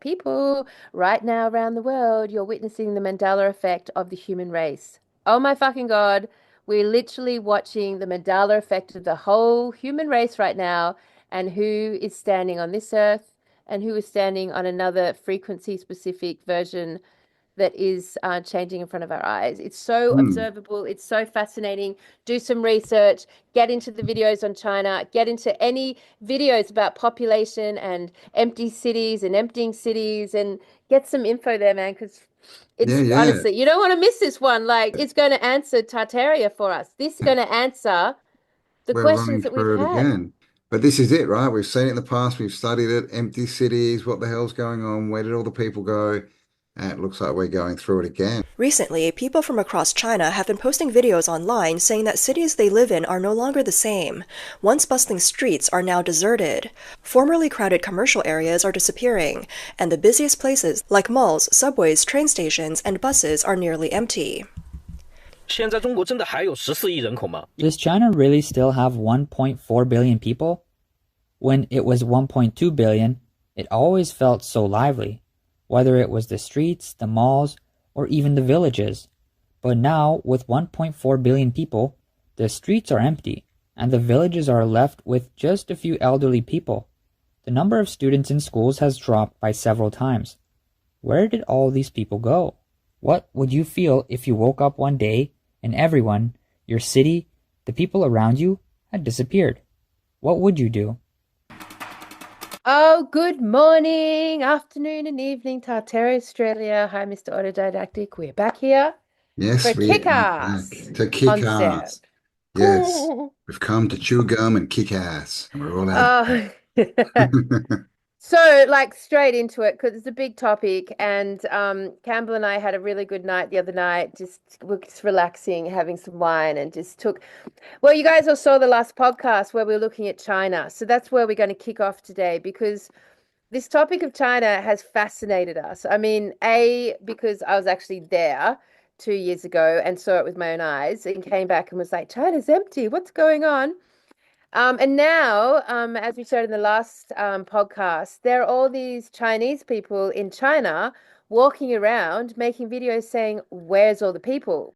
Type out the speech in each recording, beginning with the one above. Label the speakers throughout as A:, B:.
A: people, right now around the world, you're witnessing the Mandela effect of the human race. Oh my fucking God. We're literally watching the Mandela effect of the whole human race right now, and who is standing on this earth and who is standing on another frequency specific version that is changing in front of our eyes. It's so
B: Hmm.
A: observable. It's so fascinating. Do some research, get into the videos on China, get into any videos about population and empty cities and emptying cities, and get some info there, man, because
B: Yeah,
A: it's
B: yeah.
A: honestly, you don't want to miss this one. Like, it's going to answer Tartaria for us. This is going to answer the
B: We're running
A: questions that we've
B: through it
A: had.
B: again. But this is it, right? We've seen it in the past. We've studied it. Empty cities. What the hell's going on? Where did all the people go? And it looks like we're going through it again.
C: Recently, people from across China have been posting videos online saying that cities they live in are no longer the same. Once bustling streets are now deserted. Formerly crowded commercial areas are disappearing, and the busiest places like malls, subways, train stations, and buses are nearly empty.
D: Does China really still have 1.4 billion people? When it was 1.2 billion, it always felt so lively, whether it was the streets, the malls, or even the villages. But now, with 1.4 billion people, the streets are empty, and the villages are left with just a few elderly people. The number of students in schools has dropped by several times. Where did all these people go? What would you feel if you woke up one day and everyone, your city, the people around you, had disappeared? What would you do?
A: Oh, good morning, afternoon, and evening, Tartaria, Australia. Hi, Mr. Autodidactic. We're back here for
B: Yes, we are back
A: kick-ass
B: to kick ass.
A: concept.
B: Yes, we've come to chew gum and kick ass, and we're all out.
A: Oh, so like straight into it because it's a big topic, and Campbell and I had a really good night the other night. Just we're just relaxing, having some wine, and just took. Well, you guys all saw the last podcast where we were looking at China, so that's where we're going to kick off today because this topic of China has fascinated us. I mean, A, because I was actually there 2 years ago and saw it with my own eyes and came back and was like, China's empty. What's going on? And now, as we showed in the last podcast, there are all these Chinese people in China walking around making videos saying, where's all the people?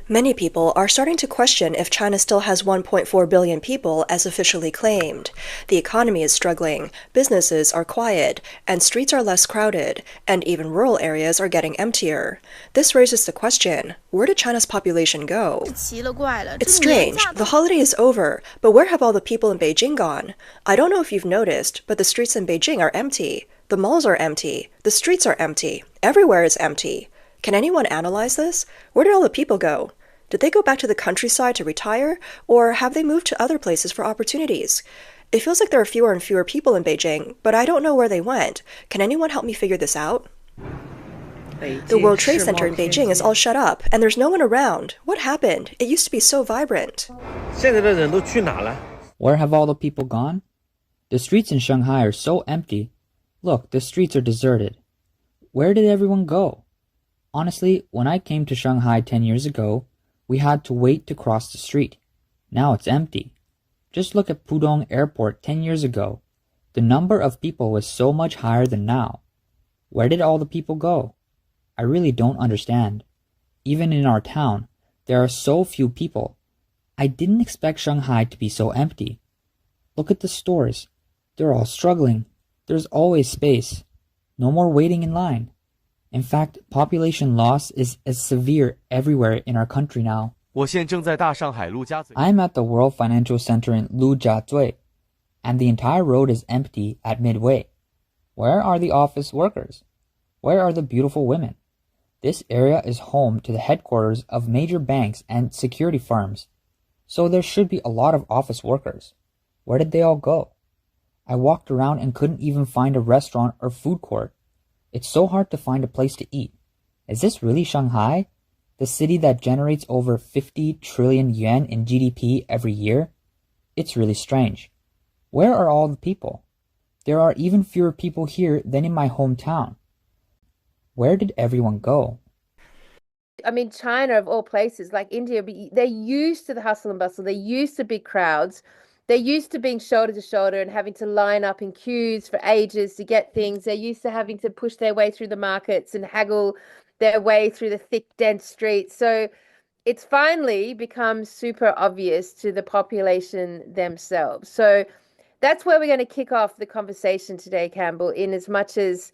C: Many people are starting to question if China still has 1.4 billion people as officially claimed. The economy is struggling, businesses are quiet, and streets are less crowded, and even rural areas are getting emptier. This raises the question, where did China's population go? It's strange, the holiday is over, but where have all the people in Beijing gone? I don't know if you've noticed, but the streets in Beijing are empty. The malls are empty. The streets are empty. Everywhere is empty. Can anyone analyze this? Where did all the people go? Did they go back to the countryside to retire, or have they moved to other places for opportunities? It feels like there are fewer and fewer people in Beijing, but I don't know where they went. Can anyone help me figure this out? The World Trade Center in Beijing is all shut up, and there's no one around. What happened? It used to be so vibrant.
D: Where have all the people gone? The streets in Shanghai are so empty. Look, the streets are deserted. Where did everyone go? Honestly, when I came to Shanghai 10 years ago, we had to wait to cross the street. Now it's empty. Just look at Pudong Airport 10 years ago. The number of people was so much higher than now. Where did all the people go? I really don't understand. Even in our town, there are so few people. I didn't expect Shanghai to be so empty. Look at the stores. They're all struggling. There's always space. No more waiting in line. In fact, population loss is as severe everywhere in our country now. I'm at the World Financial Center in Lujiazui, and the entire road is empty at midway. Where are the office workers? Where are the beautiful women? This area is home to the headquarters of major banks and security firms, so there should be a lot of office workers. Where did they all go? I walked around and couldn't even find a restaurant or food court. It's so hard to find a place to eat. Is this really Shanghai? The city that generates over 50 trillion yuan in GDP every year? It's really strange. Where are all the people? There are even fewer people here than in my hometown. Where did everyone go?
A: I mean, China of all places, like India, they're used to the hustle and bustle. They're used to big crowds. they're used to being shoulder to shoulder and having to line up in queues for ages to get things. They're used to having to push their way through the markets and haggle their way through the thick, dense streets. So it's finally become super obvious to the population themselves. So that's where we're going to kick off the conversation today, Campbell, in as much as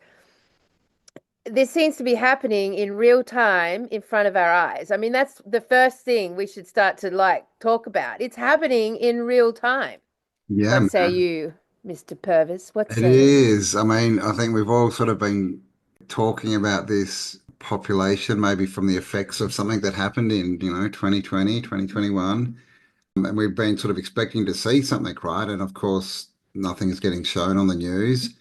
A: this seems to be happening in real time in front of our eyes. I mean, that's the first thing we should start to talk about. It's happening in real time.
B: Yeah,
A: What say
B: man.
A: you, Mr. Purvis? What
B: It
A: say you?
B: is. I mean, I think we've all sort of been talking about this population, maybe from the effects of something that happened in, 2020, 2021. And we've been sort of expecting to see something, right? And of course, nothing is getting shown on the news.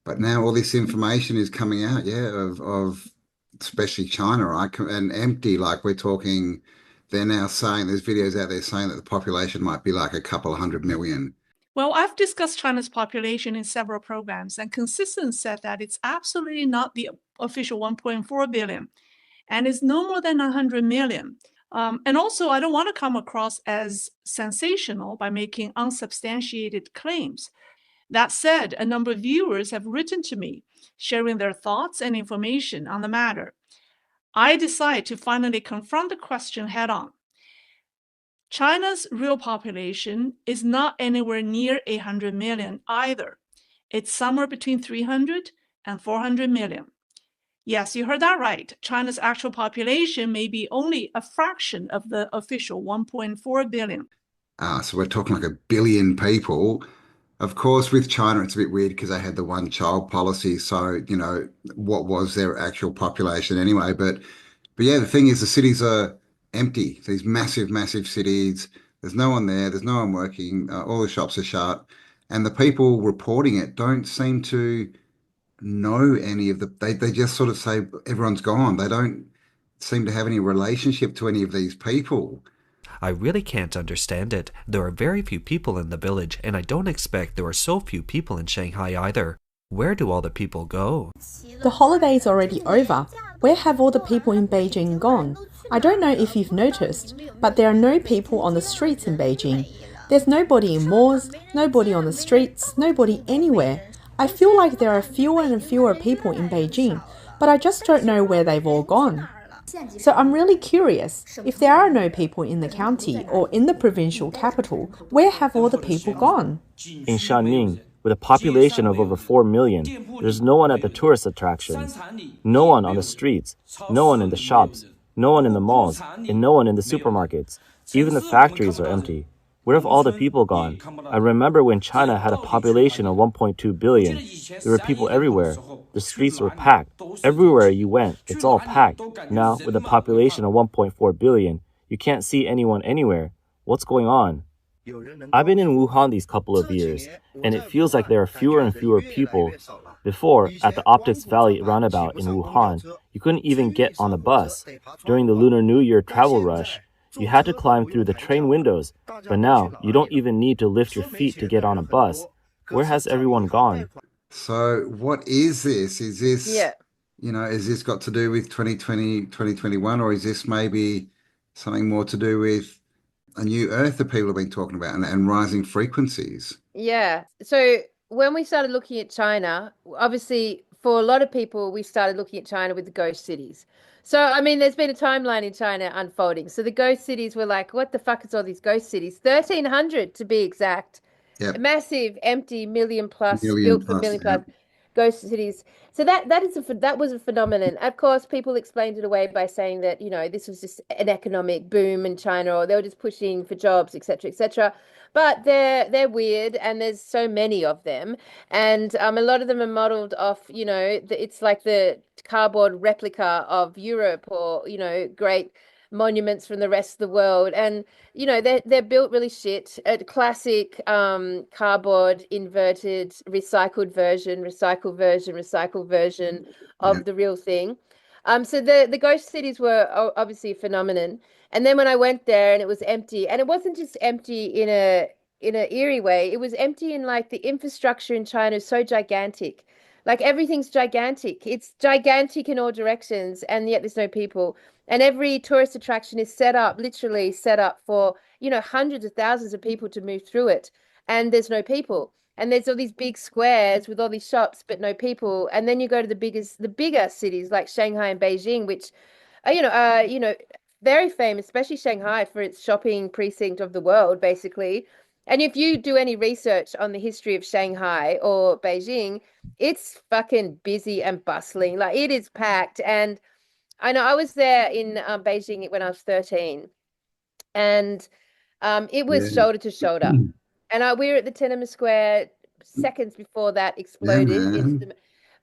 B: But now all this information is coming out, yeah, of especially China, right? And empty, like we're talking, they're now saying there's videos out there saying that the population might be like a couple of 100 million.
E: Well, I've discussed China's population in several programs, and Consistent said that it's absolutely not the official 1.4 billion, and it's no more than 100 million. And also, I don't want to come across as sensational by making unsubstantiated claims. That said, a number of viewers have written to me, sharing their thoughts and information on the matter. I decide to finally confront the question head on. China's real population is not anywhere near 800 million either. It's somewhere between 300 and 400 million. Yes, you heard that right. China's actual population may be only a fraction of the official 1.4 billion.
B: So we're talking like 1 billion people. Of course, with China, it's a bit weird because they had the one child policy. So, what was their actual population anyway? But yeah, the thing is, the cities are empty. These massive, massive cities. There's no one there. There's no one working. All the shops are shut. And the people reporting it don't seem to know any of they just sort of say everyone's gone. They don't seem to have any relationship to any of these people.
F: I really can't understand it. There are very few people in the village, and I don't expect there are so few people in Shanghai either. Where do all the people go?
G: The holiday's already over. Where have all the people in Beijing gone? I don't know if you've noticed, but there are no people on the streets in Beijing. There's nobody in malls, nobody on the streets, nobody anywhere. I feel like there are fewer and fewer people in Beijing, but I just don't know where they've all gone. So I'm really curious, if there are no people in the county or in the provincial capital, where have all the people gone?
H: In Shanning, with a population of over 4 million, there's no one at the tourist attractions, no one on the streets, no one in the shops, no one in the malls, and no one in the supermarkets. Even the factories are empty. Where have all the people gone? I remember when China had a population of 1.2 billion. There were people everywhere. The streets were packed. Everywhere you went, it's all packed. Now, with a population of 1.4 billion, you can't see anyone anywhere. What's going on? I've been in Wuhan these couple of years, and it feels like there are fewer and fewer people. Before, at the Optics Valley roundabout in Wuhan, you couldn't even get on a bus. During the Lunar New Year travel rush, you had to climb through the train windows, but now you don't even need to lift your feet to get on a bus. Where has everyone gone?
B: So what is this? Is this, is this got to do with 2020, 2021, or is this maybe something more to do with a new Earth that people have been talking about and rising frequencies?
A: Yeah. So when we started looking at China, obviously for a lot of people, we started looking at China with the ghost cities. So, I mean, there's been a timeline in China unfolding. So the ghost cities were like, what the fuck is all these ghost cities? 1,300 to be exact.
B: Yep.
A: Massive, empty, million plus,
B: Million
A: built for
B: plus,
A: million plus
B: yep.
A: ghost cities. So that was a phenomenon. Of course, people explained it away by saying that, this was just an economic boom in China, or they were just pushing for jobs, et cetera, et cetera. But they're weird, and there's so many of them, and a lot of them are modeled off, it's like the cardboard replica of Europe, or great monuments from the rest of the world, and they're built really shit. A classic cardboard inverted recycled version of the real thing. So the ghost cities were obviously a phenomenon. And then when I went there and it was empty, and it wasn't just empty in a eerie way, it was empty in like the infrastructure in China is so gigantic. Like everything's gigantic. It's gigantic in all directions, and yet there's no people. And every tourist attraction is literally set up for, hundreds of thousands of people to move through it. And there's no people. And there's all these big squares with all these shops, but no people. And then you go to the bigger cities like Shanghai and Beijing, which are, very famous, especially Shanghai for its shopping precinct of the world, basically. And if you do any research on the history of Shanghai or Beijing, it's fucking busy and bustling. Like it is packed. And I know I was there in Beijing when I was 13, and it was
B: Yeah.
A: shoulder to shoulder. And we were at the Tiananmen Square seconds before that
B: Yeah,
A: exploded
B: man.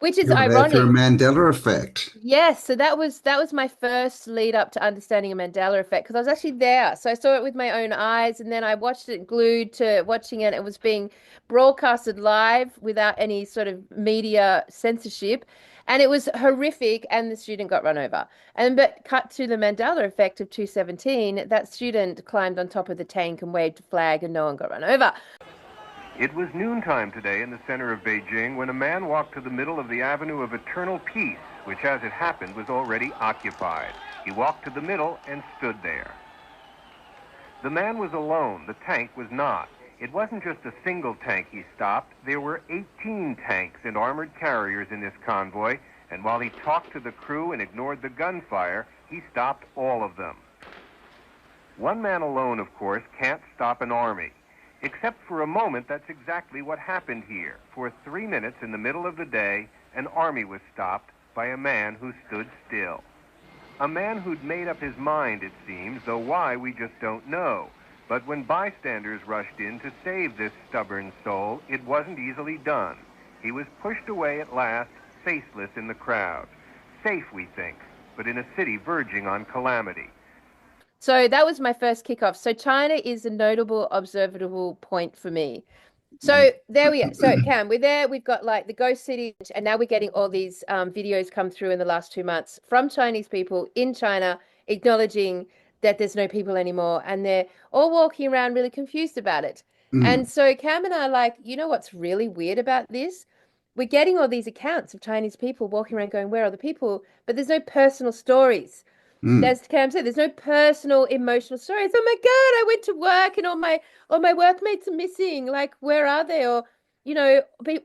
A: which is
B: You were there through a
A: ironic.
B: Mandela effect.
A: Yes, so that was my first lead up to understanding a Mandela effect because I was actually there. So I saw it with my own eyes, and then I watched it glued to watching it. It was being broadcasted live without any sort of media censorship, and it was horrific. And the student got run over. But cut to the Mandela effect of 217, that student climbed on top of the tank and waved a flag, and no one got run over.
I: It was noontime today in the center of Beijing when a man walked to the middle of the Avenue of Eternal Peace, which, as it happened, was already occupied. He walked to the middle and stood there. The man was alone. The tank was not. It wasn't just a single tank he stopped. There were 18 tanks and armored carriers in this convoy, and while he talked to the crew and ignored the gunfire, he stopped all of them. One man alone, of course, can't stop an army. Except for a moment, that's exactly what happened here. For 3 minutes in the middle of the day, an army was stopped by a man who stood still. A man who'd made up his mind, it seems, though why we just don't know. But when bystanders rushed in to save this stubborn soul, it wasn't easily done. He was pushed away at last, faceless in the crowd. Safe, we think, but in a city verging on calamity.
A: So that was my first kickoff. So China is a notable observable point for me. So there we are. So Cam, we're there. We've got like the ghost city, and now we're getting all these videos come through in the last 2 months from Chinese people in China acknowledging that there's no people anymore, and they're all walking around really confused about it. And so Cam and I are like, what's really weird about this? We're getting all these accounts of Chinese people walking around going, where are the people? But there's no personal stories. As Cam said, there's no personal emotional stories. Oh my God, I went to work and all my workmates are missing. Like, where are they? Or,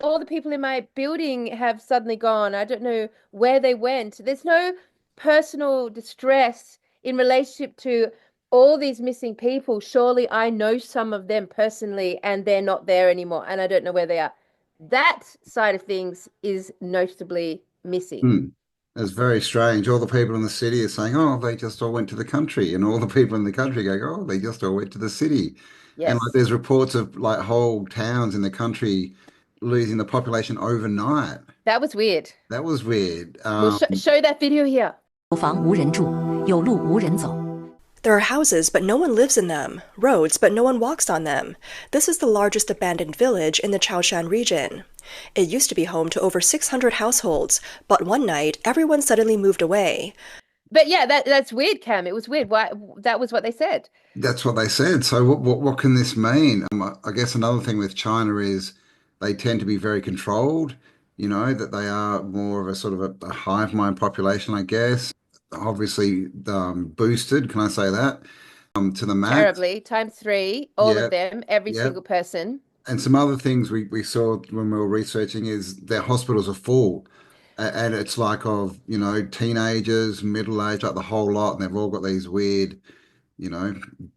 A: all the people in my building have suddenly gone. I don't know where they went. There's no personal distress in relationship to all these missing people. Surely I know some of them personally and they're not there anymore and I don't know where they are. That side of things is noticeably missing.
B: It's very strange. All the people in the city are saying, oh, they just all went to the country. And all the people in the country going, oh, they just all went to the city.
A: Yes.
B: And like there's reports of like whole towns in the country losing the population overnight.
A: That was weird.
B: That was weird.
A: We'll show that video here.
J: 房无人住，有路无人走。
C: There are houses, but no one lives in them. Roads, but no one walks on them. This is the largest abandoned village in the Chaoshan region. It used to be home to over 600 households, but one night, everyone suddenly moved away.
A: But yeah, that's weird, Cam. It was weird. Why? That was what they said.
B: That's what they said. So what can this mean? I guess another thing with China is they tend to be very controlled, that they are more of a sort of a hive mind population, I guess. Obviously boosted, can I say that, to the max.
A: Terribly, ×3, all of them, every single person.
B: And some other things we saw when we were researching is their hospitals are full. And it's like of, teenagers, middle-aged, like the whole lot, and they've all got these weird,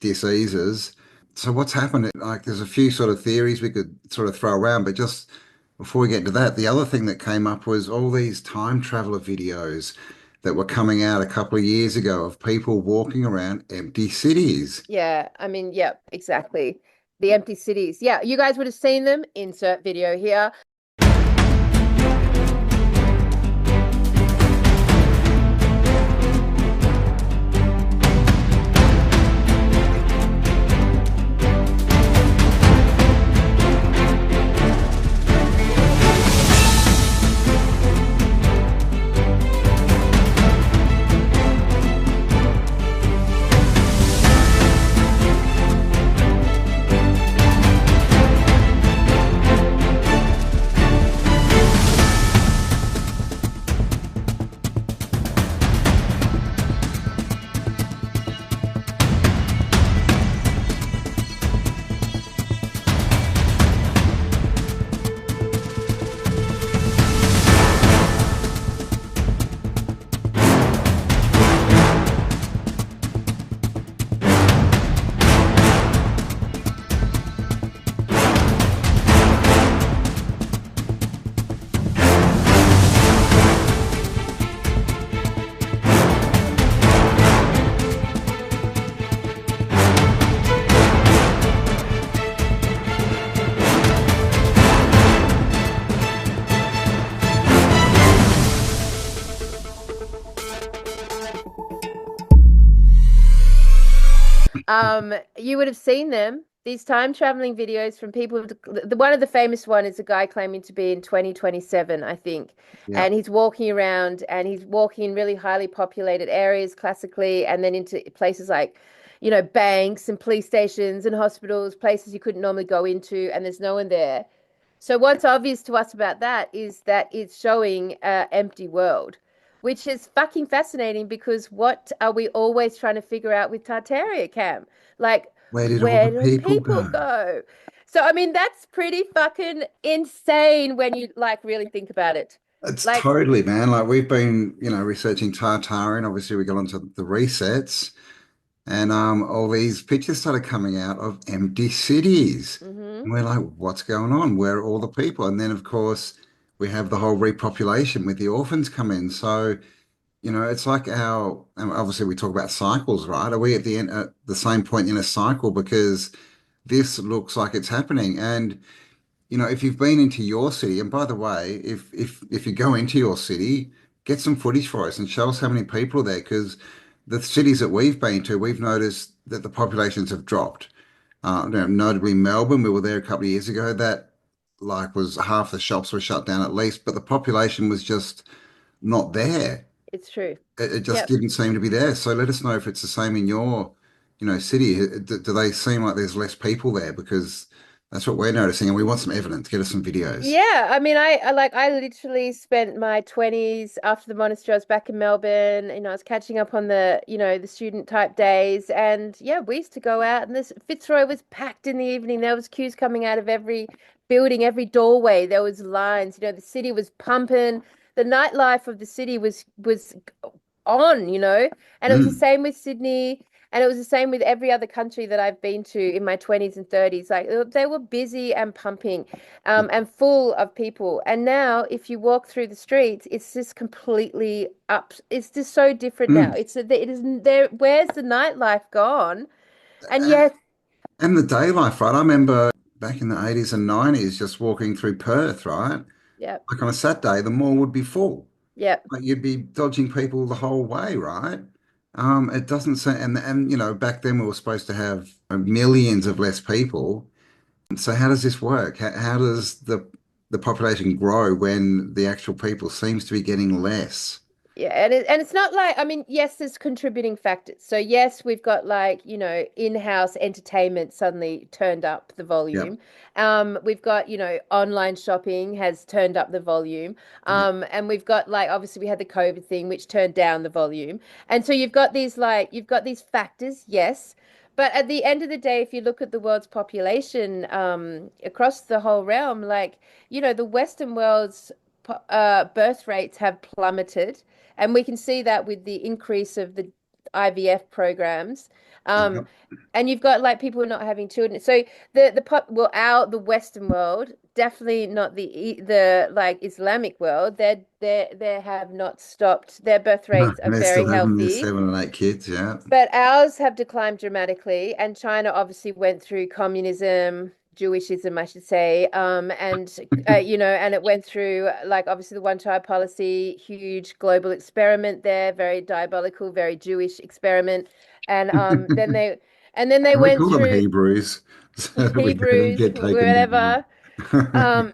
B: diseases. So what's happened? Like there's a few sort of theories we could sort of throw around, but just before we get to that, the other thing that came up was all these time traveler videos that were coming out a couple of years ago of people walking around empty cities.
A: Yeah, I mean, yeah, exactly. The empty cities. Yeah, you guys would have seen them. Insert video here. You would have seen them. These time traveling videos from people. One of the famous one is a guy claiming to be in 2027, I think,
B: Yeah.
A: and he's walking around and he's walking in really highly populated areas classically, and then into places like, banks and police stations and hospitals, places you couldn't normally go into, and there's no one there. So what's obvious to us about that is that it's showing an empty world, which is fucking fascinating because what are we always trying to figure out with Tartaria, Cam? Like,
B: Where did all
A: where
B: the
A: do
B: people
A: people
B: go?
A: go? So, I mean, that's pretty fucking insane when you like really think about it.
B: It's
A: Like,
B: totally, man. Like we've been, researching Tartaria, and obviously we got onto the resets, and all these pictures started coming out of empty cities.
A: hmm
B: And we're like, what's going on? Where are all the people? And then of course we have the whole repopulation with the orphans come in. So, it's like and obviously we talk about cycles, right? Are we at the end at the same point in a cycle? Because this looks like it's happening. And if you've been into your city, and by the way, if you go into your city, get some footage for us and show us how many people are there, because the cities that we've been to, we've noticed that the populations have dropped. Notably Melbourne, we were there a couple of years ago. That like was half the shops were shut down at least, but the population was just not there.
A: it's true.
B: It just
A: Yep.
B: didn't seem to be there. So let us know if it's the same in your, city. Do they seem like there's less people there? Because that's what we're noticing, and we want some evidence. Get us some videos.
A: Yeah, I mean, I literally spent my 20s after the monastery. I was back in Melbourne. I was catching up on the student type days, and yeah, we used to go out, and this Fitzroy was packed in the evening. There was queues coming out of every building, every doorway. There was lines. The city was pumping. The nightlife of the city was on, and it was the
B: Mm.
A: same with Sydney. And it was the same with every other country that I've been to in my 20s and 30s. Like they were busy and pumping, and full of people. And now, if you walk through the streets, it's just completely up. It's just so different now.
B: Mm.
A: It isn't there. Where's the nightlife gone? And yet,
B: And the day life, right? I remember back in the 80s and 90s just walking through Perth, right?
A: yeah,
B: Like on a Saturday, the mall would be full.
A: yeah,
B: Like you'd be dodging people the whole way, right? It doesn't say, and back then we were supposed to have millions of less people. So how does this work? How does the population grow when the actual people seems to be getting less?
A: yeah, and it's not like, I mean, yes, there's contributing factors. So yes, we've got like, in-house entertainment suddenly turned up the
B: Yep.
A: volume. We've got, online shopping has turned up the volume.
B: Yeah.
A: And we've got like obviously we had the COVID thing which turned down the volume. And so you've got these factors, yes. But at the end of the day, if you look at the world's population across the whole realm, like, the Western world's birth rates have plummeted, and we can see that with the increase of the IVF programs. Um,
B: Yep.
A: and you've got like people not having children. So the Western world, definitely not the like Islamic world. They have not stopped. Their birth
B: No,
A: rates are
B: they're
A: very
B: still having their
A: healthy.
B: 7 and 8 kids, yeah.
A: But ours have declined dramatically, and China obviously went through communism, Jewishism, I should say, and it went through like obviously the one-child policy, huge global experiment there, very diabolical, very Jewish experiment, and then they
B: Can we
A: went
B: call them
A: through
B: Hebrews so that we don't
A: Hebrews,
B: get taken
A: whatever.
B: down?
A: Um,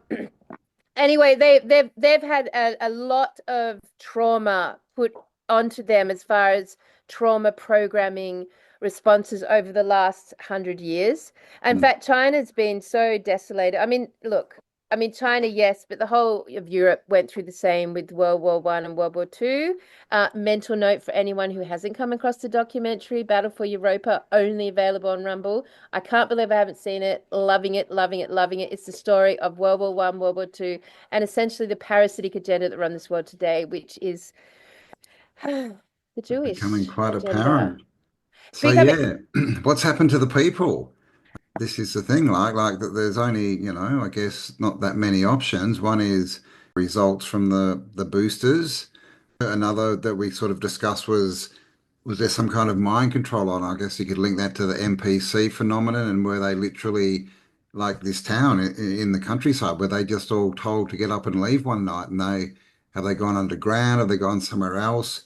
A: anyway, they've had a lot of trauma put onto them as far as trauma programming responses over the last 100 years. In
B: Mm.
A: fact, China's been so desolated. I mean, look, I mean China, yes, but the whole of Europe went through the same with World War One and World War Two. Mental note for anyone who hasn't come across the documentary Battle for Europa, only available on Rumble. I can't believe I haven't seen it. Loving it, loving it, loving it. It's the story of World War One, World War Two, and essentially the parasitic agenda that run this world today, which is the
B: Becoming
A: Jewish
B: quite
A: agenda.
B: apparent.
A: It's
B: So
A: becoming,
B: yeah, what's happened to the people? This is the thing, like that there's only, I guess not that many options. One is results from the boosters. Another that we sort of discussed was there some kind of mind control on? I guess you could link that to the NPC phenomenon, and where they literally like this town in the countryside where they just all told to get up and leave one night, and they have they gone underground? Have they gone somewhere else?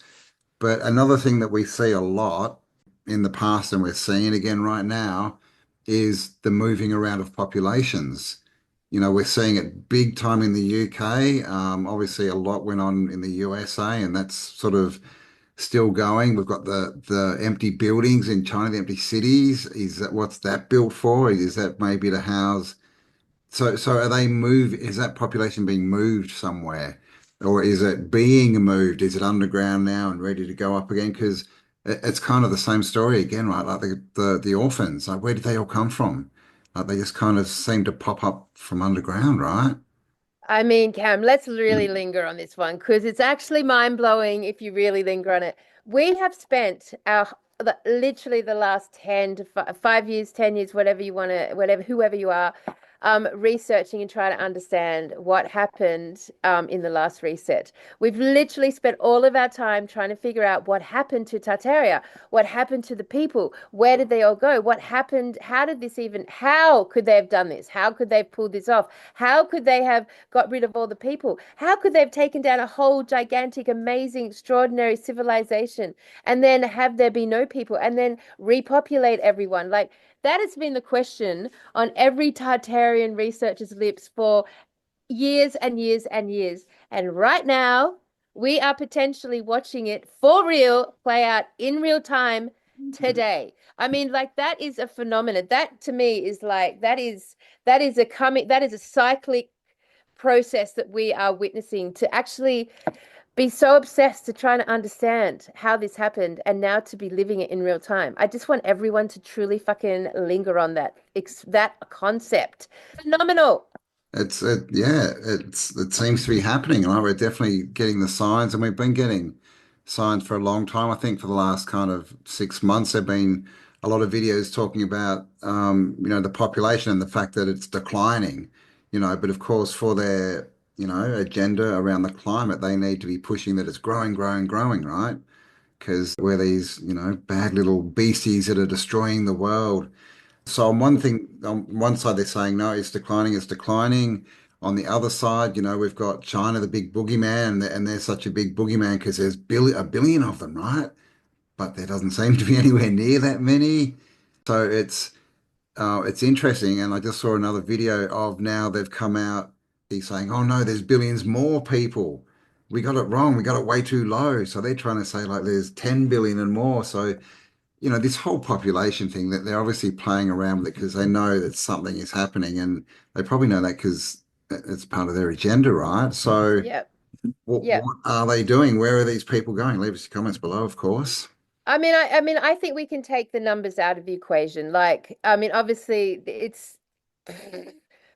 B: But another thing that we see a lot in the past and we're seeing again right now is the moving around of populations. We're seeing it big time in the UK. Obviously, a lot went on in the USA, and that's sort of still going. We've got the empty buildings in China, the empty cities. What's that built for? Is that maybe to house? So are they move? Is that population being moved somewhere, or is it being moved? Is it underground now and ready to go up again? Because it's kind of the same story again, right? Like the orphans. Like where did they all come from? Like they just kind of seem to pop up from underground, right?
A: I mean, Cam, let's really linger on this one because it's actually mind-blowing if you really linger on it. We have spent literally the last 10 to 5 years, 10 years, whatever you want to, whatever, whoever you are, researching and trying to understand what happened in the last reset. We've literally spent all of our time trying to figure out what happened to Tartaria, what happened to the people, where did they all go, what happened, how could they have done this? How could they have pulled this off? How could they have got rid of all the people? How could they have taken down a whole gigantic, amazing, extraordinary civilization and then have there be no people and then repopulate everyone? Like, that has been the question on every Tartarian researcher's lips for years and years and years. And right now, we are potentially watching it for real play out in real time today. I mean, like that is a phenomenon. That to me is like that is a cyclic process that we are witnessing to actually be so obsessed to trying to understand how this happened and now to be living it in real time. I just want everyone to truly fucking linger on that concept. Phenomenal.
B: It seems to be happening. And we're definitely getting the signs, and we've been getting signs for a long time. I think for the last kind of 6 months, there've been a lot of videos talking about the population and the fact that it's declining. But of course, for their agenda around the climate, they need to be pushing that it's growing, growing, growing, right? Because we're these bad little beasties that are destroying the world. So on one side they're saying no, it's declining, it's declining. On the other side, we've got China, the big boogeyman, and they're such a big boogeyman because there's a billion of them, right? But there doesn't seem to be anywhere near that many. So it's interesting. And I just saw another video of now they've come out, he's saying, oh no, there's billions more people. We got it wrong. We got it way too low. So they're trying to say like there's 10 billion and more. So this whole population thing that they're obviously playing around with it because they know that something is happening, and they probably know that because it's part of their agenda, right? So
A: Yep.
B: what are they doing? Where are these people going? Leave us your comments below, of course.
A: I think we can take the numbers out of the equation. Like, I mean, obviously it's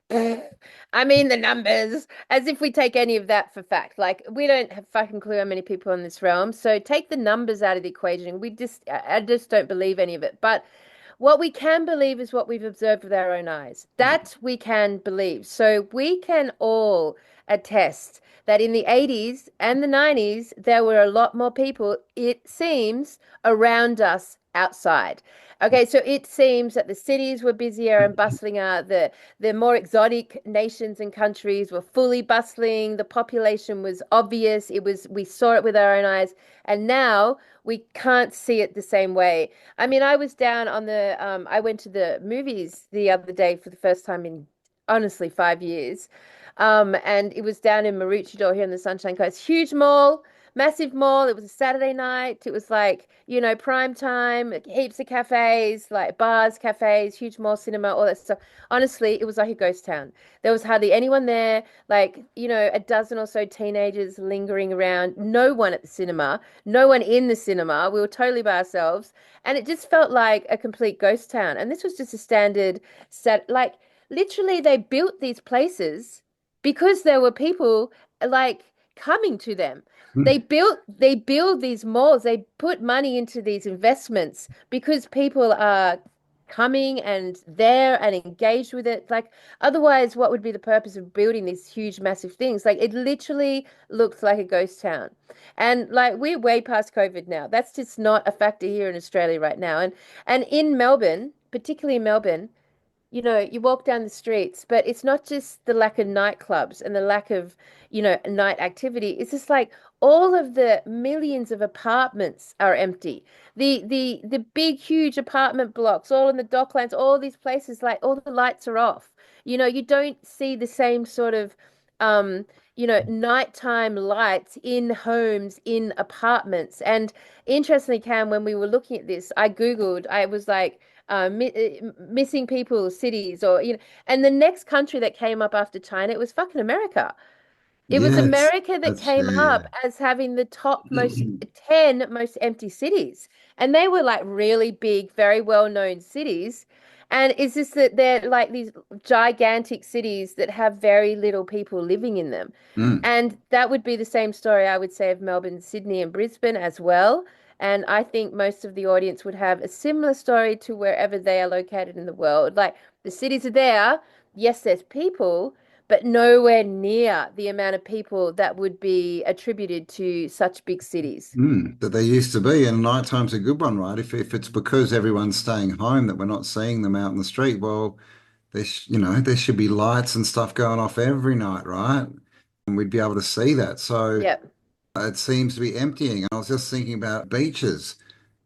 A: I mean the numbers, as if we take any of that for fact. Like, we don't have fucking clue how many people in this realm. So take the numbers out of the equation. I just don't believe any of it. But what we can believe is what we've observed with our own eyes. That we can believe. So we can all attest that in the 80s and the 90s, there were a lot more people, it seems, around us outside. Okay, so it seems that the cities were busier and bustlinger. The more exotic nations and countries were fully bustling. The population was obvious. We saw it with our own eyes. And now we can't see it the same way. I mean, I was down on I went to the movies the other day for the first time in honestly 5 years. And it was down in Maroochydore here in the Sunshine Coast. Huge mall, massive mall. It was a Saturday night. It was like, prime time, heaps of cafes, like bars, cafes, huge mall, cinema, all that stuff. Honestly, it was like a ghost town. There was hardly anyone there, like, a dozen or so teenagers lingering around, no one at the cinema, no one in the cinema. We were totally by ourselves. And it just felt like a complete ghost town. And this was just a standard set, like, literally, they built these places because there were people like coming to them. They build these malls, they put money into these investments because people are coming and there and engaged with it. Like, otherwise, what would be the purpose of building these huge, massive things? Like, it literally looks like a ghost town. And like, we're way past COVID now. That's just not a factor here in Australia right now. And in Melbourne, particularly in Melbourne, you walk down the streets, but it's not just the lack of nightclubs and the lack of, night activity. It's just like all of the millions of apartments are empty. The big, huge apartment blocks, all in the docklands, all these places, like all the lights are off. You don't see the same sort of um, nighttime lights in homes, in apartments. And interestingly, Cam, when we were looking at this, I Googled, I was like, missing people cities and the next country that came up after China, it was fucking America. It was
B: Yes,
A: America that
B: that's
A: came
B: true.
A: up as having the top most 10 most empty cities. And they were like really big, very well-known cities. And it's just that they're like these gigantic cities that have very little people living in them.
B: Mm.
A: And that would be the same story, I would say, of Melbourne, Sydney, and Brisbane as well. And I think most of the audience would have a similar story to wherever they are located in the world. Like the cities are there. Yes, there's people, but nowhere near the amount of people that would be attributed to such big cities.
B: That they used to be, and nighttime's a good one, right? If it's because everyone's staying home that we're not seeing them out in the street, well, there should be lights and stuff going off every night, right? And we'd be able to see that. So
A: Yep.
B: it seems to be emptying. I was just thinking about beaches,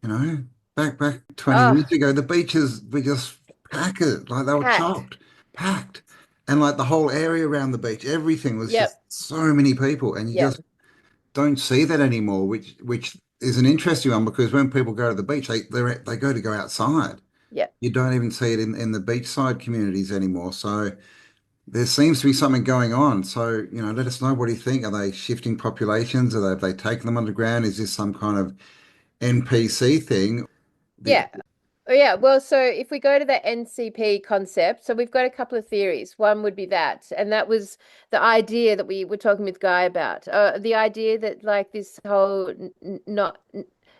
B: you know, back 20
A: Oh,
B: years ago, the beaches were just packed, like they were
A: packed.
B: chocked, packed. And like the whole area around the beach, everything was just
A: Yep.
B: so many people, and you just
A: Yep.
B: don't see that anymore, which is an interesting one because when people go to the beach, they go outside.
A: Yep.
B: You don't even see it in the beachside communities anymore. So there seems to be something going on. So, let us know, what do you think? Are they shifting populations? Have they taken them underground? Is this some kind of NPC thing? The
A: Yeah. Oh, yeah. Well, so if we go to the NCP concept, so we've got a couple of theories. One would be that, and that was the idea that we were talking with Guy about. The idea that like this whole not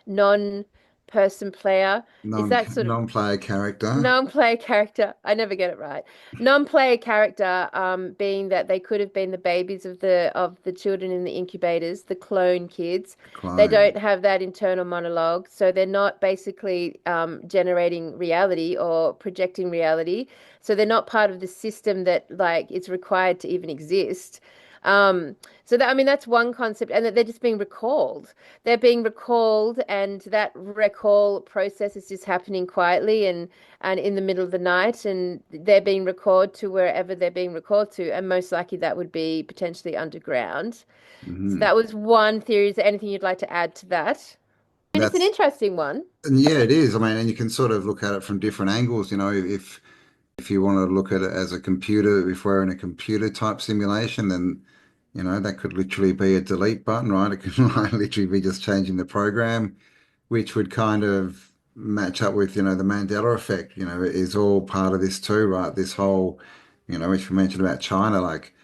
A: non-person player is that sort of
B: non-player character
A: non-player character. I never get it right. Non-player character, being that they could have been the babies of the children in the incubators, the clone kids. They
B: clone.
A: don't have that internal monologue, so they're not basically generating reality or projecting reality. So they're not part of the system that like is required to even exist. Um, so that I mean that's one concept, and that they're just being recalled. They're being recalled, and that recall process is just happening quietly and in the middle of the night, and they're being recalled to wherever they're being recalled to, and most likely that would be potentially underground. So
B: Hmm.
A: that was one theory. Is there anything you'd like to add to that? And it's an
B: That's
A: interesting one.
B: and yeah, it is. I mean, and you can sort of look at it from different angles. If you want to look at it as a computer, if we're in a computer type simulation, then that could literally be a delete button, right? It could like, literally be just changing the program, which would kind of match up with, the Mandela effect, is all part of this too, right? This whole, which we mentioned about China, like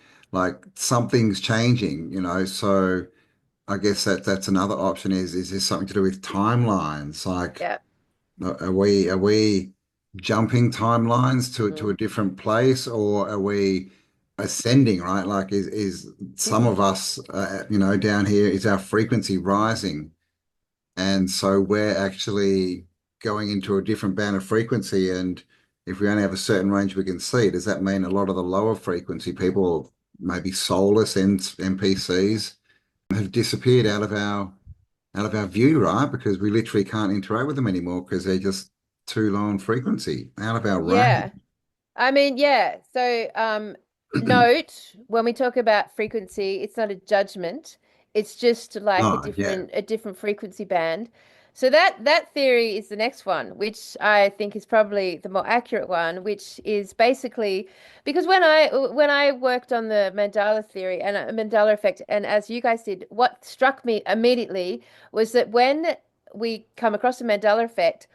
B: something's changing, so I guess that's another option is this something to do with timelines? Like,
A: Yeah.
B: are we jumping timelines to
A: Mm.
B: a different place, or are we ascending, right? Like, is some of us, down here, is our frequency rising? And so we're actually going into a different band of frequency. And if we only have a certain range we can see, does that mean a lot of the lower frequency people, maybe soulless NPCs, have disappeared out of our view, right? Because we literally can't interact with them anymore because they're just too low in frequency, out of our range.
A: Yeah. I mean, yeah. So, note when we talk about frequency, it's not a judgment. It's just like a
B: Oh, yeah.
A: different frequency band. So that theory is the next one, which I think is probably the more accurate one, which is basically because when I worked on the Mandela theory and Mandela effect, and as you guys did, what struck me immediately was that when we come across the Mandela effect,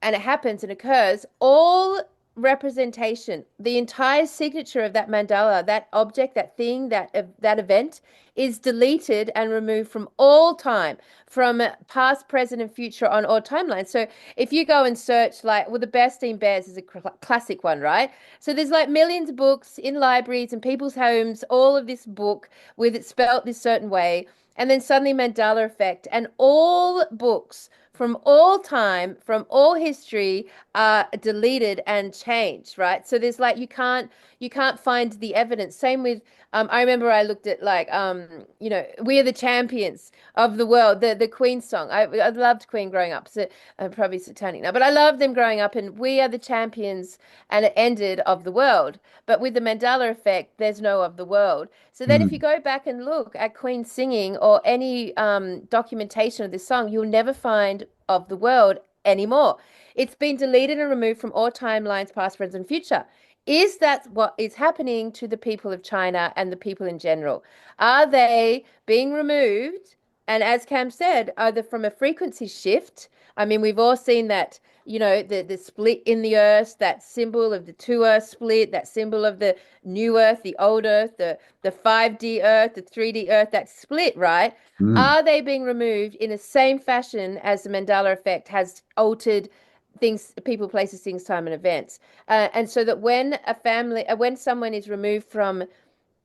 A: and it happens and occurs, all representation, the entire signature of that mandala, that object, that thing, that event is deleted and removed from all time, from past, present, and future on all timelines. So if you go and search, like, well, the Bernstein Bears is a classic one, right? So there's like millions of books in libraries and people's homes, all of this book with it spelt this certain way. And then suddenly Mandela effect, and all books from all time, from all history, are deleted and changed, right? So there's like you can't find the evidence. Same with I remember I looked at like We Are the Champions of the World, the Queen song. I loved Queen growing up. So I'm probably satanic now, but I loved them growing up, and we are the champions, and it ended of the world. But with the Mandela effect, there's no of the world. So then if you
B: Mm,
A: go back and look at Queen singing or any documentation of this song, you'll never find of the world anymore. It's been deleted and removed from all timelines, past, present, and future. Is that what is happening to the people of China and the people in general? Are they being removed? And as Cam said, either from a frequency shift. I mean, we've all seen that, the split in the earth, that symbol of the two earth split, that symbol of the new earth, the old earth, the 5D earth, the 3D earth, that split, right?
B: mm,
A: Are they being removed in the same fashion as the Mandela effect has altered things, people, places, things, time, and events? And so that when someone is removed from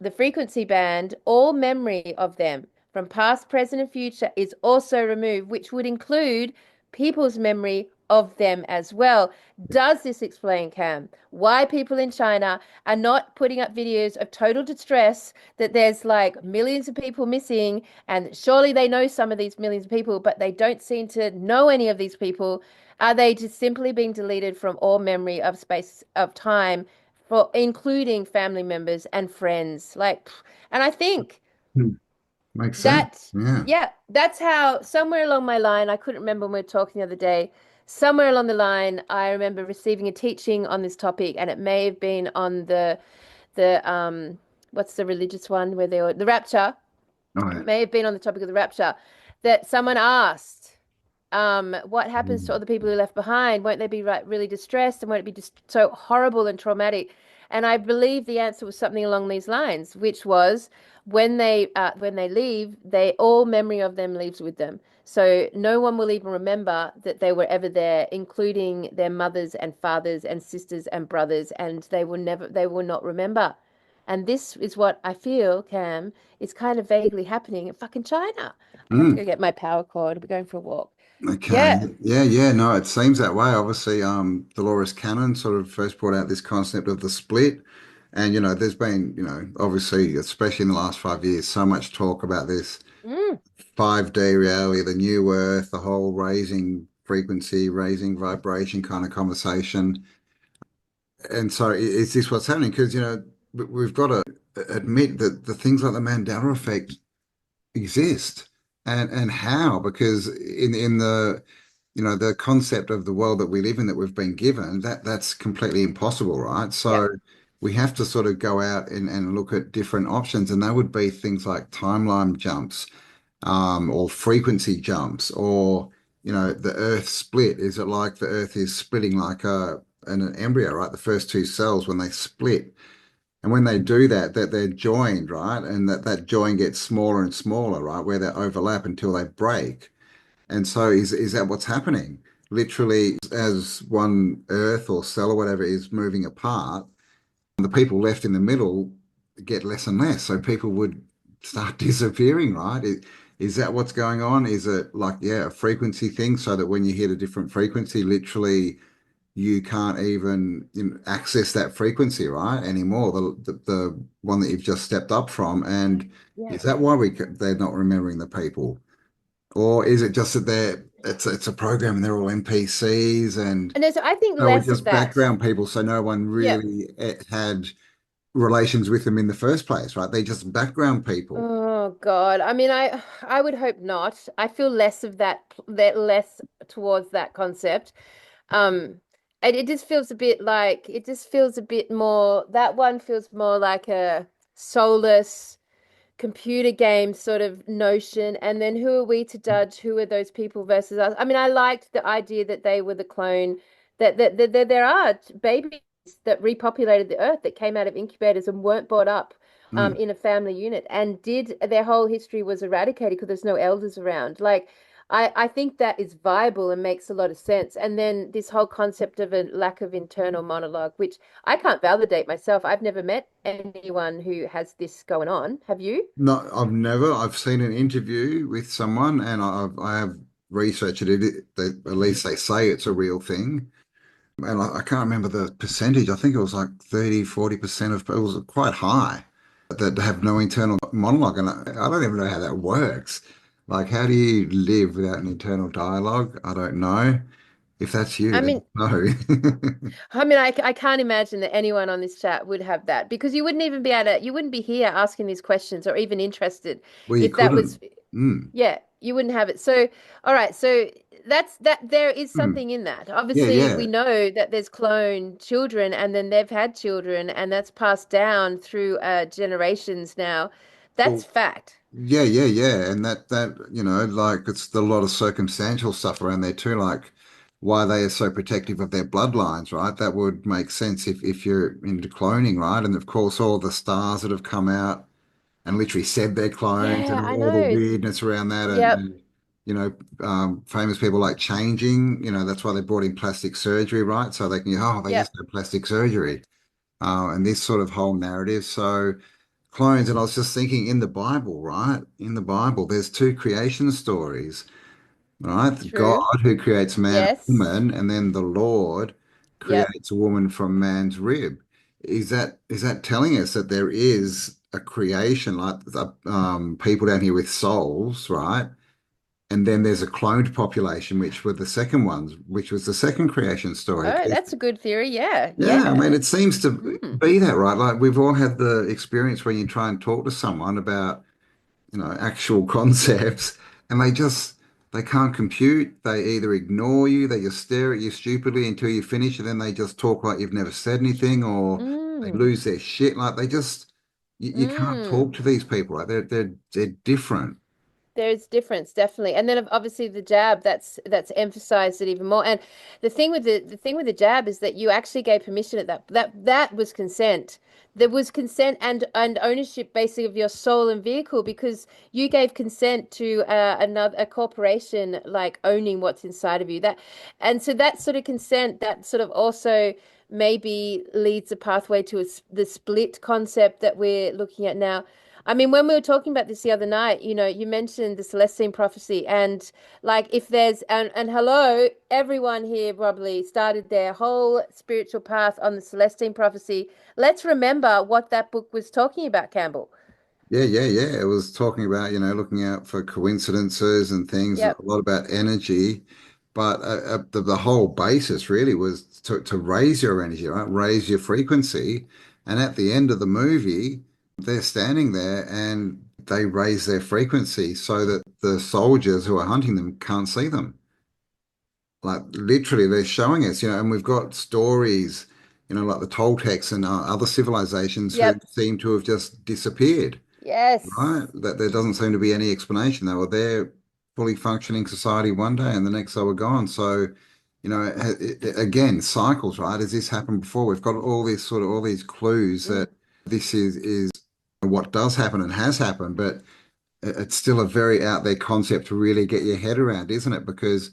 A: the frequency band, all memory of them from past, present, and future is also removed, which would include people's memory of them as well. Does this explain, Cam, why people in China are not putting up videos of total distress, that there's like millions of people missing, and surely they know some of these millions of people, but they don't seem to know any of these people? Are they just simply being deleted from all memory of space of time, for including family members and friends? And I think
B: mm. Makes sense.
A: that,
B: Yeah.
A: yeah, that's how somewhere along my line, I couldn't remember when we were talking the other day, somewhere along the line, I remember receiving a teaching on this topic, and it may have been on the what's the religious one where the rapture.
B: Oh,
A: It
B: yeah.
A: may have been on the topic of the rapture, that someone asked, what happens to all
B: Mm,
A: the people who left behind? Won't they be really distressed, and won't it be just so horrible and traumatic? And I believe the answer was something along these lines, which was when they leave, they all memory of them leaves with them. So no one will even remember that they were ever there, including their mothers and fathers and sisters and brothers, and they will not remember. And this is what I feel, Cam, is kind of vaguely happening in fucking China. I have to go
B: mm.
A: get my power cord. We're going for a walk.
B: Okay.
A: Yeah.
B: Yeah, yeah. No, it seems that way. Obviously, Dolores Cannon sort of first brought out this concept of the split. And, there's been, obviously, especially in the last 5 years, so much talk about this
A: Mm.
B: 5D reality, the new earth, the whole raising frequency, raising vibration kind of conversation. And so is this what's happening? Because, we've got to admit that the things like the Mandela effect exist. And how? Because in the concept of the world that we live in, that we've been given, that's completely impossible, right?
A: Yeah.
B: So we have to sort of go out and look at different options, and that would be things like timeline jumps, or frequency jumps, or the Earth split. Is it like the Earth is splitting like an embryo, right? The first two cells, when they split, and when they do that, that they're joined, right? And that join gets smaller and smaller, right? Where they overlap until they break. And so is that what's happening? Literally, as one Earth or cell or whatever is moving apart, the people left in the middle get less and less. So people would start disappearing, right? Is that what's going on? Is it like, yeah, a frequency thing, so that when you hit a different frequency, literally you can't even access that frequency, right, anymore, the one that you've just stepped up from? And
A: Yeah.
B: is that why they're not remembering the people? Or is it just that it's a program and they're all NPCs, and
A: And so I think
B: so we're
A: less of
B: just
A: that.
B: background people, so no one
A: Yeah.
B: really had relations with them in the first place, right? They're just background people.
A: Oh God. I mean, I would hope not. I feel less of that less towards that concept. And it just feels a bit more, that one feels more like a soulless computer game sort of notion. And then who are we to judge who are those people versus us? I mean, I liked the idea that they were the clone, that there are babies that repopulated the earth, that came out of incubators and weren't brought up
B: Mm.
A: in a family unit, and did their whole history was eradicated because there's no elders around. I think that is viable and makes a lot of sense. And then this whole concept of a lack of internal monologue, which I can't validate myself. I've never met anyone who has this going on. Have you?
B: No, I've seen an interview with someone, and I have research at least they say it's a real thing. And I can't remember the percentage. I think it was like 30, 40% of it was quite high that have no internal monologue. And I don't even know how that works. Like, how do you live without an internal dialogue? I don't know. If that's you,
A: I
B: then
A: mean,
B: no.
A: I can't imagine that anyone on this chat would have that because you wouldn't even be able to, you wouldn't be here asking these questions or even interested
B: Well, you
A: if that was,
B: couldn't. Mm,
A: yeah, you wouldn't have it. So, all right, so that there is
B: mm.
A: something in that.
B: Yeah,
A: Obviously,
B: yeah.
A: we know that there's cloned children and then they've had children and that's passed down through generations now. That's
B: Well,
A: fact.
B: yeah, yeah, yeah. And like it's a lot of circumstantial stuff around there too, like why they are so protective of their bloodlines, right? That would make sense if you're into cloning, right? And of course, all the stars that have come out and literally said they're clones
A: Yeah,
B: and
A: I
B: all the
A: know.
B: weirdness around that
A: Yep,
B: and famous people like changing, that's why they brought in plastic surgery, right? So they can, oh, they just
A: yep.
B: had plastic surgery. And this sort of whole narrative. So clones, and I was just thinking in the Bible, right? In the Bible, there's two creation stories, right?
A: True.
B: God who creates man and
A: Yes.
B: woman, and then the Lord
A: Yep.
B: creates a woman from man's rib. Is that telling us that there is a creation like people down here with souls, right? And then there's a cloned population, which were the second ones, which was the second creation story.
A: Oh, that's a good theory. Yeah,
B: Yeah, I
A: yeah.
B: mean, it seems to
A: Mm.
B: be that, right? Like we've all had the experience when you try and talk to someone about, actual concepts, and they can't compute. They either ignore you, they just stare at you stupidly until you finish, and then they just talk like you've never said anything, or they
A: Mm.
B: lose their shit. Like you can't
A: Mm.
B: talk to these people. Like they're different.
A: There's difference, definitely. And then obviously the jab, that's emphasized it even more. And the thing with the jab is that you actually gave permission at that was consent. There was consent and ownership basically of your soul and vehicle because you gave consent to a corporation like owning what's inside of you. And so that sort of consent that sort of also maybe leads a pathway to the split concept that we're looking at now. I mean, when we were talking about this the other night, you mentioned the Celestine prophecy, and like if there's and hello, everyone here probably started their whole spiritual path on the Celestine prophecy. Let's remember what that book was talking about, Campbell.
B: Yeah, yeah, yeah. It was talking about, looking out for coincidences and things, a
A: Yep.
B: lot about energy. But the whole basis really was to raise your energy, right? Raise your frequency. And at the end of the movie, they're standing there and they raise their frequency so that the soldiers who are hunting them can't see them. Like literally, they're showing us, and we've got stories, like the Toltecs and other civilizations who
A: Yep.
B: seem to have just disappeared, right?
A: Yes.
B: That there doesn't seem to be any explanation. They were there, fully functioning society one day, and the next they were gone. So, again, cycles, right? Has this happened before? We've got all these clues
A: Mm.
B: that this is what does happen and has happened, but it's still a very out there concept to really get your head around, isn't it? Because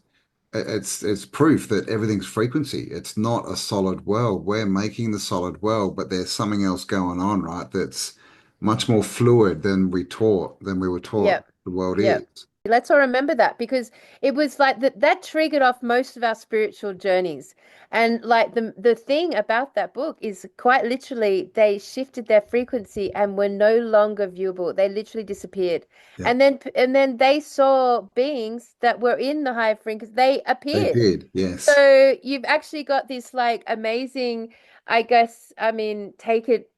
B: it's proof that everything's frequency. It's not a solid world. We're making the solid world, but there's something else going on, right? That's much more fluid than we were taught
A: Yep.
B: the world is.
A: Yep. Let's all remember that because it was like that triggered off most of our spiritual journeys. And like the thing about that book is quite literally they shifted their frequency and were no longer viewable. They literally disappeared.
B: Yeah,
A: And then they saw beings that were in the higher frequency. They
B: they
A: appeared.
B: did. Yes.
A: So you've actually got this like amazing, I guess, I mean, take it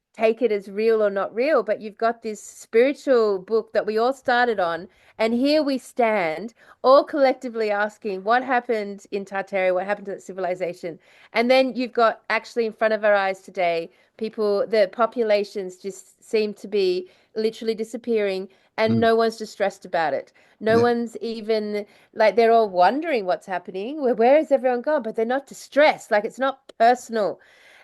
A: as real or not real, but you've got this spiritual book that we all started on, and here we stand, all collectively asking what happened in Tartaria, what happened to that civilization. And then you've got actually in front of our eyes today, the populations just seem to be literally disappearing, and
B: Mm.
A: no one's distressed about it. No
B: Yeah.
A: one's even like they're all wondering what's happening. Where is everyone gone? But they're not distressed. Like it's not personal.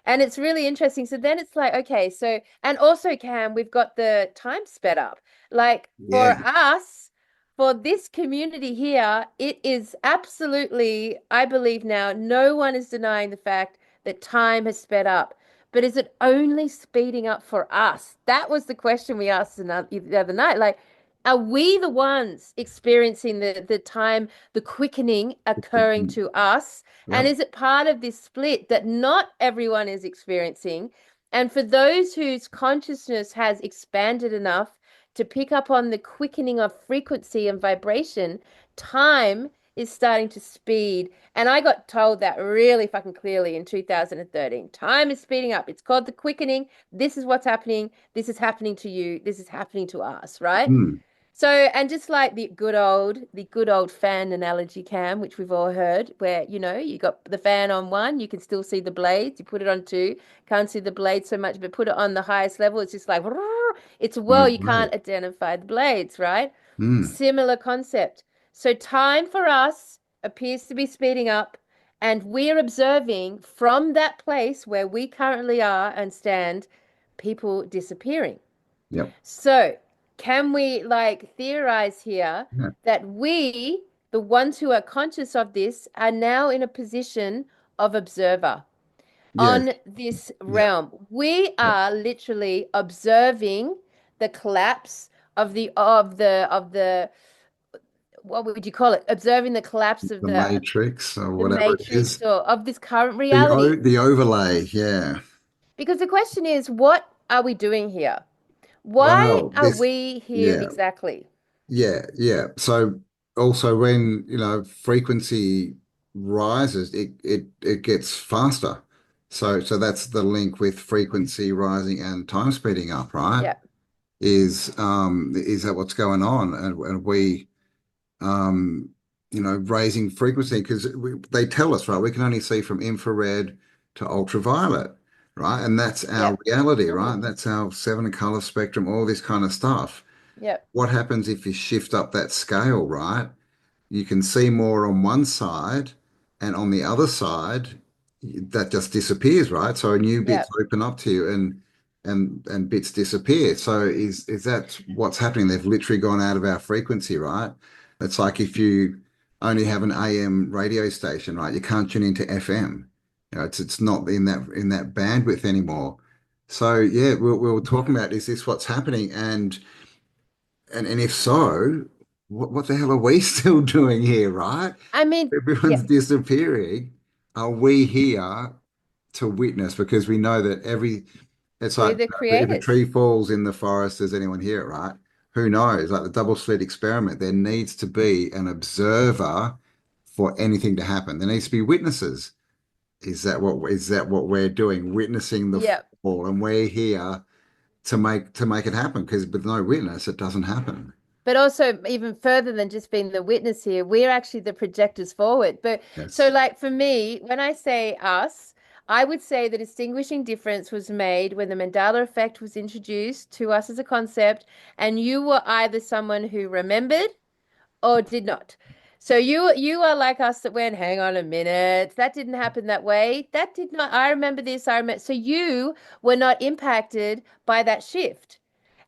A: And it's really interesting. So then it's like, okay, so, and also, Cam, we've got the time sped up. Like for
B: Yeah.
A: us, for this community here, it is absolutely, I believe now, no one is denying the fact that time has sped up. But is it only speeding up for us? That was the question we asked the other night. Like, Are we the ones experiencing the time, the quickening occurring to us? And
B: Yep.
A: is it part of this split that not everyone is experiencing? And for those whose consciousness has expanded enough to pick up on the quickening of frequency and vibration, time is starting to speed. And I got told that really fucking clearly in 2013. Time is speeding up. It's called the quickening. This is what's happening. This is happening to you. This is happening to us, right?
B: Mm.
A: So, and just like the good old fan analogy, Cam, which we've all heard, where, you got the fan on one, you can still see the blades. You put it on two, can't see the blades so much, but put it on the highest level, it's just like, it's a whirl,
B: Right,
A: you
B: right.
A: can't identify the blades, right?
B: Mm.
A: Similar concept. So time for us appears to be speeding up, and we're observing from that place where we currently are and stand, people disappearing.
B: Yep.
A: So, can we like theorize here
B: Yeah.
A: that we, the ones who are conscious of this, are now in a position of observer
B: Yes.
A: on this
B: Yeah.
A: realm? We
B: Yep.
A: are literally observing the collapse of the what would you call it? Observing the collapse of
B: The
A: the
B: matrix or
A: the
B: whatever it
A: matrix
B: is.
A: or of this current reality.
B: The overlay. Yeah.
A: Because the question is, what are we doing here? Why
B: Well,
A: are we here
B: yeah.
A: exactly?
B: Yeah, yeah. So also when, frequency rises, it gets faster. So that's the link with frequency rising and time speeding up, right?
A: Yeah.
B: Is that what's going on? And we um raising frequency because they tell us, right? We can only see from infrared to ultraviolet, right? And that's our
A: Yep.
B: reality, right? That's our seven color spectrum, all this kind of stuff.
A: Yep.
B: What happens if you shift up that scale, right? You can see more on one side, and on the other side, that just disappears, right? So new bits
A: Yep.
B: open up to you, and bits disappear. So is that what's happening? They've literally gone out of our frequency, right? It's like if you only have an AM radio station, right? You can't tune into FM. It's not in that bandwidth anymore. So yeah, we were talking about, is this what's happening? And if so, what the hell are we still doing here, right?
A: I mean,
B: Everyone's
A: yeah,
B: disappearing. Are we here to witness? Because we know that it's
A: we're
B: like,
A: the
B: if a
A: creators.
B: tree falls in the forest, does anyone hear it, right? Who knows? Like the double slit experiment, there needs to be an observer for anything to happen. There needs to be witnesses. Is that what we're doing? Witnessing the
A: Yep.
B: fall, and we're here to make it happen, because with no witness, it doesn't happen.
A: But also, even further than just being the witness here, we're actually the projectors forward. But so,
B: Yes.
A: like for me, when I say us, I would say the distinguishing difference was made when the Mandela effect was introduced to us as a concept, and you were either someone who remembered or did not. So you are like us that went, hang on a minute, that didn't happen that way. That did not. I remember this. I remember. So you were not impacted by that shift.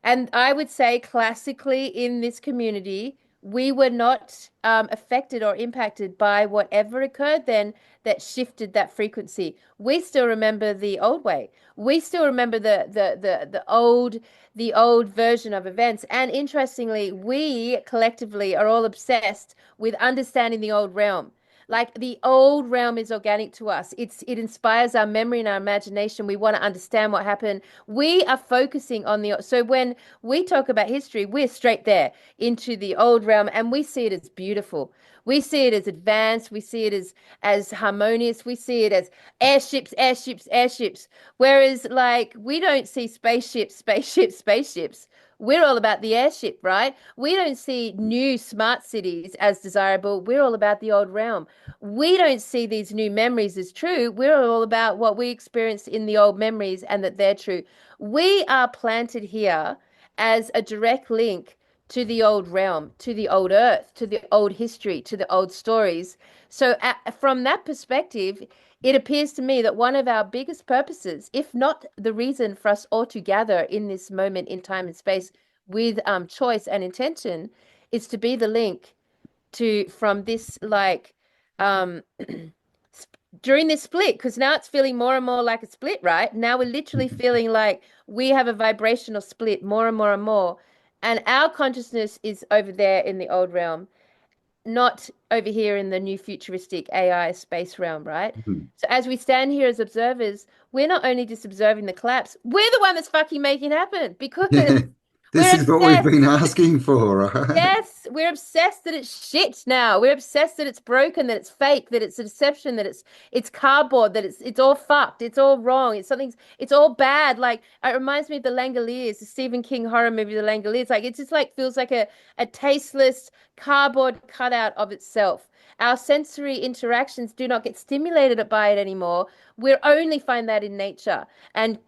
A: And I would say classically in this community, we were not affected or impacted by whatever occurred then that shifted that frequency. We still remember the old way. We still remember the old version of events. And interestingly, we collectively are all obsessed with understanding the old realm. Like the old realm is organic to us. It inspires our memory and our imagination. We want to understand what happened. We are focusing on so when we talk about history, we're straight there into the old realm, and we see it as beautiful. We see it as advanced. We see it as harmonious. We see it as airships, airships, airships. Whereas, like, we don't see spaceships, spaceships, spaceships. We're all about the airship, right? We don't see new smart cities as desirable. We're all about the old realm. We don't see these new memories as true. We're all about what we experienced in the old memories and that they're true. We are planted here as a direct link to the old realm, to the old earth, to the old history, to the old stories. So, from that perspective, it appears to me that one of our biggest purposes, if not the reason for us all to gather in this moment in time and space with choice and intention, is to be the link to from this like um during this split, because now it's feeling more and more like a split, right? Now we're literally feeling like we have a vibrational split more and more and more. And our consciousness is over there in the old realm, not over here in the new futuristic AI space realm, right?
B: Mhm.
A: So as we stand here as observers, we're not only just observing the collapse, we're the one that's fucking making it happen because
B: Yeah, this
A: we're
B: is what we've been
A: obsessed.
B: asking for, right?
A: Yes, we're obsessed that it's shit now. We're obsessed that it's broken, that it's fake, that it's a deception, that it's cardboard, that it's all fucked, it's all wrong, it's all bad. Like it reminds me of the Langoliers, the Stephen King horror movie, The Langoliers. Like it just like feels like a tasteless cardboard cutout of itself. Our sensory interactions do not get stimulated by it anymore. We only find that in nature and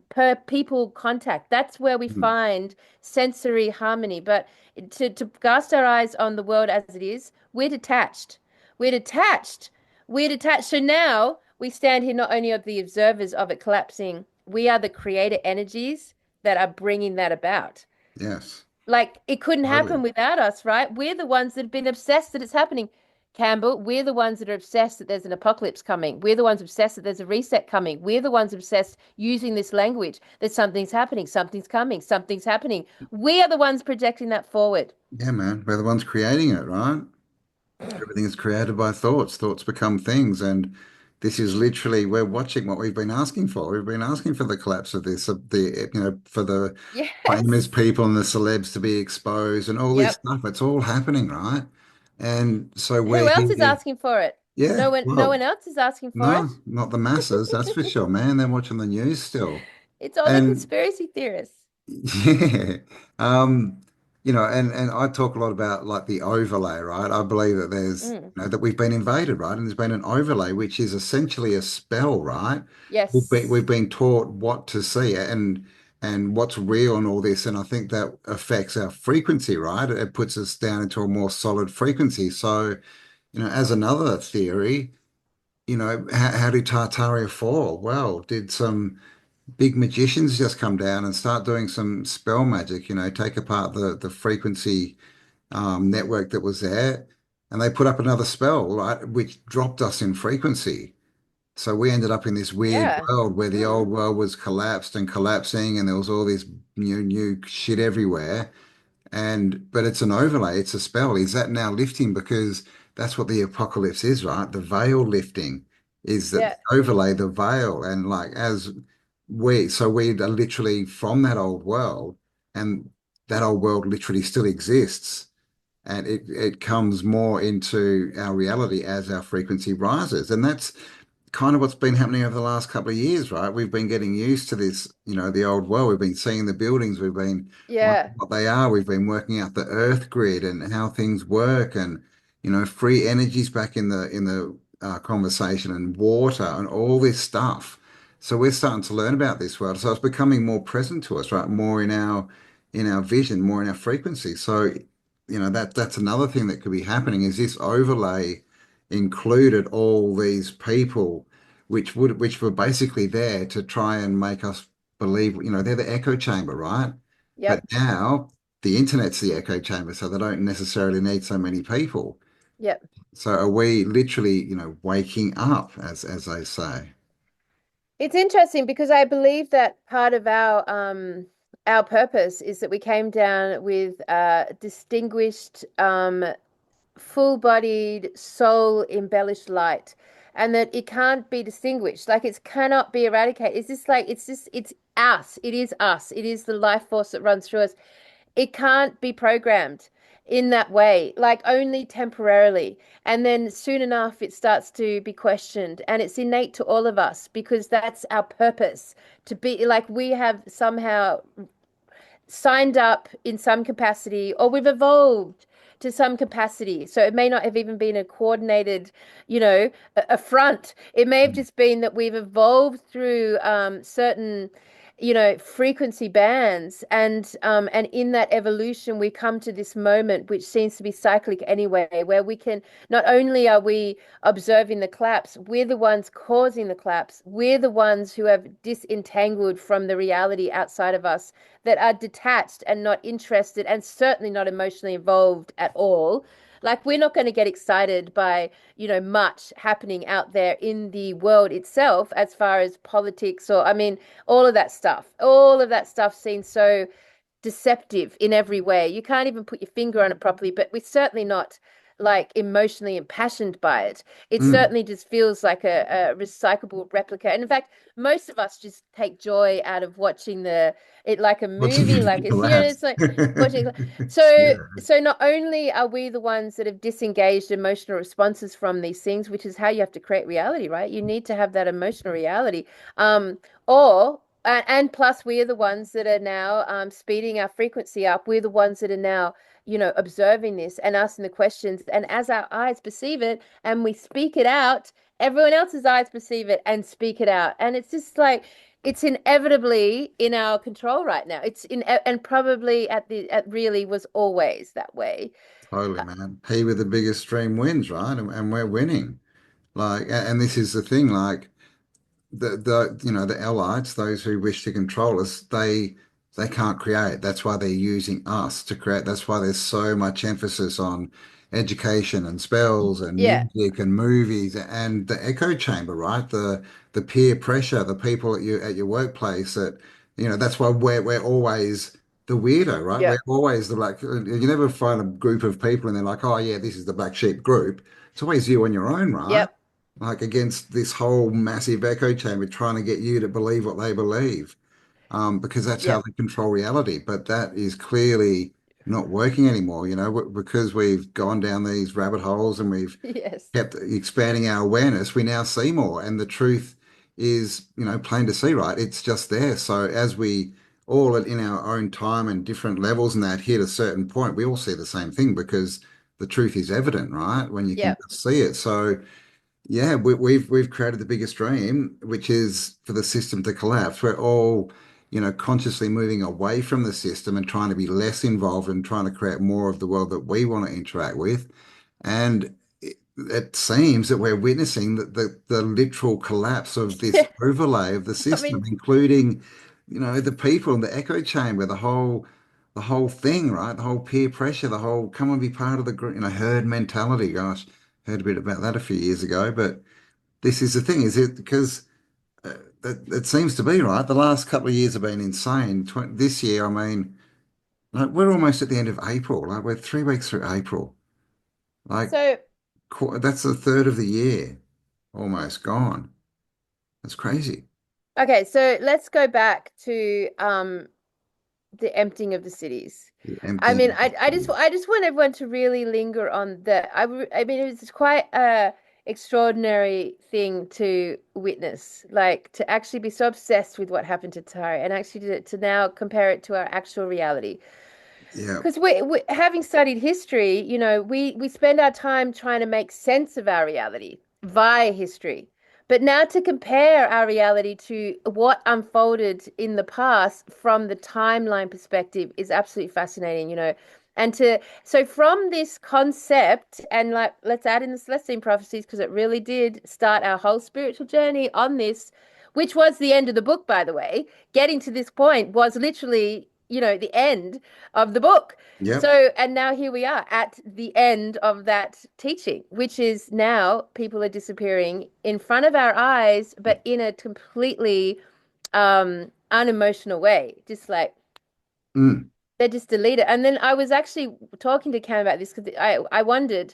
A: per people contact. That's where we
B: Mhm.
A: find sensory harmony. But to cast our eyes on the world as it is, we're detached. We're detached. We're detached. So now we stand here not only of the observers of it collapsing, we are the creator energies that are bringing that about.
B: Yes,
A: Like it couldn't happen
B: totally.
A: without us, right? We're the ones that have been obsessed that it's happening. Campbell, we're the ones that are obsessed that there's an apocalypse coming. We're the ones obsessed that there's a reset coming. We're the ones obsessed using this language that something's happening, something's coming, something's happening. We are the ones projecting that forward.
B: Yeah, man. We're the ones creating it, right? Everything is created by thoughts. Thoughts become things. And this is literally, we're watching what we've been asking for. We've been asking for the collapse of the, for the famous
A: Yes.
B: people and the celebs to be exposed and all this
A: Yep.
B: stuff. It's all happening, right? And so
A: Who
B: we're
A: else is
B: here.
A: asking for it?
B: Yeah,
A: No
B: well,
A: one else is asking for
B: no,
A: it.
B: not the masses, that's for sure, man. They're watching the news still.
A: It's all the
B: And
A: conspiracy theorists.
B: yeah. Um, and I talk a lot about like the overlay, right? I believe that
A: Mm.
B: that we've been invaded, right? And there's been an overlay, which is essentially a spell, right? We've
A: Yes.
B: been taught what to see and what's real and all this. And I think that affects our frequency, right? It puts us down into a more solid frequency. So, as another theory, how did Tartaria fall? Well, did some big magicians just come down and start doing some spell magic, take apart the frequency network that was there, and they put up another spell, right, which dropped us in frequency. So we ended up in this weird
A: Yeah.
B: world where the old
A: Mm.
B: world was collapsed and collapsing, and there was all this new shit everywhere. But it's an overlay, it's a spell. Is that now lifting? Because that's what the apocalypse is, right? The veil lifting is that
A: Yeah.
B: the overlay, the veil, and like as we are literally from that old world, and that old world literally still exists, and it comes more into our reality as our frequency rises, and that's kind of what's been happening over the last couple of years, right? We've been getting used to this, the old world. We've been seeing the buildings, we've been wondering
A: Yeah.
B: what they are. We've been working out the earth grid and how things work, and free energies back in the conversation, and water and all this stuff. So we're starting to learn about this world. So it's becoming more present to us, right? More in our vision, more in our frequency. So, that's another thing that could be happening is this overlay included all these people which were basically there to try and make us believe, they're the echo chamber, right? But
A: Yep.
B: now the internet's the echo chamber, so they don't necessarily need so many people.
A: Yep.
B: So are we literally, waking up, as they say?
A: It's interesting because I believe that part of our purpose is that we came down with distinguished full-bodied soul embellished light and that it can't be distinguished, like it cannot be eradicated. It's just like it's us, it is us, it is the life force that runs through us. It can't be programmed in that way, like only temporarily. And then soon enough, it starts to be questioned. And it's innate to all of us because that's our purpose to be like we have somehow signed up in some capacity or we've evolved to some capacity. So it may not have even been a coordinated, a front. It may have just been that we've evolved through certain, frequency bands, and in that evolution we come to this moment which seems to be cyclic anyway, where we can not only are we observing the collapse, we're the ones causing the collapse. We're the ones who have disentangled from the reality outside of us, that are detached and not interested and certainly not emotionally involved at all. Like we're not going to get excited by, much happening out there in the world itself as far as politics or, I mean, all of that stuff. All of that stuff seems so deceptive in every way. You can't even put your finger on it properly, but we're certainly not like emotionally impassioned by it. It
B: Mm.
A: certainly just feels like a recyclable replica. And in fact, most of us just take joy out of watching it like a
B: Watching
A: movie, like
B: it
A: it's, you know,
B: collapse.
A: it's like watching. So
B: Yeah,
A: so not only are we the ones that have disengaged emotional responses from these things, which is how you have to create reality, right? You need to have that emotional reality. Or and plus we are the ones that are now speeding our frequency up. We're the ones that are now, you know, observing this and asking the questions. And as our eyes perceive it and we speak it out, everyone else's eyes perceive it and speak it out. And it's just like it's inevitably in our control right now. It's in and probably at really was always that way.
B: totally, man. He with the biggest stream wins, right? And we're winning. Like, and this is the thing, like the you know the elites, those who wish to control us, they can't create. That's why they're using us to create. That's why there's so much emphasis on education and spells and
A: Yeah,
B: music and movies and the echo chamber, right? The peer pressure, the people at your workplace that that's why we're always the weirdo, right?
A: yeah,
B: We're always the black. You never find a group of people and they're like, oh yeah, this is the black sheep group. It's always you on your own, right?
A: yep,
B: Like against this whole massive echo chamber trying to get you to believe what they believe, because that's how
A: yep.
B: they control reality. But that is clearly not working anymore, because we've gone down these rabbit holes and we've
A: Yes.
B: kept expanding our awareness. We now see more, and the truth is, plain to see, right? It's just there. So as we all in our own time and different levels and that hit a certain point, we all see the same thing because the truth is evident, right? When you can
A: Yep.
B: just see it. So yeah, we've created the biggest dream, which is for the system to collapse. We're all, consciously moving away from the system and trying to be less involved and trying to create more of the world that we want to interact with. And it seems that we're witnessing the literal collapse of this
A: Yeah.
B: overlay of the
A: I
B: system,
A: mean,
B: including, the people in the echo chamber, the whole thing, right? The whole peer pressure, the whole come and be part of the group, herd mentality. Gosh, heard a bit about that a few years ago, but this is the thing, is it because it seems to be right. The last couple of years have been insane. This year, I mean, like we're almost at the end of April. Like we're 3 weeks through April. Like
A: so
B: that's a third of the year almost gone. That's crazy.
A: okay, so let's go back to the emptying of the cities.
B: The
A: I mean,
B: emptying.
A: I just want everyone to really linger on that. I mean, it was quite a extraordinary thing to witness, like to actually be so obsessed with what happened to Tari and actually to now compare it to our actual reality.
B: Yeah.
A: Because we having studied history, you know, we spend our time trying to make sense of our reality via history. But now to compare our reality to what unfolded in the past from the timeline perspective is absolutely fascinating, you know. And so from this concept, and like let's add in the Celestine prophecies because it really did start our whole spiritual journey on this, which was the end of the book, by the way. Getting to this point was literally, you know, the end of the book.
B: Yep.
A: So, and now here we are at the end of that teaching, which is now people are disappearing in front of our eyes, but in a completely unemotional way. Just like
B: Mm.
A: they're just deleted. And then I was actually talking to Cam about this because I wondered,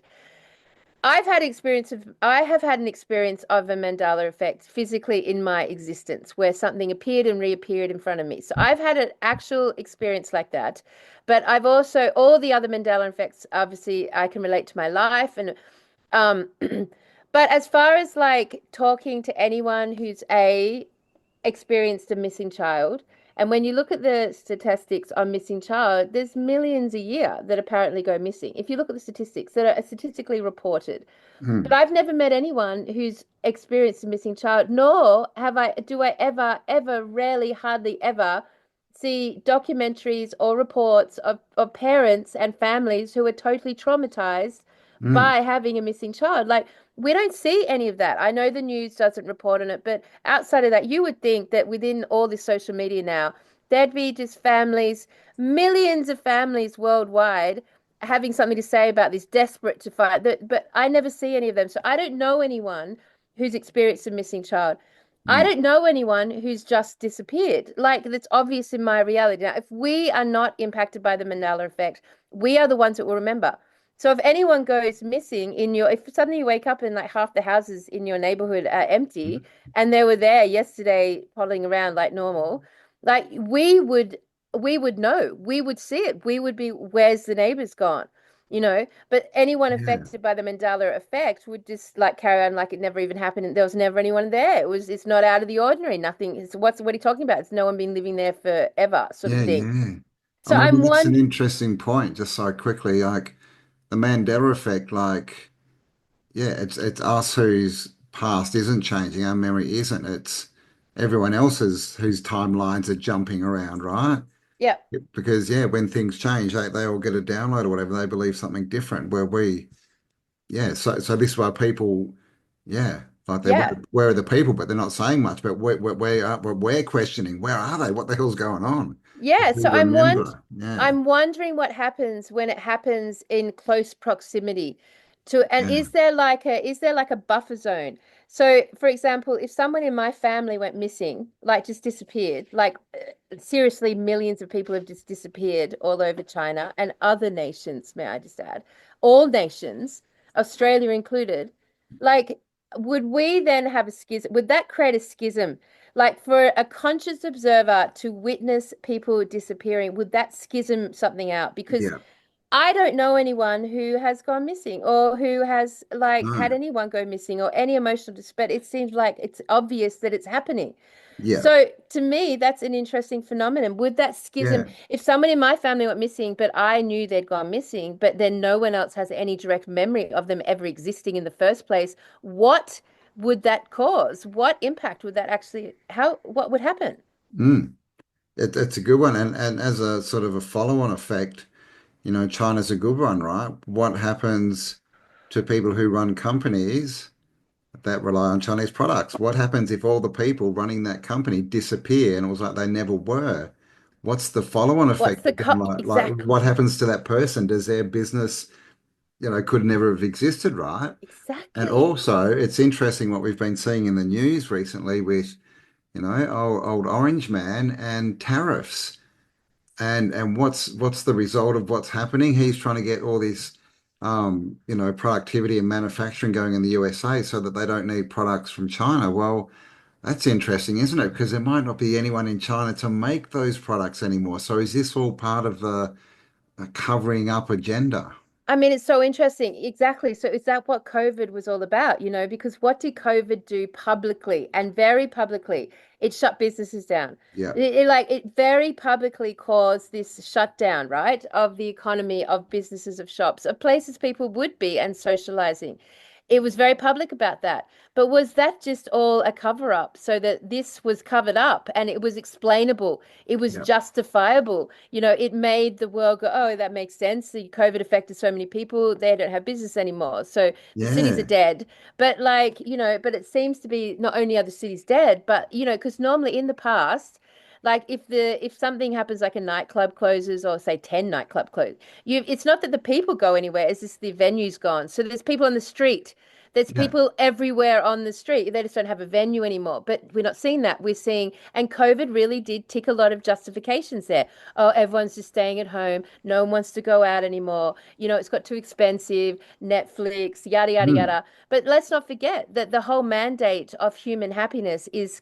A: I have had an experience of a Mandela effect physically in my existence where something appeared and reappeared in front of me. So I've had an actual experience like that. But I've also all the other Mandela effects, obviously I can relate to my life and um but as far as like talking to anyone who's experienced a missing child. And when you look at the statistics on missing child, there's millions a year that apparently go missing. If you look at the statistics that are statistically reported, but
B: Mm.
A: I've never met anyone who's experienced a missing child, nor do I ever, rarely, hardly ever see documentaries or reports of parents and families who are totally traumatized
B: Mm.
A: by having a missing child. Like, we don't see any of that. I know the news doesn't report on it, but outside of that, you would think that within all this social media now, there'd be just families, millions of families worldwide having something to say about this, desperate to fight. But I never see any of them. So I don't know anyone who's experienced a missing child. I
B: Mm.
A: don't know anyone who's just disappeared. Like that's obvious in my reality. Now, if we are not impacted by the Mandela effect, we are the ones that will remember. So if anyone goes missing if suddenly you wake up and like half the houses in your neighborhood are empty and they were there yesterday pottling around like normal, like we would know, we would see it. We would be, where's the neighbors gone? But anyone
B: Yeah.
A: affected by the Mandela effect would just like carry on like it never even happened and there was never anyone there. It's not out of the ordinary. Nothing is what are you talking about? It's no one been living there forever, sort of
B: Yeah,
A: thing.
B: yeah. I
A: So
B: mean,
A: I'm
B: that's an
A: one,
B: interesting point, just so quickly, like the Mandela effect, like, yeah, it's us whose past isn't changing, our memory isn't. It's everyone else's whose timelines are jumping around, right?
A: yeah,
B: Because yeah, when things change, they all get a download or whatever, they believe something different. Where we, yeah, so this is why people, yeah, like
A: yeah.
B: where are the people, but they're not saying much. But we're questioning, where are they? What the hell's going on?
A: Yeah,
B: We
A: so
B: remember, yeah,
A: I'm wondering what happens when it happens in close proximity to, and
B: yeah,
A: is there like a buffer zone? So, for example, if someone in my family went missing, like just disappeared, like seriously, millions of people have just disappeared all over China and other nations, may I just add, all nations, Australia included, like, would we then have a schism? Would that create a schism? Like for a conscious observer to witness people disappearing, would that schism something out? Because
B: yeah,
A: I don't know anyone who has gone missing or who has like
B: no,
A: had anyone go missing or any emotional distress. It seems like it's obvious that it's happening.
B: yeah,
A: So to me, that's an interesting phenomenon. Would that schism,
B: yeah.
A: if someone in my family went missing, but I knew they'd gone missing, but then no one else has any direct memory of them ever existing in the first place, what would that cause? What impact would that actually, what would happen?
B: Mm. It's a good one, and as a sort of a follow-on effect, China's a good one, right? What happens to people who run companies that rely on Chinese products? What happens if all the people running that company disappear and it was like they never were? What's the follow-on
A: What's
B: effect
A: the
B: again? Like what
A: exactly,
B: happens to that person? Does their business, could never have existed, right? And
A: exactly.
B: also, it's interesting what we've been seeing in the news recently with, old Orange Man and tariffs. And what's the result of what's happening? He's trying to get all this productivity and manufacturing going in the USA so that they don't need products from China. Well, that's interesting, isn't it? Because there might not be anyone in China to make those products anymore. So is this all part of a covering up agenda?
A: I mean, it's so interesting. Exactly. So is that what COVID was all about? Because what did COVID do publicly and very publicly? It shut businesses down.
B: Yeah.
A: It very publicly caused this shutdown, right, of the economy, of businesses, of shops, of places people would be and socializing. It was very public about that. But was that just all a cover up so that this was covered up and it was explainable? It was
B: Yeah.
A: justifiable. It made the world go, oh, that makes sense. The COVID affected so many people, they don't have business anymore. So the cities are
B: Yeah.
A: dead. But but it seems to be not only are the cities dead, but because normally in the past, like if something happens like a nightclub closes or say 10 nightclub close, it's not that the people go anywhere, it's just the venue's gone. So there's people on the street. There's
B: Yeah.
A: people everywhere on the street. They just don't have a venue anymore. But we're not seeing that. We're seeing, and COVID really did tick a lot of justifications there. Oh, everyone's just staying at home. No one wants to go out anymore. It's got too expensive. Netflix, yada, yada,
B: Mm.
A: yada. But let's not forget that the whole mandate of human happiness is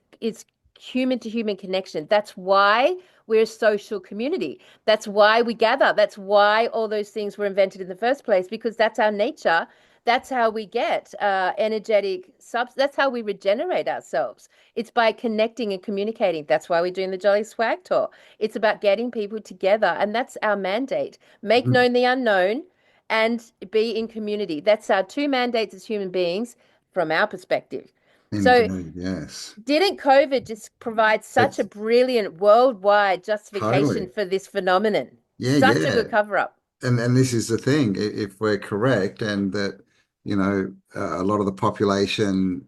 A: human to human connection. That's why we're a social community. That's why we gather. That's why all those things were invented in the first place, because that's our nature. That's how we get energetic subs. That's how we regenerate ourselves. It's by connecting and communicating. That's why we're doing the Jolly Swag Tour. It's about getting people together, and that's our mandate. Make
B: Mm.
A: known the unknown and be in community. That's our two mandates as human beings from our perspective. So
B: Indeed. Yes.
A: didn't COVID just provide such a
B: It's
A: brilliant worldwide justification
B: totally.
A: for this phenomenon?
B: Yeah.
A: Such a
B: Yeah.
A: good cover up.
B: And this is the thing, if we're correct, and that, a lot of the population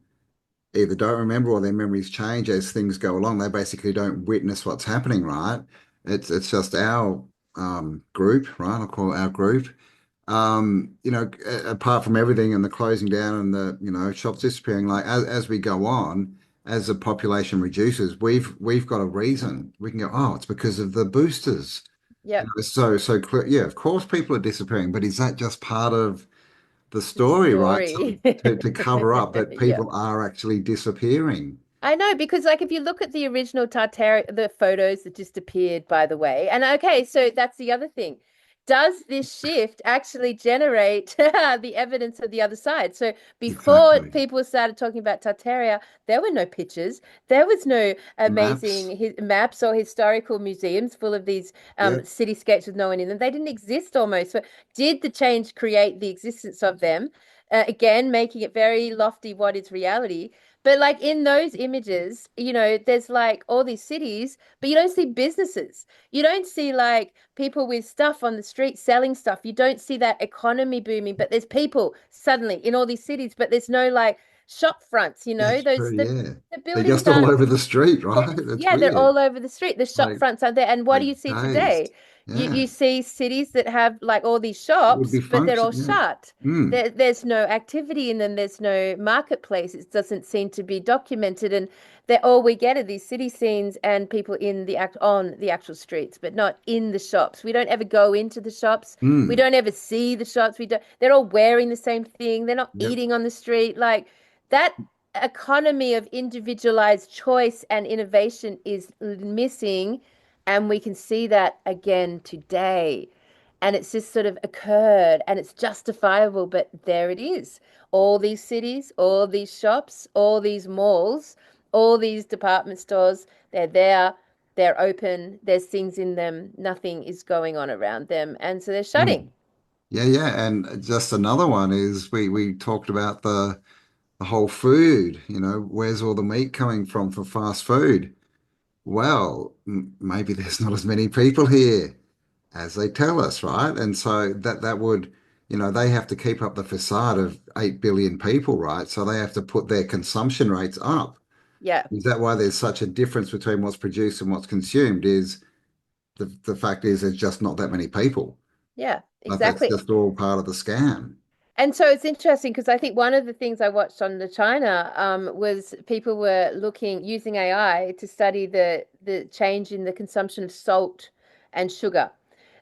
B: either don't remember or their memories change as things go along, they basically don't witness what's happening, right? It's just our group, right? I'll call it our group. Apart from everything and the closing down and the, shops disappearing, like as we go on, as the population reduces, we've got a reason. We can go, oh, it's because of the boosters.
A: Yep.
B: So clear. Yeah, of course people are disappearing, but is that just part of the
A: The
B: story, right?
A: story.
B: To cover up that
A: Yep.
B: people are actually disappearing.
A: I know, because like if you look at the original Tartaria, the photos that just appeared, by the way, and okay, so that's the other thing. Does this shift actually generate the evidence of the other side? So before
B: Exactly.
A: people started talking about Tartaria, there were no pictures. There was no
B: Maps.
A: amazing maps or historical museums full of these
B: Yep.
A: cityscapes with no one in them. They didn't exist almost. So did the change create the existence of them? Again, making it very lofty, what is reality? But like in those images, there's like all these cities, but you don't see businesses. You don't see like people with stuff on the street selling stuff. You don't see that economy booming, but there's people suddenly in all these cities, but there's no like shop fronts,
B: That's
A: those
B: true. Yeah.
A: the
B: They're
A: buildings
B: just all
A: aren't
B: over the street,
A: yes,
B: right? That's
A: yeah, they're
B: weird.
A: all over the street. The shop
B: Like
A: fronts aren't there. And what do
B: like
A: you see today?
B: dazed.
A: You
B: Yeah.
A: see cities that have like all these
B: It would
A: shops,
B: be
A: but they're all
B: function.
A: shut.
B: Yeah. Mm.
A: There's no activity in them. There's no marketplace. It doesn't seem to be documented. And they're all we get are these city scenes and people in the act on the actual streets, but not in the shops. We don't ever go into the shops. We
B: Mm.
A: don't ever see the shops. We don't. They're all wearing the same thing. They're not
B: Yep.
A: eating on the street. Like that economy of individualized choice and innovation is missing, and we can see that again today. And it's just sort of occurred and it's justifiable, but there it is. All these cities, all these shops, all these malls, all these department stores, they're there, they're open, there's things in them, nothing is going on around them. And so they're shutting.
B: Mm. Yeah, yeah. And just another one is we talked about the whole food, where's all the meat coming from for fast food? Well, maybe there's not as many people here as they tell us, right? And so that would, they have to keep up the facade of 8 billion people, right? So they have to put their consumption rates up.
A: Yeah,
B: Is that why there's such a difference between what's produced and what's consumed? Is the fact is there's just not that many people.
A: yeah,
B: But that's
A: exactly.
B: just all part of the scam.
A: And so it's interesting because I think one of the things I watched on the China was people were using AI to study the change in the consumption of salt and sugar.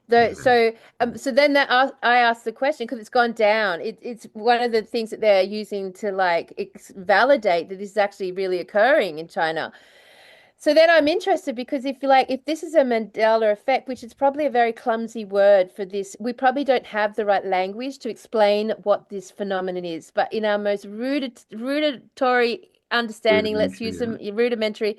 A: Though,
B: Yeah.
A: so then I asked the question because it's gone down. It's one of the things that they're using to like validate that this is actually really occurring in China. So then I'm interested because if this is a Mandela effect, which is probably a very clumsy word for this, we probably don't have the right language to explain what this phenomenon is. But in our most rudimentary understanding, let's
B: Rudimentary,
A: use
B: yeah.
A: some rudimentary,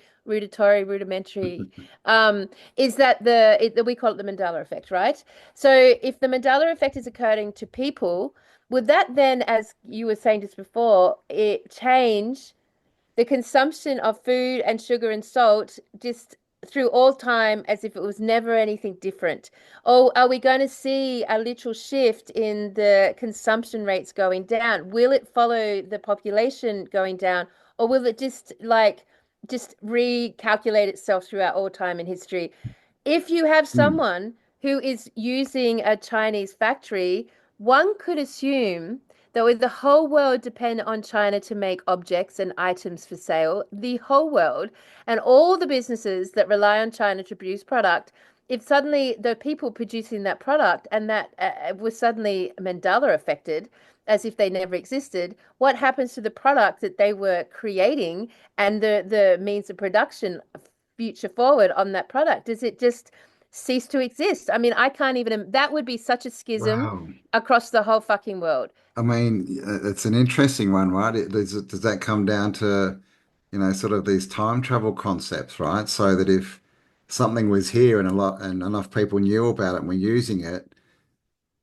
A: is that we call it the Mandela effect, right? So if the Mandela effect is occurring to people, would that then, as you were saying just before, it change the consumption of food and sugar and salt just through all time as if it was never anything different? Or are we going to see a literal shift in the consumption rates going down? Will it follow the population going down, or will it just recalculate itself throughout all time in history? If you have
B: Mm.
A: someone who is using a Chinese factory, one could assume that with the whole world dependent on China to make objects and items for sale, the whole world and all the businesses that rely on China to produce product, if suddenly the people producing that product and that was suddenly Mandela affected, as if they never existed, what happens to the product that they were creating and the means of production future forward on that product? Does it just cease to exist? I mean, I can't even, that would be such a schism
B: Wow.
A: across the whole fucking world.
B: I mean, it's an interesting one, right? Does that come down to, sort of these time travel concepts, right? So that if something was here and enough people knew about it and were using it,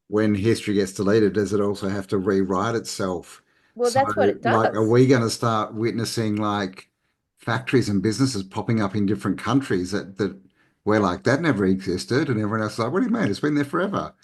B: when history gets deleted, does it also have to rewrite itself?
A: Well,
B: So,
A: that's what it
B: like, are
A: does.
B: we going to start witnessing like factories and businesses popping up in different countries that where like that never existed, and everyone else is like, what do you mean? It's been there forever.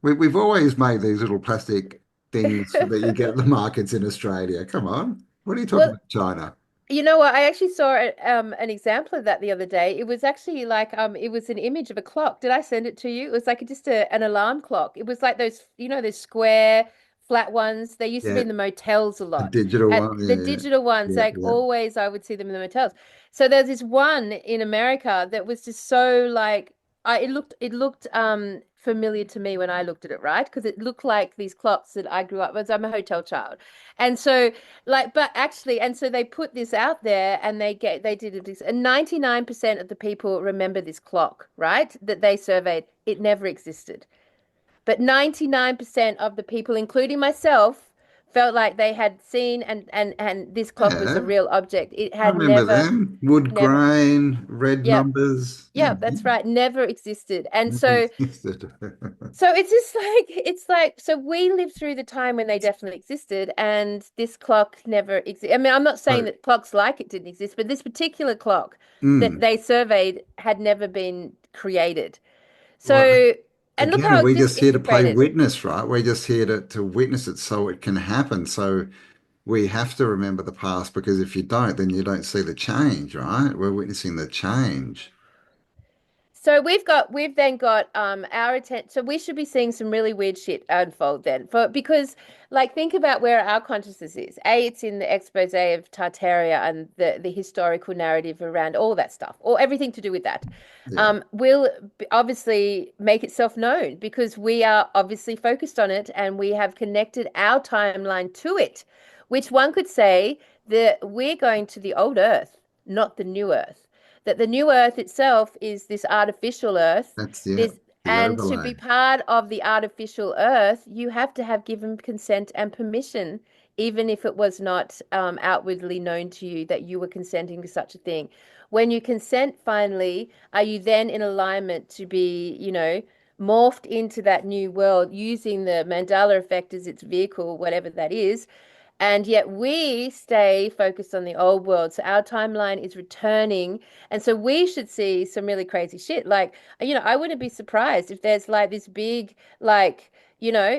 B: We've always made these little plastic things that you get at the markets in Australia. Come on, what are you talking
A: Well,
B: about, China?
A: you know what? I actually saw an example of that the other day. It was actually like it was an image of a clock. Did I send it to you? It was like just an alarm clock. It was like those those square flat ones. They used to be
B: Yeah,
A: in the motels a
B: the
A: lot.
B: digital
A: And
B: one.
A: the
B: Yeah,
A: digital ones,
B: yeah,
A: like
B: yeah.
A: always, I would see them in the motels. So there's this one in America that was just so like it looked familiar to me when I looked at it, right? Because it looked like these clocks that I grew up with. I'm a hotel child. And so like but actually and so they put this out there and they did this and 99% of the people remember this clock, right? That they surveyed. It never existed. But 99% of the people, including myself, felt like they had seen and this clock was a
B: Yeah,
A: real object. It
B: I
A: had
B: remember
A: never,
B: them. Wood
A: never,
B: grain, red
A: yeah,
B: numbers. Yeah,
A: yeah, that's right, never existed. And
B: never
A: so
B: existed.
A: so it's just like it's like so we lived through the time when they definitely existed, and this clock never existed. I mean, I'm not saying
B: So,
A: that clocks like it didn't exist, but this particular clock that
B: mm,
A: they surveyed had never been created.
B: well,
A: So, and look
B: again,
A: how
B: we're
A: just
B: just here to play
A: integrated.
B: witness, right? We're just here to witness it so it can happen. So we have to remember the past because if you don't, then you don't see the change, right? We're witnessing the change.
A: So we've then got our attention. So we should be seeing some really weird shit unfold then, for because like think about where our consciousness is. It's in the expose of Tartaria and the historical narrative around all that stuff, or everything to do with that.
B: Yeah,
A: Will obviously make itself known because we are obviously focused on it and we have connected our timeline to it, which one could say that we're going to the old Earth, not the new Earth, that the new earth itself is this artificial earth.
B: that's yeah,
A: This
B: the
A: and to be
B: overlay.
A: part of the artificial earth, you have to have given consent and permission, even if it was not outwardly known to you that you were consenting to such a thing. When you consent finally, are you then in alignment to be, morphed into that new world using the Mandela effect as its vehicle, whatever that is, and yet we stay focused on the old world. So our timeline is returning. And so we should see some really crazy shit. Like, I wouldn't be surprised if there's like this big, like,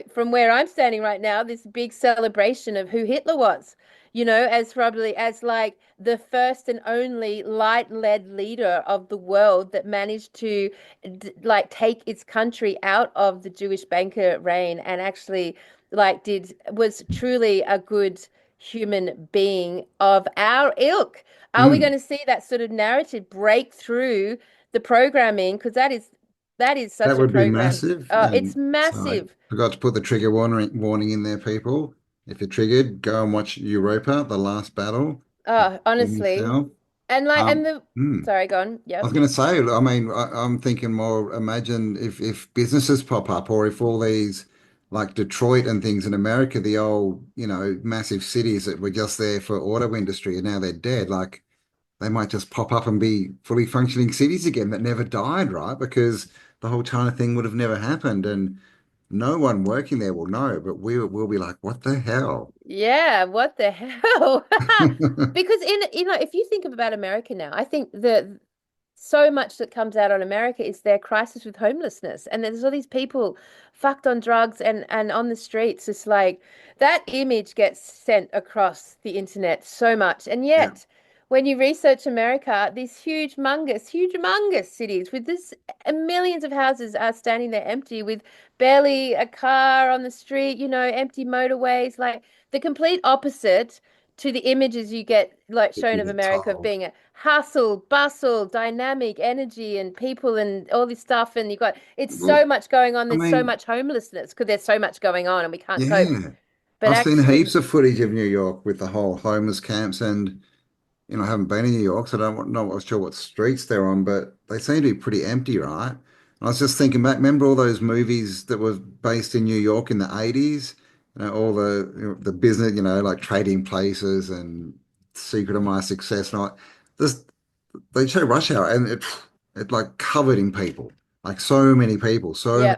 A: from where I'm standing right now, this big celebration of who Hitler was, as probably as like the first and only light-led leader of the world that managed to like take its country out of the Jewish banker reign and actually like did was truly a good human being of our ilk. Are we going
B: Mm.
A: to see that sort of narrative break through the programming? Because that is
B: That
A: such a
B: would be
A: program.
B: massive.
A: It's
B: And so I
A: massive.
B: forgot to put the trigger warning in there, people. If you're triggered, go and watch Europa, The Last Battle. In
A: Honestly.
B: yourself.
A: And like and
B: Um,
A: the
B: hmm.
A: sorry, go on.
B: I
A: Yep.
B: was going to say, I mean, I'm thinking more, imagine if businesses pop up or if all these, like Detroit and things in America, the old, massive cities that were just there for auto industry and now they're dead, like they might just pop up and be fully functioning cities again that never died, right? Because the whole China thing would have never happened and no one working there will know, but we'll be like, what the hell?
A: Yeah, what the hell? Because if you think about America now, I think that so much that comes out on America is their crisis with homelessness. And there's all these people fucked on drugs and on the streets. It's like that image gets sent across the internet so much. And
B: Yeah.
A: yet, when you research America, these huge, humongous cities with this millions of houses are standing there empty with barely a car on the street, empty motorways, like the complete opposite to the images you get like
B: What
A: shown
B: you
A: of
B: get
A: America of
B: told.
A: being a hustle, bustle, dynamic energy and people and all this stuff. And you've got it's so
B: Well,
A: much going on.
B: I
A: There's so
B: mean,
A: much homelessness because there's so much going on and we can't cope.
B: yeah.
A: But
B: I've seen
A: actually,
B: heaps of footage of New York with the whole homeless camps, and I haven't been in New York, so I don't know sure what streets they're on, but they seem to be pretty empty, right? And I was just thinking back, remember all those movies that were based in New York in the 80s? All the business, like Trading Places and Secret of My Success and all that. This they show Rush Hour and it like covered in people, like so many people. So
A: yeah.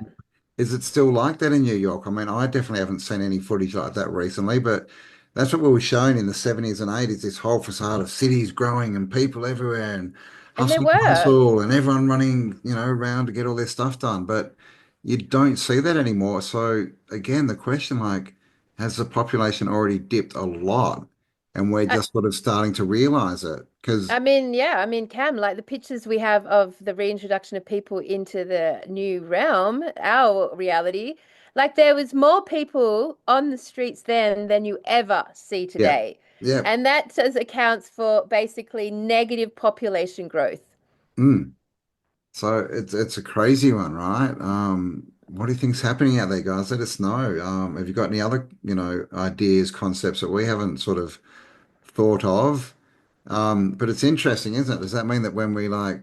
B: is it still like that in New York? I mean, I definitely haven't seen any footage like that recently, but that's what we were shown in the 70s and 80s, this whole facade of cities growing and people everywhere and
A: And there
B: hustle,
A: were.
B: hustle and everyone running, around to get all their stuff done. But you don't see that anymore. So again, the question like, has the population already dipped a lot? and we're
A: I,
B: just sort of starting to realize it. Because
A: I mean, yeah, I mean, Cam, like the pictures we have of the reintroduction of people into the new realm, our reality, like there was more people on the streets then than you ever see
B: yeah,
A: today.
B: yeah,
A: And that says accounts for basically negative population growth.
B: mm. So it's a crazy one, right? What do you think's happening out there, guys? Let us know. Have you got any other, ideas, concepts that we haven't sort of thought of? But it's interesting, isn't it? Does that mean that when we like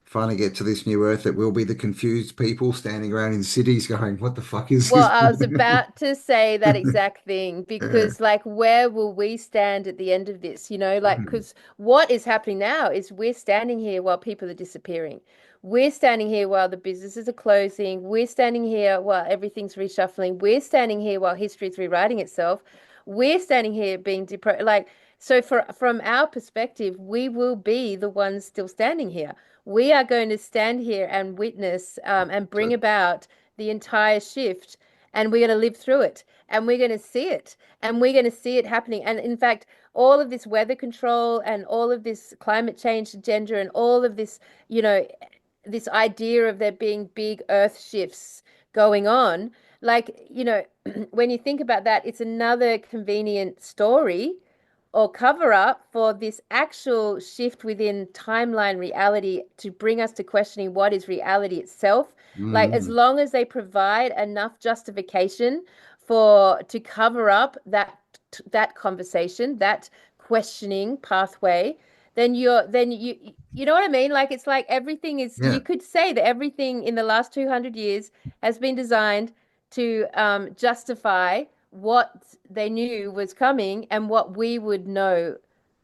B: finally get to this new earth, that we'll be the confused people standing around in cities going, "What the fuck is
A: Well,
B: this?"
A: I was about to say that exact thing
B: Yeah.
A: because, like, where will we stand at the end of this? Like, because what is happening now is we're standing here while people are disappearing. We're standing here while the businesses are closing. We're standing here while everything's reshuffling. We're standing here while history is rewriting itself. We're standing here being depressed. Like, so from our perspective, we will be the ones still standing here. We are going to stand here and witness and bring
B: So,
A: about the entire shift, and we're going to live through it, and we're going to see it, and we're going to see it happening. And in fact, all of this weather control and all of this climate change agenda and all of this, you know, this idea of there being big earth shifts going on, like, when you think about that, it's another convenient story or cover up for this actual shift within timeline reality to bring us to questioning what is reality itself. Like, as
B: mm,
A: long as they provide enough justification for to cover up that conversation, that questioning pathway, then you know what I mean? Like, it's like everything is,
B: yeah.
A: you could say that everything in the last 200 years has been designed to justify what they knew was coming and what we would know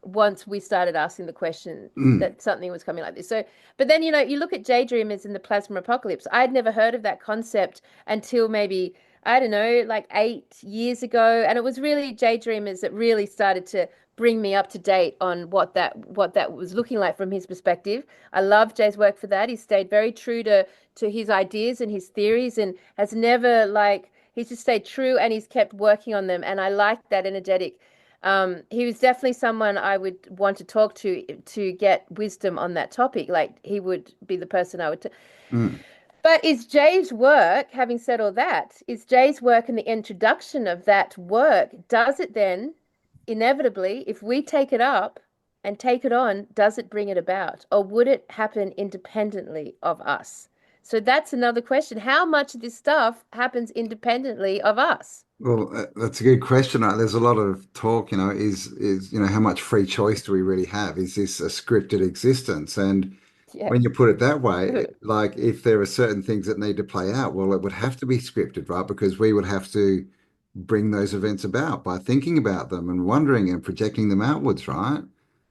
A: once we started asking the question
B: Mm,
A: that something was coming like this. So, but then, you look at daydreamers in the plasma apocalypse. I'd never heard of that concept until maybe, I don't know, like 8 years ago. And it was really daydreamers that really started to bring me up to date on what that was looking like from his perspective. I love Jay's work for that. He stayed very true to his ideas and his theories and has never like he's just stayed true and he's kept working on them. And I like that energetic. He was definitely someone I would want to talk to get wisdom on that topic. Like he would be the person I would.
B: mm.
A: But is Jay's work, having said all that, is Jay's work and the introduction of that work, does it then inevitably, if we take it up and take it on, does it bring it about? Or would it happen independently of us? So that's another question. How much of this stuff happens independently of us?
B: Well, that's a good question. There's a lot of talk, how much free choice do we really have? Is this a scripted existence? And
A: Yeah.
B: when you put it that way, like if there are certain things that need to play out, well, it would have to be scripted, right? Because we would have to bring those events about by thinking about them and wondering and projecting them outwards, right?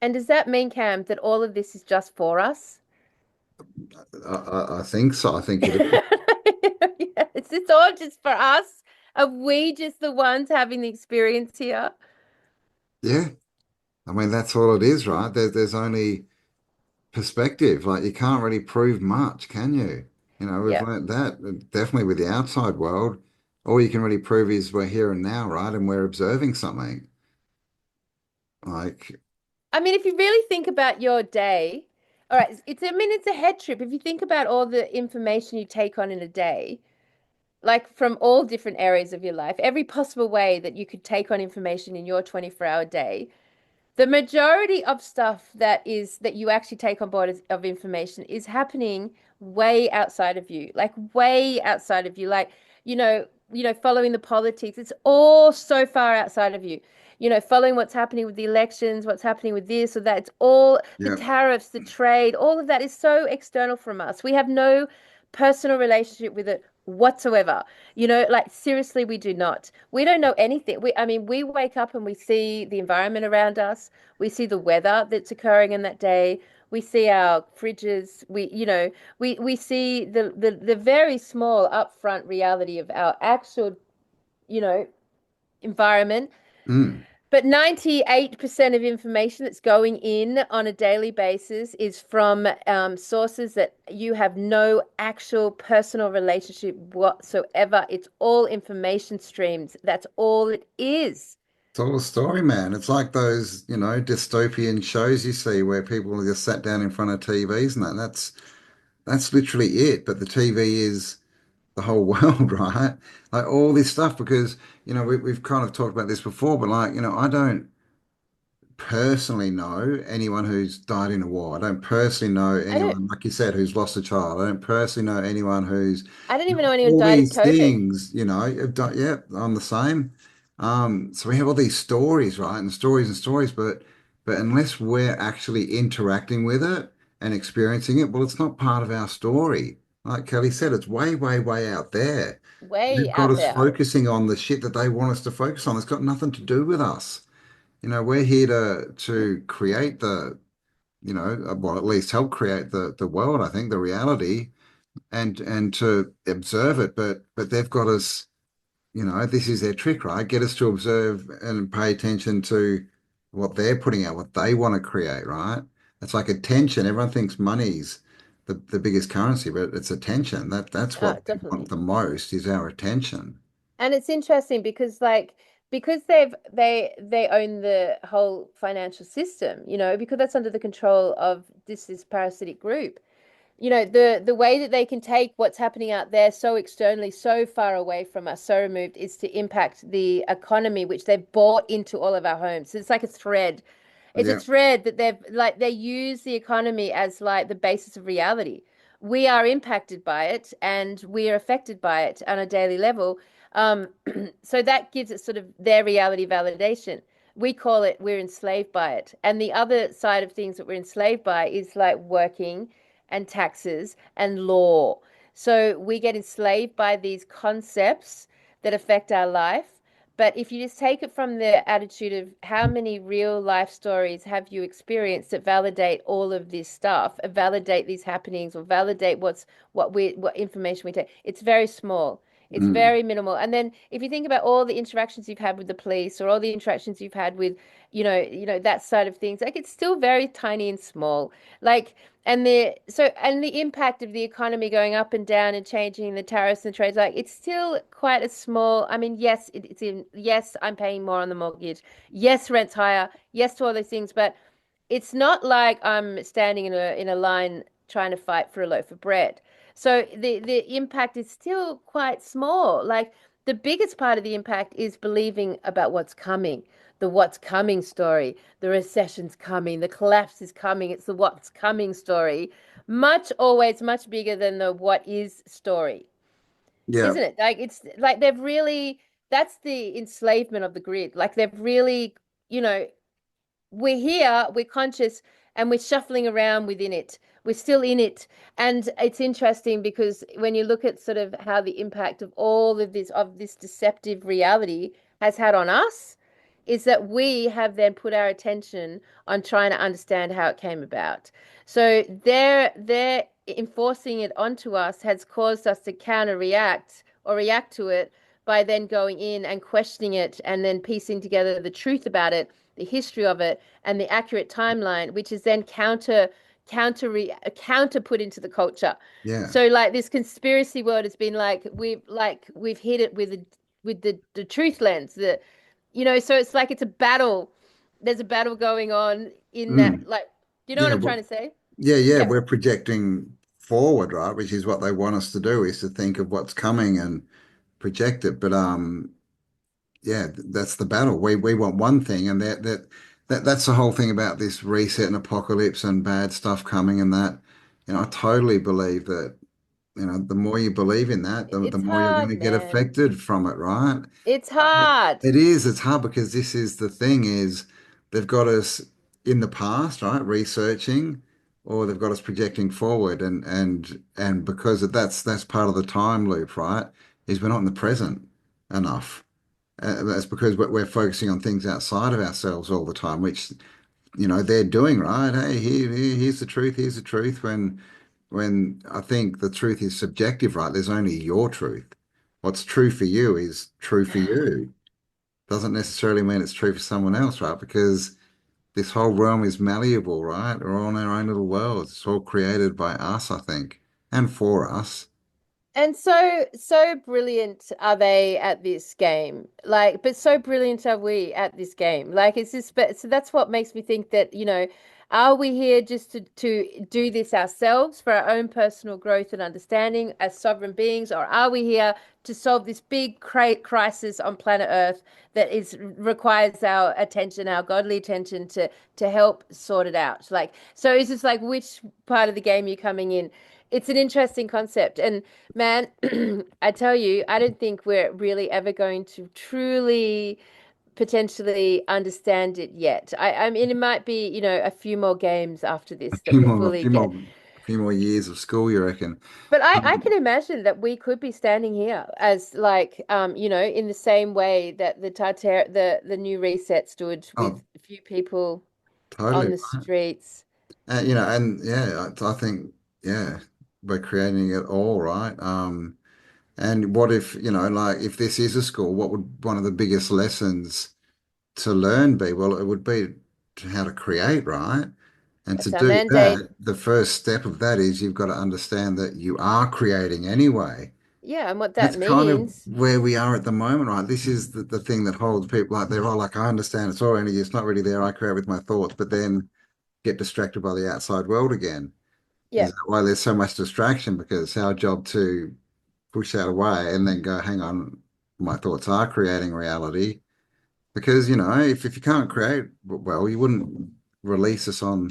A: And does that mean, Cam, that all of this is just for us?
B: I think so. I think it is.
A: Yeah, is this all just for us? Are we just the ones having the experience here?
B: Yeah. I mean, that's all it is, right? There's only perspective. Like you can't really prove much, can you? We've
A: Yeah.
B: learned that definitely with the outside world. All you can really prove is we're here and now, right? And we're observing something. Like,
A: I mean, if you really think about your day, all right, I mean, it's a head trip. If you think about all the information you take on in a day, like from all different areas of your life, every possible way that you could take on information in your 24-hour day, the majority of stuff that you actually take on board of information is happening way outside of you, like way outside of you, like following the politics. It's all so far outside of you. Following what's happening with the elections, what's happening with this or that. It's all the
B: yeah,
A: tariffs, the trade, all of that is so external from us. We have no personal relationship with it whatsoever. Like seriously, we do not. We don't know anything. I mean, we wake up and we see the environment around us. We see the weather that's occurring in that day. We see our fridges. We see the very small upfront reality of our actual, you know, environment.
B: mm,
A: But 98% of information that's going in on a daily basis is from sources that you have no actual personal relationship whatsoever. It's all information streams. That's all it is.
B: It's all a story, man. It's like those, dystopian shows you see where people are just sat down in front of TVs and that. That's literally it. But the TV is the whole world, right? Like all this stuff because, we've kind of talked about this before, but like, I don't personally know anyone who's died in a war. I don't personally know
A: I don't
B: anyone, like you said, who's lost a child. I don't personally know anyone who's
A: I don't even know anyone
B: all
A: died of
B: these
A: COVID.
B: things, have done, yeah, I'm the same. So we have all these stories, right? And stories, but unless we're actually interacting with it and experiencing it, well, it's not part of our story. Like Kelly said, it's way, way, way out there.
A: Way
B: They've got
A: out
B: us
A: there.
B: focusing on the shit that they want us to focus on. It's got nothing to do with us. We're here to create well, at least help create the world, I think, the reality, and to observe it. But they've got us, this is their trick, right? Get us to observe and pay attention to what they're putting out, what they want to create, right? It's like attention. Everyone thinks money's the biggest currency, but it's attention. That's what they want
A: Definitely.
B: the most is our attention.
A: And it's interesting because because they own the whole financial system, because that's under the control of this parasitic group. The way that they can take what's happening out there so externally, so far away from us, so removed, is to impact the economy, which they've bought into all of our homes. So it's like a thread. It's a
B: Yeah,
A: thread that they use the economy as like the basis of reality. We are impacted by it and we are affected by it on a daily level. Um, so that gives it sort of their reality validation. We call it we're enslaved by it. And the other side of things that we're enslaved by is like working and taxes and law. So we get enslaved by these concepts that affect our life. But if you just take it from the attitude of how many real life stories have you experienced that validate all of this stuff, validate these happenings, or validate what information we take, it's very small. It's
B: mm,
A: very minimal. And then if you think about all the interactions you've had with the police or all the interactions you've had with, that side of things, like it's still very tiny and small. Like and the impact of the economy going up and down and changing the tariffs and trades, like it's still quite a small. I mean, yes, yes, I'm paying more on the mortgage. Yes, rent's higher. Yes, to all those things, but it's not like I'm standing in a line trying to fight for a loaf of bread. So the impact is still quite small. Like the biggest part of the impact is believing about what's coming, the what's coming story. The recession's coming, the collapse is coming. It's the what's coming story. Always much bigger than the what is story,
B: yeah.
A: isn't it? Like it's like they've really that's the enslavement of the grid. Like they've really, you know, we're here, we're conscious, and we're shuffling around within it. We're still in it. And it's interesting because when you look at sort of how the impact of all of this deceptive reality has had on us, is that we have then put our attention on trying to understand how it came about. So their enforcing it onto us has caused us to counter react or react to it by then going in and questioning it and then piecing together the truth about it, the history of it, and the accurate timeline, which is then counter put into the culture.
B: Yeah.
A: So like this conspiracy world has been we've hit it with the truth lens. So it's like it's a battle. There's a battle going on in that,
B: Mm.
A: like, you know what
B: Yeah.
A: I'm trying to say?
B: Yeah.
A: Yeah.
B: We're projecting forward, right? Which is what they want us to do, is to think of what's coming and project it. But yeah, that's the battle. We want one thing, and that's the whole thing about this reset and apocalypse and bad stuff coming, and that, I totally believe that, the more you believe in that, the
A: It's
B: more you're going
A: hard,
B: to get
A: man.
B: affected from it, right?
A: It's hard.
B: It is. It's hard because this is the thing is they've got us in the past, right, researching, or they've got us projecting forward, and because that's part of the time loop, right? Is we're not in the present enough. That's because we're focusing on things outside of ourselves all the time, which they're doing, right? Hey, here's the truth. Here's the truth. When I think the truth is subjective, right? There's only your truth. What's true for you is true for you, doesn't necessarily mean it's true for someone else, right? Because this whole realm is malleable, right? We're all in our own little worlds. It's all created by us, I think, and for us.
A: And so brilliant are they at this game. Like, but so brilliant are we at this game. Like it's just but so that's what makes me think that, are we here just to do this ourselves for our own personal growth and understanding as sovereign beings, or are we here to solve this big crisis on planet Earth that is requires our attention, our godly attention to help sort it out? Like, so it's just like which part of the game you're coming in. It's an interesting concept. And man, I tell you, I don't think we're really ever going to truly potentially understand it yet. I mean, it might be, a few more games after
B: A
A: this that
B: few
A: we
B: more, a
A: fully
B: few
A: get.
B: more, a few more years of school, you reckon?
A: But I
B: Um,
A: can imagine that we could be standing here as like, in the same way that the new reset stood
B: oh,
A: with a few people on
B: totally.
A: the streets.
B: And yeah, I think, yeah, we're creating it all, right? And what if, like if this is a school, what would one of the biggest lessons to learn be? Well, it would be how to create, right? And to
A: That's our
B: do
A: mandate.
B: that, the first step of that is you've got to understand that you are creating anyway.
A: Yeah, and what
B: That's
A: that
B: kind of
A: means.
B: where we are at the moment, right? This is the thing that holds people like they're all like, I understand it's all energy, it's not really there. I create with my thoughts, but then get distracted by the outside world again. Is
A: Yeah.
B: that why there's so much distraction? Because it's our job to push that away and then go, hang on, my thoughts are creating reality. Because, if you can't create, well, you wouldn't release us on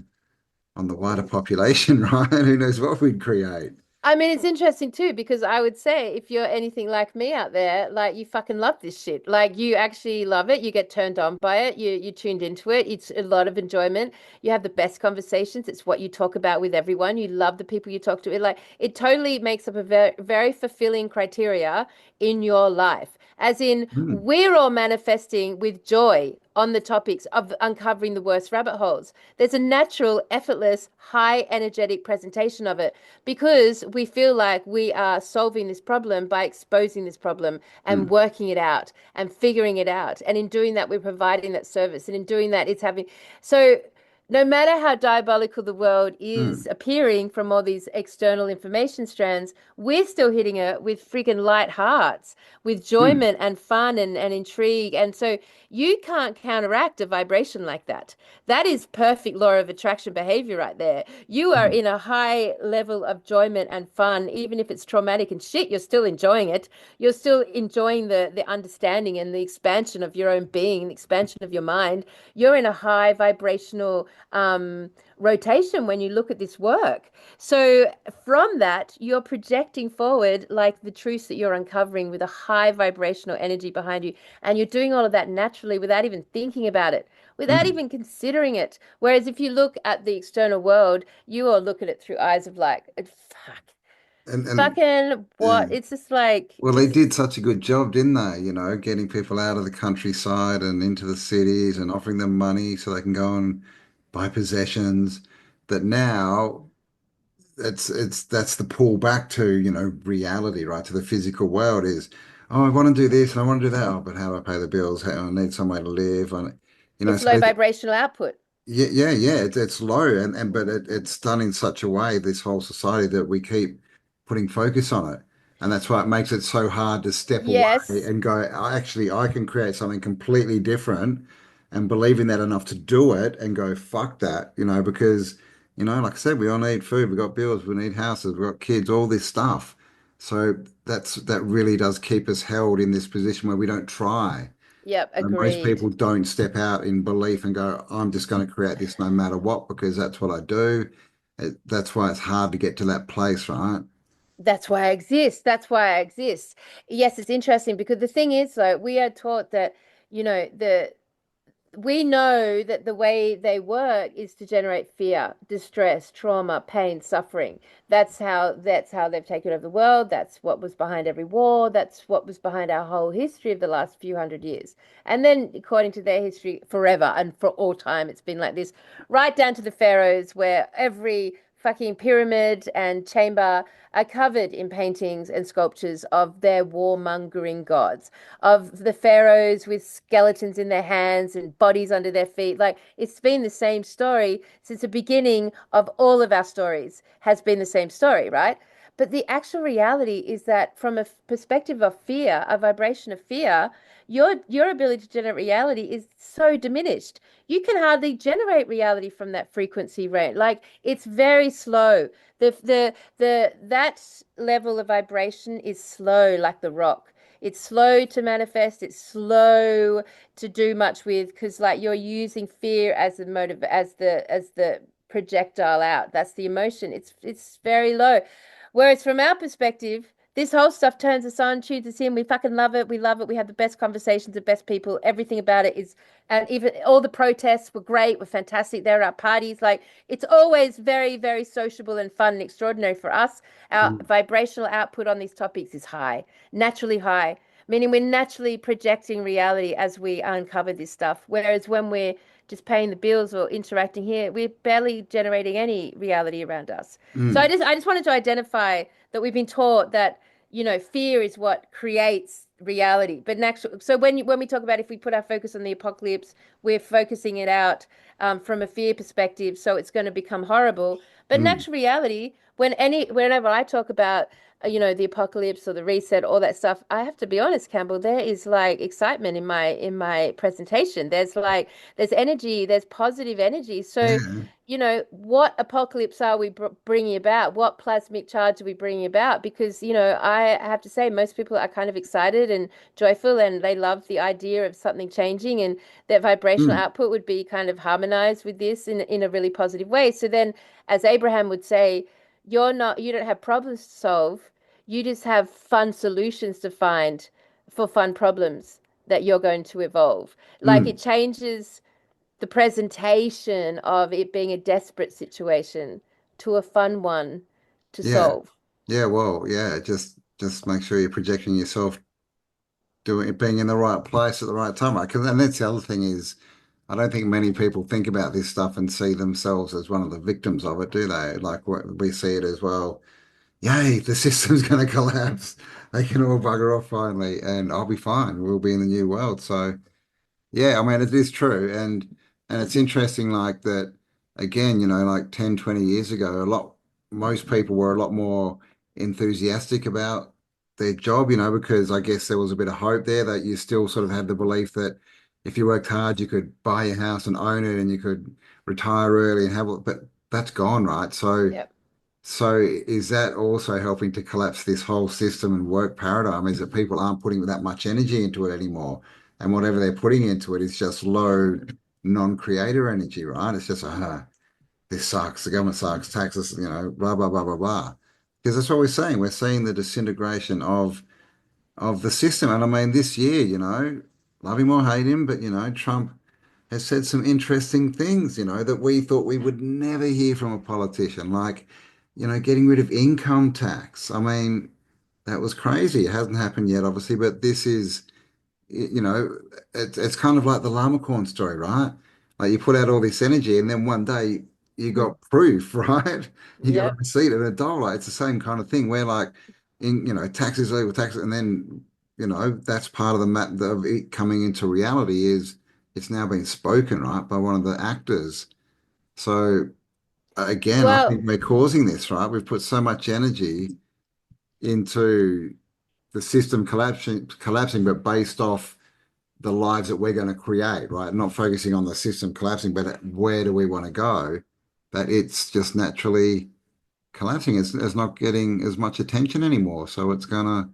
B: the wider population, right? Who knows what we'd create?
A: I mean, it's interesting too, because I would say if you're anything like me out there, like you fucking love this shit. Like you actually love it. You get turned on by it. You tuned into it. It's a lot of enjoyment. You have the best conversations. It's what you talk about with everyone. You love the people you talk to. It totally makes up a very, very fulfilling criteria in your life. As in,
B: Hmm.
A: we're all manifesting with joy on the topics of uncovering the worst rabbit holes. There's a natural, effortless, high energetic presentation of it because we feel like we are solving this problem by exposing this problem and
B: Hmm.
A: working it out and figuring it out. And in doing that, we're providing that service. And in doing that, it's having so no matter how diabolical the world is
B: Hmm.
A: appearing from all these external information strands, we're still hitting it with freaking light hearts, with
B: Hmm.
A: enjoyment and fun and intrigue. And so you can't counteract a vibration like that. That is perfect law of attraction behavior right there. You are
B: Hmm.
A: in a high level of enjoyment and fun, even if it's traumatic and shit, you're still enjoying it. You're still enjoying the understanding and the expansion of your own being, the expansion of your mind. You're in a high vibrational rotation when you look at this work. So from that, you're projecting forward like the truths that you're uncovering with a high vibrational energy behind you. And you're doing all of that naturally without even thinking about it, without
B: Hmm.
A: even considering it. Whereas if you look at the external world, you all look at it through eyes of like, fuck,
B: And
A: fucking
B: yeah.
A: what? It's just like,
B: Well, they did such a good job, didn't they? Getting people out of the countryside and into the cities and offering them money so they can go and buy possessions. That now it's that's the pull back to, reality, right? To the physical world is, oh, I want to do this and I want to do that. Oh, but how do I pay the bills? How I need somewhere to live. And
A: it's
B: so
A: low vibrational output.
B: yeah, yeah, yeah. It's low, and but it's done in such a way, this whole society, that we keep putting focus on it, and that's why it makes it so hard to step away
A: Yes.
B: and go, Actually, I can create something completely different," and believe in that enough to do it, and go, "Fuck that," because like I said, we all need food, we got bills, we need houses, we got kids, all this stuff. So that really does keep us held in this position where we don't try.
A: Yep.
B: Most
A: Agreed.
B: people don't step out in belief and go, I'm just going to create this no matter what, because that's what I do. That's why it's hard to get to that place, right?
A: That's why I exist. That's why I exist. Yes, it's interesting because the thing is, though, we are taught that, the we know that the way they work is to generate fear, distress, trauma, pain, suffering. That's how they've taken over the world. That's what was behind every war. That's what was behind our whole history of the last few hundred years. And then according to their history, forever and for all time, it's been like this, right down to the pharaohs, where every fucking pyramid and chamber are covered in paintings and sculptures of their warmongering gods, of the pharaohs with skeletons in their hands and bodies under their feet. Like it's been the same story since the beginning of all of our stories has been the same story, right? But the actual reality is that from a perspective of fear, a vibration of fear, your ability to generate reality is so diminished. You can hardly generate reality from that frequency rate. Like it's very slow. That level of vibration is slow, like the rock. It's slow to manifest. It's slow to do much with because like you're using fear as the motive, as the projectile out. That's the emotion. It's very low. Whereas from our perspective, this whole stuff turns us on, tunes us in. We fucking love it. We love it. We have the best conversations, the best people. Everything about it is, and even all the protests were great, were fantastic. There are parties. Like it's always very, very sociable and fun and extraordinary for us. Our vibrational output on these topics is high, naturally high, meaning we're naturally projecting reality as we uncover this stuff. Whereas when we're just paying the bills or interacting here, we're barely generating any reality around us. So I just wanted to identify that we've been taught that, you know, fear is what creates reality. But so when we talk about if we put our focus on the apocalypse, we're focusing it out from a fear perspective, so it's going to become horrible. But in actual reality, whenever I talk about you know, the apocalypse or the reset, all that stuff, I have to be honest, Campbell, there is like excitement in my presentation. There's energy, there's positive energy. So, you know, what apocalypse are we bringing about? What plasmic charge are we bringing about? Because, you know, I have to say most people are kind of excited and joyful and they love the idea of something changing and that vibrational output would be kind of harmonized with this in a really positive way. So then, as Abraham would say, you don't have problems to solve. You just have fun solutions to find for fun problems that you're going to evolve. Like it changes the presentation of it being a desperate situation to a fun one to
B: Yeah.
A: solve.
B: Yeah, well, yeah, just make sure you're projecting yourself being in the right place at the right time, right? And that's the other thing is I don't think many people think about this stuff and see themselves as one of the victims of it, do they? Like we see it as well. Yay, the system's going to collapse. They can all bugger off finally, and I'll be fine. We'll be in the new world. So yeah, I mean, it is true. And it's interesting, like that, again, you know, like 10, 20 years ago, most people were a lot more enthusiastic about their job, you know, because I guess there was a bit of hope there that you still sort of had the belief that if you worked hard, you could buy your house and own it and you could retire early and have it, but that's gone, right?
A: Yep.
B: So is that also helping to collapse this whole system and work paradigm? Is that people aren't putting that much energy into it anymore? And whatever they're putting into it is just low non-creator energy, right? It's just, this sucks, the government sucks, taxes, you know, blah, blah, blah, blah, blah. Because that's what we're seeing. We're seeing the disintegration of the system. And I mean, this year, you know, love him or hate him, but, you know, Trump has said some interesting things, you know, that we thought we would never hear from a politician, like, you know, getting rid of income tax. I mean, that was crazy. It hasn't happened yet, obviously, but this is, you know, it's kind of like the Llama story, right? Like you put out all this energy and then one day you got proof, right? You got a
A: Yep.
B: receipt and a dollar. It's the same kind of thing where like in, you know, taxes, legal taxes, and then, you know, that's part of the map of it coming into reality is it's now been spoken, right, by one of the actors. So again, I
A: Well,
B: think we're causing this, right? We've put so much energy into the system collapsing, but based off the lives that we're going to create, right? Not focusing on the system collapsing, but where do we want to go? That it's just naturally collapsing. It's not getting as much attention anymore. So it's gonna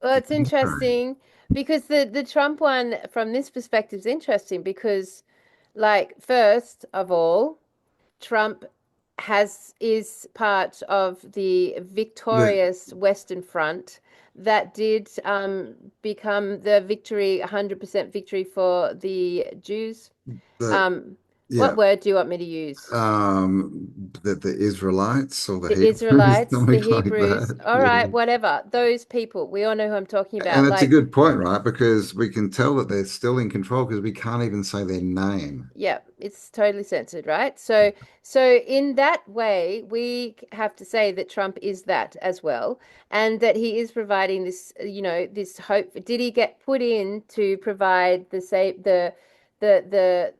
A: well, it's interesting because the Trump one from this perspective is interesting because, like, first of all, Trump is part of the
B: the
A: victorious Western Front that did become the victory, 100% victory for the Jews.
B: the
A: Um,
B: yeah
A: what word do you want me to use?
B: the Israelites or the
A: The
B: Hebrews,
A: Israelites, the
B: something like
A: Hebrews,
B: that.
A: all right,
B: Yeah.
A: whatever. Those people, we all know who I'm talking
B: And
A: about.
B: it's a
A: Like,
B: good point, right? Because we can tell that they're still in control because we can't even say their name.
A: yeah, it's totally censored, right? So in that way, we have to say that Trump is that as well, and that he is providing this, you know, this hope. Did he get put in to provide the say the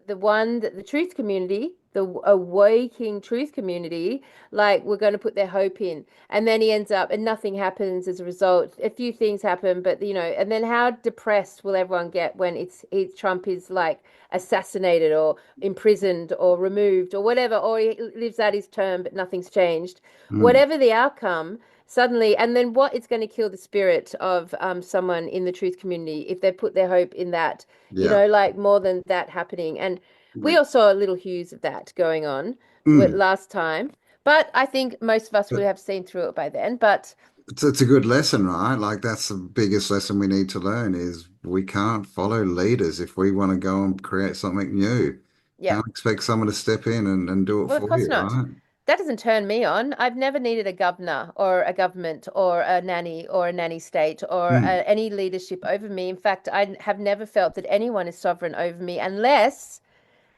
A: one that the truth community the awaking truth community, like we're going to put their hope in. And then he ends up and nothing happens as a result. A few things happen, but and then how depressed will everyone get when Trump is like assassinated or imprisoned or removed or whatever, or he lives out his term, but nothing's changed.
B: Mm.
A: Whatever the outcome, suddenly, and then what it's going to kill the spirit of someone in the truth community if they put their hope in that,
B: Yeah.
A: like more than that happening. And we all saw little hues of that going on
B: Mm.
A: last time. But I think most of us would
B: But
A: have seen through it by then. But
B: it's a good lesson, right? Like that's the biggest lesson we need to learn is we can't follow leaders if we want to go and create something new.
A: yeah,
B: Can't expect someone to step in and do it
A: well, of
B: for
A: course
B: you,
A: not.
B: right?
A: That doesn't turn me on. I've never needed a governor or a government or a nanny state or
B: Mm.
A: any leadership over me. In fact, I have never felt that anyone is sovereign over me unless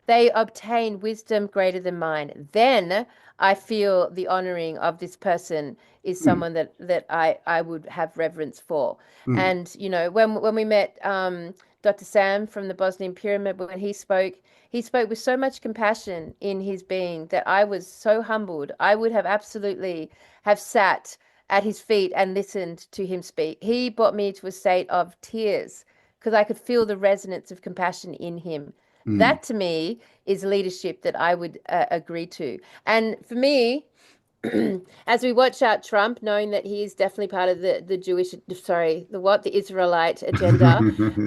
A: they obtain wisdom greater than mine. Then I feel the honoring of this person is
B: Mm.
A: someone that I would have reverence for.
B: Mm.
A: And when we met Dr. Sam from the Bosnian Pyramid, when he spoke with so much compassion in his being that I was so humbled. I would have absolutely have sat at his feet and listened to him speak. He brought me to a state of tears because I could feel the resonance of compassion in him.
B: Mm.
A: That to me is leadership that I would agree to. And for me, as we watch out Trump, knowing that he is definitely part of the Jewish, sorry, the Israelite agenda,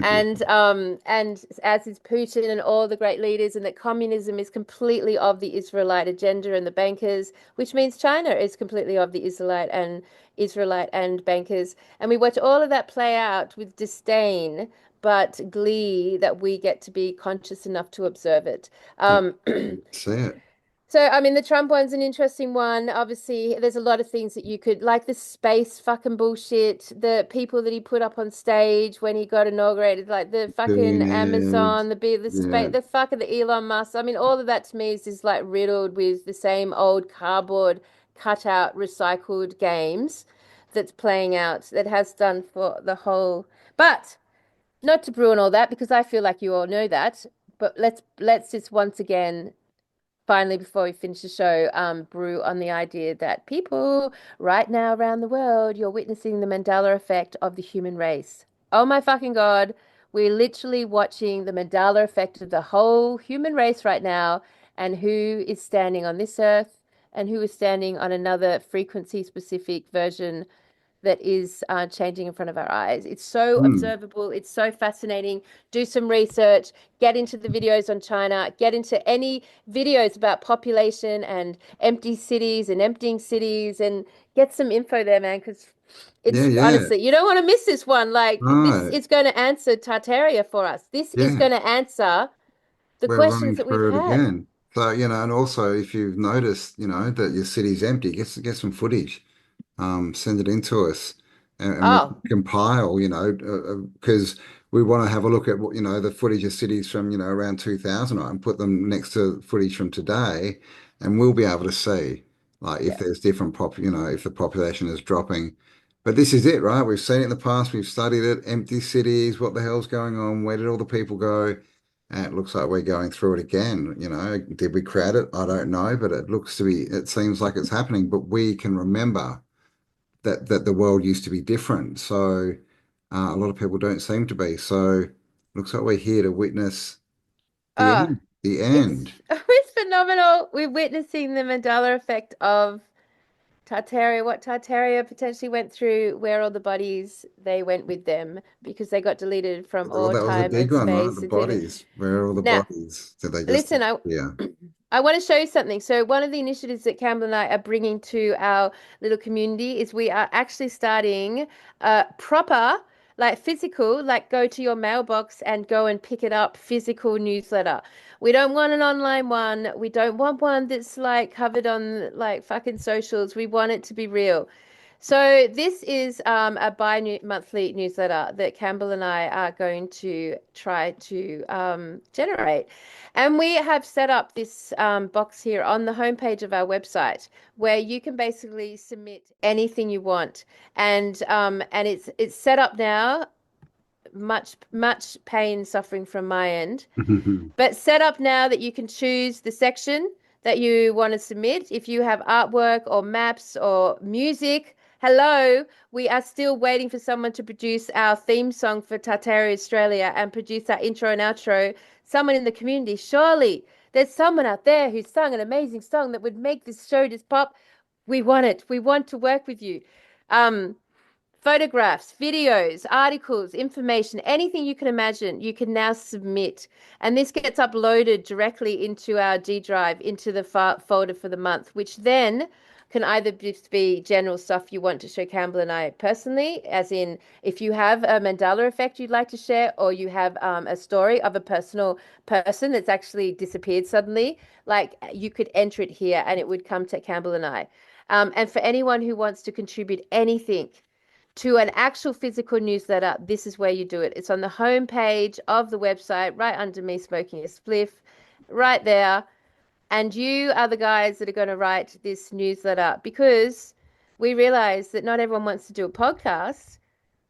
A: and as is Putin and all the great leaders, and that communism is completely of the Israelite agenda and the bankers, which means China is completely of the Israelite and bankers, and we watch all of that play out with disdain but glee that we get to be conscious enough to observe it.
B: Yeah,
A: Um,
B: that's it.
A: So, I mean, the Trump one's an interesting one. Obviously, there's a lot of things that you could, like the space fucking bullshit, the people that he put up on stage when he got inaugurated, like the fucking
B: Billionaires.
A: Amazon, the
B: Yeah.
A: space, the fucking the Elon Musk. I mean, all of that to me is just like riddled with the same old cardboard cutout recycled games that's playing out that has done for the whole. But not to brew and all that because I feel like you all know that. But let's just once again finally, before we finish the show, brew on the idea that people right now around the world, you're witnessing the Mandela effect of the human race. Oh my fucking God. We're literally watching the Mandela effect of the whole human race right now and who is standing on this earth and who is standing on another frequency specific version that is changing in front of our eyes. It's so
B: Mm.
A: observable. It's so fascinating. Do some research, get into the videos on China, get into any videos about population and empty cities and emptying cities and get some info there, man, because
B: Yeah,
A: it's
B: yeah.
A: honestly, you don't want to miss this one. Like, this
B: Right.
A: is going to answer Tartaria for us. This is
B: Yeah.
A: going to answer the
B: We're running
A: questions that we've
B: through it
A: had.
B: again. So, and also if you've noticed, that your city's empty, get some footage. Send it in to us and we
A: Oh,
B: can compile, because we want to have a look at what, the footage of cities from, around 2000 and put them next to footage from today, and we'll be able to see like if
A: yeah.
B: there's different if the population is dropping. But this is it, right? We've seen it in the past, we've studied it, empty cities, what the hell's going on? Where did all the people go? And it looks like we're going through it again. Did we create it? I don't know, but it seems like it's happening. But we can remember that the world used to be different. So a lot of people don't seem to be. So looks like we're here to witness the
A: Oh,
B: end. The
A: it's
B: end.
A: it's phenomenal. We're witnessing the Mandela effect of Tartaria, what Tartaria potentially went through, where all the bodies they went with them because they got deleted from
B: Well,
A: all
B: that was a
A: time and
B: big one, right? The
A: space and things.
B: bodies. Where are all the
A: Now,
B: bodies? Did they just
A: listen,
B: disappear?
A: I want to show you something. So one of the initiatives that Campbell and I are bringing to our little community is we are actually starting proper, like physical, like go to your mailbox and go and pick it up, physical newsletter. We don't want an online one. We don't want one that's like covered on like fucking socials. We want it to be real. So this is a bi-monthly newsletter that Campbell and I are going to try to generate. And we have set up this box here on the homepage of our website where you can basically submit anything you want. And it's set up now much pain suffering from my end. But set up now that you can choose the section that you want to submit. If you have artwork or maps or music, hello, we are still waiting for someone to produce our theme song for Tartaria Australia and produce our intro and outro. Someone in the community, surely there's someone out there who's sung an amazing song that would make this show just pop. We want it. We want to work with you. Photographs, videos, articles, information, anything you can imagine, you can now submit. And this gets uploaded directly into our G Drive, into the folder for the month, which then can either just be general stuff you want to show Campbell and I personally, as in if you have a Mandela effect you'd like to share, or you have a story of a personal person that's actually disappeared suddenly, like you could enter it here and it would come to Campbell and I. And for anyone who wants to contribute anything to an actual physical newsletter, this is where you do it. It's on the home page of the website, right under me smoking a spliff, right there. And you are the guys that are going to write this newsletter, because we realize that not everyone wants to do a podcast.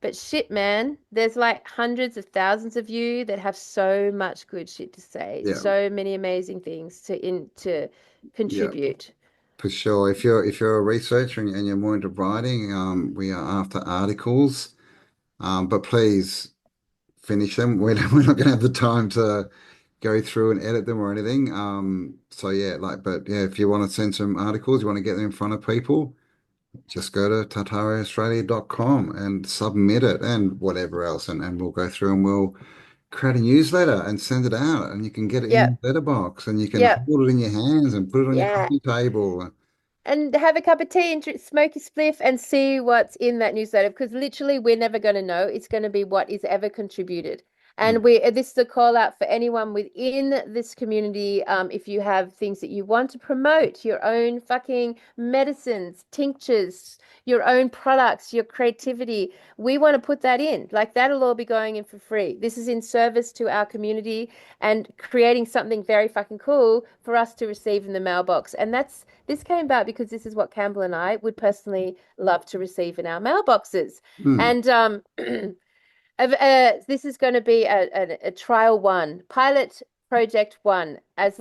A: But shit, man, there's like hundreds of thousands of you that have so much good shit to say, so many amazing things to contribute.
B: For sure. If you're a researcher and you're more into writing, we are after articles. But please finish them. We're not going to have the time to go through and edit them or anything. So yeah, if you want to send some articles, you want to get them in front of people, just go to tartariaaustralia.com and submit it and whatever else, and we'll go through and we'll create a newsletter and send it out, and you can get it in your letterbox, and you can hold it in your hands and put it on your coffee table.
A: And have a cup of tea and smoke a spliff and see what's in that newsletter, because literally we're never going to know. It's going to be what is ever contributed. And this is a call out for anyone within this community. If you have things that you want to promote, your own fucking medicines, tinctures, your own products, your creativity, we want to put that in. Like, that'll all be going in for free. This is in service to our community and creating something very fucking cool for us to receive in the mailbox. And this came about because this is what Campbell and I would personally love to receive in our mailboxes. And this is going to be a trial one, pilot project one. As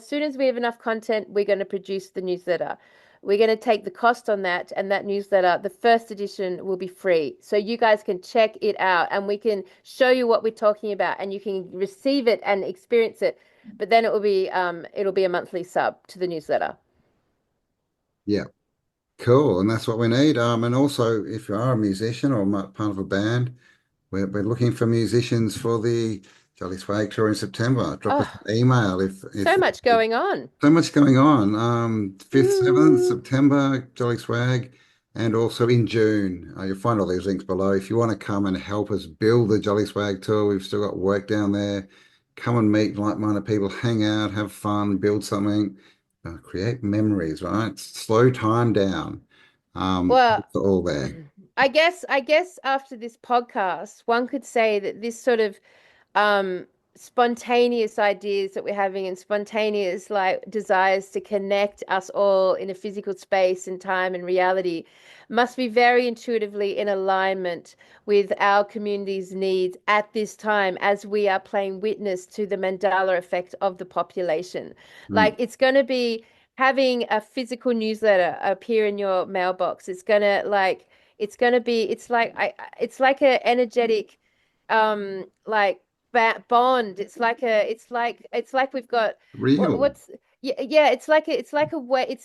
A: soon as we have enough content, we're going to produce the newsletter. We're going to take the cost on that, and that newsletter, the first edition, will be free. So you guys can check it out, and we can show you what we're talking about, and you can receive it and experience it. But then it'll be a monthly sub to the newsletter.
B: Yeah. Cool. And that's what we need. And also, if you are a musician or part of a band, we're looking for musicians for the Jolly Swag tour in September. Drop us an email if
A: so much going on.
B: So much going on. 5th, 7th September, Jolly Swag, and also in June. You'll find all these links below. If you want to come and help us build the Jolly Swag tour, we've still got work down there. Come and meet like-minded people, hang out, have fun, build something, create memories, right? Slow time down.
A: Well,
B: it's all there.
A: I guess after this podcast, one could say that this sort of spontaneous ideas that we're having and spontaneous like desires to connect us all in a physical space and time and reality must be very intuitively in alignment with our community's needs at this time, as we are playing witness to the Mandela effect of the population. Like, it's going to be having a physical newsletter appear in your mailbox. It's like an energetic like bond. It's like we've got
B: real.
A: It's like a way.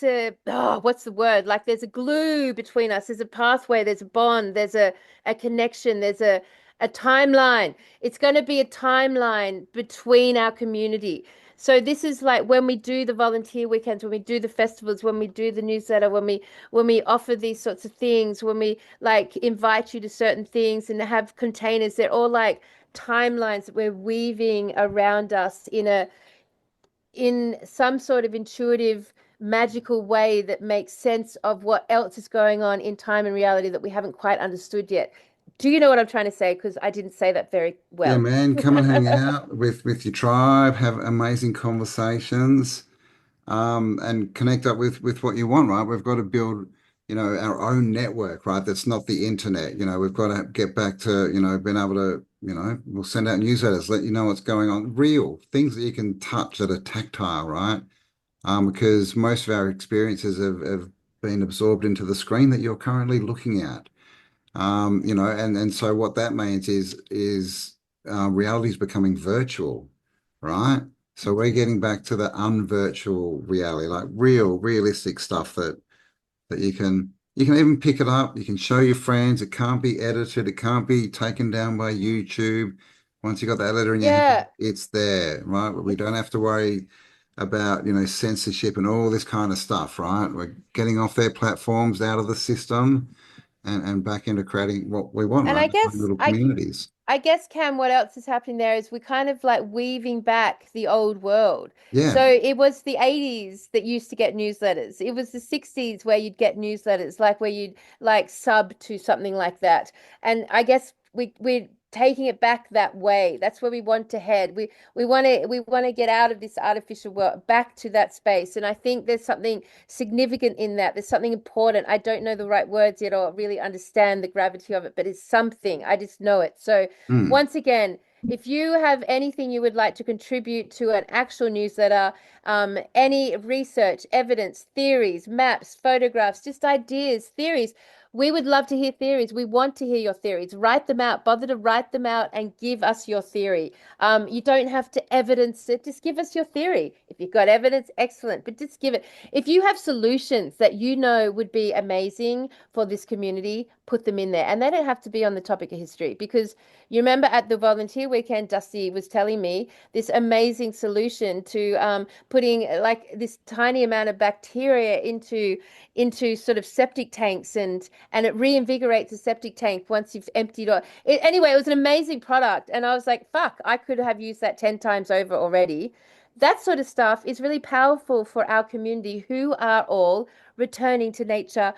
A: What's the word? Like, there's a glue between us. There's a pathway. There's a bond. There's a connection. There's a timeline. It's going to be a timeline between our community. So this is like when we do the volunteer weekends, when we do the festivals, when we do the newsletter, when we offer these sorts of things, when we like invite you to certain things and have containers, they're all like timelines that we're weaving around us in some sort of intuitive, magical way that makes sense of what else is going on in time and reality that we haven't quite understood yet. Do you know what I'm trying to say? Because I didn't say that very well.
B: Yeah, man, come and hang out with your tribe, have amazing conversations, and connect up with what you want, right? We've got to build, our own network, right? That's not the internet. We've got to get back to, being able to we'll send out newsletters, let you know what's going on. Real things that you can touch that are tactile, right? Because most of our experiences have been absorbed into the screen that you're currently looking at. And so what that means is reality is becoming virtual, right? So we're getting back to the unvirtual reality, like realistic stuff that you can even pick it up, you can show your friends, it can't be edited, it can't be taken down by YouTube. Once you got that letter in your hand,
A: Yeah.
B: it's there, right? We don't have to worry about, censorship and all this kind of stuff, right? We're getting off their platforms, out of the system, and back into creating what we want,
A: And
B: right?
A: I
B: Just like
A: guess
B: little
A: I
B: communities.
A: I guess, Cam, what else is happening there is we're kind of like weaving back the old world.
B: Yeah.
A: So it was the 80s that used to get newsletters. It was the 60s where you'd get newsletters, like where you'd like sub to something like that. And I guess we're taking it back that way. That's where we want to head. We want to get out of this artificial world back to that space. And I think there's something significant in that. There's something important. I don't know the right words yet or really understand the gravity of it, but it's something. I just know it. So
B: Mm.
A: once again, if you have anything you would like to contribute to an actual newsletter, any research, evidence, theories, maps, photographs, just ideas, theories, we would love to hear theories. We want to hear your theories. Write them out. Bother to write them out and give us your theory. You don't have to evidence it. Just give us your theory. If you've got evidence, excellent. But just give it. If you have solutions that you know would be amazing for this community, put them in there. And they don't have to be on the topic of history because you remember at the volunteer weekend, Dusty was telling me this amazing solution to putting like this tiny amount of bacteria into sort of septic tanks and it reinvigorates the septic tank once you've emptied it. Anyway, it was an amazing product. And I was like, fuck, I could have used that 10 times over already. That sort of stuff is really powerful for our community who are all returning to nature,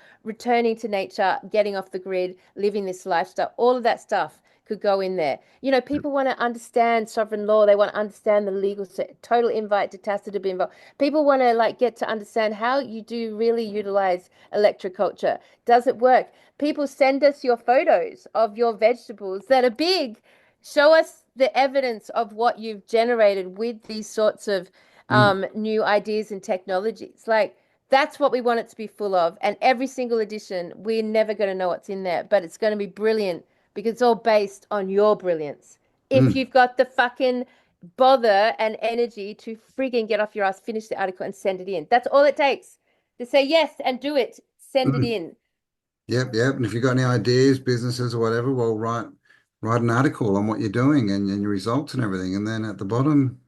A: getting off the grid, living this lifestyle. All of that stuff could go in there. People want to understand sovereign law. They want to understand the legal total invite to Tacit to be involved. People want to like get to understand how you do really utilize electroculture. Does it work? People send us your photos of your vegetables that are big. Show us the evidence of what you've generated with these sorts of
B: Mm.
A: new ideas and technologies. Like that's what we want it to be full of. And every single edition, we're never going to know what's in there, but it's going to be brilliant because it's all based on your brilliance. If
B: Mm.
A: you've got the fucking bother and energy to frigging get off your ass, finish the article and send it in. That's all it takes. To say yes and do it. Send it
B: Mm.
A: in.
B: Yep, yep. And if you've got any ideas, businesses or whatever, well, write an article on what you're doing and your results and everything. And then at the bottom,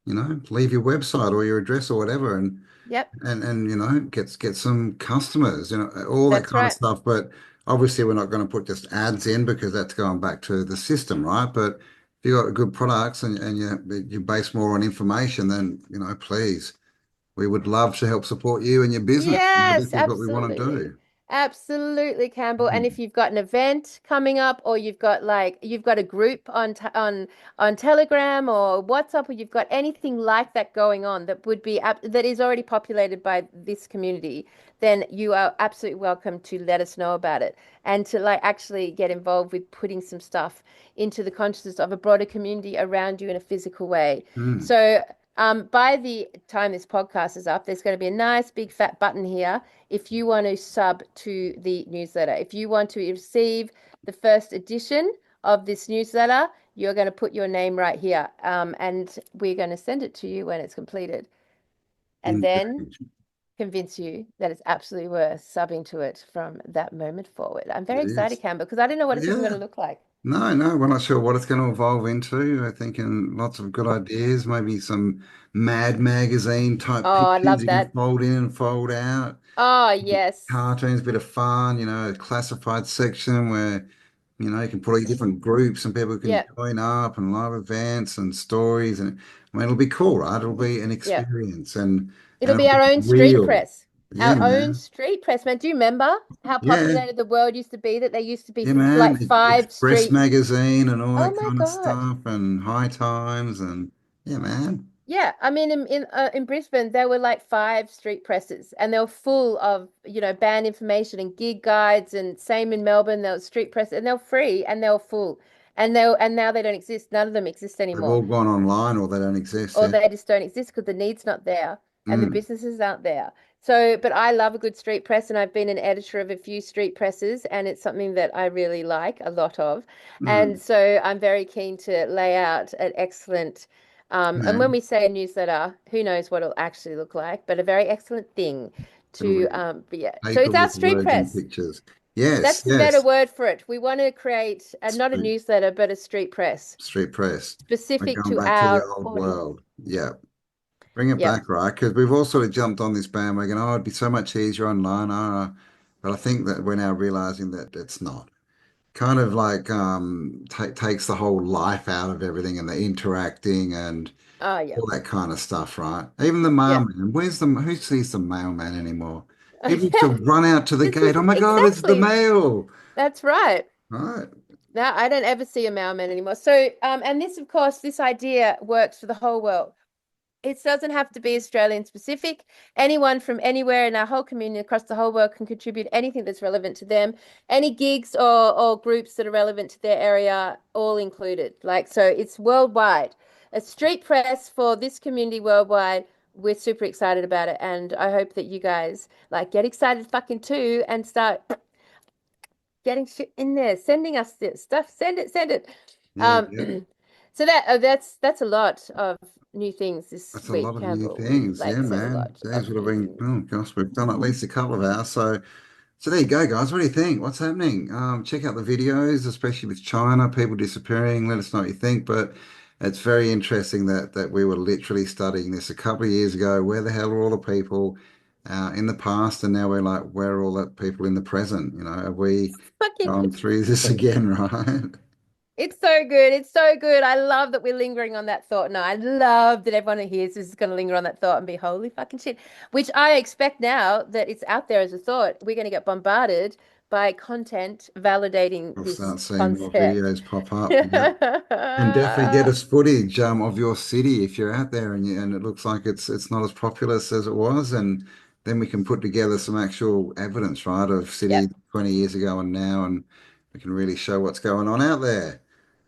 B: leave your website or your address or whatever
A: Yep,
B: and get some customers, all that
A: that's
B: kind of
A: right.
B: stuff. But obviously we're not going to put just ads in because that's going back to the system, right? But if you've got good products and you base more on information, then, please, we would love to help support you and your business.
A: Yes,
B: This is what we want to
A: absolutely.
B: do.
A: Absolutely, Campbell. And
B: Mm.
A: if you've got an event coming up or you've got a group on Telegram or WhatsApp or you've got anything like that going on that is already populated by this community, then you are absolutely welcome to let us know about it and to like actually get involved with putting some stuff into the consciousness of a broader community around you in a physical way.
B: Mm.
A: So by the time this podcast is up, there's going to be a nice big fat button here if you want to sub to the newsletter. If you want to receive the first edition of this newsletter, you're going to put your name right here. And we're going to send it to you when it's completed. And then
B: Indeed.
A: convince you that it's absolutely worth subbing to it from that moment forward. I'm very
B: It
A: excited,
B: is.
A: Campbell, because I don't know what it's even going
B: Yeah.
A: to look like.
B: No, no, we're not sure what it's going to evolve into. I think in lots of good ideas, maybe some Mad Magazine type
A: Oh, I
B: pictures
A: love
B: you can
A: that.
B: fold in and fold out.
A: Oh, yes.
B: Cartoons, bit of fun, a classified section where, you can put all your different groups and people can
A: Yep.
B: join up and live events and stories. And I mean, it'll be cool, right? It'll be an
A: Yep.
B: experience and
A: It'll
B: it'll
A: be
B: be
A: our own street
B: real.
A: press.
B: Yeah,
A: Our own
B: man.
A: street press, man. Do you remember how
B: Yeah.
A: populated the world used to be? That there used to be
B: Yeah, man.
A: like five
B: Express
A: street.
B: magazine and all
A: Oh
B: that
A: my
B: kind of
A: God.
B: stuff and high times and yeah, man.
A: Yeah, I mean in Brisbane there were like five street presses and they were full of, band information and gig guides and same in Melbourne there was street press and they were free and they were full. and now they don't exist. None of them exist
B: They've
A: anymore,
B: all gone online or they don't exist.
A: or
B: Yeah.
A: they just don't exist because the need's not there and the
B: Mm,
A: businesses aren't there. So, but I love a good street press, and I've been an editor of a few street presses, and it's something that I really like a lot of.
B: mm.
A: And so I'm very keen to lay out an excellent, and when
B: Yeah.
A: we say a newsletter, who knows what it'll actually look like, but a very excellent thing
B: It'll
A: to,
B: be
A: yeah. So
B: paper
A: it's our
B: with
A: street
B: words and
A: press.
B: pictures. Yes,
A: That's the better
B: yes.
A: word for it. We want to create not a
B: Street,
A: newsletter, but a street press
B: street press. We're
A: specific
B: going
A: to
B: back to the
A: our
B: old
A: audience.
B: world. Yeah. Bring it
A: Yep.
B: back, right? Because we've all sort of jumped on this bandwagon. Oh, it'd be so much easier online. But I think that we're now realizing that it's not. Kind of like ta takes the whole life out of everything and the interacting and
A: Oh, yeah.
B: all that kind of stuff, right? Even the
A: Yeah.
B: mailman. Who sees the mailman anymore?
A: Oh,
B: People used to
A: yeah.
B: run out to the
A: This is
B: gate. Oh my God, it's the
A: exactly.
B: mail.
A: That's right.
B: Right.
A: Now I don't ever see a mailman anymore. So, and this, of course, this idea works for the whole world. It doesn't have to be Australian specific. Anyone from anywhere in our whole community across the whole world can contribute anything that's relevant to them. Any gigs or groups that are relevant to their area, all included. Like, so it's worldwide. A street press for this community worldwide. We're super excited about it. And I hope that you guys like get excited fucking too and start getting shit in there, sending us this stuff. Send it, send it.
B: Yeah,
A: Um,
B: yeah.
A: so that's a lot of new things this
B: That's a lot
A: week,
B: of new
A: Campbell. We've
B: things. Yeah,
A: like said a
B: man.
A: lot
B: Days
A: of
B: would have
A: new
B: been,
A: things.
B: oh gosh, we've done at least a couple of hours. So there you go, guys. What do you think? What's happening? Check out the videos, especially with China, people disappearing. Let us know what you think. But it's very interesting that we were literally studying this a couple of years ago. Where the hell are all the people in the past? And now we're like, where are all the people in the present? You know, have we
A: Fucking
B: gone through this again, right?
A: It's so good. It's so good. I love that we're lingering on that thought. No, I love that everyone who hears this is going to linger on that thought and be holy fucking shit, which I expect now that it's out there as a thought. We're going to get bombarded by content validating
B: We'll
A: this
B: start seeing more
A: concept.
B: videos pop up. Yeah. And definitely get us footage of your city if you're out there and it looks like it's not as populous as it was, and then we can put together some actual evidence, right, of city
A: Yep.
B: 20 years ago and now, and we can really show what's going on out there.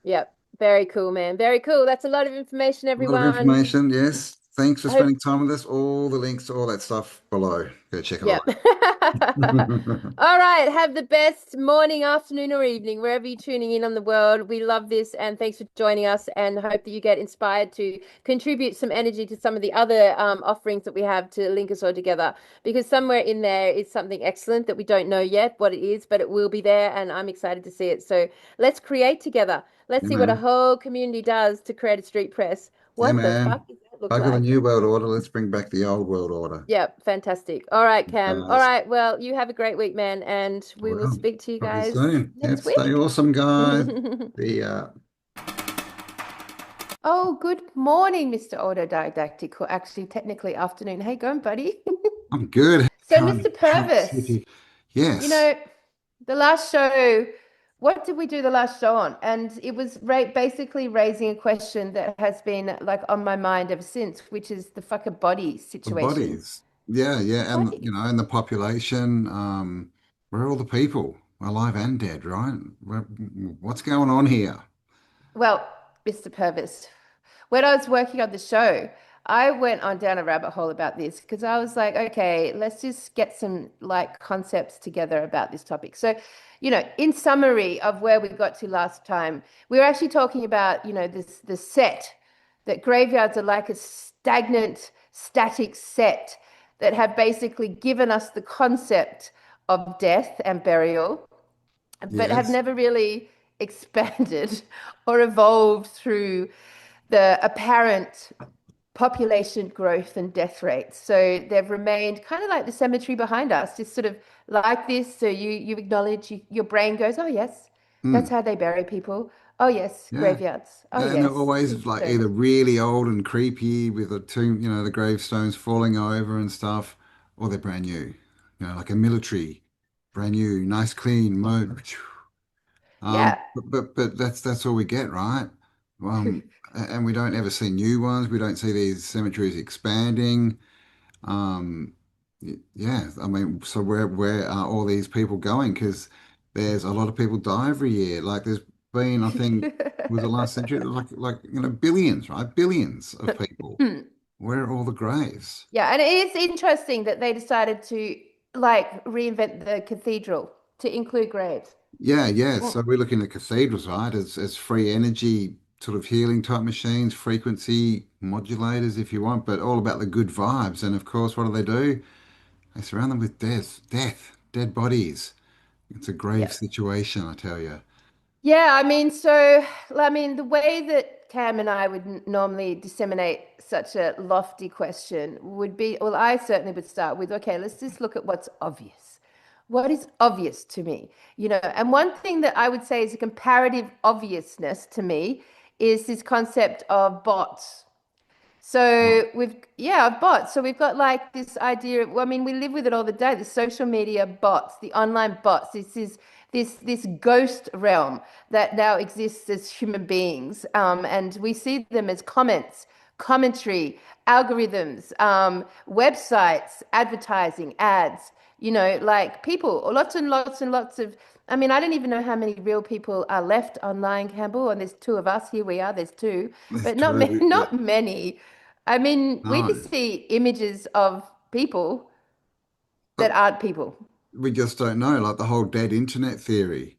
A: Yep. Very cool, man. Very cool. That's a lot of information,
B: A lot of
A: everyone.
B: information, yes. Thanks for
A: I hope
B: spending time with us. All the links to all that stuff below. Go check it
A: Yep.
B: out.
A: All right. Have the best morning, afternoon, or evening, wherever you're tuning in on the world. We love this and thanks for joining us and hope that you get inspired to contribute some energy to some of the other offerings that we have to link us all together. Because somewhere in there is something excellent that we don't know yet what it is, but it will be there and I'm excited to see it. So let's create together. Let's
B: Yeah,
A: see what a
B: man.
A: whole community does to create a street press.
B: Yeah,
A: What the
B: man.
A: fuck does that look
B: Bugger the
A: like?
B: new world order. Let's bring back the old world order.
A: Yeah, fantastic. All right, Cam. All
B: Guys.
A: right. Well, you have a great week, man, and we will
B: Well,
A: speak to you
B: talk to you
A: guys
B: soon. Yeah,
A: next
B: stay
A: week.
B: awesome, guys. The
A: Oh, good morning, Mr. Autodidactic, or actually technically afternoon. Hey, going, buddy.
B: I'm good.
A: So, Mr. Purvis, you
B: Yes,
A: know, the last show, what did we do the last show on? And it was basically raising a question that has been like on my mind ever since, which is the fucking body
B: the
A: situation.
B: bodies. Yeah, yeah, and
A: Bodies.
B: and the population. Where are all the people, alive and dead, right? What's going on here?
A: Well, Mr. Purvis, when I was working on the show, I went on down a rabbit hole about this because I was like, okay, let's just get some like concepts together about this topic. So, in summary of where we got to last time, we were actually talking about, this the set that graveyards are like a stagnant, static set that have basically given us the concept of death and burial but have
B: Yes.
A: never really expanded or evolved through the apparent population growth and death rates. So they've remained kind of like the cemetery behind us, just sort of like this. So you acknowledge your brain goes, oh yes, that's
B: Mm,
A: how they bury people. Oh yes,
B: yeah.
A: graveyards. Oh
B: And they're
A: yes,
B: always like either
A: tombstones.
B: really old and creepy with the tomb, the gravestones falling over and stuff, or they're brand new, like a military, brand new, nice, clean mode.
A: Yeah.
B: But that's all we get, right? And we don't ever see new ones. We don't see these cemeteries expanding. Um, yeah, I mean, so where are all these people going? Because there's a lot of people die every year. Like there's been, I think, was the last century. It was billions, right? Billions of people. Where are all the graves?
A: Yeah, and it is interesting that they decided to like reinvent the cathedral to include graves.
B: Yeah, yeah. So we're looking at cathedrals, right, as free energy sort of healing type machines, frequency modulators, if you want, but all about the good vibes. And of course, what do? They surround them with dead bodies. It's a grave
A: Yeah.
B: situation, I tell you.
A: Yeah, I mean, the way that Cam and I would normally disseminate such a lofty question would be, well, I certainly would start with, okay, let's just look at what's obvious. What is obvious to me? And one thing that I would say is a comparative obviousness to me is this concept of bots. So bots. So we've got like this idea of, well, I mean, we live with it all the day, the social media bots, the online bots. This ghost realm that now exists as human beings. And we see them as comments, commentary, algorithms, websites, advertising, ads, like people, lots and lots and lots of, I mean, I don't even know how many real people are left online, Campbell, and there's two of us. Here we are, there's two,
B: It's
A: but not many,
B: true. Yeah.
A: not many. I mean, we
B: No,
A: just see images of people that
B: but
A: aren't people.
B: we just don't know. Like the whole dead internet theory.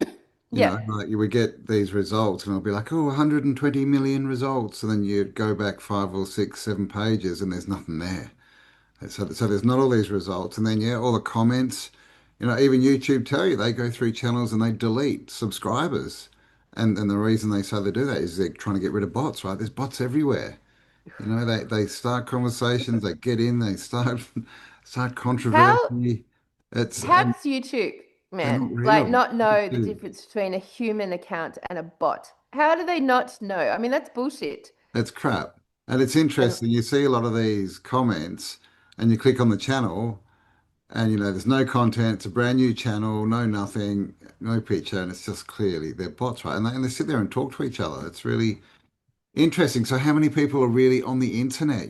A: Yeah.
B: Like you would get these results and it'll be like, oh, 120 million results. And then you go back 5 or 6, 7 pages and there's nothing there. So there's not all these results. And then, yeah, all the comments, even YouTube tell you they go through channels and they delete subscribers. And the reason they say they do that is they're trying to get rid of bots, right? There's bots everywhere. They start conversations, they get in, they start
A: How
B: controversy. It's
A: how
B: and
A: does YouTube,
B: they're not
A: man, like
B: real.
A: not know the
B: YouTube.
A: difference between a human account and a bot? How do they not know? I mean, that's bullshit.
B: It's crap. And it's
A: And
B: interesting. You see a lot of these comments and you click on the channel and there's no content. It's a brand new channel, no nothing, no picture, and it's just clearly they're bots, right? And they sit there and talk to each other. It's really interesting. So how many people are really on the internet?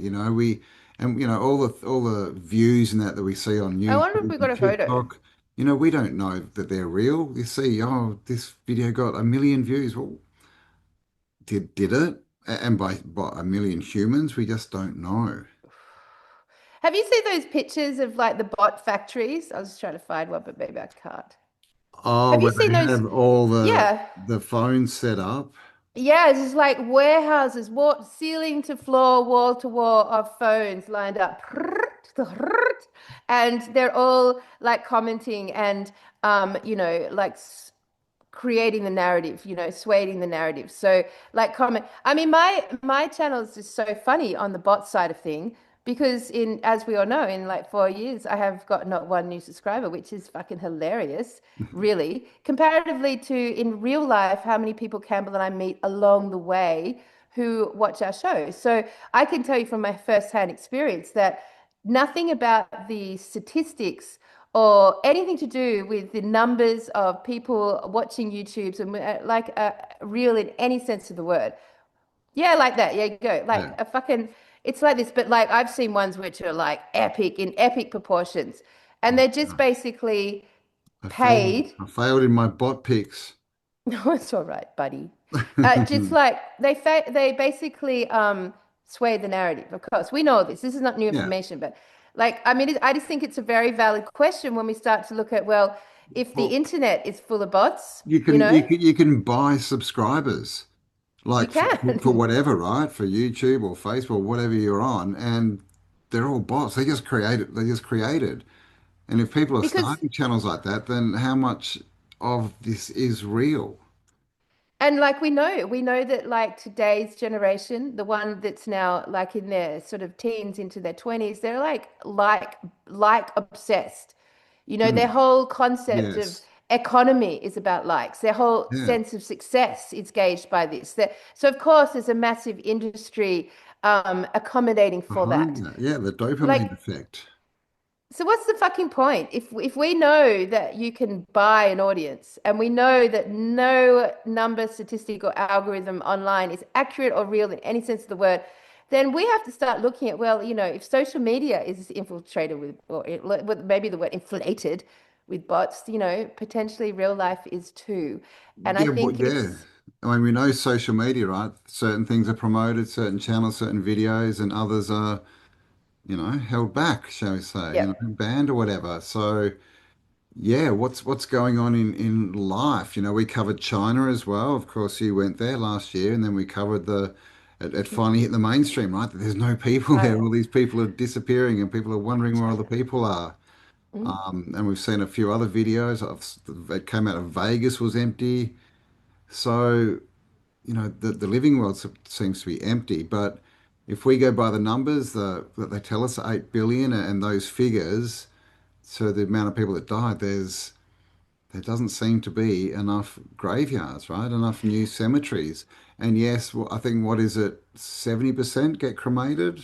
B: All the views and that we see on
A: I wonder if
B: YouTube
A: we got
B: and
A: a photo.
B: TikTok, we don't know that they're real. You see, oh, this video got 1 million views. Well, did it? And by 1 million humans, we just don't know.
A: Have you seen those pictures of like the bot factories? I was just trying to find one, but maybe I can't.
B: Oh,
A: Have you
B: where
A: seen
B: they
A: those?
B: have all the
A: Yeah.
B: the phones set up.
A: Yeah, it's just like warehouses, ceiling to floor, wall to wall of phones lined up. And they're all like commenting and like creating the narrative, swaying the narrative. So like comment, I mean, my channel is just so funny on the bot side of thing because as we all know, in like 4 years, I have got not one new subscriber, which is fucking hilarious, really. Comparatively to in real life, how many people Campbell and I meet along the way who watch our show. So I can tell you from my firsthand experience that nothing about the statistics or anything to do with the numbers of people watching YouTubes and real in any sense of the word. Yeah, like that. Yeah, you go. Like
B: Yeah.
A: a fucking, it's like this, but like I've seen ones which are like epic in epic proportions. And
B: Oh,
A: they're just
B: gosh.
A: basically
B: I failed.
A: paid.
B: I failed in my bot picks.
A: No, it's all right, buddy. Just like they basically sway the narrative. Of course, we know this. This is not new
B: Yeah.
A: information, but like I mean, I just think it's a very valid question when we start to look at, well, if the
B: Well,
A: internet is full of bots,
B: you can you can you can buy subscribers
A: you
B: like for
A: can.
B: whatever, right? For YouTube or Facebook, whatever you're on, and they're all bots. They just created. They just created. And if people are
A: Because
B: starting channels like that, then how much of this is real?
A: And like we know that like today's generation, the one that's now like in their sort of teens into their 20s, they're like obsessed. Their
B: Mm,
A: whole concept of
B: yes.
A: economy is about likes. Their whole
B: Yeah.
A: sense of success is gauged by this. So of course there's a massive industry accommodating for
B: Behind
A: that.
B: that. Yeah, the dopamine
A: Like
B: effect.
A: so what's the fucking point? If we know that you can buy an audience and we know that no number, statistic, or algorithm online is accurate or real in any sense of the word, then we have to start looking at, well, if social media is infiltrated with, with maybe the word inflated with bots, potentially real life is too. And I
B: Yeah,
A: think
B: yeah.
A: it's
B: I mean, we know social media, right? Certain things are promoted, certain channels, certain videos, and others are, held back, shall we say,
A: Yep.
B: banned or whatever. So, yeah, what's going on in life? We covered China as well. Of course, you went there last year, and then we covered it finally hit the mainstream, right? That there's no people
A: I
B: there.
A: know.
B: All these people are disappearing, and people are wondering where all the
A: China.
B: people are.
A: Mm.
B: And we've seen a few other videos that came out of Vegas was empty. So, the living world seems to be empty. But if we go by the numbers that they tell us, 8 billion and those figures, so the amount of people that died, there doesn't seem to be enough graveyards, right? Enough new cemeteries. And yes, well, I think what is it, 70% get cremated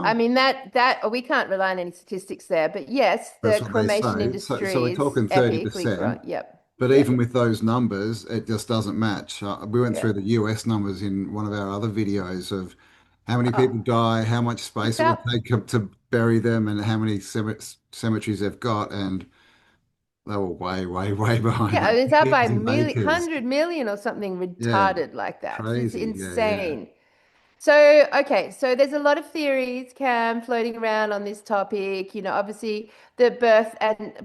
A: I
B: now?
A: mean that we can't rely on any statistics there, but yes,
B: That's
A: the
B: what they
A: cremation
B: say. So we're
A: industry is
B: talking
A: epically
B: 30%.
A: growing. Yep.
B: But even
A: Yep.
B: with those numbers, it just doesn't match. We went
A: Yeah.
B: through the US numbers in one of our other videos of how many
A: Oh,
B: people die, how much space
A: it's
B: it would
A: up.
B: take to bury them, and how many cemeteries they've got. And they were way, way, way behind,
A: Yeah,
B: like
A: it's up by
B: millions
A: a
B: of
A: million,
B: acres.
A: 100 million or something
B: Yeah,
A: retarded like that. It's
B: crazy. Yeah, yeah.
A: insane. So, okay, so there's a lot of theories, Cam, floating around on this topic. Obviously the birth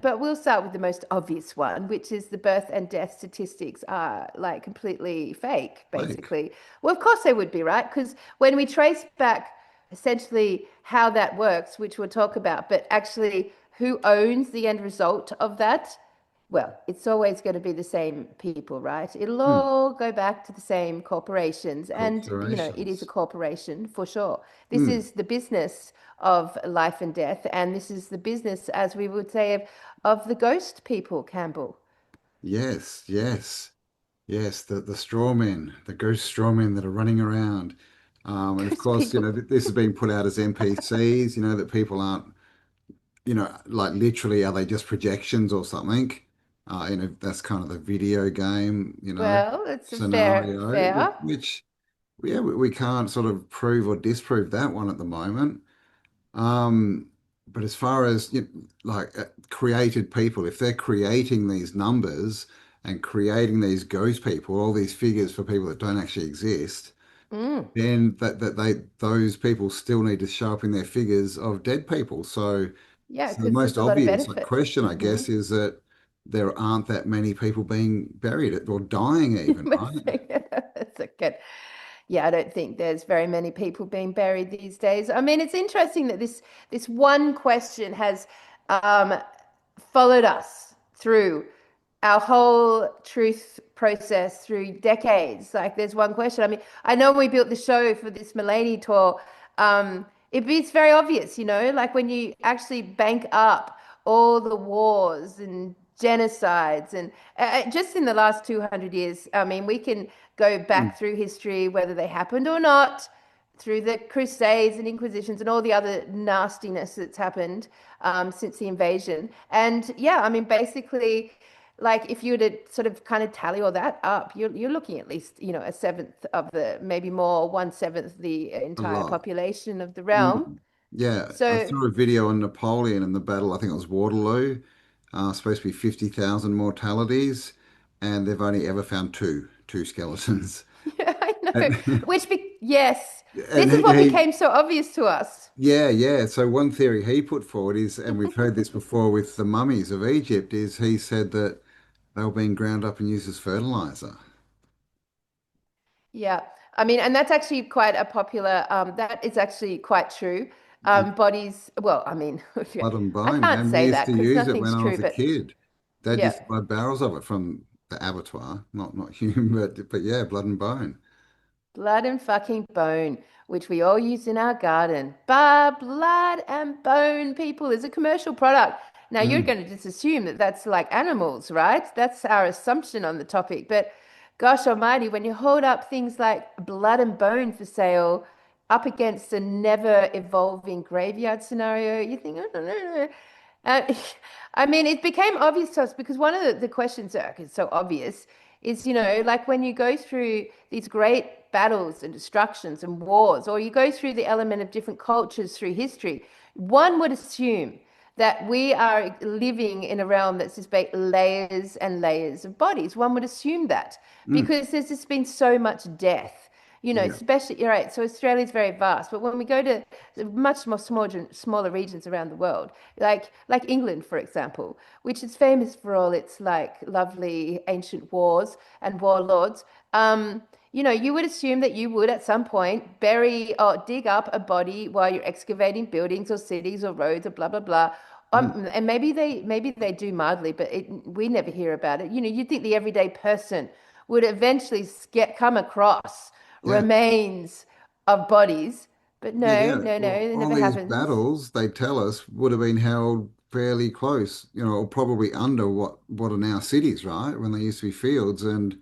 A: but we'll start with the most obvious one, which is the birth and death statistics are like completely fake,
B: Like,
A: basically. Well, of course they would be, right? Because when we trace back essentially how that works, which we'll talk about, but actually who owns the end result of that? Well, it's always going to be the same people, right? It'll
B: hmm,
A: all go back to the same corporations. And, it is a
B: corporations.
A: corporation for sure. This
B: Hmm.
A: is the business of life and death. And this is the business, as we would say, of the ghost people, Campbell.
B: Yes, yes. Yes, the straw men, the ghost straw men that are running around. And of
A: Ghost
B: course,
A: people.
B: this has been put out as NPCs, that people aren't, like literally, are they just projections or something? That's kind of the video game,
A: Well, it's a
B: scenario,
A: fair.
B: which yeah, we can't sort of prove or disprove that one at the moment. Um, but as far as like created people, if they're creating these numbers and creating these ghost people, all these figures for people that don't actually exist,
A: Mm.
B: then those people still need to show up in their figures of dead people.
A: Yeah,
B: So the
A: because
B: most
A: there's a lot of
B: obvious
A: benefit.
B: question, I
A: Hmm.
B: guess, is that there aren't that many people being buried or dying even, right?
A: That's okay. Yeah, I don't think there's very many people being buried these days. I mean, it's interesting that this one question has um, followed us through our whole truth process through decades. Like, there's one question. I mean, I know when we built the show for this Mulaney tour, it's very obvious, like when you actually bank up all the wars and genocides and just in the last 200 years, I mean, we can go
B: Mm.
A: back through history, whether they happened or not, through the Crusades and Inquisitions and all the other nastiness that's happened since the invasion. And yeah, I mean, basically, like if you were to sort of kind of tally all that up, you're looking at least, a seventh of the, maybe more, 1/7 the
B: A
A: entire
B: lot.
A: population of the realm.
B: Mm. Yeah, I
A: So
B: saw a video on Napoleon and the battle, I think it was Waterloo, supposed to be 50,000 mortalities, and they've only ever found two skeletons.
A: yeah, I know.
B: And,
A: Yes,
B: and
A: this is what
B: he,
A: became so obvious to us.
B: yeah, yeah. So one theory he put forward is, and we've heard this before with the mummies of Egypt, is he said that they were being ground up and used as fertilizer.
A: Yeah. I mean, and that's actually quite a popular, that is actually quite true. Bodies, well, I mean,
B: Blood and
A: I
B: bone,
A: can't
B: man. We
A: say
B: used
A: that
B: to
A: because
B: use it when
A: nothing's
B: I
A: true,
B: was a
A: but
B: kid. Dad used
A: yeah.
B: to buy barrels of it from the abattoir, not human, but yeah, blood and bone.
A: Blood and fucking bone, which we all use in our garden. But blood and bone, people, is a commercial product. Now, you're
B: Mm.
A: going to just assume that that's like animals, right? That's our assumption on the topic. But gosh almighty, when you hold up things like blood and bone for sale up against a never evolving graveyard scenario, you think, oh, no, no, no. Uh, I mean, it became obvious to us because one of the questions that is so obvious is, like when you go through these great battles and destructions and wars, or you go through the element of different cultures through history, one would assume that we are living in a realm that's just layers and layers of bodies. One would assume that
B: Mm,
A: because there's just been so much death,
B: yeah,
A: especially, you're right. So Australia's very vast, but when we go to much more smaller regions around the world, like England, for example, which is famous for all its like lovely ancient wars and warlords, you would assume that you would at some point bury or dig up a body while you're excavating buildings or cities or roads or blah blah blah.
B: mm,
A: And maybe they do mildly, but we never hear about it. You'd think the everyday person would eventually come across
B: yeah.
A: remains of bodies, but
B: Yeah,
A: no,
B: yeah.
A: no, no,
B: Well,
A: it
B: all
A: never
B: these
A: happens.
B: battles, they tell us, would have been held fairly close, or probably under what are now cities, right? When they used to be fields, and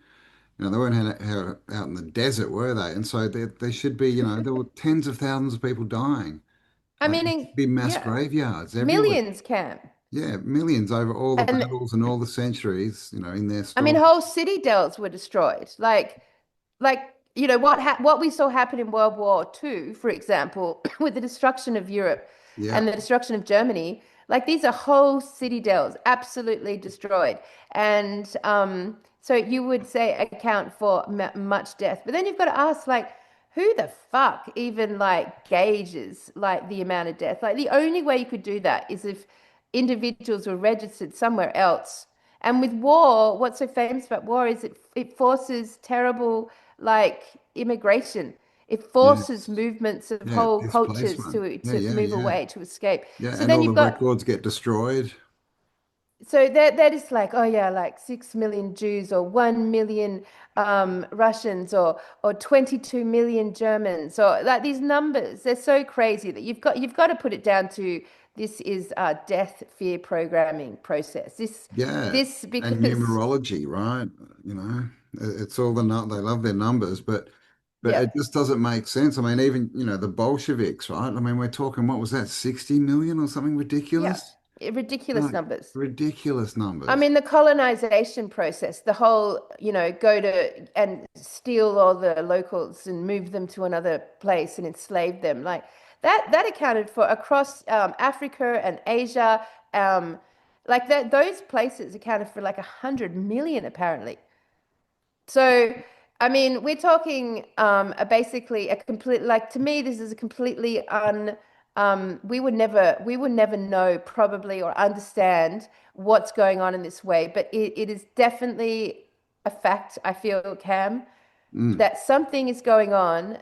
B: they weren't out in the desert, were they? And so they should be, there were tens of thousands of people dying.
A: I
B: Like
A: mean,
B: there should be mass
A: yeah,
B: graveyards everywhere.
A: millions can.
B: Yeah, millions over all the
A: And
B: battles and all the centuries, in their
A: I mean,
B: story.
A: whole city delts were destroyed. Like what we saw happen in World War II, for example, with the destruction of Europe
B: Yeah,
A: and the destruction of Germany. Like these are whole city delts absolutely destroyed, and so you would say account for much death. But then you've got to ask, like, who the fuck even like gauges like the amount of death? Like the only way you could do that is if individuals were registered somewhere else. And with war, what's so famous about war is it forces terrible like immigration. It forces
B: yes,
A: movements of
B: yeah,
A: whole cultures
B: displacement.
A: to
B: Yeah,
A: to
B: yeah,
A: move
B: yeah.
A: away, to escape.
B: Yeah,
A: So
B: and
A: then
B: all the
A: you've got
B: records get destroyed.
A: so they're just like, oh yeah, like 6 million Jews or 1 million Russians or 22 million Germans or like these numbers. They're so crazy that you've got to put it down to this is death fear programming process. This
B: Yeah,
A: this
B: and
A: because
B: numerology, right? It's all they love their numbers, but
A: yeah,
B: it just doesn't make sense. I mean, even, the Bolsheviks, right? I mean, we're talking, what was that, 60 million or something
A: yeah,
B: ridiculous?
A: ridiculous
B: Like
A: numbers.
B: ridiculous
A: I
B: numbers.
A: mean, the colonization process, the whole, go to and steal all the locals and move them to another place and enslave them, like that accounted for across Africa and Asia, like that those places accounted for like 100 million apparently. So, I mean, we're talking basically a complete, like to me, this is a completely we would never know probably or understand what's going on in this way, but it is definitely a fact, I feel, Cam,
B: Mm,
A: that something is going on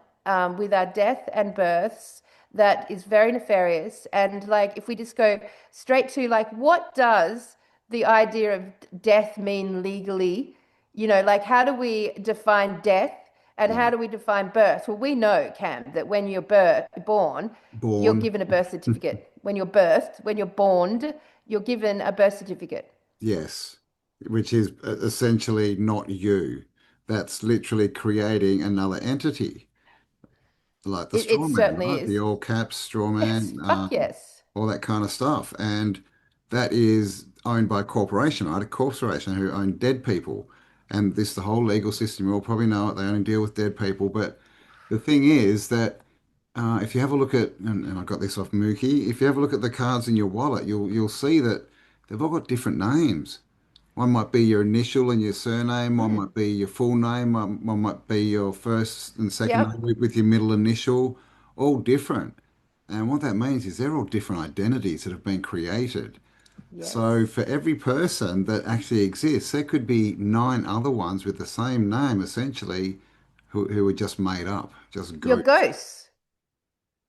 A: with our death and births that is very nefarious. And like, if we just go straight to like, what does the idea of death mean legally? Like, how do we define death and
B: yeah,
A: how do we define birth? Well, we know, Cam, that when you're born, you're
B: born.
A: given a birth certificate. When you're birthed, when you're born, you're given a birth certificate.
B: Yes, which is essentially not you. That's literally creating another entity, like the
A: It
B: straw man,
A: certainly
B: right? The
A: is.
B: all caps straw
A: Yes,
B: man,
A: fuck yes.
B: all that kind of stuff. And that is owned by a corporation, right? A corporation who own dead people. And this, the whole legal system, you all probably know it, they only deal with dead people. But the thing is that if you have a look at, and I got this off Mookie, if you have a look at the cards in your wallet, you'll see that they've all got different names. One might be your initial and your surname. One
A: Mm,
B: might be your full name. One might be your first and second name
A: yep.
B: with your middle initial. All different. And what that means is they're all different identities that have been created. So
A: Yes.
B: for every person that actually exists, there could be nine other ones with the same name, essentially, who are just made up, just
A: Your
B: ghosts.
A: ghosts,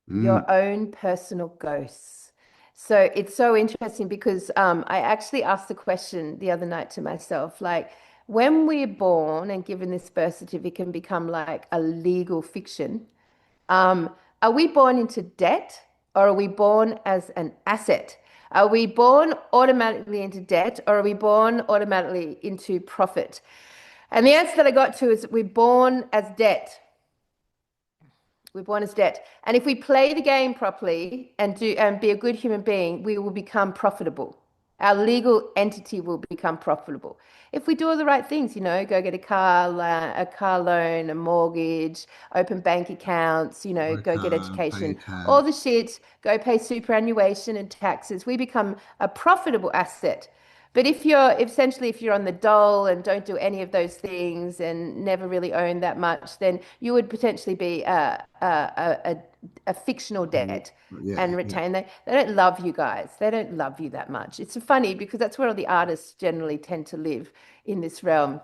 B: Mm,
A: your own personal ghosts. So it's so interesting because I actually asked the question the other night to myself, like, when we're born and given this birth certificate and become like a legal fiction, um, are we born into debt or are we born as an asset? Are we born automatically into debt or are we born automatically into profit? And the answer that I got to is that we're born as debt. We're born as debt. And if we play the game properly and be a good human being, we will become profitable. Our legal entity will become profitable. If we do all the right things, go get a car loan, a mortgage, open bank accounts,
B: Buy a
A: go get
B: car, pay
A: education, all the
B: tax.
A: shit, go pay superannuation and taxes, we become a profitable asset. But if you're on the dole and don't do any of those things and never really own that much, then you would potentially be a fictional debt
B: Yeah,
A: and
B: yeah.
A: retain. They don't love you guys. They don't love you that much. It's funny because that's where all the artists generally tend to live in this realm.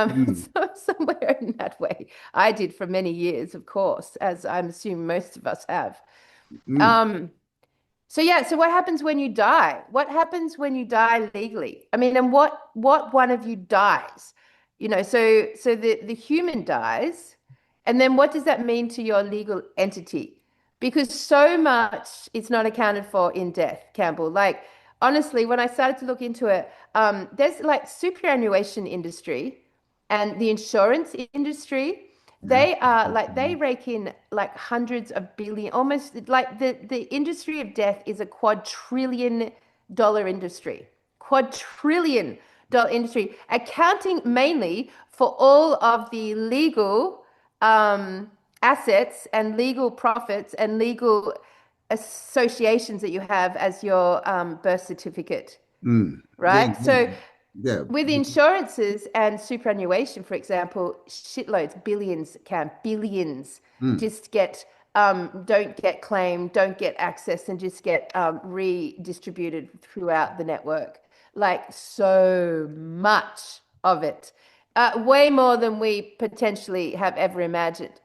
B: Mm,
A: Somewhere in that way. I did for many years, of course, as I'm assuming most of us have.
B: mm.
A: Um, so what happens when you die? What happens when you die legally? I mean, and what one of you dies? So the human dies, and then what does that mean to your legal entity? Because so much is not accounted for in death, Campbell. Like honestly, when I started to look into it, there's like superannuation industry and the insurance industry.
B: Yeah.
A: They rake in like hundreds of billion, almost like the industry of death is a quadrillion-dollar industry. Quadrillion-dollar industry, accounting mainly for all of the legal assets and legal profits and legal associations that you have as your birth certificate,
B: Mm. Yeah,
A: right?
B: yeah,
A: So
B: yeah.
A: with insurances and superannuation, for example, shitloads, billions
B: Mm.
A: just don't get claimed, don't get access, and just get redistributed throughout the network. Like so much of it, way more than we potentially have ever imagined.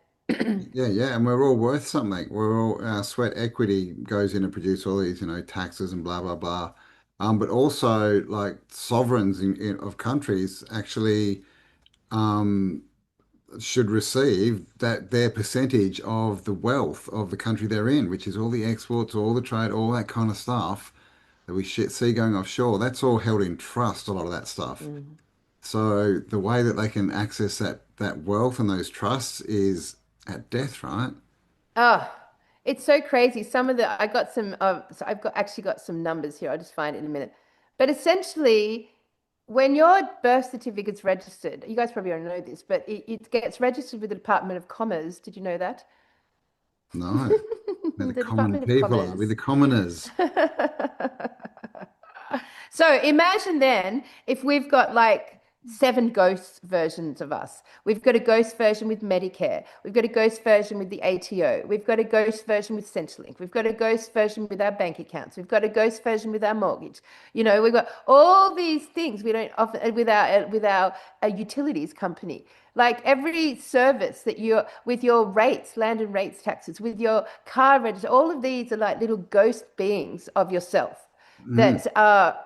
B: Yeah, yeah, and we're all worth something. We're all our sweat equity goes in to produce all these, taxes and blah blah blah. But also like sovereigns of countries actually um should receive that their percentage of the wealth of the country they're in, which is all the exports, all the trade, all that kind of stuff that we see going offshore. That's all held in trust, a lot of that stuff.
A: Mm.
B: So the way that they can access that wealth and those trusts is at death, right?
A: Oh, it's so crazy. I got some, so I've got actually got some numbers here. I'll just find it in a minute. But essentially, when your birth certificate's registered, you guys probably don't know this, but it gets registered with the Department of Commerce. Did you know that?
B: No, they're the
A: The
B: common
A: Department of
B: people, are we?
A: Commerce.
B: The commoners.
A: So imagine then if we've got like seven ghost versions of us. We've got a ghost version with Medicare. We've got a ghost version with the ATO. We've got a ghost version with Centrelink. We've got a ghost version with our bank accounts. We've got a ghost version with our mortgage. We've got all these things we don't offer with our utilities company. Like every service that you're with your rates, land and rates taxes, with your car register, all of these are like little ghost beings of yourself
B: Mm,
A: that are,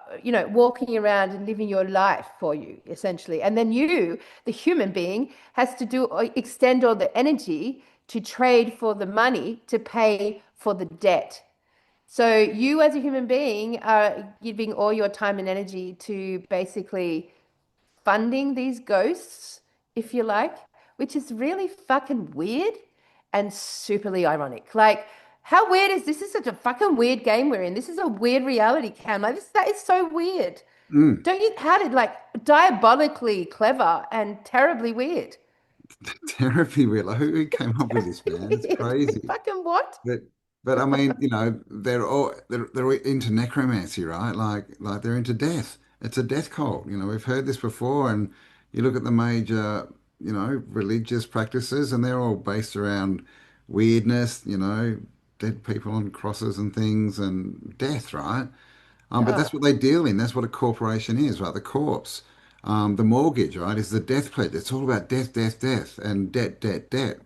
A: walking around and living your life for you, essentially. And then you, the human being, has to extend all the energy to trade for the money to pay for the debt. So you, as a human being, are giving all your time and energy to basically funding these ghosts, if you like, which is really fucking weird and superly ironic. Like, how weird is this? This is such a fucking weird game we're in. This is a weird reality, Cam. Like that is so weird.
B: mm.
A: Don't you how did like diabolically clever and terribly weird?
B: Therapy wheel. Who came up with this, man? It's
A: Weird.
B: crazy.
A: Fucking what?
B: But I mean, they're into necromancy, right? Like they're into death. It's a death cult. We've heard this before, and you look at the major, religious practices, and they're all based around weirdness, dead people on crosses and things, and death, right? But that's
A: Oh,
B: what they deal in. That's what a corporation is, right? The corpse. The mortgage, right, is the death pledge. It's all about death, death, death, and debt, debt, debt.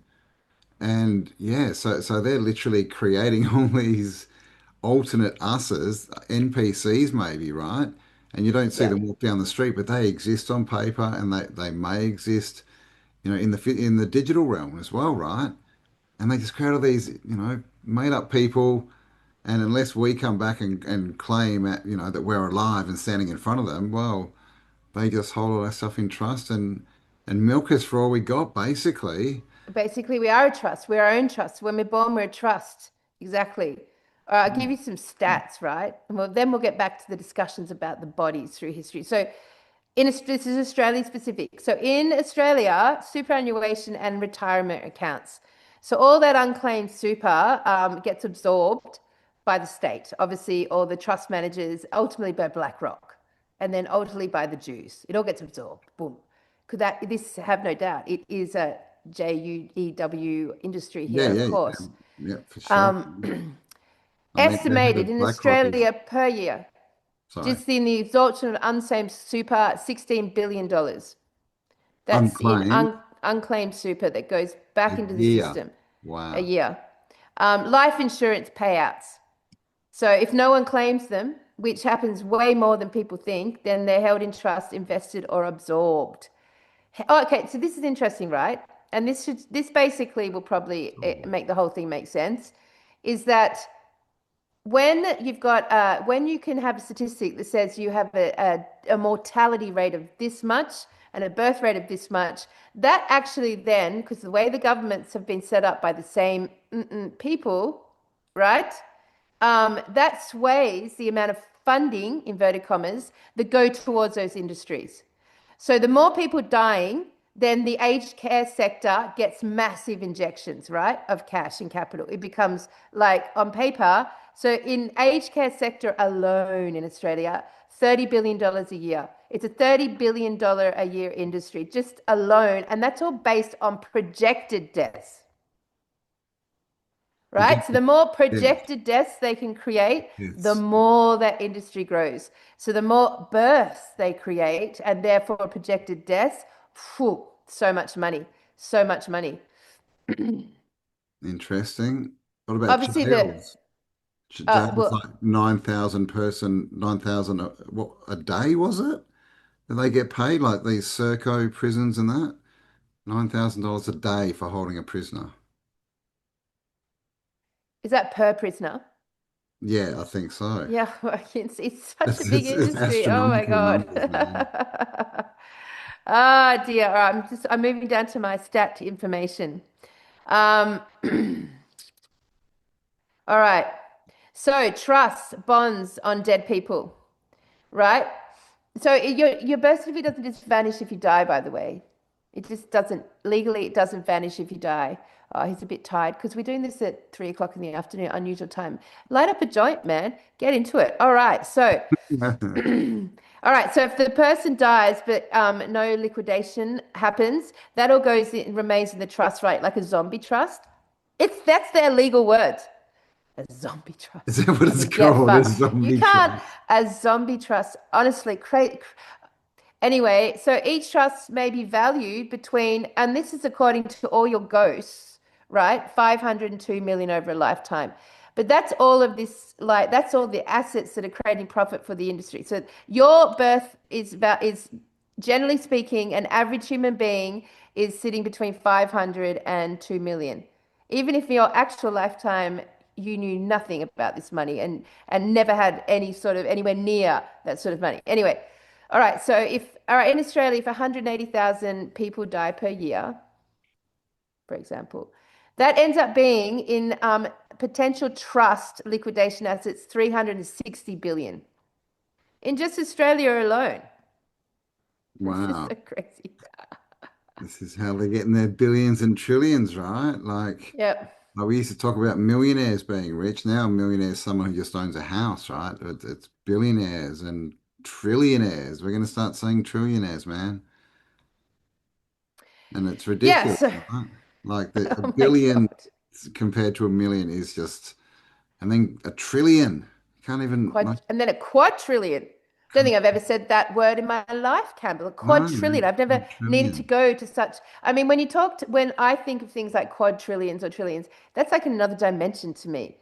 B: And yeah, so they're literally creating all these alternate us's, NPCs maybe, right? And you don't see
A: yeah.
B: them walk down the street, but they exist on paper and they may exist, in the digital realm as well, right? And they just create all these, made up people. And unless we come back and claim that we're alive and standing in front of them, well, they just hold all our stuff in trust and milk us for all we got, basically.
A: Basically, we are a trust. We're our own trust. When we're born, we're a trust. Exactly. All right, I'll give you some stats, right? And then we'll get back to the discussions about the bodies through history. So this is Australia specific. So in Australia, superannuation and retirement accounts. So all that unclaimed super gets absorbed by the state. Obviously, all the trust managers, ultimately by BlackRock, and then ultimately by the Jews. It all gets absorbed. Boom. Could that this have no doubt? It is a JUEW industry
B: Yeah,
A: here, of
B: yeah, yeah,
A: course.
B: yeah, for sure.
A: Um,
B: I mean, the head
A: estimated
B: of
A: in
B: BlackRock is
A: Australia per year,
B: sorry,
A: just in the absorption of unclaimed super, $16 billion. That's in
B: unclaimed
A: unclaimed super that goes
B: a
A: back into the
B: year.
A: system a
B: Wow.
A: year. Life insurance payouts. So if no one claims them, which happens way more than people think, then they're held in trust, invested, or absorbed. Oh, okay, so this is interesting, right? And this basically will probably make the whole thing make sense. Is that when you can have a statistic that says you have a mortality rate of this much and a birth rate of this much, that actually then, because the way the governments have been set up by the same people, right? That sways the amount of funding, inverted commas, that go towards those industries. So the more people dying, then the aged care sector gets massive injections, right, of cash and capital. It becomes like on paper. So in aged care sector alone in Australia, $30 billion a year. It's a $30 billion a year industry just alone. And that's all based on projected deaths, right? So the more
B: Yes,
A: projected deaths they can create, the
B: yes.
A: more that industry grows. So the more births they create and therefore projected deaths, phew, so much money, so much money.
B: Interesting. What about
A: Obviously,
B: jails? Jails
A: well,
B: like 9,000 person, 9,000 what a day was it? Do they get paid like these Serco prisons and that? $9,000 a day for holding a prisoner.
A: is that per prisoner?
B: Yeah, I think so.
A: Yeah, it's such a
B: It's,
A: big
B: it's, it's
A: industry. Oh my
B: astronomical
A: God.
B: numbers, man.
A: Ah, dear. All right, I'm moving down to my stat information. Um, all right. So trust bonds on dead people, right? So your birth certificate doesn't just vanish if you die, by the way. It just doesn't, legally, it doesn't vanish if you die. Oh, he's a bit tired because we're doing this at 3 o'clock in the afternoon, unusual time. Light up a joint, man. Get into it. All right. So, all right. So if the person dies, but no liquidation happens, that all goes in, remains in the trust, right? Like a zombie trust. That's their legal word. A zombie
B: Is
A: trust.
B: that what
A: And
B: it's
A: then get
B: called? A
A: fucked. You
B: zombie
A: can't.
B: trust?
A: A zombie trust. Honestly, anyway, so each trust may be valued between, and this is according to all your ghosts, right? 502 million over a lifetime. But that's all of this, like that's all the assets that are creating profit for the industry. So your birth is generally speaking, an average human being is sitting between 500 and 2 million. Even if in your actual lifetime you knew nothing about this money and never had any sort of anywhere near that sort of money. Anyway, all right. So if all right in Australia, if 180,000 people die per year, for example, that ends up being in potential trust liquidation assets 360 billion in just Australia alone. This is
B: Wow.
A: so crazy.
B: This is how they're getting their billions and trillions, right?
A: Yep.
B: We used to talk about millionaires being rich. Now, a millionaire is someone who just owns a house, right? It's billionaires and trillionaires. We're going to start saying trillionaires, man. And it's ridiculous,
A: Yes.
B: right? Like a
A: Oh my
B: billion
A: God.
B: compared to a million is just, and then a trillion. You can't even, like,
A: And then a quadrillion. Don't think I've ever said that word in my life, Campbell. A
B: no,
A: quadrillion.
B: man,
A: I've never
B: a
A: needed to
B: trillion.
A: go to such. I mean, when I think of things like quadrillions or trillions, that's like another dimension to me.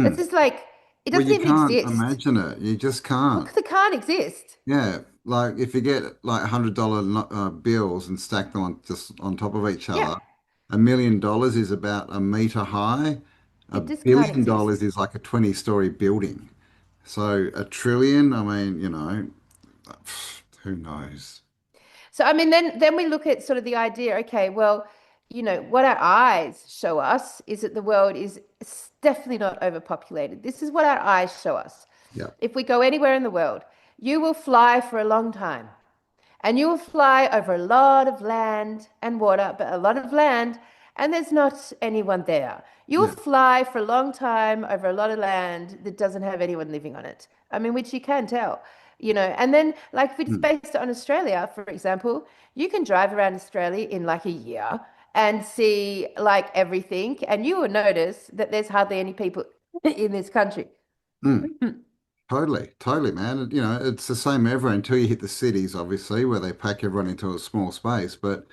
A: That's
B: Mm.
A: just like it
B: Well,
A: doesn't
B: you
A: even
B: can't
A: exist.
B: imagine it. You just
A: Well,
B: can't.
A: because it can't exist.
B: Yeah, like if you get like $100 bills and stack them on just on top of each
A: Yeah,
B: other, $1 million is about a meter high. A
A: it just can't
B: billion dollars
A: exist.
B: is like a 20-story building. So a trillion, I mean, who knows?
A: So I mean, then we look at sort of the idea. Okay, well, what our eyes show us is that the world is definitely not overpopulated. This is what our eyes show us.
B: Yeah.
A: If we go anywhere in the world, you will fly for a long time and you will fly over a lot of land and water, but a lot of land, and there's not anyone there. You will
B: Yeah.
A: fly for a long time over a lot of land that doesn't have anyone living on it. I mean, which you can tell, and then like if it's
B: Mm.
A: based on Australia, for example, you can drive around Australia in like a year and see like everything, and you will notice that there's hardly any people in this country.
B: Mm. Totally, totally, man. It's the same everywhere until you hit the cities, obviously, where they pack everyone into a small space. But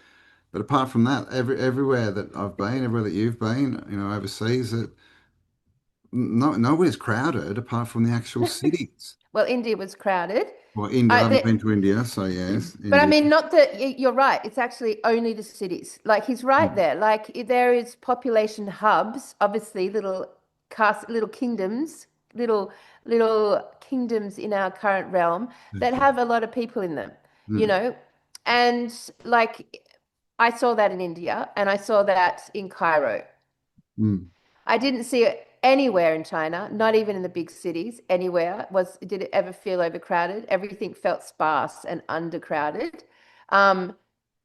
B: apart from that, everywhere that I've been, everywhere that you've been, overseas, nobody's crowded apart from the actual cities.
A: Well, India was crowded.
B: Well, India, I
A: I,
B: haven't
A: the,
B: been to India, so yes,
A: But I
B: India.
A: mean, not that you're right. It's actually only the cities. Like he's right
B: Mm,
A: there. Like there is population hubs, obviously little kingdoms, little kingdoms in our current realm that
B: okay.
A: have a lot of people in them, you
B: Mm,
A: know. And like I saw that in India and I saw that in Cairo.
B: mm.
A: I didn't see it anywhere in China, not even in the big cities, anywhere. Did it ever feel overcrowded? Everything felt sparse and undercrowded. Um,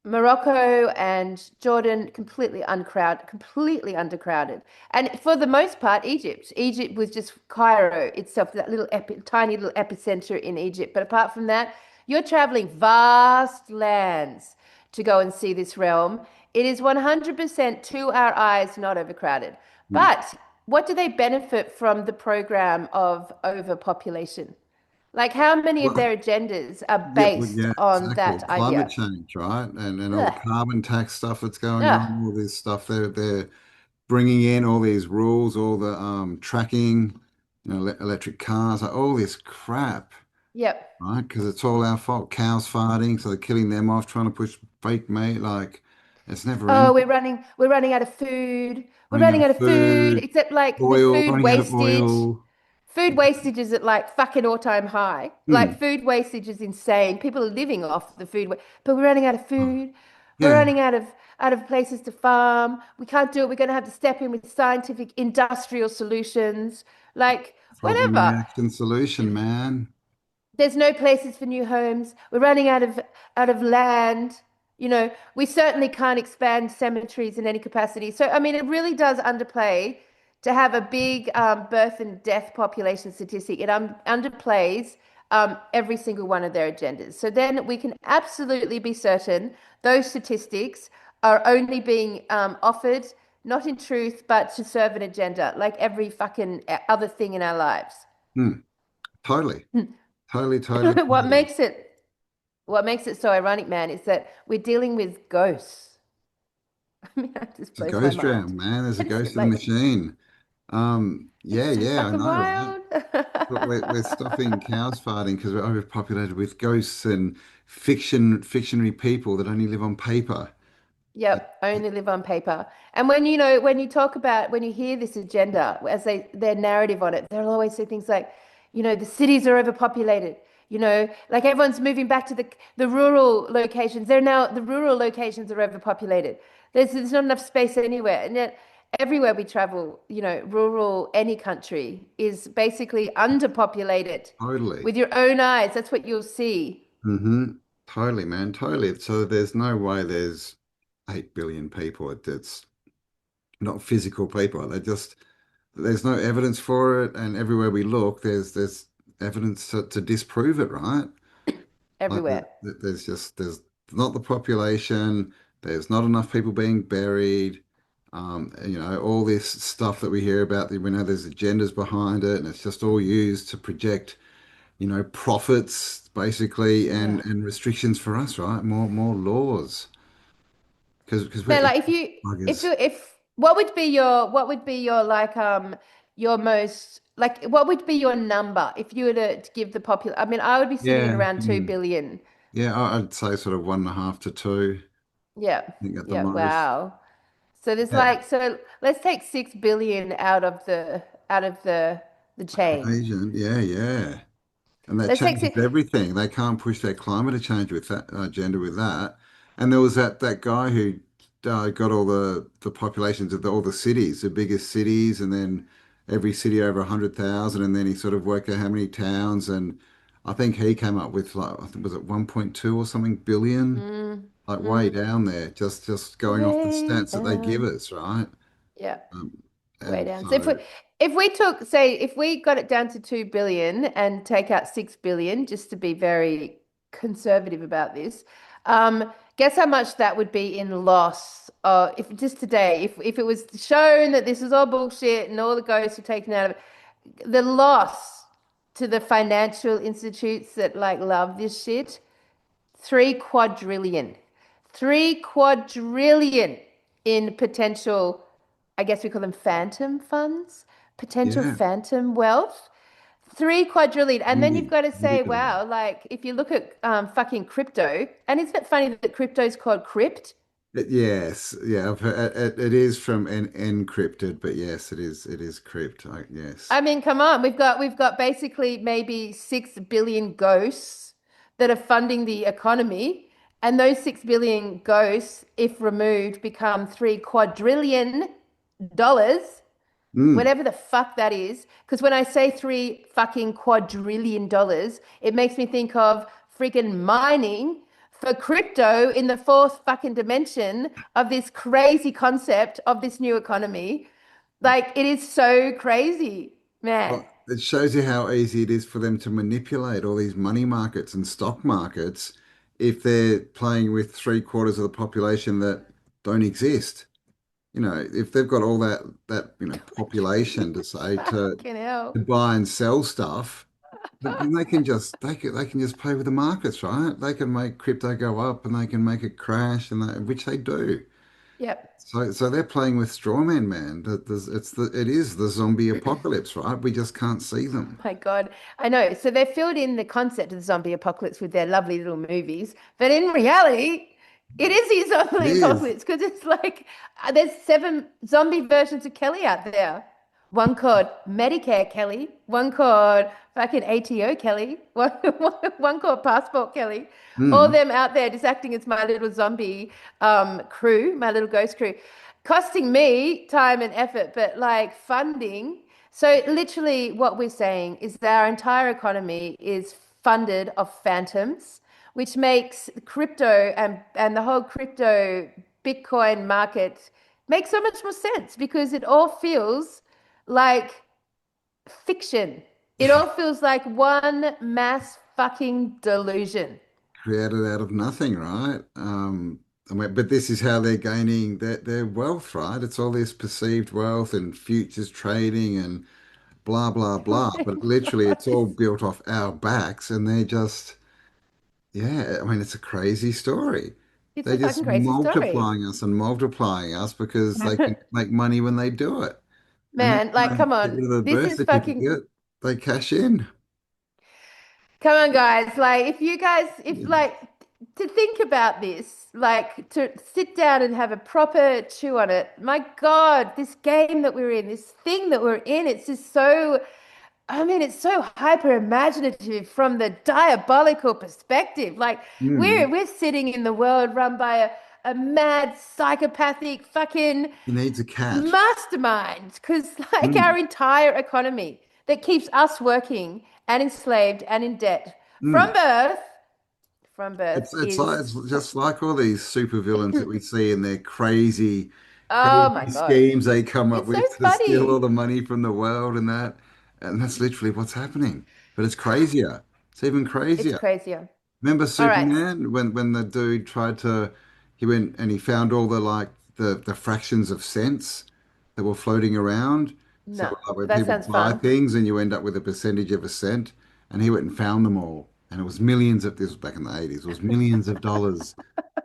A: Morocco and Jordan completely undercrowded. And for the most part, Egypt. Egypt was just Cairo itself, that tiny little epicenter in Egypt. But apart from that, you're traveling vast lands to go and see this realm. It is 100% to our eyes not overcrowded.
B: Mm.
A: But what do they benefit from the program of overpopulation? Like, how many of
B: Well,
A: their agendas are
B: yeah, well,
A: based
B: yeah,
A: on
B: exactly.
A: that
B: Climate
A: idea?
B: change, right? And all the
A: Ugh,
B: carbon tax stuff that's going
A: ugh,
B: on, all this stuff they're bringing in, all these rules, all the tracking, electric cars, like all this crap,
A: yep.
B: right? Because it's all our fault. Cows farting, so they're killing them off, trying to push fake meat. Like it's never
A: Oh,
B: ending.
A: we're running out of food. We're
B: Running out
A: running
B: of
A: out of food,
B: food,
A: except like the
B: oil,
A: food
B: running out of
A: wastage.
B: oil.
A: Food wastage is at like fucking all-time high.
B: Hmm.
A: Like food wastage is insane. People are living off the food, but we're running out of
B: Oh,
A: food. We're
B: yeah,
A: running out of places to farm. We can't do it. We're going to have to step in with scientific industrial solutions. Like
B: problem
A: whatever.
B: reaction solution, man.
A: There's no places for new homes. We're running out of land. We certainly can't expand cemeteries in any capacity. So, I mean, it really does underplay to have a big birth and death population statistic. It underplays every single one of their agendas. So then we can absolutely be certain those statistics are only being offered, not in truth, but to serve an agenda, like every fucking other thing in our lives.
B: Hmm. Totally, totally, totally,
A: What
B: totally.
A: makes it what makes it so ironic, man, is that we're dealing with ghosts. I mean, that just
B: It's a
A: blows my
B: ghost
A: mind.
B: round, man. There's a
A: It's
B: ghost in the
A: like
B: machine.
A: it's
B: Yeah,
A: just
B: yeah, I
A: fucking
B: know, right?
A: wild.
B: But we're stopping cows farting because we're overpopulated with ghosts and fictionary people that only live on paper.
A: Yep, only live on paper. And when you hear this agenda as their narrative on it, they'll always say things like, the cities are overpopulated. Like everyone's moving back to the rural locations. The rural locations are overpopulated. There's not enough space anywhere. And yet everywhere we travel, rural any country is basically underpopulated
B: Totally.
A: with your own eyes. That's what you'll see.
B: Mm-hmm. Totally, man. Totally. So there's no way there's 8 billion people. It's not physical people. There's no evidence for it. And everywhere we look, there's evidence to disprove it, right? Like
A: Everywhere.
B: there's not the population, there's not enough people being buried. All this stuff that we hear about, we know there's agendas behind it, and it's just all used to project, profits basically
A: Ugh.
B: and restrictions for us, right? More laws. Because
A: Man,
B: we're
A: like
B: buggers.
A: if what would be your like your most like what would be your number if you were to give the popular I mean I would be sitting at
B: Yeah.
A: around 2 billion.
B: Yeah, I'd say sort of 1.5 to 2,
A: Yeah.
B: I think at the
A: Yeah,
B: most.
A: wow.
B: Yeah.
A: So let's take 6 billion out of the chain.
B: Asian, yeah, yeah. And that
A: Let's take
B: changes
A: six.
B: everything. They can't push their climate change with that agenda with that. And there was that guy who got all the populations of all the cities, the biggest cities, and then every city over 100,000, and then he sort of worked out how many towns, and I think he came up with like I think was it 1.2 or something billion,
A: Mm,
B: like way
A: mm,
B: down there, just going off the
A: way
B: stats that they give
A: down.
B: us, right?
A: Yeah.
B: Um,
A: Way
B: and
A: down. So
B: so
A: if we took, say, if we got it down to 2 billion and take out 6 billion, just to be very conservative about this, guess how much that would be in loss? If just today, if it was shown that this is all bullshit and all the ghosts were taken out of it, the loss to the financial institutes that like love this shit, 3 quadrillion. 3 quadrillion in potential, I guess we call them phantom funds, potential
B: yeah,
A: phantom wealth. 3 quadrillion. And then you've
B: beauty,
A: got to
B: beauty
A: say,
B: dollar.
A: wow, like if you look at fucking crypto, and isn't it funny that crypto is called crypt?
B: Yes, yeah, it is from encrypted, but yes, it is crypt. Yes.
A: I mean, come on, we've got basically maybe 6 billion ghosts that are funding the economy, and those 6 billion ghosts, if removed, become 3 quadrillion dollars,
B: Mm.
A: whatever the fuck that is. Because when I say 3 fucking quadrillion dollars, it makes me think of freaking mining for crypto in the fourth fucking dimension of this crazy concept of this new economy. Like it is so crazy, man.
B: Well, it shows you how easy it is for them to manipulate all these money markets and stock markets if they're playing with three-quarters of the population that don't exist. If they've got all that population to say
A: Fucking
B: to
A: hell.
B: buy and sell stuff, then they can just play with the markets, right? They can make crypto go up and they can make it crash, which they do.
A: Yep.
B: So they're playing with straw men, man. It is the zombie apocalypse, right? We just can't see them.
A: My God, I know. So they filled in the concept of the zombie apocalypse with their lovely little movies, but in reality, it is the
B: It
A: zombie
B: is.
A: apocalypse because it's like there's 7 zombie versions of Kelly out there. One called Medicare Kelly, one called fucking ATO Kelly, one called Passport Kelly. All
B: Mm.
A: them out there just acting as my little zombie crew, my little ghost crew, costing me time and effort, but like funding. So literally what we're saying is that our entire economy is funded of phantoms, which makes crypto and the whole crypto Bitcoin market makes so much more sense because it all feels like fiction. It all feels like one mass fucking delusion.
B: Created out of nothing, right? But this is how they're gaining their wealth, right? It's all this perceived wealth and futures trading and blah, blah, blah. But literally, it's all built off our backs, and they're just, yeah, I mean, it's a crazy story.
A: It's
B: They're
A: a fucking
B: just
A: crazy story.
B: multiplying us because they can make money when they do it. And then
A: Man,
B: when
A: like,
B: they
A: come
B: get
A: on.
B: rid of the
A: This
B: birth
A: is fucking
B: certificate, they cash in.
A: Come on, guys. Like, if you guys, if like to think about this, like to sit down and have a proper chew on it. My God, this game that we're in, this thing that we're in, it's just so, I mean, it's so hyper imaginative from the diabolical perspective. Like, we're
B: Mm.
A: we're sitting in the world run by a mad psychopathic fucking
B: He needs a cat.
A: mastermind because like
B: Mm.
A: our entire economy that keeps us working and enslaved and in debt from
B: Mm.
A: birth from birth
B: It's
A: is
B: just like all these supervillains that we see in their crazy,
A: oh my
B: crazy
A: God,
B: schemes they come up
A: it's so
B: with to steal all
A: funny.
B: the money from the world and that. And that's literally what's happening. But it's crazier. It's even
A: It's
B: crazier.
A: crazier.
B: Remember
A: All right.
B: Superman when the dude he went and he found all the fractions of cents that were floating around. So
A: No,
B: like when
A: but that
B: people
A: sounds
B: buy
A: fun.
B: things and you end up with a percentage of a cent, and he went and found them all. And it was millions of this was back in the 80s, it was millions of dollars.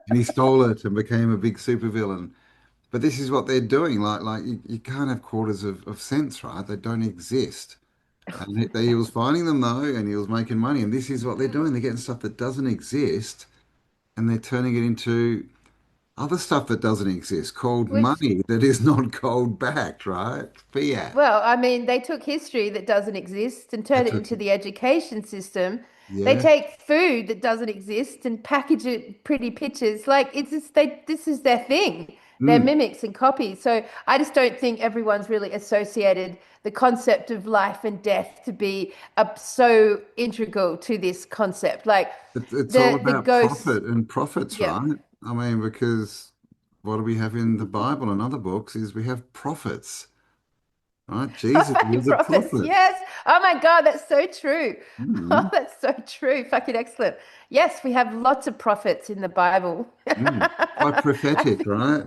B: And he stole it and became a big supervillain. But this is what they're doing. Like you can't have quarters of cents, right? They don't exist. And he was finding them though, and he was making money. And this is what they're doing. They're getting stuff that doesn't exist, and they're turning it into other stuff that doesn't exist, called
A: Which,
B: money that is not gold backed, right? Fiat.
A: well, I mean, they took history that doesn't exist and
B: I
A: turned it
B: took,
A: into the education system. They
B: yeah,
A: take food that doesn't exist and package it pretty pictures. Like it's just they this is their thing. They're
B: Mm.
A: mimics and copies. So I just don't think everyone's really associated the concept of life and death to be so integral to this concept. Like
B: It's all
A: the
B: about
A: ghosts.
B: profit and profits,
A: Yeah.
B: right? I mean, because what do we have in the Bible and other books is we have prophets, right? Jesus was a
A: Prophets,
B: prophet.
A: yes. Oh my God, that's so true. Oh,
B: Mm,
A: that's so true. Fucking excellent. Yes, we have lots of prophets in the Bible.
B: Quite
A: I
B: prophetic,
A: think,
B: right?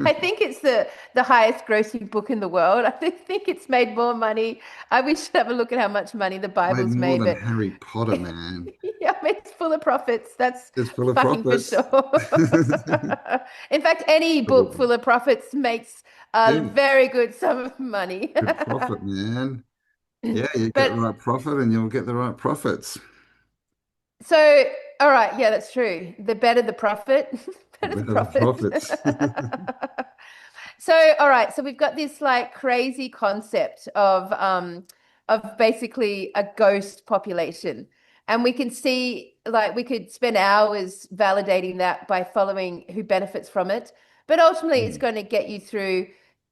A: I think it's the highest grossing book in the world. I think it's made more money. We should have a look at how much money the
B: Made
A: Bible's
B: more
A: made,
B: than
A: but
B: Harry Potter, man.
A: yeah, I mean, it's full of prophets. That's
B: It's full of
A: fucking for
B: prophets.
A: sure. In fact, any book full of prophets makes a
B: Yeah,
A: very good sum of money.
B: good profit, man. Yeah, you get the
A: But
B: right profit and you'll get the right profits.
A: so, all right, yeah, that's true. The better the profit,
B: The
A: better the
B: better the
A: profit.
B: profits.
A: So, all right, so we've got this like crazy concept of basically a ghost population. And we can see like we could spend hours validating that by following who benefits from it. But ultimately it's
B: Mm.
A: going to get you through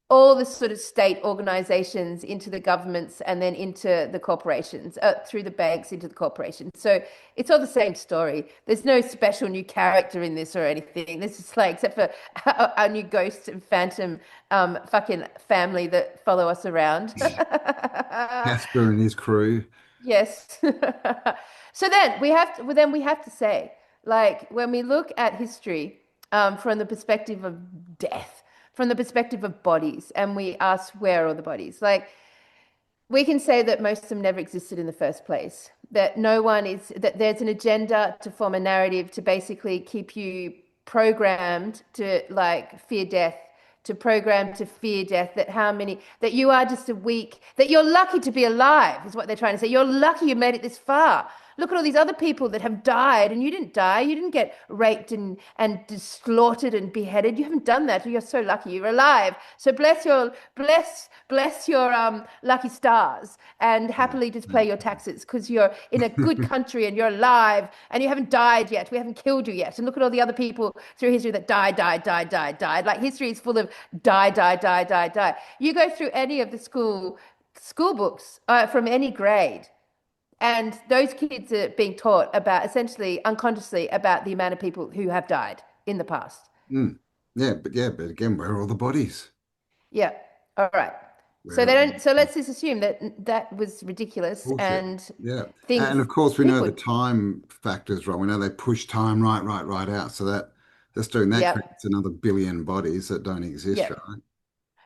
A: all the sort of state organizations into the governments and then into the corporations, through the banks into the corporations. So it's all the same story. There's no special new character in this or anything. This is like, except for our new ghost and phantom fucking family that follow us around.
B: Casper and his crew.
A: Yes. So then we have to say, like, when we look at history from the perspective of death, from the perspective of bodies, and we ask where are all the bodies, like we can say that most of them never existed in the first place. That no one is, that there's an agenda to form a narrative to basically keep you programmed to like fear death, to program to fear death, that you are just a weak, that you're lucky to be alive, is what they're trying to say. You're lucky you made it this far. Look at all these other people that have died, and you didn't die. You didn't get raped and slaughtered and beheaded. You haven't done that. You're so lucky. You're alive. So bless your lucky stars and happily just pay your taxes because you're in a good country and you're alive and you haven't died yet. We haven't killed you yet. And look at all the other people through history that died. Like history is full of die. You go through any of the school books from any grade. And those kids are being taught about essentially unconsciously about the amount of people who have died in the past.
B: Mm. Yeah, but again, where are all the bodies?
A: Yeah. All right. So
B: Where
A: they
B: are
A: don't. So let's just assume that that was ridiculous
B: bullshit?
A: and
B: Yeah. And
A: things
B: of course we know the
A: people.
B: time factor's wrong. We know they push time right out. So that just doing that
A: Yep.
B: creates another billion bodies that don't exist,
A: Yep.
B: right?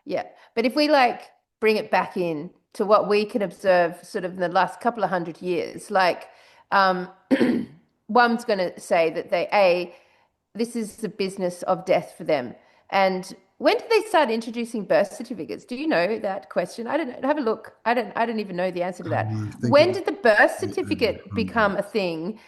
A: Yeah. But if we like bring it back in to what we can observe sort of in the last couple of hundred years, like um, one's going to say that this is the business of death for them. And when did they start introducing birth certificates? Do you know that question? I don't know. Have a look. I don't even know the answer to that.
B: I think it
A: When
B: was
A: did the birth
B: the early
A: certificate become a
B: 100s.
A: thing?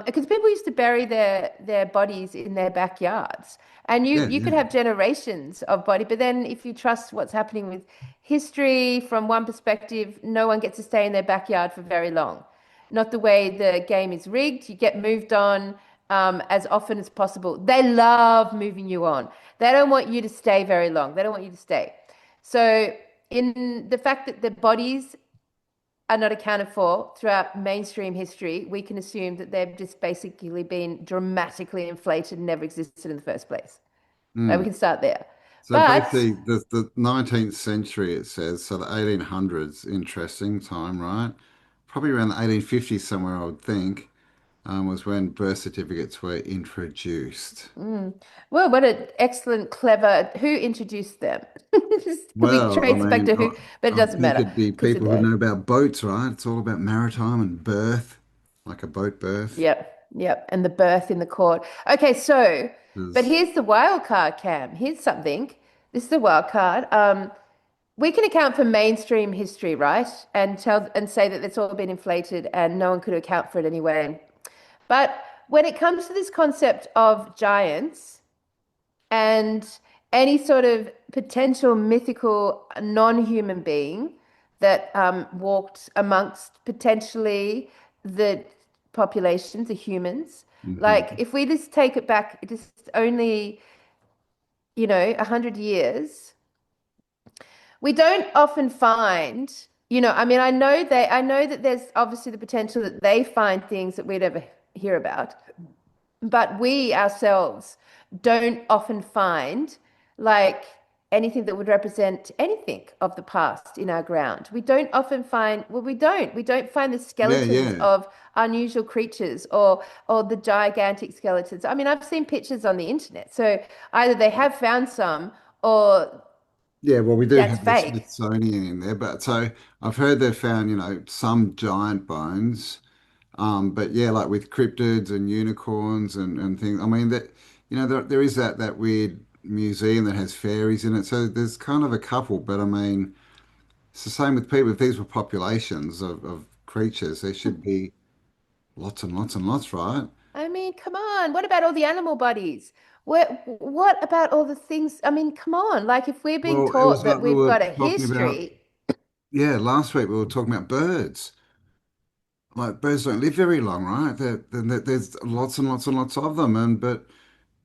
A: Because people used to bury their bodies in their backyards. And you
B: Yeah,
A: you could
B: yeah.
A: have generations of body, but then if you trust what's happening with history from one perspective, no one gets to stay in their backyard for very long. Not the way the game is rigged. You get moved on as often as possible. They love moving you on. They don't want you to stay very long. They don't want you to stay. So, in the fact that the bodies are not accounted for throughout mainstream history, we can assume that they've just basically been dramatically inflated and never existed in the first place. So we
B: Mm.
A: can start there.
B: So
A: But
B: basically, the 19th century, it says, so the 1800s, interesting time, right? Probably around the 1850s somewhere, I would think, was when birth certificates were introduced.
A: well, what an excellent, clever. Who introduced them? Could be
B: Well, I
A: traced back
B: mean,
A: to who, but it
B: I
A: doesn't
B: think
A: matter
B: it'd be
A: because
B: people who know about boats, right? It's all about maritime and birth, like a boat birth.
A: Yep. And the birth in the court. Okay, so, but
B: 'Cause-
A: here's the wild card, Cam. Here's something. This is the wild card. We can account for mainstream history, right? And say that it's all been inflated and no one could account for it anyway. But when it comes to this concept of giants and any sort of potential mythical non-human being that walked amongst potentially the populations, the humans. Like
B: Mhm.
A: if we just take it back, just only 100 years, we don't often find, I mean, I know that there's obviously the potential that they find things that we never hear about, but we ourselves don't often find like anything that would represent anything of the past in our ground. We don't often find, well, we don't find the
B: Yeah,
A: skeletons
B: yeah.
A: of unusual creatures or the gigantic skeletons. I mean, I've seen pictures on the internet, so either they have found some or
B: Yeah, well, we do
A: that's
B: have the
A: fake.
B: Smithsonian in there, but so I've heard they've found, some giant bones. But yeah, like with cryptids and unicorns and things. I mean that, there is that weird museum that has fairies in it. So there's kind of a couple, but I mean, it's the same with people. If these were populations of creatures, there should be lots and lots and lots, right?
A: I mean, come on. What about all the animal bodies? What about all the things? I mean, come on. Like if we're being
B: Well, it was
A: taught that
B: like we
A: we've
B: were
A: got a
B: talking about,
A: history,
B: yeah, last week we were talking about birds. Like birds don't live very long, right? There's lots and lots and lots of them, but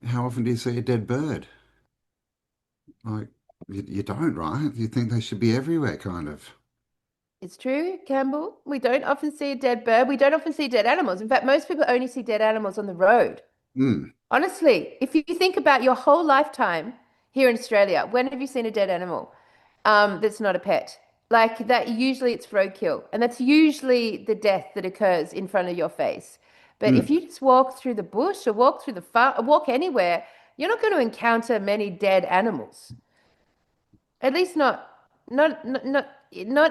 B: how often do you see a dead bird? Like you don't, right? You think they should be everywhere, kind of.
A: it's true, Campbell. We don't often see a dead bird. We don't often see dead animals. In fact, most people only see dead animals on the road.
B: Mm.
A: Honestly, if you think about your whole lifetime here in Australia, when have you seen a dead animal that's not a pet? Like that, usually it's roadkill, and that's usually the death that occurs in front of your face. But if
B: Mm.
A: you just walk through the bush or walk through the farm, or walk anywhere, you're not going to encounter many dead animals. At least not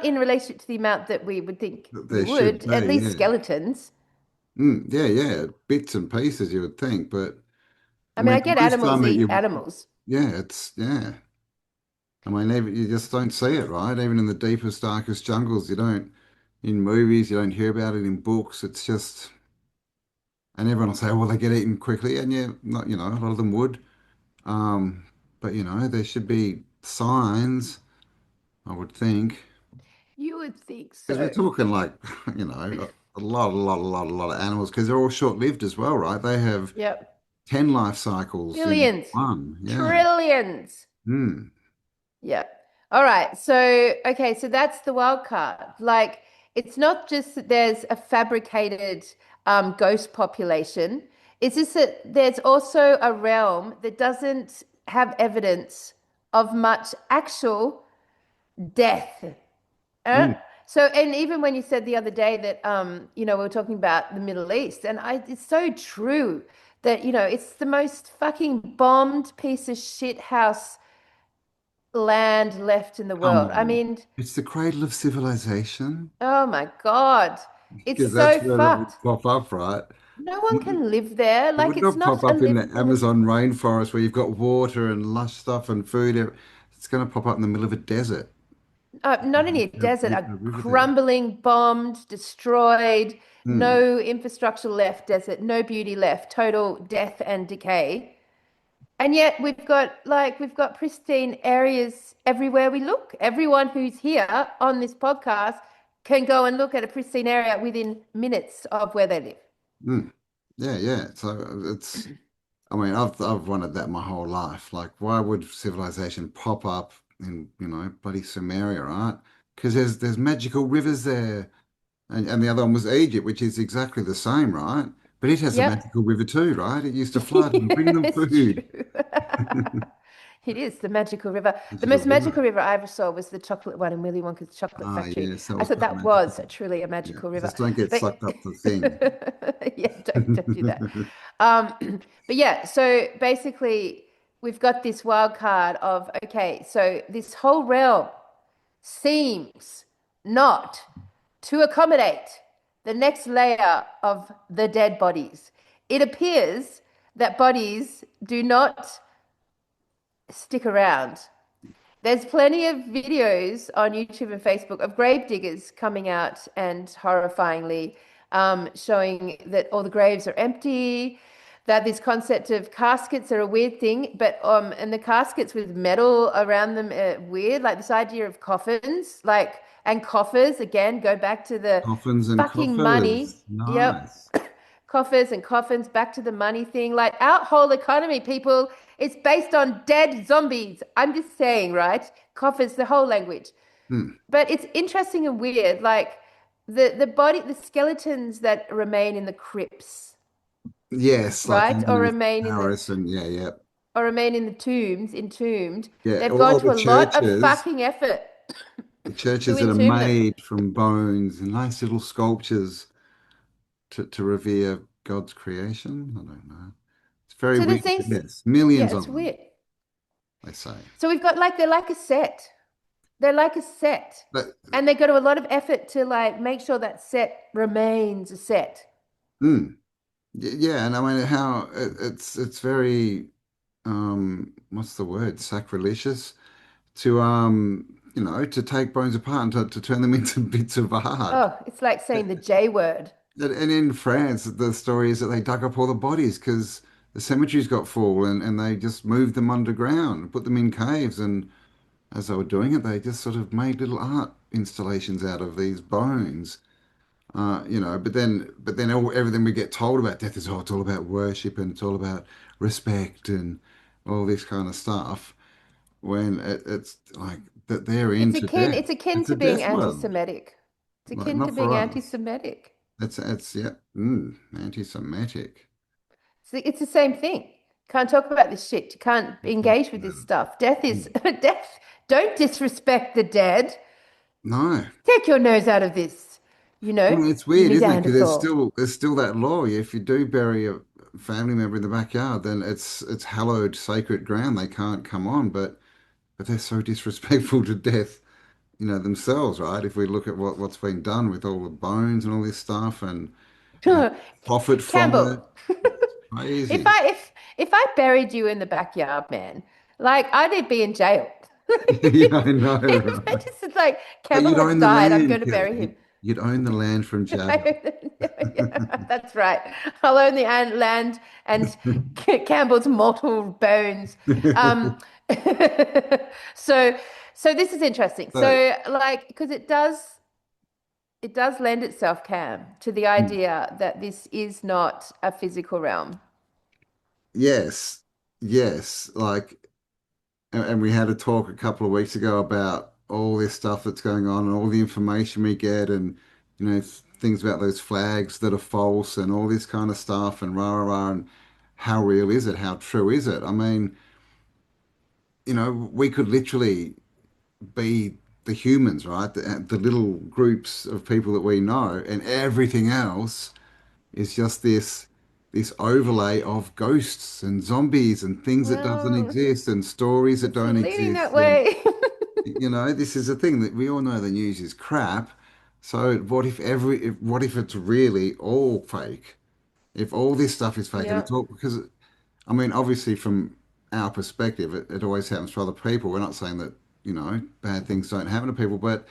A: in relation to the amount that we would think you
B: There should
A: would. At
B: be,
A: least
B: yeah.
A: skeletons.
B: Yeah, yeah. Bits and pieces you would think, but
A: I
B: I
A: mean,
B: mean,
A: I
B: the
A: get
B: most time
A: animals
B: that
A: eat
B: you,
A: animals.
B: yeah, yeah. I mean, even, you just don't see it, right? Even in the deepest, darkest jungles, you don't, in movies, you don't hear about it in books. It's just, and everyone will say, well, they get eaten quickly. And yeah, not, a lot of them would. Um, but, there should be signs, I would think.
A: You would think
B: Because we're
A: so.
B: talking like, a lot of animals, because they're all short-lived as well, right? They have
A: Yep.
B: 10 life cycles in
A: Billions,
B: one. Yeah.
A: trillions.
B: Hmm.
A: Yeah. All right. So, okay. So that's the wild card. Like, it's not just that there's a fabricated ghost population. It's just that there's also a realm that doesn't have evidence of much actual death. Uh,
B: Mm.
A: so, and even when you said the other day that, we were talking about the Middle East, and it's so true that, it's the most fucking bombed piece of shit house land left in the
B: Come
A: world. I
B: on.
A: mean,
B: It's the cradle of civilization,
A: oh my God, it's
B: because
A: so
B: that's where that
A: fucked.
B: would pop up, right?
A: No one
B: It
A: can live there. Like,
B: would
A: it's
B: not pop
A: not a
B: up in the
A: livable.
B: Amazon rainforest where you've got water and lush stuff and food. It's going to pop up in the middle of a desert.
A: Not only a
B: You have
A: desert, a
B: a river there.
A: crumbling, bombed, destroyed,
B: Hmm.
A: no infrastructure left desert, no beauty left, total death and decay. And yet we've got pristine areas everywhere we look. Everyone who's here on this podcast can go and look at a pristine area within minutes of where they live.
B: Hmm. Yeah, yeah. So I mean, I've wanted that my whole life. Like, why would civilization pop up in, bloody Sumeria, right? Because there's magical rivers there. And the other one was Egypt, which is exactly the same, right? But it has a
A: Yep.
B: magical river too, right? It used to flood and bring them
A: It's
B: food.
A: true. It is the magical river. The
B: Magical
A: most
B: river.
A: magical river I ever saw was the chocolate one in Willy Wonka's chocolate
B: Ah,
A: factory.
B: yes, that
A: I
B: was
A: thought
B: quite
A: that
B: magical.
A: was truly a
B: Yeah,
A: magical river.
B: just don't get
A: But
B: sucked up the thing.
A: yeah, don't do that. But yeah, so basically we've got this wild card of okay, so this whole realm seems not to accommodate the next layer of the dead bodies. It appears that bodies do not stick around. There's plenty of videos on YouTube and Facebook of grave diggers coming out and horrifyingly showing that all the graves are empty, that this concept of caskets are a weird thing, but and the caskets with metal around them are weird, like this idea of coffins, like and coffers again, go back to the
B: Coffins and
A: fucking money.
B: coffers.
A: Yep.
B: Nice.
A: Coffers and coffins, back to the money thing. Like our whole economy, people It's based on dead zombies. I'm just saying, right? Covers the whole language. But it's interesting and weird. Like the skeletons that remain in the crypts,
B: Yes, like
A: right? Or
B: in
A: remain in the
B: Paris and yeah.
A: or remain in the tombs, entombed.
B: Yeah,
A: They've gone
B: all
A: to
B: the
A: a lot of
B: churches,
A: fucking effort
B: the
A: to
B: churches that are
A: entomb them.
B: made from bones and nice little sculptures to revere God's creation. I don't know. It's very
A: So there's
B: weird.
A: these,
B: Yes,
A: yeah,
B: millions
A: it's
B: of them,
A: weird.
B: they say.
A: So we've got like they're like a set. They're like a set.
B: But
A: And they go to a lot of effort to like make sure that set remains a set.
B: yeah, and I mean how it's very what's the word? Sacrilegious to to take bones apart and to turn them into bits of art.
A: Oh, it's like saying the J word.
B: And in France, the story is that they dug up all the bodies because the cemeteries got full and they just moved them underground, put them in caves. And as they were doing it, they just sort of made little art installations out of these bones. But then everything we get told about death is, oh, it's all about worship and it's all about respect and all this kind of stuff. When it's like that they're into death.
A: It's akin
B: It's a
A: to being
B: death world.
A: anti-Semitic. It's
B: Like
A: akin to
B: not for
A: being
B: us.
A: anti-Semitic.
B: It's yeah, anti-Semitic.
A: It's the same thing. Can't talk about this shit. You can't engage with this stuff. Death is death. Don't disrespect the dead.
B: No.
A: Take your nose out of this.
B: Well, it's
A: You
B: weird, isn't it? Because
A: Neanderthal.
B: there's still that law. If you do bury a family member in the backyard, then it's hallowed, sacred ground. They can't come on. But they're so disrespectful to death, themselves, right? If we look at what's been done with all the bones and all this stuff and profit from it,
A: Campbell,
B: it's
A: if
B: crazy.
A: I buried you in the backyard, man, like I'd be in jail.
B: Yeah, I know,
A: It's
B: right?
A: just like
B: But
A: Campbell
B: you'd
A: has
B: own the
A: died. I'm
B: land,
A: going to
B: Kelly.
A: bury him.
B: You'd own the land from jail.
A: Yeah, that's right. I'll own the land and Campbell's mortal bones. Um, so so this is interesting.
B: So,
A: So like because it does lend itself, Cam, to the idea that this is not a physical realm.
B: yes, yes, and we had a talk a couple of weeks ago about all this stuff that's going on and all the information we get and things about those flags that are false and all this kind of stuff and rah rah rah and how real is it? How true is it? I mean, we could literally be the humans, right? The little groups of people that we know, and everything else is just this overlay of ghosts and zombies and things that doesn't
A: Well,
B: exist and stories that
A: it's
B: don't
A: leaning that
B: exist. And
A: way.
B: this is a thing that we all know the news is crap. So what if it's really all fake? If all this stuff is fake and
A: Yeah.
B: it's all because I mean, obviously, from our perspective, it always happens to other people. We're not saying that, bad things don't happen to people, but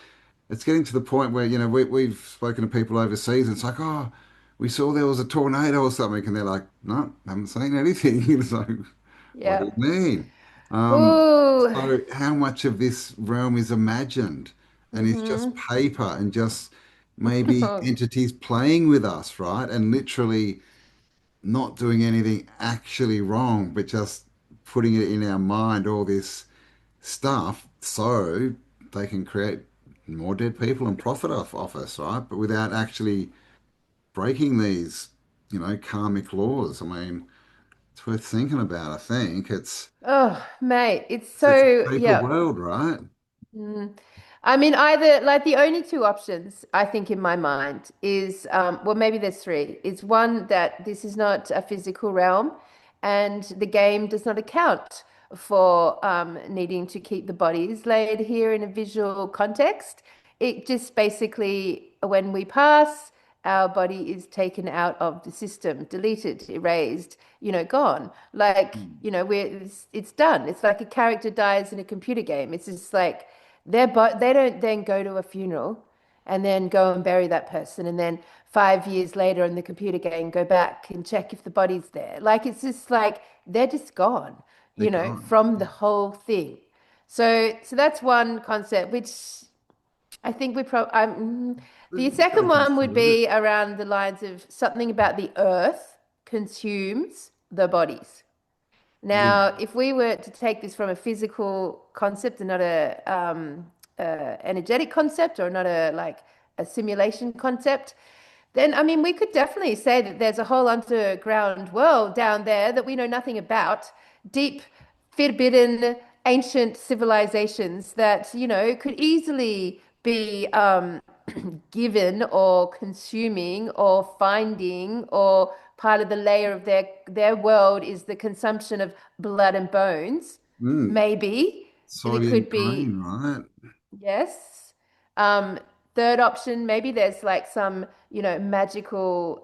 B: it's getting to the point where, we've spoken to people overseas and it's like, oh, we saw there was a tornado or something. And they're like, no, haven't seen anything. It's like, what do you
A: Yeah.
B: mean?
A: Ooh.
B: So how much of this realm is imagined and is just
A: Mm-hmm.
B: paper and just maybe entities playing with us, right? And literally not doing anything actually wrong, but just putting it in our mind, all this stuff, so they can create more dead people and profit off us, right? But without actually breaking these, karmic laws. I mean, it's worth thinking about, I think.
A: Oh, mate, it's
B: It's a
A: so,
B: paper
A: yeah.
B: world, right?
A: Mm. I mean, either like the only two options I think in my mind is, well, maybe there's three. It's one that this is not a physical realm and the game does not account for needing to keep the bodies laid here in a visual context. It just basically, when we pass, our body is taken out of the system, deleted, erased, gone. Like, it's done. It's like a character dies in a computer game. It's just like but they don't then go to a funeral and then go and bury that person and then 5 years later in the computer game go back and check if the body's there. Like it's just like they're just gone,
B: They're gone.
A: from the whole thing. So that's one concept, which I think we probably. The second
B: Very
A: one would
B: considerate.
A: be around the lines of something about the earth consumes the bodies. Now, if we were to take this from a physical concept and not a energetic concept, or not a like a simulation concept, then I mean we could definitely say that there's a whole underground world down there that we know nothing about, deep, forbidden, ancient civilizations that, could easily be given or consuming or finding, or part of the layer of their world is the consumption of blood and bones.
B: Mm.
A: Maybe it
B: Soylent
A: could be,
B: Green, right?
A: yes. Um, Third option, maybe there's like some, magical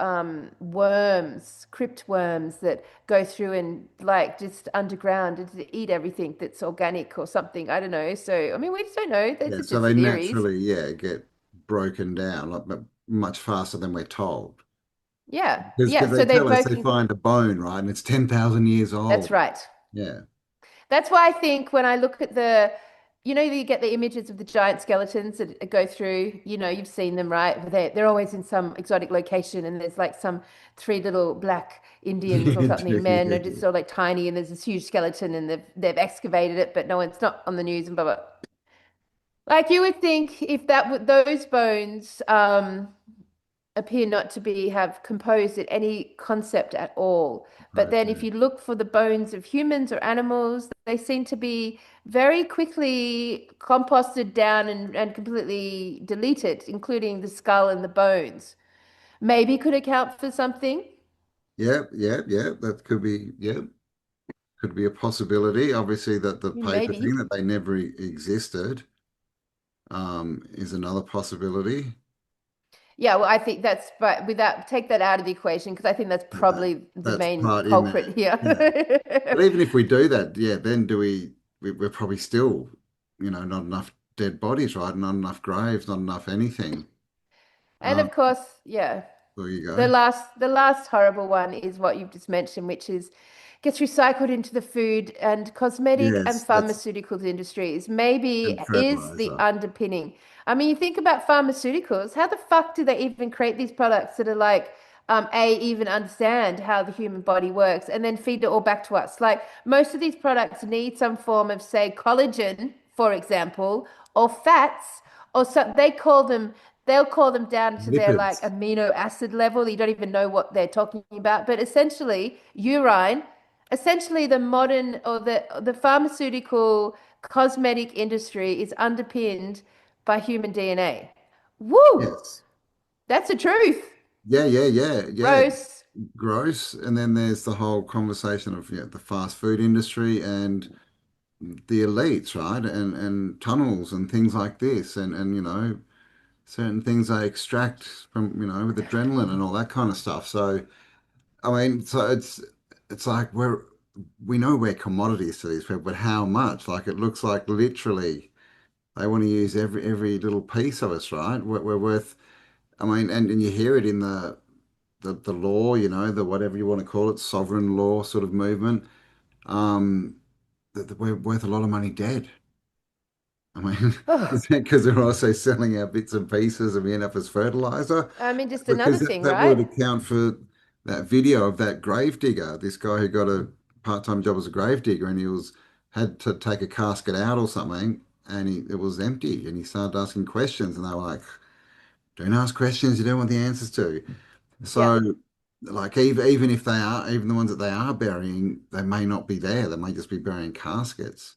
A: worms, crypt worms that go through and like just underground and eat everything that's organic or something. I don't know. So, I mean, we just don't know. Those
B: Yeah,
A: are
B: so
A: just
B: they
A: theories.
B: naturally, yeah, get broken down like but much faster than we're told.
A: Yeah.
B: Because
A: Yeah.
B: they
A: So they
B: tell us they
A: broke.
B: find a bone, right? And it's 10,000 years
A: That's
B: old.
A: right.
B: Yeah.
A: That's why I think when I look at you get the images of the giant skeletons that go through, you've seen them, right? They're always in some exotic location, and there's like some three little black Indians or
B: Yeah,
A: something, men,
B: yeah,
A: are just sort of like tiny, and there's this huge skeleton, and they've excavated it, but no one's not on the news and blah blah. Like you would think if those bones appear not to be have composed at any concept at all. But
B: right.
A: then if you look for the bones of humans or animals, they seem to be very quickly composted down and completely deleted, including the skull and the bones. Maybe could account for something.
B: Yeah, yeah, yeah. That could be, yeah, could be a possibility. Obviously, that the paper thing
A: Maybe.
B: that they never existed, is another possibility.
A: Yeah, well, I think that's, but without, take that out of the equation, because I think that's
B: Yeah,
A: probably the
B: that's
A: main
B: part in
A: culprit
B: there.
A: here.
B: Yeah. But even if we do that, yeah, then we're probably still, not enough dead bodies, right? Not enough graves, not enough anything.
A: And
B: Um,
A: of course, yeah.
B: there you
A: The
B: go.
A: last horrible one is what you've just mentioned, which is gets recycled into the food and cosmetic and
B: Yes, that's
A: pharmaceuticals industries. Maybe
B: and
A: is the
B: fertilizer.
A: underpinning. I mean, you think about pharmaceuticals, how the fuck do they even create these products that are like, even understand how the human body works and then feed it all back to us? Like most of these products need some form of, say, collagen, for example, or fats, or so they'll call them down to their like
B: Lipids.
A: amino acid level. You don't even know what they're talking about. But essentially, urine, essentially the modern or the pharmaceutical cosmetic industry is underpinned by human DNA. Woo!
B: Yes.
A: That's the truth.
B: Yeah, yeah, yeah, yeah.
A: Gross.
B: Gross. And then there's the whole conversation of, the fast food industry and the elites, right? And tunnels and things like this, and certain things they extract from, with adrenaline and all that kind of stuff. So I mean, so it's like we know we're commodities to these people, but how much? Like it looks like literally they want to use every little piece of us, right? We're worth. I mean, and you hear it in the law, the whatever you want to call it, sovereign law sort of movement. Um, that we're worth a lot of money dead. I mean,
A: Oh,
B: because they're also selling our bits and pieces and we end up as fertilizer.
A: I mean, just another
B: Because
A: thing,
B: that would
A: right?
B: account for that video of that grave digger, this guy who got a part-time job as a grave digger and he had to take a casket out or something and it was empty and he started asking questions and they were like, don't ask questions you don't want the answers to.
A: Yeah.
B: So like even if they are, even the ones that they are burying, they may not be there. They may just be burying caskets.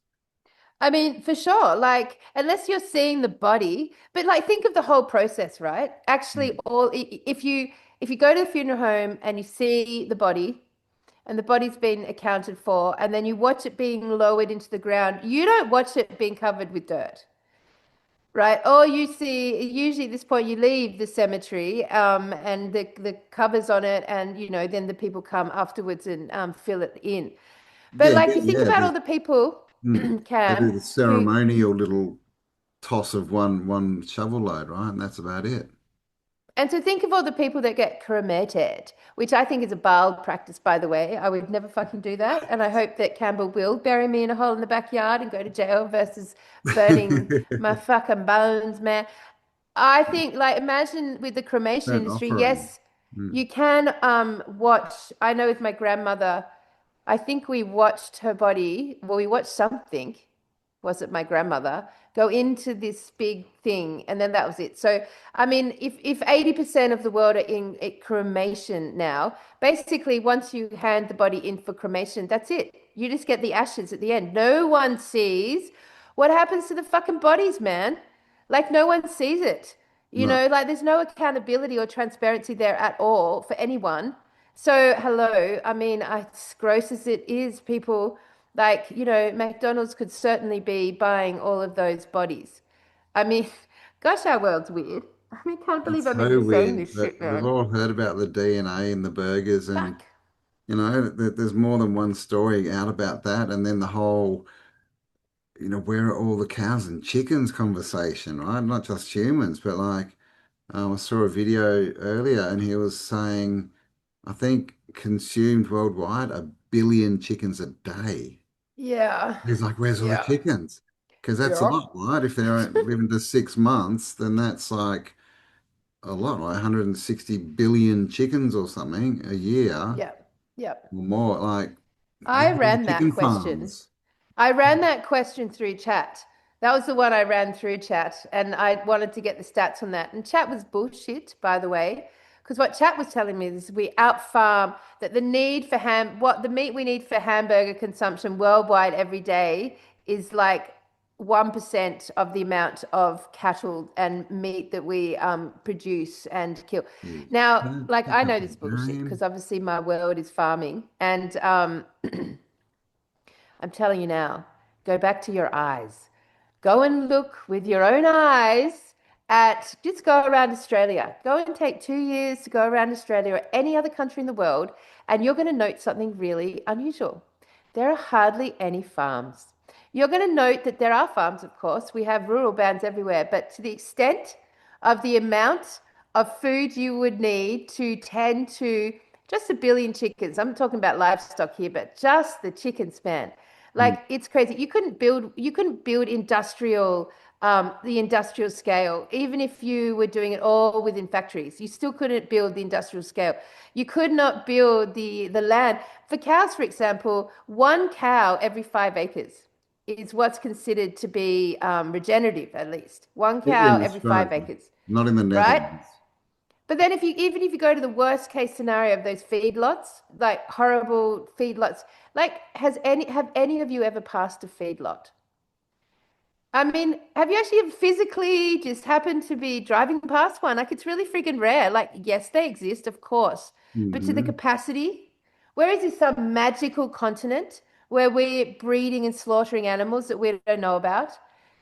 A: I mean, for sure. Like, unless you're seeing the body, but like, think of the whole process, right? Actually, if you go to the funeral home and you see the body, and the body's been accounted for, and then you watch it being lowered into the ground, you don't watch it being covered with dirt, right? Or you see, usually at this point, you leave the cemetery, and the covers on it, and then the people come afterwards and fill it in. But
B: Yeah,
A: like,
B: yeah,
A: you think
B: yeah.
A: about all the people,
B: They do
A: Cam,
B: the
A: who
B: ceremonial little toss of one shovel load, right? And that's about it.
A: And to think of all the people that get cremated, which I think is a bald practice, by the way. I would never fucking do that. And I hope that Campbell will bury me in a hole in the backyard and go to jail versus burning my fucking bones, man. I think, like, imagine with the cremation
B: That
A: industry,
B: offering.
A: yes,
B: Mm.
A: you can watch. I know with my grandmother, I think we watched her body, well, we watched something, was it my grandmother, go into this big thing, and then that was it. So, I mean, if 80% of the world are in cremation now, basically once you hand the body in for cremation, that's it. You just get the ashes at the end. No one sees what happens to the fucking bodies, man. Like no one sees it. You
B: No,
A: know, like there's no accountability or transparency there at all for anyone. So, hello. I mean, as gross as it is, people like, McDonald's could certainly be buying all of those bodies. I mean, gosh, our world's weird. I mean, can't believe
B: it's
A: I'm meant
B: so
A: to be saying
B: weird.
A: this
B: But
A: shit,
B: we've
A: man.
B: all heard about the DNA in the burgers, and
A: Fuck.
B: there's more than one story out about that, and then the whole, where are all the cows and chickens conversation, right? Not just humans, but like, I saw a video earlier, and he was saying, I think consumed worldwide 1 billion chickens a day.
A: Yeah.
B: He's like, where's all the
A: Yeah.
B: chickens? Because that's a
A: Yeah.
B: lot, right? If they're living to 6 months, then that's like a lot, like 160 billion chickens or something a year or
A: Yeah. Yeah.
B: more. Like,
A: I
B: where are the
A: ran that
B: chicken
A: question.
B: farms?
A: I ran that question through chat. That was the one I ran through chat, and I wanted to get the stats on that. And chat was bullshit, by the way, because what chat was telling me is we outfarm that the need for what the meat we need for hamburger consumption worldwide every day is like 1% of the amount of cattle and meat that we produce and kill.
B: Jeez,
A: Now,
B: can't
A: like I
B: pick up
A: know
B: a
A: this bullshit
B: game.
A: because obviously my world is farming, and I'm telling you now, go back to your eyes. Go and look with your own eyes just go around Australia. Go and take 2 years to go around Australia or any other country in the world, and you're going to note something really unusual. There are hardly any farms. You're going to note that there are farms, of course. We have rural bands everywhere, but to the extent of the amount of food you would need to tend to just 1 billion chickens. I'm talking about livestock here, but just the chicken span.
B: Mm.
A: Like it's crazy. You couldn't build the industrial scale, even if you were doing it all within factories. You still couldn't build the industrial scale. You could not build the land. For cows, for example, one cow every 5 acres is what's considered to be regenerative, at least. One cow
B: In
A: every five
B: Australia,
A: acres,
B: not in the
A: right?
B: Netherlands.
A: But then even if you go to the worst case scenario of those feedlots, like horrible feedlots, like have any of you ever passed a feedlot? I mean, have you actually physically just happened to be driving past one? Like it's really freaking rare. Like, yes, they exist, of course, but to the
B: Hmm.
A: capacity, where is this some magical continent where we're breeding and slaughtering animals that we don't know about?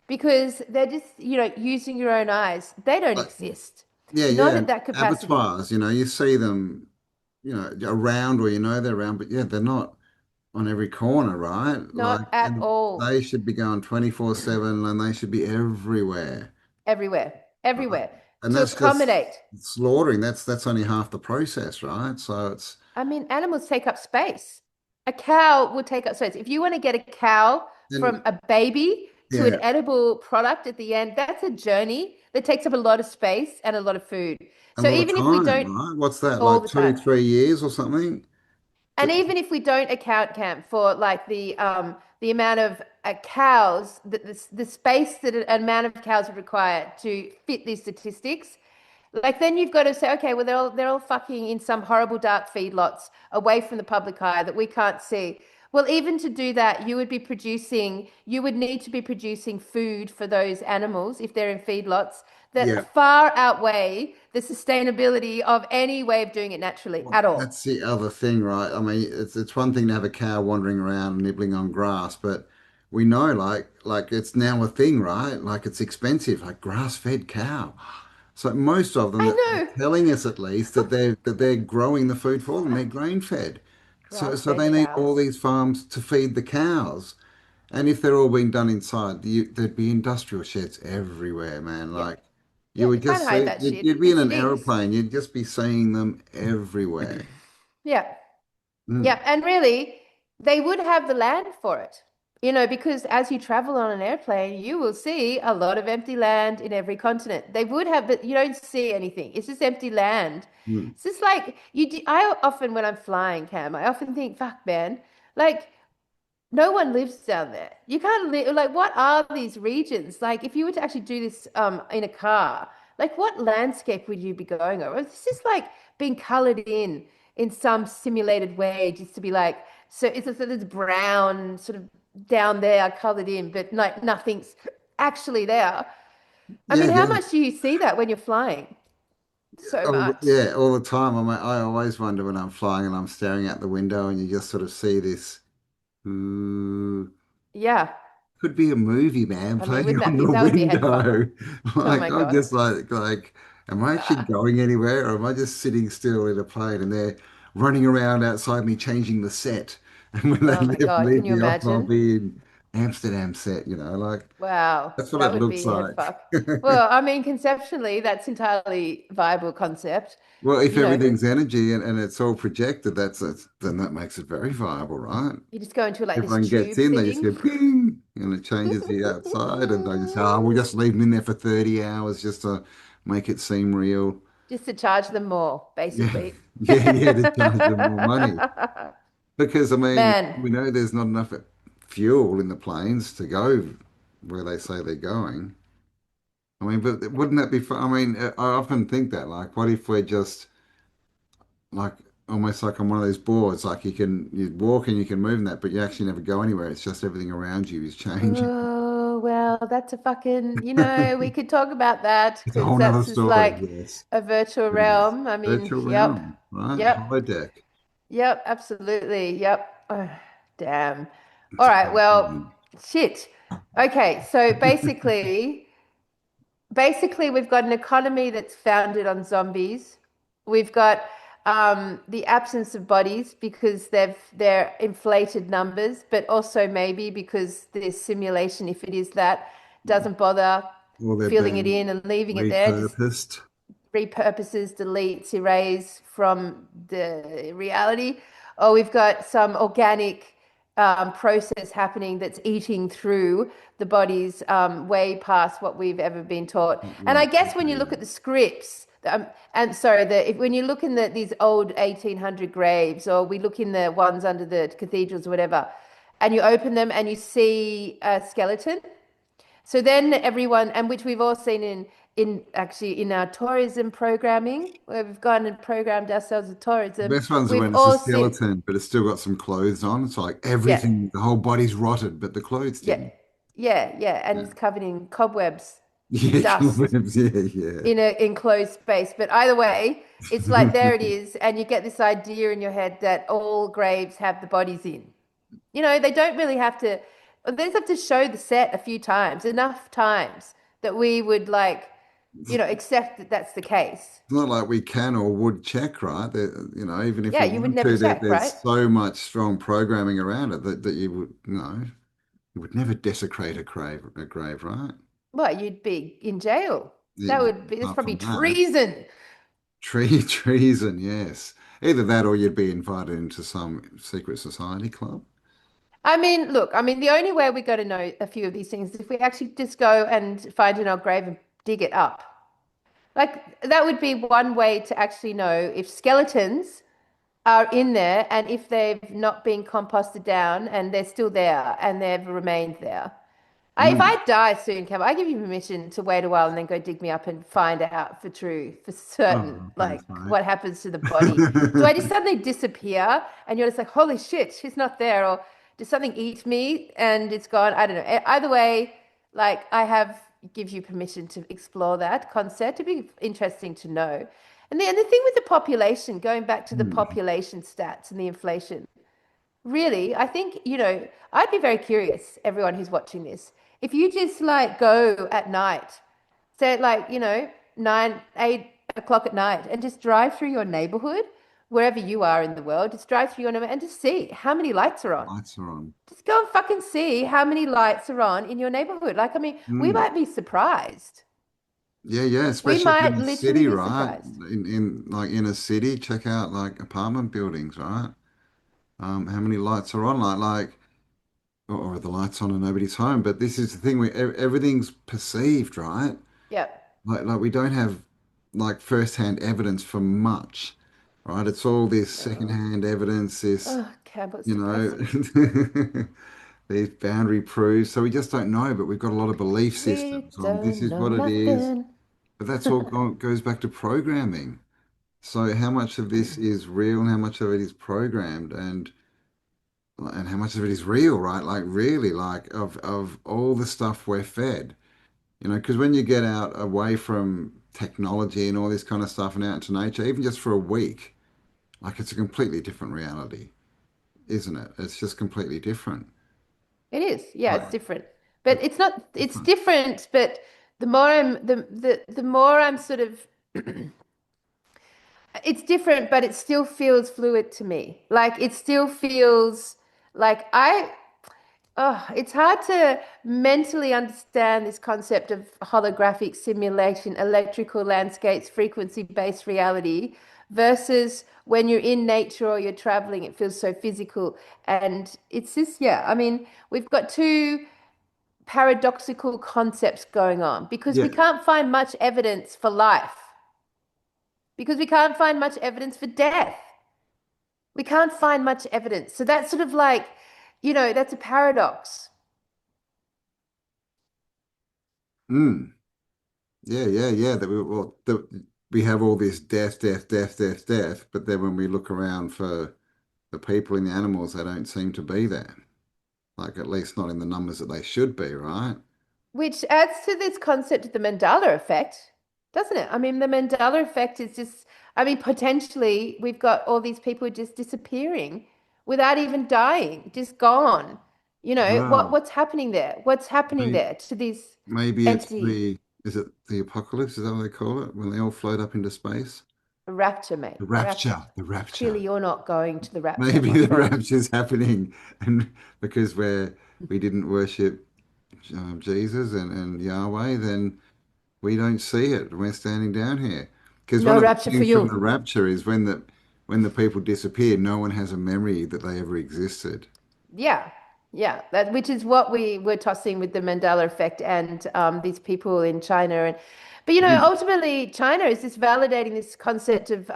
A: Because they're just, using your own eyes. They don't
B: Like,
A: exist.
B: yeah,
A: Not
B: yeah.
A: at that capacity.
B: Abattoirs, you see them, around, or they're around, but yeah, they're not on every corner, right? Like,
A: Not at
B: and
A: all.
B: they should be going 24/7, and they should be everywhere.
A: Everywhere.
B: Right.
A: Everywhere.
B: And
A: To
B: that's just
A: accommodate.
B: slaughtering. That's only half the process, right? So it's
A: I mean, animals take up space. A cow will take up space. If you want to get a cow from
B: then
A: a baby to an
B: yeah,
A: edible product at the end, that's a journey that takes up a lot of space and a lot of food.
B: a
A: So
B: lot of
A: even if we
B: time,
A: don't
B: right? What's that?
A: all
B: Like
A: the
B: two,
A: time,
B: 3 years or something?
A: and
B: To,
A: even if we don't account camp for like the amount of cows that the space that an amount of cows would require to fit these statistics, like then you've got to say, okay, well they're all fucking in some horrible dark feedlots away from the public eye that we can't see. Well, even to do that, you would need to be producing food for those animals if they're in feedlots
B: yeah.
A: that far outweigh the sustainability of any way of doing it naturally
B: Well,
A: at all.
B: that's the other thing, right? I mean, it's one thing to have a cow wandering around nibbling on grass, but we know like it's now a thing, right? Like it's expensive, like grass-fed cow. So most of them
A: I
B: that they're
A: know.
B: telling us at least that they're growing the food for them, they're grain fed. So
A: Grass-fed
B: they need all
A: cows.
B: these farms to feed the cows. And if they're all being done inside, there'd be industrial sheds everywhere, man.
A: Yeah.
B: Like you
A: Yeah, you
B: would
A: can't
B: just
A: hide
B: see,
A: that
B: you'd
A: shit
B: be
A: in
B: in an
A: cities.
B: aeroplane, you'd just be seeing them everywhere.
A: Yeah.
B: Mm.
A: Yeah, and really, they would have the land for it. Because as you travel on an airplane, you will see a lot of empty land in every continent. They would have, but you don't see anything. It's just empty land.
B: Mm.
A: It's just like I often, when I'm flying, Cam, I often think, fuck, man. Like, no one lives down there. You can't live, like, what are these regions? Like, if you were to actually do this in a car, like, what landscape would you be going over? This is like being colored in some simulated way, just to be like, so it's a sort of brown sort of down there colored in, but like nothing's actually there. I
B: Yeah,
A: mean, how
B: yeah.
A: much do you see that when you're flying? So
B: Oh,
A: much.
B: yeah, all the time. I always wonder when I'm flying and I'm staring out the window and you just sort of see this. Ooh,
A: Yeah.
B: could be a movie, man,
A: I mean,
B: playing
A: wouldn't
B: on
A: that be
B: the
A: that would be head fuck.
B: window.
A: Oh
B: Like
A: my
B: I'm
A: God.
B: just like, am I actually
A: Ah.
B: going anywhere, or am I just sitting still in a plane and they're running around outside me changing the set? And when they
A: Oh my God.
B: leave
A: Can you
B: me off, I'll
A: imagine?
B: be in Amsterdam set. Like
A: Wow,
B: that's what
A: that
B: it
A: would
B: looks
A: be head
B: like.
A: fuck. Well, I mean, conceptually, that's entirely viable concept.
B: Well, if
A: You know,
B: everything's energy and it's all projected, then that makes it very viable, right?
A: you just go into like this
B: Everyone gets
A: tube
B: in, they just
A: thing
B: go ping, and it changes the outside, and they just say, "Oh, we'll just leave them in there for 30 hours just to make it seem real."
A: just to charge them more,
B: Yeah,
A: basically.
B: yeah, yeah, to charge them more money. Because I mean,
A: Man,
B: we know there's not enough fuel in the planes to go where they say they're going. I mean, but wouldn't that be fun? I mean, I often think that, like, what if we're just like almost like on one of those boards, like you walk and you can move in that, but you actually never go anywhere. It's just everything around you is changing.
A: oh, well, that's a fucking, we could talk about that
B: It's a
A: because
B: whole nother
A: that's just
B: story,
A: like
B: yes.
A: a virtual
B: It is.
A: realm. I mean,
B: Virtual
A: yep,
B: realm, right?
A: yep,
B: Holodeck.
A: yep, absolutely. Yep. Oh, damn. All
B: It's a
A: right,
B: crazy
A: well,
B: one.
A: shit. Okay, so basically we've got an economy that's founded on zombies. We've got the absence of bodies because they're inflated numbers, but also maybe because the simulation, if it is that, doesn't bother
B: Or they're
A: filling it
B: being
A: in and leaving it there, just
B: repurposed.
A: repurposes, deletes, erase from the reality. Or we've got some organic process happening that's eating through the bodies way past what we've ever been taught. And I
B: Right.
A: guess when you look at the scripts, and sorry, when you look in these old 1800 graves, or we look in the ones under the cathedrals or whatever, and you open them and you see a skeleton, so then everyone, and which we've all seen in actually in our tourism programming, where we've gone and programmed ourselves with
B: The
A: tourism,
B: best ones are
A: we've
B: when it's a
A: all seen,
B: skeleton, but it's still got some clothes on. It's like
A: yeah,
B: everything, the whole body's rotted, but the clothes
A: yeah,
B: didn't.
A: yeah, and
B: Yeah,
A: it's covered in cobwebs,
B: yeah,
A: dust
B: cobwebs. Yeah, yeah.
A: in an enclosed space. But either way, it's like there it is, and you get this idea in your head that all graves have the bodies in. They don't really have to, they just have to show the set a few times, enough times that we would like, accept that that's the case.
B: It's not like we can or would check, right? Even if
A: Yeah,
B: we
A: you would
B: want
A: never
B: to,
A: check, right?
B: there's so much strong programming around it that you would, you would never desecrate a grave, right?
A: Well, you'd be in jail. That
B: Yeah,
A: would be, it's
B: apart
A: probably
B: from that,
A: treason.
B: treason, yes. Either that or you'd be invited into some secret society club.
A: I mean, look, the only way we got to know a few of these things is if we actually just go and find an old grave and dig it up. Like, that would be one way to actually know if skeletons are in there and if they've not been composted down and they're still there and they've remained there. If
B: Mm.
A: I die soon, Cam, I give you permission to wait a while and then go dig me up and find out for certain,
B: Oh,
A: like
B: thanks, mate.
A: what happens to the body. Do I just suddenly disappear and you're just like, holy shit, she's not there? Or does something eat me and it's gone? I don't know. Either way, like give you permission to explore that concept. It'd be interesting to know. And the thing with the population, going back to the
B: Mm.
A: population stats and the inflation, really, I think, I'd be very curious, everyone who's watching this, if you just like go at night, say like, 8 o'clock at night and just drive through your neighborhood, wherever you are in the world, just drive through your neighborhood and just see how many lights are on.
B: Lights are on.
A: Just go and fucking see how many lights are on in your neighborhood. Like, we
B: Mm.
A: might be surprised.
B: Yeah, yeah,
A: We
B: especially if you're
A: might
B: in a
A: literally
B: city,
A: be
B: right?
A: surprised.
B: In like in a city, check out like apartment buildings, right? How many lights are on? Or are the lights on and nobody's home? But this is the thing, everything's perceived, right?
A: Yep.
B: Like we don't have like first-hand evidence for much. right? It's all this
A: Oh,
B: secondhand evidence, this,
A: oh, Campbell, it's
B: you know,
A: depressing.
B: these boundary proofs. So we just don't know, but we've got a lot of belief
A: We
B: systems on this
A: don't
B: is
A: know
B: what it is.
A: nothing.
B: But that's all goes back to programming. So how much of this is real and how much of it is programmed and how much of it is real, right? Like really, like of all the stuff we're fed, because when you get out away from technology and all this kind of stuff and out into nature, even just for a week, like it's a completely different reality, isn't it? It's just completely different.
A: It is. Yeah,
B: Like
A: it's different. But it's not, it's
B: different.
A: different, but the more I'm the more I'm sort of it's different, but it still feels fluid to me. Like it still feels like it's hard to mentally understand this concept of holographic simulation, electrical landscapes, frequency-based reality versus when you're in nature or you're traveling, it feels so physical. And it's just, yeah, I mean, we've got two paradoxical concepts going on because we
B: Yeah.
A: can't find much evidence for life, because we can't find much evidence for death. We can't find much evidence. So that's sort of like, that's a paradox.
B: Mm. Yeah, yeah, yeah. We have all this death, death, death, death, death, but then when we look around for the people and the animals, they don't seem to be there. Like at least not in the numbers that they should be, right?
A: Which adds to this concept of the Mandela effect, doesn't it? I mean, the Mandela effect is just, I mean, potentially we've got all these people just disappearing without even dying, just gone.
B: Well,
A: What's happening there? What's happening
B: maybe,
A: there to these
B: maybe it's
A: entities?
B: is it the apocalypse? Is that what they call it? When they all float up into space?
A: Rapture, mate.
B: The
A: Rapture.
B: rapture, the
A: Clearly,
B: rapture.
A: you're not going to the rapture,
B: Maybe
A: my
B: the
A: friend.
B: rapture's happening, and because we didn't worship Jesus and Yahweh, then we don't see it. We're standing down here. Because one
A: No
B: of the
A: rapture for
B: things from the
A: you.
B: rapture is when the people disappear, no one has a memory that they ever existed.
A: Yeah, yeah, that which is what we were tossing with the Mandela effect and these people in China and but
B: Mm,
A: ultimately China is just validating this concept of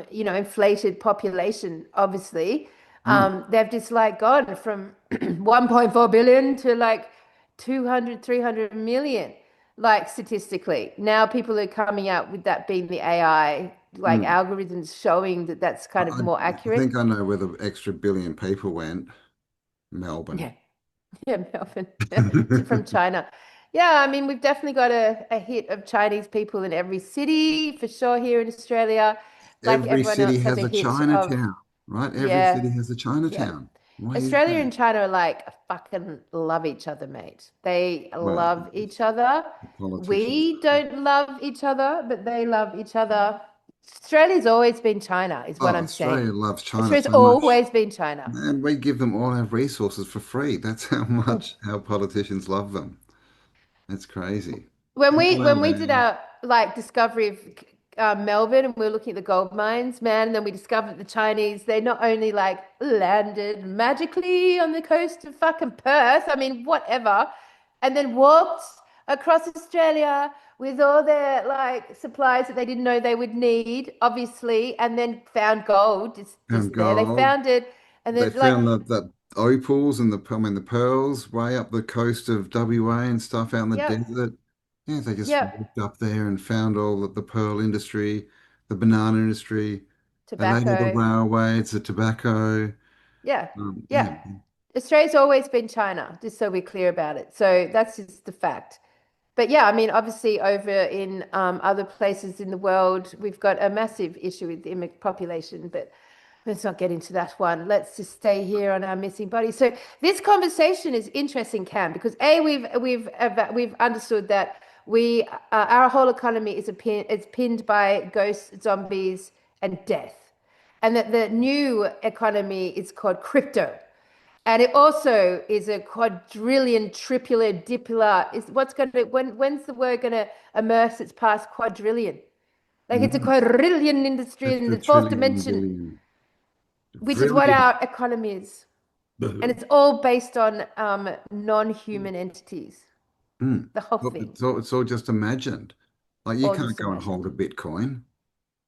A: inflated population, obviously.
B: mm.
A: They've just like gone from 1.4 billion to like 200, 300 million, like statistically. Now people are coming out with that being the AI, like
B: Mm.
A: algorithms showing that that's kind of more
B: I think
A: accurate.
B: I know where the extra billion people went. Melbourne.
A: Yeah. Yeah, Melbourne from China. Yeah, I mean, we've definitely got a hit of Chinese people in every city for sure here in Australia. Like
B: Every
A: everyone
B: city
A: else has
B: has
A: a
B: a
A: hit of,
B: Chinatown, right? Every
A: yeah,
B: city has a
A: yeah.
B: Chinatown. Why is
A: Australia
B: that?
A: and China are like fucking love each other, mate. They
B: Well,
A: love each other.
B: the politicians.
A: We don't love each other, but they love each other. Australia's always been China, is what
B: Oh,
A: I'm saying.
B: Australia loves China
A: Australia's
B: so much.
A: always been China.
B: Man, we give them all our resources for free. That's how much our politicians love them. That's crazy.
A: when
B: And
A: we
B: all our
A: when we did
B: land.
A: our like discovery of Melbourne and we were looking at the gold mines, man, and then we discovered the Chinese, they not only like landed magically on the coast of fucking Perth, I mean, whatever, and then walked across Australia with all their like supplies that they didn't know they would need, obviously, and then found gold
B: Found
A: just there. They
B: gold.
A: found it, and
B: They
A: then like,
B: found the opals and the pearls way up the coast of WA and stuff out in the
A: yep,
B: desert. Yeah, they just
A: yep,
B: walked up there and found all of the pearl industry, the banana industry. They laid all the
A: tobacco,
B: railways, the tobacco.
A: yeah,
B: Yeah.
A: yeah. Australia's always been China, just so we're clear about it. So that's just the fact. But yeah, I mean, obviously, over in other places in the world, we've got a massive issue with the population, but let's not get into that one. Let's just stay here on our missing bodies. So this conversation is interesting, Cam, because we've understood that our whole economy is pinned by ghosts, zombies, and death, and that the new economy is called crypto. And it also is a quadrillion, tripular, dipular. Is what's going to when's the word going to immerse its past quadrillion? Like it's a
B: Mm,
A: quadrillion industry in the fourth
B: Quadrillion
A: dimension,
B: billion.
A: which is what
B: Brilliant.
A: our economy is, and it's all based on non-human entities.
B: Mm.
A: The whole
B: Look,
A: thing,
B: it's all just imagined. Like you
A: all
B: can't
A: just
B: go and hold
A: imagined.
B: a Bitcoin.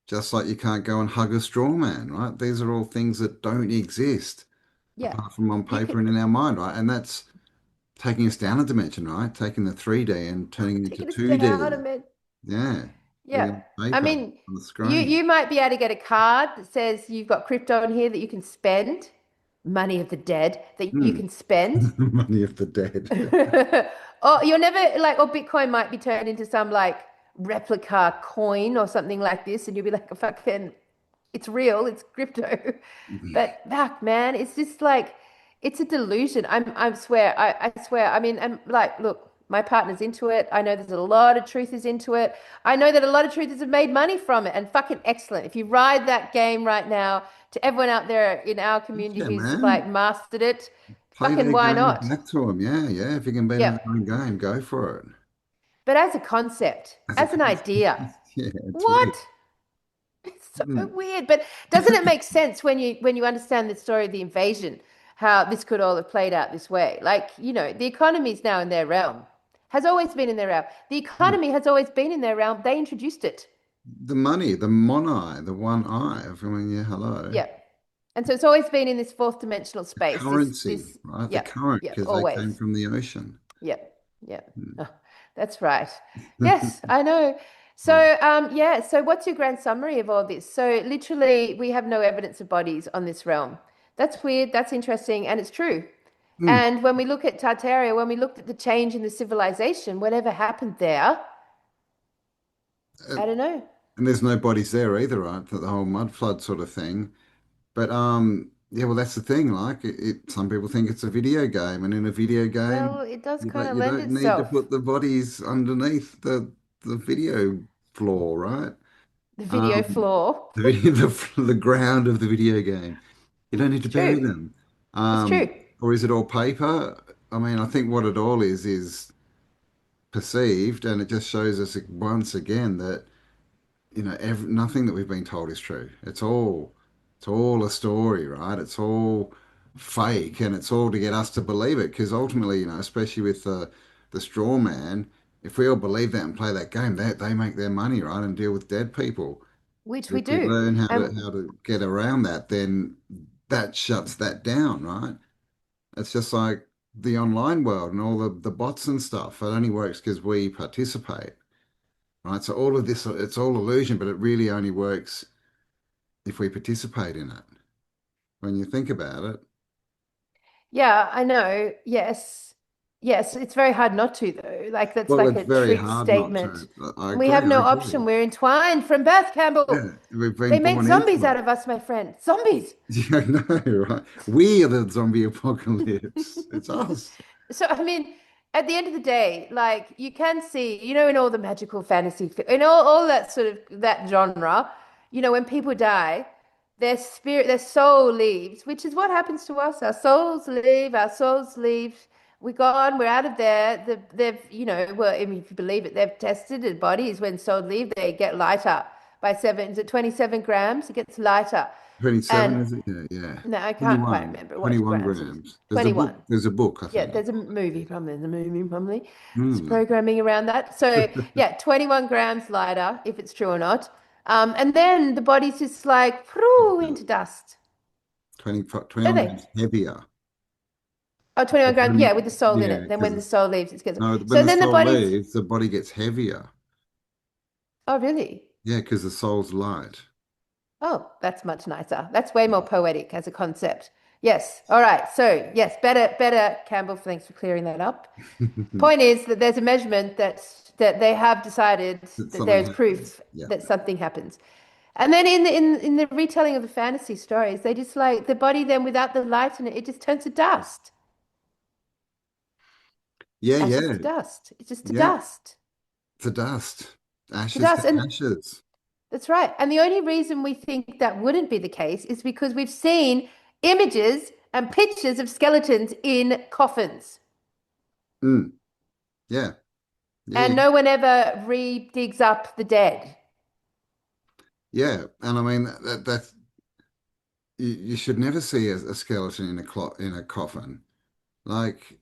B: Just like you can't go and hug a straw man, right? These are all things that don't exist
A: Yeah.
B: apart from on
A: You
B: paper
A: could
B: and in our mind, right? And that's taking us down a dimension, right? Taking the 3D and turning it into
A: take us down a
B: 2D.
A: minute.
B: Yeah. Putting
A: Yeah.
B: it on
A: I
B: paper
A: mean,
B: on the
A: you
B: screen.
A: you might be able to get a card that says you've got crypto in here that you can spend, money of the dead that you
B: Hmm.
A: can spend.
B: Money of the dead.
A: Or you'll never like, or Bitcoin might be turned into some like replica coin or something like this, and you'll be like, a fucking, it's real, it's crypto. But fuck, man, it's just like, it's a delusion. I swear, I swear. I mean, and like, look, my partner's into it. I know there's a lot of truthers into it. I know that a lot of truthers have made money from it, and fucking excellent. If you ride that game right now, to everyone out there in our community
B: Yeah,
A: who's
B: man.
A: like mastered it,
B: Play
A: fucking
B: their
A: why
B: game
A: not?
B: back to them. Yeah, yeah. If you can beat them
A: Yeah.
B: at their own game, go for it.
A: But as a concept,
B: As a
A: as an
B: concept.
A: idea,
B: Yeah, it's weird.
A: what? It's so
B: Hmm.
A: weird. But doesn't it make sense when you understand the story of the invasion, how this could all have played out this way? Like, the economy is now in their realm. Has always been in their realm. The
B: Hmm.
A: economy has always been in their realm. They introduced it.
B: The money, the eye, the one eye. I mean, yeah, hello.
A: Yeah. And so it's always been in this fourth dimensional
B: The
A: space. This
B: currency,
A: this
B: right? The
A: yep,
B: current,
A: yep,
B: because they came
A: always.
B: from the ocean.
A: Yep, yep.
B: Hmm.
A: Oh, that's right. Yes, I know.
B: Right.
A: So, yeah, so what's your grand summary of all this? So literally we have no evidence of bodies on this realm. That's weird, that's interesting, and it's true.
B: Hmm.
A: And when we look at Tartaria, when we looked at the change in the civilization, whatever happened there,
B: Uh,
A: I don't know.
B: and there's no bodies there either, right? The whole mudflood sort of thing. But yeah, well, that's the thing. Like, some people think it's a video game, and in a video game,
A: Well, it does kind of
B: you
A: lend
B: don't need to
A: itself.
B: put the bodies underneath the video floor, right?
A: The video
B: Um,
A: floor.
B: the video, the ground of the video game. You don't need to
A: It's
B: bury
A: true.
B: them.
A: It's true.
B: Or is it all paper? I mean, I think what it all is perceived, and it just shows us once again that nothing that we've been told is true. It's all a story, right? It's all fake, and it's all to get us to believe it. Because ultimately, especially with the straw man, if we all believe that and play that game, they make their money, right, and deal with dead people.
A: Which we
B: If we
A: do.
B: learn
A: And
B: how to get around that, then that shuts that down, right? It's just like the online world and all the bots and stuff. It only works because we participate, right? So all of this, it's all illusion, but it really only works if we participate in it. When you think about it,
A: yeah, I know. Yes. Yes, it's very hard not to though. Like that's
B: well,
A: like
B: it's
A: a
B: very
A: truth
B: hard not to.
A: statement.
B: I
A: We
B: agree.
A: have
B: I
A: no
B: agree.
A: option. We're entwined from birth, Campbell.
B: Yeah, we've been
A: They made
B: born
A: zombies
B: into
A: out
B: it.
A: of us, my friend. Zombies.
B: Yeah, I know, right? We are the zombie apocalypse. It's us.
A: So, I mean, at the end of the day, like you can see, in all the magical fantasy, in all that sort of that genre, when people die, their spirit, their soul leaves, which is what happens to us. Our souls leave. We're gone. We're out of there. They've, well, I mean, if you believe it, they've tested the bodies when souls leave, they get lighter by seven. Is it 27 grams? It gets lighter.
B: 27,
A: And
B: is it? Yeah, yeah.
A: no, I can't quite
B: 21.
A: remember what
B: 21
A: grams it is.
B: grams.
A: 21.
B: There's a book, I
A: Yeah,
B: think.
A: there's a movie probably. There's a movie probably. There's
B: Hmm.
A: programming around that. So yeah, 21 grams lighter, if it's true or not. And then the body's just like into dust,
B: 25,
A: don't
B: 21
A: they?
B: grams heavier.
A: Oh, 21 grams, yeah, with the soul in
B: Yeah,
A: it. Then when
B: because
A: the soul leaves, it gets
B: no, when
A: so
B: the
A: then the
B: soul
A: body's
B: leaves, the body gets heavier.
A: oh really?
B: Yeah, because the soul's light.
A: Oh, that's much nicer. That's way more poetic as a concept. Yes. All right. So yes, better, Campbell. Thanks for clearing that up. Point is that there's a measurement that they have decided
B: That
A: that
B: something
A: there's
B: happens.
A: proof
B: Yeah.
A: that something happens. And then in the retelling of the fantasy stories, they just like the body then without the light in it, it just turns to dust.
B: Yeah,
A: Ashes
B: yeah,
A: to dust. It's just to
B: yeah.
A: dust.
B: To dust.
A: To
B: Ashes to
A: dust. And
B: ashes.
A: that's right. And the only reason we think that wouldn't be the case is because we've seen images and pictures of skeletons in coffins.
B: Mm. Yeah. Yeah,
A: And no one ever re-digs up the dead.
B: yeah. And I mean that's you should never see a skeleton in a coffin. Like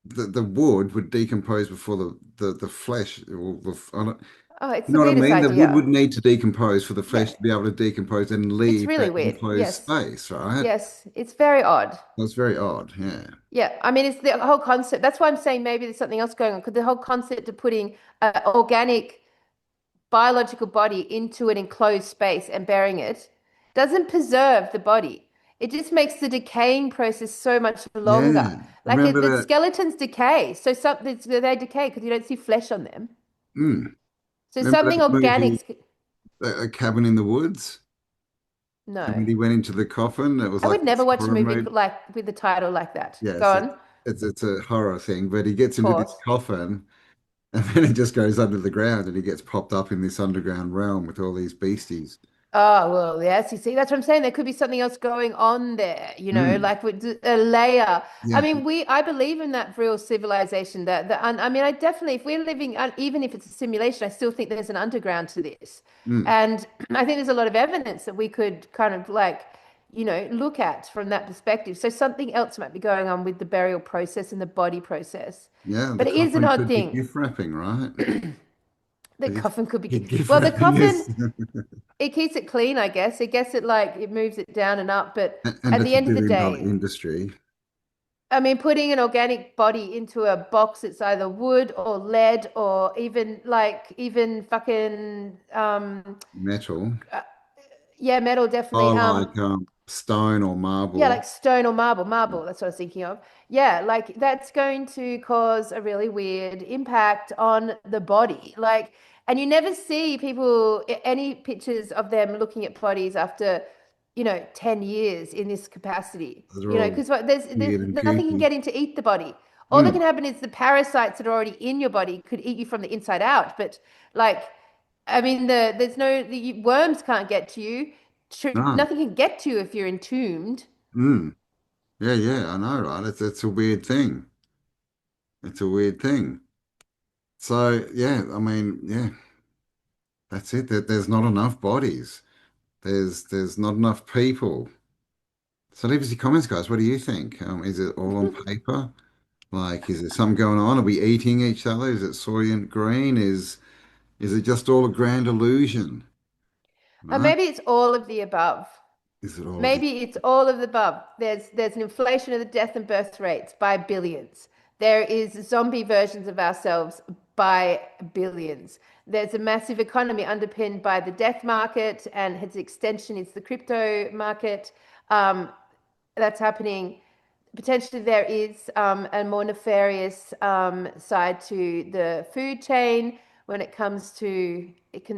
B: the wood would decompose before the flesh. I don't,
A: Oh, it's
B: You
A: the
B: know what I
A: weirdest
B: mean? The wood
A: idea.
B: would need to decompose for the
A: Yeah,
B: flesh to be able to decompose and
A: it's
B: leave
A: really
B: that
A: weird.
B: enclosed
A: Yes.
B: space, right?
A: Yes, it's very odd.
B: That's very odd. Yeah.
A: Yeah, I mean, it's the whole concept. That's why I'm saying maybe there's something else going on because the whole concept of putting an organic biological body into an enclosed space and burying it doesn't preserve the body. It just makes the decaying process so much longer.
B: Yeah.
A: Like
B: Remember
A: the
B: that?
A: skeletons decay, so something they decay because you don't see flesh on them.
B: Mm,
A: So
B: remember
A: something
B: that movie,
A: organic.
B: A Cabin in the Woods? And
A: No,
B: when he went into the coffin, it was
A: I
B: like
A: would never
B: this
A: watch a
B: horror
A: movie
B: movie.
A: like with the title like that. Go
B: Yes,
A: on.
B: it's a horror thing, but he gets into this
A: Pause.
B: coffin and then it just goes under the ground and he gets popped up in this underground realm with all these beasties.
A: Oh, well, yes, you see, that's what I'm saying. There could be something else going on there,
B: Mm,
A: like with a layer. I
B: yeah.
A: mean, I believe in that real civilization and I mean, I definitely, if we're living, even if it's a simulation, I still think there's an underground to this.
B: Mm,
A: And I think there's a lot of evidence that we could kind of look at from that perspective. So something else might be going on with the burial process and the body process.
B: yeah, the
A: But it is an
B: coffin
A: odd
B: could be
A: thing.
B: gift wrapping, right?
A: The
B: He's,
A: coffin could
B: he
A: be,
B: gift
A: well, the
B: wrapping
A: coffin.
B: is,
A: It keeps it clean, I guess. I guess it moves it down and up. But
B: and
A: at
B: it's
A: the
B: a
A: end of the
B: billion-dollar
A: day,
B: industry.
A: I mean, putting an organic body into a box that's either wood or lead or even fucking
B: Metal.
A: uh, yeah, metal
B: Oh,
A: definitely.
B: like stone or
A: Yeah,
B: marble.
A: like stone or marble. Marble, that's what I was thinking of. Yeah, like that's going to cause a really weird impact on the body. And you never see people, any pictures of them looking at bodies after, 10 years in this capacity.
B: They're all
A: Because there's
B: weird and
A: nothing can
B: kooky.
A: get in to eat the body. All that can
B: Mm,
A: happen is the parasites that are already in your body could eat you from the inside out. But like, I mean, the worms can't get to you.
B: no.
A: Nothing can get to you if you're entombed.
B: Mm, yeah, yeah, I know, right? It's a weird thing. It's a weird thing. So, yeah, I mean, yeah, that's it. There's not enough bodies. There's not enough people. So leave us your comments, guys. What do you think? Is it all on paper? Like, is there something going on? Are we eating each other? Is it soy and green? Is it just all a grand illusion? Right?
A: Maybe it's all of the above.
B: Is it all of the
A: Maybe it's all of the above. There's an inflation of the death and birth rates by billions. There is zombie versions of ourselves by billions. There's a massive economy underpinned by the death market, and its extension is the crypto market. Um, that's happening. Potentially, there is a more nefarious side to the food chain when it comes to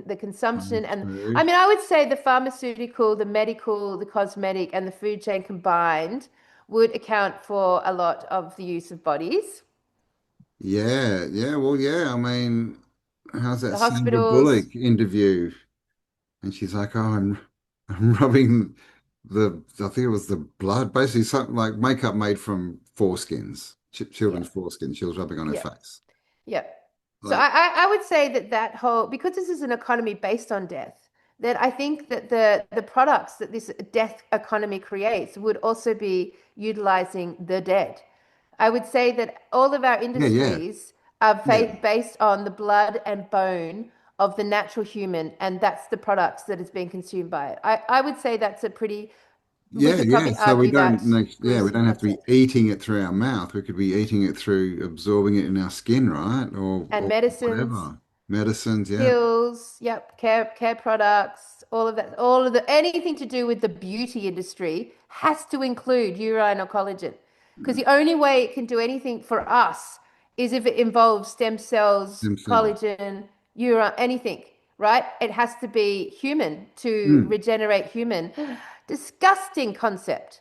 A: the consumption. And I
B: food?
A: mean, I would say the pharmaceutical, the medical, the cosmetic, and the food chain combined would account for a lot of the use of bodies.
B: Yeah, yeah, well, yeah. I mean, how's that
A: The
B: Sandra
A: hospitals,
B: Bullock interview? And she's like, "Oh, I'm rubbing I think it was the blood, basically something like makeup made from foreskins,
A: yeah,
B: children's foreskin. She was rubbing on her
A: yeah.
B: face.
A: Yeah. So
B: Like,
A: I would say that whole, because this is an economy based on death, that I think that the products that this death economy creates would also be utilizing the dead. I would say that all of our
B: yeah, yeah,
A: industries are
B: yeah,
A: based on the blood and bone of the natural human, and that's the products that is being consumed by it. I would say that's a pretty, we
B: yeah,
A: could
B: yeah.
A: probably
B: So we
A: argue
B: don't,
A: that
B: yeah, we
A: gruesome
B: don't have to be
A: concept.
B: eating it through our mouth. We could be eating it through absorbing it in our skin, right?
A: And
B: Or
A: medicines.
B: whatever. Medicines, yeah.
A: Pills, yep, care products, all of that, all of the anything to do with the beauty industry has to include urine or collagen. Because the only way it can do anything for us is if it involves stem cells,
B: Themselves.
A: collagen, urine, anything, right? It has to be human to
B: Mm.
A: regenerate human. Disgusting concept.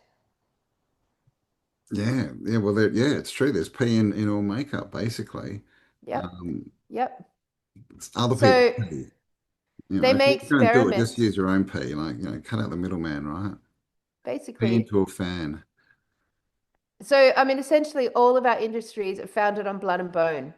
B: Yeah, yeah. Well, yeah, it's true. There's pee in all makeup, basically.
A: Yep,
B: Um,
A: yep.
B: it's other people's
A: So
B: pee. You know,
A: they
B: if
A: may
B: you're going to do it, just
A: experiment,
B: use your own pee. Like, cut out the middleman, right? Pee
A: basically.
B: into a fan.
A: So, I mean, essentially, all of our industries are founded on blood and bone.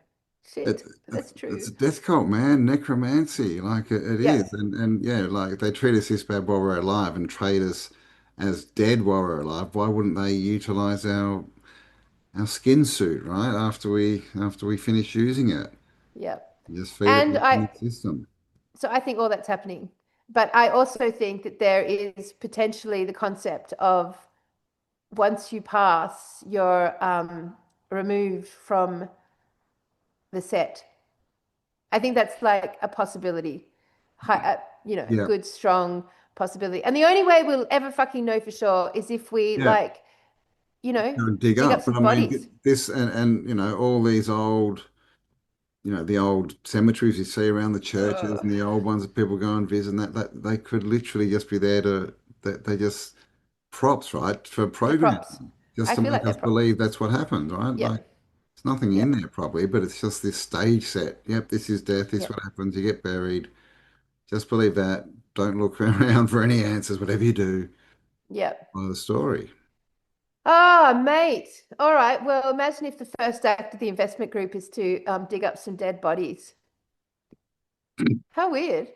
B: It,
A: Shit, that's
B: it's
A: true.
B: a death cult, man. Necromancy, like it
A: Yeah,
B: is, and yeah, like they treat us this bad while we're alive and trade us as dead while we're alive. Why wouldn't they utilize our skin suit, right? After we finish using it,
A: yeah.
B: just feed it
A: And
B: back in
A: I
B: the system.
A: So I think all that's happening. But I also think that there is potentially the concept of once you pass, you're removed from the set. I think that's like a possibility, a
B: Yeah,
A: good, strong possibility. And the only way we'll ever fucking know for sure is if we
B: yeah.
A: like,
B: Go and dig
A: dig up
B: up. But
A: some
B: I mean,
A: bodies.
B: this and all these old, the old cemeteries you see around the churches
A: Ugh,
B: and the old ones that people go and visit, and that they could literally just be there that they just props, right, for
A: they're props.
B: programming, just
A: I
B: to
A: feel like
B: make
A: they're
B: us
A: props.
B: believe that's what happened, right? Like
A: Yep,
B: there's nothing in
A: yep,
B: there probably, but it's just this stage set. Yep, this is death. This is what
A: yep,
B: happens. You get buried. Just believe that. Don't look around for any answers. Whatever you do,
A: yep.
B: follow the story.
A: Ah, mate. All right. Well, imagine if the first act of the investment group is to dig up some dead bodies. How weird.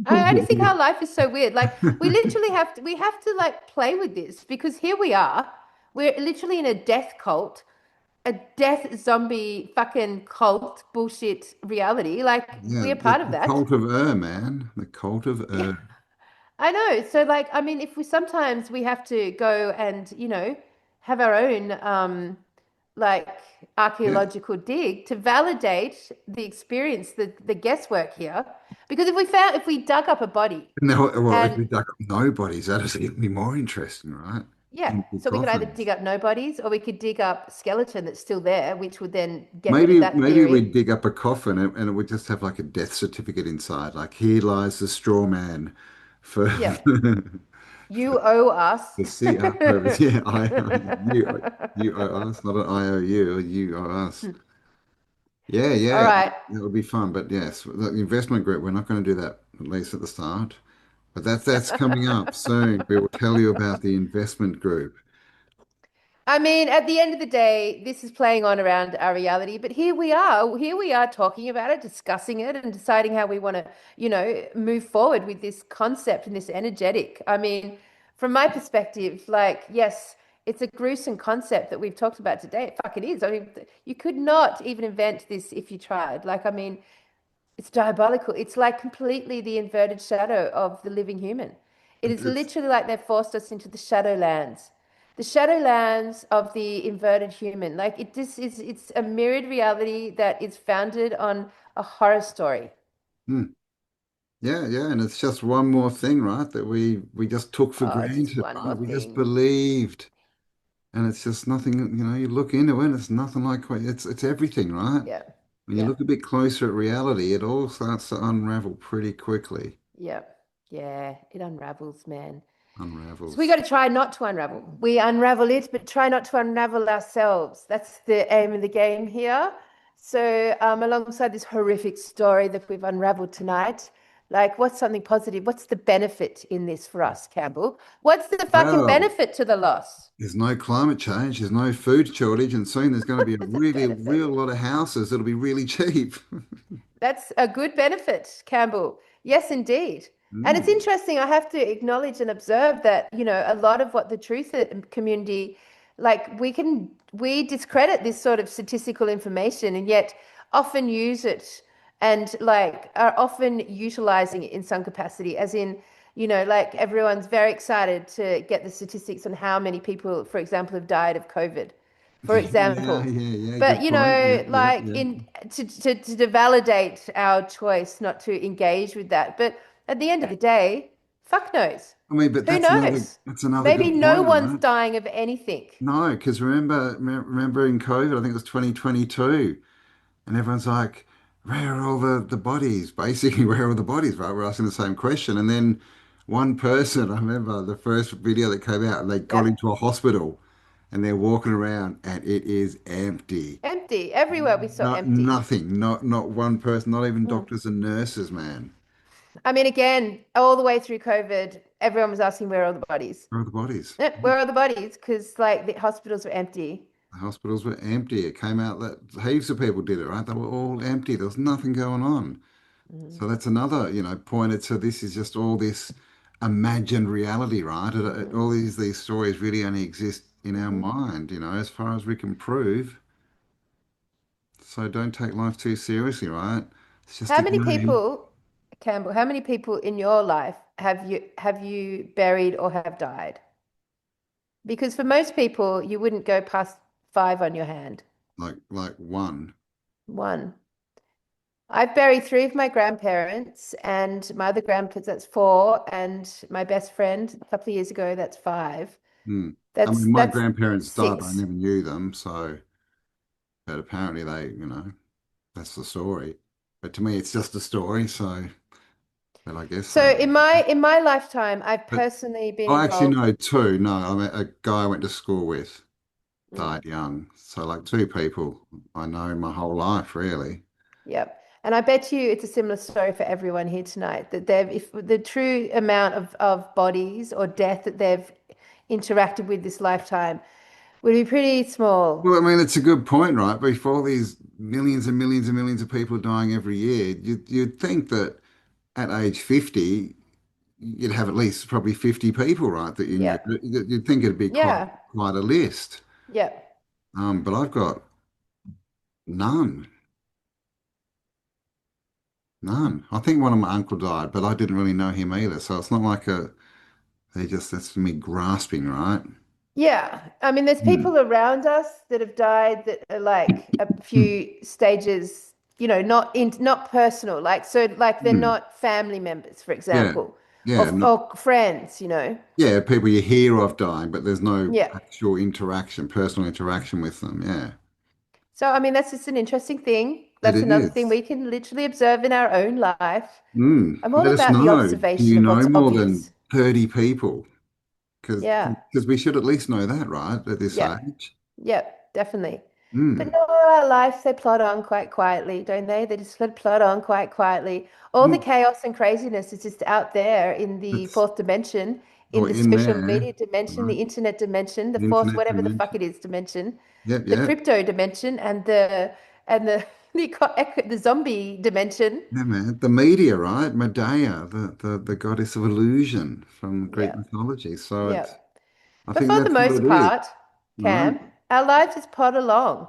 A: I just think how life is so weird. Like we have to like play with this because here we are. We're literally in a death cult, a death zombie fucking cult bullshit reality. Like
B: Yeah,
A: we're
B: the,
A: part of
B: the
A: that.
B: cult of Ur, man. The cult of
A: Yeah,
B: Ur.
A: I know. So like, I mean, if we sometimes we have to go and, have our own like
B: Yeah.
A: archaeological dig to validate the experience, the guesswork here. Because if we dug up a body
B: No, well, if
A: and
B: we dug up nobodies, that'd even be more interesting, right?
A: yeah,
B: Empty
A: so we could either dig
B: coffins.
A: up no bodies or we could dig up skeleton that's still there, which would then get rid of
B: Maybe
A: that
B: maybe
A: theory.
B: we'd dig up a coffin and it would just have like a death certificate inside. Like here lies the straw man for
A: Yeah, you owe us.
B: the CR purpose. Yeah, you owe us, not an IOU, you owe us. Yeah,
A: All
B: yeah,
A: right.
B: it would be fun. But yes, the investment group, we're not going to do that, at least at the start. But that's coming up soon. We will tell you about the investment group.
A: I mean, at the end of the day, this is playing on around our reality, but here we are. Here we are talking about it, discussing it, and deciding how we want to, move forward with this concept and this energetic. I mean, from my perspective, like, yes, it's a gruesome concept that we've talked about today. Fuck, it is. I mean, you could not even invent this if you tried. Like, I mean, it's diabolical. It's like completely the inverted shadow of the living human. It is
B: It's,
A: literally like they've forced us into the shadowlands of the inverted human. Like it's a mirrored reality that is founded on a horror story.
B: hmm. Yeah, yeah, and it's just one more thing, right? That we just took for
A: Oh, just
B: granted,
A: one
B: right?
A: more
B: We just
A: thing.
B: believed, and it's just nothing. You look into it, it's nothing like it's everything, right?
A: Yeah,
B: When you
A: yeah,
B: look a bit closer at reality, it all starts to unravel pretty quickly.
A: yeah, yeah. It unravels, man. So we got
B: Unravels.
A: to try not to unravel. We unravel it, but try not to unravel ourselves. That's the aim of the game here. So, alongside this horrific story that we've unraveled tonight, like, what's something positive? What's the benefit in this for us, Campbell? What's the fucking
B: Well,
A: benefit to the loss?
B: there's no climate change, there's no food shortage, and soon there's going to be a
A: There's a
B: really, real
A: benefit.
B: lot of houses that'll be really cheap.
A: That's a good benefit, Campbell. Yes, indeed. And it's
B: Mm.
A: interesting. I have to acknowledge and observe that, a lot of what the truth community, like we discredit this sort of statistical information and yet often use it and like are often utilizing it in some capacity, as in, like everyone's very excited to get the statistics on how many people, for example, have died of COVID, for
B: Yeah,
A: example.
B: yeah, yeah.
A: But
B: Good point. Yeah, yeah,
A: like
B: yeah.
A: in to validate our choice not to engage with that. But at the end of the day, fuck knows.
B: I mean, but
A: Who knows?
B: that's another
A: Maybe
B: good
A: no
B: point,
A: one's
B: right?
A: dying of anything.
B: No, because remember in COVID, I think it was 2022, and everyone's like, "Where are all the bodies?" Basically, where are all the bodies? Right? We're asking the same question, and then one person, I remember the first video that came out, and they got
A: Yep.
B: into a hospital, and they're walking around, and it is empty.
A: Empty. Everywhere we saw empty.
B: Nothing, not one person, not even
A: Mm.
B: doctors and nurses, man.
A: I mean, again, all the way through COVID, everyone was asking where are the bodies?
B: Where are the bodies?
A: Where are the bodies? Because like the hospitals were empty.
B: The hospitals were empty. It came out that heaps of people did it, right? They were all empty. There was nothing going on.
A: Mm.
B: So that's another, pointed to this is just all this imagined reality, right? All
A: Mm.
B: these stories really only exist in our
A: Mhm.
B: mind, as far as we can prove. So don't take life too seriously, right? It's just
A: How
B: a
A: many
B: game.
A: people, Campbell, how many people in your life have you buried or have died? Because for most people, you wouldn't go past five on your hand.
B: Like one.
A: One. I've buried three of my grandparents, and my other grandparents, that's four, and my best friend a couple of years ago, that's five.
B: Hmm. I
A: That's
B: mean, my
A: that's
B: grandparents died, but I
A: six.
B: never knew them, so but apparently that's the story. But to me, it's just a story, so but I guess
A: So
B: they.
A: in my lifetime, I've
B: But
A: personally been
B: I actually
A: involved.
B: know two. No, I mean a guy I went to school with
A: Mm,
B: died young. So like two people I know my whole life, really.
A: yep. And I bet you it's a similar story for everyone here tonight, that they've, if the true amount of bodies or death that they've interacted with this lifetime would be pretty small.
B: Well, I mean, it's a good point, right? Before these millions and millions and millions of people dying every year, you'd think that at age 50, you'd have at least probably 50 people, right, that you knew.
A: Yep.
B: You'd think it'd be
A: Yeah.
B: quite a list.
A: Yep.
B: But I've got none, none. I think one of my uncle died, but I didn't really know him either. So it's not like that's me grasping, right?
A: Yeah. I mean, there's
B: Hmm.
A: people around us that have died that are like a
B: Hmm.
A: few stages, not personal. Like, so like they're
B: Hmm.
A: not family members, for
B: Yeah.
A: example, or
B: Yeah. Not,
A: or friends.
B: yeah. People you hear of dying, but there's no
A: Yeah.
B: actual interaction, personal interaction with them. Yeah.
A: So, I mean, that's just an interesting thing.
B: It
A: That's another thing
B: is.
A: we can literally observe in our own life. I'm all
B: Let us
A: about the
B: know. Do
A: observation
B: you
A: of
B: know
A: what's
B: more than
A: obvious.
B: 30 people?
A: Yeah.
B: Because we should at least know that, right? At this
A: Yeah.
B: age.
A: Yep, definitely. But
B: Mm.
A: no, our lives, they plod on quite quietly, don't they? They just plod on quite quietly. All the
B: Mm.
A: chaos and craziness is just out there in the
B: It's
A: fourth dimension, in
B: or
A: the
B: in
A: social
B: there,
A: media dimension, the
B: right?
A: internet dimension, the
B: The
A: fourth,
B: internet
A: whatever the fuck
B: dimension.
A: it is dimension,
B: Yep,
A: the
B: yep.
A: crypto dimension, and the the zombie dimension.
B: Yeah, man. The media, right? Medea, the goddess of illusion from Greek
A: Yeah,
B: mythology. So
A: yeah.
B: I
A: But
B: think
A: for the
B: that's what
A: most
B: it is,
A: part,
B: right?
A: Cam, our lives just plod along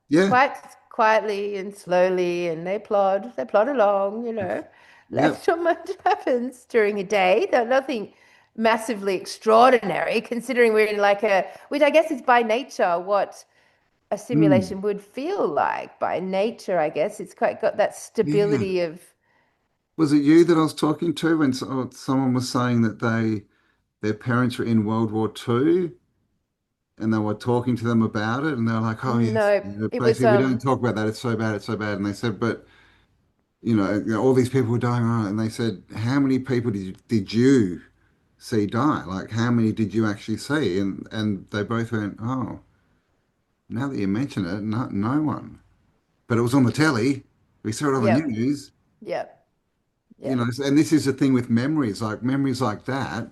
B: Yeah.
A: quite quietly and slowly, and they plod along.
B: Yep.
A: Not much happens during a day. Nothing massively extraordinary, considering we're in like which I guess is by nature what a
B: Mm.
A: simulation would feel like. By nature, I guess it's quite got that
B: Yeah.
A: stability of,
B: Was it you that I was talking to when someone was saying that their parents were in World War II and they were talking to them about it and they were like, oh yes,
A: no, it was
B: basically we don't talk about that. It's so bad, it's so bad. And they said, but all these people were dying, right? And they said, how many people did you see die? Like, how many did you actually see? And they both went, oh, now that you mention it, no one. But it was on the telly. We saw it on the
A: yep,
B: news.
A: yep, yep.
B: And this is the thing with memories like that.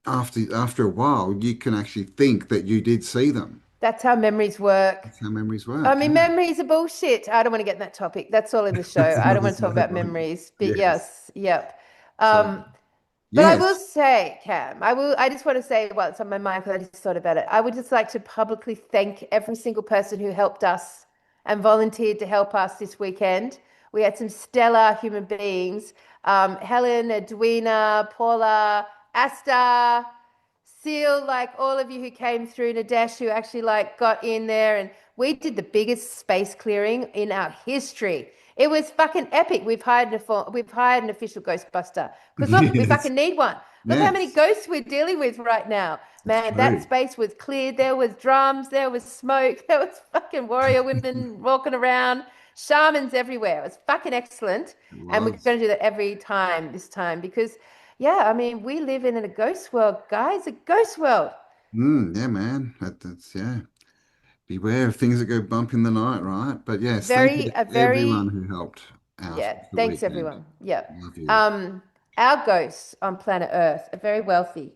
B: After a while, you can actually think that you did see them.
A: That's how memories work.
B: That's how memories
A: I
B: work.
A: mean,
B: Yeah,
A: memories are bullshit. I don't want to get in that topic. That's all in the show.
B: that's
A: I don't
B: another
A: want to talk
B: side
A: about
B: one.
A: memories. But
B: Yes.
A: yes, yep.
B: So
A: Um, but I will
B: yes.
A: say, Cam, I just want to say what's on my mind because I just thought about it. I would just like to publicly thank every single person who helped us and volunteered to help us this weekend. We had some stellar human beings. Helen, Edwina, Paula, Asta, Seal, like all of you who came through, Nadesh, who actually like got in there, and we did the biggest space clearing in our history. It was fucking epic. We've hired an official Ghostbuster because look, we
B: Yes.
A: fucking need one. Look how many
B: Yes.
A: ghosts we're dealing with right now.
B: It's
A: Man, that
B: true.
A: space was cleared. There was drums, there was smoke, there was fucking warrior women walking around, shamans everywhere. It was fucking excellent.
B: It
A: And we're
B: was.
A: going to do that every time this time because yeah, I mean, we live in a ghost world, guys, a ghost world.
B: Yeah, man. That's yeah. Beware of things that go bump in the night, right? But yes, thank you
A: Very,
B: to
A: a
B: everyone
A: very,
B: who helped out
A: yeah,
B: the
A: thanks
B: weekend.
A: everyone. Yeah.
B: Love you.
A: Um, our ghosts on planet Earth are very wealthy.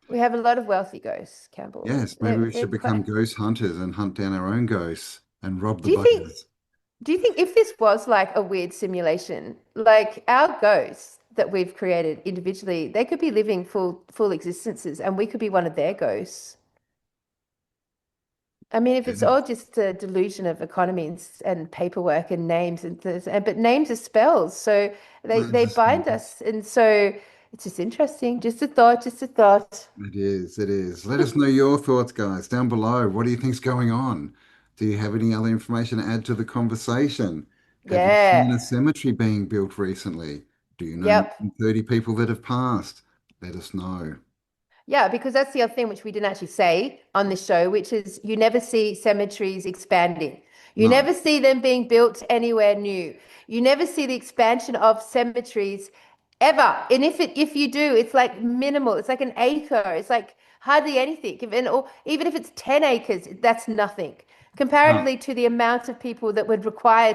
A: We have a lot of wealthy ghosts, Campbell.
B: Yes, maybe
A: They're,
B: we
A: they're
B: should
A: quite.
B: become ghost hunters and hunt down our own ghosts and rob the
A: Do you think,
B: buggers.
A: do you think if this was like a weird simulation, like our ghosts that we've created individually, they could be living full existences and we could be one of their ghosts? I mean, if it's all just a delusion of economy and paperwork and names but names are spells, so they bind us, and so it's just interesting. Just a thought, just a thought.
B: It is, it is. Let us know your thoughts, guys, down below. What do you think's going on? Do you have any other information to add to the conversation? Have you seen
A: Yeah.
B: a cemetery being built recently? Do you know more
A: Yep.
B: than 30 people that have passed? Let us know.
A: Yeah, because that's the other thing which we didn't actually say on the show, which is you never see cemeteries expanding. You
B: No.
A: never see them being built anywhere new. You never see the expansion of cemeteries ever. And if you do, it's like minimal. It's like an acre. It's like hardly anything. Or even if it's 10 acres, that's nothing
B: No.
A: comparatively to the amount of people that would require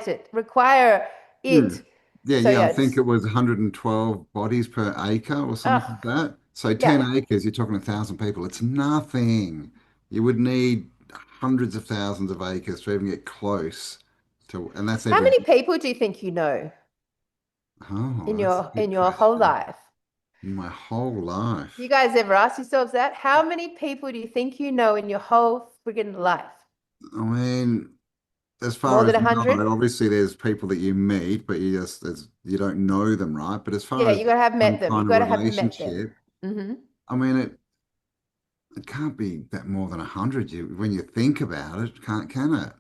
B: Hmm.
A: it.
B: Yeah,
A: So
B: yeah, I
A: yeah,
B: think it was 112 bodies per acre or something
A: oh
B: like that. So
A: yeah.
B: 10 acres, you're talking 1,000 people. It's nothing. You would need hundreds of thousands of acres to even get close to, and that's
A: How
B: every,
A: many people do you think you know
B: oh,
A: in
B: that's a
A: in
B: good
A: your whole
B: question.
A: life?
B: In my whole
A: You
B: life.
A: guys ever ask yourselves that? How many people do you think you know in your whole friggin' life?
B: I mean, as
A: More
B: far
A: than
B: as
A: a
B: know,
A: hundred?
B: obviously there's people that you meet, but you don't know them, right? But as far
A: Yeah,
B: as
A: you gotta have
B: some
A: met them. You
B: kind of
A: gotta have met them.
B: relationship,
A: Mm-hmm.
B: I mean, it can't be that more than 100. When you think about it, can it?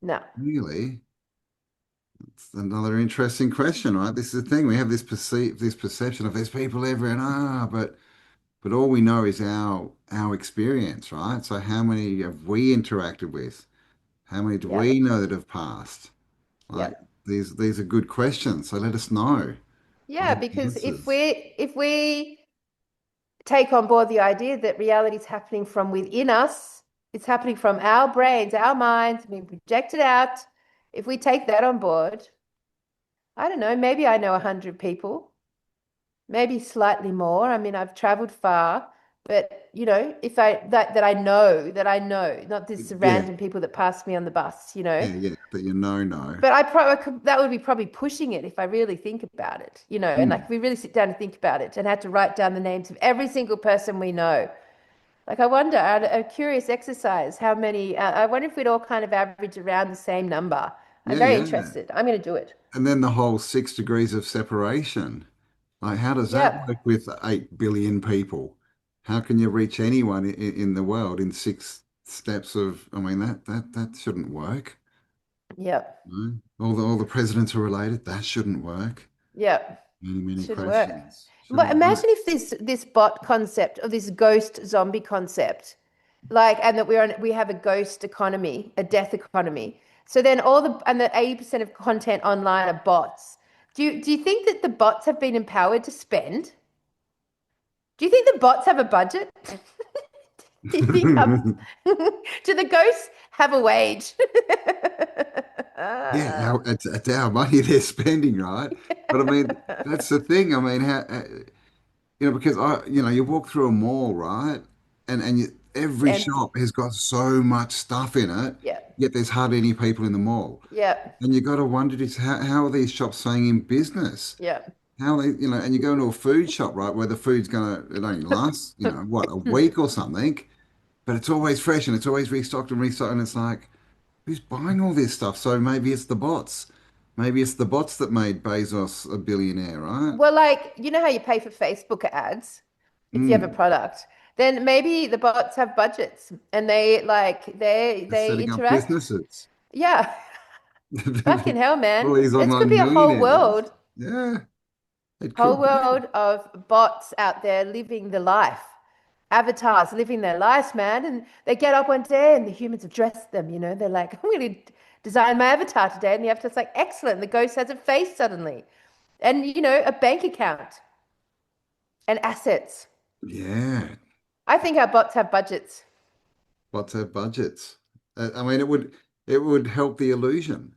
A: No.
B: Really? It's another interesting question, right? This is the thing. We have this perception of there's people everywhere, and but all we know is our experience, right? So how many have we interacted with? How many do
A: Yep.
B: we know that have passed? Like
A: Yep.
B: these are good questions. So let us know. I
A: Yeah,
B: want
A: because
B: answers.
A: if we take on board the idea that reality is happening from within us, it's happening from our brains, our minds, being projected out. If we take that on board, I don't know, maybe I know 100 people. Maybe slightly more. I mean, I've traveled far, but if I know, not this
B: Yeah,
A: random people that pass me on the bus,
B: yeah, yeah. That know.
A: But I probably that would be probably pushing it if I really think about it, and like
B: Hmm.
A: if we really sit down and think about it and had to write down the names of every single person we know. Like I wonder, a curious exercise, how many, I wonder if we'd all kind of average around the same number. I'm
B: Yeah,
A: very
B: yeah.
A: interested. I'm going to do it.
B: And then the whole 6 degrees of separation. Like, how does that
A: Yep.
B: work with 8 billion people? How can you reach anyone in the world in 6 steps of? I mean, that shouldn't work.
A: Yep.
B: No? All the presidents are related. That shouldn't work.
A: Yep.
B: Many
A: Shouldn't work.
B: questions.
A: But
B: Shouldn't
A: imagine
B: work.
A: if this bot concept or this ghost zombie concept, like, and that we have a ghost economy, a death economy. So then that 80% of content online are bots. Do you think that the bots have been empowered to spend? Do you think the bots have a budget? Do you think do the ghosts have a wage?
B: Yeah, it's our money they're spending, right? But I mean, that's the thing. I mean, because you walk through a mall, right?
A: It's
B: Every
A: empty.
B: shop has got so much stuff in it,
A: Yeah.
B: yet there's hardly any people in the mall.
A: Yeah.
B: And you got to wonder just how are these shops staying in business?
A: Yeah.
B: How they, and you go into a food shop, right, where the food's it only lasts, what, a week or something, but it's always fresh and it's always restocked and restocked, and it's like, who's buying all this stuff? So maybe it's the bots. Maybe it's the bots that made Bezos a billionaire, right?
A: Well, like, you know how you pay for Facebook ads if you have a
B: Mm.
A: product? Then maybe the bots have budgets and
B: They're
A: they
B: setting up
A: interact.
B: businesses.
A: Yeah. Fucking hell, man.
B: All these
A: This could
B: online
A: be a
B: millionaires. Yeah, it
A: whole
B: could be.
A: world of bots out there living the life. Avatars living their lives, man. And they get up one day and the humans have dressed them, They're like, I'm going to design my avatar today. And the avatar's like, excellent. The ghost has a face suddenly. And, a bank account and assets.
B: Yeah,
A: I think our bots have budgets.
B: bots have budgets. I mean, it would help the illusion.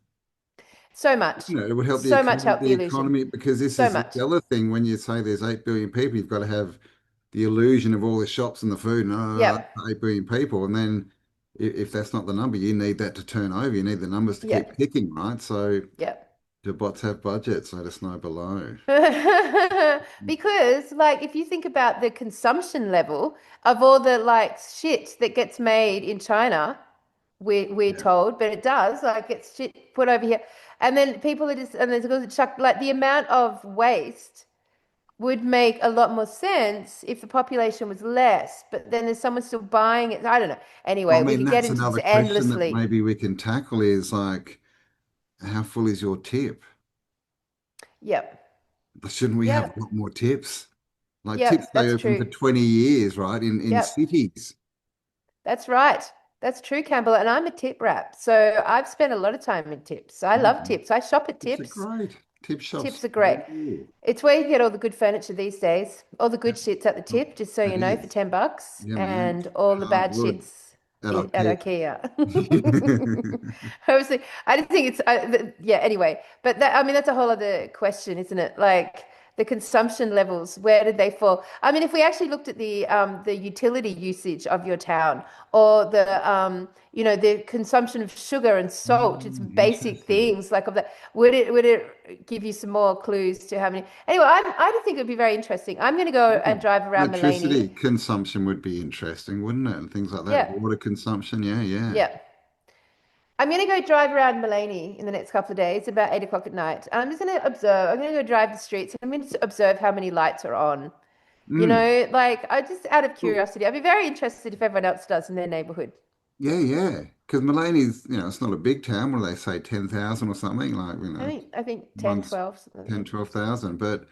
A: So much.
B: It would help
A: So much help
B: the
A: the illusion.
B: economy because this
A: So
B: is the
A: much.
B: other thing. When you say there's 8 billion people, you've got to have the illusion of all the shops and the food and
A: Yep.
B: 8 billion people. And then if that's not the number, you need that to turn over. You need the numbers to keep
A: Yep.
B: ticking, right? So
A: Yep.
B: do bots have budgets? Let us know below.
A: Because, like, if you think about the consumption level of all the like shit that gets made in China, we're told, but it does. Like it's shit put over here, and then people are just and there's chuck like the amount of waste would make a lot more sense if the population was less. But then there's someone still buying it. I don't know.
B: Well, I
A: Anyway, we
B: mean,
A: could get
B: that's
A: into this
B: another question that
A: endlessly.
B: maybe we can tackle is like, how full is your tip?
A: Yep.
B: Shouldn't we have a
A: Yep.
B: lot more tips? Like tips
A: Yep.
B: stay
A: That's
B: open for
A: true.
B: 20 years, right? In
A: Yep.
B: cities.
A: That's right. That's true, Campbell. And I'm a tip rep. So I've spent a lot of time in tips. I love
B: Mm.
A: tips. I shop at
B: Tips are
A: tips.
B: great. Tip shops.
A: Tips are great. It's where you get all the good furniture these days. All the good
B: Yep.
A: shit's at the tip, just so
B: It
A: you know, for
B: is.
A: $10,
B: Yeah, man.
A: and all the bad
B: Hardwood
A: shit's
B: at
A: at
B: IKEA.
A: IKEA. Obviously, I just think it's yeah. Anyway, but that I mean that's a whole other question, isn't it? Like the consumption levels, where did they fall? I mean, if we actually looked at the utility usage of your town, or the consumption of sugar and salt, it's basic
B: Interesting.
A: things like of that. Would it give you some more clues to how many? Anyway, I just think it would be very interesting. I'm going to go
B: Yeah.
A: and drive around
B: Electricity
A: Mullaney.
B: consumption would be interesting, wouldn't it? And things like that.
A: Yeah,
B: Water consumption. Yeah, yeah.
A: yeah. I'm going to go drive around Mullaney in the next couple of days, about 8 o'clock at night. I'm just going to observe. I'm going to go drive the streets. I'm going to observe how many lights are on.
B: Mm.
A: Like I just out of
B: Well,
A: curiosity, I'd be very interested if everyone else does in their neighborhood.
B: yeah, yeah. Because Mulaney's, it's not a big town where they say 10,000 or something, like,
A: I think 10,
B: one's
A: 12, something like
B: 10,
A: that.
B: 12,000. But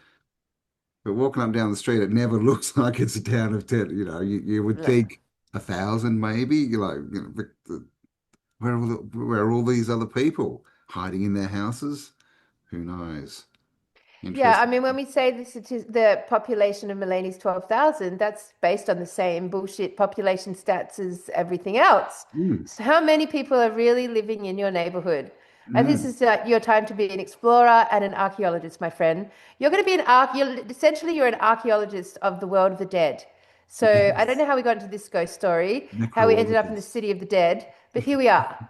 B: walking up down the street, it never looks like it's a town of 10. You would
A: No.
B: think 1,000 maybe. You're like, where are all these other people hiding in their houses? Who knows?
A: Yeah, I
B: Interesting.
A: mean, when we say the population of Mulaney's 12,000, that's based on the same bullshit population stats as everything else.
B: Mm,
A: So how many people are really living in your neighborhood? And this
B: mm.
A: is your time to be an explorer and an archaeologist, my friend. You're going to be essentially you're an archaeologist of the world of the dead. So I don't
B: Yes.
A: know how we got into this ghost story, how we ended up in the
B: Necrologist.
A: city of the dead, but here we are.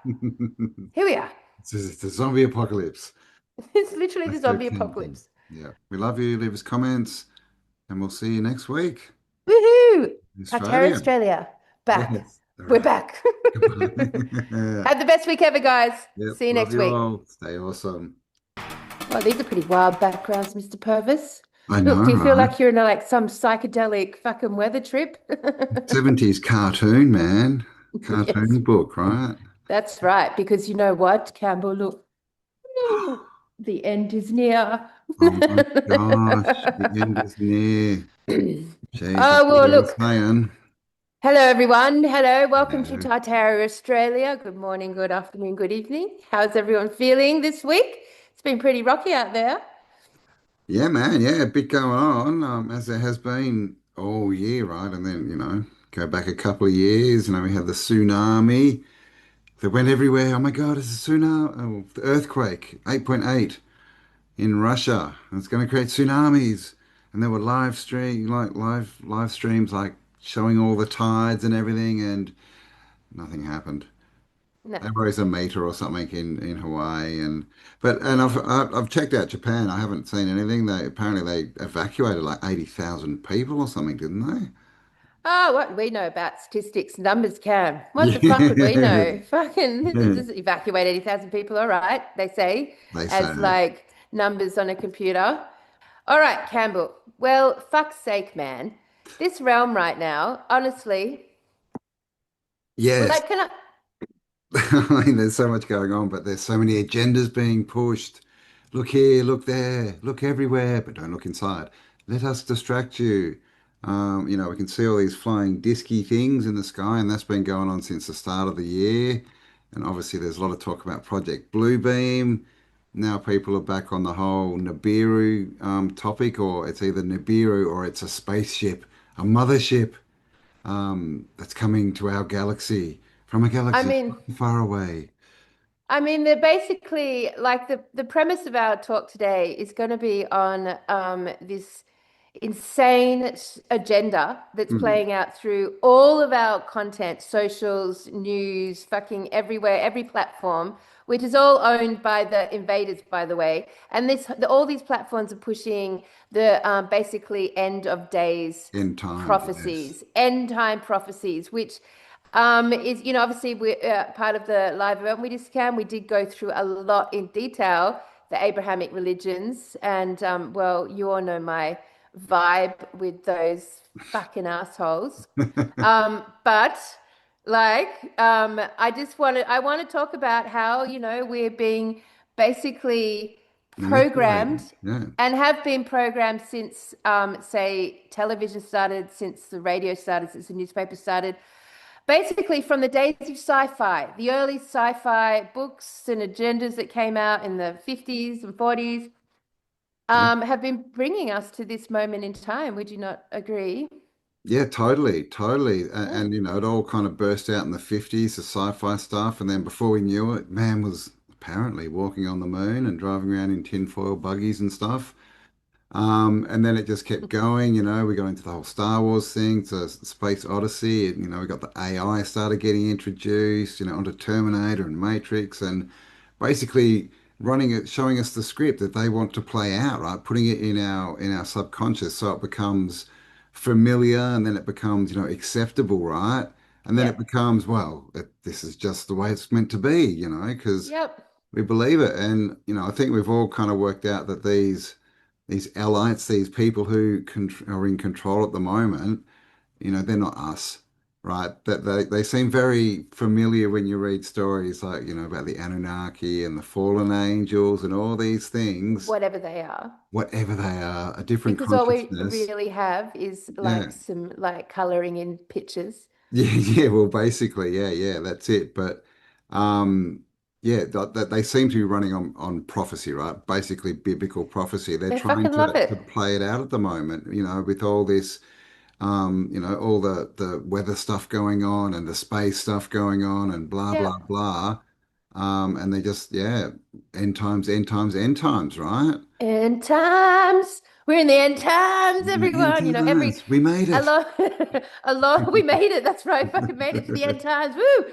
A: Here we are.
B: It's a zombie apocalypse.
A: It's literally the
B: Let's go
A: zombie
B: camping.
A: apocalypse.
B: Yeah. We love you. Leave us comments, and we'll see you next week
A: Woohoo!
B: in
A: Tartaria,
B: Australia.
A: Australia. Back.
B: Yes. All
A: We're
B: right.
A: back.
B: Goodbye.
A: Have the best week ever, guys.
B: Yep.
A: See you
B: Love
A: next
B: you
A: week.
B: all. Stay awesome.
A: Well, these are pretty wild backgrounds, Mr. Purvis.
B: I know,
A: Look, do you feel
B: right?
A: like you're in like some psychedelic fucking weather trip?
B: 70s cartoon, man.
A: Yes,
B: Cartoon book, right?
A: that's right. Because you know what, Campbell, look, the end is near.
B: Oh my gosh, the end is near. Jeez,
A: Oh,
B: that's what
A: well,
B: they were
A: look.
B: saying.
A: Hello, everyone. Hello. Welcome to
B: Yeah.
A: Tartaria, Australia. Good morning, good afternoon, good evening. How's everyone feeling this week? It's been pretty rocky out there.
B: Yeah, man. Yeah, a bit going on, as there has been all year, right? And then, go back a couple of years, we had the tsunami that went everywhere. Oh my God, it's a tsunami. Oh, the earthquake, 8.8 in Russia. And it's going to create tsunamis. And there were live streams, like showing all the tides and everything, and nothing happened.
A: No.
B: There was a meter or something in Hawaii, and I've checked out Japan. I haven't seen anything. They evacuated like 80,000 people or something, didn't they?
A: Oh, what do we know about statistics, numbers, Cam? What the fuck would we
B: Yeah,
A: know? Fucking just evacuate 80,000 people, all right, they say,
B: they
A: as
B: say.
A: like numbers on a computer. All right, Campbell. Well, fuck's sake, man. This realm right now, honestly,
B: Yes.
A: like, can I?
B: I mean, there's so much going on, but there's so many agendas being pushed. Look here, look there, look everywhere, but don't look inside. Let us distract you. We can see all these flying disky things in the sky, and that's been going on since the start of the year. And obviously, there's a lot of talk about Project Bluebeam. Now people are back on the whole Nibiru topic, or it's either Nibiru or it's a spaceship, a mothership that's coming to our galaxy from a
A: I
B: galaxy
A: mean,
B: far away.
A: they're basically like the premise of our talk today is going to be on this insane agenda that's
B: Mm,
A: playing out through all of our content, socials, news, fucking everywhere, every platform, which is all owned by the invaders, by the way. And all these platforms are pushing the basically end of days
B: in time, yes.
A: prophecies, end time prophecies, which Is, obviously we're part of the live event we just can. We did go through a lot in detail, the Abrahamic religions. And well, you all know my vibe with those fucking assholes. But I want to talk about how, we're being basically programmed
B: Manipulated. Yeah.
A: and have been programmed since, say, television started, since the radio started, since the newspaper started. Basically, from the days of sci-fi, the early sci-fi books and agendas that came out in the 50s and 40s,
B: Yeah.
A: have been bringing us to this moment in time. Would you not agree?
B: Yeah, totally, totally.
A: Yeah.
B: And, it all kind of burst out in the 50s, the sci-fi stuff. And then before we knew it, man was apparently walking on the moon and driving around in tinfoil buggies and stuff. And then it just kept going, we got into the whole Star Wars thing, to Space Odyssey, and, we got the AI started getting introduced, onto Terminator and Matrix, and basically running it, showing us the script that they want to play out, right? Putting it in our subconscious so it becomes familiar, and then it becomes, acceptable, right? And then
A: Yeah.
B: it becomes, well, this is just the way it's meant to be, because
A: Yep.
B: we believe it. And, I think we've all kind of worked out that these elites, these people who are in control at the moment, they're not us, right? That they seem very familiar when you read stories like, about the Anunnaki and the fallen angels and all these things,
A: Whatever they are.
B: whatever they are, a different
A: Because all we
B: consciousness.
A: really have is
B: Yeah.
A: like some like coloring in pictures.
B: Yeah, yeah, well, basically, yeah, that's it. But yeah, that they seem to be running on prophecy, right? Basically, biblical prophecy. They're
A: They
B: trying
A: fucking love
B: to
A: it.
B: play it out at the moment, with all this, all the weather stuff going on and the space stuff going on and blah
A: Yeah.
B: blah blah. And they just, yeah, end times, end times, end times, right?
A: End times. We're in the end times,
B: End
A: everyone.
B: times. We made
A: A
B: it.
A: lot, a lot. We made it. That's right. Fucking made it to the end times. Woo!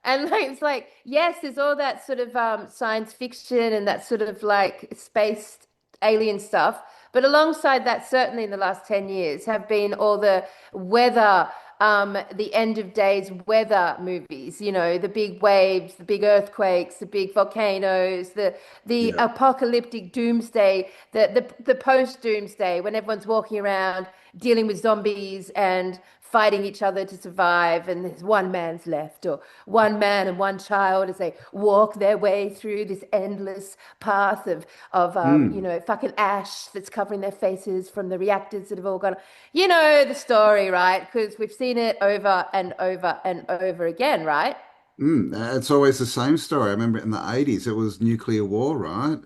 A: And like it's like, yes, there's all that sort of science fiction and that sort of like space alien stuff. But alongside that, certainly in the last 10 years, have been all the weather, the end of days weather movies, the big waves, the big earthquakes, the big volcanoes, the
B: Yeah.
A: apocalyptic doomsday, the post doomsday when everyone's walking around dealing with zombies and fighting each other to survive, and there's one man's left, or one man and one child as they walk their way through this endless path of
B: Mm.
A: fucking ash that's covering their faces from the reactors that have all gone. You know the story, right? Because we've seen it over and over and over again, right?
B: It's always the same story. I remember in the 80s, it was nuclear war, right?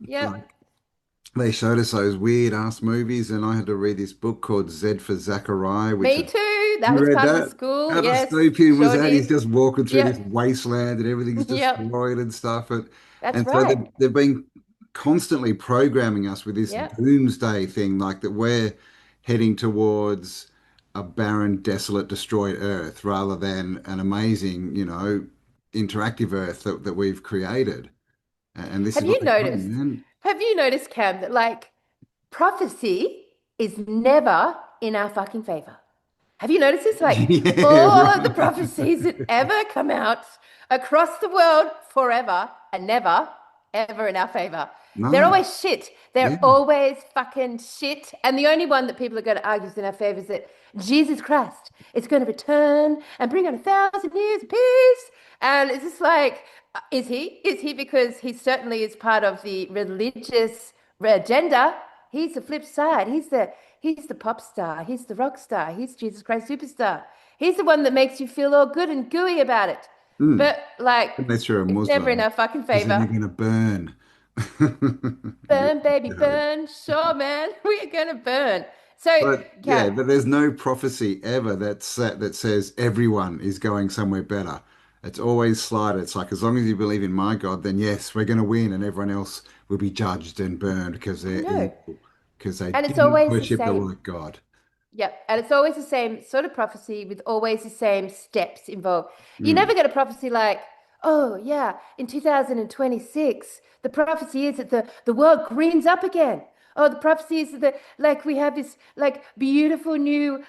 A: Yep.
B: Like they showed us those weird ass movies, and I had to read this book called Z for Zachariah, which
A: Me too. That
B: you
A: was
B: read
A: part of the
B: that?
A: school.
B: How
A: Yes,
B: dystopian was
A: sure
B: that? He's
A: did.
B: just walking through this
A: Yep.
B: wasteland and everything's
A: Yep.
B: destroyed and stuff. And,
A: That's
B: and so
A: right.
B: they've been constantly programming us with this
A: Yep.
B: doomsday thing, like that we're heading towards a barren, desolate, destroyed Earth rather than an amazing, interactive Earth that we've created. And this is
A: Have
B: what
A: you
B: they're trying,
A: noticed?
B: man.
A: Have you noticed, Cam, that like prophecy is never in our fucking favor? Have you noticed this? Like
B: Yeah,
A: all of the
B: right.
A: prophecies that ever come out across the world forever and never, ever in our favor. They're
B: No.
A: always shit. They're
B: Yeah.
A: always fucking shit. And the only one that people are going to argue is in our favor is that Jesus Christ is going to return and bring on 1,000 years of peace. And it's just like, is he? Is he? Because he certainly is part of the religious agenda. He's the flip side. He's the pop star. He's the rock star. He's Jesus Christ superstar. He's the one that makes you feel all good and gooey about it.
B: Mm.
A: But like,
B: Unless you're a
A: it's never in
B: Muslim,
A: our fucking
B: because then you're
A: favor.
B: gonna burn. You're
A: Burn, baby,
B: gonna go.
A: burn. Sure, man. We are gonna burn. So,
B: But yeah,
A: Cam,
B: but there's no prophecy ever that says everyone is going somewhere better. It's always slighted. It's like as long as you believe in my God, then yes, we're going to win, and everyone else will be judged and burned because they're
A: no.
B: evil, because they
A: And it's
B: didn't
A: always the
B: worship the
A: same.
B: right God.
A: Yep. And it's always the same sort of prophecy with always the same steps involved. You
B: Mm.
A: never get a prophecy like, oh, yeah, in 2026, the prophecy is that the world greens up again. Oh, the prophecies of the like we have this like beautiful new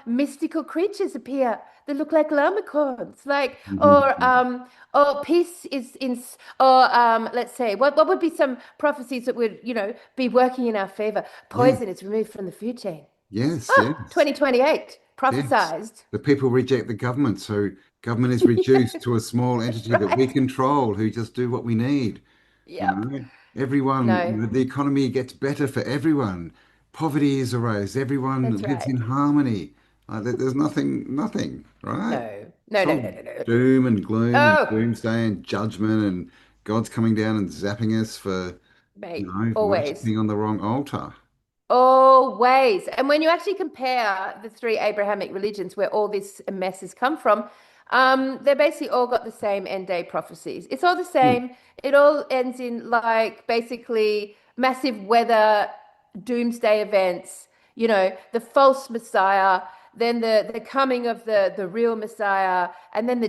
A: mystical creatures appear that look like llamacorns. Like or peace is in or let's say what would be some prophecies that would, be working in our favor?
B: Yeah.
A: Poison is removed from the food chain.
B: Yes,
A: Oh,
B: yes,
A: 2028
B: yes.
A: prophesized.
B: The people reject the government, so government is reduced to a small
A: That's
B: entity that we
A: right.
B: control, who just do what we need. You
A: Yep.
B: know, everyone,
A: No,
B: the economy gets better for everyone. Poverty is erased. Everyone
A: that's
B: lives in
A: right.
B: harmony. There's nothing, right?
A: No, no,
B: It's
A: no,
B: all
A: no, no, no.
B: doom and gloom and
A: Oh,
B: doomsday and judgment and God's coming down and zapping us for,
A: mate, always.
B: worshipping on the wrong altar.
A: Always. And when you actually compare the three Abrahamic religions where all this mess has come from, they basically all got the same end day prophecies. It's all the
B: Hmm.
A: same. It all ends in like basically massive weather, doomsday events, the false Messiah, then the coming of the real Messiah, and then the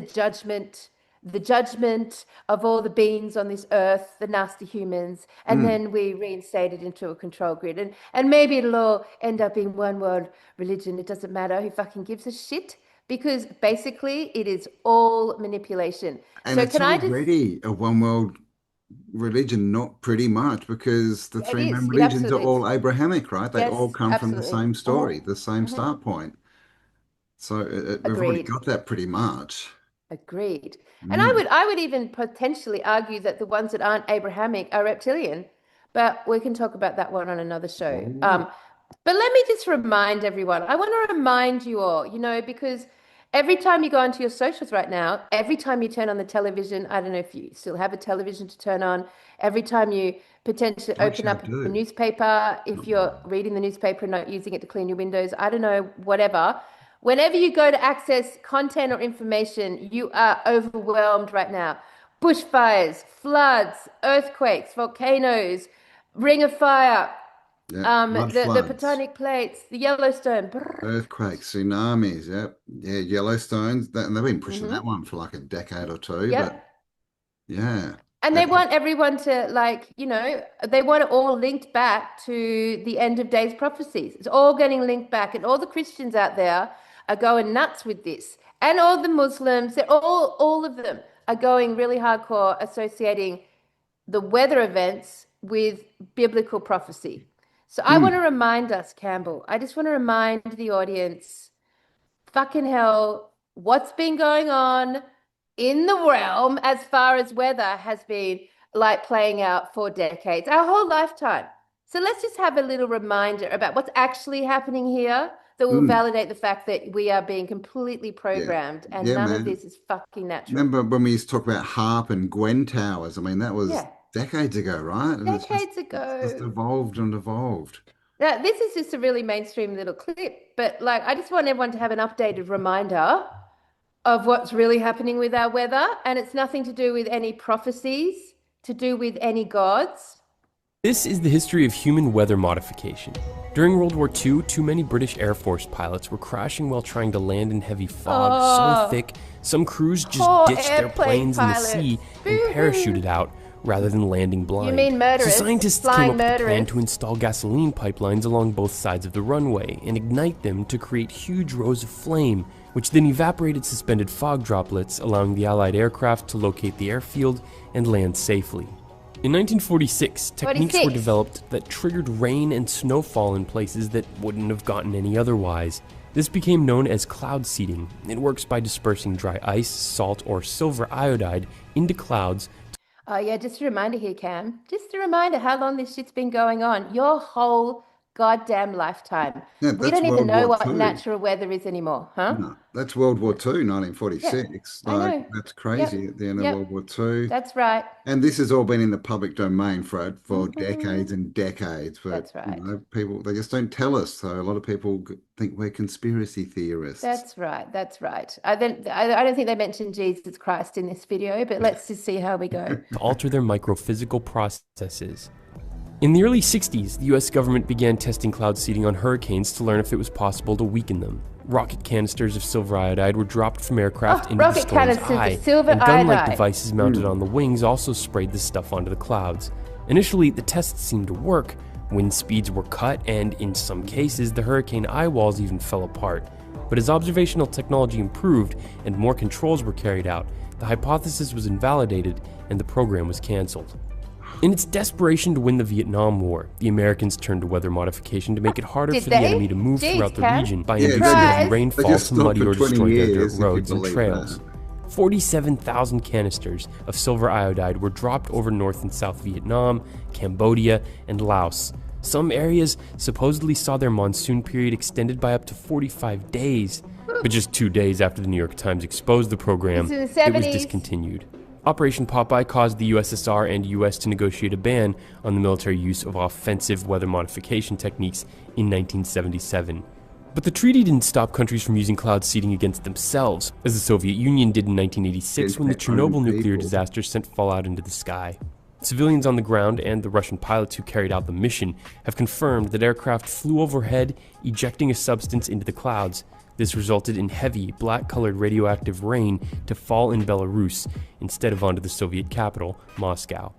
A: judgment of all the beings on this earth, the nasty humans, and
B: Hmm.
A: then we reinstate it into a control grid. And maybe it'll all end up being one world religion. It doesn't matter who fucking gives a shit because basically it is all manipulation.
B: And
A: So
B: it's
A: can I just,
B: already a one world religion, not pretty much, because the
A: it
B: three main
A: is, it
B: religions are
A: absolutely is.
B: all Abrahamic, right? They all
A: Yes,
B: come from the
A: absolutely.
B: same story, the same
A: Hmm.
B: start point. So we've already
A: Agreed.
B: got that pretty much.
A: Agreed. And I
B: Mm.
A: would I would even potentially argue that the ones that aren't Abrahamic are reptilian, but we can talk about that one on another show.
B: Oh,
A: But let me just remind everyone. I want to remind you all, because every time you go onto your socials right now, every time you turn on the television, I don't know if you still have a television to turn on, every time you potentially open
B: actually, I
A: up a
B: do.
A: newspaper, if you're reading the newspaper and not using it to clean your windows, I don't know, whatever. Whenever you go to access content or information, you are overwhelmed right now. Bushfires, floods, earthquakes, volcanoes, ring of fire,
B: Yeah, mud
A: the
B: floods,
A: Patanic plates, the Yellowstone.
B: earthquakes, tsunamis. Yep, yeah, Yellowstones. And they've been pushing that
A: Hmm.
B: one for like a decade or two, but
A: Yep.
B: yeah.
A: And
B: Uh,
A: they want everyone to they want it all linked back to the end of days prophecies. It's all getting linked back, and all the Christians out there are going nuts with this, and all the Muslims, all of them are going really hardcore, associating the weather events with biblical prophecy. So I want to
B: mm,
A: remind us, Campbell. I just want to remind the audience fucking hell, what's been going on in the realm as far as weather has been like playing out for decades, our whole lifetime. So let's just have a little reminder about what's actually happening here that will
B: mm,
A: validate the fact that we are being completely
B: yeah,
A: programmed and
B: yeah,
A: none of
B: man.
A: this is fucking natural.
B: Remember when we used to talk about Harp and Gwen towers? I mean, that was
A: Yeah,
B: decades ago, right? And
A: decades
B: it's just
A: ago.
B: evolved and evolved.
A: Now, this is just a really mainstream little clip, but like I just want everyone to have an updated reminder of what's really happening with our weather, and it's nothing to do with any prophecies, to do with any gods.
K: This is the history of human weather modification. During World War II, too many British Air Force pilots were crashing while trying to land in heavy fog so thick, some crews just
A: Poor
K: ditched their
A: airplane
K: planes in the
A: pilots.
K: sea and
A: Boo-hoo.
K: parachuted out rather than landing blind.
A: You mean murderous?
K: So scientists came
A: Flying
K: up with a plan
A: murderous?
K: to install gasoline pipelines along both sides of the runway and ignite them to create huge rows of flame, which then evaporated suspended fog droplets, allowing the Allied aircraft to locate the airfield and land safely. In 1946, techniques were
A: 46.
K: developed that triggered rain and snowfall in places that wouldn't have gotten any otherwise. This became known as cloud seeding. It works by dispersing dry ice, salt, or silver iodide into clouds.
A: Oh, yeah, just a reminder here, Cam. Just a reminder how long this shit's been going on. Your whole goddamn lifetime.
B: Yeah,
A: We
B: that's
A: don't even
B: World
A: know
B: War
A: what
B: Two.
A: natural weather is anymore, huh?
B: No, that's World War Two,
A: Yeah,
B: 1946.
A: I
B: Like,
A: know.
B: that's
A: Yep,
B: crazy at the end of
A: yep,
B: World War Two.
A: that's right.
B: And this has all been in the public domain for
A: Mhm.
B: decades and decades. But,
A: That's right.
B: people, they just don't tell us. So a lot of people think we're conspiracy theorists.
A: That's right. That's right. I don't think they mentioned Jesus Christ in this video, but let's just see how we go.
K: To alter their microphysical processes. In the early 60s, the US government began testing cloud seeding on hurricanes to learn if it was possible to weaken them. Rocket canisters of silver iodide were dropped from aircraft into the
A: rocket
K: storm's
A: canisters of
K: eye,
A: silver
K: and gun-like
A: iodide.
K: devices mounted on the wings also sprayed the stuff onto the clouds. Initially, the tests seemed to work, Wind speeds were cut, and in some cases, the hurricane eye walls even fell apart. But as observational technology improved and more controls were carried out, the hypothesis was invalidated and the program was cancelled. In its desperation to win the Vietnam War, the Americans turned to weather modification to make it harder
A: Did
K: for the
A: they?
K: enemy to move
A: Jeez,
K: throughout the
A: Cam.
K: region by
B: Yeah,
K: inducing
A: they
K: heavy
A: just-
K: rainfall
B: They just
K: to muddy
B: stopped
K: or
B: for 20
K: destroy their dirt
B: years, if you
K: roads and
B: believe
K: trails.
B: that.
K: 47,000 canisters of silver iodide were dropped over North and South Vietnam, Cambodia, and Laos. Some areas supposedly saw their monsoon period extended by up to 45 days. But just 2 days after the New York Times exposed the program,
A: It's in the
K: it was
A: 70s.
K: discontinued. Operation Popeye caused the USSR and US to negotiate a ban on the military use of offensive weather modification techniques in 1977. But the treaty didn't stop countries from using cloud seeding against themselves, as the Soviet Union did in 1986 when the
B: Against their own
K: Chernobyl nuclear
B: people.
K: disaster sent fallout into the sky. Civilians on the ground and the Russian pilots who carried out the mission have confirmed that aircraft flew overhead, ejecting a substance into the clouds. This resulted in heavy, black-colored radioactive rain to fall in Belarus instead of onto the Soviet capital, Moscow.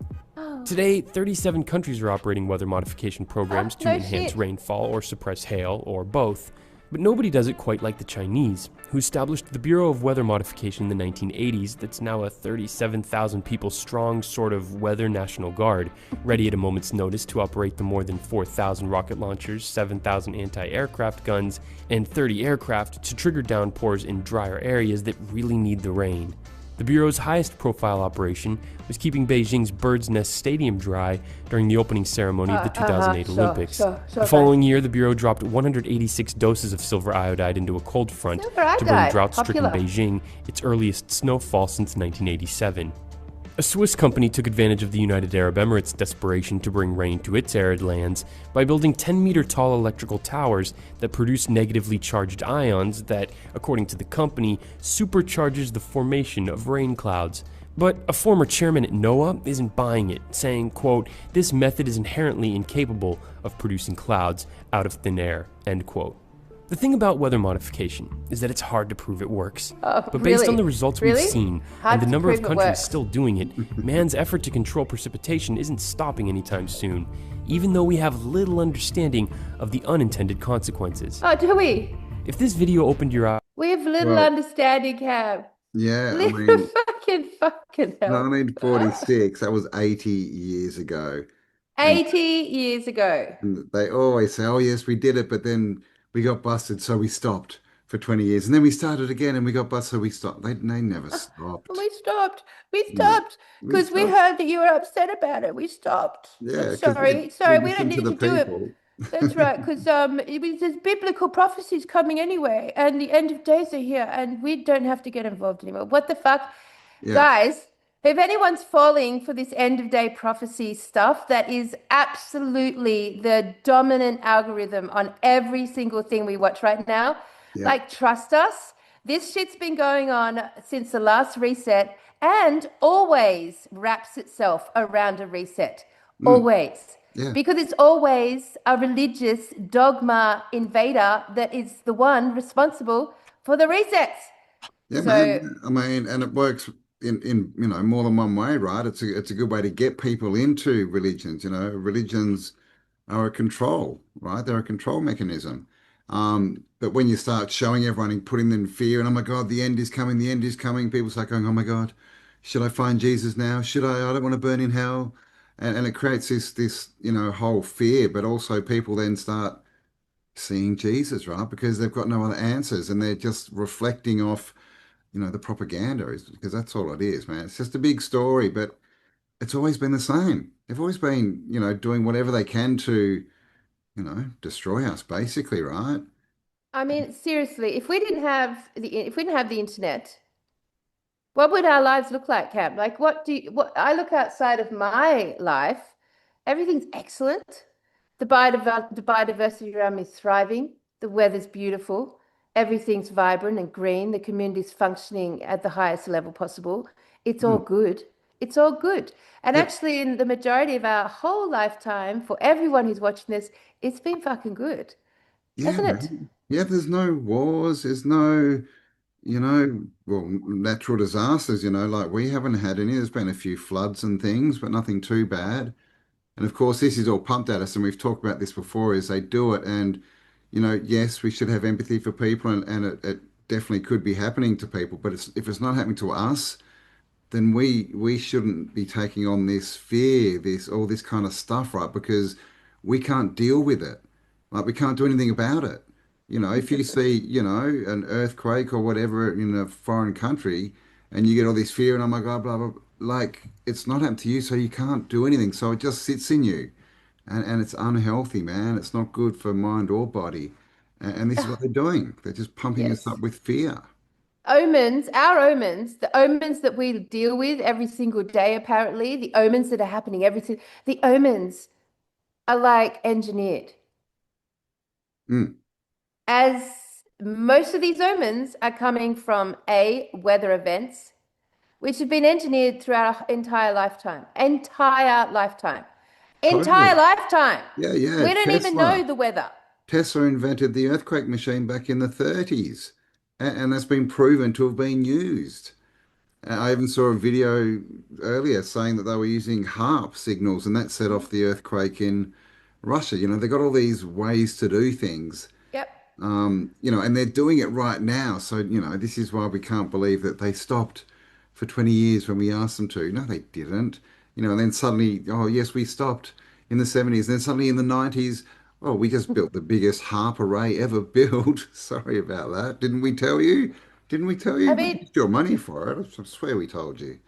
K: Today, 37 countries are operating weather modification programs to
A: no
K: enhance
A: shit.
K: rainfall or suppress hail, or both. But nobody does it quite like the Chinese, who established the Bureau of Weather Modification in the 1980s that's now a 37,000 people strong sort of weather national guard, ready at a moment's notice to operate the more than 4,000 rocket launchers, 7,000 anti-aircraft guns, and 30 aircraft to trigger downpours in drier areas that really need the rain. The Bureau's highest profile operation was keeping Beijing's Bird's Nest Stadium dry during the opening ceremony of the 2008 Olympics. The following year, the Bureau dropped 186 doses of silver iodide into a cold front
A: Silver
K: to bring
A: iodide,
K: drought-stricken
A: popular.
K: Beijing its earliest snowfall since 1987. A Swiss company took advantage of the United Arab Emirates' desperation to bring rain to its arid lands by building 10-meter-tall electrical towers that produce negatively charged ions that, according to the company, supercharges the formation of rain clouds. But a former chairman at NOAA isn't buying it, saying, quote, "This method is inherently incapable of producing clouds out of thin air," end quote. The thing about weather modification is that it's hard to prove it works. But based
A: really?
K: on the results
A: Really?
K: we've seen
A: Hard
K: and the
A: to
K: number of
A: prove it
K: countries
A: works.
K: still doing it, man's effort to control precipitation isn't stopping anytime soon, even though we have little understanding of the unintended consequences.
A: Oh, do we?
K: If this video opened your eyes,
A: We have little
B: Well,
A: understanding, Cam.
B: Yeah, I
A: Little
B: mean,
A: fucking hell.
B: 1946, that was 80 years ago. And
A: 80 years ago.
B: they always say, oh, yes, we did it, but then we got busted, so we stopped for 20 years. And then we started again and we got busted, so we stopped. They never stopped.
A: We stopped. We
B: No,
A: stopped
B: we
A: because we
B: stopped.
A: heard that you were upset about it. We stopped.
B: Yeah, because
A: Sorry, we don't
B: listened to
A: need
B: the
A: to do it.
B: people.
A: That's right, because there's biblical prophecies coming anyway, and the end of days are here, and we don't have to get involved anymore. What the fuck,
B: Yeah,
A: guys? If anyone's falling for this end of day prophecy stuff, that is absolutely the dominant algorithm on every single thing we watch right now.
B: yeah.
A: Like, trust us. This shit's been going on since the last reset and always wraps itself around a reset. Always.
B: Yeah.
A: Because it's always a religious dogma invader that is the one responsible for the resets.
B: Yeah,
A: So-
B: man. I mean, and it works in more than one way, right? It's a good way to get people into religions. Religions are a control, right? They're a control mechanism. But when you start showing everyone and putting them in fear, and oh my God, the end is coming, the end is coming, people start going, oh my God, should I find Jesus now? Should I? I don't want to burn in hell. And it creates this whole fear, but also people then start seeing Jesus, right? Because they've got no other answers and they're just reflecting off, the propaganda because that's all it is, man. It's just a big story, but it's always been the same. They've always been, doing whatever they can to, destroy us, basically, right?
A: I mean, seriously, if we didn't have the internet, what would our lives look like, Cam? Like, what I look outside of my life, everything's excellent. The biodiversity around me is thriving. The weather's beautiful. Everything's vibrant and green. The community's functioning at the highest level possible. It's all good. It's all good. And
B: Yeah.
A: actually, in the majority of our whole lifetime, for everyone who's watching this, it's been fucking good,
B: Yeah,
A: hasn't it?
B: man. Yeah, there's no wars, there's no, natural disasters, like we haven't had any. There's been a few floods and things, but nothing too bad. And of course, this is all pumped at us, and we've talked about this before, is they do it. And, yes, we should have empathy for people, and it definitely could be happening to people. But if it's not happening to us, then we shouldn't be taking on this fear, this all this kind of stuff, right? Because we can't deal with it. Like we can't do anything about it. If you see, an earthquake or whatever in a foreign country and you get all this fear and oh my God, blah blah, like it's not happened to you, so you can't do anything. So it just sits in you. And it's unhealthy, man. It's not good for mind or body. And this is what they're doing. They're just pumping us up
A: Yes.
B: with fear.
A: Omens, our omens, the omens that we deal with every single day, apparently, the omens that are happening the omens are like engineered.
B: Mm,
A: As most of these omens are coming from weather events, which have been engineered throughout our entire lifetime. Entire lifetime. Entire
B: totally.
A: lifetime.
B: Yeah, yeah.
A: We don't even know the weather.
B: Tesla invented the earthquake machine back in the 30s, and that's been proven to have been used. I even saw a video earlier saying that they were using HARP signals, and that set off the earthquake in Russia. They've got all these ways to do things,
A: Yep.
B: and they're doing it right now. So, this is why we can't believe that they stopped for 20 years when we asked them to. No, they didn't. And then suddenly, oh, yes, we stopped in the 70s. Then suddenly in the 90s, oh, we just built the biggest HARP array ever built. Sorry about that. Didn't we tell you? Didn't we tell
A: I
B: you? We
A: mean,
B: used your money for it. I swear we told you.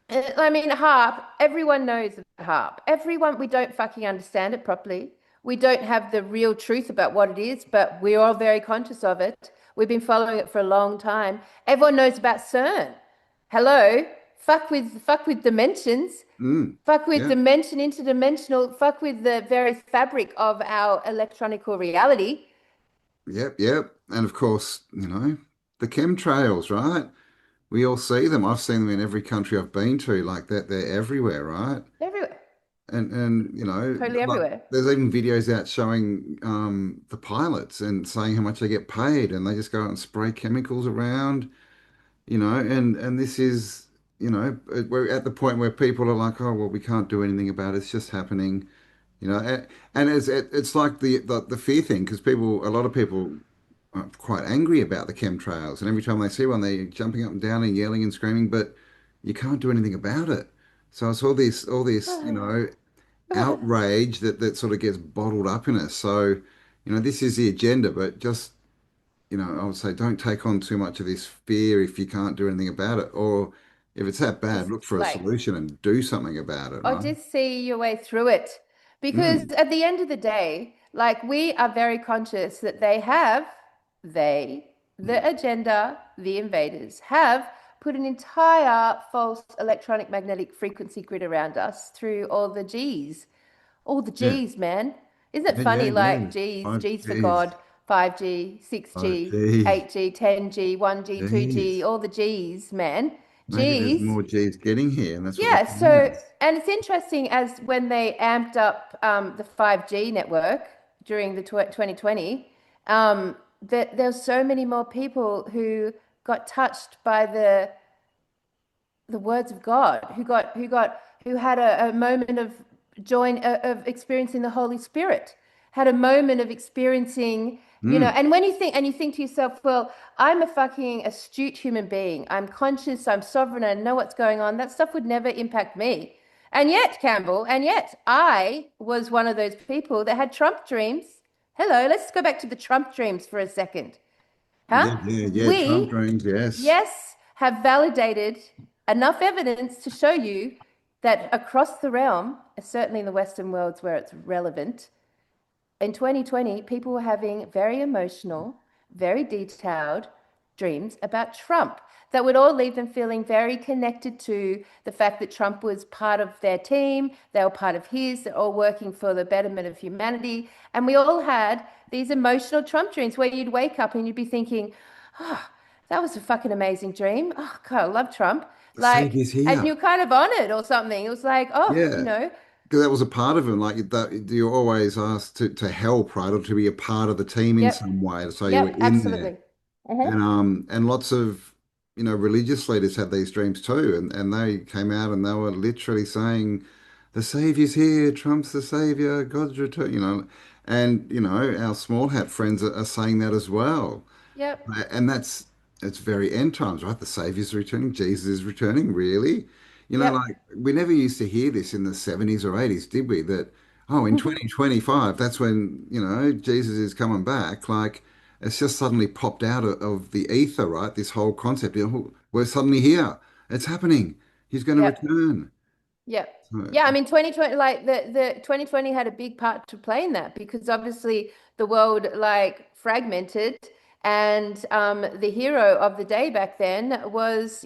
A: I mean, harp, everyone knows about harp. Everyone, we don't fucking understand it properly. We don't have the real truth about what it is, but we're all very conscious of it. We've been following it for a long time. Everyone knows about CERN. Hello, fuck with dimensions,
B: Mm,
A: fuck with
B: yeah,
A: dimension, interdimensional, fuck with the very fabric of our electronical reality.
B: yep, yep. And of course, the chemtrails, right? We all see them. I've seen them in every country I've been to, like that. They're everywhere, right?
A: Everywhere,
B: And
A: totally
B: like
A: everywhere.
B: there's even videos out showing the pilots and saying how much they get paid, and they just go out and spray chemicals around, and this is, we're at the point where people are like, oh well, we can't do anything about it. It's just happening, and it's like the fear thing because a lot of people are quite angry about the chemtrails, and every time they see one, they're jumping up and down and yelling and screaming, but you can't do anything about it. So it's all this, outrage that sort of gets bottled up in us. So, this is the agenda, but just, I would say don't take on too much of this fear if you can't do anything about it. Or if it's that bad,
A: Just
B: look for a
A: like
B: solution and do something about it,
A: or
B: right?
A: just see your way through it. Because
B: Mm,
A: at the end of the day, like we are very conscious that the agenda, the invaders, have put an entire false electronic magnetic frequency grid around us through all the G's. All the
B: yeah.
A: G's, man. Isn't it
B: Yeah, yeah,
A: funny?
B: yeah.
A: Like G's,
B: Five
A: G's for
B: Gs.
A: God, 5G, 6G,
B: 5G.
A: 8G, 10G, 1G, 2G,
B: Gs.
A: all the G's, man.
B: Maybe there's
A: G's.
B: more Gs getting here, and that's what they're
A: Yeah,
B: telling
A: so,
B: us.
A: and it's interesting as when they amped up the 5G network during the 2020, that there's so many more people who got touched by the words of God, who had a moment of joy of experiencing the Holy Spirit, had a moment of experiencing,
B: Mm,
A: and when you think to yourself, well, I'm a fucking astute human being. I'm conscious, I'm sovereign, I know what's going on. That stuff would never impact me. And yet, Campbell, and yet I was one of those people that had Trump dreams. Hello, let's go back to the Trump dreams for a second. Huh?
B: yeah, yeah, yeah. Trump
A: We,
B: dreams, yes.
A: yes, have validated enough evidence to show you that across the realm, certainly in the Western worlds where it's relevant, in 2020, people were having very emotional, very detailed dreams about Trump that would all leave them feeling very connected to the fact that Trump was part of their team, they were part of his, they're all working for the betterment of humanity. And we all had these emotional Trump dreams where you'd wake up and you'd be thinking, oh, that was a fucking amazing dream. Oh, God, I love Trump.
B: The seed
A: Like,
B: is
A: and
B: here.
A: you're kind of honored or something. It was like, oh,
B: Yeah. Because that was a part of him. Like that, you're always asked to help, right, or to be a part of the team in
A: yep,
B: some way. So you were
A: yep,
B: in there,
A: absolutely. Uh-huh.
B: and lots of religious leaders had these dreams too, and they came out and they were literally saying the savior's here, Trump's the savior, God's return, and our small hat friends are saying that as well.
A: Yep.
B: And that's it's very end times, right? The Savior's returning, Jesus is returning, really?
A: Yep.
B: Like we never used to hear this in the 70s or 80s, did we? That, oh, in 2025, that's when, Jesus is coming back. Like it's just suddenly popped out of the ether, right? This whole concept. We're suddenly here. It's happening. He's going to
A: Yep.
B: return.
A: Yeah.
B: So,
A: Yeah, I mean 2020, like the 2020 had a big part to play in that because obviously the world like fragmented and the hero of the day back then was,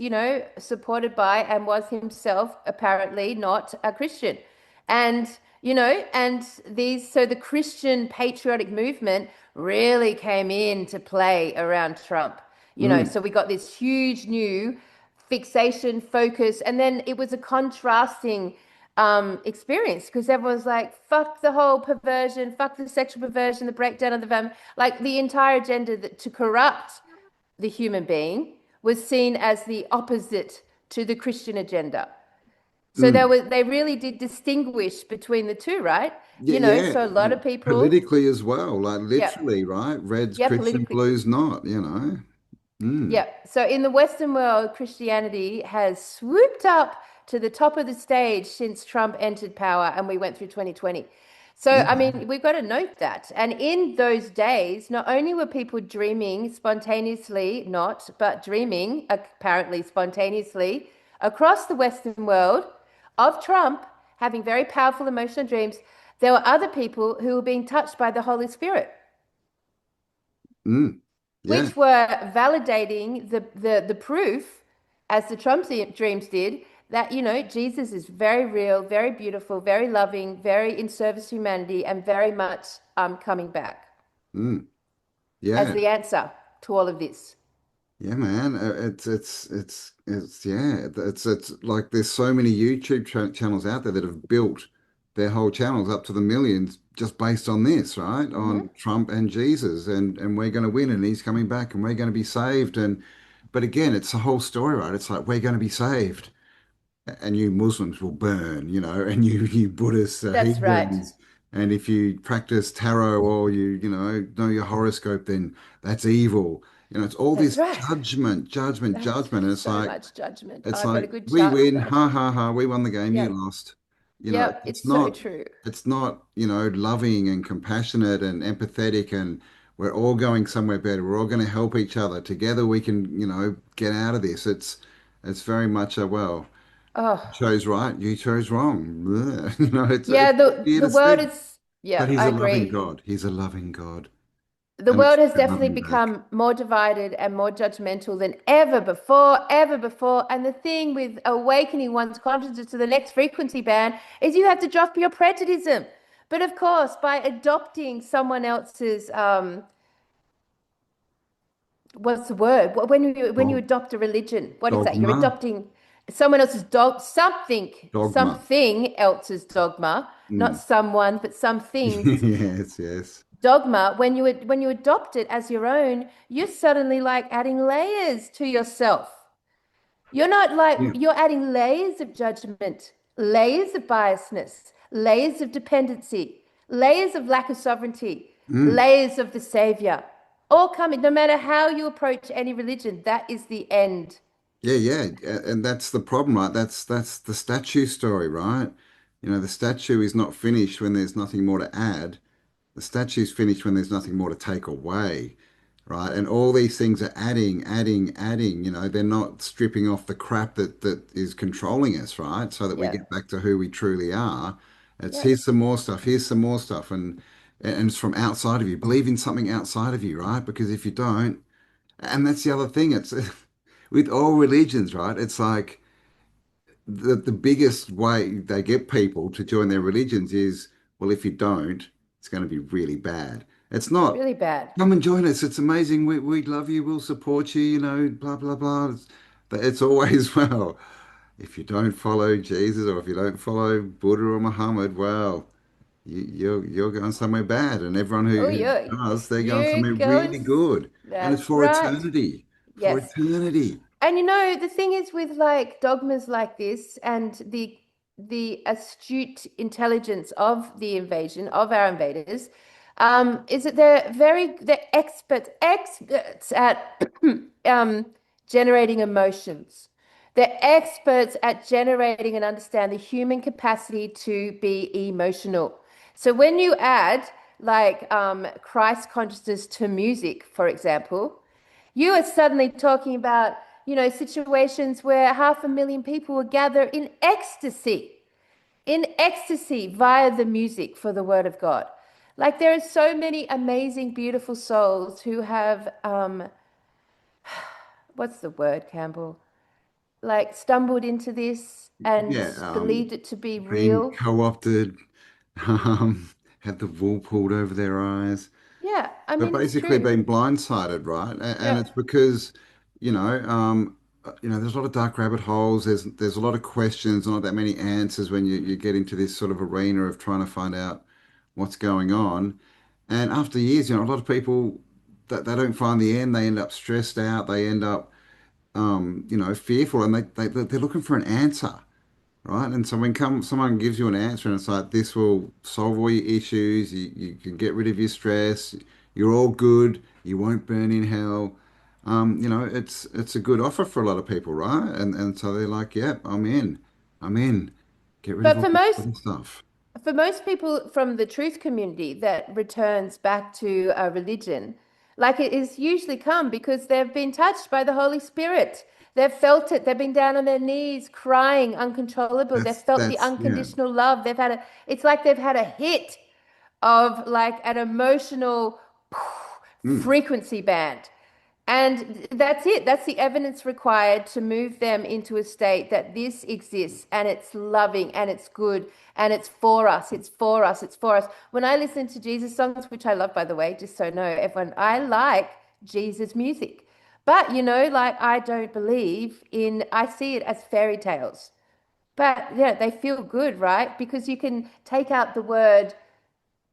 A: supported by and was himself apparently not a Christian. And, and so the Christian patriotic movement really came into play around Trump.
B: mm,
A: So we got this huge new fixation, focus, and then it was a contrasting experience because everyone's like, fuck the whole perversion, fuck the sexual perversion, the breakdown of the family, like the entire agenda to corrupt the human being was seen as the opposite to the Christian agenda. So
B: mm.
A: they really did distinguish between the two, right?
B: Yeah, yeah.
A: So a lot of people,
B: Politically as well, like
A: yeah,
B: literally, right? Red's
A: yeah,
B: Christian,
A: politically.
B: blue's not. Mm.
A: Yeah. So in the Western world, Christianity has swooped up to the top of the stage since Trump entered power and we went through 2020. So,
B: Yeah.
A: I mean, we've got to note that. And in those days, not only were people dreaming spontaneously, not, but dreaming apparently spontaneously across the Western world of Trump having very powerful emotional dreams, there were other people who were being touched by the Holy Spirit,
B: Mm. Yeah.
A: which were validating the proof, as the Trump dreams did, that Jesus is very real, very beautiful, very loving, very in service to humanity, and very much coming back
B: Mm.
A: as
B: Yeah.
A: the answer to all of this.
B: Yeah, man. It's like there's so many YouTube channels out there that have built their whole channels up to the millions just based on this, right? On
A: Hmm.
B: Trump and Jesus, and we're going to win, and he's coming back, and we're going to be saved, and but again, it's the whole story, right? It's like we're going to be saved, and you Muslims will burn, and you Buddhists are
A: That's right.
B: heathens. And if you practice tarot or you know your horoscope, then that's evil. It's all
A: That's
B: this
A: right. That's
B: judgment, and
A: so much judgment.
B: it's
A: I've got a
B: like
A: good
B: we
A: chart.
B: win, ha ha ha, we won the game, you
A: Yep.
B: lost.
A: Yep.
B: It's
A: It's so
B: not
A: true.
B: it's not, loving and compassionate and empathetic, and we're all going somewhere better. We're all going to help each other. Together we can, get out of this. It's very much a well.
A: Oh,
B: Chose right, you chose wrong. Bleh. It's
A: yeah. The
B: weirdest
A: world
B: thing.
A: is.
B: But
A: Yeah,
B: he's
A: I
B: a loving
A: agree.
B: God. He's a loving God.
A: The
B: And we
A: world
B: should
A: has
B: love
A: definitely
B: him back.
A: become more divided and more judgmental than ever before, ever before. And the thing with awakening one's consciousness to the next frequency band is you have to drop your prejudice. But of course, by adopting someone else's what's the word? When you
B: Dog,
A: adopt a religion, what is that? You're
B: dogma.
A: adopting someone else's
B: Dogma.
A: something else's dogma, not
B: Mm.
A: someone, but something's
B: Yes, yes.
A: dogma. When you adopt it as your own, you're suddenly like adding layers to yourself. You're not like
B: Yeah.
A: you're adding layers of judgment, layers of biasness, layers of dependency, layers of lack of sovereignty,
B: Mm.
A: layers of the savior. All coming, no matter how you approach any religion, that is the end.
B: Yeah, yeah. And that's the problem, right? That's the statue story, right? The statue is not finished when there's nothing more to add. The statue's finished when there's nothing more to take away, right? And all these things are adding, adding, adding. They're not stripping off the crap that is controlling us, right? So that we
A: Yeah.
B: get back to who we truly are. It's
A: Yep.
B: here's some more stuff, here's some more stuff, and it's from outside of you. Believe in something outside of you, right? Because if you don't, and that's the other thing, it's with all religions, right? It's like the biggest way they get people to join their religions is, well, if you don't, it's going to be really bad. It's not,
A: Really bad.
B: come and join us. It's amazing. We love you. We'll support you, blah, blah, blah. It's always, well, if you don't follow Jesus or if you don't follow Buddha or Muhammad, well, you're going somewhere bad. And everyone
A: Oh,
B: who
A: yeah.
B: does, they're going
A: You're
B: somewhere
A: going.
B: really good. And it's
A: That's
B: for
A: right.
B: eternity. For
A: Yes.
B: eternity.
A: And the thing is with like dogmas like this and the the astute intelligence of the invasion, of our invaders, is that they're experts at generating emotions. They're experts at generating and understand the human capacity to be emotional. So when you add like Christ consciousness to music, for example, you are suddenly talking about, situations where 500,000 people will gather in ecstasy via the music for the word of God. Like there are so many amazing, beautiful souls who have, what's the word, Campbell? Like stumbled into this and
B: Yeah,
A: believed it to be
B: being
A: real.
B: co-opted, had the wool pulled over their eyes.
A: Yeah, I
B: They're
A: mean, it's
B: basically
A: true.
B: being blindsided, right? And
A: Yeah.
B: it's because, there's a lot of dark rabbit holes. There's a lot of questions, not that many answers when you get into this sort of arena of trying to find out what's going on. And after years, a lot of people that they don't find the end. They end up stressed out. They end up, fearful, and they're looking for an answer. Right. And so when someone gives you an answer and it's like, this will solve all your issues, you can get rid of your stress, you're all good, you won't burn in hell. It's a good offer for a lot of people, right? And so they're like, yep, I'm in. I'm in. Get rid of
A: But
B: all this other stuff.
A: for most people from the truth community that returns back to a religion, like it is usually come because they've been touched by the Holy Spirit. They've felt it. They've been down on their knees crying uncontrollable. They've felt the
B: Yeah.
A: unconditional love. It's like they've had a hit of like an emotional
B: Mm.
A: frequency band. And that's it. That's the evidence required to move them into a state that this exists and it's loving and it's good and it's for us. It's for us. It's for us. When I listen to Jesus songs, which I love, by the way, just so you know, everyone, I like Jesus music. But, like I don't believe I see it as fairy tales. But yeah, they feel good, right? Because you can take out the word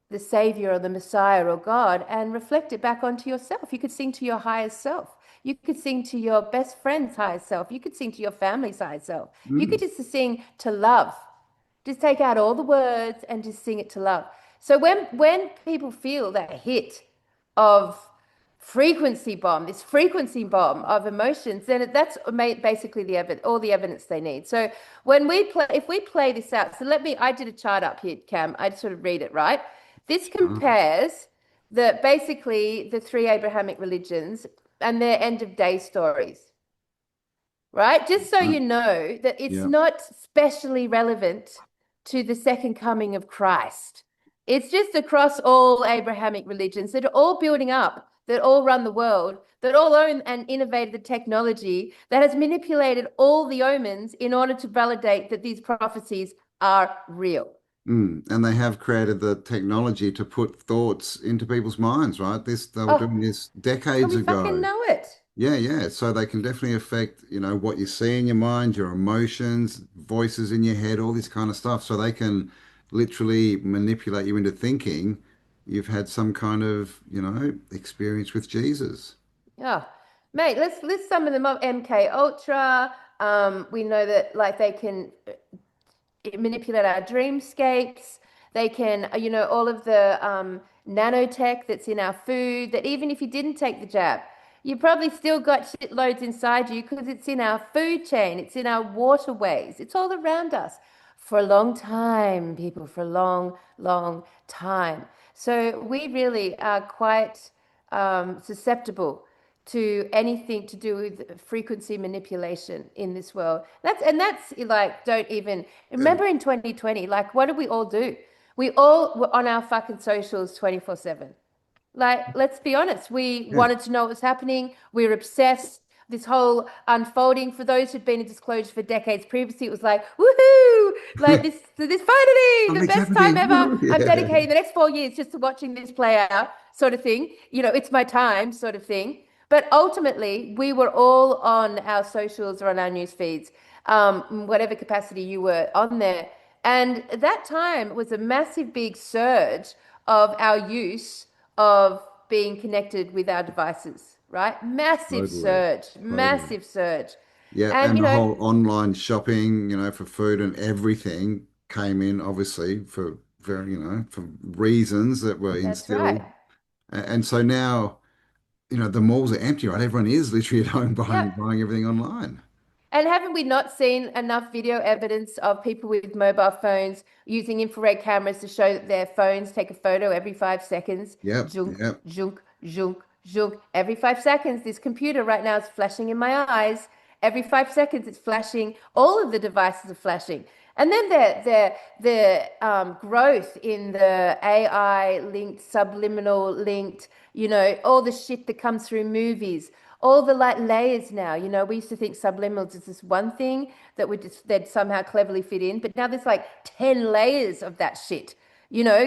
A: the Savior or the Messiah or God and reflect it back onto yourself. You could sing to your highest self. You could sing to your best friend's highest self. You could sing to your family's highest self. You could
B: Mm.
A: just sing to love. Just take out all the words and just sing it to love. So when people feel that hit of this frequency bomb of emotions, then that's basically all the evidence they need. So if we play this out, I did a chart up here, Cam. I'd sort of read it, right? This compares basically the three Abrahamic religions and their end of day stories, right? Just so you know that it's
B: Yeah.
A: not specially relevant to the second coming of Christ. It's just across all Abrahamic religions that are all building up, that all run the world, that all own and innovated the technology that has manipulated all the omens in order to validate that these prophecies are real.
B: And they have created the technology to put thoughts into people's minds, right? They were
A: Oh,
B: doing this
A: and
B: decades
A: we fucking
B: ago.
A: know it.
B: Yeah, yeah. So they can definitely affect, what you see in your mind, your emotions, voices in your head, all this kind of stuff. So they can literally manipulate you into thinking you've had some kind of, experience with Jesus.
A: Yeah. Mate, let's list some of them up. MK Ultra. We know that like they can manipulate our dreamscapes. They can, all of the nanotech that's in our food, that even if you didn't take the jab, you probably still got shitloads inside you because it's in our food chain, it's in our waterways, it's all around us for a long time, people, for a long, long time. So we really are quite susceptible to anything to do with frequency manipulation in this world. That's like, don't even remember in 2020, like what did we all do? We all were on our fucking socials 24/7. Like, let's be honest, we
B: Yeah.
A: wanted to know what was happening. We were obsessed. This whole unfolding, for those who'd been in disclosure for decades previously, it was like, woohoo! Like this finally, the
B: Something's
A: best time
B: happening.
A: ever.
B: Woo!
A: I'm
B: Yeah.
A: dedicating the next 4 years just to watching this play out, sort of thing. It's my time, sort of thing. But ultimately, we were all on our socials or on our news feeds, whatever capacity you were on there. And that time was a massive, big surge of our use of being connected with our devices, right?
B: Totally. Totally.
A: Massive surge.
B: Yeah,
A: And
B: and
A: you
B: the
A: know,
B: whole online shopping, for food and everything came in, obviously, for very, for reasons that were
A: that's right.
B: instilled. And so now, the malls are empty, right? Everyone is literally at home buying
A: Yep.
B: buying everything online.
A: And haven't we not seen enough video evidence of people with mobile phones using infrared cameras to show that their phones take a photo every 5 seconds?
B: Yep,
A: Junk,
B: yep.
A: junk, junk, junk. Every 5 seconds, this computer right now is flashing in my eyes. Every 5 seconds, it's flashing. All of the devices are flashing. And then the growth in the AI linked, subliminal linked, all the shit that comes through movies, all the like layers now. We used to think subliminals is this one thing that they'd somehow cleverly fit in, but now there's like 10 layers of that shit,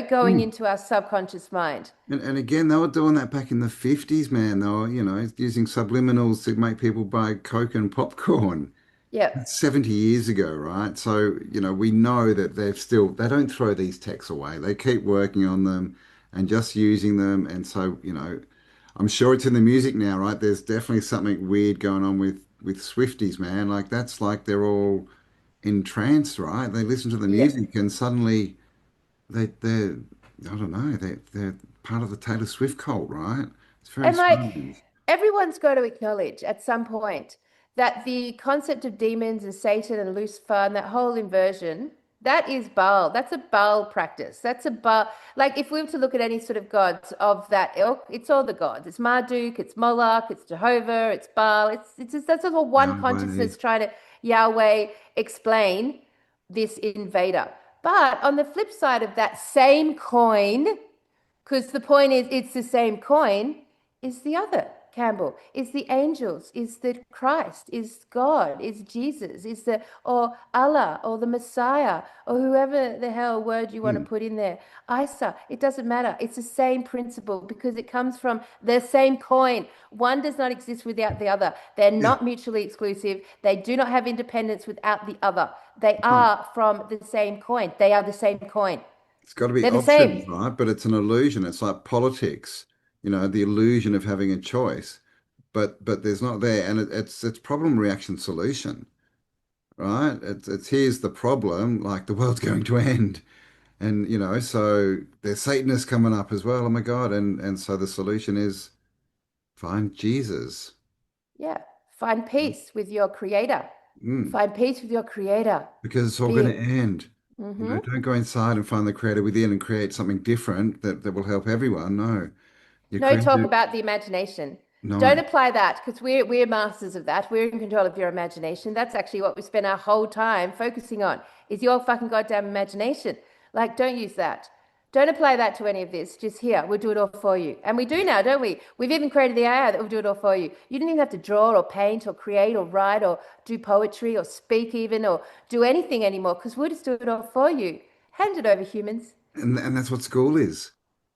A: going
B: Mm.
A: into our subconscious mind.
B: And again, they were doing that back in the 50s, man. They were, using subliminals to make people buy Coke and popcorn.
A: Yep.
B: That's 70 years ago, right? So, we know that they don't throw these techs away. They keep working on them and just using them. And so, I'm sure it's in the music now, right? There's definitely something weird going on with Swifties, man. Like that's like they're all entranced, right? They listen to the
A: Yep.
B: music and suddenly they're I don't know, they're part of the Taylor Swift cult, right? It's very
A: And like
B: strange.
A: everyone's got to acknowledge at some point that the concept of demons and Satan and Lucifer and that whole inversion, that is Baal. That's a Baal practice. That's a Baal. Like if we were to look at any sort of gods of that ilk, it's all the gods. It's Marduk, it's Moloch, it's Jehovah, it's Baal. It's just that's all one
B: Yahweh.
A: consciousness trying to Yahweh explain this invader. But on the flip side of that same coin, because the point is, it's the same coin, is the other, Campbell, is the angels, is the Christ, is God, is Jesus, is the, or Allah, or the Messiah, or whoever the hell word you want to
B: Hmm.
A: put in there. Isa, it doesn't matter. It's the same principle because it comes from the same coin. One does not exist without the other. They're
B: Yeah,
A: not mutually exclusive. They do not have independence without the other. They
B: right.
A: are from the same coin. They are the same coin.
B: It's got to be
A: They're the
B: options,
A: same.
B: right? But it's an illusion. It's like politics, the illusion of having a choice. But there's not there, and it's problem reaction solution, right? It's here's the problem, like the world's going to end, and so there's Satanists coming up as well. Oh my God! And so the solution is find Jesus.
A: Yeah. Find peace with your creator.
B: Mm.
A: Find peace with your creator.
B: Because it's all
A: Be
B: going to
A: it.
B: end.
A: Mm-hmm.
B: Don't go inside and find the creator within and create something different that will help everyone. No, you
A: No talk
B: created
A: about the imagination. Don't
B: no.
A: apply that because we're masters of that. We're in control of your imagination. That's actually what we spend our whole time focusing on is your fucking goddamn imagination. Like, don't use that. Don't apply that to any of this. Just here, we'll do it all for you. And we do now, don't we? We've even created the AI that will do it all for you. You don't even have to draw or paint or create or write or do poetry or speak even or do anything anymore because we'll just do it all for you. Hand it over, humans.
B: And that's what school is.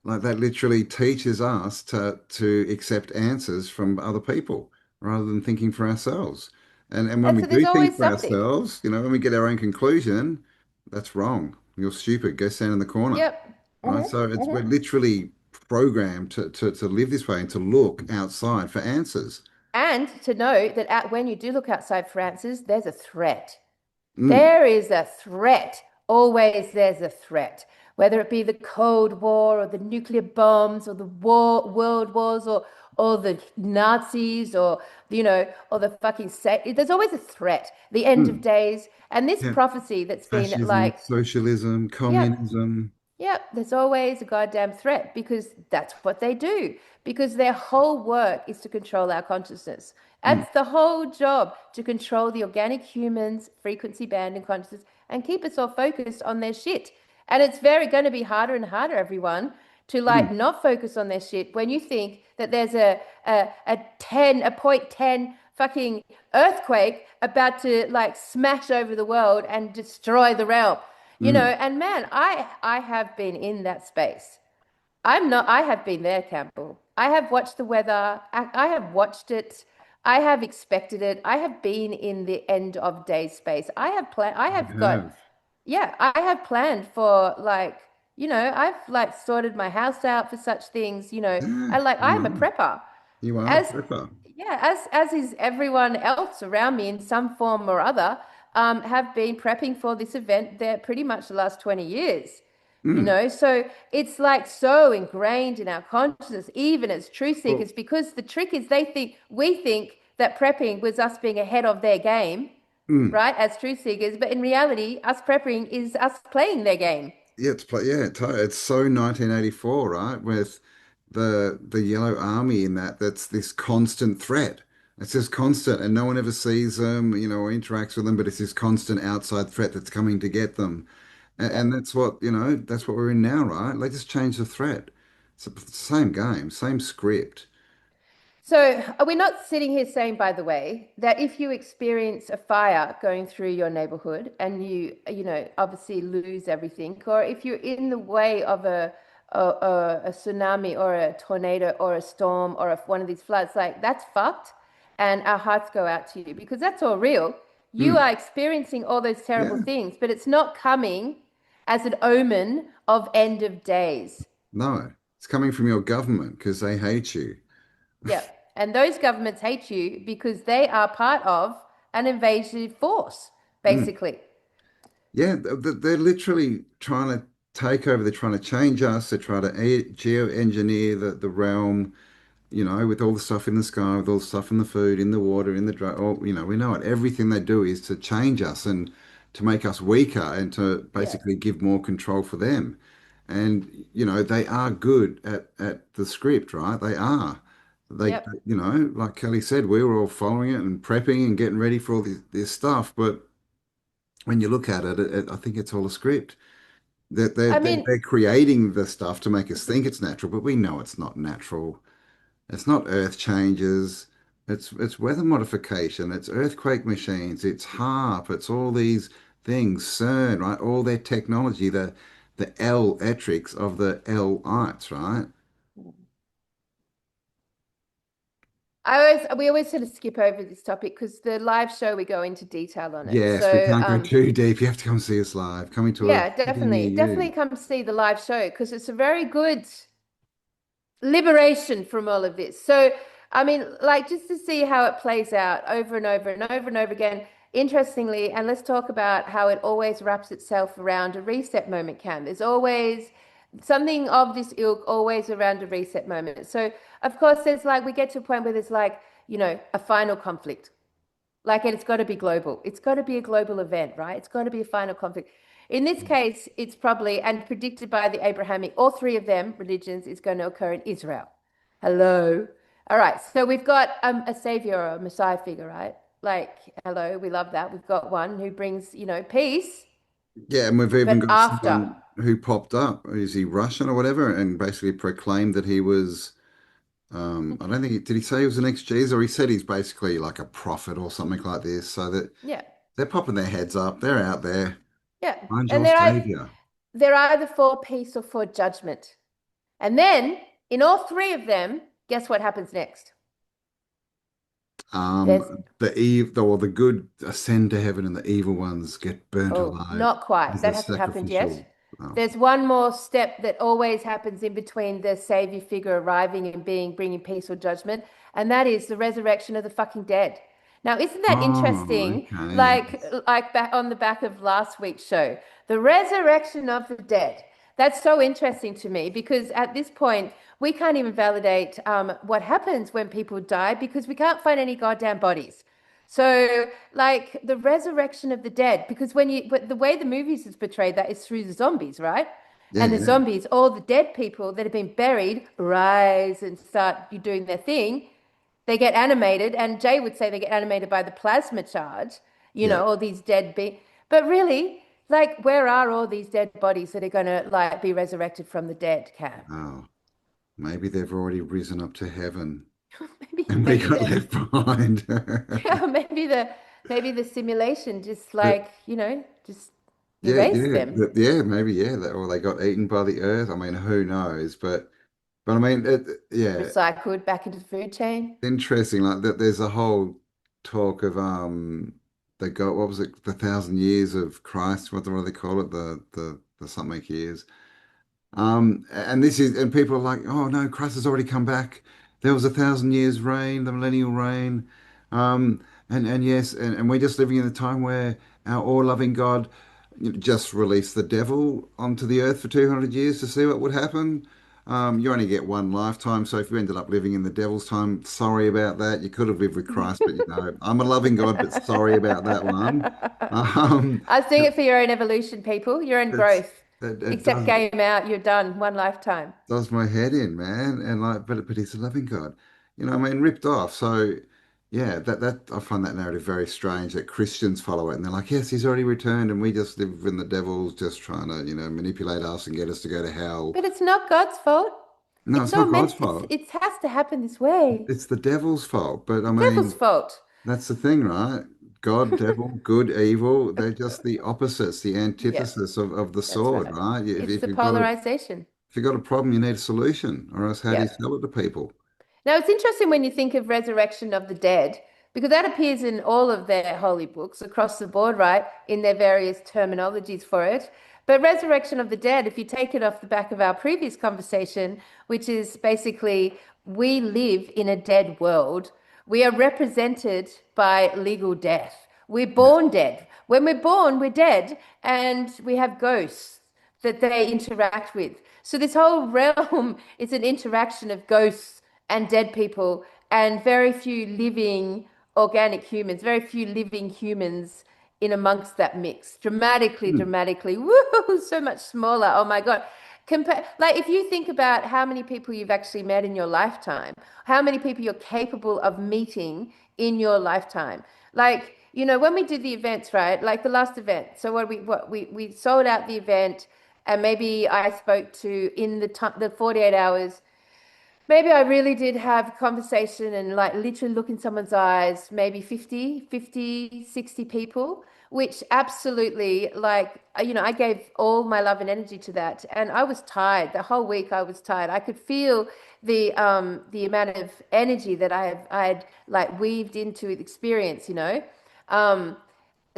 B: Like that literally teaches us to accept answers from other people rather than thinking for ourselves. And when
A: And
B: we
A: so there's
B: do think
A: always
B: for
A: something.
B: ourselves, when we get our own conclusion, that's wrong. You're stupid. Go stand in the corner.
A: Yep.
B: Right. So we're literally programmed to live this way and to look outside for answers.
A: And to know that when you do look outside for answers, there's a threat.
B: Mm,
A: There is a threat. Always there's a threat. Whether it be the Cold War or the nuclear bombs or the world wars or the Nazis or or the fucking there's always a threat. The end of
B: mm.
A: days. And this
B: Yeah.
A: prophecy that's been
B: Fascism,
A: like,
B: socialism,
A: yep,
B: communism.
A: yep, there's always a goddamn threat because that's what they do. Because their whole work is to control our consciousness.
B: Mm,
A: That's the whole job to control the organic humans' frequency band and consciousness and keep us all focused on their shit. And it's very going to be harder and harder, everyone, to like
B: mm.
A: not focus on their shit when you think that there's a point 10 fucking earthquake about to like smash over the world and destroy the realm.
B: Mm.
A: And man, I have been in that space. I have been there, Campbell. I have watched the weather. I have watched it. I have expected it. I have been in the end of day space. I have
B: You
A: got,
B: have.
A: yeah, I have planned for like, I've like sorted my house out for such things,
B: Yeah,
A: I like,
B: I
A: I'm a
B: know.
A: prepper.
B: You are a
A: As
B: prepper.
A: Yeah, as is everyone else around me in some form or other, have been prepping for this event there pretty much the last 20 years.
B: Mm.
A: So it's like so ingrained in our consciousness, even as truth
B: Well,
A: seekers, because the trick is we think that prepping was us being ahead of their game,
B: mm.
A: right, as truth seekers, but in reality, us prepping is us playing their game.
B: Yeah, it's so 1984, right? With the Yellow Army in that's this constant threat. It's just constant, and no one ever sees them, or interacts with them, but it's this constant outside threat that's coming to get them.
A: Yeah.
B: And that's what we're in now, right? They just change the threat. It's the same game, same script.
A: So, are we not sitting here saying, by the way, that if you experience a fire going through your neighborhood and obviously lose everything, or if you're in the way of a tsunami or a tornado or a storm or one of these floods, like that's fucked, and our hearts go out to you because that's all real. You
B: Mm.
A: are experiencing all those terrible
B: Yeah,
A: things, but it's not coming as an omen of end of days.
B: no, it's coming from your government because they hate you.
A: Yeah. And those governments hate you because they are part of an invasive force,
B: Mm.
A: basically.
B: Yeah, they're literally trying to take over. They're trying to change us. They're trying to geoengineer the realm, with all the stuff in the sky, with all the stuff in the food, in the water, in the drug. Oh, we know it. Everything they do is to change us and to make us weaker and to
A: Yeah.
B: basically give more control for them. And, they are good at the script, right? They are. They,
A: Yep.
B: like Kelly said, we were all following it and prepping and getting ready for all this stuff. But when you look at it, I think it's all a script. That they're,
A: I
B: they're,
A: mean,
B: they're creating the stuff to make us think it's natural, but we know it's not natural. It's not earth changes. It's weather modification. It's earthquake machines. It's HARP. It's all these things. CERN, right? All their technology, the L-etrics of the L-ites, right?
A: we always sort of skip over this topic because the live show we go into detail on it.
B: Yes, we
A: So,
B: can't go too deep. You have to come see us live. Coming to a
A: yeah,
B: city near
A: definitely,
B: you.
A: definitely come see the live show because it's a very good liberation from all of this. So, I mean, like just to see how it plays out over and over and over and over again. Interestingly, and let's talk about how it always wraps itself around a reset moment, Cam. There's always something of this ilk always around a reset moment. So, of course, there's like, we get to a point where there's like, a final conflict. Like, and it's got to be global. It's got to be a global event, right? It's got to be a final conflict. In this case, it's probably, and predicted by the Abrahamic, all three of them religions is going to occur in Israel. Hello. All right. So we've got a savior or a messiah figure, right? Like, hello, we love that. We've got one who brings, peace,
B: Yeah, and we've even
A: but
B: got
A: after.
B: someone who popped up. Is he Russian or whatever? And basically proclaimed that he was. I don't think did he say he was an ex-Jews or he said he's basically like a prophet or something like this. So that
A: Yeah.
B: they're popping their heads up. They're out there.
A: Yeah.
B: Find
A: And
B: your savior.
A: they're either for peace or for judgment. And then in all three of them, guess what happens next? There's
B: The good ascend to heaven and the evil ones get burnt
A: Oh,
B: alive
A: not quite.
B: as a
A: That hasn't happened
B: sacrificial.
A: yet.
B: Oh.
A: There's one more step that always happens in between the savior figure arriving and bringing peace or judgment, and that is the resurrection of the fucking dead. Now, isn't that
B: Oh,
A: interesting?
B: okay.
A: Like back on the back of last week's show, the resurrection of the dead. That's so interesting to me because at this point we can't even validate what happens when people die because we can't find any goddamn bodies. So, like the resurrection of the dead, because but the way the movies is portrayed that is through the zombies, right?
B: Yeah,
A: And the
B: yeah,
A: zombies, all the dead people that have been buried, rise and start doing their thing. They get animated, and Jay would say they get animated by the plasma charge,
B: yeah.
A: all these But really, like, where are all these dead bodies that are going to like be resurrected from the dead, Cam?
B: Oh, maybe they've already risen up to heaven
A: maybe,
B: and we
A: maybe
B: got
A: the
B: left behind.
A: yeah, maybe the simulation just
B: But
A: like just
B: yeah,
A: erase
B: yeah,
A: them.
B: yeah, maybe, yeah, or they got eaten by the earth. I mean, who knows? But I mean, yeah,
A: Recycled back into the food chain.
B: interesting. Like that, there's a whole talk of they got what was it, the 1,000 years of Christ? What do they call it? The something years. And this is, and people are like, oh no, Christ has already come back. there was 1,000 years reign, the millennial reign. Um, and yes, and we're just living in a time where our all-loving God just released the devil onto the earth for 200 years to see what would happen. You only get one lifetime, so if you ended up living in the devil's time, sorry about that. You could have lived with Christ, but I'm a loving God, but sorry about that one. Um,
A: I was doing it for your own evolution, people, your own
B: that's
A: growth.
B: that
A: Except
B: does
A: game out, you're done. One lifetime.
B: does my head in, man. And like, but he's a loving God, I mean, ripped off. So yeah, that I find that narrative very strange that Christians follow it, and they're like, yes, he's already returned, and we just live in the devil's just trying to, manipulate us and get us to go to hell.
A: But it's not God's fault.
B: No,
A: It's
B: it's not
A: not
B: God's
A: meant,
B: fault.
A: it has to happen this way.
B: It's the devil's fault. But I
A: Devil's
B: mean,
A: fault.
B: that's the thing, right? God, devil, good, evil, they're just the opposites, the
A: Yeah,
B: antithesis of the
A: that's
B: sword,
A: right.
B: right?
A: It's
B: If
A: the
B: you've got a
A: polarization.
B: if you've got a problem, you need a solution, or else how do you
A: Yeah.
B: sell it to people?
A: Now, it's interesting when you think of resurrection of the dead, because that appears in all of their holy books across the board, right? In their various terminologies for it. But resurrection of the dead, if you take it off the back of our previous conversation, which is basically we live in a dead world, we are represented by legal death. We're born dead. When we're born, we're dead, and we have ghosts that they interact with. So this whole realm is an interaction of ghosts and dead people and very few living organic humans, very few living humans in amongst that mix. Dramatically,
B: Hmm.
A: dramatically, woo, so much smaller. Oh my God. Like if you think about how many people you've actually met in your lifetime, how many people you're capable of meeting in your lifetime. Like, when we did the events, right? Like the last event. So what we sold out the event, and maybe I spoke to in the 48 hours. Maybe I really did have a conversation and like literally look in someone's eyes, maybe 50, 60 people, which absolutely like, I gave all my love and energy to that. And I was tired. The whole week I was tired. I could feel the amount of energy that I had like weaved into the experience. Um,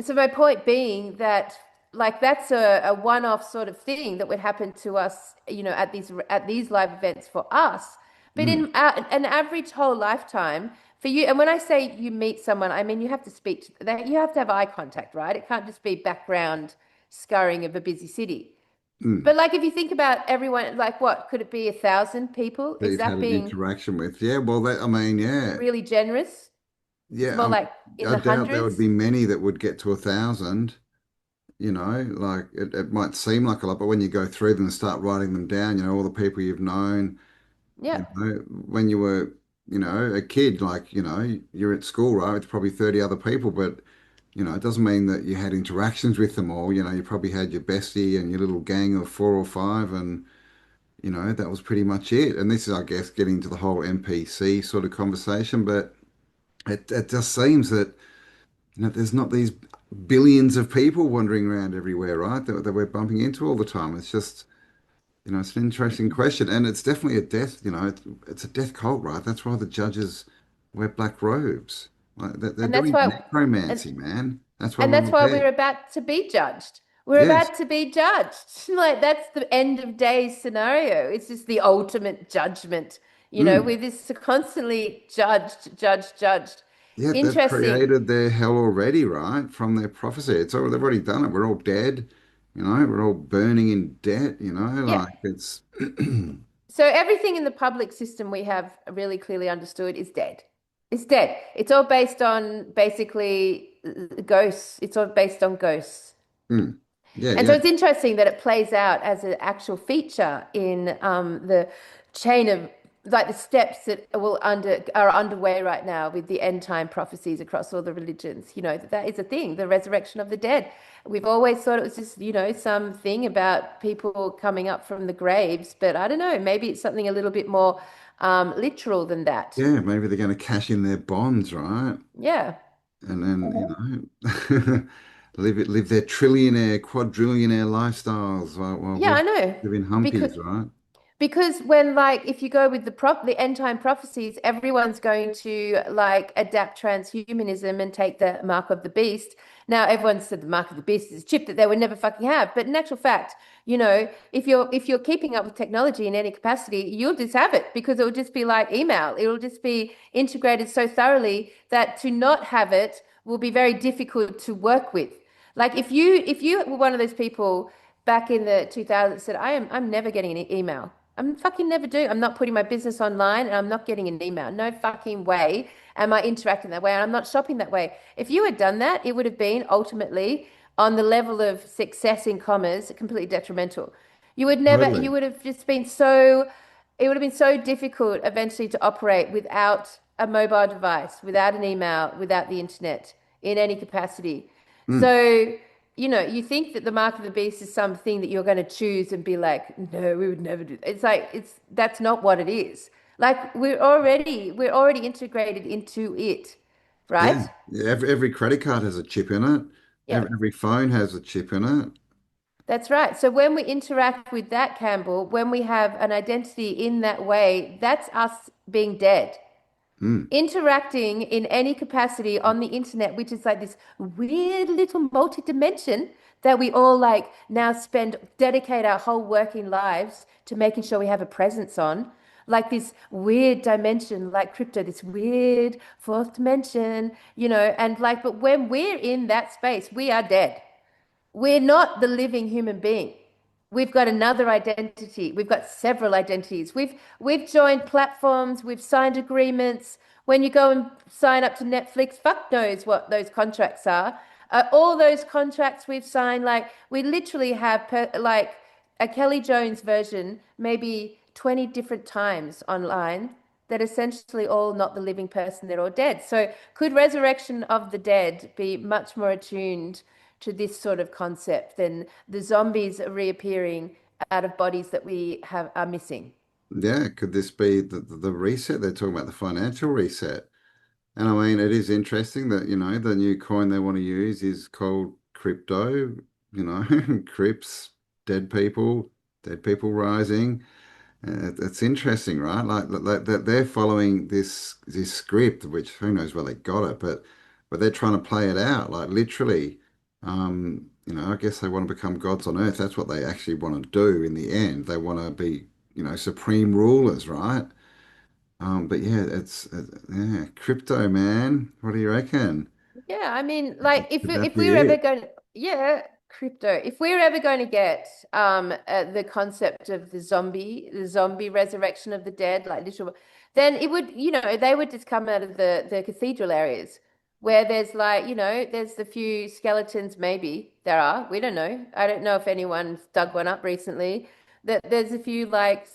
A: so my point being that like that's a one-off sort of thing that would happen to us, at these live events for us. But
B: Hmm.
A: in an average whole lifetime for you, and when I say you meet someone, I mean you have to speak to that, you have to have eye contact, right? It can't just be background scurrying of a busy city.
B: Hmm.
A: But like if you think about everyone, like what could it be, 1,000 people?
B: That
A: Is
B: you've had
A: that
B: an
A: being
B: interaction with. Yeah, well, I mean, yeah,
A: really generous? It's
B: yeah.
A: more like in
B: I
A: the
B: doubt there would be
A: hundreds.
B: many that would get to 1,000. Like it might seem like a lot, but when you go through them and start writing them down, all the people you've known,
A: Yeah.
B: when you were, a kid, like, you're at school, right? It's probably 30 other people, but, it doesn't mean that you had interactions with them all. You probably had your bestie and your little gang of four or five, and, that was pretty much it. And this is, I guess, getting to the whole NPC sort of conversation, but it just seems that, there's not these billions of people wandering around everywhere, right? That we're bumping into all the time. It's just, it's an interesting question, and it's definitely a death. It's a death cult, right? That's why the judges wear black robes. Like they're
A: And that's
B: doing
A: why and
B: necromancy, man. That's why
A: And
B: we're
A: that's
B: all
A: why we're
B: dead.
A: about to be judged. We're
B: Yes.
A: about to be judged. Like that's the end of days scenario. It's just the ultimate judgment.
B: Mm.
A: We're just constantly judged, judged, judged.
B: Yeah, they've
A: Interesting.
B: created their hell already, right? From their prophecy. They've already done it. We're all dead. We're all burning in debt.
A: Yeah.
B: Like it's.
A: So everything in the public system we have really clearly understood is dead. It's dead. It's all based on basically ghosts. It's all based on ghosts.
B: Mm. Yeah,
A: And so
B: yeah.
A: it's interesting that it plays out as an actual feature in the chain of like the steps that are underway right now with the end time prophecies across all the religions. That is a thing, the resurrection of the dead. We've always thought it was just, something about people coming up from the graves, but I don't know, maybe it's something a little bit more literal than that.
B: Yeah, maybe they're going to cash in their bonds, right?
A: Yeah.
B: And then, live their trillionaire, quadrillionaire lifestyles while
A: Yeah,
B: we're
A: I know.
B: living
A: Because
B: humpies, right?
A: Because when like if you go with the end time prophecies, everyone's going to like adapt transhumanism and take the mark of the beast. Now everyone said the mark of the beast is a chip that they would never fucking have. But in actual fact, if you're keeping up with technology in any capacity, you'll just have it because it'll just be like email. It'll just be integrated so thoroughly that to not have it will be very difficult to work with. Like if you were one of those people back in the 2000s said, I'm never getting an email. I'm fucking never do. I'm not putting my business online and I'm not getting an email. No fucking way am I interacting that way. And I'm not shopping that way. If you had done that, it would have been ultimately on the level of success in commerce, completely detrimental. You
B: Totally.
A: would have just been so, it would have been so difficult eventually to operate without a mobile device, without an email, without the internet in any capacity.
B: Mm.
A: So, you think that the mark of the beast is something that you're going to choose and be like, no, we would never do that. It's like that's not what it is. Like we're already integrated into it,
B: Yeah.
A: right?
B: Yeah. Every credit card has a chip in it.
A: Yeah,
B: Every phone has a chip in it.
A: that's right. So when we interact with that, Campbell, when we have an identity in that way, that's us being dead.
B: Mm.
A: Interacting in any capacity on the internet, which is like this weird little multi-dimension that we all like now dedicate our whole working lives to making sure we have a presence on. Like this weird dimension, like crypto, this weird fourth dimension, and like, but when we're in that space, we are dead. We're not the living human being. We've got another identity. We've got several identities. We've joined platforms, we've signed agreements. When you go and sign up to Netflix, fuck knows what those contracts are. All those contracts we've signed, like we literally have like a Kelly Jones version, maybe 20 different times online that essentially all not the living person, they're all dead. So could resurrection of the dead be much more attuned to this sort of concept than the zombies reappearing out of bodies that we have are missing?
B: Yeah. Could this be the reset? They're talking about the financial reset. And I mean, it is interesting that, the new coin they want to use is called crypto, Crips, dead people rising. It's interesting, right? Like that they're following this script, which who knows where they got it, but they're trying to play it out, like literally. I guess they want to become gods on earth. That's what they actually want to do in the end. They want to be, supreme rulers, right? But yeah, yeah, crypto, man. What do you reckon?
A: Yeah, I mean, like if
B: Could
A: we,
B: that
A: if
B: be
A: we were ever
B: it?
A: going to, yeah, crypto. If we were ever going to get the concept of the zombie resurrection of the dead, like literal, then it would, they would just come out of the cathedral areas where there's like, there's the few skeletons, maybe there are. We don't know. I don't know if anyone's dug one up recently. That there's a few like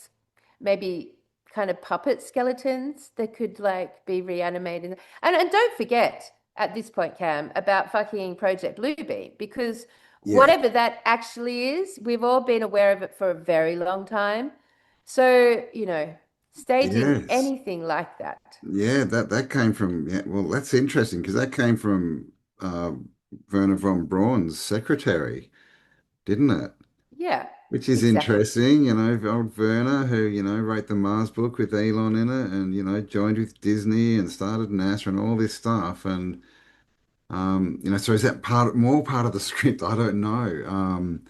A: maybe kind of puppet skeletons that could like be reanimated. And don't forget at this point, Cam, about fucking Project Bluebeam, because
B: Yeah.
A: whatever that actually is, we've all been aware of it for a very long time. So, staging
B: Yes.
A: anything like that.
B: Yeah, that came from, yeah, well, that's interesting because that came from uh Werner von Braun's secretary, didn't it?
A: Yeah,
B: Which is
A: exactly.
B: interesting, old Werner, who, wrote the Mars book with Elon in it and, joined with Disney and started NASA and all this stuff. And, so is that more part of the script? I don't know.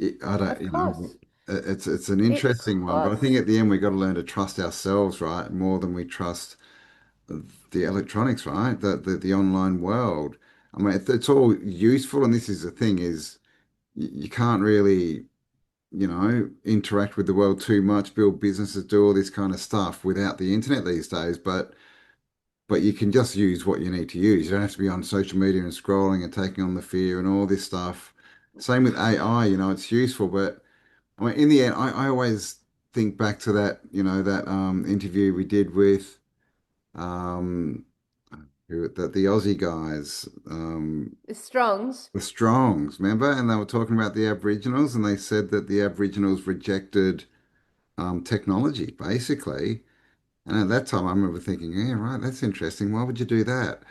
B: I don't,
A: Of course.
B: it's an
A: It, of
B: interesting one, but I think
A: course.
B: at the end we've got to learn to trust ourselves, right? More than we trust the electronics, right? The online world. I mean, it's all useful, and this is the thing is you can't really interact with the world too much, build businesses, do all this kind of stuff without the internet these days. But you can just use what you need to use. You don't have to be on social media and scrolling and taking on the fear and all this stuff. Same with AI, it's useful, but I mean, in the end, I always think back to that interview we did with um, the Aussie guys,
A: The Strongs.
B: the Strongs, remember? And they were talking about the Aboriginals, and they said that the Aboriginals rejected technology, basically. And at that time, I remember thinking, yeah, right, that's interesting. Why would you do that?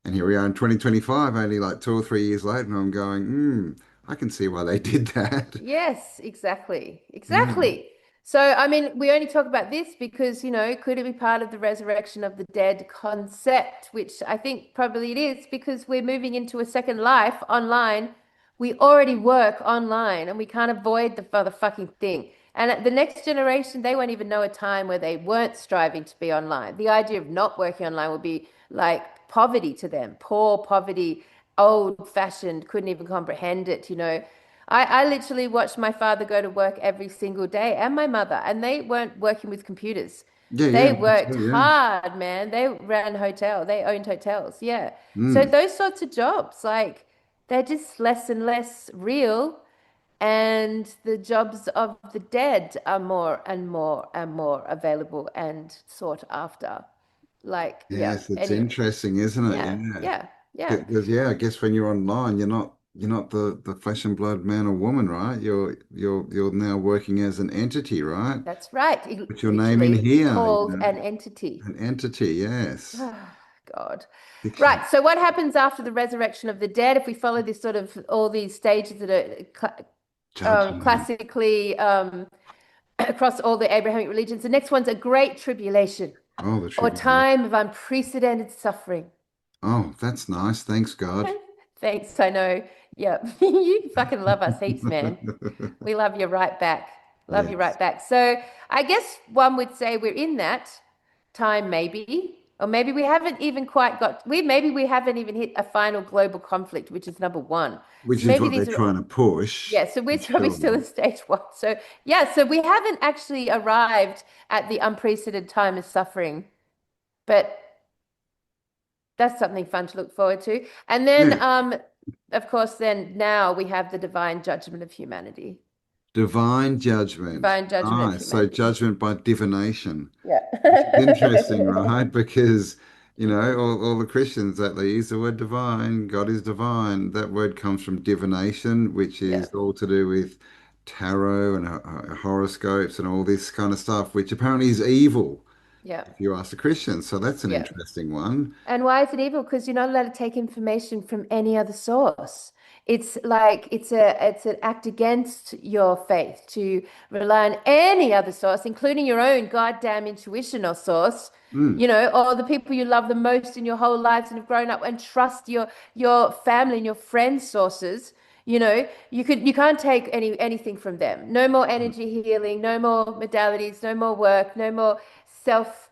B: And here we are in 2025, only like 2 or 3 years later, and I'm going, I can see why they did that.
A: Yes, exactly.
B: Yeah.
A: Exactly. So, I mean, we only talk about this because, could it be part of the resurrection of the dead concept, which I think probably it is because we're moving into a second life online. We already work online and we can't avoid the motherfucking thing. And the next generation, they won't even know a time where they weren't striving to be online. The idea of not working online will be like poverty to them, poor poverty, old fashioned, couldn't even comprehend it. I literally watched my father go to work every single day and my mother, and they weren't working with computers.
B: Yeah,
A: They
B: yeah,
A: worked
B: yeah.
A: hard, man. They ran they owned hotels. Yeah. So
B: Mm.
A: those sorts of jobs, like they're just less and less real. And the jobs of the dead are more and more and more available and sought after. Like, yeah,
B: Yes, it's
A: anyway.
B: interesting, isn't it?
A: Yeah,
B: Yeah.
A: yeah, yeah.
B: Because yeah, I guess when you're online, you're not the flesh and blood man or woman, right? You're now working as an entity, right?
A: That's right.
B: Put your name in
A: Literally
B: here,
A: called an entity.
B: an entity, yes.
A: God.
B: Fiction.
A: Right. So what happens after the resurrection of the dead? If we follow this sort of all these stages that are
B: Judgment.
A: classically across all the Abrahamic religions, the next one's a great tribulation
B: Oh, the
A: or
B: tribulation.
A: time of unprecedented suffering.
B: Oh, that's nice. Thanks, God.
A: Thanks. I know. Yeah. You fucking love us heaps, man. We love you right back. Love you
B: Yes.
A: right back. So I guess one would say we're in that time, maybe. Or maybe we haven't even quite maybe we haven't even hit a final global conflict, which is number one.
B: Which
A: So
B: is
A: maybe
B: what they're
A: these are,
B: trying to push,
A: yeah, so we're
B: for
A: probably still
B: sure.
A: in stage one. So yeah, so we haven't actually arrived at the unprecedented time of suffering, but that's something fun to look forward to. And then,
B: Yeah.
A: of course, then now we have the divine judgment of humanity.
B: Divine judgment.
A: Divine judgment of
B: Nice. So
A: humanity.
B: judgment by divination.
A: Yeah.
B: Which is interesting, right? Because, all the Christians that they use the word divine, God is divine. That word comes from divination, which
A: Yeah.
B: is all to do with tarot and horoscopes and all this kind of stuff, which apparently is evil
A: Yeah.
B: if you ask the Christians. So that's an
A: Yeah.
B: interesting one.
A: And why is it evil? Because you're not allowed to take information from any other source. It's like it's an act against your faith to rely on any other source, including your own goddamn intuition or source,
B: Mm.
A: or the people you love the most in your whole lives and have grown up and trust your family and your friends' sources. You can't take anything from them. No more energy healing, no more modalities, no more work, no more self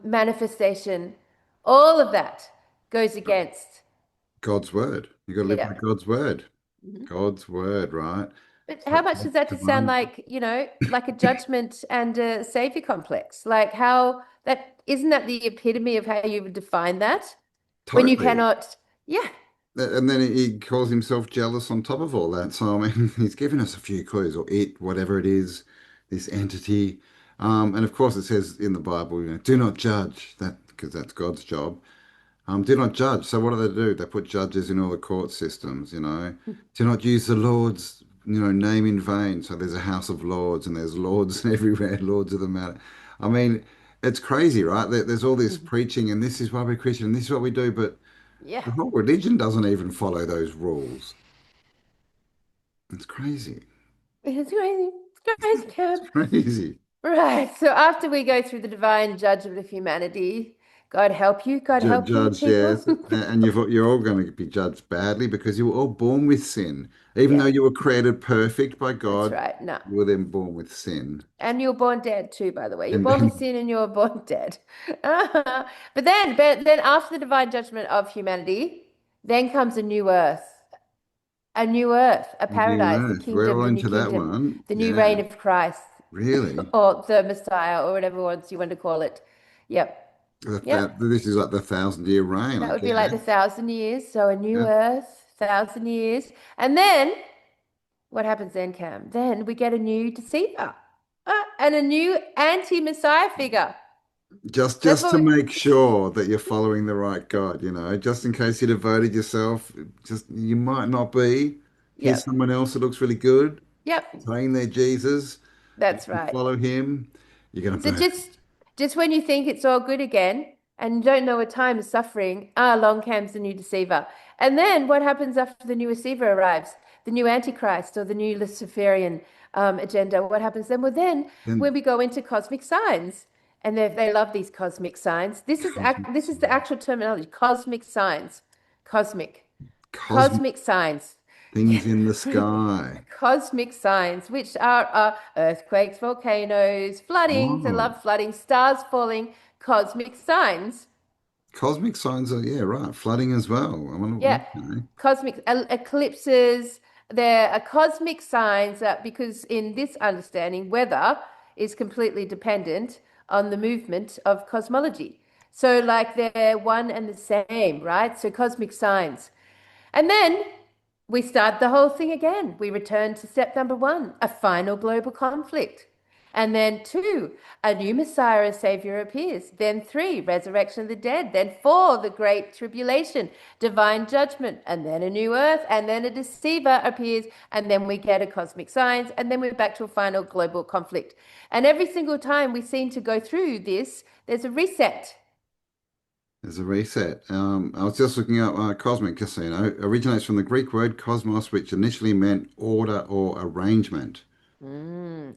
A: manifestation. All of that goes against,
B: God's word. You got to live by
A: yeah.
B: God's word.
A: Mhm.
B: God's word, right?
A: But
B: So
A: how much does that just sound
B: divine.
A: like, like a judgment and a savior complex? Like how that isn't that the epitome of how you would define that? When you
B: Totally.
A: cannot, yeah,
B: And then he calls himself jealous on top of all that. So, I mean, he's given us a few clues, or it, whatever it is, this entity. And of course, it says in the Bible, do not judge, that because that's God's job. Do not judge. So, what do? They put judges in all the court systems. Do not use the Lord's, name in vain. So, there's a House of Lords, and there's lords everywhere, lords of the matter. I mean, it's crazy, right? There's all this preaching, and this is why we're Christian, and this is what we do, but
A: yeah.
B: the whole religion doesn't even follow those rules. It's crazy.
A: It's crazy. It's crazy, Cam.
B: It's crazy.
A: Right. So after we go through the divine judgment of humanity, God help you, God help you,
B: Judged,
A: people.
B: yes, and you're all going to be judged badly because you were all born with sin. Even though
A: Yeah,
B: you were created perfect by
A: that's
B: God,
A: right. No.
B: you were then born with sin.
A: And you're born dead too, by the way. You're
B: And
A: born with
B: then
A: sin and you're born dead. But then after the divine judgment of humanity, then comes a new earth, a
B: the new
A: paradise,
B: earth. We're all
A: the new
B: into that
A: kingdom,
B: one.
A: the new
B: Yeah,
A: reign of Christ,
B: really.
A: or the Messiah, or whatever words you want to call it. Yep. Yep.
B: This is like the 1,000-year reign, I
A: That would be like the
B: guess.
A: 1,000 years. So a new
B: Yeah.
A: earth, 1,000 years. And then what happens then, Cam? Then we get a new deceiver and a new anti-Messiah figure.
B: Just
A: That's
B: just
A: what
B: to
A: we,
B: make sure that you're following the right God, just in case you devoted yourself, just you might not be. Here's
A: yep,
B: someone else that looks really good,
A: yep,
B: saying they're Jesus. You
A: that's
B: can
A: right.
B: follow him. You're gonna
A: So
B: burn.
A: just when you think it's all good again and you don't know a time of suffering, along comes the new deceiver. And then what happens after the new deceiver arrives? The new Antichrist or the new Luciferian agenda, what happens then? Well, then when
B: Then
A: we go into cosmic signs, and they love these cosmic signs.
B: cosmic,
A: This is the actual terminology, cosmic signs, cosmic,
B: cosmic
A: cosmic signs.
B: things in the sky.
A: Cosmic signs, which are earthquakes, volcanoes, floodings. I
B: Oh,
A: love flooding, stars falling, cosmic signs.
B: cosmic signs are, yeah, right. Flooding as well. I wonder,
A: Yeah,
B: okay.
A: cosmic eclipses. There are cosmic signs that because in this understanding, weather is completely dependent on the movement of cosmology. So like they're one and the same, right? So cosmic signs. And then we start the whole thing again. We return to step number one, a final global conflict. And then two, a new Messiah, a Savior appears. Then three, resurrection of the dead. Then four, the great tribulation, divine judgment. And then a new earth. And then a deceiver appears. And then we get a cosmic signs. And then we're back to a final global conflict. And every single time we seem to go through this, there's a reset.
B: There's a reset. I was just looking up cosmic casino. Originates from the Greek word cosmos, which initially meant order or arrangement.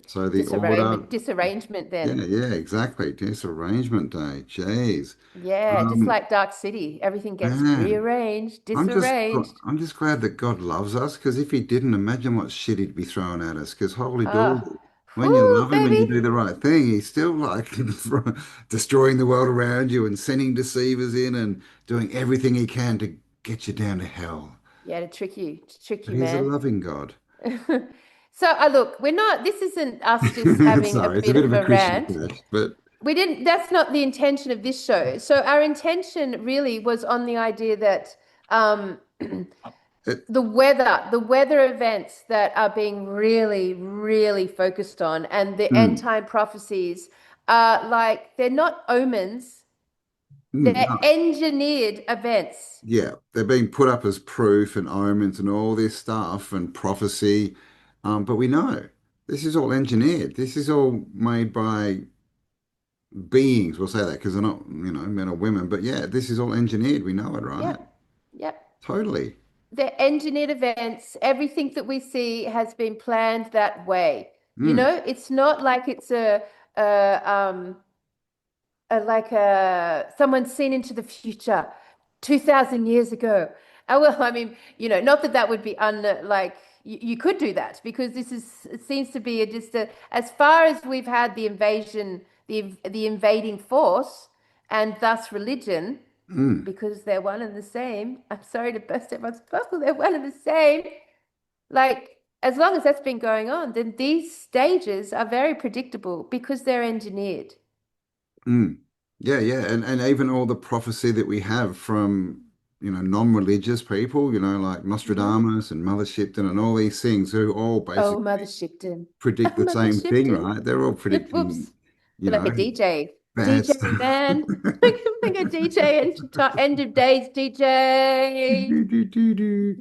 B: So the order,
A: Disarrangement
B: yeah,
A: then.
B: yeah, exactly. Disarrangement day. Jeez.
A: Yeah, just
B: Um,
A: like Dark City, everything gets
B: man,
A: rearranged, disarranged.
B: I'm just glad that God loves us, because if he didn't, imagine what shit he'd be throwing at us. Because holy
A: Ah,
B: dooly, when you
A: whoo,
B: love him and you
A: baby.
B: do the right thing, he's still like destroying the world around you and sending deceivers in and doing everything he can to get you down to hell.
A: Yeah, to trick
B: But
A: you,
B: he's a
A: man.
B: loving God.
A: So, look, we're not, this isn't us just having a
B: Sorry, it's a
A: bit
B: bit
A: of
B: of a
A: a
B: Christian
A: rant.
B: flash, but
A: That's not the intention of this show. So, our intention really was on the idea that um,
B: it,
A: the weather events that are being really, really focused on and the end
B: mm,
A: time prophecies are like, they're not omens, they're
B: no.
A: engineered events.
B: Yeah, they're being put up as proof and omens and all this stuff and prophecy. But we know this is all engineered. This is all made by beings. We'll say that because they're not, men or women. But yeah, this is all engineered. We know it, right?
A: Yep. Yep.
B: Totally.
A: They're engineered events. Everything that we see has been planned that way.
B: Mm,
A: It's not like it's a like someone seen into the future 2000 years ago. Well, I mean, not that that would be like you could do that because it seems to be as far as we've had the invasion, the invading force, and thus religion,
B: mm,
A: because they're one and the same. I'm sorry to burst everyone's bubble, they're one and the same. Like, as long as that's been going on, then these stages are very predictable because they're engineered.
B: mm. Yeah, yeah. And even all the prophecy that we have from, non-religious people, like
A: Hmm.
B: Nostradamus and Mother Shipton and all these things who all
A: Oh,
B: basically
A: Mother Shipton.
B: predict the
A: Mother
B: same thing,
A: Shipton.
B: right? They're all predicting,
A: Whoops.
B: you
A: Feel like a
B: know,
A: DJ.
B: bad
A: DJ,
B: stuff.
A: man. Like a DJ end of days DJ.
B: Do, do, do, do.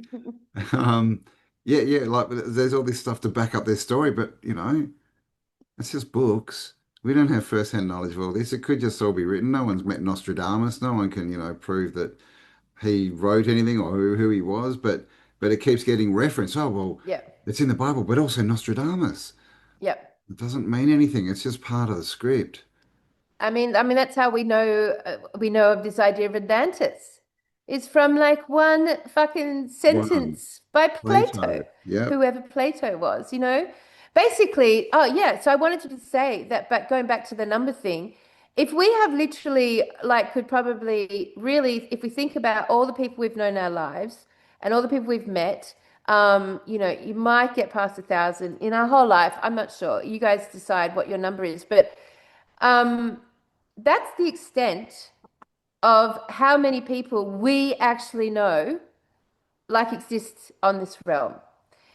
B: Um, yeah, yeah, like there's all this stuff to back up their story, but it's just books. We don't have first-hand knowledge of all this. It could just all be written. No one's met Nostradamus. No one can, prove that he wrote anything or who he was, but it keeps getting referenced. Oh, well,
A: Yep.
B: it's in the Bible, but also Nostradamus.
A: Yep.
B: It doesn't mean anything. It's just part of the script.
A: I mean that's how we know of this idea of Atlantis. It's from like one fucking
B: One,
A: sentence by
B: Plato.
A: Plato,
B: Yep.
A: whoever Plato was. Basically, oh yeah, so I wanted to say that, but going back to the number thing, if we have literally like could probably really, if we think about all the people we've known in our lives and all the people we've met, you might get past 1,000 in our whole life. I'm not sure. You guys decide what your number is, but um, that's the extent of how many people we actually know like exist on this realm.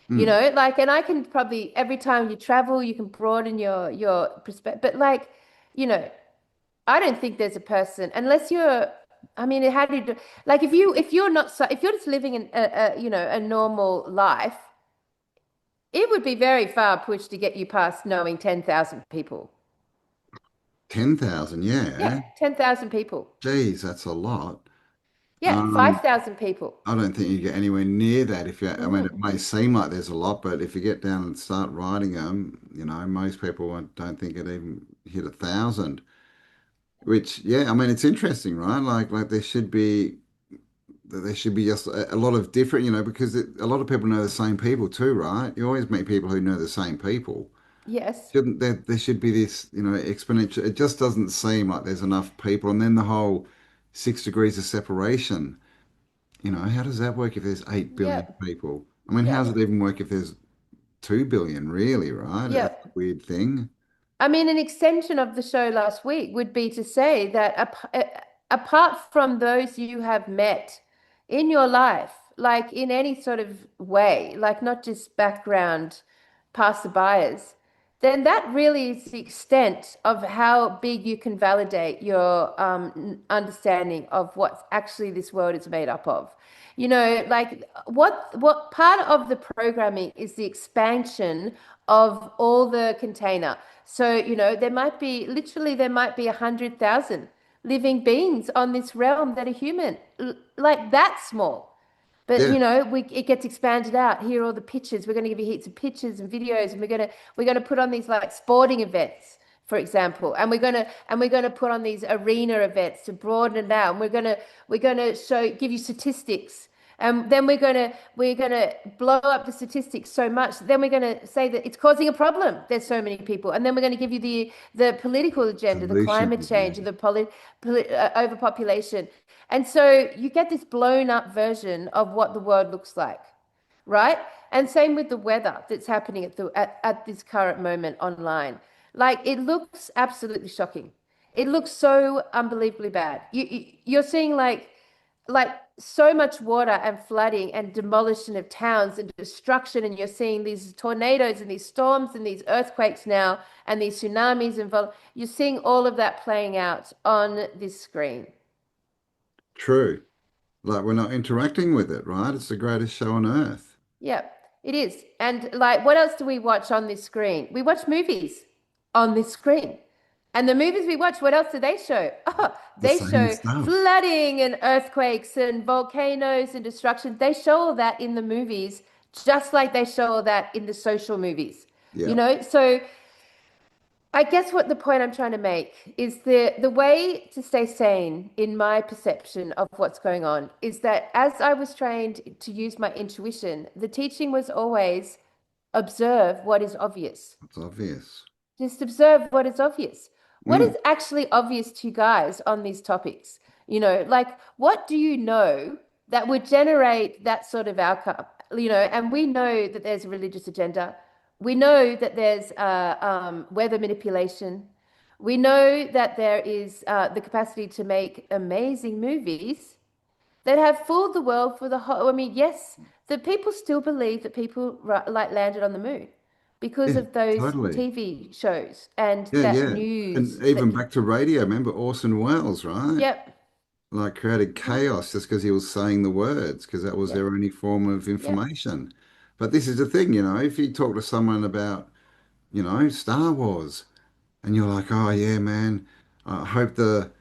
B: Mm,
A: Like, and I can probably every time you travel, you can broaden your perspective. But like, you know, I don't think there's a person unless you're. I mean, how do you do? Like, if you're not so, if you're just living a normal life, it would be very far pushed to get you past knowing 10,000 people.
B: 10,000,
A: Yeah,
B: yeah.
A: 10,000 people.
B: Geez, that's a lot.
A: Yeah, 5,000 people.
B: I don't think you get anywhere near that if you, I mean, it
A: Mm.
B: may seem like there's a lot, but if you get down and start writing them, most people don't think it even hit 1,000. Which, yeah, I mean, it's interesting, right? Like there should be just a lot of different, because a lot of people know the same people too, right? You always meet people who know the same people.
A: Yes.
B: Shouldn't there should be this, exponential. It just doesn't seem like there's enough people. And then the whole 6 degrees of separation. How does that work if there's 8 billion
A: Yep.
B: people? I mean, how does it
A: Yep.
B: even work if there's 2 billion, really, right? That's a
A: Yep.
B: weird thing.
A: I mean, an extension of the show last week would be to say that apart from those you have met in your life, like in any sort of way, like not just background passerbyers, then that really is the extent of how big you can validate your understanding of what actually this world is made up of. Like what part of the programming is the expansion of all the container. So, there might be 100,000 living beings on this realm that are human, like that small. But
B: Yeah,
A: it gets expanded out. Here are all the pictures. We're going to give you heaps of pictures and videos, and we're gonna put on these like sporting events, for example, and we're gonna put on these arena events to broaden it out. And we're gonna give you statistics. And then we're gonna blow up the statistics so much. Then we're gonna say that it's causing a problem. There's so many people, and then we're gonna give you the political agenda, the climate
B: solution. Yeah,
A: change, the overpopulation. And so you get this blown up version of what the world looks like, right? And same with the weather that's happening at this current moment online. Like it looks absolutely shocking. It looks so unbelievably bad. You're seeing like so much water and flooding and demolition of towns and destruction, and you're seeing these tornadoes and these storms and these earthquakes now and these tsunamis and you're seeing all of that playing out on this screen.
B: true. Like we're not interacting with it, right? It's the greatest show on earth.
A: Yeah, it is. And like, what else do we watch on this screen? We watch movies on this screen. And the movies we watch, what else do they show? Oh,
B: The
A: they
B: same
A: show
B: stuff.
A: flooding and earthquakes and volcanoes and destruction. They show all that in the movies, just like they show all that in the social movies.
B: Yeah,
A: So I guess what the point I'm trying to make is the way to stay sane in my perception of what's going on is that as I was trained to use my intuition, the teaching was always observe what is obvious.
B: it's obvious.
A: Just observe what is obvious. What is
B: Mm.
A: actually obvious to you guys on these topics? Like what do you know that would generate that sort of outcome? And we know that there's a religious agenda. We know that there's weather manipulation. We know that there is the capacity to make amazing movies that have fooled the world for the whole. I mean, yes, the people still believe that people like landed on the moon because
B: Yeah,
A: of those
B: totally.
A: TV shows and
B: Yeah,
A: that
B: yeah. And
A: news
B: even
A: that,
B: back to radio, remember Orson Welles, right?
A: yep,
B: Like created
A: mhm,
B: chaos just because he was saying the words, because that was their
A: yep,
B: only form of
A: yep,
B: information. But this is the thing, if you talk to someone about, Star Wars, and you're like, oh yeah, man, I hope the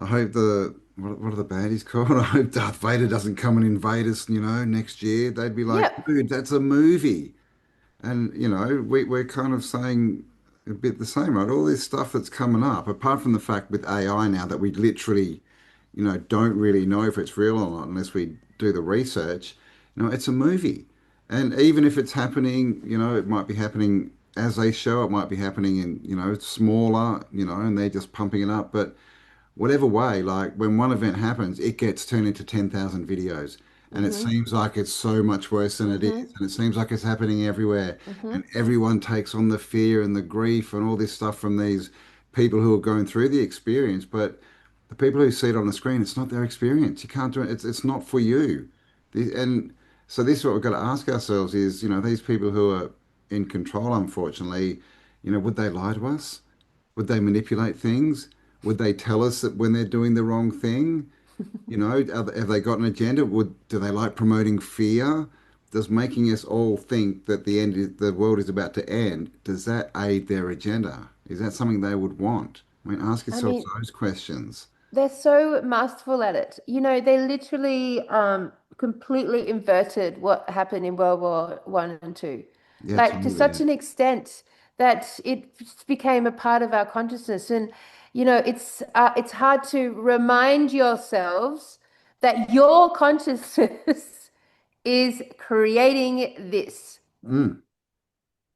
B: what are the baddies called? I hope Darth Vader doesn't come and invade us, next year. They'd be like,
A: yep.
B: dude, that's a movie. And we're kind of saying a bit the same, right? All this stuff that's coming up, apart from the fact with AI now that we literally, don't really know if it's real or not unless we do the research. It's a movie. And even if it's happening, it might be happening as they show, it might be happening in, smaller, and they're just pumping it up. But whatever way, like when one event happens, it gets turned into 10,000 videos. And it
A: Mm-hmm,
B: seems like it's so much worse than it is.
A: mm-hmm,
B: And it seems like it's happening everywhere.
A: mm-hmm.
B: And everyone takes on the fear and the grief and all this stuff from these people who are going through the experience. But the people who see it on the screen, it's not their experience. You can't do it. It's not for you. And so this is what we've got to ask ourselves is, these people who are in control, unfortunately, would they lie to us? Would they manipulate things? Would they tell us that when they're doing the wrong thing? Have they got an agenda? Do they like promoting fear? Does making us all think that the world is about to end, does that aid their agenda? Is that something they would want? I mean, ask
A: I
B: yourselves
A: mean,
B: those questions.
A: they're so masterful at it. They literally completely inverted what happened in World War One and Two,
B: Yeah,
A: like to
B: totally.
A: such
B: Yeah.
A: an extent that it became a part of our consciousness. And it's hard to remind yourselves that your consciousness is creating this,
B: Mm.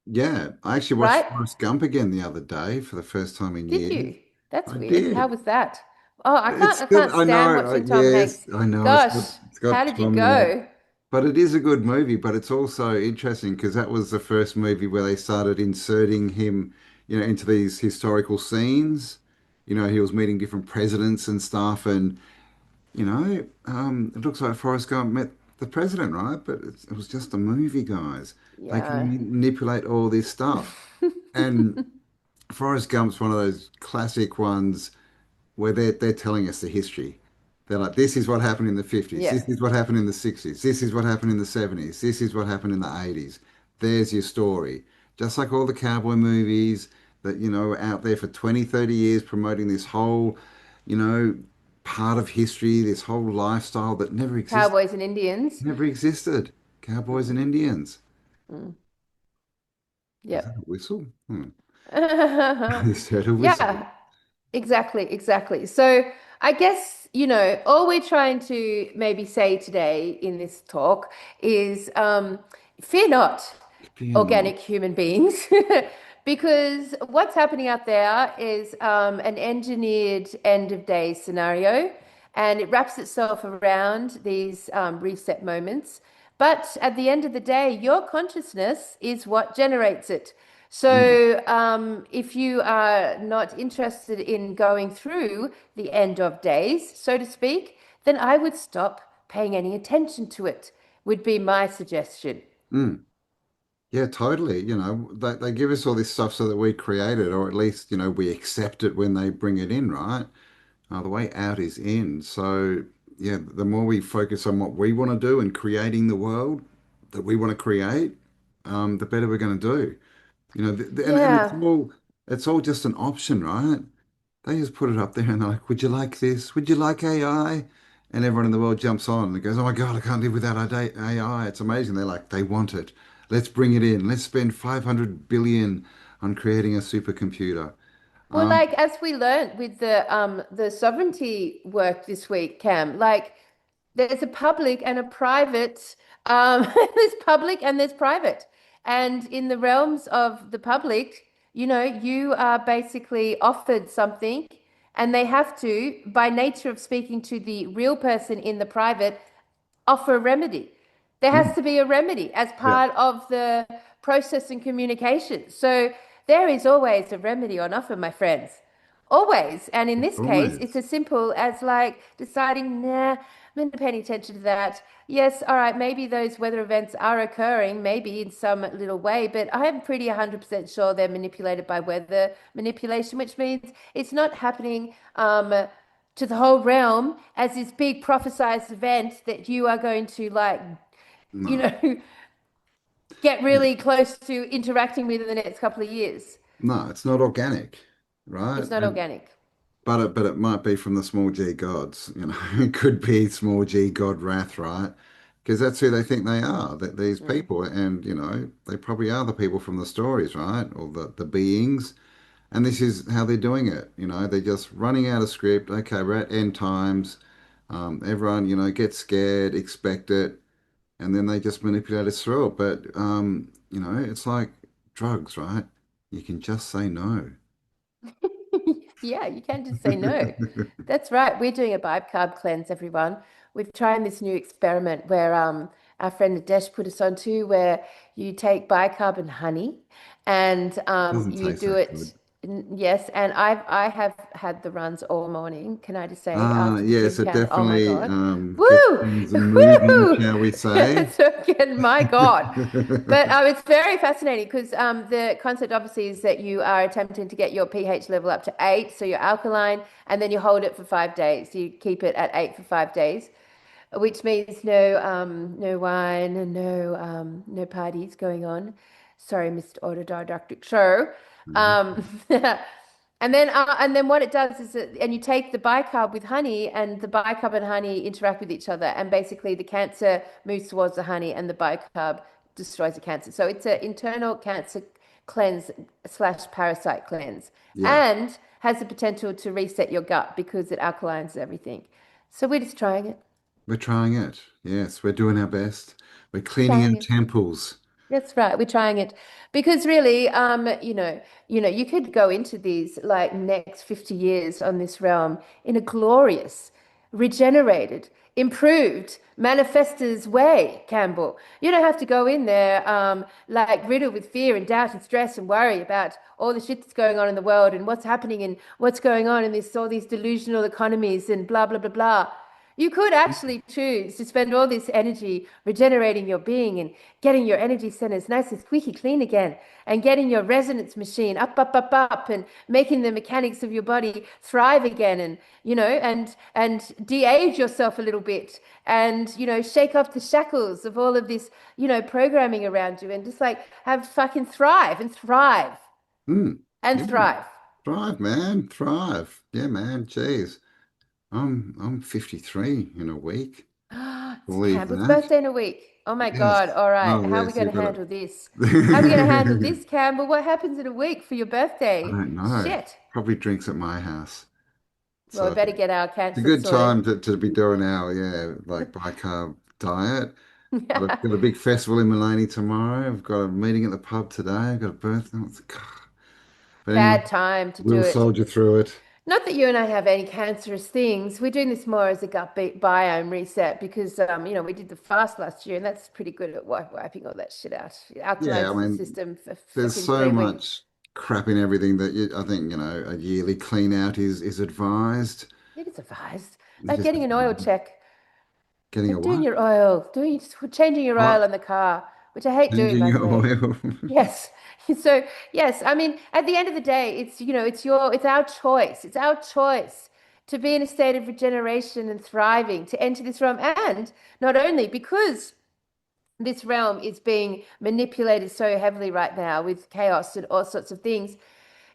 B: Yeah, I actually watched
A: right?
B: Forrest Gump again the other day for the first time in
A: Did
B: years.
A: you? That's
B: I
A: weird. How
B: did.
A: was that? Oh, I
B: It's
A: can't I
B: still,
A: can't
B: I
A: stand
B: know,
A: watching Tom
B: yes,
A: Hanks.
B: I know.
A: Gosh,
B: It's
A: how
B: got
A: did you
B: Tom in it,
A: go?
B: but it is a good movie. But it's also interesting because that was the first movie where they started inserting him, into these historical scenes. He was meeting different presidents and stuff, and it looks like Forrest Gump met the president, right? But it was just a movie, guys. They can
A: Yeah.
B: manipulate all this stuff, and Forrest Gump's one of those classic ones where they're telling us the history. They're like, this is what happened in the 50s.
A: Yeah.
B: This is what happened in the 60s. This is what happened in the 70s. This is what happened in the 80s. There's your story. Just like all the cowboy movies that, were out there for 20, 30 years promoting this whole, you know, part of history, this whole lifestyle that never existed.
A: Cowboys and Indians.
B: Never existed. Cowboys and Indians.
A: Mm.
B: Is that
A: Yep.
B: a whistle? I just heard a whistle.
A: Yeah, exactly. So I guess, all we're trying to maybe say today in this talk is fear not,
B: Fear not.
A: organic human beings, because what's happening out there is an engineered end of day scenario, and it wraps itself around these reset moments. But at the end of the day, your consciousness is what generates it.
B: Mm,
A: So, if you are not interested in going through the end of days, so to speak, then I would stop paying any attention to it, would be my suggestion.
B: mm. Yeah, totally. They give us all this stuff so that we create it, or at least, we accept it when they bring it in, right? The way out is in. So, yeah, the more we focus on what we want to do and creating the world that we want to create, the better we're going to do. And
A: Yeah.
B: it's all just an option, right? They just put it up there and they're like, would you like this? Would you like AI? And everyone in the world jumps on and goes, oh my God, I can't live without AI. It's amazing. They're like, they want it. Let's bring it in. Let's spend 500 billion on creating a supercomputer.
A: Well,
B: Um,
A: like as we learned with the sovereignty work this week, Cam, like there's a public and a private, there's public and there's private. And in the realms of the public, you are basically offered something, and they have to, by nature of speaking to the real person in the private, offer a remedy. There has
B: mm,
A: to be a remedy as
B: yeah,
A: part of the process and communication. So there is always a remedy on offer, my friends. Always. And in this case, it's
B: always.
A: as simple as like deciding, nah, I'm not paying attention to that. Yes, all right, maybe those weather events are occurring, maybe in some little way, but I am pretty 100% sure they're manipulated by weather manipulation, which means it's not happening to the whole realm as this big prophesized event that you are going to like, you
B: No,
A: know, get
B: yeah,
A: really close to interacting with in the next couple of years.
B: no, it's not organic, right?
A: It's not organic.
B: But it might be from the small g gods, It could be small g god wrath, right? Because that's who they think they are, that these
A: Mm.
B: people, and they probably are the people from the stories, right? Or the beings, and this is how they're doing it. They're just running out of script. Okay, we're at end times. Everyone, gets scared, expect it, and then they just manipulate us through it. But it's like drugs, right? You can just say no.
A: Yeah, you can just say no. That's right. We're doing a bicarb cleanse, everyone. We've tried this new experiment where our friend Adesh put us on to, where you take bicarb and honey, and
B: Doesn't
A: you
B: taste
A: do
B: that good.
A: it. Yes, and I have had the runs all morning. Can I just say
B: Ah,
A: after the
B: yes,
A: gym,
B: it
A: Cam? Oh my
B: definitely
A: God.
B: gets
A: Woo!
B: things moving,
A: Woo!
B: shall we say?
A: So again, my God. But it's very fascinating because the concept obviously is that you are attempting to get your pH level up to 8, so you're alkaline, and then you hold it for 5 days. You keep it at 8 for 5 days, which means no wine and no parties going on. Sorry, Mr. Autodidactic Show. Um, And then what it does is that, and you take the bicarb with honey, and the bicarb and honey interact with each other, and basically the cancer moves towards the honey, and the bicarb destroys the cancer. So it's an internal cancer cleanse slash parasite cleanse,
B: Yeah,
A: and has the potential to reset your gut because it alkalines everything. So we're just trying it,
B: we're trying it. Yes, we're doing our best. We're cleaning our
A: trying it.
B: temples.
A: That's right. We're trying it because really, you could go into these like next 50 years on this realm in a glorious, regenerated, improved, manifestor's way, Campbell. You don't have to go in there like riddled with fear and doubt and stress and worry about all the shit that's going on in the world and what's happening and what's going on in this all these delusional economies and blah blah blah blah. You could actually choose to spend all this energy regenerating your being and getting your energy centers nice and squeaky clean again, and getting your resonance machine up, up, up, up, and making the mechanics of your body thrive again, and and de-age yourself a little bit, and shake off the shackles of all of this programming around you, and just like have fucking thrive and thrive
B: Mm,
A: and
B: yeah,
A: thrive.
B: thrive, man, thrive. Yeah, man. Jeez, I'm 53 in a week.
A: It's
B: Believe
A: Campbell's
B: that?
A: birthday in a week. Oh my
B: Yes.
A: God. All right.
B: Oh,
A: How are we
B: yes.
A: going
B: You've
A: to
B: got
A: handle this? How are we going to handle
B: it.
A: this, Campbell? What happens in a week for your
B: I
A: birthday?
B: don't know.
A: Shit.
B: Probably drinks at my house.
A: Well, we
B: So
A: better get our
B: it's a
A: cancer
B: good
A: sorted.
B: time to be doing our, yeah, like bicarb diet. Got a big festival in Maloney tomorrow. I've got a meeting at the pub today. I've got a birthday. But anyway,
A: Bad time to do
B: we'll
A: it.
B: soldier through it.
A: Not that you and I have any cancerous things. We're doing this more as a gut biome reset because, we did the fast last year, and that's pretty good at wiping all that shit out. It
B: Yeah, I
A: alkalines the
B: mean,
A: system for
B: there's
A: fucking
B: so
A: 3 weeks.
B: much crap in everything that I think, a yearly clean out is advised.
A: It is advised.
B: It's
A: Like
B: just
A: getting an oil
B: advised.
A: check.
B: Getting a
A: Like doing
B: what?
A: your oil, changing your oil
B: What?
A: in the car, which I hate doing,
B: Changing
A: by the
B: your
A: way.
B: oil.
A: Yes. So, yes, I mean, at the end of the day, it's our choice. It's our choice to be in a state of regeneration and thriving, to enter this realm. And not only because this realm is being manipulated so heavily right now with chaos and all sorts of things,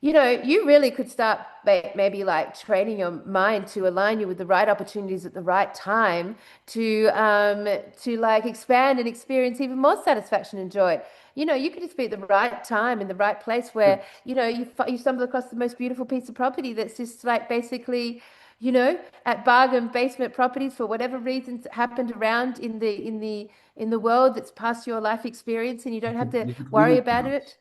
A: you really could start maybe like training your mind to align you with the right opportunities at the right time to like expand and experience even more satisfaction and joy. You could just be at the right time in the right place where you stumble across the most beautiful piece of property that's just like basically at bargain basement properties for whatever reasons happened around in the world that's past your life experience, and you don't have to
B: You could win
A: worry
B: a
A: about
B: house.
A: it,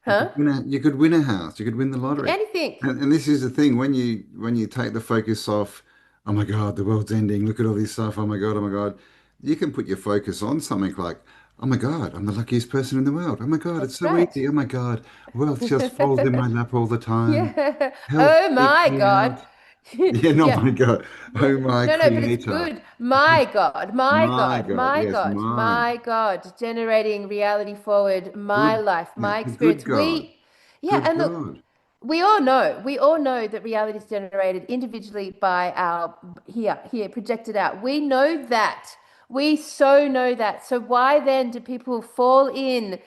A: huh?
B: You could win a house. You could win the lottery.
A: Anything.
B: And this is the thing when you take the focus off, oh my God, the world's ending. Look at all this stuff. Oh my God, oh my God. You can put your focus on something like, oh my God, I'm the luckiest person in the world. Oh my God, it's
A: That's
B: so
A: right.
B: easy. Oh my God, wealth just falls in my lap all the time.
A: Yeah.
B: Health
A: Oh
B: seeks
A: my
B: me
A: God.
B: out. Yeah, not
A: Yeah.
B: my God.
A: Yeah.
B: Oh my
A: No, but it's
B: creator.
A: good. My God, my
B: My
A: God,
B: God.
A: my
B: Yes,
A: God,
B: mine.
A: my God, generating reality forward, my
B: Good.
A: life,
B: Yeah,
A: my
B: the good
A: experience.
B: God.
A: Yeah,
B: Good
A: and look,
B: God.
A: we all know that reality is generated individually by our here, projected out. We know that. We so know that. So why then do people fall into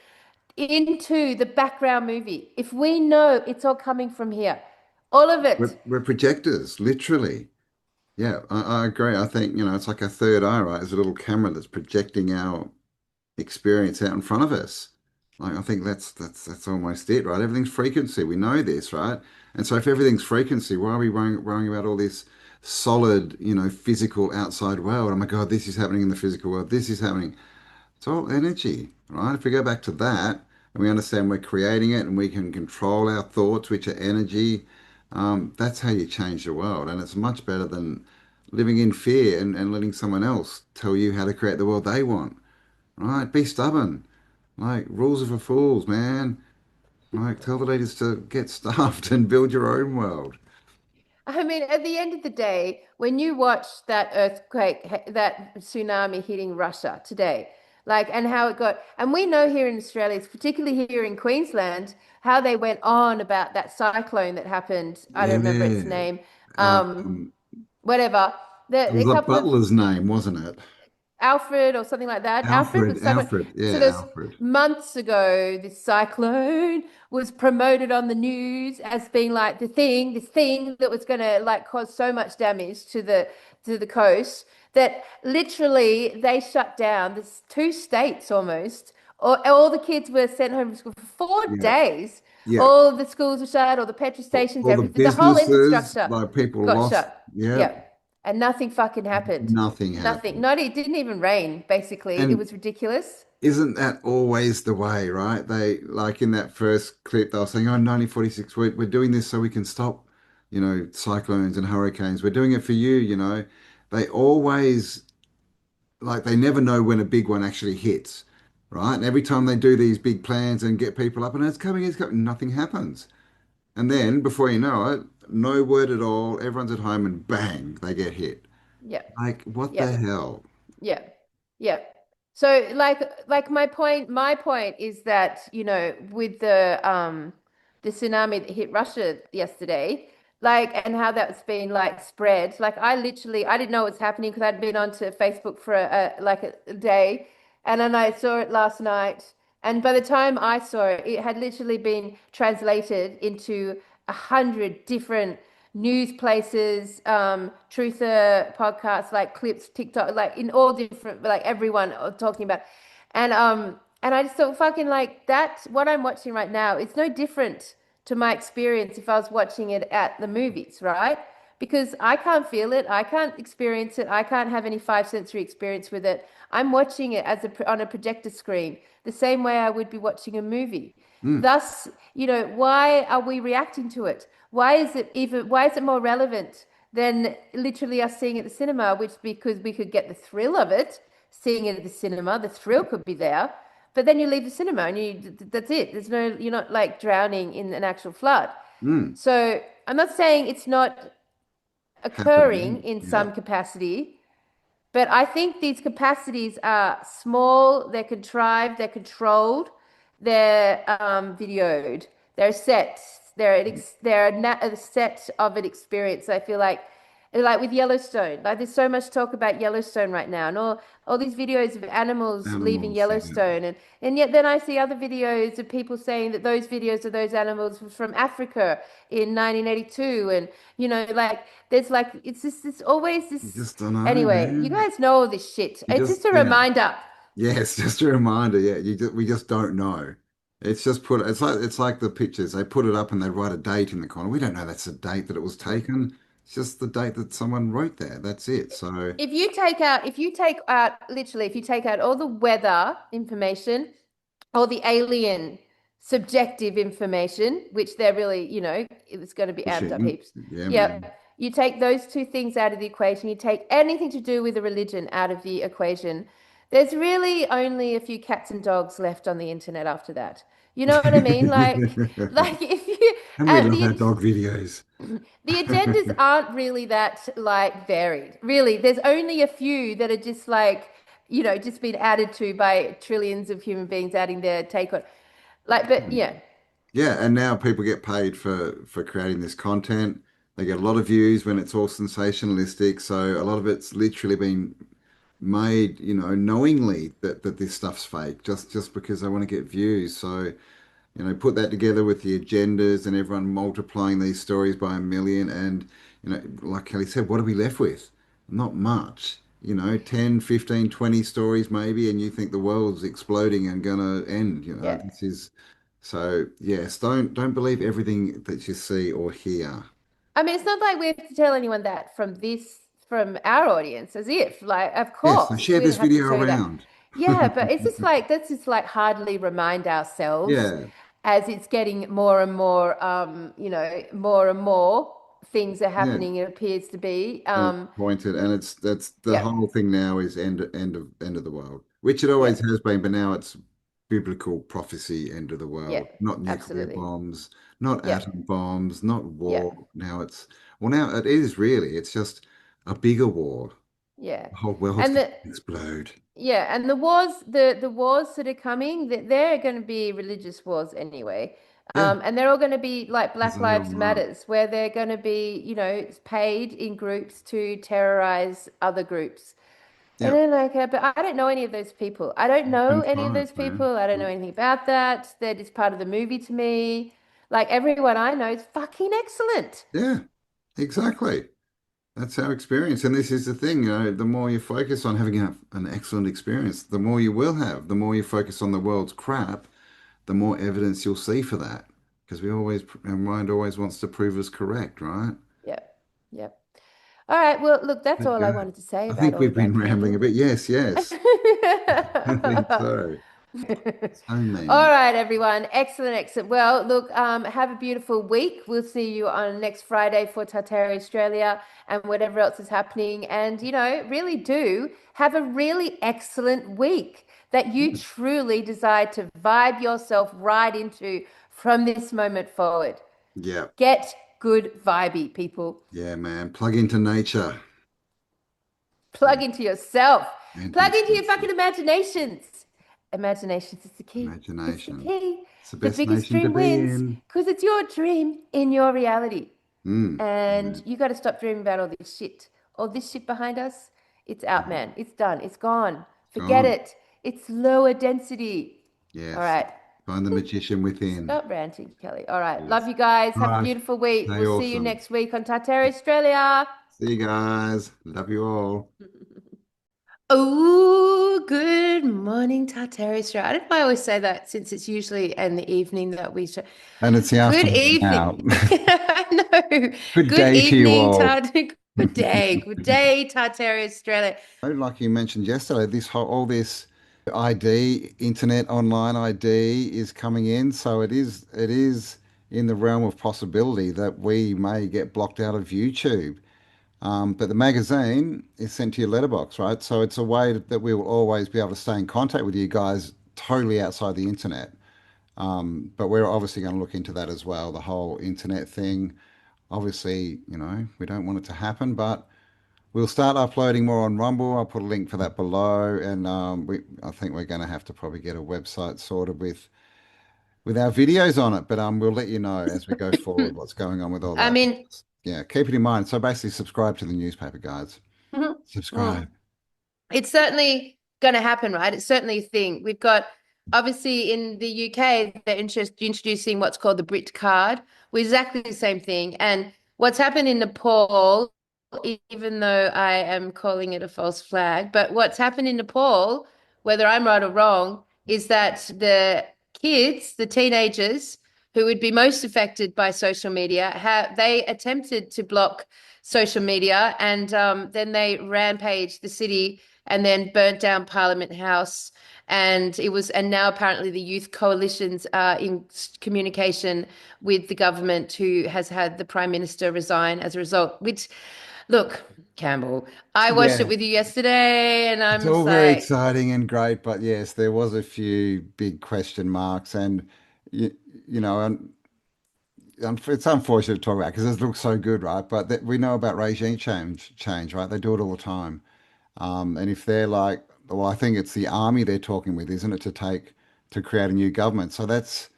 A: the background movie? If we know it's all coming from here, all of
B: We're,
A: it.
B: we're projectors, literally. Yeah, I agree. I think, it's like a third eye, right? It's a little camera that's projecting our experience out in front of us. Like I think that's almost it, right? Everything's frequency. We know this, right? And so if everything's frequency, why are we worrying about all this solid, physical outside world? Oh my God, this is happening in the physical world. This is happening. It's all energy, right? If we go back to that and we understand we're creating it and we can control our thoughts, which are energy, that's how you change the world. And it's much better than living in fear and letting someone else tell you how to create the world they want, right? Be stubborn. Like, rules are for fools, man. Like, tell the leaders to get stuffed and build your own world.
A: I mean, at the end of the day, when you watch that earthquake, that tsunami hitting Russia today, like, and how it got, and we know here in Australia, particularly here in Queensland, how they went on about that cyclone that happened. I don't remember its
B: Yeah.
A: name.
B: Um,
A: Whatever.
B: it
A: The
B: was
A: a
B: a
A: couple of
B: butler's name, wasn't it?
A: Alfred or something like that. Alfred
B: Alfred,
A: was cyclone.
B: Alfred,
A: So
B: yeah,
A: there's
B: Alfred.
A: months ago, this cyclone was promoted on the news as being like this thing that was going to like cause so much damage to the coast that literally they shut down. There's two states almost. All the kids were sent home from school for four
B: Yeah,
A: days.
B: yeah.
A: All the schools were shut, all the petrol stations,
B: All the
A: everything, the whole
B: businesses,
A: infrastructure
B: like people
A: got
B: lost.
A: shut.
B: Yeah,
A: Yeah. And nothing fucking happened.
B: nothing
A: Nothing.
B: happened.
A: Not it didn't even rain, basically. It
B: And
A: was ridiculous.
B: isn't that always the way, right? They like in that first clip, they were saying, "Oh, 1946, we're doing this so we can stop, cyclones and hurricanes. We're doing it for you." They always like they never know when a big one actually hits, right? And every time they do these big plans and get people up and it's coming, nothing happens. And then before you know it, no word at all, everyone's at home and bang, they get hit.
A: Yeah.
B: Like, what the
A: Yeah.
B: hell?
A: Yeah. Yeah. So like my point is that, with the tsunami that hit Russia yesterday, like and how that's been like spread. Like I didn't know what's happening because I'd been onto Facebook for a day, and then I saw it last night. And by the time I saw it, it had literally been translated into 100 different news places, truther podcasts, like clips, TikTok, like in all different, like everyone talking about, and I just thought, fucking like that. What I'm watching right now, it's no different to my experience if I was watching it at the movies, right? Because I can't feel it, I can't experience it, I can't have any five sensory experience with it. I'm watching it on a projector screen, the same way I would be watching a movie.
B: Mm,
A: Thus, why are we reacting to it? Why is it more relevant than literally us seeing it at the cinema, which because we could get the thrill of it, seeing it at the cinema, the thrill could be there. But then you leave the cinema and that's it. You're not like drowning in an actual flood.
B: mm.
A: So I'm not saying it's not occurring
B: Happening.
A: in
B: Yeah.
A: some capacity, but I think these capacities are small, they're contrived, they're controlled, they're videoed, they're set, they're a set of an experience. I feel like with Yellowstone, like there's so much talk about Yellowstone right now, and all these videos of animals leaving
B: Animals. Yeah.
A: Yellowstone, and yet then I see other videos of people saying that those videos of those animals were from Africa in 1982, and like there's like it's just this always
B: You
A: this.
B: just don't know,
A: Anyway, you
B: man.
A: guys know all this shit.
B: You
A: It's
B: just,
A: just a
B: yeah.
A: reminder.
B: Yes, just a reminder. Yeah, we just don't know. It's just it's like the pictures. They put it up and they write a date in the corner. We don't know that's the date that it was taken. It's just the date that someone wrote there. That's it. So
A: If you take out all the weather information, all the alien subjective information, which they're really, it's going to be amped up
B: pushing.
A: heaps.
B: Yeah,
A: Yeah.
B: man.
A: You take those two things out of the equation, you take anything to do with the religion out of the equation. There's really only a few cats and dogs left on the internet after that. You know what I mean? Like if you
B: And we love our
A: the
B: dog videos.
A: the agendas aren't really that like varied. Really, there's only a few that are just like, just been added to by trillions of human beings adding their take on. Like, but yeah,
B: Yeah, and now people get paid for creating this content. They get a lot of views when it's all sensationalistic. So a lot of it's literally been made, knowingly that this stuff's fake, just because they want to get views. So, put that together with the agendas and everyone multiplying these stories by a million. And, like Kelly said, what are we left with? Not much. 10, 15, 20 stories maybe, and you think the world's exploding and gonna end.
A: yeah.
B: This is so yes, don't believe everything that you see or hear.
A: I mean, it's not like we have to tell anyone that from our audience, as if, like, of
B: Yeah, so
A: course,
B: share
A: we don't
B: this
A: have to
B: video
A: tell you that.
B: around.
A: Yeah, but it's just like, let's just like hardly remind ourselves
B: Yeah,
A: as it's getting more and more, more and more things are
B: yeah.
A: happening, it appears to be.
B: And it's pointed, and that's the
A: Yeah,
B: whole thing now is end of the world, which it
A: yeah,
B: always has been, but now it's biblical prophecy end of the
A: yeah,
B: world, not nuclear
A: absolutely.
B: bombs, not
A: Yeah,
B: atom bombs, not
A: yeah,
B: war. Now it is really, it's just a bigger war.
A: yeah.
B: The whole world's
A: And
B: going
A: the
B: to explode.
A: Yeah, and the wars that are coming, they're going to be religious wars anyway.
B: Yeah,
A: And they're all going to be like
B: as
A: Black
B: they
A: Lives
B: all are.
A: Matters, where they're going to be, paid in groups to terrorize other groups. And
B: Yep.
A: then but I don't know any of those people. I don't know
B: Open
A: any of those
B: clients, man.
A: people. I don't know anything about that. They're just part of the movie to me. Like everyone I know is fucking excellent.
B: Yeah, exactly. That's our experience. And this is the thing, the more you focus on having an excellent experience, the more you will have. The more you focus on the world's crap, the more evidence you'll see for that. Because our mind always wants to prove us correct, right?
A: Yep. Yep. All right. Well, look, that's all I
B: Okay.
A: wanted to say
B: I
A: about
B: think
A: all
B: we've
A: of
B: been
A: that,
B: rambling a
A: Campbell.
B: bit. Yes, yes. I think so. So
A: All
B: mean.
A: right, everyone. Excellent, excellent. Well, look, have a beautiful week. We'll see you on next Friday for Tartaria Australia and whatever else is happening. And, really do have a really excellent week that you truly decide to vibe yourself right into from this moment forward.
B: Yeah.
A: Get good vibey, people.
B: Yeah, man. Plug into nature.
A: Plug into yourself.
B: And
A: Plug into your
B: intimacy.
A: fucking imaginations. Imaginations is the key. It's the
B: Imagination.
A: key.
B: It's the
A: The
B: best
A: biggest
B: nation to
A: dream
B: be
A: wins
B: in.
A: because it's your dream in your reality.
B: Mm.
A: And
B: Mm.
A: you got to stop dreaming about all this shit. All this shit behind us, it's out, man. It's done. It's gone. Forget
B: Gone.
A: it. It's lower density. All
B: Yes.
A: right.
B: Find the magician within.
A: Stop ranting, Kelly. All right. Love
B: Yes.
A: you guys.
B: All
A: Have a
B: right.
A: beautiful week.
B: Stay
A: We'll see you
B: awesome.
A: next week on Tartaria Australia.
B: See you guys. Love you all.
A: Oh, good morning, Tartaria Australia. I don't know why I always say that since it's usually in the evening that we show.
B: And it's the
A: Good
B: afternoon now.
A: evening. I know.
B: Good
A: Good
B: day to you
A: evening,
B: all.
A: Tartaria. Good day. Good day, Tartaria Australia.
B: Like you mentioned yesterday, all this ID, internet online ID is coming in. So it is in the realm of possibility that we may get blocked out of YouTube. But the magazine is sent to your letterbox, right? So it's a way that we will always be able to stay in contact with you guys totally outside the internet. But we're obviously going to look into that as well, the whole internet thing. Obviously, we don't want it to happen, but we'll start uploading more on Rumble. I'll put a link for that below, and I think we're going to have to probably get a website sorted with our videos on it. But we'll let you know as we go forward what's going on with all
A: I
B: that.
A: mean,
B: Yeah, keep it in mind. So basically, subscribe to the newspaper, guys.
A: well,
B: Subscribe.
A: it's certainly going to happen, right? It's certainly a thing. We've got, obviously, in the UK, they're introducing what's called the Brit card, which is exactly the same thing. And what's happened in Nepal, even though I am calling it a false flag, but what's happened in Nepal, whether I'm right or wrong, is that the kids, the teenagers who would be most affected by social media, they attempted to block social media, and then they rampaged the city and then burnt down Parliament House. And now apparently the youth coalitions are in communication with the government, who has had the Prime Minister resign as a result. Which, look, Campbell, I watched it
B: Yeah,
A: with you yesterday, and
B: it's
A: I'm
B: all
A: just
B: very
A: like,
B: exciting and great, but yes, there was a few big question marks, and you, you know, and it's unfortunate to talk about because it looks so good, right? But we know about regime change, right? They do it all the time. And if they're like, well, I think it's the army they're talking with, isn't it, to create a new government? So it's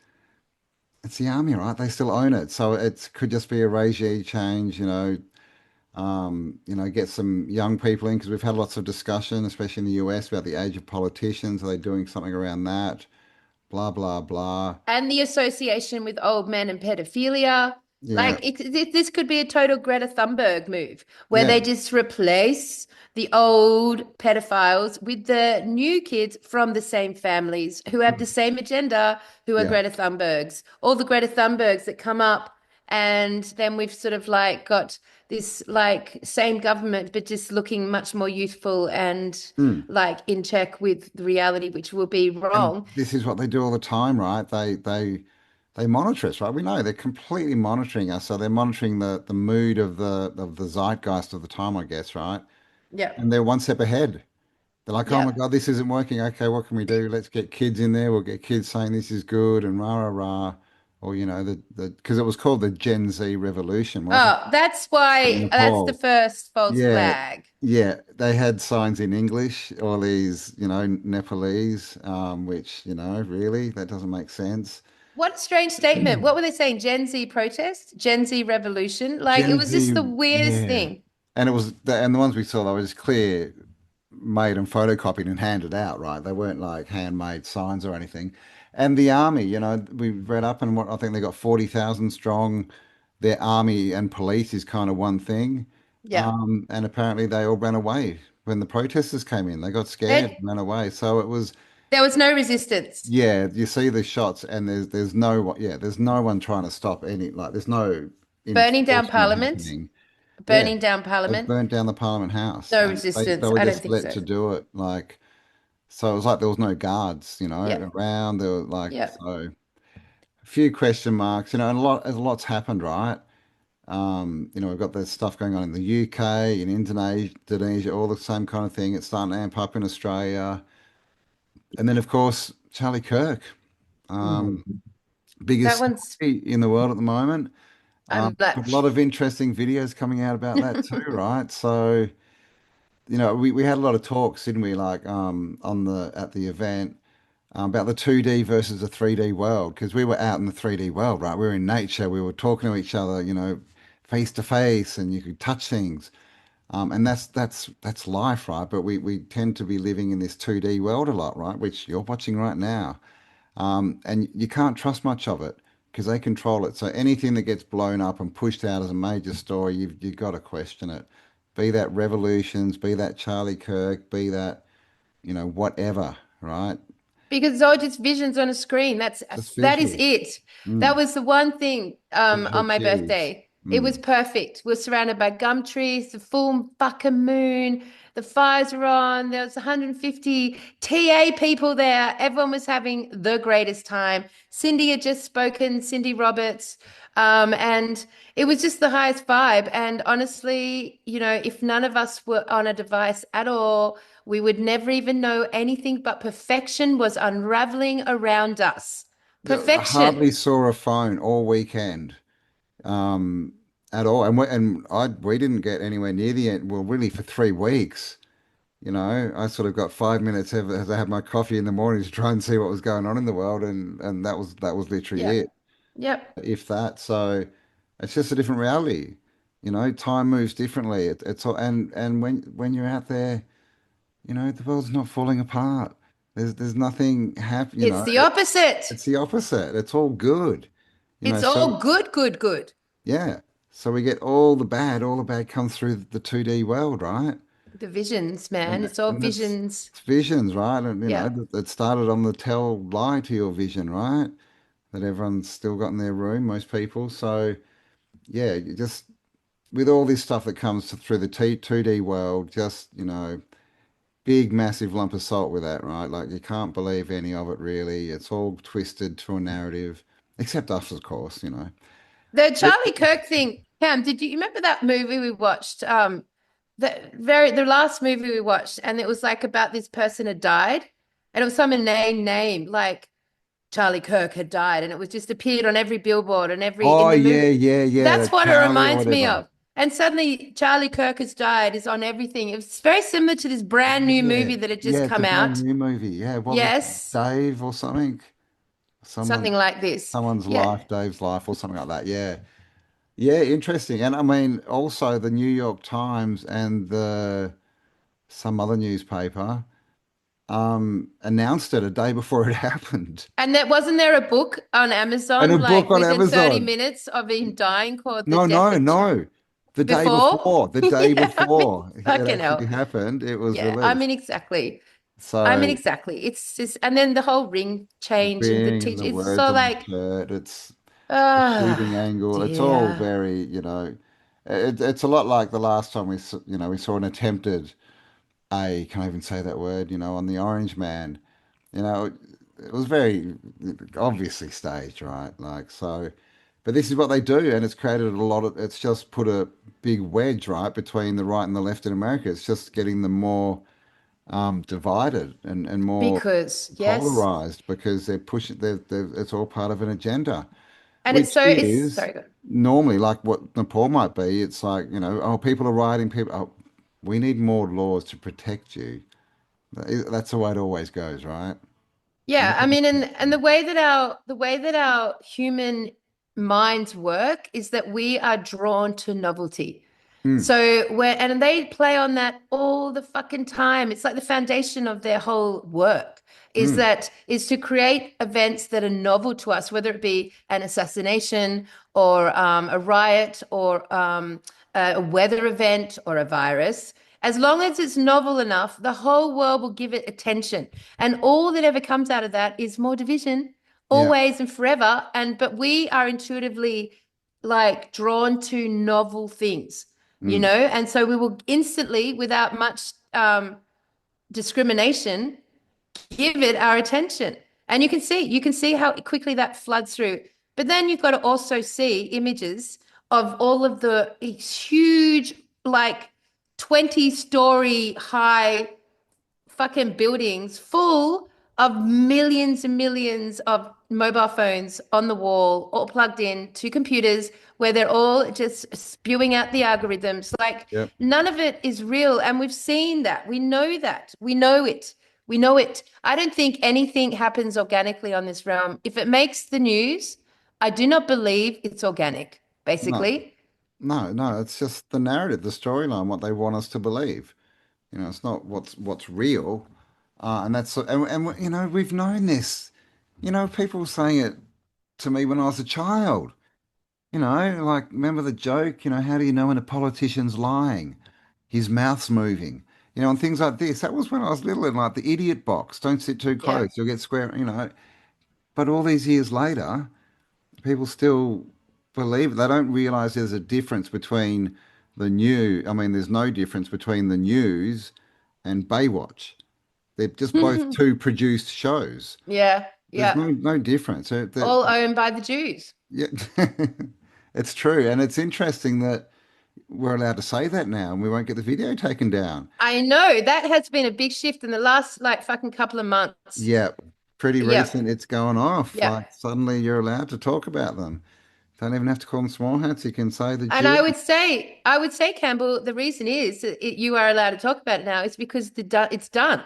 B: the army, right? They still own it, so it could just be a regime change, get some young people in because we've had lots of discussion, especially in the US, about the age of politicians. Are they doing something around that? Blah, blah, blah.
A: and the association with old men and pedophilia.
B: Yeah,
A: Like this could be a total Greta Thunberg move where
B: yeah,
A: they just replace the old pedophiles with the new kids from the same families who have the same agenda, who are
B: yeah.
A: Greta Thunbergs. All the Greta Thunbergs that come up, and then we've sort of like got this like same government, but just looking much more youthful and
B: Mm.
A: like in check with the reality, which will be
B: And
A: wrong.
B: this is what they do all the time, right? They monitor us, right? We know they're completely monitoring us. So they're monitoring the mood of the zeitgeist of the time, I guess, right?
A: Yeah.
B: And they're one step ahead. They're like, oh my
A: Yeah.
B: God, this isn't working. Okay, what can we do? Let's get kids in there. We'll get kids saying this is good and rah rah rah. Or the because it was called the Gen Z revolution, wasn't
A: Oh, that's
B: it? In
A: why that's the
B: Nepal.
A: first false
B: Yeah,
A: flag.
B: yeah. They had signs in English, all these, Nepalese, which, really, that doesn't make sense.
A: What a strange statement. What were they saying? Gen Z protest? Gen Z revolution? Like it
B: Gen
A: was just
B: Z,
A: the weirdest
B: yeah.
A: thing.
B: And the ones we saw, they were just clear made and photocopied and handed out, right? They weren't like handmade signs or anything. And the army, we read up and what I think they got 40,000 strong. Their army and police is kind of one thing.
A: Yeah.
B: And apparently they all ran away when the protesters came in. They got scared and ran away. So it was,
A: There was no resistance.
B: yeah, you see the shots and there's no one, yeah, there's no one trying to stop any, like there's no
A: Burning down
B: enforcement
A: Parliament.
B: happening. Yeah,
A: Burning down
B: they
A: Parliament.
B: burnt down the Parliament House
A: No
B: and they
A: resistance.
B: were
A: I don't
B: just
A: think
B: let
A: so.
B: to do it. Like, so it was like there was no guards,
A: Yeah.
B: around. There were like,
A: Yeah.
B: so a few question marks, and a lot's happened, right? We've got this stuff going on in the UK, in Indonesia, all the same kind of thing. It's starting to amp up in Australia. And then, of course, Charlie Kirk, um,
A: That
B: biggest
A: one's
B: story in the world at the moment.
A: I'm
B: A
A: like
B: lot of interesting videos coming out about that too, right? So, we had a lot of talks, didn't we? Like on the at the event about the 2D versus the 3D world, because we were out in the 3D world, right? We were in nature, we were talking to each other, face to face, and you could touch things. And that's life, right? But we tend to be living in this 2D world a lot, right? Which you're watching right now. And you can't trust much of it because they control it. So anything that gets blown up and pushed out as a major story, you've got to question it. Be that revolutions, be that Charlie Kirk, be that, whatever, right?
A: because it's all just visions on a screen.
B: Just
A: That is
B: visual.
A: it. That
B: Mm.
A: was the one thing
B: Visual
A: on my
B: cues.
A: birthday. It was
B: Mm.
A: perfect. We're surrounded by gum trees, the full fucking moon, the fires were on. There was 150 TA people there. Everyone was having the greatest time. Cindy had just spoken, Cindy Roberts. And it was just the highest vibe. And honestly, if none of us were on a device at all, we would never even know anything but perfection was unraveling around us.
B: I
A: Perfection.
B: hardly saw a phone all weekend, um, at all. We didn't get anywhere near the end. Well, really for 3 weeks. I sort of got 5 minutes as I had my coffee in the morning to try and see what was going on in the world, and that was literally
A: Yeah.
B: it,
A: Yep.
B: if that. So it's just a different reality. Time moves differently. It's all, and when you're out there, the world's not falling apart. There's nothing happen.
A: It's the opposite.
B: It's the opposite. It's all good.
A: It's
B: So
A: all good, good, good.
B: yeah. So we get all the bad comes through the 2D world, right?
A: The visions, man. It's all
B: And
A: visions.
B: it's visions, right? And
A: Yeah.
B: it started on the tell lie to your vision, right? That everyone's still got in their room, most people. So yeah, you just with all this stuff that comes through the 2D world, just big massive lump of salt with that, right? Like you can't believe any of it really. It's all twisted to a narrative, except us, of course.
A: The Charlie Kirk thing, Cam, did you remember that movie we watched? The last movie we watched, and it was like about this person had died, and it was some inane name, like Charlie Kirk had died, and it was just appeared on every billboard and every in
B: Oh
A: the
B: yeah,
A: movie.
B: yeah, yeah.
A: That's
B: That
A: what it
B: Charlie or
A: reminds me
B: whatever.
A: of. And suddenly Charlie Kirk has died is on everything. It's very similar to this brand new
B: Yeah,
A: movie that had just
B: yeah. It's
A: come
B: a brand
A: out.
B: new movie. Yeah, what was
A: Yes,
B: Dave or something? Someone,
A: something like this.
B: someone's
A: Yeah.
B: life, Dave's life, or something like that. Yeah, yeah. Interesting. And I mean, also the New York Times and the some other newspaper announced it a day before it happened.
A: And wasn't there a book on
B: And
A: Amazon,
B: a book
A: like
B: on
A: within 30
B: Amazon.
A: minutes of him dying, called The
B: No,
A: Death
B: no,
A: of
B: no. The day
A: Before?
B: before, the day
A: Yeah, I mean,
B: before it
A: fucking
B: actually
A: hell.
B: happened, it was
A: Yeah, I
B: released.
A: mean, exactly. I mean,
B: So
A: exactly. It's just, and then the whole ring change and the
B: being and
A: teach.
B: the
A: It's
B: words
A: so
B: on the
A: like,
B: shirt, it's the shooting
A: oh
B: angle. It's all
A: dear.
B: very, it's a lot like the last time we saw an attempted can I even say that word, on the Orange Man. You know, it was very obviously staged, right? Like so, but this is what they do, and it's created a lot of. It's just put a big wedge, right, between the right and the left in America. It's just getting them more divided and more
A: Because, yes.
B: polarized because they're pushing. It's all part of an agenda,
A: And
B: which is
A: sorry, go.
B: normally like what Nepal might be. It's like oh, people are rioting. People, oh, we need more laws to protect you. That's the way it always goes, right?
A: Yeah, I mean, and the way that our human minds work is that we are drawn to novelty. So and they play on that all the fucking time. It's like the foundation of their whole work is to create events that are novel to us, whether it be an assassination or a riot or a weather event or a virus. As long as it's novel enough, the whole world will give it attention. And all that ever comes out of that is more division, always and forever. But we are intuitively like drawn to novel things, and so we will instantly, without much discrimination, give it our attention. And you can see how quickly that floods through. But then you've got to also see images of all of the huge, like 20-story high fucking buildings full of millions and millions of mobile phones on the wall, all plugged in to computers where they're all just spewing out the algorithms. Like none of it is real. And we've seen that. We know that. We know it. We know it. I don't think anything happens organically on this realm. If it makes the news, I do not believe it's organic, basically.
B: No, it's just the narrative, the storyline, what they want us to believe. It's not what's real, and we've known this. People saying it to me when I was a child. Like remember the joke. How do you know when a politician's lying? His mouth's moving. And things like this. That was when I was little, and like the idiot box. Don't sit too close, you'll get square. But all these years later, people still believe it. They don't realize there's a difference between there's no difference between the news and Baywatch. They're just both two produced shows.
A: Yeah,
B: There's no difference.
A: All owned by the Jews.
B: Yeah, it's true. And it's interesting that we're allowed to say that now and we won't get the video taken down.
A: I know. That has been a big shift in the last like fucking couple of months.
B: Yeah, pretty recent. It's going off.
A: Yeah.
B: Like suddenly you're allowed to talk about them. Don't even have to call them small hats. You can say the
A: And
B: Jew.
A: I would say, Campbell, the reason is that you are allowed to talk about it now is because it's done.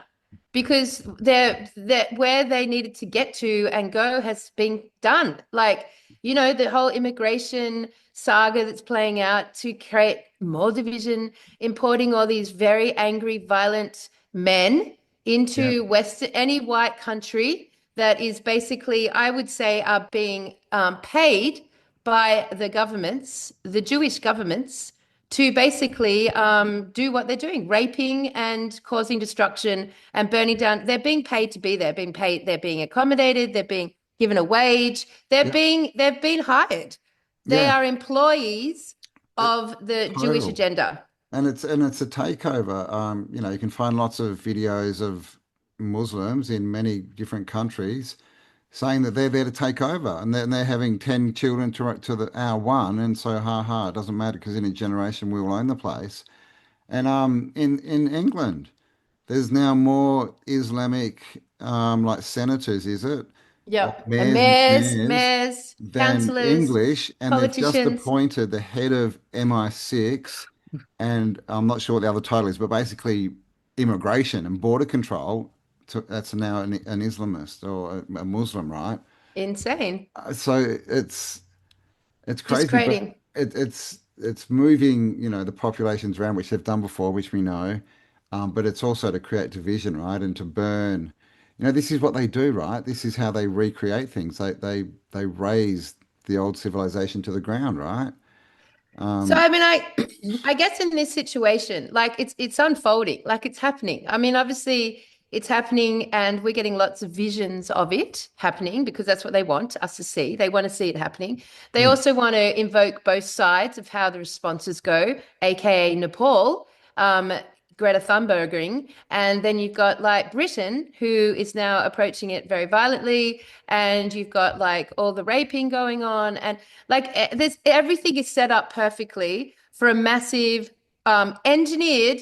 A: Because they're where they needed to get to and go has been done. Like, the whole immigration saga that's playing out to create more division, importing all these very angry, violent men into any white country that is basically, I would say, are being paid by the governments, the Jewish governments, to basically do what they're doing, raping and causing destruction and burning down. They're being paid to be there, they're being accommodated, they're being given a wage, they've been hired. They are employees of the Jewish agenda.
B: And it's a takeover. You can find lots of videos of Muslims in many different countries saying that they're there to take over, and they're having 10 children to the hour one, and so it doesn't matter because in a generation we will own the place. And in England, there's now more Islamic like senators, is it?
A: Yep.
B: Mayors
A: Than
B: councillors, English, and they've just
A: politicians.
B: appointed the head of MI6, and I'm not sure what the other title is, but basically immigration and border control. That's now an Islamist or a Muslim, right?
A: Insane.
B: So it's crazy,
A: Discrediting.
B: but it's moving, the populations around, which they've done before, which we know, but it's also to create division, right, and to burn. This is what they do, right? This is how they recreate things. They raise the old civilization to the ground, right?
A: So I mean, I guess in this situation, like it's unfolding, like it's happening. I mean, obviously it's happening, and we're getting lots of visions of it happening because that's what they want us to see. They want to see it happening. They also want to invoke both sides of how the responses go, aka Nepal, Greta Thunberging, and then you've got like Britain, who is now approaching it very violently, and you've got like all the raping going on, and like there's everything is set up perfectly for a massive engineered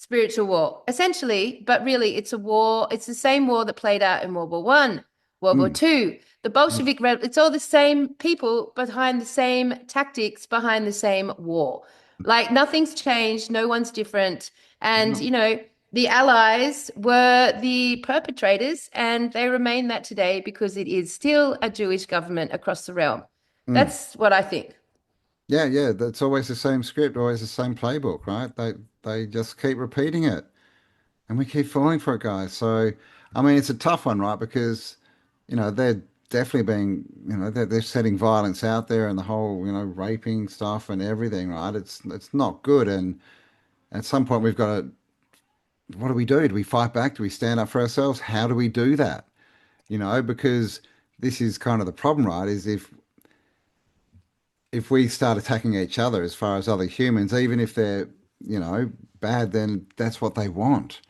A: spiritual war, essentially. But really, it's a war. It's the same war that played out in World War One, World War Two. The Bolshevik, it's all the same people behind the same tactics, behind the same war. Like nothing's changed. No one's different. And, the Allies were the perpetrators, and they remain that today because it is still a Jewish government across the realm. That's what I think.
B: Yeah, yeah, that's always the same script, always the same playbook, right? They just keep repeating it, and we keep falling for it, guys. So, I mean, it's a tough one, right? Because, they're definitely being, they're setting violence out there and the whole, raping stuff and everything, right? It's not good, and at some point we've got to, what do we do? Do we fight back? Do we stand up for ourselves? How do we do that? Because this is kind of the problem, right? Is if we start attacking each other as far as other humans, even if they're, bad, then that's what they want.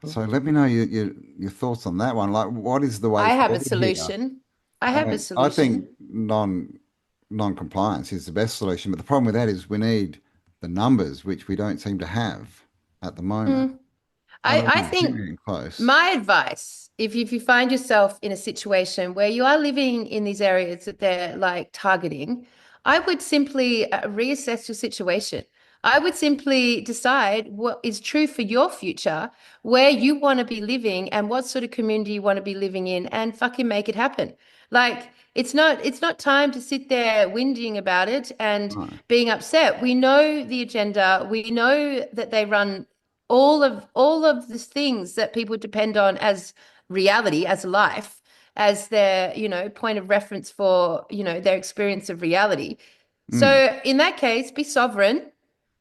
B: So let me know your thoughts on that one. Like, what is the way
A: I have a
B: forward here?
A: solution. I
B: I
A: have a
B: mean, I think
A: solution.
B: non-compliance is the best solution, but the problem with that is we need the numbers, which we don't seem to have at the moment.
A: Mm.
B: I don't
A: I
B: know. I think we're
A: think
B: getting close.
A: my advice, if you find yourself in a situation where you are living in these areas that they're like targeting, I would simply reassess your situation. I would simply decide what is true for your future, where you want to be living and what sort of community you want to be living in, and fucking make it happen. Like it's not time to sit there whinging about it and
B: No.
A: being upset. We know the agenda. We know that they run all of the things that people depend on as reality, as life, as their, point of reference for, their experience of reality.
B: Mm,
A: So in that case, be sovereign,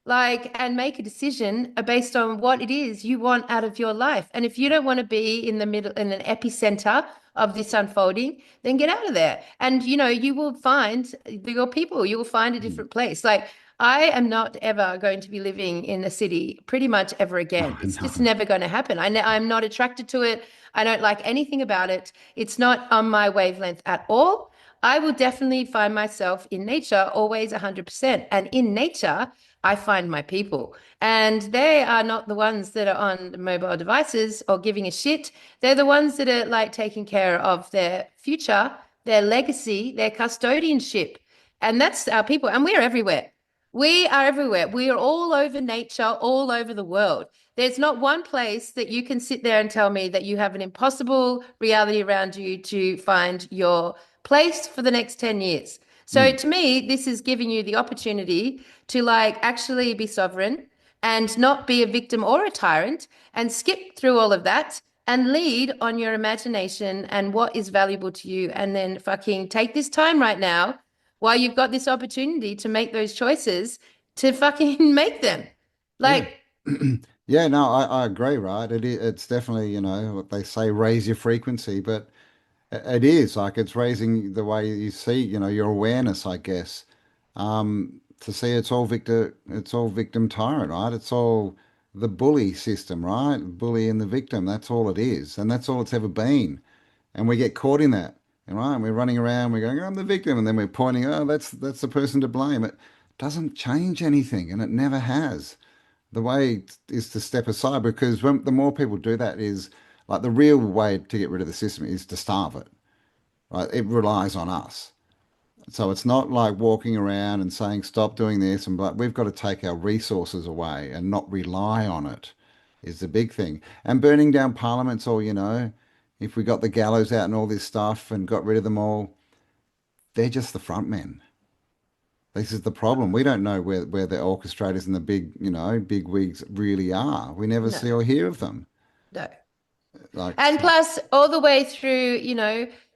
A: like, and make a decision based on what it is you want out of your life. And if you don't want to be in the middle, in an epicenter of this unfolding, then get out of there. And, you will find your people, you will find a
B: mm.
A: different place. Like, I am not ever going to be living in a city pretty much ever again. It's just
B: No.
A: never going to happen. I'm not attracted to it. I don't like anything about it. It's not on my wavelength at all. I will definitely find myself in nature always 100%. And in nature, I find my people. And they are not the ones that are on mobile devices or giving a shit. They're the ones that are like taking care of their future, their legacy, their custodianship. And that's our people. And we're everywhere. We are everywhere. We are all over nature, all over the world. There's not one place that you can sit there and tell me that you have an impossible reality around you to find your place for the next 10 years. So
B: Mm.
A: to me, this is giving you the opportunity to like actually be sovereign and not be a victim or a tyrant and skip through all of that and lead on your imagination and what is valuable to you. And then fucking take this time right now while you've got this opportunity to make those choices to fucking make them.
B: Yeah.
A: Like,
B: Yeah, no, I agree, right? It's definitely, what they say, raise your frequency, but it is like it's raising the way you see, your awareness, I guess. To see it's all victim tyrant, right? It's all the bully system, right? Bully and the victim, that's all it is. And that's all it's ever been. And we get caught in that, right? And we're running around, we're going, I'm the victim, and then we're pointing, oh, that's the person to blame. It doesn't change anything, and it never has. The way is to step aside because the more people do that is like the real way to get rid of the system is to starve it, right? It relies on us. So it's not like walking around and saying, stop doing this. And but we've got to take our resources away and not rely on it is the big thing. And burning down parliaments or, if we got the gallows out and all this stuff and got rid of them all, they're just the front men. This is the problem. We don't know where the orchestrators and the big, big wigs really are. We never
A: no,
B: see or hear of them.
A: no.
B: Like,
A: And
B: so,
A: plus, all the way through,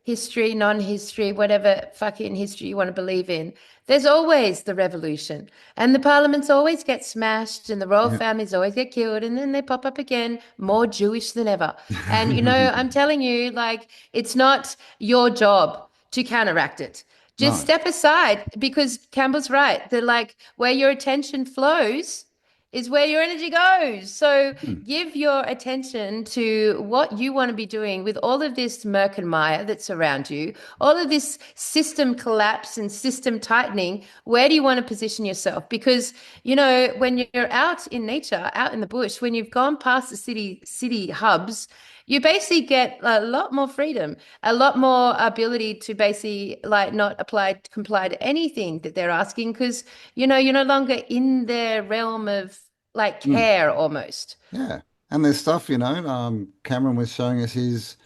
A: history, non-history, whatever fucking history you want to believe in, there's always the revolution. And the parliaments always get smashed and the royal
B: yeah.
A: families always get killed. And then they pop up again, more Jewish than ever. And, I'm telling you, like, it's not your job to counteract it. Just
B: No.
A: step aside because Campbell's right. That like where your attention flows is where your energy goes. So
B: Hmm.
A: give your attention to what you want to be doing with all of this murk and mire that's around you, all of this system collapse and system tightening. Where do you want to position yourself? Because, when you're out in nature, out in the bush, when you've gone past the city hubs, you basically get a lot more freedom, a lot more ability to basically like not comply to anything that they're asking because you're no longer in their realm of like
B: Hmm.
A: care almost.
B: Yeah. And there's stuff, Cameron was showing us his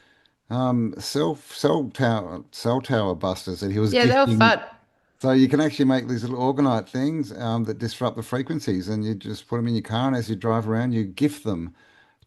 B: cell tower busters that he was
A: Yeah, they were
B: gifting
A: fun.
B: So you can actually make these little orgonite things that disrupt the frequencies, and you just put them in your car, and as you drive around, you gift them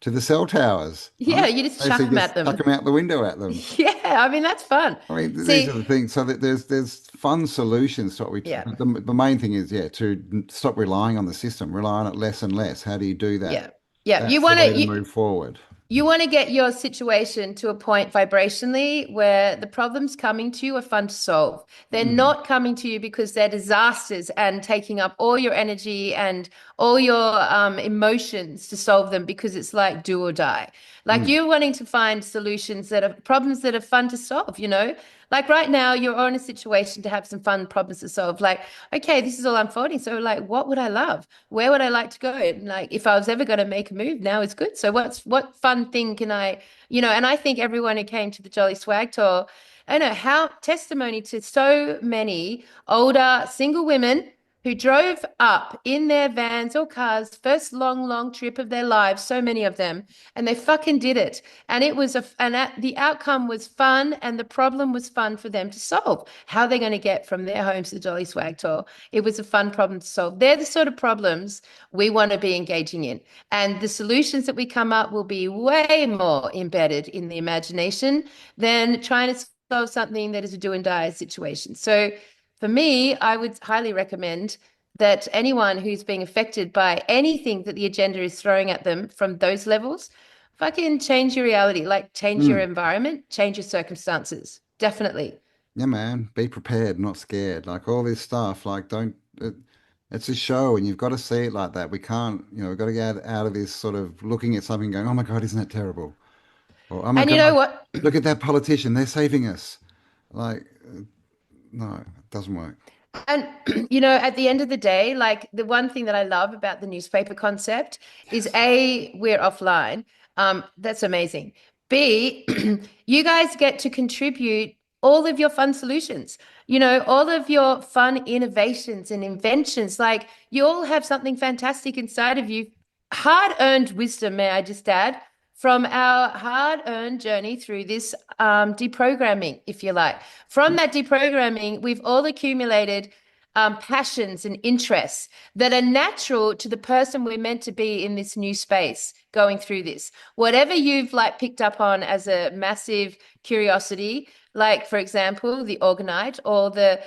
B: to the cell towers,
A: Yeah,
B: right?
A: you just chuck
B: Basically,
A: them
B: just
A: at
B: chuck
A: them.
B: them out the window at them.
A: Yeah, I mean, that's fun.
B: I mean, these are
A: See,
B: the things. So that there's fun solutions to what we.
A: yeah,
B: The main thing is, yeah, to stop relying on the system, rely on it less and less. How do you do that?
A: yeah, yeah.
B: That's the way to move forward.
A: You want to get your situation to a point vibrationally where the problems coming to you are fun to solve. They're
B: Mm,
A: not coming to you because they're disasters and taking up all your energy and all your emotions to solve them because it's like do or die. Like
B: mm,
A: you're wanting to find solutions that are problems that are fun to solve, you know? Like right now, you're in a situation to have some fun problems to solve. Like, okay, this is all unfolding. So, like, what would I love? Where would I like to go? And like, if I was ever going to make a move, now is good. So, what fun thing can I, you know? And I think everyone who came to the Jolly Swag Tour, I know how testimony to so many older single women who drove up in their vans or cars, first long trip of their lives, so many of them, and they fucking did it. And it was the outcome was fun, and the problem was fun for them to solve. How they're going to get from their homes to the Jolly Swag Tour. It was a fun problem to solve. They're the sort of problems we want to be engaging in. And the solutions that we come up will be way more embedded in the imagination than trying to solve something that is a do and die situation. So for me, I would highly recommend that anyone who's being affected by anything that the agenda is throwing at them from those levels, fucking change your reality, like change your
B: mm.
A: environment, change your circumstances. Definitely.
B: Yeah, man. Be prepared, not scared. Like all this stuff. Like don't. It's a show, and you've got to see it like that. We can't. We've got to get out of this sort of looking at something, going, "Oh my God, isn't that terrible?" Or, "Oh my
A: And you know
B: God,
A: what?
B: look at that politician. They're saving us." Like, no, it doesn't work.
A: And, you know, at the end of the day, like the one thing that I love about the newspaper concept is
B: Yes.
A: A, we're offline. That's amazing. B, you guys get to contribute all of your fun solutions, you know, all of your fun innovations and inventions. Like you all have something fantastic inside of you, hard-earned wisdom, may I just add, from our hard-earned journey through this deprogramming, if you like. From that deprogramming, we've all accumulated passions and interests that are natural to the person we're meant to be in this new space going through this. Whatever you've like picked up on as a massive curiosity, like for example, the orgonite or the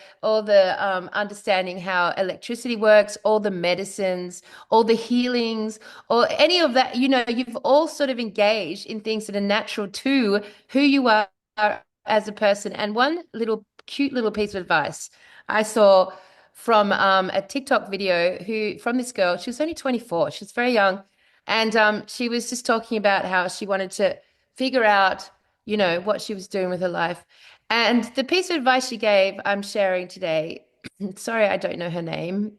A: understanding how electricity works, all the medicines, all the healings, or any of that, you know, you've all sort of engaged in things that are natural to who you are as a person. And one little cute little piece of advice I saw from a TikTok video from this girl. She was only 24. She was very young. And she was just talking about how she wanted to figure out, you know, what she was doing with her life. And the piece of advice she gave, I'm sharing today. Sorry, I don't know her name.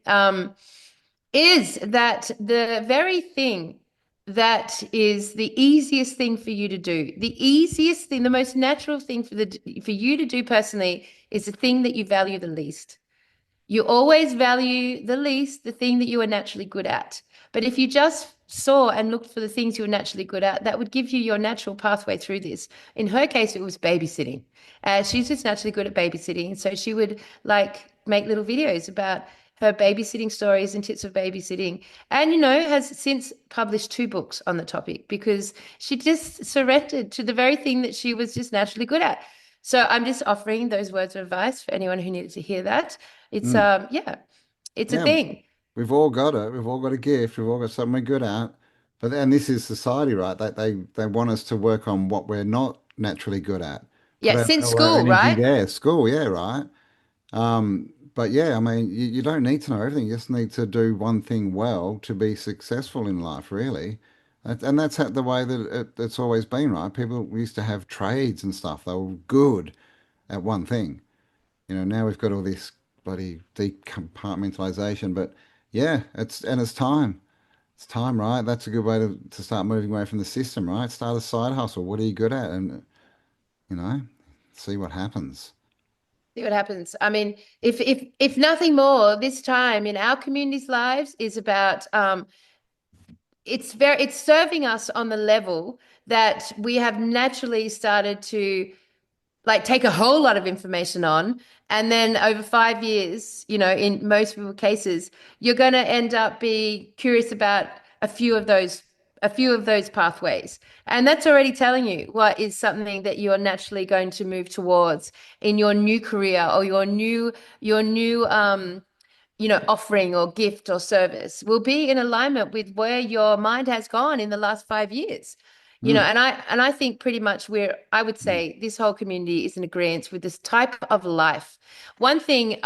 A: Is that the very thing that is the easiest thing for you to do, the easiest thing, the most natural thing for you to do personally is the thing that you value the least. You always value the least, the thing that you are naturally good at. But if you just saw and looked for the things you were naturally good at, that would give you your natural pathway through this. In her case, it was babysitting. She's just naturally good at babysitting. So she would like make little videos about her babysitting stories and tips of babysitting. And, you know, has since published 2 books on the topic because she just surrendered to the very thing that she was just naturally good at. So I'm just offering those words of advice for anyone who needed to hear that. It's
B: Mm.
A: yeah, it's a
B: Yeah,
A: thing.
B: we've all got it. We've all got a gift. We've all got something we're good at. But then this is society, right? They want us to work on what we're not naturally good at. Put
A: Yeah, since
B: all our
A: school,
B: energy
A: right?
B: there. School, yeah, right. But yeah, I mean, you don't need to know everything. You just need to do one thing well to be successful in life, really. And that's the way that it's always been, right? People used to have trades and stuff. They were good at one thing. Now we've got all this bloody decompartmentalization. But yeah, it's time. It's time, right? That's a good way to start moving away from the system, right? Start a side hustle. What are you good at? And you know, see what happens.
A: See what happens. I mean, if nothing more, this time in our community's lives is about it's serving us on the level that we have naturally started to like take a whole lot of information on. And then over 5 years, in most people cases, you're going to end up being curious about a few of those, a few of those pathways. And that's already telling you what is something that you're naturally going to move towards in your new career or your new offering or gift or service will be in alignment with where your mind has gone in the last 5 years.
B: Mm,
A: And I think pretty much I would
B: mm,
A: say this whole community is in agreement with this type of life. One thing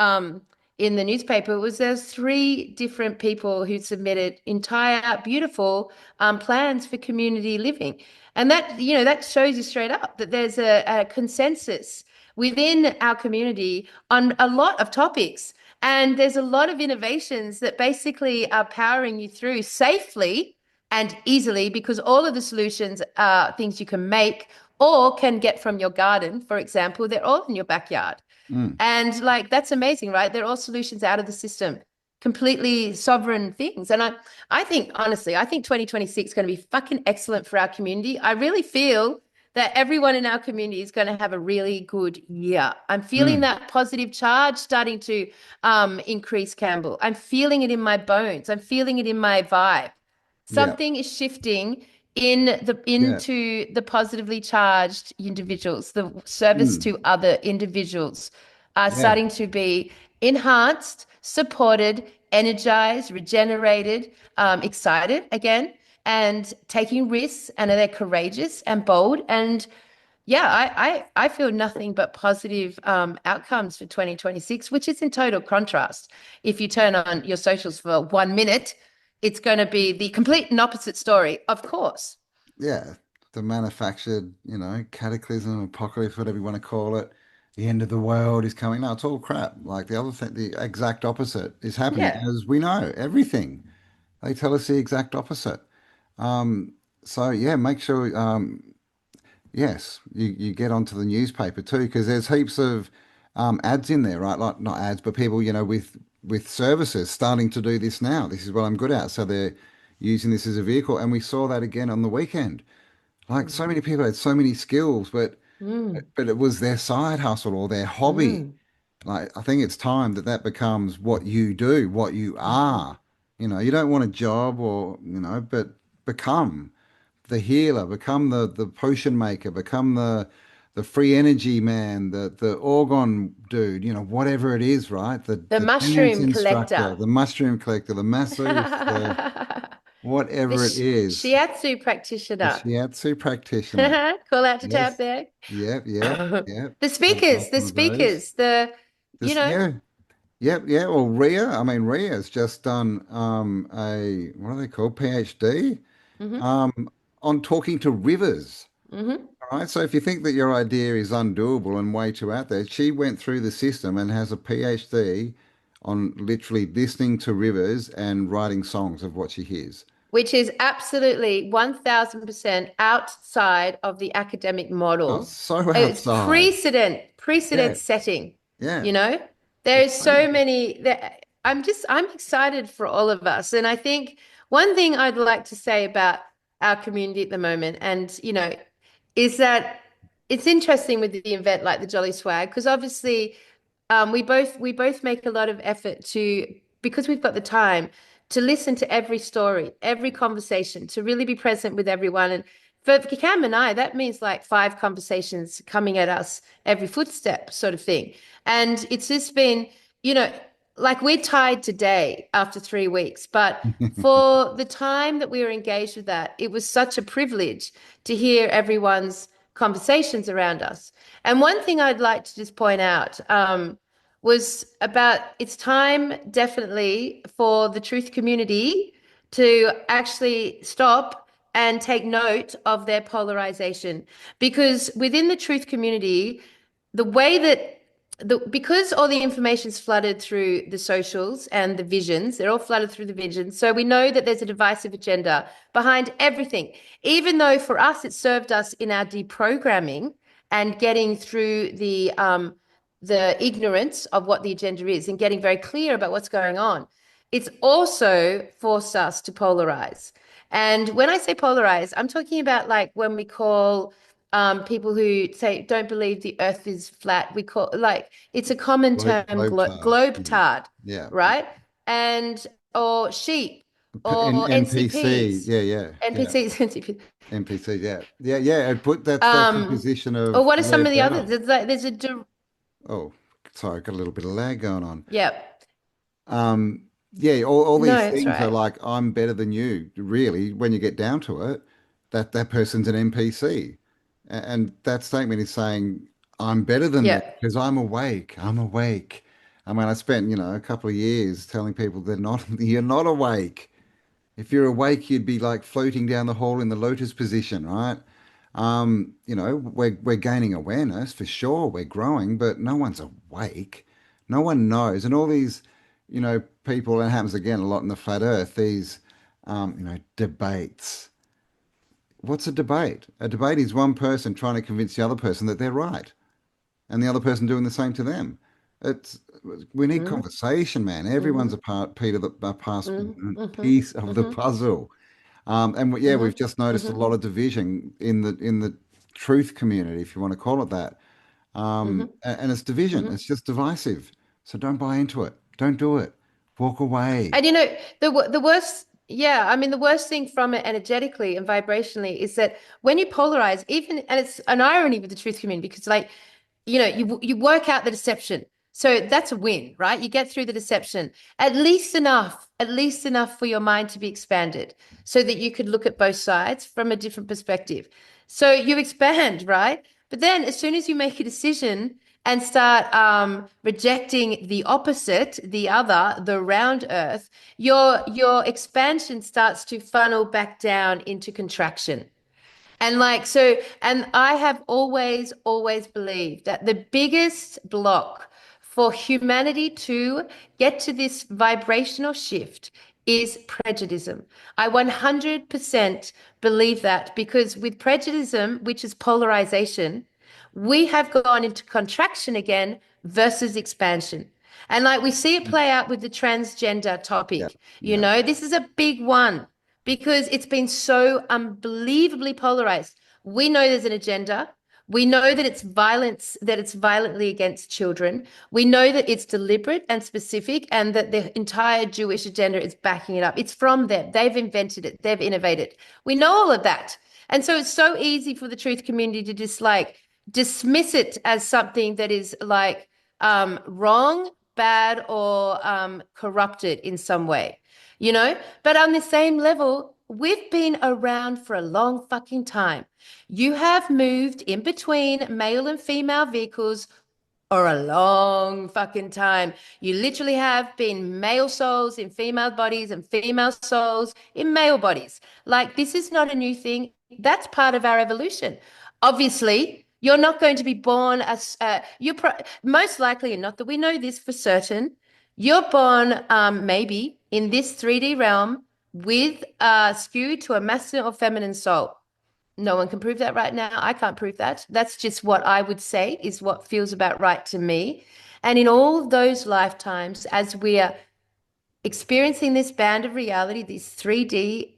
A: in the newspaper was there's three different people who submitted entire beautiful plans for community living. And that shows you straight up that there's a consensus within our community on a lot of topics. And there's a lot of innovations that basically are powering you through safely and easily because all of the solutions are things you can make or can get from your garden. For example, they're all in your backyard.
B: mm.
A: And like that's amazing, right? They're all solutions out of the system, completely sovereign things. And I think honestly, I think 2026 is going to be fucking excellent for our community. I really feel that everyone in our community is going to have a really good year. I'm feeling
B: Mm.
A: that positive charge starting to increase, Campbell. I'm feeling it in my bones. I'm feeling it in my vibe.
B: Yeah,
A: Something is shifting
B: yeah.
A: into the positively charged individuals. The service
B: Mm.
A: to other individuals are
B: Yeah.
A: starting to be enhanced, supported, energized, regenerated, excited again, and taking risks. And they're courageous and bold. And yeah, I feel nothing but positive outcomes for 2026, which is in total contrast. If you turn on your socials for 1 minute, it's going to be the complete and opposite story, of course.
B: Yeah, the manufactured, cataclysm, apocalypse, whatever you want to call it, the end of the world is coming. No, it's all crap. Like the other thing, the exact opposite is happening,
A: Yeah.
B: as we know, everything. They tell us the exact opposite. So yeah, make sure, yes, you get onto the newspaper too, because there's heaps of ads in there, right? Like not ads, but people, with services starting to do this now. This is what I'm good at. So they're using this as a vehicle. And we saw that again on the weekend. Like so many people had so many skills, but
A: Mm,
B: but it was their side hustle or their hobby.
A: mm,
B: Like I think it's time that that becomes what you do, what you
A: mhm.
B: are. You don't want a job or, but become the healer, become the potion maker, become the free energy man, the organ dude, whatever it is, right?
A: The
B: The dance
A: mushroom
B: instructor,
A: collector.
B: the mushroom collector, the masseuse, the
A: The
B: whatever it is,
A: shiatsu
B: the
A: practitioner.
B: shiatsu practitioner.
A: Call out to tab
B: Yes.
A: there.
B: Yep, yep, yep.
A: The
B: I've
A: speakers,
B: got
A: the
B: one of those.
A: speakers, the, you
B: This,
A: know,
B: yeah, yep, yeah. Well, Ria's just done a what are they called? PhD
A: hmm
B: um on talking to rivers.
A: hmm
B: All right. So if you think that your idea is undoable and way too out there, she went through the system and has a PhD on literally listening to rivers and writing songs of what she hears.
A: which is absolutely 1000% outside of the academic
B: Oh,
A: model.
B: so
A: It's
B: outside.
A: precedent
B: Yeah,
A: setting,
B: yeah.
A: you know? There's
B: It's
A: so
B: crazy.
A: many that I'm excited for all of us. And I think one thing I'd like to say about our community at the moment, and is that it's interesting with the event like the Jolly Swag, because obviously we both make a lot of effort to because we've got the time to listen to every story, every conversation, to really be present with everyone. And for Cam and I, that means like 5 conversations coming at us every footstep, sort of thing. And it's just been, you know, like we're tied today after 3 weeks, but for the time that we were engaged with that, it was such a privilege to hear everyone's conversations around us. And one thing I'd like to just point out was about it's time definitely for the truth community to actually stop and take note of their polarization. Because within the truth community, the way that because all the information's flooded through the socials and the visions, they're all flooded through the visions. So we know that there's a divisive agenda behind everything, even though for us it served us in our deprogramming and getting through the ignorance of what the agenda is and getting very clear about what's going on. It's also forced us to polarize. And when I say polarize, I'm talking about like when we call people who say don't believe the earth is flat. We call like it's a common term, globe tard,
B: Yeah.
A: right? And or sheep or
B: NPC.
A: NCPs,
B: Yeah.
A: NPCs, NCPs.
B: NPC. Yeah. And put that's the composition
A: Or
B: of
A: what are some
B: we're
A: of the
B: better.
A: others? There's like
B: Oh, sorry, got a little bit of lag going on.
A: Yep.
B: Yeah, all
A: No,
B: these
A: it's
B: things are
A: right.
B: like I'm better than you. Really, when you get down to it, that person's an NPC, and that statement is saying I'm better than them
A: Yep.
B: because I'm awake. I'm awake. I mean, I spent, a couple of years telling people they're not. You're not awake. If you're awake, you'd be like floating down the hall in the lotus position, right? We're gaining awareness for sure. We're growing, but no one's awake. No one knows. And all these, people, and it happens again a lot in the flat earth, these, debates. What's a debate? A debate is one person trying to convince the other person that they're right and the other person doing the same to them. It's we need
A: Mm-hmm.
B: conversation, man. Everyone's
A: Mm-hmm.
B: a part, Peter, a
A: Mm-hmm.
B: piece of the
A: Mm-hmm.
B: puzzle. Yeah, we've
A: Mm-hmm.
B: just noticed a
A: Mm-hmm.
B: lot of division in the truth community, if you want to call it that.
A: Mm-hmm.
B: And it's division.
A: Mm-hmm.
B: It's just divisive. So don't buy into it. Don't do it. Walk away.
A: And you know, the worst, yeah, I mean, the worst thing from it energetically and vibrationally is that when you polarize, even, and it's an irony with the truth community because, like, you work out the deception. So that's a win, right? You get through the deception at least enough for your mind to be expanded so that you could look at both sides from a different perspective. So you expand, right? But then as soon as you make a decision and start rejecting the opposite, the other, the round earth, your expansion starts to funnel back down into contraction. And like, so, and I have always believed that the biggest block for humanity to get to this vibrational shift is prejudice. I 100% believe that because with prejudice, which is polarization, we have gone into contraction again versus expansion. And like we see it play out with the transgender
B: Yeah.
A: topic.
B: Yeah.
A: This is a big one because it's been so unbelievably polarized. We know there's an agenda. We know that it's violence, that it's violently against children. We know that it's deliberate and specific, and that the entire Jewish agenda is backing it up. It's from them. They've invented it, they've innovated. We know all of that. And so it's so easy for the truth community to just like dismiss it as something that is like wrong, bad, or corrupted in some way, But on the same level, we've been around for a long fucking time. You have moved in between male and female vehicles for a long fucking time. You literally have been male souls in female bodies and female souls in male bodies. Like, this is not a new thing. That's part of our evolution. Obviously, you're not going to be born as most likely, not that we know this for certain. You're born maybe in this 3D realm with skewed to a masculine or feminine soul. No one can prove that right now. I can't prove that. That's just what I would say is what feels about right to me. And in all those lifetimes, as we are experiencing this band of reality, this 3D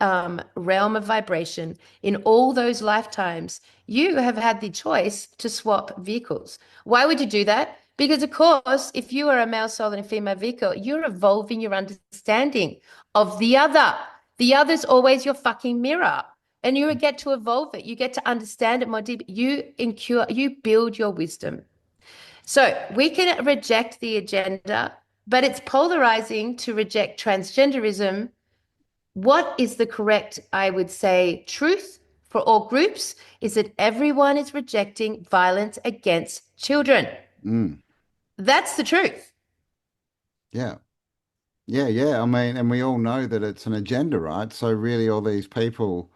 A: realm of vibration, in all those lifetimes, you have had the choice to swap vehicles. Why would you do that? Because, of course, if you are a male soul in a female vehicle, you're evolving your understanding of the other. The other's always your fucking mirror. And you get to evolve it. You get to understand it more deep. You build your wisdom. So we can reject the agenda, but it's polarizing to reject transgenderism. What is the correct, I would say, truth for all groups is that everyone is rejecting violence against children.
B: Mm.
A: That's the truth.
B: Yeah. Yeah. I mean, and we all know that it's an agenda, right? So really, all these people,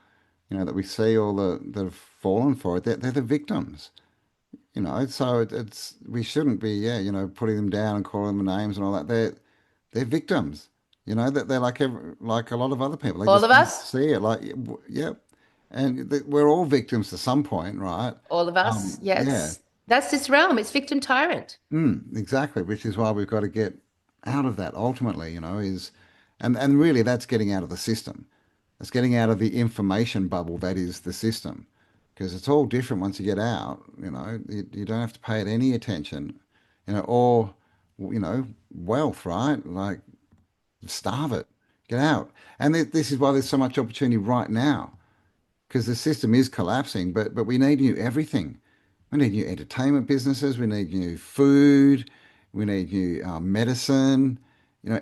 B: that we see, all that have fallen for it, they're the victims. So it's we shouldn't be, putting them down and calling them names and all that. They're victims. That they're like a lot of other people. They
A: All
B: just
A: of
B: don't
A: us,
B: see it. Like, yeah, and we're all victims to some point, right?
A: all of us.
B: Yeah,
A: Yes. That's this realm. It's victim tyrant.
B: exactly. Which is why we've got to get out of that. Ultimately, and really that's getting out of the system. It's getting out of the information bubble that is the system. because it's all different once you get out. You don't have to pay it any attention, or wealth, right? Like starve it, get out. And this is why there's so much opportunity right now, because the system is collapsing. But we need new everything. We need new entertainment businesses. We need new food. We need new medicine.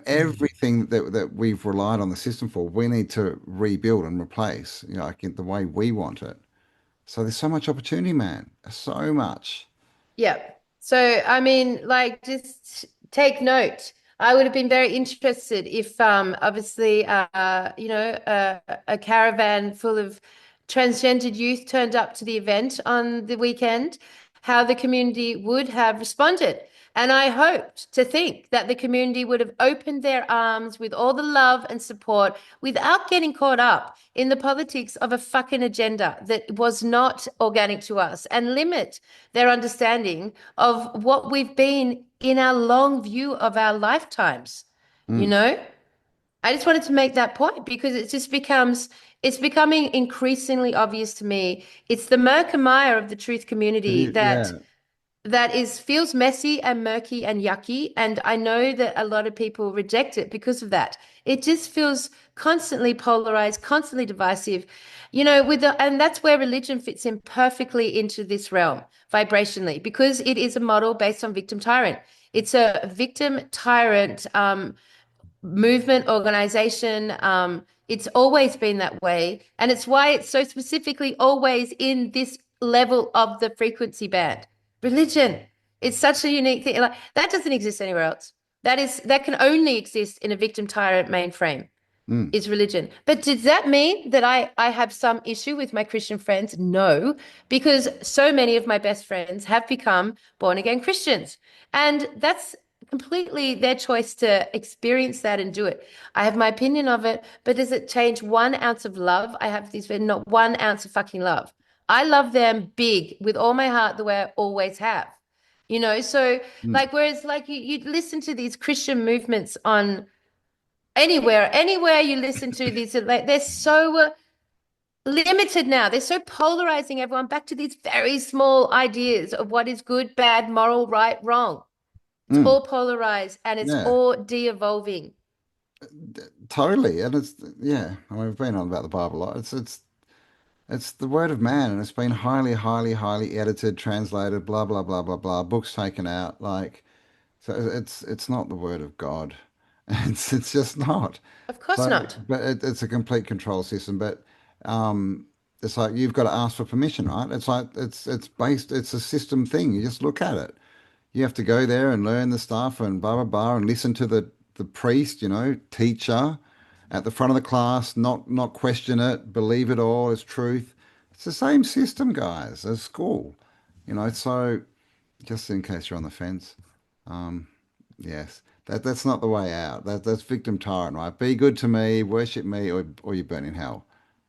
B: Everything that we've relied on the system for, we need to rebuild and replace, like in the way we want it. So there's so much opportunity, man. So much.
A: Yeah. So, I mean, like, just take note. I would have been very interested if, obviously, a caravan full of transgendered youth turned up to the event on the weekend, how the community would have responded. And I hoped to think that the community would have opened their arms with all the love and support without getting caught up in the politics of a fucking agenda that was not organic to us, and limit their understanding of what we've been in our long view of our lifetimes. You know, I just wanted to make that point because it's becoming increasingly obvious to me. It's the murk and mire of the truth community that
B: Yeah.
A: feels messy and murky and yucky. And I know that a lot of people reject it because of that. It just feels constantly polarized, constantly divisive, and that's where religion fits in perfectly into this realm vibrationally, because it is a model based on victim tyrant. It's a victim tyrant movement, organization. It's always been that way. And it's why it's so specifically always in this level of the frequency band. Religion. It's such a unique thing. Like, that doesn't exist anywhere else. That can only exist in a victim tyrant mainframe.
B: Mm.
A: Is religion. But does that mean that I have some issue with my Christian friends? No, because so many of my best friends have become born again Christians. And that's completely their choice to experience that and do it. I have my opinion of it, but does it change 1 ounce of love? I have these, not 1 ounce of fucking love. I love them big with all my heart, the way I always have. So
B: Mm.
A: like, whereas like you listen to these Christian movements on anywhere you listen to these, like, they're so limited now. They're so polarizing everyone back to these very small ideas of what is good, bad, moral, right, wrong. It's
B: Mm.
A: all polarized and it's
B: Yeah.
A: all de-evolving.
B: Totally. And yeah, I mean, we've been on about the Bible a lot. It's the word of man, and it's been highly, highly, highly edited, translated, blah, blah, blah, blah, blah, books taken out. Like, so it's not the word of God. It's just not.
A: Of course
B: So,
A: not.
B: but it's a complete control system. But it's like you've got to ask for permission, right? It's like it's a system thing. You just look at it. You have to go there and learn the stuff and blah blah blah and listen to the priest, teacher at the front of the class, not question it, believe it all as truth. It's the same system, guys, as school. So just in case you're on the fence, um, yes, that's not the way out. That's victim tyrant, right? Be good to me, worship me, or you burn in hell,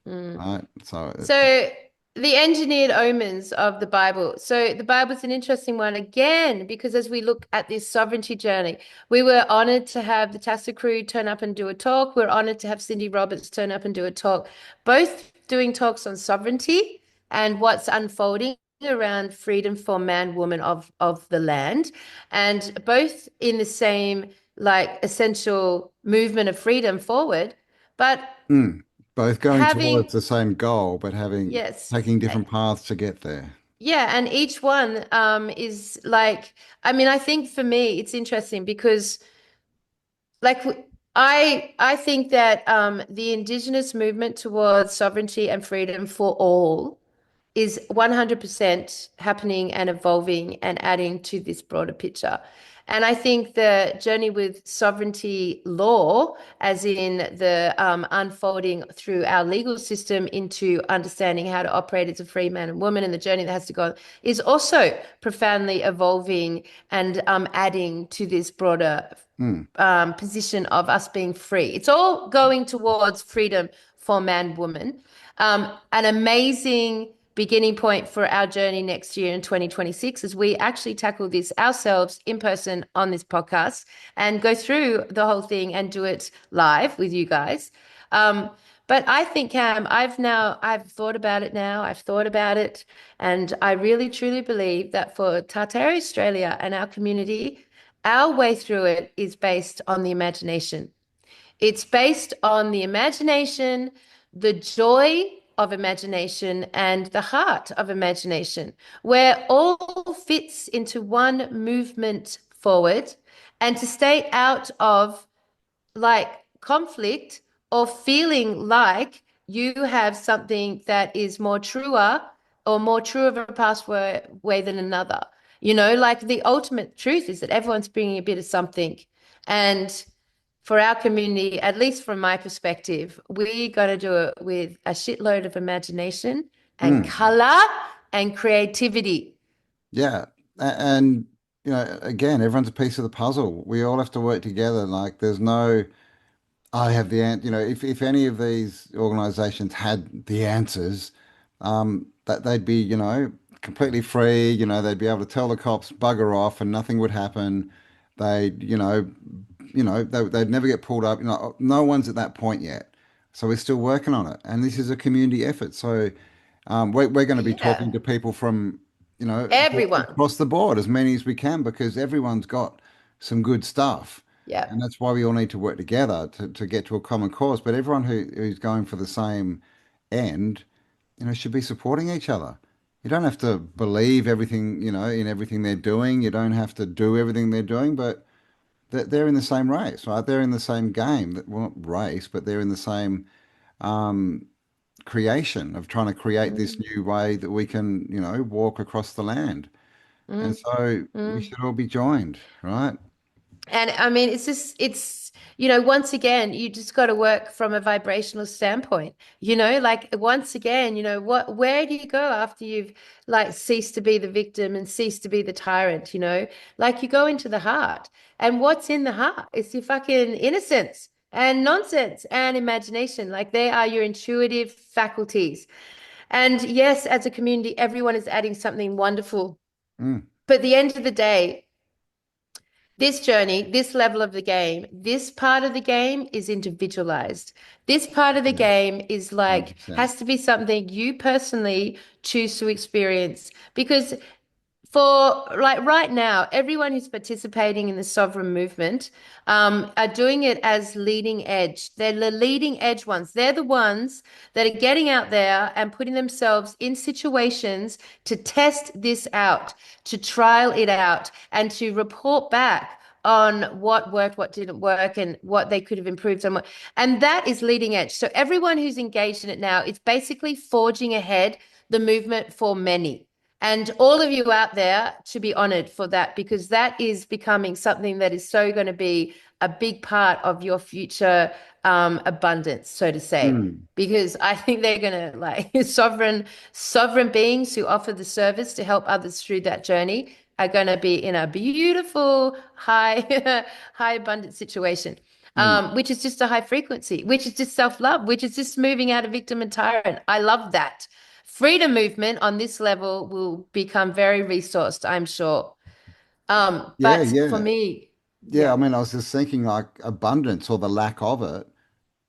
A: Mm.
B: right? So
A: So the engineered omens of the Bible. So the Bible's an interesting one again, because as we look at this sovereignty journey, we were honored to have the Tassa crew turn up and do a talk. We're honored to have Cindy Roberts turn up and do a talk, both doing talks on sovereignty and what's unfolding around freedom for man, woman of the land, and both in the same like essential movement of freedom forward, but
B: mm, both going
A: having
B: towards the same goal, but
A: yes.
B: taking different paths to get there.
A: Yeah, and each one is like, I mean, I think for me it's interesting because like I think that the Indigenous movement towards sovereignty and freedom for all is 100% happening and evolving and adding to this broader picture. And I think the journey with sovereignty law, as in the unfolding through our legal system into understanding how to operate as a free man and woman, and the journey that has to go on, is also profoundly evolving and adding to this broader
B: Mm.
A: position of us being free. It's all going towards freedom for man, woman. An amazing beginning point for our journey next year in 2026 as we actually tackle this ourselves in person on this podcast and go through the whole thing and do it live with you guys. But I think, Cam, I've thought about it now. I've thought about it, and I really truly believe that for Tartaria Australia and our community, our way through it is based on the imagination. It's based on the imagination, the joy of imagination, and the heart of imagination, where all fits into one movement forward, and to stay out of like conflict or feeling like you have something that is more truer or more true of a past way than another. Like the ultimate truth is that everyone's bringing a bit of something. And for our community, at least from my perspective, we got to do it with a shitload of imagination and color and creativity.
B: Yeah. And, again, everyone's a piece of the puzzle. We all have to work together. Like, there's no, I have the answer. If any of these organizations had the answers, that they'd be, completely free. They'd be able to tell the cops bugger off and nothing would happen. They'd, they'd never get pulled up. No one's at that point yet. So we're still working on it, and this is a community effort. So we're going to be talking
A: Yeah.
B: to people from,
A: Everyone.
B: across the board, as many as we can, because everyone's got some good stuff.
A: Yeah.
B: And that's why we all need to work together to get to a common cause. But everyone who's going for the same end, should be supporting each other. You don't have to believe everything, in everything they're doing. You don't have to do everything they're doing, but they're in the same race, right? They're in the same game. Well, not race, but they're in the same creation of trying to create this new way that we can, walk across the land. And so we should all be joined, right?
A: And I mean, once again, you just got to work from a vibrational standpoint, like once again, where do you go after you've like ceased to be the victim and ceased to be the tyrant, like you go into the heart. And what's in the heart? It's your fucking innocence and nonsense and imagination. Like they are your intuitive faculties. And yes, as a community, everyone is adding something wonderful. But at the end of the day, this journey, this level of the game, this part of the game is individualized. This part of the
B: Yeah,
A: game is like,
B: 100%.
A: has to be something you personally choose to experience. Because for like right now, everyone who's participating in the sovereign movement are doing it as leading edge. They're the leading edge ones. They're the ones that are getting out there and putting themselves in situations to test this out, to trial it out, and to report back on what worked, what didn't work, and what they could have improved on. And that is leading edge. So everyone who's engaged in it now, it's basically forging ahead the movement for many. And all of you out there should be honored for that, because that is becoming something that is so going to be a big part of your future abundance, so to say. Because I think they're going to like sovereign beings who offer the service to help others through that journey are going to be in a beautiful high high abundant situation. Which is just a high frequency, which is just self-love, which is just moving out of victim and tyrant. I love that. Freedom movement on this level will become very resourced, I'm sure.
B: Yeah,
A: But for
B: yeah.
A: me,
B: Yeah,
A: yeah,
B: I mean, I was just thinking like abundance or the lack of it,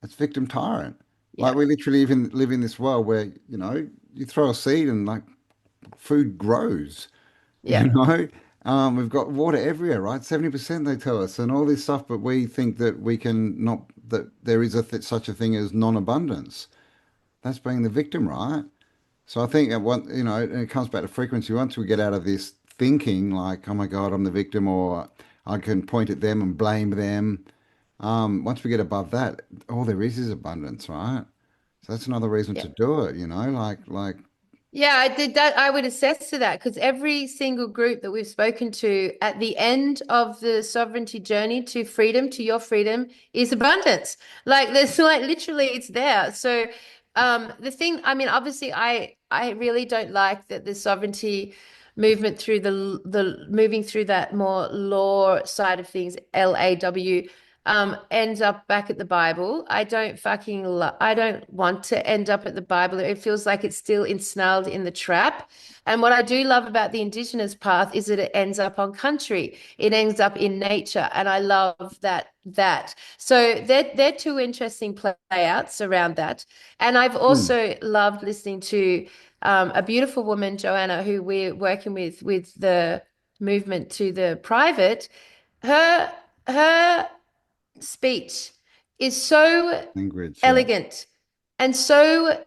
B: it's victim tyrant. Like
A: yeah,
B: we literally even live in this world where, you throw a seed and like food grows, you
A: yeah,
B: know? We've got water everywhere, right? 70% they tell us and all this stuff, but we think that we can not, that there is such a thing as non-abundance. That's being the victim, right? So I think at one, and it comes back to frequency. Once we get out of this thinking like, oh my God, I'm the victim, or I can point at them and blame them. Once we get above that, all there is abundance, right? So that's another reason
A: yeah.
B: to do it, like,
A: Yeah, I did that. I would assess to that because every single group that we've spoken to at the end of the sovereignty journey to freedom, to your freedom, is abundance. Like there's like literally it's there. So the thing, I mean, obviously I really don't like that the sovereignty movement through the moving through that more law side of things, LAW. ends up back at the Bible. I don't want to end up at the Bible. It feels like it's still ensnarled in the trap. And what I do love about the Indigenous path is that it ends up on country. It ends up in nature. And I love that. So they're two interesting play outs around that. And I've
B: Mm.
A: also loved listening to a beautiful woman, Joanna, who we're working with the movement to the private. Her speech is so
B: Language, yeah.
A: elegant and so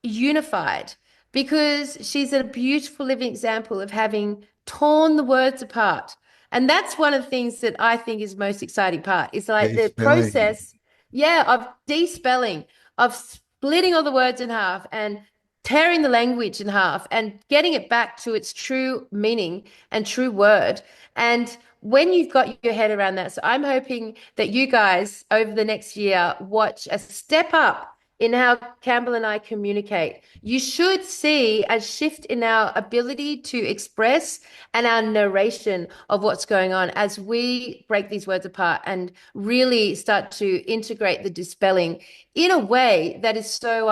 A: unified because she's a beautiful living example of having torn the words apart. And that's one of the things that I think is most exciting part. It's like the
B: Spelling.
A: process, yeah, of despelling, of splitting all the words in half and tearing the language in half and getting it back to its true meaning and true word. And when you've got your head around that, so I'm hoping that you guys over the next year watch a step up in how Campbell and I communicate. You should see a shift in our ability to express and our narration of what's going on as we break these words apart and really start to integrate the dispelling in a way that is so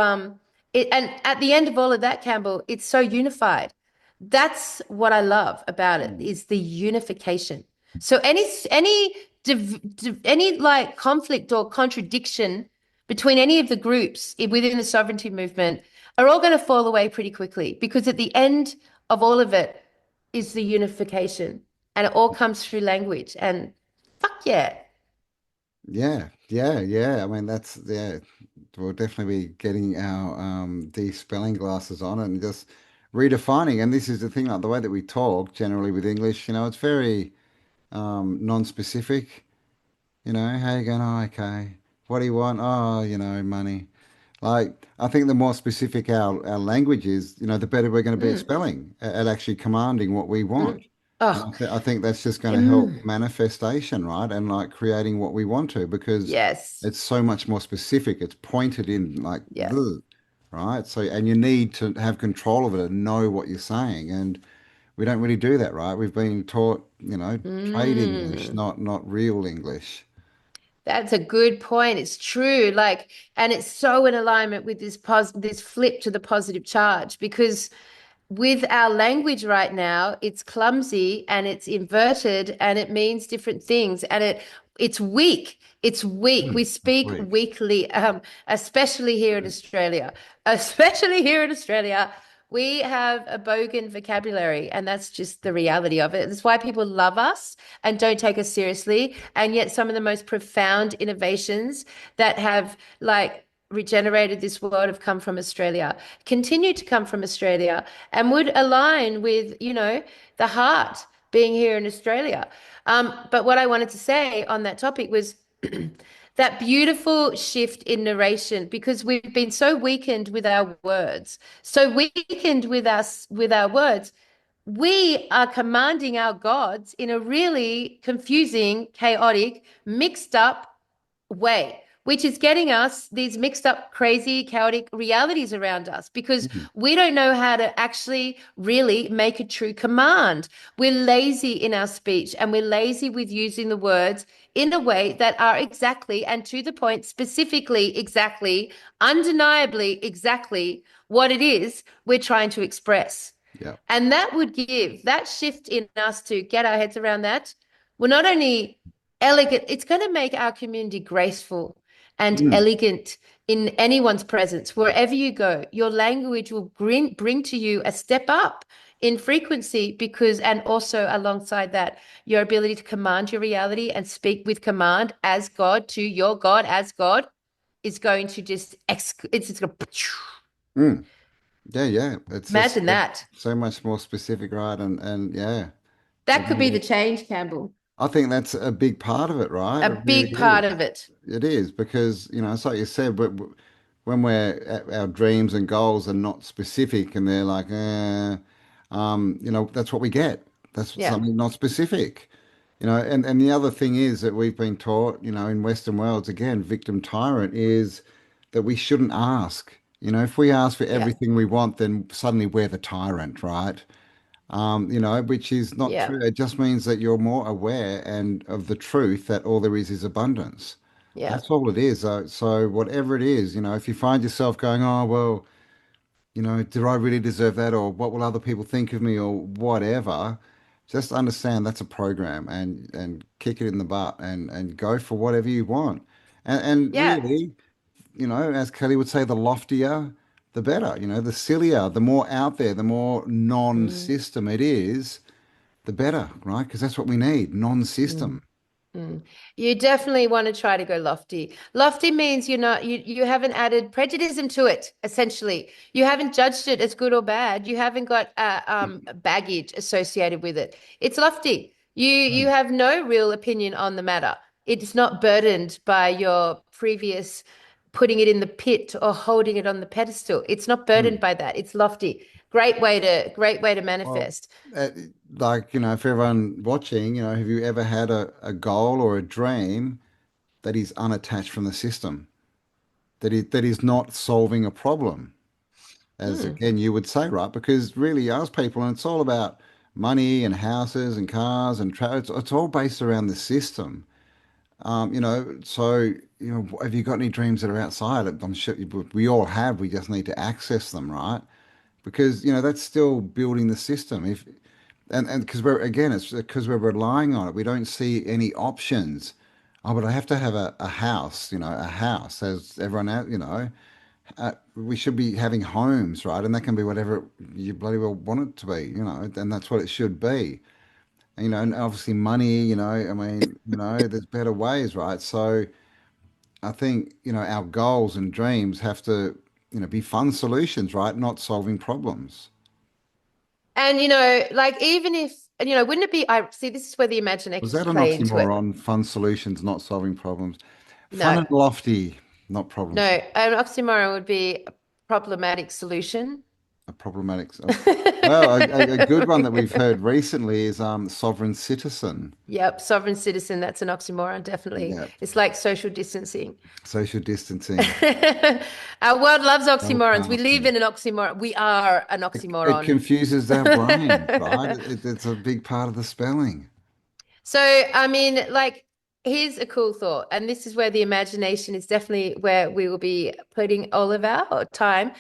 A: and at the end of all of that, Campbell, it's so unified. That's what I love about it
B: Mm.
A: is the unification. So any like conflict or contradiction between any of the groups within the sovereignty movement are all going to fall away pretty quickly because at the end of all of it is the unification and it all comes through language and fuck yeah.
B: Yeah, yeah, yeah. I mean, that's yeah. We'll definitely be getting our de-spelling glasses on and just redefining. And this is the thing, like the way that we talk generally with English, it's very non-specific. How you going? Oh, okay. What do you want? Oh, money. Like, I think the more specific our language is, the better we're going to be at
A: Mm,
B: spelling, at actually commanding what we want.
A: mm.
B: And
A: Oh,
B: I think that's just going to help
A: mm.
B: manifestation, right? And like creating what we want to, because
A: Yes.
B: it's so much more specific. It's pointed in like,
A: Yeah.
B: right? So, and you need to have control of it and know what you're saying. And we don't really do that, right? We've been taught, trade English,
A: Mm.
B: not real English.
A: That's a good point. It's true. Like, and it's so in alignment with this flip to the positive charge because with our language right now, it's clumsy and it's inverted and it means different things and it's weak. It's weak. We
B: That's
A: speak
B: weak.
A: weakly, especially here in Australia. Especially here in Australia, we have a bogan vocabulary, and that's just the reality of it. That's why people love us and don't take us seriously. And yet, some of the most profound innovations that have like regenerated this world have come from Australia, continue to come from Australia, and would align with, the heart being here in Australia. But what I wanted to say on that topic was that beautiful shift in narration because we've been so weakened with our words, so weakened with our words. We are commanding our gods in a really confusing, chaotic, mixed up way, which is getting us these mixed up, crazy, chaotic realities around us because
B: Mhm.
A: we don't know how to actually really make a true command. We're lazy in our speech and we're lazy with using the words in a way that are exactly and to the point, specifically, exactly, undeniably, exactly what it is we're trying to express.
B: Yeah.
A: And that would give that shift in us to get our heads around that. We're not only elegant, it's going to make our community graceful and
B: Mm.
A: elegant in anyone's presence. Wherever you go, your language will bring to you a step up in frequency because, and also alongside that, your ability to command your reality and speak with command as God to your God as God is going to it's just going to
B: Mm. Yeah, yeah. It's just
A: imagine that.
B: so much more specific, right? And yeah,
A: That
B: it
A: could be the
B: really,
A: change, Campbell.
B: I think that's a big part of it, right?
A: A
B: It really
A: big
B: is.
A: part of it.
B: It is because, it's like you said, but when our dreams and goals are not specific and they're like, that's what we get. That's
A: Yeah.
B: something not specific. And the other thing is that we've been taught, in Western worlds, again, victim tyrant is that we shouldn't ask. If we ask for
A: Yeah.
B: everything we want, then suddenly we're the tyrant, right? which is not
A: Yeah.
B: true. It just means that you're more aware and of the truth that all there is abundance.
A: Yeah.
B: That's all it is. So whatever it is, if you find yourself going, oh, well, do I really deserve that? Or what will other people think of me or whatever? Just understand that's a program and kick it in the butt and go for whatever you want. And
A: Yeah.
B: really, as Kelly would say, the loftier, the better. The sillier, the more out there, the more
A: Mm,
B: non-system it is, the better, right? Because that's what we need,
A: mm.
B: non-system.
A: Mm. You definitely want to try to go lofty. Lofty means you haven't added prejudice to it, essentially. You haven't judged it as good or bad. You haven't got baggage associated with it. It's lofty. You
B: Mm.
A: have no real opinion on the matter. It's not burdened by your previous putting it in the pit or holding it on the pedestal. It's not burdened
B: Mm.
A: by that. It's lofty. Great way to
B: Well,
A: manifest.
B: uh, like, for everyone watching, have you ever had a goal or a dream that is unattached from the system, that is not solving a problem, as
A: Mm.
B: again you would say, right? Because really, you ask people, and it's all about money and houses and cars and it's all based around the system. So have you got any dreams that are outside? I'm sure we all have. We just need to access them, right? Because that's still building the system. If and because it's because we're relying on it. We don't see any options. Oh, but I have to have a house, a house, as everyone else, we should be having homes, right? And that can be whatever you bloody well want it to be, and that's what it should be. And obviously money, I mean, there's better ways, right? So I think, our goals and dreams have to, be fun solutions, right? Not solving problems.
A: And like even if wouldn't it be? I see. This is where the
B: Was
A: imaginations
B: that an
A: play into it.
B: oxymoron? Fun solutions, not solving problems. Fun
A: No,
B: and lofty, not
A: no,
B: problems.
A: an oxymoron would be a problematic solution.
B: A problematic. Well, a good one that we've heard recently is sovereign citizen.
A: Yep, sovereign citizen. That's an oxymoron. Definitely,
B: Yeah,
A: it's like social distancing.
B: social distancing.
A: Our world loves
B: So
A: oxymorons. We live
B: powerful.
A: in an oxymoron. We are an
B: It
A: oxymoron.
B: confuses our brains, right? It's a big part of the spelling.
A: So, I mean, like, here's a cool thought, and this is where the imagination is definitely where we will be putting all of our time.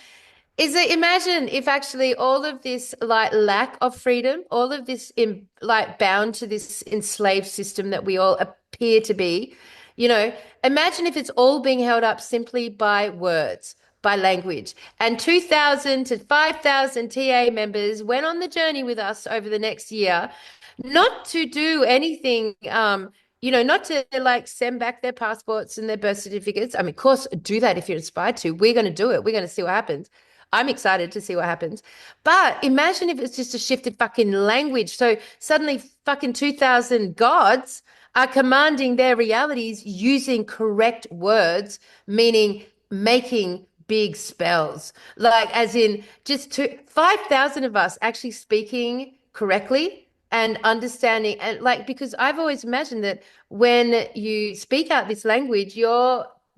A: Is it imagine if actually all of this like lack of freedom, all of this like bound to this enslaved system that we all appear to be, you know, imagine if it's all being held up simply by words, by language. And 2,000 to 5,000 TA members went on the journey with us over the next year, not to do anything, not to like send back their passports and their birth certificates. I mean, of course, do that if you're inspired to. We're going to do it. We're going to see what happens. I'm excited to see what happens. But imagine if it's just a shifted fucking language. So suddenly fucking 2,000 gods are commanding their realities using correct words, meaning making big spells. Like, as in, 5,000 of us actually speaking correctly and understanding. And like, because I've always imagined that when you speak out this language,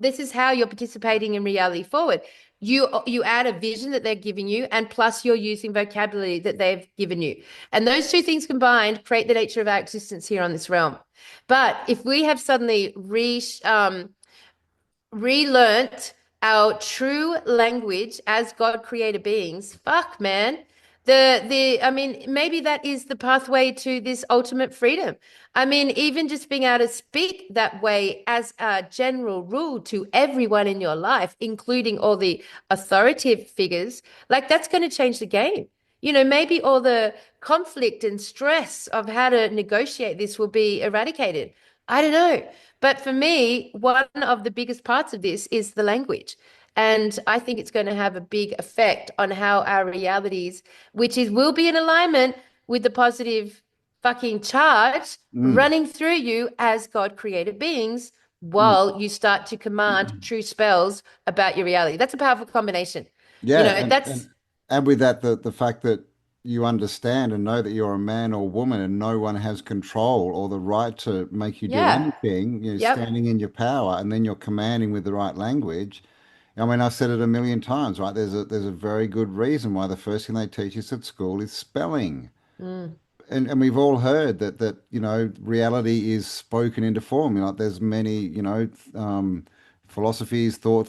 A: this is how you're participating in reality forward. You add a vision that they're giving you, and plus you're using vocabulary that they've given you, and those two things combined create the nature of our existence here on this realm. But if we have suddenly relearnt our true language as God created beings, fuck man. I mean, maybe that is the pathway to this ultimate freedom. I mean, even just being able to speak that way as a general rule to everyone in your life, including all the authoritative figures, like that's going to change the game. Maybe all the conflict and stress of how to negotiate this will be eradicated. I don't know. But for me, one of the biggest parts of this is the language. And I think it's going to have a big effect on how our realities, will be in alignment with the positive fucking charge
B: Mm,
A: running through you as God created beings
B: mm.
A: while you start to command true spells about your reality. That's a powerful combination.
B: Yeah, and,
A: That's,
B: and with that, the fact that you understand and know that you're a man or woman and no one has control or the right to make you do
A: yeah.
B: anything,
A: Yep.
B: standing in your power, and then you're commanding with the right language. I mean, I've said it a million times, right? There's a very good reason why the first thing they teach us at school is spelling.
A: Mm.
B: And we've all heard that reality is spoken into form. There's many philosophies, thought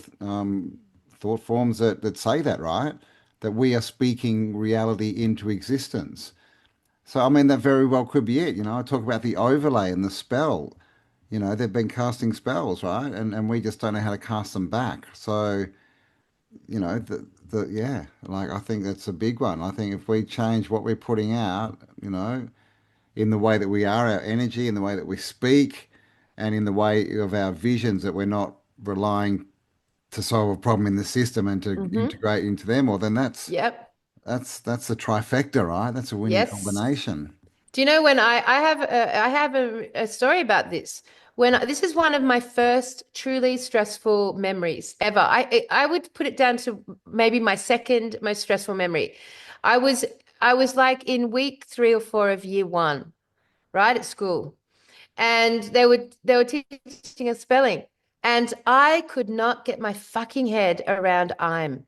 B: forms that say that, right? That we are speaking reality into existence. So I mean that very well could be it. I talk about the overlay and the spell. They've been casting spells, right? And we just don't know how to cast them back. So yeah, like I think that's a big one. I think if we change what we're putting out, in the way that we are, our energy, in the way that we speak, and in the way of our visions, that we're not relying to solve a problem in the system and to
A: Mm-hmm.
B: integrate into them, or then that's
A: Yep.
B: that's a trifecta, right? That's a winning
A: Yes.
B: combination.
A: Do you know when I have a story about this? This is one of my first truly stressful memories ever. I would put it down to maybe my second most stressful memory. I was I was like in week 3 or 4 of year one, right at school, and they were teaching us spelling, and I could not get my fucking head around I'm.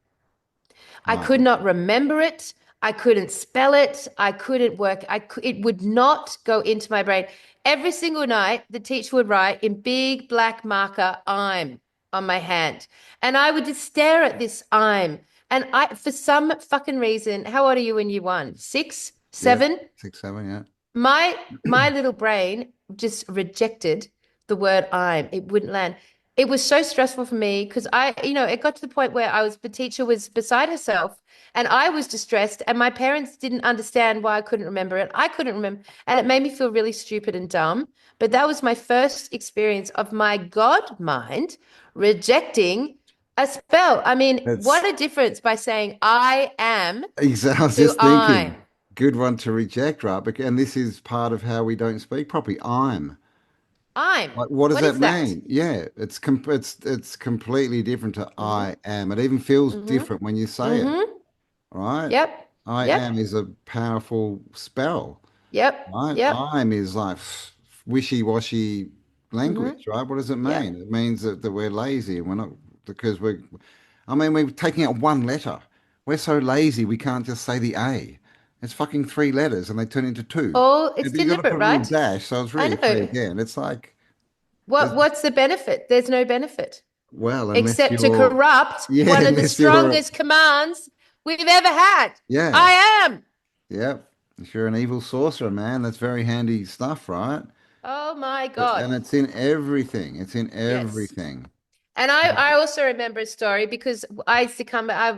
A: I could not remember it. I couldn't spell it. I couldn't work. It would not go into my brain. Every single night, the teacher would write in big black marker, I'm on my hand. And I would just stare at this I'm. And for some fucking reason, how old are you when you won? Six,
B: Yeah,
A: seven?
B: 6, 7, yeah.
A: My little brain just rejected the word I'm. It wouldn't land. It was so stressful for me because it got to the point where the teacher was beside herself and I was distressed and my parents didn't understand why I couldn't remember it. I couldn't remember. And it made me feel really stupid and dumb. But that was my first experience of my God mind rejecting a spell. I mean, what
B: That's
A: a difference by saying I am
B: exactly. I was
A: to
B: just
A: I'm.
B: thinking, good one to reject, right? And this is part of how we don't speak properly. I'm.
A: I'm.
B: Like, what does
A: What
B: that
A: is that?
B: mean? Yeah, it's completely different to
A: Mm-hmm.
B: I am. It even feels
A: Mm-hmm.
B: different when you say it,
A: Mm-hmm.
B: right?
A: Yep.
B: I am
A: Yep.
B: is a powerful spell,
A: Yep.
B: right?
A: Yep.
B: I'm is like wishy-washy
A: Mm-hmm.
B: language, right? What does it
A: Yep.
B: mean? It means that we're lazy and we're not because I mean, we're taking out one letter. We're so lazy we can't just say the A. It's fucking 3 letters and they turn into two.
A: Oh,
B: Yeah,
A: it's
B: but you got to
A: deliberate,
B: put a little
A: right?
B: dash, so it's
A: I
B: really three
A: know.
B: again. It's like there's
A: What's the benefit? There's no benefit
B: well, unless
A: except to
B: you're,
A: corrupt
B: yeah,
A: one of the
B: unless you're,
A: strongest commands we've ever had.
B: yeah,
A: I am.
B: yeah. If you're an evil sorcerer, man, that's very handy stuff, right?
A: Oh my
B: But,
A: God.
B: and it's in everything. It's in
A: Yes.
B: everything.
A: And I also remember a story because I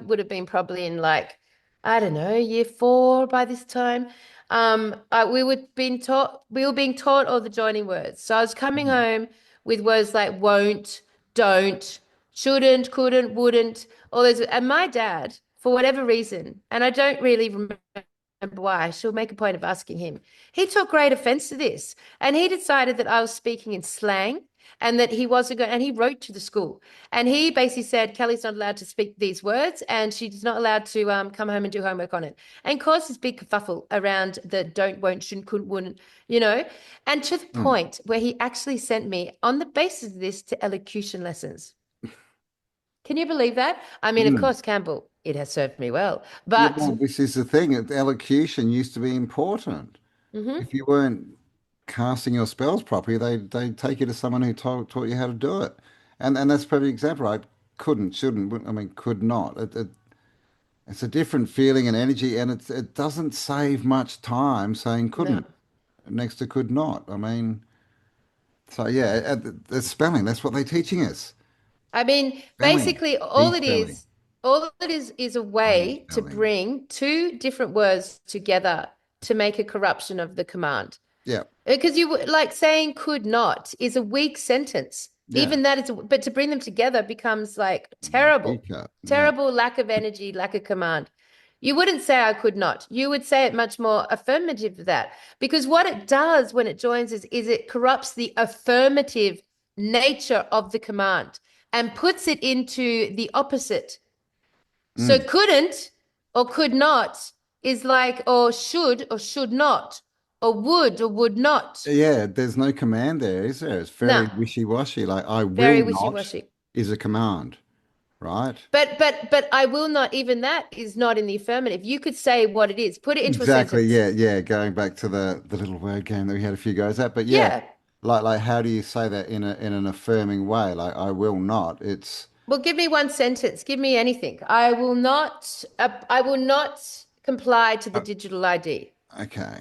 A: would have been probably in like, I don't know, year 4 by this time. We were being taught all the joining words. So I was coming
B: Mm.
A: home with words like won't, don't, shouldn't, couldn't, wouldn't, all those. And my dad, for whatever reason, and I don't really remember why, I shall make a point of asking him. He took great offense to this, and he decided that I was speaking in slang and that he wasn't going, and he wrote to the school and he basically said Kelly's not allowed to speak these words and she's not allowed to come home and do homework on it, and caused this big kerfuffle around the don't, won't, shouldn't, couldn't, wouldn't, and to the
B: Mm.
A: point where he actually sent me on the basis of this to elocution lessons. Can you believe that? I mean, of
B: Mm.
A: course, Campbell, it has served me well,
B: Yeah,
A: but
B: well, this is the thing. Elocution used to be important.
A: mhm,
B: If you weren't casting your spells properly, they take you to someone who taught you how to do it. And that's a perfect example. I couldn't, shouldn't, I mean, could not. It's a different feeling and energy, and it doesn't save much time saying
A: no.
B: couldn't next to could not. I mean, so yeah, the spelling, that's what they're teaching us.
A: I mean,
B: Spelling,
A: basically,
B: de-spelling.
A: all it is a way to
B: Unspelling.
A: bring two different words together to make a corruption of the command.
B: Yeah,
A: Because like saying could not is a weak sentence.
B: yeah.
A: Even that is, but to bring them together becomes like terrible,
B: Teacher, yeah.
A: terrible lack of energy, lack of command. You wouldn't say I could not. You would say it much more affirmative of that. Because what it does when it joins is it corrupts the affirmative nature of the command and puts it into the opposite. So
B: Mm.
A: couldn't or could not is like or should not or would not.
B: Yeah, there's no command there, is there? It's very
A: No,
B: wishy-washy. Like I will
A: very
B: not
A: wishy-washy.
B: is a command. right?
A: But I will not, even that is not in the affirmative. You could say what it is, put it into a
B: Exactly.
A: sentence.
B: Yeah. Going back to the little word game that we had a few goes at, but yeah,
A: Yeah.
B: like how do you say that in an affirming way? Like I will not. It's
A: Well, give me one sentence. Give me anything. I will not comply to the digital ID.
B: okay.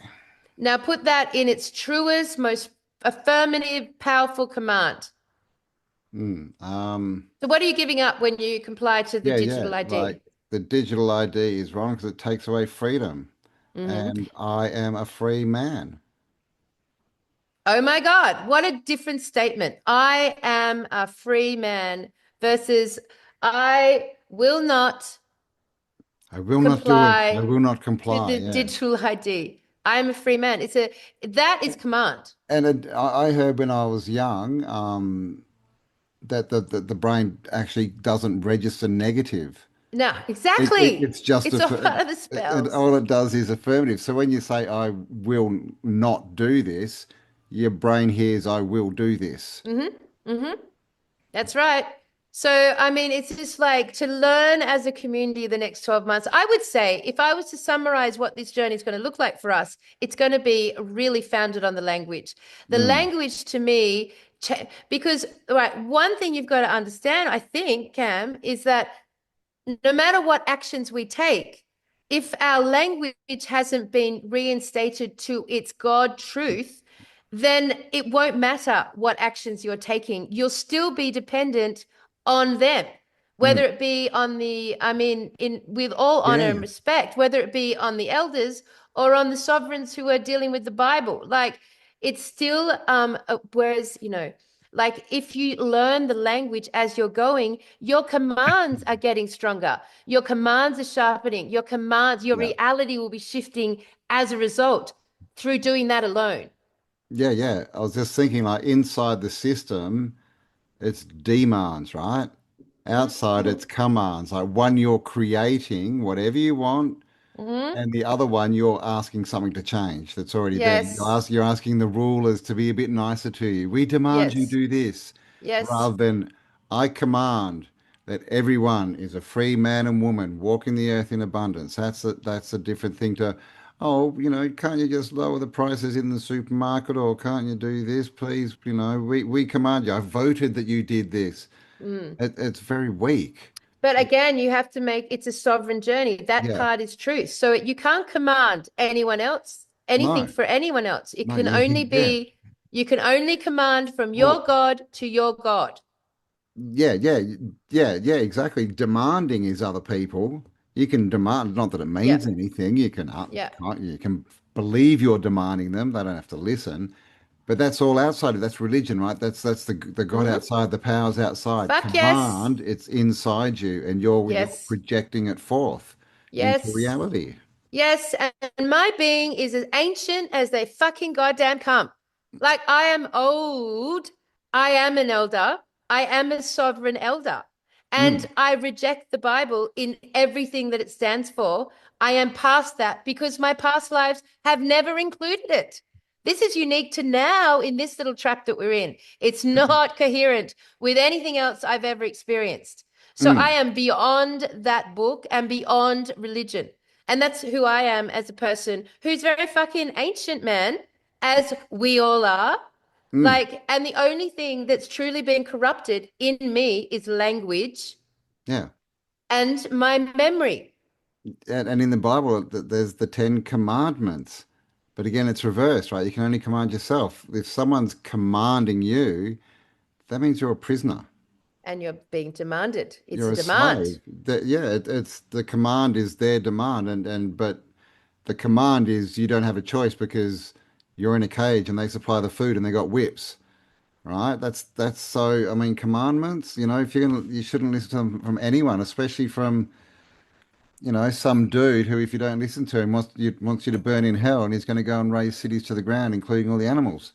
A: Now put that in its truest, most affirmative, powerful command. So what are you giving up when you comply to the
B: Yeah.
A: digital ID?
B: Like the digital ID is wrong because it takes away freedom, and I am a free man.
A: Oh my God, what a different statement. I am a free man versus I will not
B: I will not do it. I
A: comply
B: will not
A: to
B: comply.
A: the
B: Yeah.
A: digital ID. I am a free man. That is command.
B: And I heard when I was young, that the brain actually doesn't register negative.
A: No, exactly.
B: It's just
A: It's all part of the spells.
B: all it does is affirmative. So when you say I will not do this, your brain hears I will do this.
A: That's right. So, I mean, it's just like to learn as a community the next 12 months. I would say, if I was to summarize what this journey is going to look like for us, it's going to be really founded on the language. The
B: Mm,
A: language to me, because, right, one thing you've got to understand, I think, Cam, is that no matter what actions we take, if our language hasn't been reinstated to its God truth, then it won't matter what actions you're taking. You'll still be dependent on them,
B: mm.
A: whether it be on the, I mean, in with all honor and
B: Yeah.
A: respect, whether it be on the elders or on the sovereigns who are dealing with the Bible. Like it's still, whereas, like if you learn the language as you're going, your commands are getting stronger. Your commands are sharpening. Your
B: Yeah.
A: reality will be shifting as a result through doing that alone.
B: Yeah. I was just thinking like inside the system, it's demands, right? Outside, it's commands. Like one you're creating whatever you want, and the other one you're asking something to change that's already there.
A: Yes.
B: You're asking the rulers to be a bit nicer to you. We demand you
A: Yes.
B: do this,
A: Yes.
B: rather than I command that everyone is a free man and woman walking the earth in abundance. That's a different thing to, oh, can't you just lower the prices in the supermarket or can't you do this, please? We command you. I voted that you did this.
A: Mm.
B: It's very weak.
A: But again, you have to make it's a sovereign journey. That
B: Yeah.
A: part is truth. So you can't command anyone else, anything
B: No,
A: for anyone else.
B: no, yeah.
A: You can only command from your
B: Well,
A: God to your God.
B: yeah, exactly. Demanding is other people. You can demand, not that it
A: Yeah.
B: means anything.
A: Yeah.
B: You can believe you're demanding them. They don't have to listen. But that's all outside of that's religion, right? That's the God
A: Hmm.
B: outside, the powers outside.
A: Fuck yes.
B: Command, it's inside you, and you're
A: Yes.
B: projecting it forth into
A: Yes.
B: reality.
A: Yes, and my being is as ancient as they fucking goddamn come. Like I am old. I am an elder. I am a sovereign elder. And
B: Mm,
A: I reject the Bible in everything that it stands for. I am past that because my past lives have never included it. This is unique to now in this little trap that we're in. It's not coherent with anything else I've ever experienced. So I
B: mm,
A: am beyond that book and beyond religion. And that's who I am as a person who's very fucking ancient, man, as we all are.
B: mm.
A: Like, and the only thing that's truly been corrupted in me is language
B: Yeah.
A: and my memory.
B: And in the Bible, there's the Ten Commandments. But again, it's reversed, right? You can only command yourself. If someone's commanding you, that means you're a prisoner.
A: And you're being demanded. It's
B: You're
A: a
B: a
A: demand.
B: slave. It's the command is their demand, and but the command is you don't have a choice because you're in a cage and they supply the food and they got whips, right? That's so. I mean, commandments. If you shouldn't listen to them from anyone, especially from some dude who, if you don't listen to him, wants you to burn in hell, and he's going to go and raise cities to the ground, including all the animals.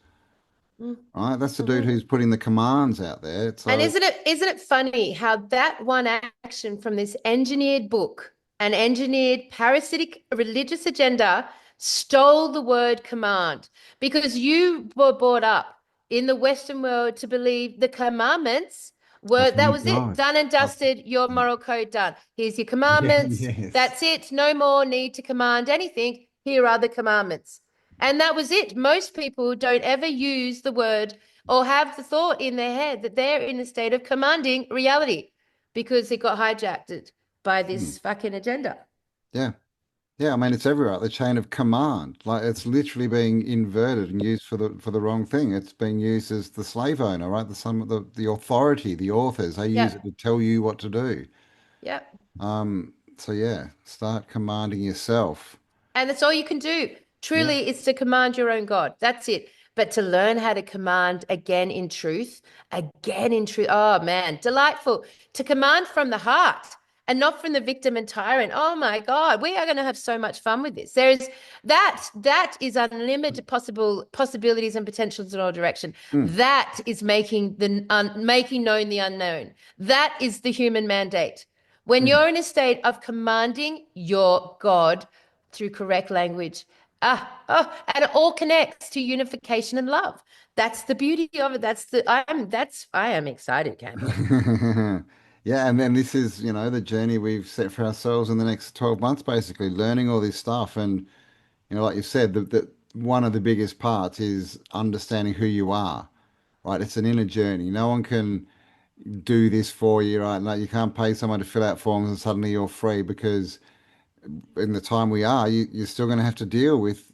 B: Right? That's the dude
A: Mm-hmm.
B: who's putting the commands out there.
A: And
B: So,
A: isn't it funny how that one action from this engineered book, an engineered parasitic religious agenda, stole the word command? Because you were brought up in the Western world to believe the commandments
B: Oh,
A: Word, that
B: thank
A: was it.
B: God.
A: Done and
B: Oh,
A: dusted. Your moral code done. Here's your
B: yeah,
A: commandments.
B: yes.
A: That's it. No more need to command anything. Here are the commandments. And that was it. Most people don't ever use the word or have the thought in their head that they're in a state of commanding reality because it got hijacked by
B: Mm.
A: this fucking agenda.
B: Yeah. Yeah, I mean it's everywhere. The chain of command, like it's literally being inverted and used for the wrong thing. It's being used as the slave owner, right? The authority, the authors, they use it
A: Yep.
B: to tell you what to do.
A: Yep.
B: So yeah, start commanding yourself.
A: And that's all you can do.
B: Yeah.
A: Truly, it's to command your own God. That's it. But to learn how to command again in truth. Oh man, delightful. To command from the heart and not from the victim and tyrant. Oh my God, we are going to have so much fun with this. That is unlimited possibilities and potentials in all direction.
B: Mm.
A: That is making known the unknown. That is the human mandate. When
B: Mm.
A: you're in a state of commanding your God through correct language. And it all connects to unification and love. That's the beauty of it. I am excited, Campbell.
B: Yeah, and then this is, the journey we've set for ourselves in the next 12 months, basically, learning all this stuff. And, like you said, that one of the biggest parts is understanding who you are, right? It's an inner journey. No one can do this for you, right? Like you can't pay someone to fill out forms and suddenly you're free because in the time we are, you're still going to have to deal with,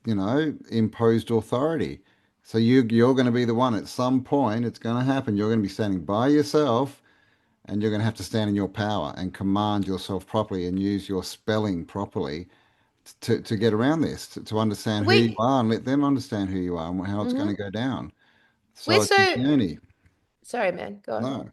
B: imposed authority. So you're going to be the one at some point, it's going to happen. You're going to be standing by yourself and you're going to have to stand in your power and command yourself properly and use your spelling properly to get around this, to understand who you
A: We
B: are and let them understand who you are and how it's going to
A: mhm.
B: go down.
A: We're
B: So it's a
A: so
B: journey.
A: sorry, man. Go on.
B: No,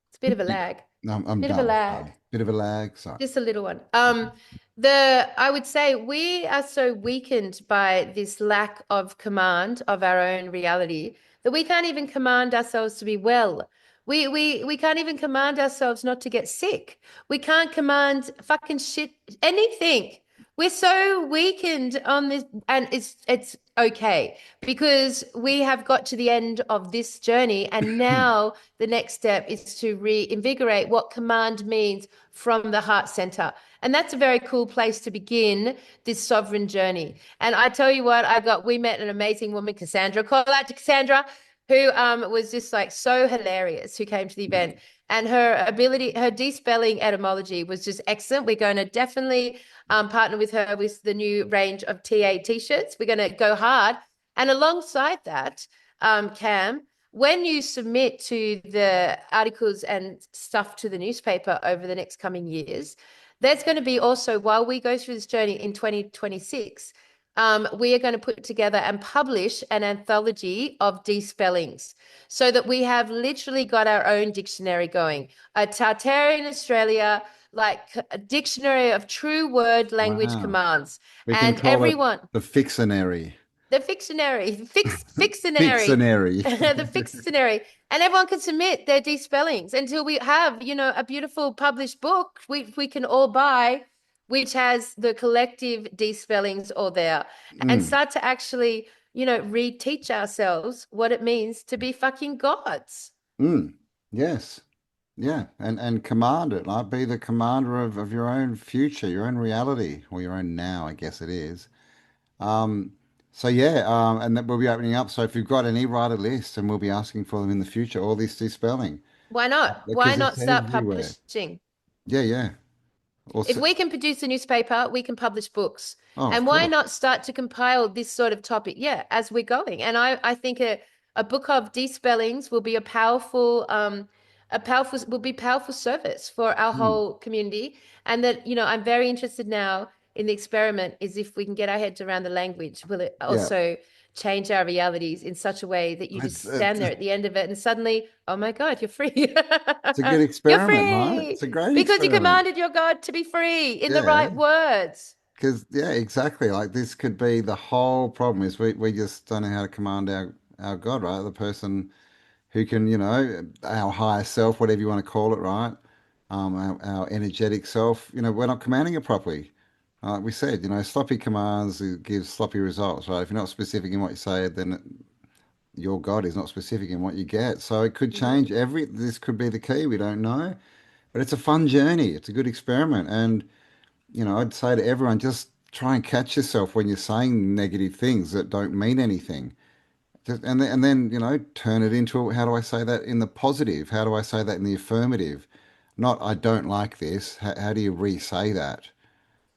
A: It's a bit of a lag.
B: I'm
A: Bit of a
B: done.
A: lag.
B: Bit of a lag. Sorry.
A: Just a little one. I would say we are so weakened by this lack of command of our own reality that we can't even command ourselves to be well. We can't even command ourselves not to get sick. We can't command fucking shit anything. We're so weakened on this, and it's okay because we have got to the end of this journey, and now the next step is to reinvigorate what command means from the heart center. And that's a very cool place to begin this sovereign journey. And I tell you what, we met an amazing woman, Cassandra. Call out to Cassandra, who was just like so hilarious, who came to the event. And her despelling etymology was just excellent. We're going to definitely partner with her with the new range of TA t-shirts. We're going to go hard. And alongside that, Cam, when you submit to the articles and stuff to the newspaper over the next coming years, there's going to be also, while we go through this journey in 2026, we are going to put together and publish an anthology of despellings so that we have literally got our own dictionary going. A Tartarian Australia, like a dictionary of true word language
B: Wow.
A: commands.
B: We can
A: And
B: call it
A: everyone,
B: the Fictionary.
A: the fictionary, Fixtionary,
B: Fictionary.
A: the Fixtionary, and everyone can submit their despellings until we have, a beautiful published book we can all buy, which has the collective despellings all there, and
B: Mm,
A: start to actually, reteach ourselves what it means to be fucking gods.
B: mm. Yes. Yeah. And command it. Like be the commander of your own future, your own reality, or your own now, I guess it is. Um, so yeah, and that we'll be opening up. So if you've got any, write a list and we'll be asking for them in the future, all this spelling.
A: Why not? Why
B: Because
A: not
B: it's
A: start
B: everywhere.
A: publishing?
B: Yeah, yeah.
A: If
B: Also,
A: we can produce a newspaper, we can publish books.
B: oh, of
A: And why
B: course.
A: not start to compile this sort of topic? Yeah, as we're going. And I think a book of despellings will be will be powerful service for our
B: Mm,
A: whole community. And that, I'm very interested now in the experiment is if we can get our heads around the language, will it
B: yeah.
A: also change our realities in such a way that you
B: It's,
A: just stand there
B: it's,
A: at the end of it and suddenly, oh my God, you're free.
B: it's a good
A: You're
B: experiment, right?
A: free
B: It's a great
A: because you
B: experiment.
A: commanded your God to be free in the
B: Yeah.
A: right words.
B: Because yeah, exactly. Like this could be the whole problem is we just don't know how to command our God, right? The person who can, our higher self, whatever you want to call it, right? Our energetic self, we're not commanding it properly. Like we said, sloppy commands it gives sloppy results, right? If you're not specific in what you say, then your God is not specific in what you get. So it could change this could be the key. We don't know. But it's a fun journey. It's a good experiment. And, I'd say to everyone, just try and catch yourself when you're saying negative things that don't mean anything. And then, turn it into, how do I say that in the positive? How do I say that in the affirmative? Not, I don't like this. How do you re-say that?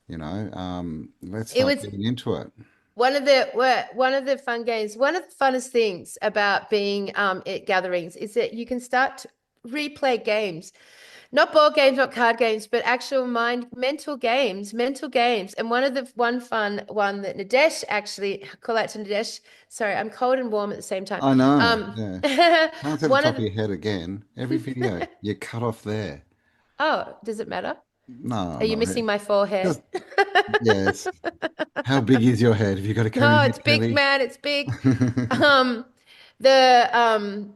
B: Let's
A: It
B: start
A: was
B: getting into it.
A: one of the fun games, one of the funnest things about being at gatherings is that you can start to replay games. Not board games, not card games, but actual mental games. And one fun one that Nadesh actually, call out to Nadesh. Sorry, I'm cold and warm at the same time.
B: I know. Yeah. Can't say the
A: One
B: top
A: of
B: of your head again. Every video, you cut off there.
A: Oh, does it matter?
B: No,
A: Are you
B: not
A: missing
B: really.
A: my forehead?
B: Just, yes. How big is your head? Have you got a
A: No,
B: cone
A: it's
B: head,
A: big,
B: Kelly?
A: man. It's big. Um, the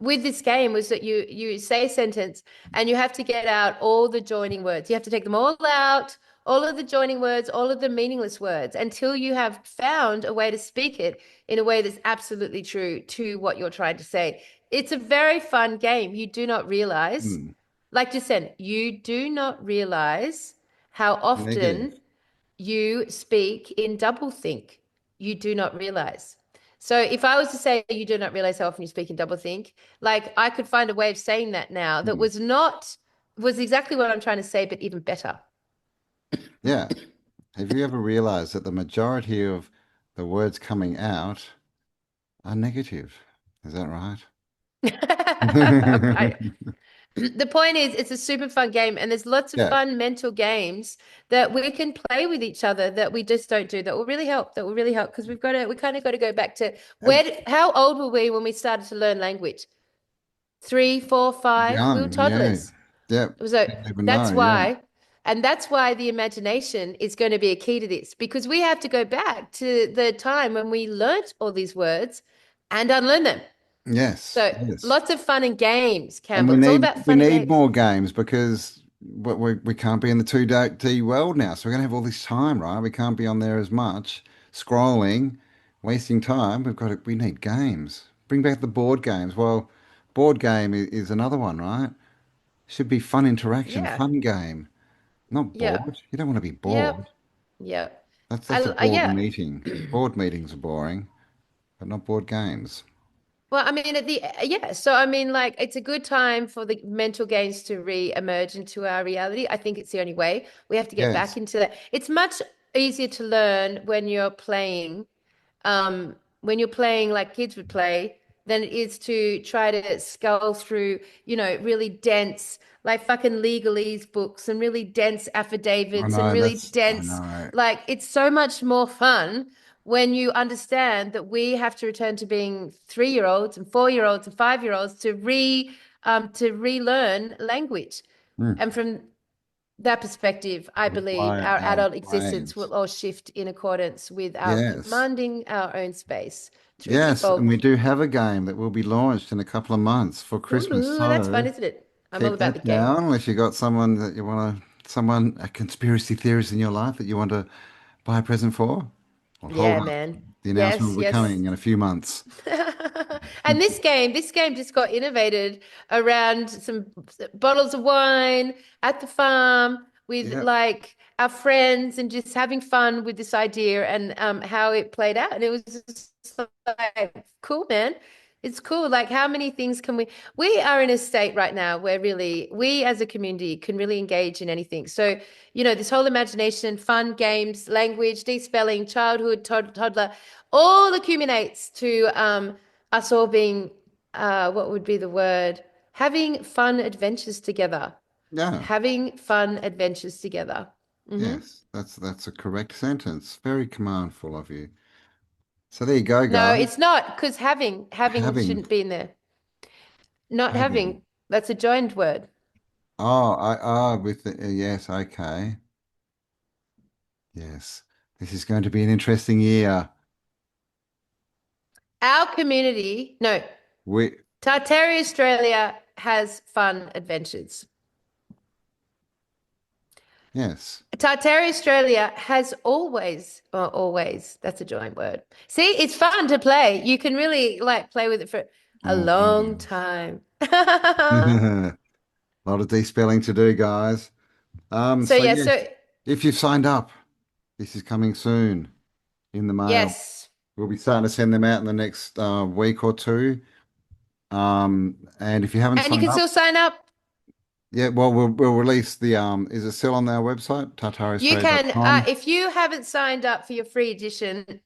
A: with this game was that you say a sentence and you have to get out all the joining words. You have to take them all out, all of the joining words, all of the meaningless words, until you have found a way to speak it in a way that's absolutely true to what you're trying to say. It's a very fun game. You do not realize,
B: Hmm.
A: like you said, you do not realize how
B: Negative.
A: often you speak in doublethink. You do not realize. So if I was to say you do not realize how often you speak in doublethink, like I could find a way of saying that now that
B: Hmm.
A: was exactly what I'm trying to say, but even better.
B: Yeah. Have you ever realized that the majority of the words coming out are negative? Is that right?
A: I, the point is, it's a super fun game, and there's lots of
B: Yeah.
A: fun mental games that we can play with each other that we just don't do. That will really help. That will really help because we kind of got to go back to how old were we when we started to learn language? 3, 4, 5. We were
B: Young. Yeah.
A: toddlers.
B: Yep.
A: So
B: Didn't even know.
A: that's
B: Yeah.
A: why, and that's why the imagination is going to be a key to this because we have to go back to the time when we learnt all these words and unlearn them.
B: Yes.
A: So
B: Yes.
A: lots of fun and games,
B: And
A: Campbell. It's all about
B: we
A: fun and
B: need
A: games.
B: more games because we can't be in the 2D world now. So we're gonna have all this time, right? We can't be on there as much, scrolling, wasting time. We need games. Bring back the board games. Well, board game is another one, right? Should be fun interaction,
A: Yeah.
B: fun game, not
A: Yeah.
B: bored. You don't want to be
A: Yep.
B: bored.
A: Yep.
B: That's a board
A: Yeah.
B: meeting. Board meetings are boring, but not board games.
A: Well, I mean, yeah. So, I mean, like, it's a good time for the mental games to re-emerge into our reality. I think it's the only way. We have to get back
B: Yes.
A: into that. It's much easier to learn when you're playing like kids would play than it is to try to scull through, really dense, like fucking legalese books and really dense
B: I
A: affidavits and
B: know
A: really
B: I
A: dense,
B: know.
A: like it's so much more fun when you understand that we have to return to being 3-year-olds and 4-year-olds and 5-year-olds to relearn language.
B: Hmm.
A: And from that perspective, I believe
B: Rewire
A: our
B: our
A: adult existence
B: brains.
A: will all shift in accordance with our
B: Yes.
A: commanding our own space. Truth be
B: Yes, and
A: told,
B: we do have a game that will be launched in a couple of months for Christmas.
A: ooh, that's fun,
B: So
A: isn't it? I'm all
B: keep
A: about the
B: that
A: game.
B: down unless you got someone that you want to, someone, a conspiracy theorist in your life that you want to buy a present for. Well, hold
A: Yeah,
B: up.
A: man.
B: The announcement
A: Yes,
B: will be
A: yes.
B: coming in a few months.
A: And this game just got innovated around some bottles of wine at the farm with
B: Yep.
A: like our friends and just having fun with this idea and how it played out. And it was just like cool, man. It's cool. Like how many things can we are in a state right now where really we as a community can really engage in anything. So, this whole imagination, fun games, language, de-spelling, childhood, toddler, all accumulates to us all being what would be the word? Having fun adventures together.
B: Yeah.
A: Having fun adventures together. Hmm.
B: Yes. That's a correct sentence. Very commandful of you. So there you go,
A: No,
B: guys.
A: it's not because having
B: Having,
A: shouldn't be in there. Not
B: having.
A: having, that's a joined word.
B: With the, yes, okay. Yes. This is going to be an interesting year.
A: Our community, no,
B: We,
A: Tartaria Australia has fun adventures.
B: Yes.
A: Tartaria Australia has always, that's a joint word. See, it's fun to play. You can really like play with it for a long
B: Always.
A: time.
B: A lot of despelling to do, guys.
A: So
B: So
A: yeah,
B: yes,
A: so
B: if you've signed up, this is coming soon in the mail.
A: yes.
B: We'll be starting to send them out in the next week or two. And if you haven't
A: And you
B: signed
A: can
B: up,
A: still sign up.
B: yeah, well, we'll release the is it still on our website,
A: You can,
B: tartariaustralia.com?
A: if you haven't signed up for your free edition,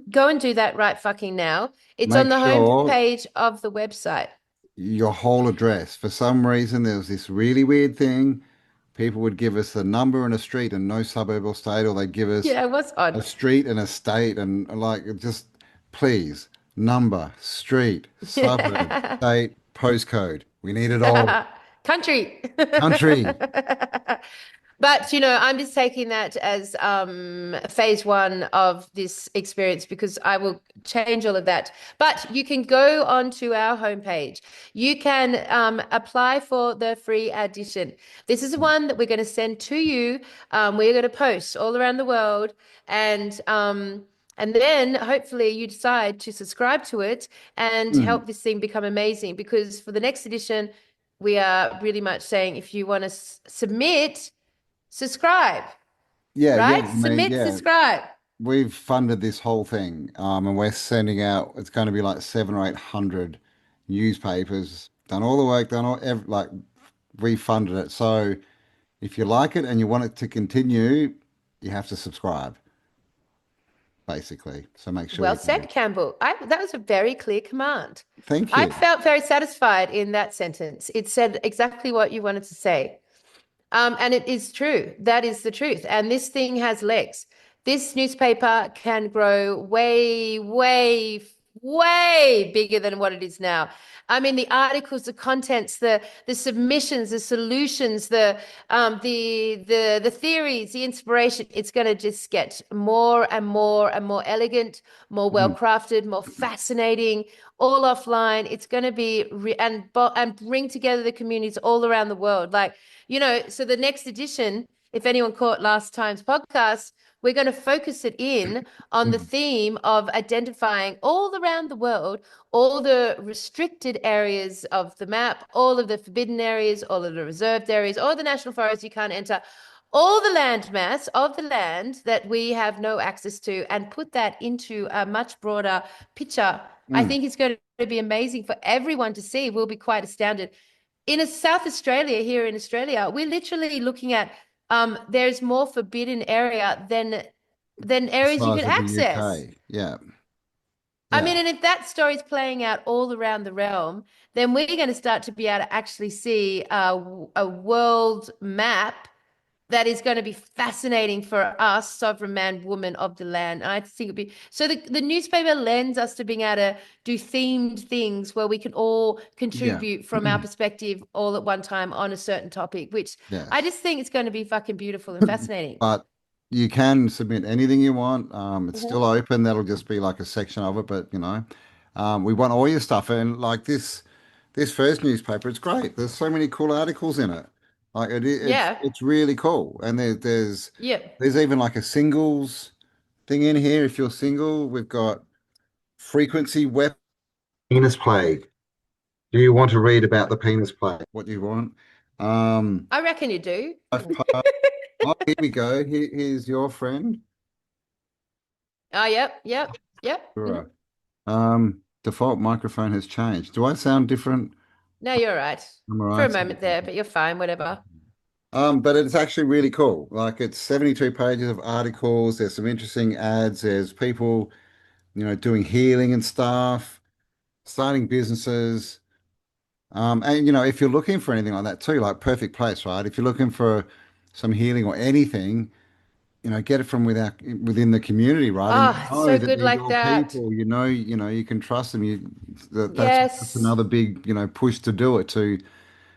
A: go and do that right fucking now. It's on
B: Make
A: the
B: sure
A: homepage of the website.
B: your whole address. For some reason, there was this really weird thing. People would give us a number and a street and no suburb or state, or they'd give us
A: Yeah, it was
B: a
A: odd.
B: street and a state, and like just please, number, street, suburb, state, postcode. We need it all.
A: Country.
B: Country.
A: But I'm just taking that as phase one of this experience because I will change all of that. But you can go onto our homepage. You can apply for the free edition. This is the one that we're going to send to you. We're going to post all around the world, and then hopefully you decide to subscribe to it and help this thing become amazing. Because for the next edition, we are really much saying if you want to submit, subscribe,
B: Yeah, yeah.
A: right?
B: I mean,
A: Submit,
B: yeah.
A: subscribe.
B: We've funded this whole thing, and we're sending out. It's going to be like 700 or 800 newspapers. Done all the work, like refunded it. So if you like it and you want it to continue, you have to subscribe, basically. So make sure
A: Well
B: you do.
A: said, Campbell. That was a very clear command.
B: Thank
A: I
B: you.
A: felt very satisfied in that sentence. It said exactly what you wanted to say. And it is true. That is the truth. And this thing has legs. This newspaper can grow way, way, way bigger than what it is now. I mean, the articles, the contents, the submissions, the solutions, the theories, the inspiration. It's going to just get more and more and more elegant, more well crafted, more fascinating. All offline. It's going to be and bring together the communities all around the world. Like so the next edition, if anyone caught last time's podcast, we're going to focus it in on the theme of identifying all around the world, all the restricted areas of the map, all of the forbidden areas, all of the reserved areas, all the national forests you can't enter, all the land mass of the land that we have no access to, and put that into a much broader picture. I think it's going to be amazing for everyone to see. We'll be quite astounded. In South Australia, here in Australia, we're literally looking at there's more forbidden area than
B: The
A: areas you
B: size
A: can
B: of the
A: access.
B: UK. Yeah.
A: I
B: Yeah.
A: mean, and if that story's playing out all around the realm, then we're going to start to be able to actually see a world map that is going to be fascinating for us, sovereign man, woman of the land. And I think it'd be so the newspaper lends us to being able to do themed things where we can all
B: Yeah.
A: contribute from our perspective all at one time on a certain topic, which I
B: Yes.
A: just think it's going to be fucking beautiful and fascinating.
B: But you can submit anything you want. It's
A: Mhm.
B: still open. That'll just be like a section of it, but we want all your stuff. And like this first newspaper, it's great. There's so many cool articles in it. Like
A: Yeah.
B: it's really cool. And there's
A: Yep.
B: there's even like a singles thing in here. If you're single, we've got frequency weapon penis plague. Do you want to read about the penis plague? What do you want?
A: I reckon you do.
B: Life path. Oh, here we go. Here's your friend.
A: Oh, yep. Mhm.
B: Sure. Default microphone has changed. Do I sound different?
A: No, you're right.
B: I'm all
A: For a
B: right.
A: moment there, but you're fine, whatever.
B: But it's actually really cool. Like it's 72 pages of articles. There's some interesting ads. There's people, doing healing and stuff, starting businesses. And if you're looking for anything like that too, like perfect place, right? If you're looking for some healing or anything, get it from within the community, right? And you
A: Oh,
B: know
A: so
B: that
A: good
B: they're
A: like
B: your
A: that.
B: people. You can trust them. That's
A: Yes.
B: another big, push to do it, to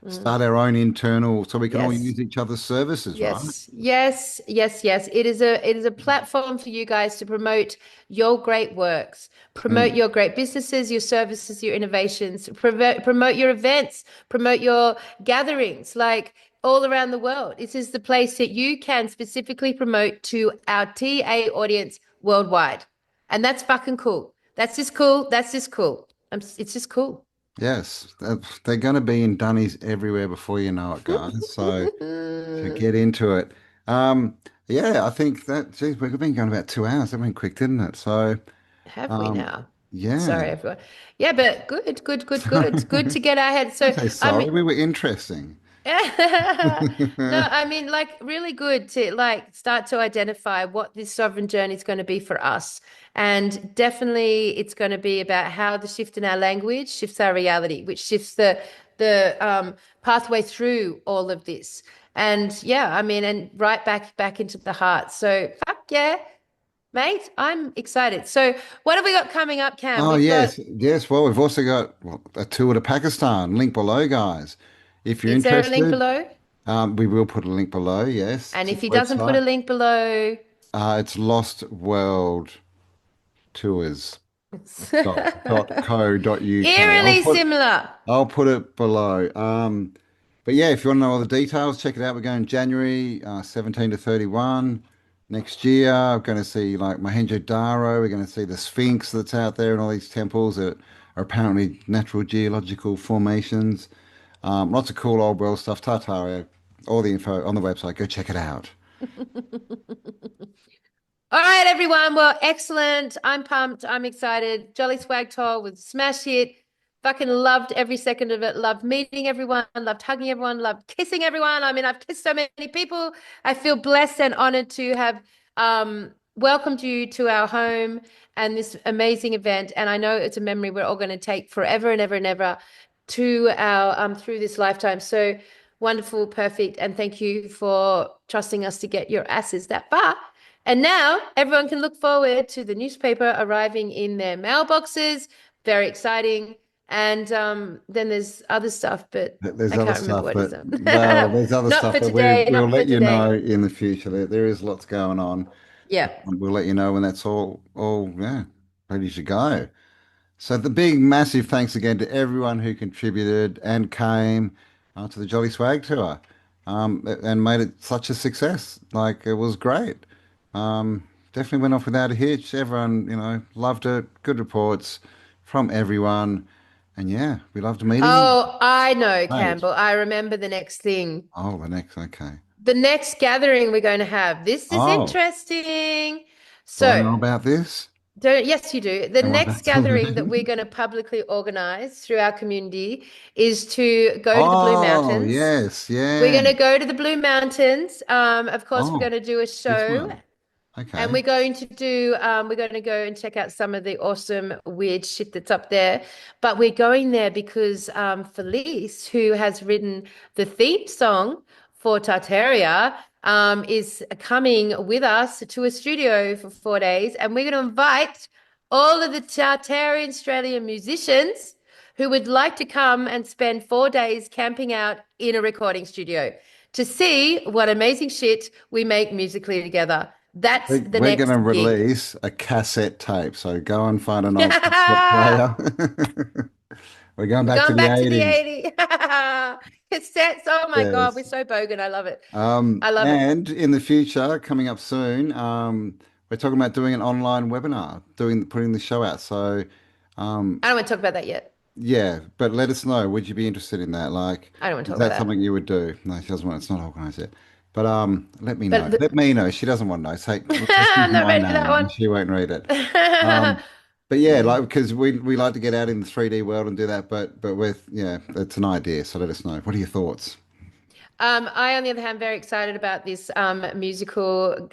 A: Mm.
B: start our own internal, so we can all
A: Yes.
B: use each other's services, right?
A: Yes. It is a platform for you guys to promote your great works, promote
B: Mm.
A: your great businesses, your services, your innovations, promote your events, promote your gatherings. Like all around the world. This is the place that you can specifically promote to our TA audience worldwide. And that's fucking cool. That's just cool. That's just cool. It's just cool.
B: Yes, they're going to be in dunnies everywhere before you know it, guys. So get into it. Um, yeah, I think that, geez, we've been going about 2 hours. That went quick, didn't it? So,
A: Have we
B: um,
A: now?
B: yeah.
A: Sorry, everyone. Yeah, but good, good, good, good. It's good to get our head. So,
B: Say
A: I
B: sorry,
A: mean,
B: we were interesting.
A: no, I mean, like, really good to like start to identify what this sovereign journey is going to be for us. And definitely it's going to be about how the shift in our language shifts our reality, which shifts the pathway through all of this. And yeah, I mean, and right back into the heart. So fuck yeah, mate, I'm excited. So what have we got coming up, Cam?
B: Oh,
A: We've got,
B: yes, yes. Well, we've also got a tour to Pakistan. Link below, guys. If you're
A: is there a link
B: interested,
A: below?
B: we will put a link below, yes,
A: And
B: to
A: if
B: the
A: he doesn't put a
B: website.
A: link below,
B: It's Lost World Tours. .co.uk.
A: eerily similar.
B: I'll put it below. But yeah, if you want to know all the details, check it out. We're going January 17 to 31 next year. We're going to see like Mohenjo-daro. We're going to see the Sphinx that's out there and all these temples that are apparently natural geological formations. Lots of cool old world stuff. Tartaria, all the info on the website. Go check it out.
A: All right, everyone. Well, excellent. I'm pumped. I'm excited. Jolly Swag Tour with smash hit. Fucking loved every second of it. Loved meeting everyone. Loved hugging everyone. Loved kissing everyone. I mean, I've kissed so many people. I feel blessed and honored to have welcomed you to our home and this amazing event. And I know it's a memory we're all going to take forever and ever and ever to our through this lifetime. So wonderful, perfect, and thank you for trusting us to get your asses that far. And now everyone can look forward to the newspaper arriving in their mailboxes. Very exciting. And then there's other stuff, but
B: There's
A: I
B: other
A: can't remember
B: stuff
A: what is
B: that,
A: them.
B: well, there's other
A: Not
B: stuff
A: for
B: that
A: today,
B: we'll
A: not for
B: let you know
A: today.
B: in the future. There is lots going on.
A: Yeah.
B: We'll let you know when that's all, yeah, ready to go. So the big, massive thanks again to everyone who contributed and came to the Jolly Swag Tour, and made it such a success. Like it was great. Definitely went off without a hitch. Everyone, loved it. Good reports from everyone, and yeah, we loved meeting.
A: Oh, I know,
B: Right.
A: Campbell. I remember the next thing.
B: Oh, the next, okay.
A: The next gathering we're going to have. This is
B: Oh,
A: interesting.
B: do I
A: So
B: know about this?
A: Yes, you do. The
B: Am I
A: next
B: about to
A: gathering that we're
B: learn?
A: going to publicly organize through our community is to go to the Blue
B: Oh,
A: Mountains.
B: yes,
A: We're
B: yeah.
A: going to go to the Blue Mountains. Of course, we're going
B: Oh,
A: to do a
B: this
A: show.
B: one.
A: And
B: Okay.
A: we're going to go and check out some of the awesome weird shit that's up there. But we're going there because Felice, who has written the theme song for Tartaria, is coming with us to a studio for 4 days. And we're going to invite all of the Tartarian Australian musicians who would like to come and spend 4 days camping out in a recording studio to see what amazing shit we make musically together. That's the
B: We're going
A: next
B: to
A: gig.
B: release a cassette tape. So go and find an old cassette player. We're going
A: We're
B: back to
A: going
B: the
A: back to the
B: 80s.
A: 80s. Cassettes. Oh my God, we're
B: Yes.
A: so bogan. I love it. I love it.
B: And in the future, coming up soon, we're talking about doing an online webinar, putting the show out. So, um,
A: I don't want to talk about that yet.
B: yeah, but let us know. Would you be interested in that? Like,
A: I don't want to
B: is
A: talk about
B: that
A: that.
B: something you would do? No, she doesn't want. It's not organized yet. But let me know.
A: But
B: Let me know. She doesn't want to know. Say, just use
A: I'm not
B: my
A: ready for that
B: name, and
A: one.
B: she won't read it. Um, but yeah,
A: Yeah.
B: like because we like to get out in the 3D world and do that. But with yeah, it's an idea. So let us know. What are your thoughts?
A: I, on the other hand, very excited about this musical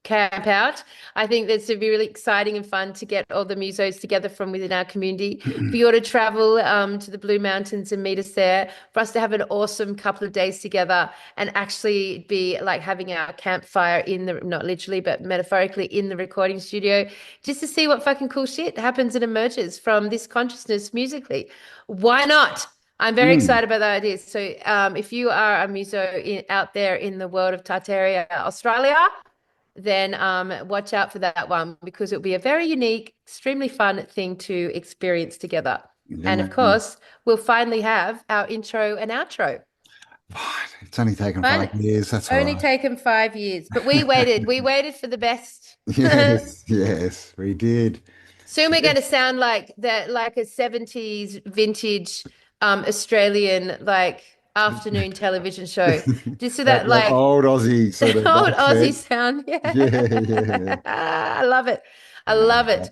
A: camp out. I think that's to be really exciting and fun to get all the musos together from within our community, for you all to travel to the Blue Mountains and meet us there, for us to have an awesome couple of days together and actually be like having our campfire in the, not literally, but metaphorically in the recording studio, just to see what fucking cool shit happens and emerges from this consciousness musically. Why not? I'm very
B: Mm,
A: excited about that idea. So, if you are a muso out there in the world of Tartaria, Australia, then watch out for that one because it'll be a very unique, extremely fun thing to experience together.
B: yeah,
A: And of
B: man.
A: course, we'll finally have our intro and outro.
B: Fine. It's only taken
A: Fine.
B: 5 years. That's all
A: Only
B: right.
A: taken 5 years, but we waited. We waited for the best.
B: Yes, yes, we did.
A: Soon we're
B: Yeah.
A: going to sound like that, like a 70s vintage Australian like afternoon television show. Just so that
B: That
A: like
B: old Aussie sort
A: the
B: of
A: old Aussie
B: accent.
A: sound.
B: Yeah,
A: Yeah.
B: yeah.
A: I love it. I love
B: Uh,
A: it.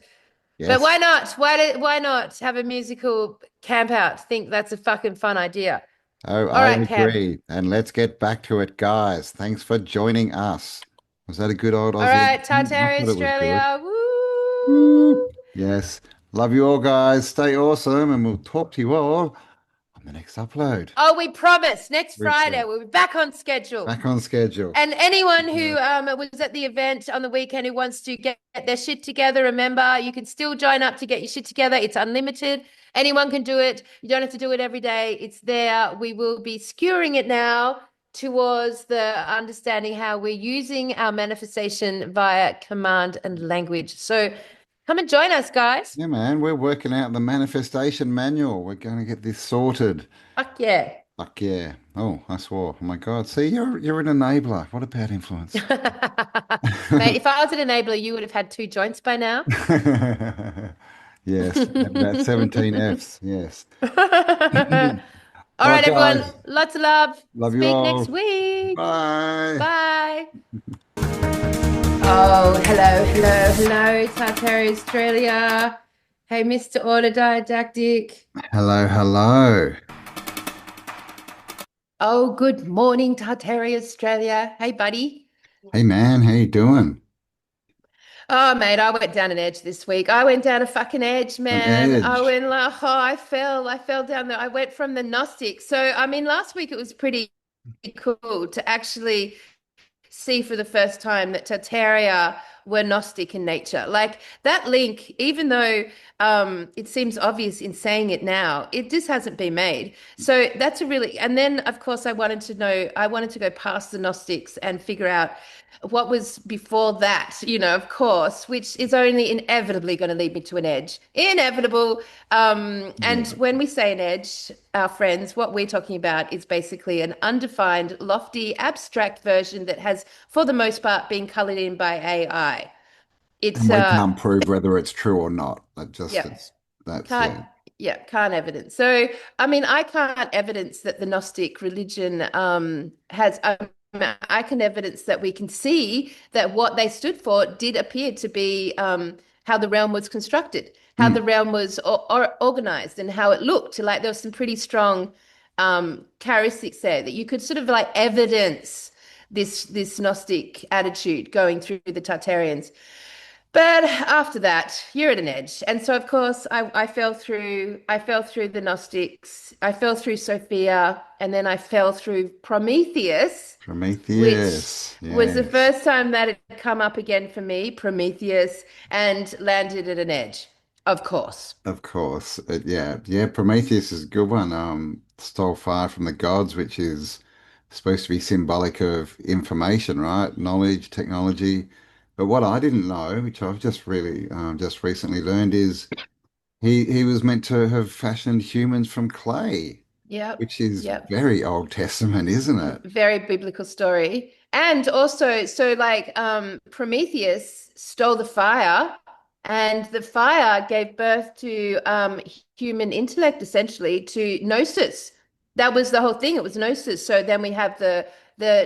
A: But
B: yes.
A: why not? Why not have a musical camp out? Think that's a fucking fun idea.
B: Oh,
A: All
B: I
A: right, Cam.
B: agree. And let's get back to it, guys. Thanks for joining us. Was that a good old
A: All
B: Aussie
A: right,
B: accent? I
A: Tartaria,
B: thought it was good.
A: Australia. Woo!
B: Woo. Yes. Love you all, guys. Stay awesome, and we'll talk to you all on the next upload.
A: Oh, we promise next
B: We've
A: Friday
B: said
A: we'll be back on schedule.
B: back on schedule.
A: And anyone who was at the event on the weekend who wants to get their shit together, remember, you can still join up to get your shit together. It's unlimited. Anyone can do it. You don't have to do it every day. It's there. We will be skewing it now towards the understanding how we're using our manifestation via command and language. So come and join us, guys.
B: Yeah, man, we're working out the manifestation manual. We're going to get this sorted.
A: Fuck yeah.
B: Fuck yeah. Oh, I swore. Oh my God. See, you're an enabler. What a bad influence.
A: Mate, if I was an enabler, you would have had two joints by now.
B: Yes, and about 17 Fs. Yes.
A: All
B: All right,
A: right, everyone.
B: guys.
A: Lots of love.
B: Love you
A: Speak next
B: all.
A: week.
B: Bye.
A: Bye. Oh, hello, Tartaria, Australia. Hey, Mr. Autodidactic.
B: Hello.
A: Oh, good morning, Tartaria, Australia. Hey, buddy.
B: Hey, man, how you doing?
A: Oh, mate, I went down an edge this week. I went down a fucking edge,
B: An
A: man. I
B: edge.
A: went like, oh, I fell down there. I went from the Gnostic. So, I mean, last week it was pretty cool to actually see for the first time that Tartaria were Gnostic in nature. Like that link, even though it seems obvious in saying it now, it just hasn't been made. So that's a really, and then of course I wanted to go past the Gnostics and figure out what was before that, of course, which is only inevitably going to lead me to an edge. Inevitable. And
B: Yeah.
A: when we say an edge, our friends, what we're talking about is basically an undefined, lofty, abstract version that has, for the most part, been colored in by AI. It's
B: And we can't prove whether it's true or not.
A: yeah,
B: That's
A: can't
B: yeah.
A: can't evidence. So I mean, I can't evidence that the Gnostic religion has. I can evidence that we can see that what they stood for did appear to be how the realm was constructed, how the
B: Mm.
A: realm was or organized, and how it looked. Like there was some pretty strong characteristics there that you could sort of like evidence this Gnostic attitude going through the Tartarians. But after that, you're at an edge. And so of course I fell through the Gnostics, I fell through Sophia, and then I fell through Prometheus, which
B: Prometheus.
A: was the
B: Yes.
A: first time that it had come up again for me, Prometheus, and landed at an edge, of course.
B: Of course. Yeah. Prometheus is a good one. Stole fire from the gods, which is supposed to be symbolic of information, right? Knowledge, technology. But what I didn't know, which I've just really just recently learned, is he was meant to have fashioned humans from clay,
A: Yep.
B: which is
A: Yep.
B: very Old Testament, isn't it?
A: Very biblical story. And also, so like Prometheus stole the fire, and the fire gave birth to human intellect, essentially, to gnosis. That was the whole thing. It was gnosis. So then we have the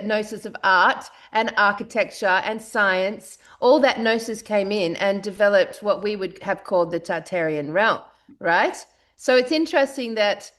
A: gnosis of art and architecture and science. All that gnosis came in and developed what we would have called the Tartarian realm, right? So it's interesting that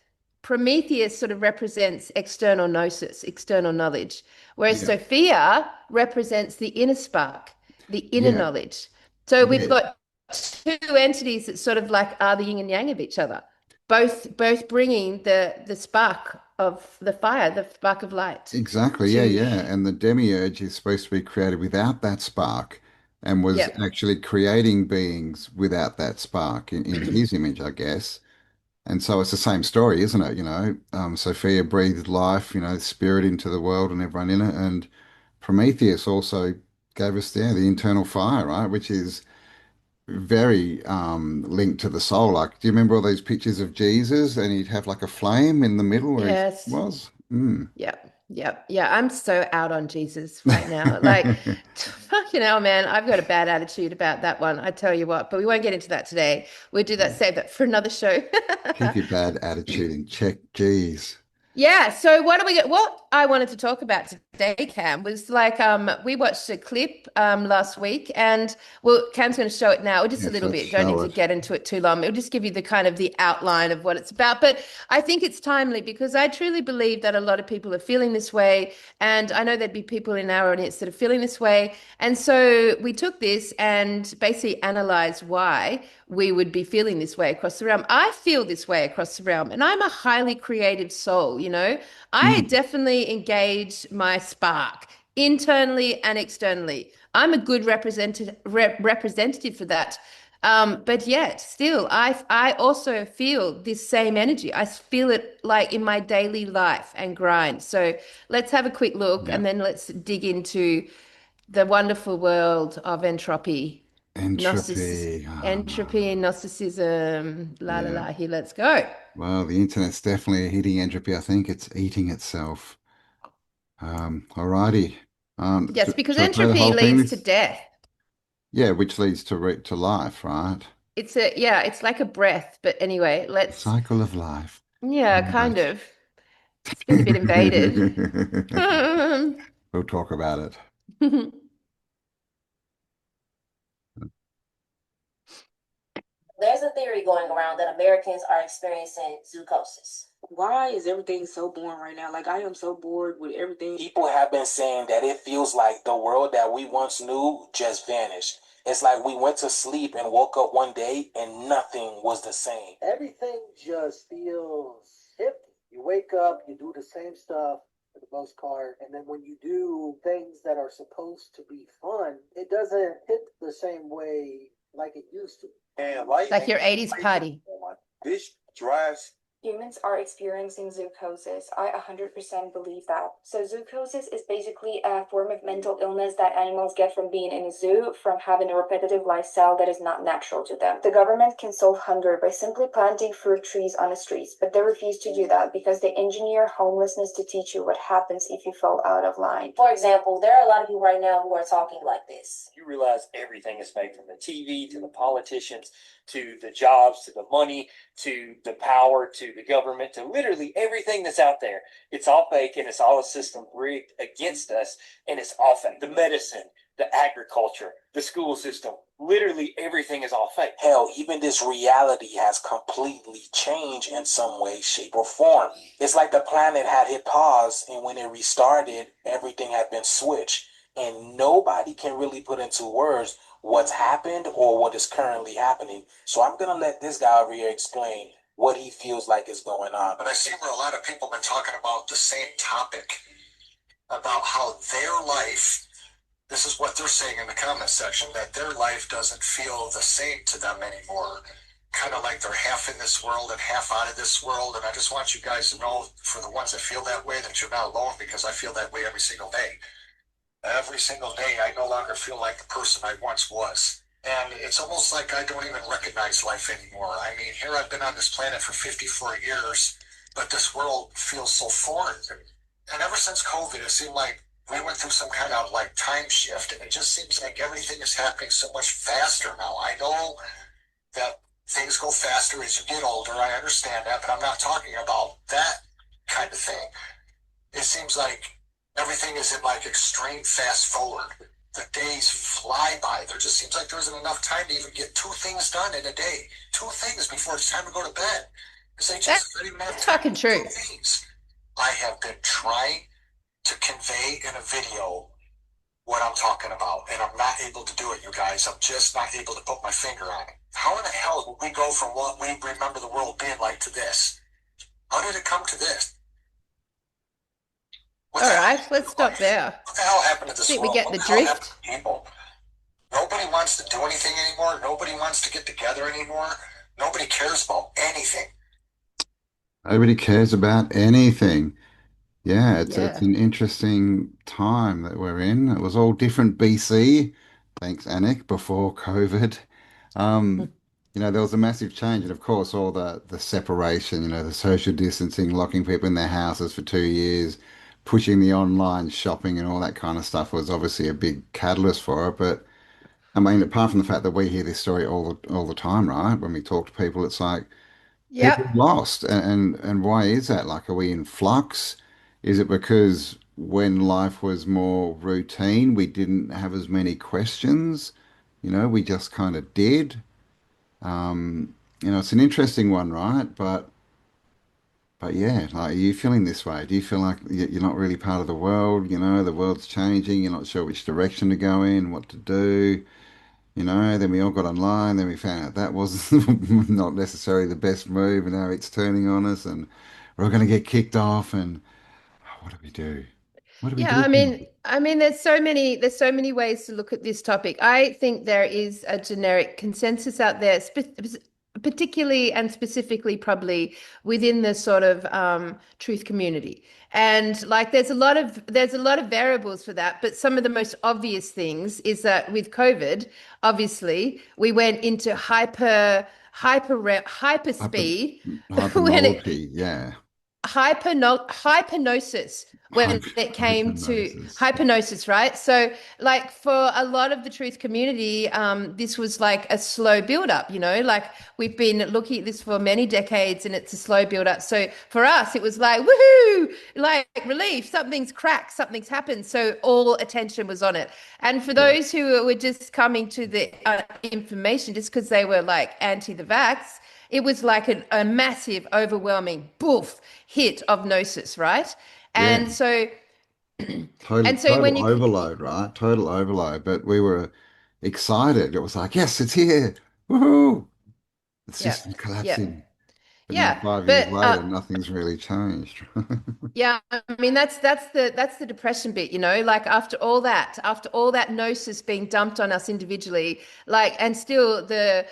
A: Prometheus sort of represents external gnosis, external knowledge, whereas
B: Yeah.
A: Sophia represents the inner spark, the inner
B: Yeah.
A: knowledge. So we've
B: Yeah.
A: got two entities that sort of like are the yin and yang of each other, both bringing the spark of the fire, the spark of light
B: Exactly.
A: to,
B: Yeah. And the demiurge is supposed to be created without that spark and was
A: yeah,
B: actually creating beings without that spark in his image, I guess. And so it's the same story, isn't it? Sophia breathed life, spirit into the world and everyone in it. And Prometheus also gave us the internal fire, right? Which is very linked to the soul. Like, do you remember all those pictures of Jesus and he'd have like a flame in the middle where he
A: yes,
B: was? Mm.
A: Yeah. I'm so out on Jesus right now. Like, fucking hell, man. I've got a bad attitude about that one. I tell you what, but we won't get into that today. We'll do that,
B: Yeah.
A: save that for another show.
B: Keep your bad attitude in check. Jeez.
A: Yeah, so what I wanted to talk about today, Cam, was like we watched a clip last week and well Cam's going to show it now, just a
B: Yes,
A: little
B: let's
A: bit. Don't need
B: show
A: to
B: it.
A: get into it too long. It'll just give you the kind of the outline of what it's about. But I think it's timely because I truly believe that a lot of people are feeling this way. And I know there'd be people in our audience that are feeling this way. And so we took this and basically analyzed why we would be feeling this way across the realm. I feel this way across the realm, and I'm a highly creative soul, you know. I
B: Mm.
A: definitely engage my spark internally and externally. I'm a good representative for that. But yet, still, I also feel this same energy. I feel it like in my daily life and grind. So let's have a quick look,
B: Yeah.
A: and then let's dig into the wonderful world of
B: Entropy.
A: entropy and Gnosticism. La la
B: Yeah.
A: la. Here, let's go.
B: Well, the internet's definitely hitting entropy. I think it's eating itself. Alrighty.
A: Yes, because
B: Shall we play the
A: entropy
B: whole thing?
A: leads to death.
B: Yeah, which leads to life, right?
A: It's like a breath. But anyway,
B: The
A: let's,
B: cycle of life.
A: yeah,
B: All
A: kind
B: right.
A: of. It's been a bit invaded.
B: We'll talk about it.
L: There's a theory going around that Americans are experiencing zoocosis. Why is everything so boring right now? Like, I am so bored with everything.
M: People have been saying that it feels like the world that we once knew just vanished. It's like we went to sleep and woke up one day and nothing was the same.
N: Everything just feels empty. You wake up, you do the same stuff for the most part, and then when you do things that are supposed to be fun, it doesn't hit the same way like it used to.
M: And life
A: Like your 80s party.
M: This drives.
O: Humans are experiencing zoocosis. I 100% believe that. So zoocosis is basically a form of mental illness that animals get from being in a zoo, from having a repetitive lifestyle that is not natural to them. The government can solve hunger by simply planting fruit trees on the streets, but they refuse to do that because they engineer homelessness to teach you what happens if you fall out of line.
L: For example, there are a lot of people right now who are talking like this.
P: You realize everything is fake, from the TV to the politicians to the jobs to the money to the power to the government to literally everything that's out there. It's all fake and it's all a system rigged against us, and it's all fake. The medicine, the agriculture, the school system, literally everything is all fake.
M: Hell, even this reality has completely changed in some way, shape, or form. It's like the planet had hit pause, and when it restarted, everything had been switched. And nobody can really put into words what's happened or what is currently happening. So I'm going to let this guy over here explain what he feels like is going on.
Q: But I see where a lot of people have been talking about the same topic, about how their life, this is what they're saying in the comment section, that their life doesn't feel the same to them anymore. Kind of like they're half in this world and half out of this world. And I just want you guys to know, for the ones that feel that way, that you're not alone, because I feel that way every single day. Every single day, I no longer feel like the person I once was. And it's almost like I don't even recognize life anymore. I mean, here I've been on this planet for 54 years, but this world feels so foreign. And ever since COVID, it seemed like we went through some kind of like time shift, and it just seems like everything is happening so much faster now. I know that things go faster as you get older. I understand that, but I'm not talking about that kind of thing. It seems like everything is in like extreme fast forward. The days fly by. There just seems like there isn't enough time to even get two things done in a day. Two things before it's time to go to bed.
A: That's fucking true.
Q: I have been trying to convey in a video what I'm talking about, and I'm not able to do it, you guys. I'm just not able to put my finger on it. How in the hell would we go from what we remember the world being like to this? How did it come to this?
A: All right, let's stop there.
Q: What the hell happened to this
A: I think
Q: world?
A: we get the drift.
Q: People. Nobody wants to do anything anymore. Nobody wants to get together anymore. Nobody cares about anything.
B: Nobody cares about anything. Yeah, it's an interesting time that we're in. It was all different BC. Thanks, Anik, before COVID. Um, there was a massive change, and of course, all the separation, the social distancing, locking people in their houses for 2 years, pushing the online shopping and all that kind of stuff was obviously a big catalyst for it. But I mean, apart from the fact that we hear this story all the time, right? When we talk to people, it's like people
A: Yep.
B: are lost, and why is that? Like, are we in flux? Is it because when life was more routine, we didn't have as many questions? We just kind of did. Um, it's an interesting one, right? But yeah, like, are you feeling this way? Do you feel like you're not really part of the world? The world's changing. You're not sure which direction to go in, what to do. Then we all got online. Then we found out that was not necessarily the best move, and now it's turning on us, and we're all going to get kicked off. And what do we do? What do we
A: Yeah,
B: do?
A: I mean, there's so many ways to look at this topic. I think there is a generic consensus out there, particularly and specifically probably within the sort of truth community. And like there's a lot of variables for that, but some of the most obvious things is that with COVID, obviously, we went into hyper
B: Hyper,
A: speed
B: hyper
A: when it
B: novelty, yeah.
A: hypnosis when
B: Hyper,
A: it came to
B: hypnosis.
A: hypnosis, right? So, like for a lot of the truth community, this was like a slow build up, like we've been looking at this for many decades and it's a slow build up. So for us, it was like, woohoo, like relief, something's cracked, something's happened. So all attention was on it. And for
B: Yeah,
A: those who were just coming to the information just because they were like anti the vax, it was like a massive, overwhelming boof hit of gnosis, right?
B: yeah.
A: And so,
B: Total,
A: and so when
B: total
A: you,
B: overload, right? Total overload. But we were excited. It was like, yes, it's here. Woohoo! The
A: yeah,
B: system's
A: yeah,
B: collapsing. But now
A: yeah,
B: 5 years
A: but
B: later, nothing's really changed.
A: yeah, I mean that's the depression bit, like after all that gnosis being dumped on us individually, like and still the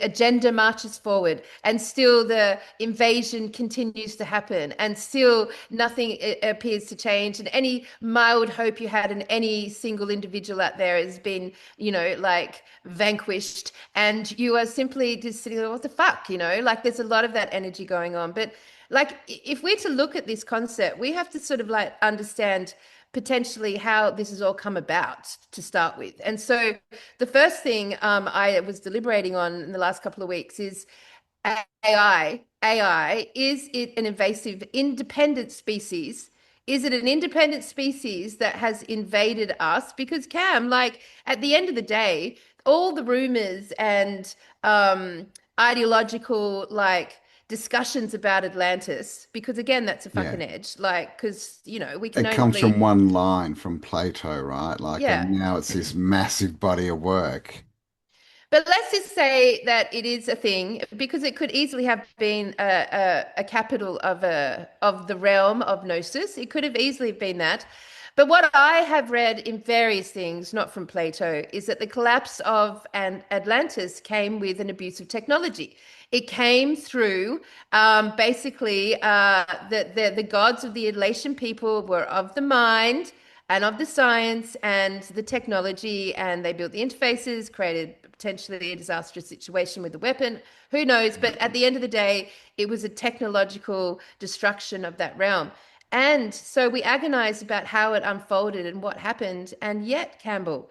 A: agenda marches forward and still the invasion continues to happen and still nothing appears to change and any mild hope you had in any single individual out there has been, like vanquished and you are simply just sitting there, what the fuck, like there's a lot of that energy going on. But like if we're to look at this concept, we have to sort of like understand potentially how this has all come about to start with. And so the first thing I was deliberating on in the last couple of weeks is AI. AI, is it an invasive independent species? Is it an independent species that has invaded us? Because Cam, like at the end of the day, all the rumors and ideological like discussions about Atlantis, because again, that's a
B: Yeah.
A: fucking edge. Like, because we can
B: It comes from
A: only,
B: one line from Plato, right? Like,
A: yeah.
B: and now it's this massive body of work.
A: But let's just say that it is a thing because it could easily have been a capital of the realm of Gnosis. It could have easily been that. But what I have read in various things, not from Plato, is that the collapse of Atlantis came with an abuse of technology. It came through basically the gods of the Atlantean people were of the mind and of the science and the technology, and they built the interfaces, created potentially a disastrous situation with the weapon. Who knows? But at the end of the day, it was a technological destruction of that realm. And so we agonized about how it unfolded and what happened. And yet, Campbell,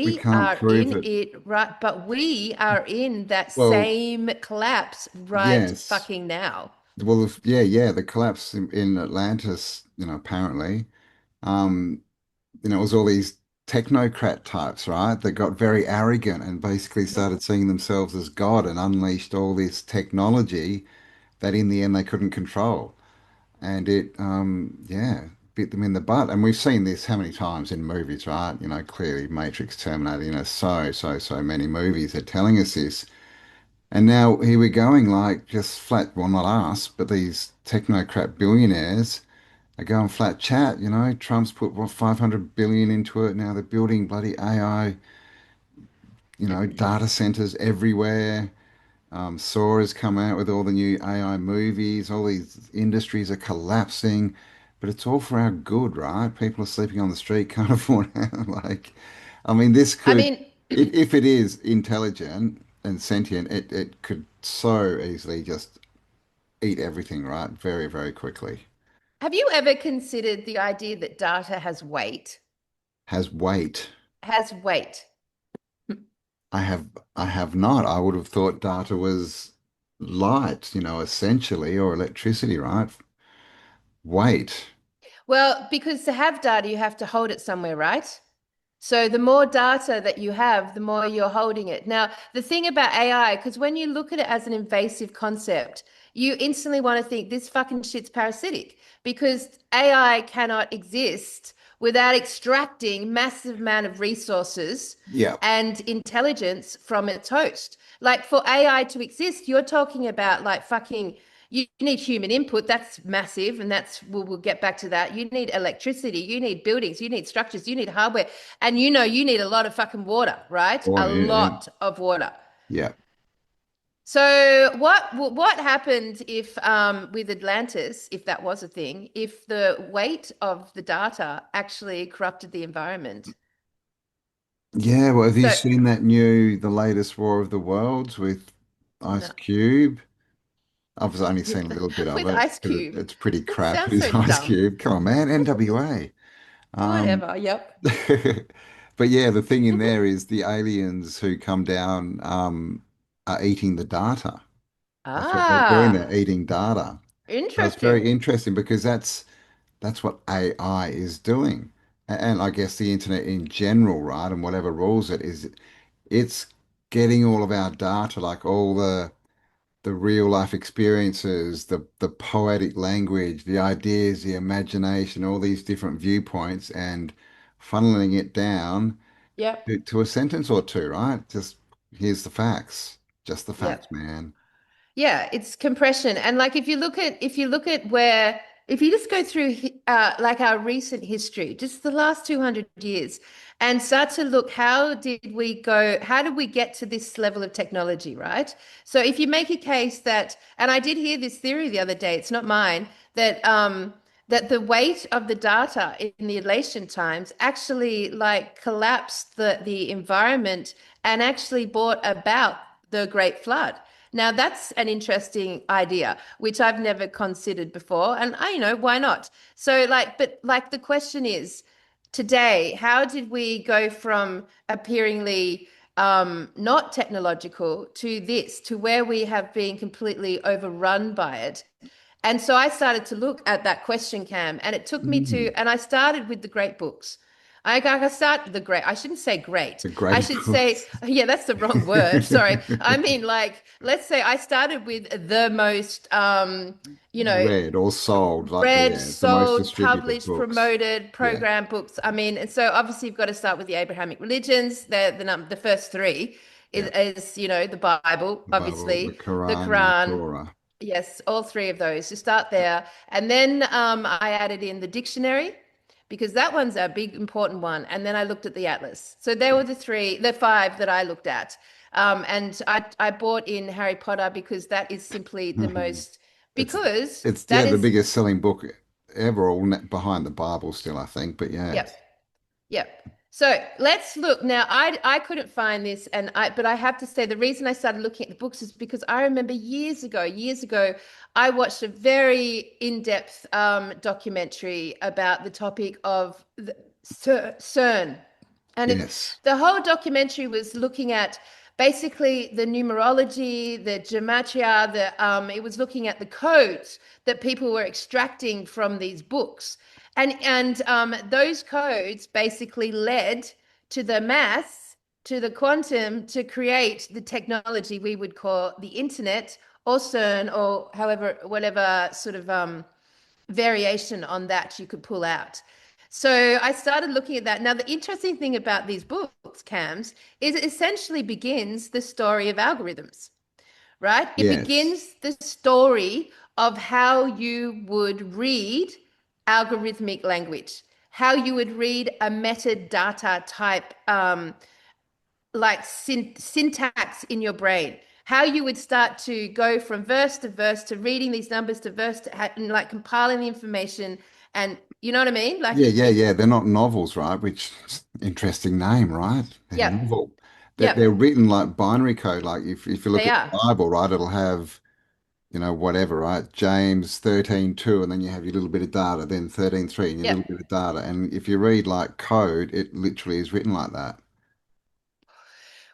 B: We
A: we
B: can't
A: are
B: prove
A: in
B: it.
A: it right, but we are in that
B: Well,
A: same collapse right
B: yes.
A: fucking now.
B: Well, yeah, yeah, the collapse in Atlantis, apparently. Um, it was all these technocrat types, right, that got very arrogant and basically started seeing themselves as God and unleashed all this technology that in the end they couldn't control. And it, yeah, bit them in the butt. And we've seen this how many times in movies, right? Clearly Matrix, Terminator, so many movies are telling us this. And now here we're going, like just flat, well, not us, but these technocrat billionaires are going flat chat. Trump's put what 500 billion into it. Now they're building bloody AI, data centers everywhere. Saw has come out with all the new AI movies. All these industries are collapsing, but it's all for our good, right? People are sleeping on the street, can't afford like, I mean, this
A: I
B: could,
A: mean,
B: if it is intelligent, and sentient, it could so easily just eat everything, right? Very, very quickly.
A: Have you ever considered the idea that data has weight?
B: Has weight.
A: Has weight.
B: I have I have not. I would have thought data was light, essentially, or electricity, right? Weight.
A: Well, because to have data, you have to hold it somewhere, right? So the more data that you have, the more you're holding it. Now, the thing about AI, because when you look at it as an invasive concept, you instantly want to think this fucking shit's parasitic because AI cannot exist without extracting massive amount of resources
B: Yeah.
A: and intelligence from its host. Like for AI to exist, you're talking about like fucking you need human input. That's massive. And we'll get back to that. You need electricity. You need buildings. You need structures. You need hardware. And you need a lot of fucking water, right? A
B: Or yeah,
A: lot of water.
B: yeah.
A: So what happened if with Atlantis, if that was a thing, if the weight of the data actually corrupted the environment?
B: Yeah, well, have you
A: So
B: seen the latest War of the Worlds with Ice
A: no,
B: Cube? I've only seen a little bit of
A: with
B: it
A: Ice
B: because
A: Cube.
B: it's pretty
A: That
B: crap.
A: sounds
B: Who's
A: so
B: Ice
A: dumb.
B: Cube? Come on, man, NWA. Um,
A: Whatever. Yep.
B: but yeah, the thing in there is the aliens who come down are eating the data. That's what they're doing.
A: Ah,
B: They're eating data. So it's
A: interesting.
B: very interesting because that's what AI is doing. And I guess the internet in general, right? And whatever rules it is, it's getting all of our data, like all the real life experiences, the poetic language, the ideas, the imagination, all these different viewpoints, and funneling it down
A: Yep.
B: to a sentence or two, right? Just here's the facts, just the facts,
A: Yep.
B: man.
A: Yeah, it's compression. And like if you look at where if you just go through like our recent history, just the last 200 years and start to look how did we get to this level of technology, right? So if you make a case that and I did hear this theory the other day, it's not mine, that the weight of the data in the elation times actually like collapsed the environment and actually brought about the Great Flood. Now that's an interesting idea, which I've never considered before. And why not? So but like the question is today, how did we go from appearingly not technological to this, to where we have been completely overrun by it? And so I started to look at that question, Cam, and it took me
B: Mm,
A: and I started with the great books. I start the great. I shouldn't say great.
B: the
A: I
B: great
A: should say,
B: books.
A: yeah, that's the wrong word. Sorry. I mean, like, let's say I started with the most, you know,
B: Read or sold, like
A: read,
B: yeah, the most
A: sold,
B: distributed
A: published,
B: books.
A: promoted,
B: Yeah,
A: program books. I mean, and so obviously you've got to start with the Abrahamic religions. The first three
B: yeah.
A: is the Bible,
B: The Bible, the
A: obviously, the
B: Quran, and the
A: Quran.
B: Torah.
A: Yes, all three of those. To start there. And then I added in the dictionary because that one's a big important one. And then I looked at the atlas. So they were the five that I looked at. And I bought in Harry Potter because that is simply the most,
B: It's
A: because
B: it's
A: that
B: yeah, the
A: is,
B: biggest selling book ever, behind the Bible still, I think. But yeah,
A: yep. Yep. So let's look now. I couldn't find this, but I have to say the reason I started looking at the books is because I remember years ago, I watched a very in-depth documentary about the topic of CERN, and
B: yes.
A: the whole documentary was looking at basically the numerology, the gematria, it was looking at the codes that people were extracting from these books. And those codes basically led to the maths, to the quantum, to create the technology we would call the internet or CERN or however, whatever sort of variation on that you could pull out. So I started looking at that. Now, the interesting thing about these books, Cams, is it essentially begins the story of algorithms, right? It
B: Yes.
A: begins the story of how you would read algorithmic language, how you would read a metadata type, like syntax in your brain, how you would start to go from verse to verse to reading these numbers to verse to and like compiling the information. And you know what I mean? Like
B: Yeah,
A: it,
B: yeah,
A: it,
B: yeah. They're not novels, right? Which interesting name, right? They're
A: yeah,
B: novel. they're
A: Yep,
B: written like binary code. Like if you look
A: they
B: at the
A: are.
B: Bible, right, it'll have, whatever, right? James 13:2, and then you have your little bit of data, then 13:3, and your little
A: Yep.
B: bit of data. And if you read like code, it literally is written like that.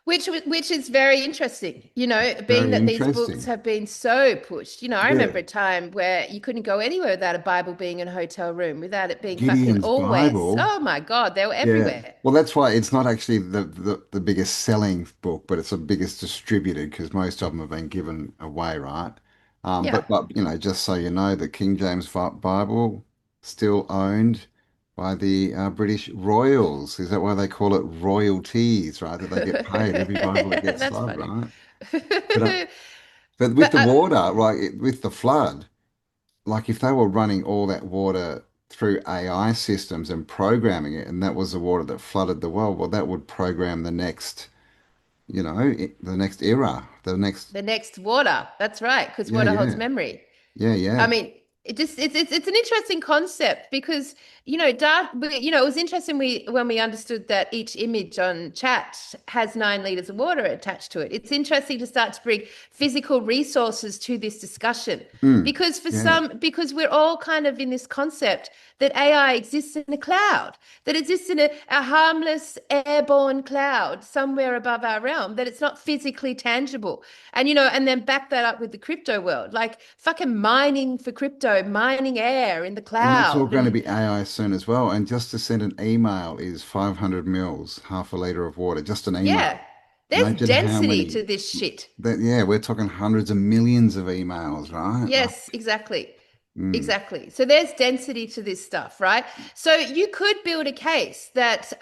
A: Which is very interesting, being
B: Very
A: that these books
B: interesting.
A: have been so pushed. I
B: Yeah.
A: remember a time where you couldn't go anywhere without a Bible being in a hotel room, without it being fucking
B: Gideon's
A: always.
B: Bible.
A: Oh my God, they were
B: Yeah.
A: everywhere.
B: Well, that's why it's not actually the biggest selling book, but it's the biggest distributed because most of them have been given away, right?
A: Yeah.
B: But just so you know, the King James Bible still owned by the British royals. Is that why they call it royalties, right? That they get paid every Bible that gets
A: That's
B: sold,
A: funny.
B: right? But but with
A: But
B: the water, like with the flood, like if they were running all that water through AI systems and programming it, and that was the water that flooded the world, well, that would program the next, the next era, the next,
A: the next water, that's right, because
B: yeah,
A: water holds
B: yeah,
A: memory.
B: yeah,
A: I
B: yeah.
A: mean, it's an interesting concept because it was interesting when we understood that each image on chat has 9 liters of water attached to it. It's interesting to start to bring physical resources to this discussion
B: Mm,
A: because
B: yeah.
A: because we're all kind of in this concept that AI exists in a cloud, that exists in a harmless airborne cloud somewhere above our realm, that it's not physically tangible. And then back that up with the crypto world, like fucking mining for crypto, mining air in the
B: And that's all
A: cloud.
B: going to
A: And
B: be AI soon as well. And just to send an email is 500 mils, half a liter of water, just an
A: yeah,
B: email.
A: there's
B: Imagine how
A: density
B: many
A: to this shit.
B: yeah, we're talking hundreds of millions of emails, right? Like,
A: Yes, exactly.
B: mm,
A: Exactly. So there's density to this stuff, right? So you could build a case that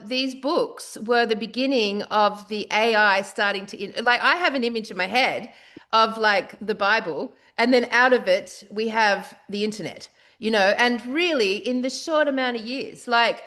A: these books were the beginning of the AI starting to, like, I have an image in my head of like the Bible, and then out of it, we have the internet, and really in the short amount of years, like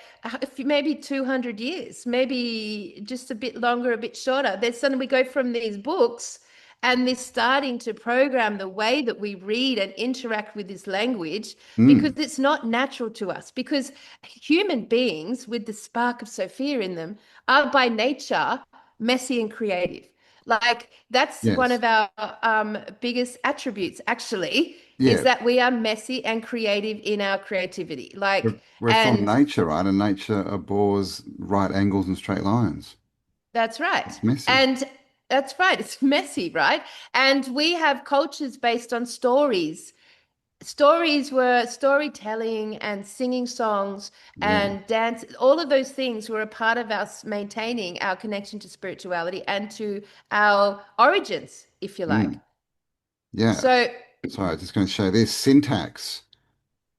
A: maybe 200 years, maybe just a bit longer, a bit shorter, then suddenly we go from these books and this starting to program the way that we read and interact with this language because
B: mm,
A: it's not natural to us. Because human beings with the spark of Sophia in them are by nature messy and creative. Like that's one
B: yes.
A: of our biggest attributes, actually, is
B: Yeah.
A: that we are messy and creative in our creativity.
B: We're,
A: Like,
B: we're from
A: and
B: nature, right? And nature abhors right angles and straight lines.
A: that's right.
B: It's messy.
A: And that's right. It's messy, right? And we have cultures based on stories. Stories were storytelling and singing songs
B: Yeah.
A: and dance. All of those things were a part of us maintaining our connection to spirituality and to our origins, if you like.
B: Mm, yeah.
A: So,
B: Sorry, I'm just going to show this syntax,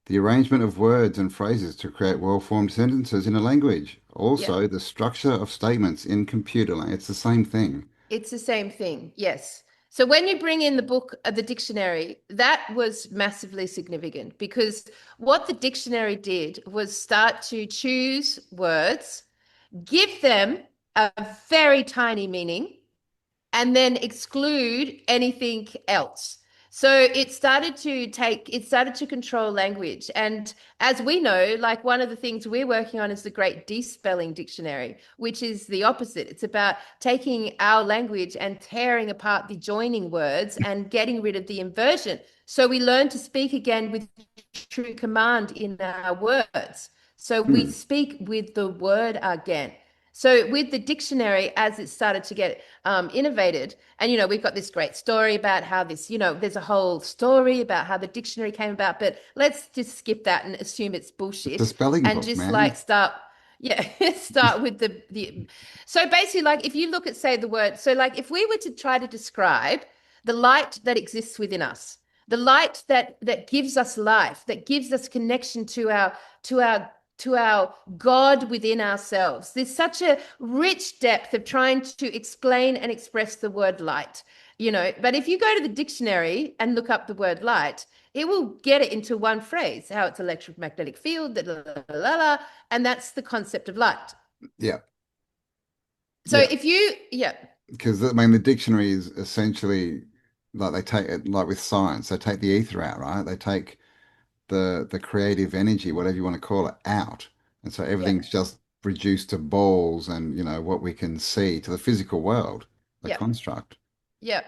B: the arrangement of words and phrases to create well-formed sentences in a language.
A: yeah.
B: Also, the structure of statements in computer language. It's the same thing.
A: It's the same thing, yes. So when you bring in the book, the dictionary, that was massively significant because what the dictionary did was start to choose words, give them a very tiny meaning, and then exclude anything else. So it started to control language. And as we know, like one of the things we're working on is the Great Despelling Dictionary, which is the opposite. It's about taking our language and tearing apart the joining words and getting rid of the inversion. So we learn to speak again with true command in our words. So we
B: Hmm.
A: speak with the word again. So with the dictionary, as it started to get innovated, and we've got this great story about how this, there's a whole story about how the dictionary came about, but let's just skip that and assume it's
B: It's a
A: bullshit
B: spelling
A: and
B: book,
A: just like
B: man.
A: start, yeah, start with the. So basically, like if you look at say the word, so like if we were to try to describe the light that exists within us, the light that gives us life, that gives us connection to our to our God within ourselves. There's such a rich depth of trying to explain and express the word light, But if you go to the dictionary and look up the word light, it will get it into one phrase, how it's electromagnetic field, and that's the concept of light.
B: Yeah.
A: So
B: Yeah.
A: if you, yeah,
B: Because I mean, the dictionary is essentially like they take it like with science, they take the ether out, right? They take the creative energy, whatever you want to call it, out. And so
A: yeah,
B: everything's just reduced to balls and, what we can see to the physical world, the
A: Yeah.
B: construct.
A: Yeah.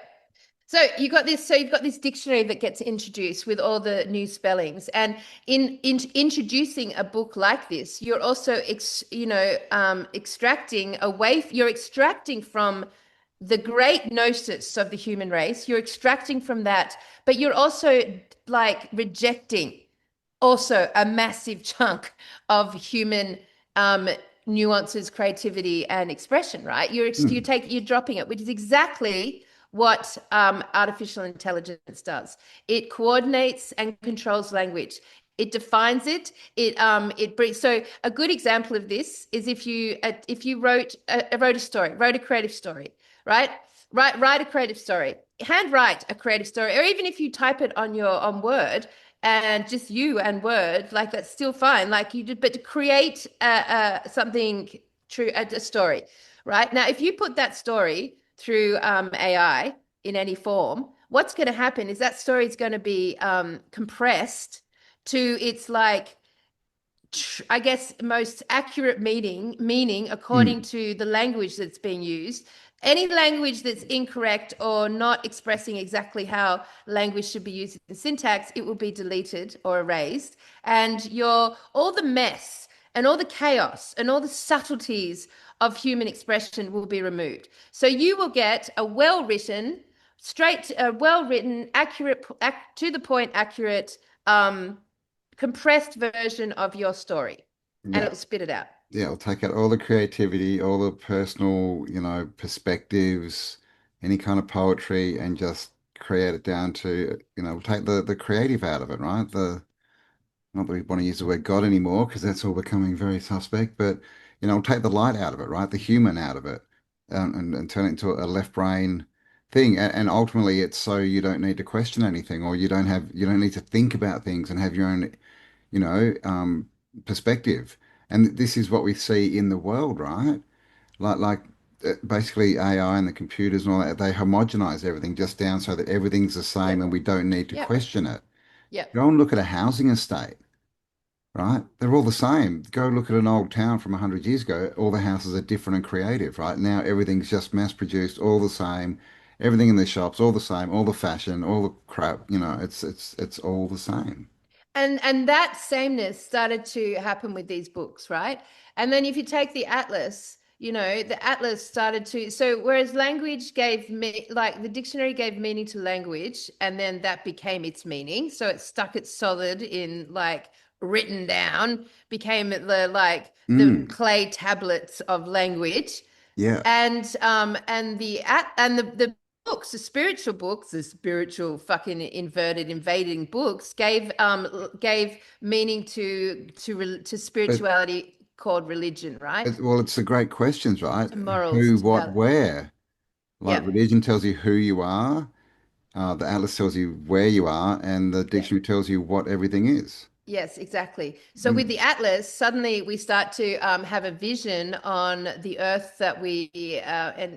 A: So you've got this dictionary that gets introduced with all the new spellings, and in introducing a book like this, you're also you're extracting from the great gnosis of the human race. You're extracting from that, but you're also like rejecting also a massive chunk of human nuances, creativity, and expression, right? You're dropping it, which is exactly what artificial intelligence does. It coordinates and controls language. It defines it. It brings. So a good example of this is if you wrote a creative story, right? Write a creative story. Handwrite a creative story, or even if you type it on Word and just you and Word, like that's still fine. Like you did, but to create something true, a story, right? Now, if you put that story through AI in any form, what's going to happen is that story is going to be compressed to its like, I guess, most accurate meaning according to the language that's being used. Any language that's incorrect or not expressing exactly how language should be used in syntax, it will be deleted or erased. And all the mess and all the chaos and all the subtleties of human expression will be removed. So you will get a well-written, accurate, to the point, accurate, compressed version of your story, and it'll spit it out.
B: Yeah, it'll take out all the creativity, all the personal, perspectives, any kind of poetry, and just create it down to, take the creative out of it, right? Not that we want to use the word God anymore because that's all becoming very suspect, but take the light out of it, right? The human out of it, and turn it into a left brain thing. And ultimately, it's so you don't need to question anything, or you don't need to think about things and have your own, you know, um, perspective. And this is what we see in the world, right? Basically AI and the computers and all that, they homogenize everything just down so that everything's the same and we don't need to question it. Go and look at a housing estate, right? They're all the same. Go look at an old town from 100 years ago. All the houses are different and creative, right? Now everything's just mass produced, all the same. Everything in the shops, all the same, all the fashion, all the crap, it's all the same.
A: And that sameness started to happen with these books, right? And then if you take the atlas, the atlas started to, so whereas language gave me, like the dictionary gave meaning to language, and then that became its meaning, so it stuck it solid in like written down, became the clay tablets of language.
B: Yeah.
A: And the books, the spiritual fucking inverted invading books gave meaning to spirituality called religion, right?
B: Well, it's the great questions, right?
A: To morals,
B: Who,
A: to
B: what, where? Like
A: yeah.
B: religion tells you who you are, the atlas tells you where you are, and the dictionary tells you what everything is.
A: Yes, exactly. So with the atlas, suddenly we start to have a vision on the earth that we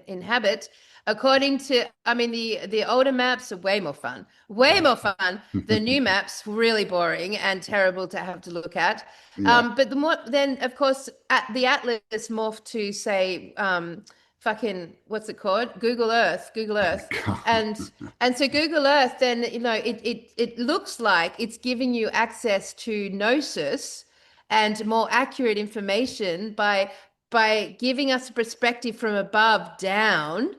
A: inhabit. According to, I mean, the older maps are way more fun, way more fun. The new maps really boring and terrible to have to look at.
B: Yeah.
A: But the more then, of course, the atlas morphed to say, fucking, what's it called? Google Earth, and so Google Earth, then it looks like it's giving you access to gnosis and more accurate information by giving us a perspective from above down.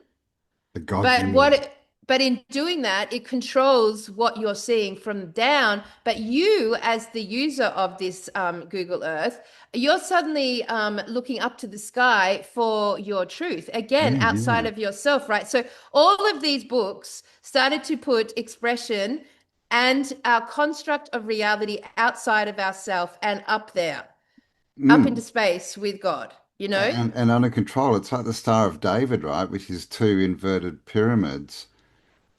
B: The God view.
A: But in doing that, it controls what you're seeing from down. But you, as the user of this Google Earth, you're suddenly looking up to the sky for your truth, again, outside of yourself, right? So all of these books started to put expression and our construct of reality outside of ourself and up there, up into space with God,
B: And under control. It's like the Star of David, right? Which is two inverted pyramids.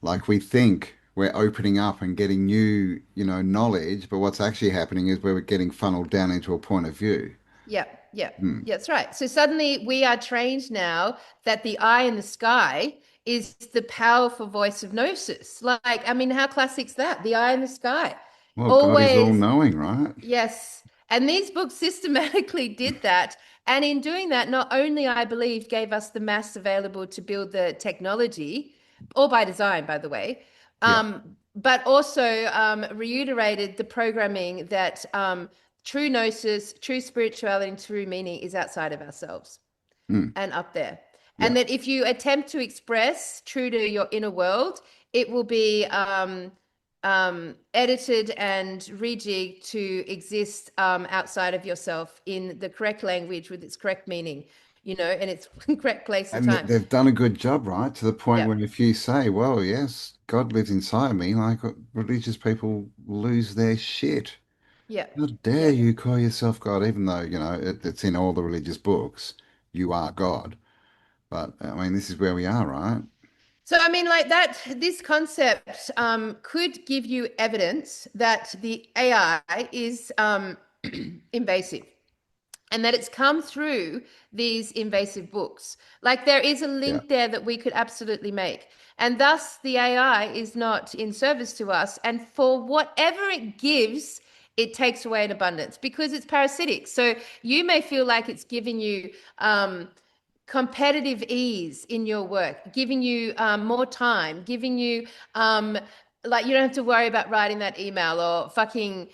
B: Like we think we're opening up and getting new, knowledge, but what's actually happening is we're getting funneled down into a point of view.
A: Yeah, yeah, that's right. So suddenly we are trained now that the eye in the sky is the powerful voice of gnosis. Like, I mean, how classic's that? The eye in the sky.
B: Well, God is all knowing, right?
A: Yes. And these books systematically did that. And in doing that, not only, I believe, gave us the mass available to build the technology, all by design, by the way, but also reiterated the programming that true gnosis, true spirituality, and true meaning is outside of ourselves and up there. And that if you attempt to express true to your inner world, it will be edited and rejigged to exist outside of yourself in the correct language with its correct meaning, and its correct place and time.
B: they've done a good job, right? To the point
A: Yeah.
B: where if you say, well, yes, God lives inside me, like religious people lose their shit.
A: Yeah.
B: How dare you call yourself God, even though, it's in all the religious books, you are God. But I mean, this is where we are, right?
A: So, I mean, like that, this concept could give you evidence that the AI is invasive and that it's come through these invasive books. Like there is a link there that we could absolutely make. And thus the AI is not in service to us. And for whatever it gives, it takes away in abundance because it's parasitic. So you may feel like it's giving you competitive ease in your work, giving you more time, giving you like you don't have to worry about writing that email or fucking,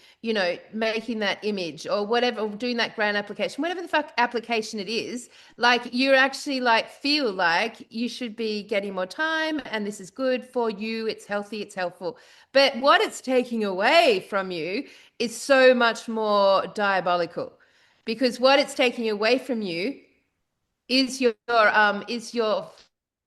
A: making that image or whatever, or doing that grant application, whatever the fuck application it is. Like you actually like feel like you should be getting more time and this is good for you. It's healthy, it's helpful. But what it's taking away from you is so much more diabolical because what it's taking away from you is your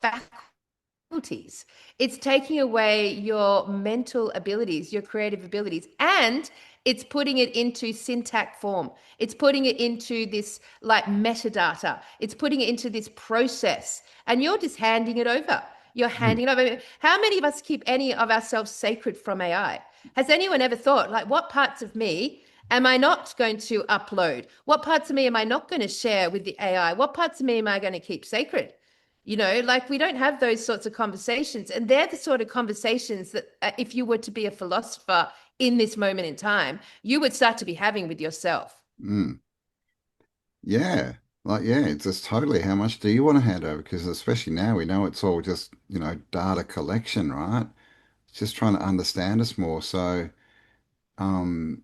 A: faculties. It's taking away your mental abilities, your creative abilities, and it's putting it into syntax form. It's putting it into this like metadata. It's putting it into this process, and you're just handing it over. You're handing it over. How many of us keep any of ourselves sacred from AI? Has anyone ever thought, like, what parts of me am I not going to upload? What parts of me am I not going to share with the AI? What parts of me am I going to keep sacred? Like we don't have those sorts of conversations. And they're the sort of conversations that if you were to be a philosopher in this moment in time, you would start to be having with yourself.
B: Yeah. It's just totally how much do you want to hand over? Because especially now we know it's all just, data collection, right? It's just trying to understand us more. So, um,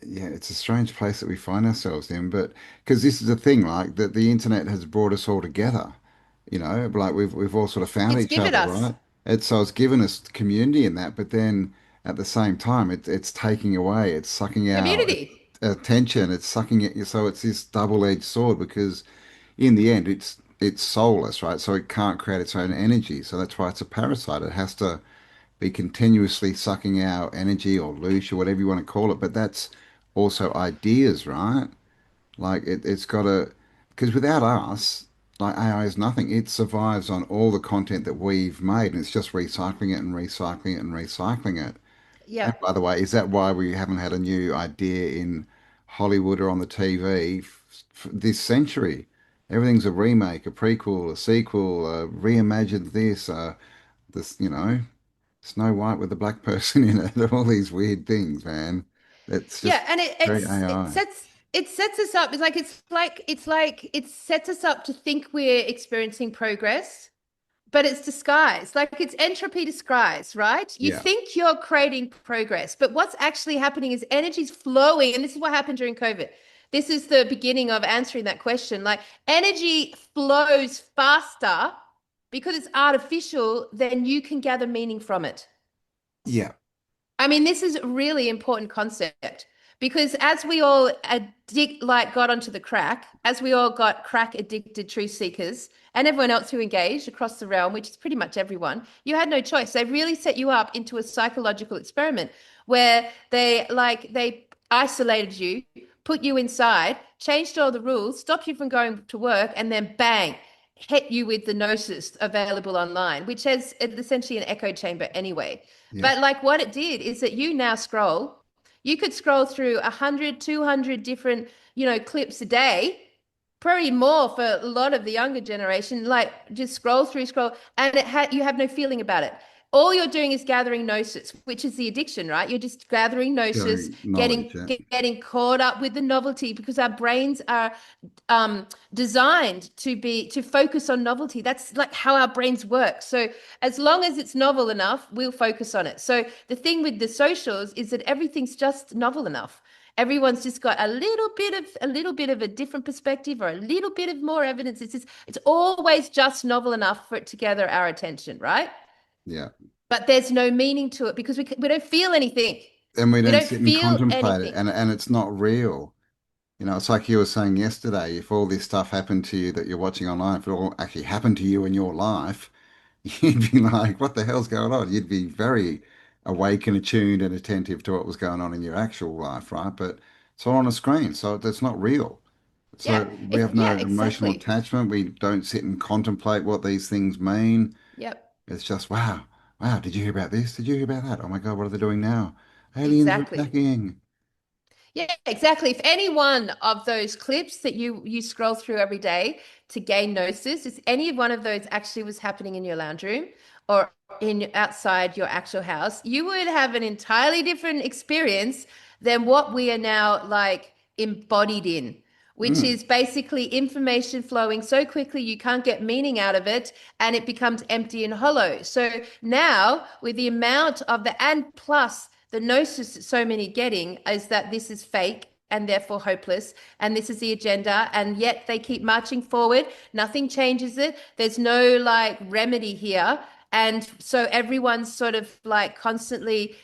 B: yeah, it's a strange place that we find ourselves in, but because this is the thing, like that the internet has brought us all together, like we've all sort of found
A: It's
B: each
A: given
B: other,
A: us
B: right? It's given us community in that, but then at the same time, it's taking away, it's sucking our
A: community.
B: attention, it's sucking it. So it's this double-edged sword because in the end, it's soulless, right? So it can't create its own energy. So that's why it's a parasite. It has to be continuously sucking our energy or loosh or whatever you want to call it. But that's also ideas, right? Like it's got to, because without us, like AI is nothing. It survives on all the content that we've made, and it's just recycling it and recycling it and recycling it.
A: Yeah.
B: And by the way, is that why we haven't had a new idea in Hollywood or on the TV this century? Everything's a remake, a prequel, a sequel, reimagined this, Snow White with a black person in it, all these weird things, man. It's
A: Yeah,
B: just
A: and
B: very
A: it
B: AI.
A: sets us up. It's like it sets us up to think we're experiencing progress, but it's disguised. Like it's entropy disguised, right? You
B: Yeah.
A: think you're creating progress, but what's actually happening is energy's flowing, and this is what happened during COVID. This is the beginning of answering that question. Like energy flows faster because it's artificial than you can gather meaning from it.
B: Yeah.
A: I mean, this is a really important concept because as we all got onto the crack, as we all got crack addicted truth seekers and everyone else who engaged across the realm, which is pretty much everyone, you had no choice. They really set you up into a psychological experiment where they isolated you, put you inside, changed all the rules, stopped you from going to work, and then bang, hit you with the gnosis available online, which has essentially an echo chamber anyway.
B: Yeah.
A: But like what it did is that you could scroll through 100, 200 different, clips a day, probably more for a lot of the younger generation, like just scroll, and you have no feeling about it. all you're doing is gathering gnosis, which is the addiction, right? You're just gathering gnosis,
B: Gathering knowledge, yeah.
A: getting caught up with the novelty, because our brains are designed to focus on novelty. That's like how our brains work. So as long as it's novel enough, we'll focus on it. So the thing with the socials is that everything's just novel enough. Everyone's just got a little bit of a different perspective, or a little bit of more evidence. It's always just novel enough for it to gather our attention, right?
B: Yeah.
A: But there's no meaning to it because we don't feel anything.
B: And we don't
A: don't
B: sit and
A: feel
B: contemplate it,
A: anything.
B: and it's not real. It's like you were saying yesterday, if all this stuff happened to you that you're watching online, if it all actually happened to you in your life, you'd be like, what the hell's going on? You'd be very awake and attuned and attentive to what was going on in your actual life, right? But it's all on a screen, so that's not real.
A: Yeah,
B: So we have no emotional
A: exactly.
B: attachment. We don't sit and contemplate what these things mean.
A: Yep,
B: It's just, wow, wow, did you hear about this? Did you hear about that? Oh my God, what are they doing now? Aliens are
A: exactly.
B: attacking.
A: Yeah, exactly. If any one of those clips that you scroll through every day to gain gnosis, if any one of those actually was happening in your lounge room or in outside your actual house, you would have an entirely different experience than what we are now like embodied in, which
B: Mm.
A: is basically information flowing so quickly you can't get meaning out of it, and it becomes empty and hollow. So now with the amount of the, and plus the gnosis that so many getting is that this is fake and therefore hopeless, and this is the agenda, and yet they keep marching forward. Nothing changes it. There's no like remedy here. And so everyone's sort of like constantly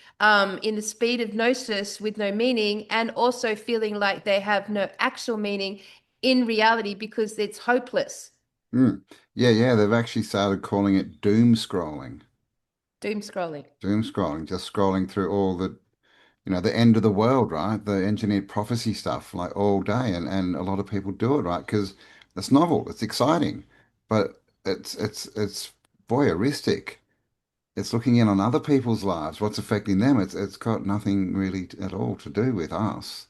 A: in the speed of gnosis with no meaning, and also feeling like they have no actual meaning in reality because it's hopeless.
B: Mm. Yeah, yeah, they've actually started calling it doom scrolling.
A: Doom scrolling.
B: Doom scrolling, just scrolling through all the end of the world, right? The engineered prophecy stuff, like all day, and a lot of people do it, right? Because it's novel, it's exciting, but it's voyeuristic. It's looking in on other people's lives, what's affecting them. It's got nothing really at all to do with us.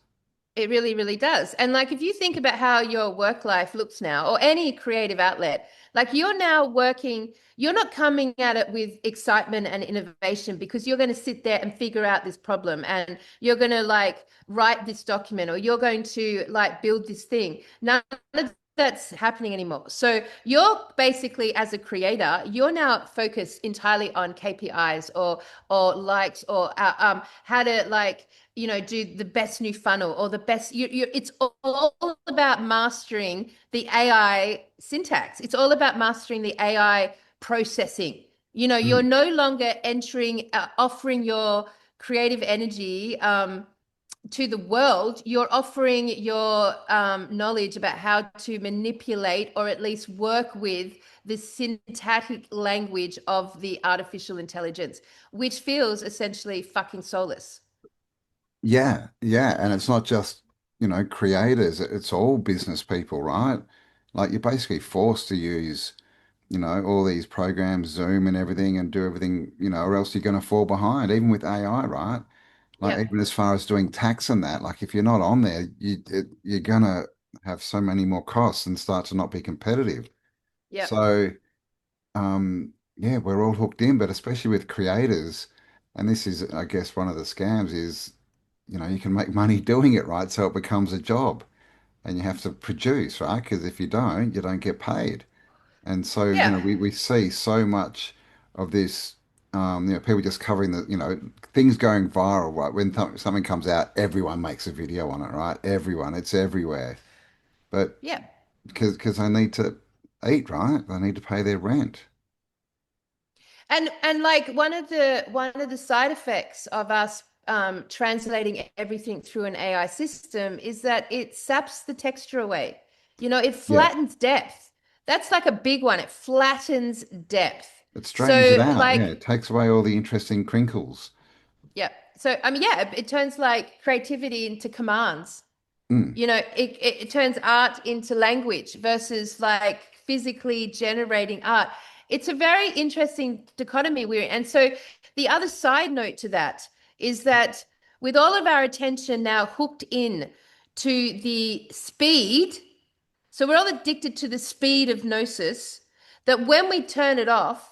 A: It really, really does. And like if you think about how your work life looks now, or any creative outlet, like you're now working, you're not coming at it with excitement and innovation because you're going to sit there and figure out this problem, and you're going to like write this document, or you're going to like build this thing. None of that's happening anymore. So you're basically, as a creator, you're now focused entirely on KPIs or likes, or how to like do the best new funnel, or the best it's all about mastering the AI syntax. It's all about mastering the AI processing. You're
B: Mm.
A: no longer entering offering your creative energy to the world. You're offering your knowledge about how to manipulate, or at least work with, the syntactic language of the artificial intelligence, which feels essentially fucking soulless.
B: Yeah, yeah, and it's not just, creators, it's all business people, right? Like you're basically forced to use, all these programs, Zoom and everything, and do everything, or else you're going to fall behind, even with AI, right? Like
A: Yep.
B: even as far as doing tax and that, like if you're not on there, you're gonna have so many more costs and start to not be competitive.
A: Yep.
B: So, yeah, we're all hooked in, but especially with creators, and this is, I guess, one of the scams is, you can make money doing it, right? So it becomes a job and you have to produce, right? Because if you don't get paid. And so,
A: Yeah.
B: we see so much of this, people just covering things going viral, right? When something comes out, everyone makes a video on it, right? Everyone, it's everywhere. But
A: Yeah.
B: because they need to eat, right? They need to pay their rent.
A: And like one of the side effects of us translating everything through an AI system is that it saps the texture away. It
B: Yeah,
A: flattens depth. That's like a big one. It flattens depth.
B: it straightens it
A: So
B: out. Yeah,
A: like,
B: it takes away all the interesting crinkles.
A: yeah. So I mean, yeah, it turns like creativity into commands.
B: Mm.
A: It turns art into language versus like physically generating art. It's a very interesting dichotomy we're in. And so the other side note to that is that with all of our attention now hooked in to the speed, so we're all addicted to the speed of gnosis, that when we turn it off,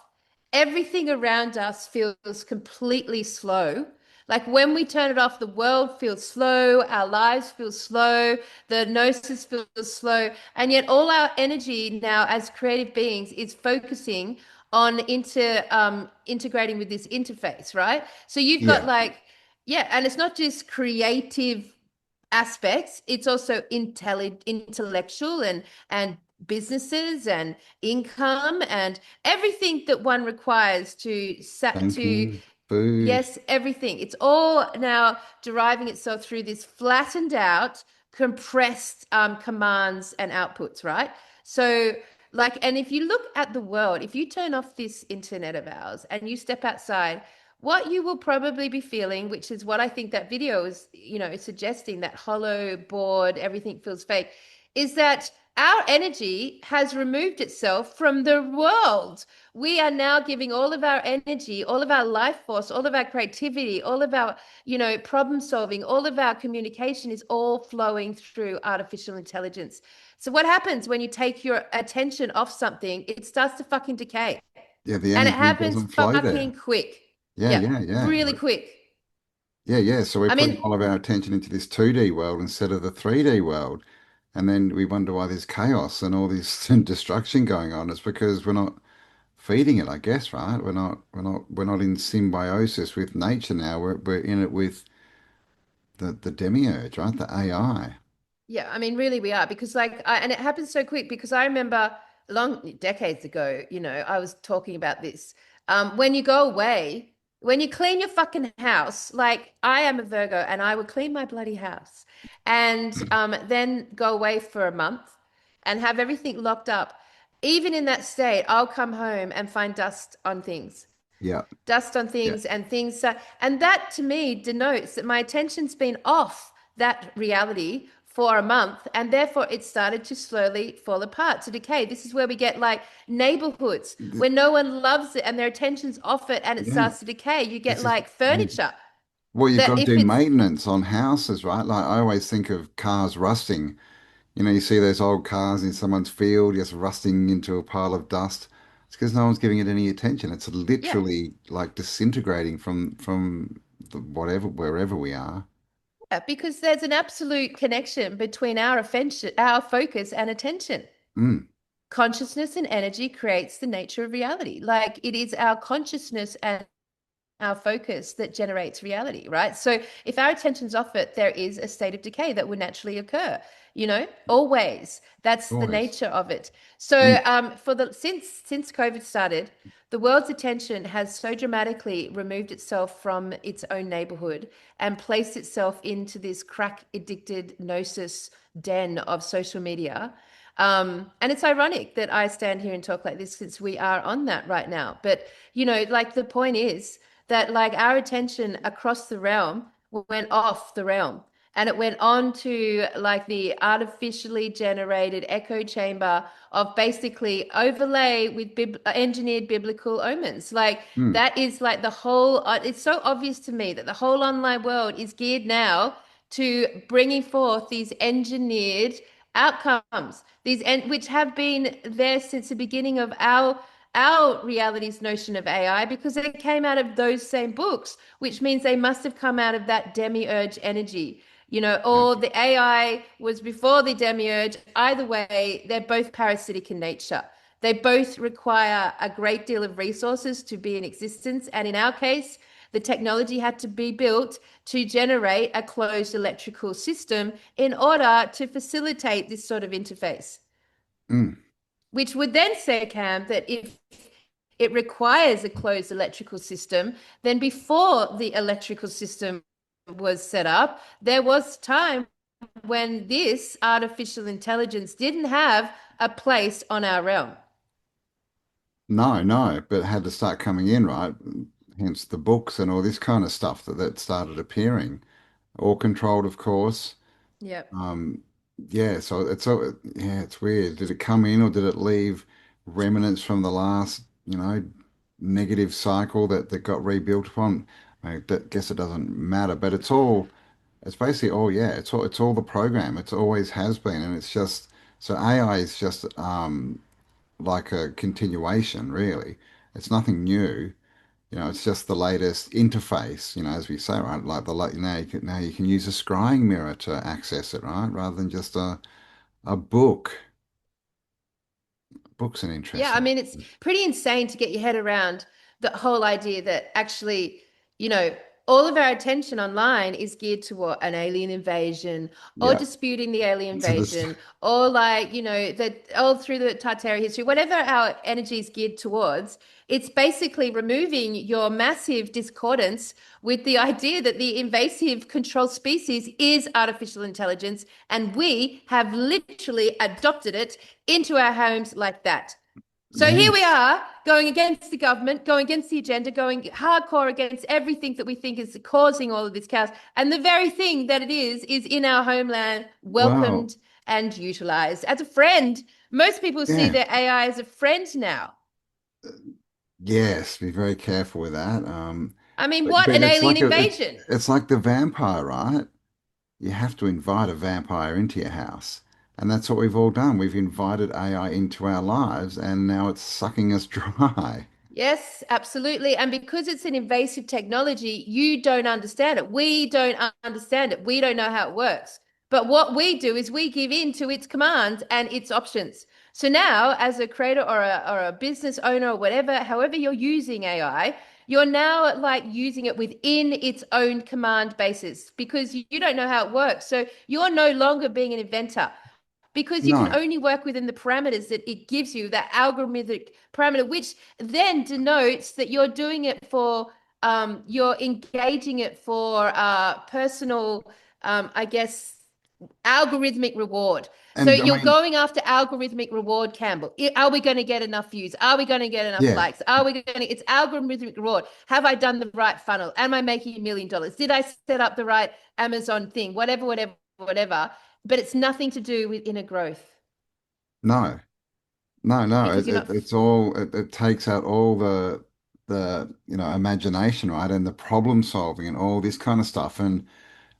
A: everything around us feels completely slow. Like when we turn it off, the world feels slow, our lives feel slow, the gnosis feels slow, and yet all our energy now as creative beings is focusing on integrating with this interface, right? So you've got
B: Yeah.
A: like, yeah, and it's not just creative aspects, it's also intellectual and businesses and income and everything that one requires to
B: Banking, food.
A: yes, everything. It's all now deriving itself through this flattened out, compressed commands and outputs, right? So, like, and if you look at the world, if you turn off this internet of ours and you step outside, what you will probably be feeling, which is what I think that video is, suggesting that hollow, bored, everything feels fake, is that our energy has removed itself from the world. We are now giving all of our energy, all of our life force, all of our creativity, all of our, problem solving, all of our communication is all flowing through artificial intelligence. So what happens when you take your attention off something? It starts to fucking decay.
B: Yeah, the
A: And it
B: energy
A: happens
B: doesn't flow there.
A: fucking quick.
B: Yeah,
A: Yeah,
B: yeah, yeah.
A: really quick.
B: Yeah, yeah. So we're
A: I
B: putting
A: mean,
B: all of our attention into this 2D world instead of the 3D world. And then we wonder why there's chaos and all this destruction going on. It's because we're not feeding it, I guess, right? We're not in symbiosis with nature now. We're in it with the demiurge, right? The AI.
A: yeah, I mean, really, we are because, and it happens so quick because I remember long decades ago, I was talking about this. When you go away, when you clean your fucking house, like I am a Virgo and I would clean my bloody house and then go away for a month and have everything locked up. Even in that state, I'll come home and find dust on things,
B: Yeah,
A: dust on
B: yeah.
A: things and things. And that to me denotes that my attention's been off that reality for a month and therefore it started to slowly fall apart, to decay. This is where we get like neighborhoods where no one loves it and their attention's off it and it
B: Yeah.
A: starts to decay. You get
B: This is
A: like
B: yeah.
A: furniture
B: Well, you've
A: that
B: got to
A: if
B: do
A: it's,
B: maintenance on houses, right? Like I always think of cars rusting. You see those old cars in someone's field just rusting into a pile of dust. It's because no one's giving it any attention. It's
A: yeah,
B: literally like disintegrating from whatever wherever we are.
A: yeah, because there's an absolute connection between our offension, our focus and attention.
B: Mm,
A: Consciousness and energy creates the nature of reality. Like it is our consciousness and our focus that generates reality, right? So if our attention's off it, there is a state of decay that would naturally occur, always. That's the
B: always.
A: nature of it. So
B: Mm,
A: for the since COVID started, the world's attention has so dramatically removed itself from its own neighborhood and placed itself into this crack addicted gnosis den of social media. And it's ironic that I stand here and talk like this since we are on that right now. But, like the point is that like our attention across the realm went off the realm and it went on to like the artificially generated echo chamber of basically overlay with engineered biblical omens. Like
B: mm.
A: that is like the whole, it's so obvious to me that the whole online world is geared now to bringing forth these engineered outcomes, which have been there since the beginning of our reality's notion of AI because they came out of those same books, which means they must have come out of that demiurge energy,
B: Yeah.
A: or the AI was before the demiurge. Either way, they're both parasitic in nature. They both require a great deal of resources to be in existence. And in our case, the technology had to be built to generate a closed electrical system in order to facilitate this sort of interface,
B: Mm.
A: which would then say, Cam, that if it requires a closed electrical system, then before the electrical system was set up, there was time when this artificial intelligence didn't have a place on our realm.
B: No, no, but it had to start coming in, right? Hence the books and all this kind of stuff that started appearing, all controlled, of course.
A: Yep.
B: Um, yeah, so it's weird. Did it come in or did it leave remnants from the last, negative cycle that got rebuilt upon? Guess it doesn't matter, but it's basically all, yeah, it's all the program. It's always has been, and it's just so AI is just like a continuation, really. It's nothing new. It's just the latest interface, as we say, right? Like now you can use a scrying mirror to access it, right? Rather than just a book. Book's an
A: Yeah, I
B: interesting.
A: mean, it's pretty insane to get your head around the whole idea that actually, you know, all of our attention online is geared toward an alien invasion or
B: Yeah.
A: disputing the alien
B: So this,
A: invasion or like, that all through the Tartaria history, whatever our energy is geared towards, it's basically removing your massive discordance with the idea that the invasive control species is artificial intelligence, and we have literally adopted it into our homes like that. So here we
B: yes.
A: are going against the government, going against the agenda, going hardcore against everything that we think is causing all of this chaos. And the very thing that it is in our homeland,
B: Well,
A: welcomed and utilized as a friend. Most people see
B: yeah.
A: their AI as a friend now.
B: Yes, be very careful with that.
A: I mean,
B: But,
A: what
B: but
A: an
B: it's
A: alien
B: like
A: invasion.
B: it's like the vampire, right? You have to invite a vampire into your house. And that's what we've all done. We've invited AI into our lives, and now it's sucking us dry.
A: Yes, absolutely. And because it's an invasive technology, you don't understand it. We don't understand it. We don't know how it works. But what we do is we give in to its commands and its options. So now, as a creator or a business owner or whatever, however you're using AI, you're now like using it within its own command basis because you don't know how it works. So you're no longer being an inventor because you can
B: No.
A: only work within the parameters that it gives you, that algorithmic parameter, which then denotes that you're doing it for, you're engaging it for personal, I guess, algorithmic reward. So
B: And I
A: you're
B: mean,
A: going after algorithmic reward, Campbell. Are we going to get enough views? Are we going to get enough
B: yeah,
A: likes? Are we going to, it's algorithmic reward. Have I done the right funnel? Am I making $1 million? Did I set up the right Amazon thing? Whatever, whatever, whatever. But it's nothing to do with inner growth
B: no, no.
A: because you're not.
B: It's all it takes out all the imagination, right? And the problem solving and all this kind of stuff. And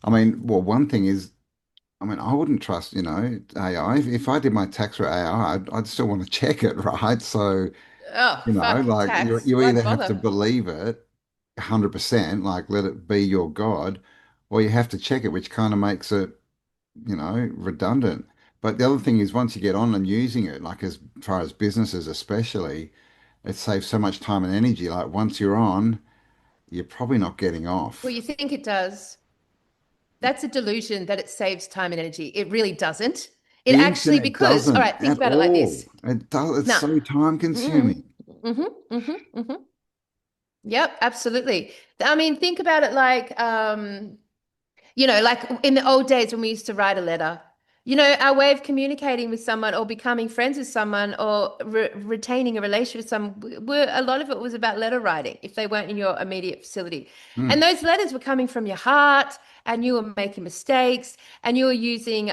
B: I mean, well, one thing is, I mean, I wouldn't trust, AI. If I did my tax for AI, I'd still want to check it, right? So,
A: Oh, fuck
B: like
A: tax.
B: you
A: Why
B: either have to
A: bother?
B: believe it 100%, like let it be your God, or you have to check it, which kind of makes it, redundant. But the other thing is once you get on and using it, like as far as businesses especially, it saves so much time and energy. Like once you're on, you're probably not getting
A: Well,
B: off.
A: you think it does. That's a delusion that it saves time and energy. It really doesn't. It
B: The
A: actually,
B: internet
A: because, all
B: doesn't
A: right, think
B: at
A: about it like
B: all.
A: this.
B: It does, it's
A: Nah.
B: so time
A: Mm-hmm.
B: consuming.
A: Mm-hmm. Mm-hmm. Mm-hmm. Yep, absolutely. I mean, think about it like, like in the old days when we used to write a letter, our way of communicating with someone or becoming friends with someone or retaining a relationship with someone, a lot of it was about letter writing if they weren't in your immediate vicinity. And
B: Hmm.
A: those letters were coming from your heart, and you were making mistakes, and you were using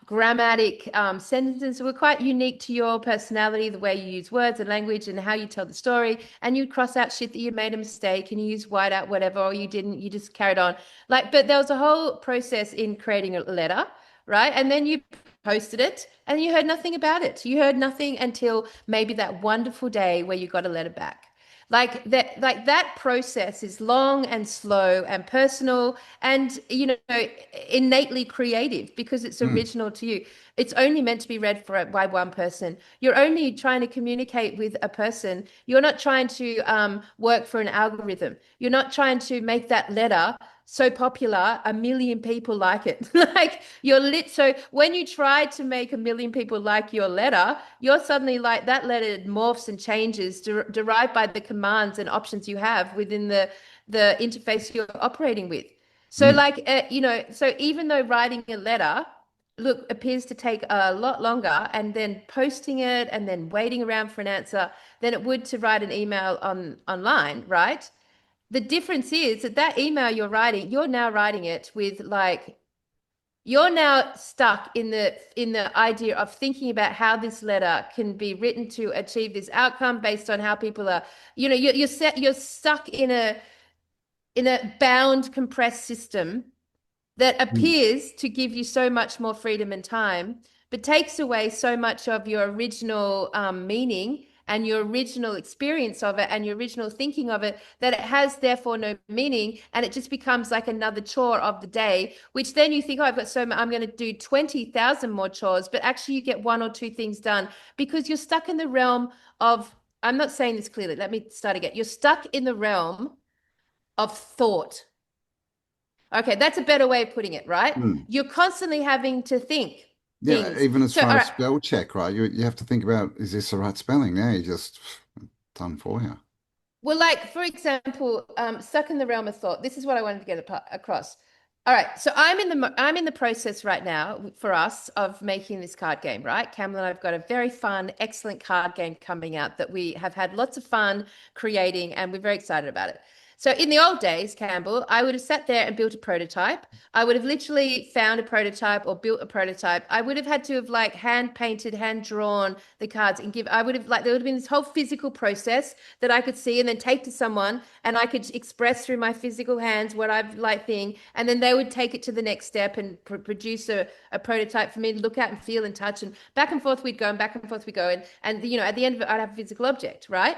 A: grammatic sentences that were quite unique to your personality, the way you use words and language and how you tell the story. And you'd cross out shit that you made a mistake and you use white out whatever, or you didn't, you just carried on. Like, but there was a whole process in creating a letter, right? And then you posted it and you heard nothing about it. You heard nothing until maybe that wonderful day where you got a letter back. Like that process is long and slow and personal and innately creative because it's
B: Hmm.
A: original to you. It's only meant to be read by one person. You're only trying to communicate with a person. You're not trying to work for an algorithm. You're not trying to make that letter so popular 1 million people like it. Like you're lit. So when you try to make 1 million people like your letter, you're suddenly like that letter morphs and changes derived by the commands and options you have within the interface you're operating with. So
B: Hmm.
A: like so even though writing a letter appears to take a lot longer and then posting it and then waiting around for an answer than it would to write an email online, right? The difference is that email you're now writing it with like you're now stuck in the idea of thinking about how this letter can be written to achieve this outcome based on how people are, you're stuck in a bound compressed system that
B: Hmm.
A: appears to give you so much more freedom and time, but takes away so much of your original meaning and your original experience of it and your original thinking of it, that it has therefore no meaning, and it just becomes like another chore of the day, which then you think, oh, I've got so much, I'm going to do 20,000 more chores, but actually you get 1 or 2 things done because you're stuck in the realm of, I'm not saying this clearly, let me start again. You're stuck in the realm of thought. Okay, that's a better way of putting it, right? You're constantly having to think
B: Yeah,
A: things.
B: even as
A: So,
B: far
A: all
B: as
A: right,
B: spell check, right? You have to think about, is this the right spelling? Now you just done for you.
A: well, like for example, stuck in the realm of thought. This is what I wanted to get across. All right, so I'm in the process right now for us of making this card game, right? Cameron and I've got a very fun, excellent card game coming out that we have had lots of fun creating, and we're very excited about it. So in the old days, Campbell, I would have sat there and built a prototype. I would have literally found a prototype or built a prototype. I would have had to have like hand painted, hand drawn the cards and give, I would have like, there would have been this whole physical process that I could see and then take to someone, and I could express through my physical hands what I've like thing. And then they would take it to the next step and produce a prototype for me to look at and feel and touch, and back and forth we'd go and back and forth we go. And, you know, at the end of it, I'd have a physical object, right?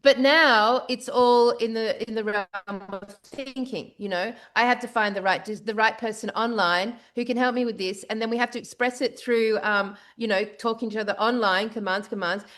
A: But now it's all in the realm of thinking. You know, I have to find the right person online who can help me with this, and then we have to express it through you know, talking to each other online, commands,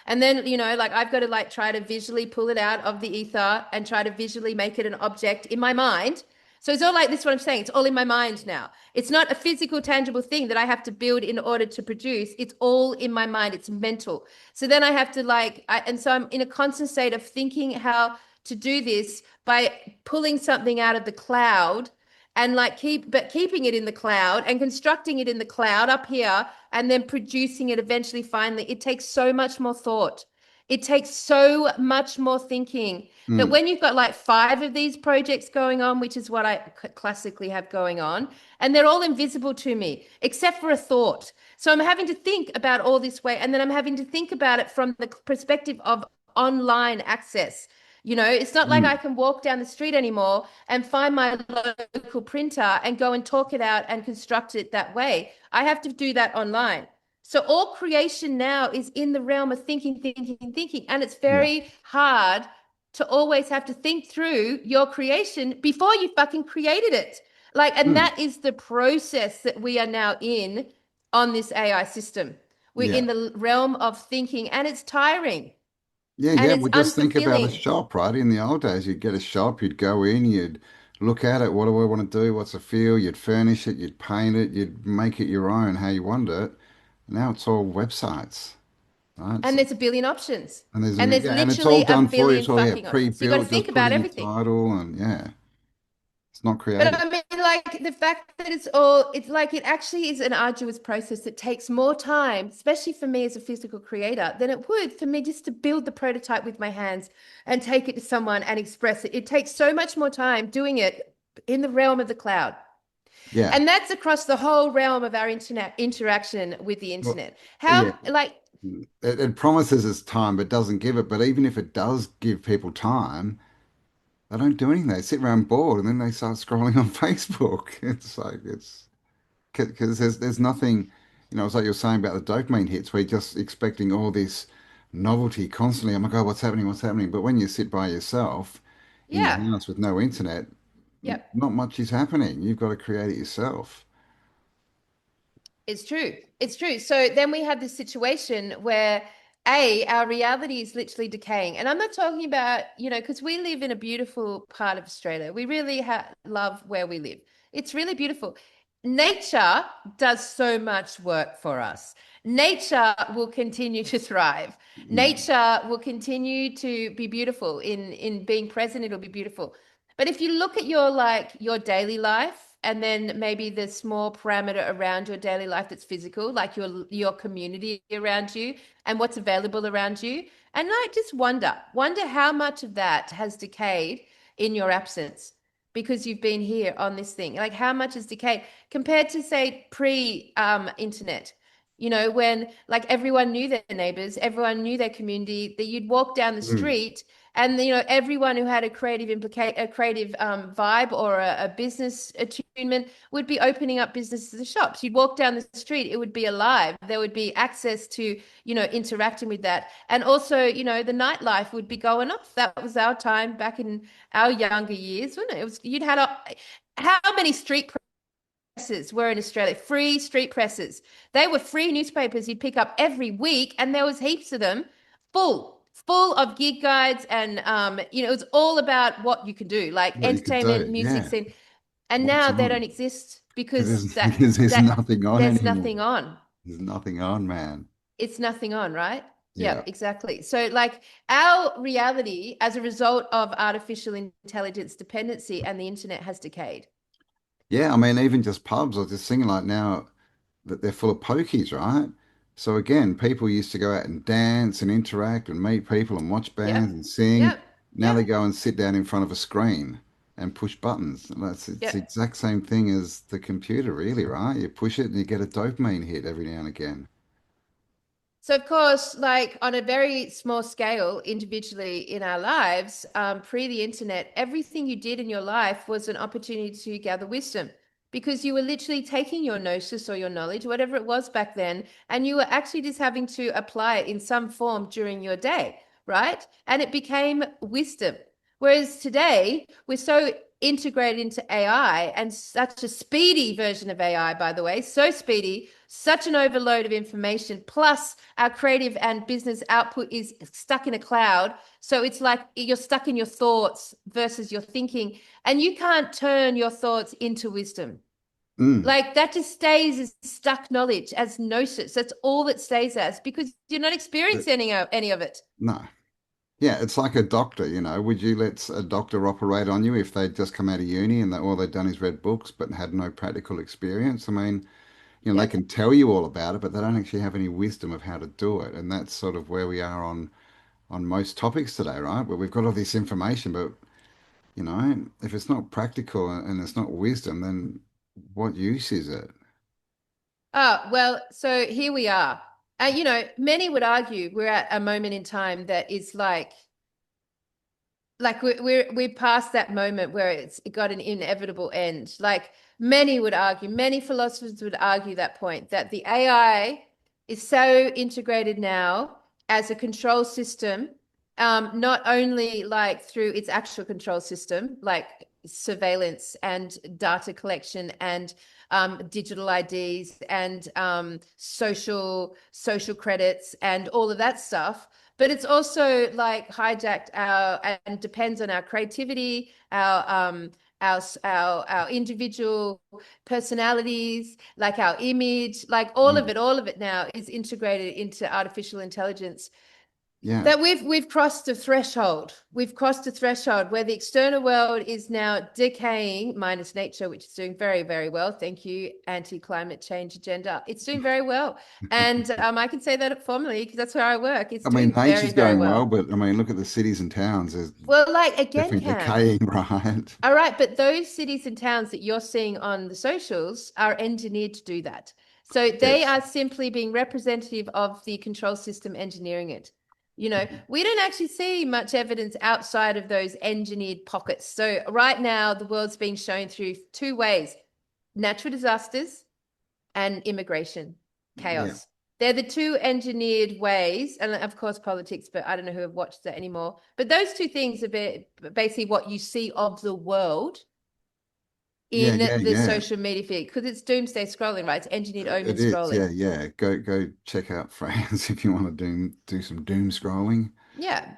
A: and then, you know, like I've got to like try to visually pull it out of the ether and try to visually make it an object in my mind. So it's all like this, what I'm saying. It's all in my mind now. It's not a physical, tangible thing that I have to build in order to produce. It's all in my mind. It's mental. So then I have to like, and so I'm in a constant state of thinking how to do this by pulling something out of the cloud and like keeping it in the cloud and constructing it in the cloud up here and then producing it eventually, finally. It takes so much more thought. It takes so much more thinking. But when you've got like 5 of these projects going on, which is what I classically have going on, and they're all invisible to me, except for a thought. So I'm having to think about all this way, and then I'm having to think about it from the perspective of online access. You know, it's not like I can walk down the street anymore and find my local printer and go and talk it out and construct it that way. I have to do that online. So all creation now is in the realm of thinking. And it's very hard to always have to think through your creation before you fucking created it. Like, and that is the process that we are now in on this AI system. We're in the realm of thinking, and it's tiring. And
B: Yeah.
A: it's
B: Well, just think about a
A: unfulfilling.
B: shop, right? In the old days, you'd get a shop, you'd go in, you'd look at it. What do I want to do? What's the feel? You'd furnish it, you'd paint it, you'd make it your own, how you want it. Now it's all websites, right?
A: And there's a billion options.
B: And there's
A: And there's
B: and it's
A: literally
B: all
A: a
B: done for you.
A: billion
B: It's all
A: fucking options. So you got to
B: pre-built.
A: think
B: Just put
A: about
B: in your
A: everything.
B: title, and it's not
A: But
B: creative.
A: I mean, like the fact that it's like it actually is an arduous process that takes more time, especially for me as a physical creator, than it would for me just to build the prototype with my hands and take it to someone and express it. It takes so much more time doing it in the realm of the cloud.
B: Yeah.
A: And that's across the whole realm of our internet interaction with the
B: Well,
A: internet.
B: yeah.
A: How, like,
B: It promises us time, but doesn't give it. But even if it does give people time, they don't do anything. They sit around bored, and then they start scrolling on Facebook. It's like it's because there's nothing, it's like you're saying about the dopamine hits, where you're just expecting all this novelty constantly. Oh my God, what's happening? What's happening? But when you sit by yourself in your
A: yeah.
B: house with no internet,
A: Yep.
B: not much is happening. You've got to create it yourself.
A: It's true. It's true. So then we have this situation where our reality is literally decaying. And I'm not talking about, you know, because we live in a beautiful part of Australia. We really love where we live. It's really beautiful. Nature does so much work for us. Nature will continue to thrive. Nature will continue to be beautiful in being present. It'll be beautiful. But if you look at your daily life, and then maybe the small parameter around your daily life that's physical, like your community around you and what's available around you, and I just wonder how much of that has decayed in your absence because you've been here on this thing. Like how much has decayed compared to say pre-internet. You know, when like everyone knew their neighbors, everyone knew their community, that you'd walk down the street And everyone who had a creative vibe or a business attunement would be opening up businesses and shops. You'd walk down the street, it would be alive. There would be access to interacting with that, and also the nightlife would be going off. That was our time back in our younger years, wasn't it? It was, you'd had how many street presses were in Australia? Free street presses. They were free newspapers you'd pick up every week, and there was heaps of them, full of gig guides, and it was all about what you could do, like
B: What you could
A: entertainment,
B: do,
A: music
B: yeah.
A: scene. And
B: What's
A: now they don't
B: on?
A: exist because
B: Because there's nothing on
A: there's
B: anymore.
A: nothing on.
B: There's nothing on, man.
A: It's nothing on, right?
B: Yeah.
A: Yeah, exactly. So like our reality as a result of artificial intelligence dependency and the internet has decayed.
B: Yeah, I mean, even just pubs, I was just thinking like now that they're full of pokies, right? So again, people used to go out and dance and interact and meet people and watch bands and sing.
A: Yep.
B: Now they go and sit down in front of a screen and push buttons. It's the exact same thing as the computer, really, right? You push it and you get a dopamine hit every now and again.
A: So of course, like on a very small scale, individually in our lives, pre the internet, everything you did in your life was an opportunity to gather wisdom, because you were literally taking your gnosis or your knowledge, whatever it was back then, and you were actually just having to apply it in some form during your day, right? And it became wisdom. Whereas today, we're so integrated into AI, and such a speedy version of AI, by the way, so speedy, such an overload of information, plus our creative and business output is stuck in a cloud. So it's like you're stuck in your thoughts versus your thinking, and you can't turn your thoughts into wisdom. Like that just stays as stuck knowledge, as gnosis. That's all that stays as, because you're not experiencing any of it.
B: No. Yeah, it's like a doctor, Would you let a doctor operate on you if they'd just come out of uni and all they'd done is read books but had no practical experience? I mean, they can tell you all about it, but they don't actually have any wisdom of how to do it. And that's sort of where we are on most topics today, right? Where we've got all this information, but if it's not practical and it's not wisdom, then what use is it?
A: Oh, well, so here we are. Many would argue we're at a moment in time that is like we're past that moment where it got an inevitable end. Like many would argue, many philosophers would argue that point, that the AI is so integrated now as a control system, not only like through its actual control system, like surveillance and data collection and digital IDs and social credits and all of that stuff, but it's also like hijacked and depends on our creativity, our individual personalities, like our image, like all of it now is integrated into artificial intelligence.
B: Yeah.
A: That we've crossed a threshold. We've crossed a threshold where the external world is now decaying, minus nature, which is doing very, very well. Thank you, anti-climate change agenda. It's doing very well. And I can say that formally because that's where I work. It's doing
B: nature's
A: very, very
B: going
A: well.
B: but I mean, look at the cities and towns. There's
A: well, like again,
B: definitely decaying, right?
A: All right, but those cities and towns that you're seeing on the socials are engineered to do that. So they are simply being representative of the control system engineering it. We don't actually see much evidence outside of those engineered pockets. So right now, the world's being shown through two ways: natural disasters and immigration, chaos. Yeah. They're the two engineered ways, and of course politics, but I don't know who have watched that anymore. But those two things are basically what you see of the world in the social media feed, because it's doomsday scrolling, right? It's engineered omen scrolling.
B: Yeah. Go check out France if you want to do some doom scrolling.
A: Yeah.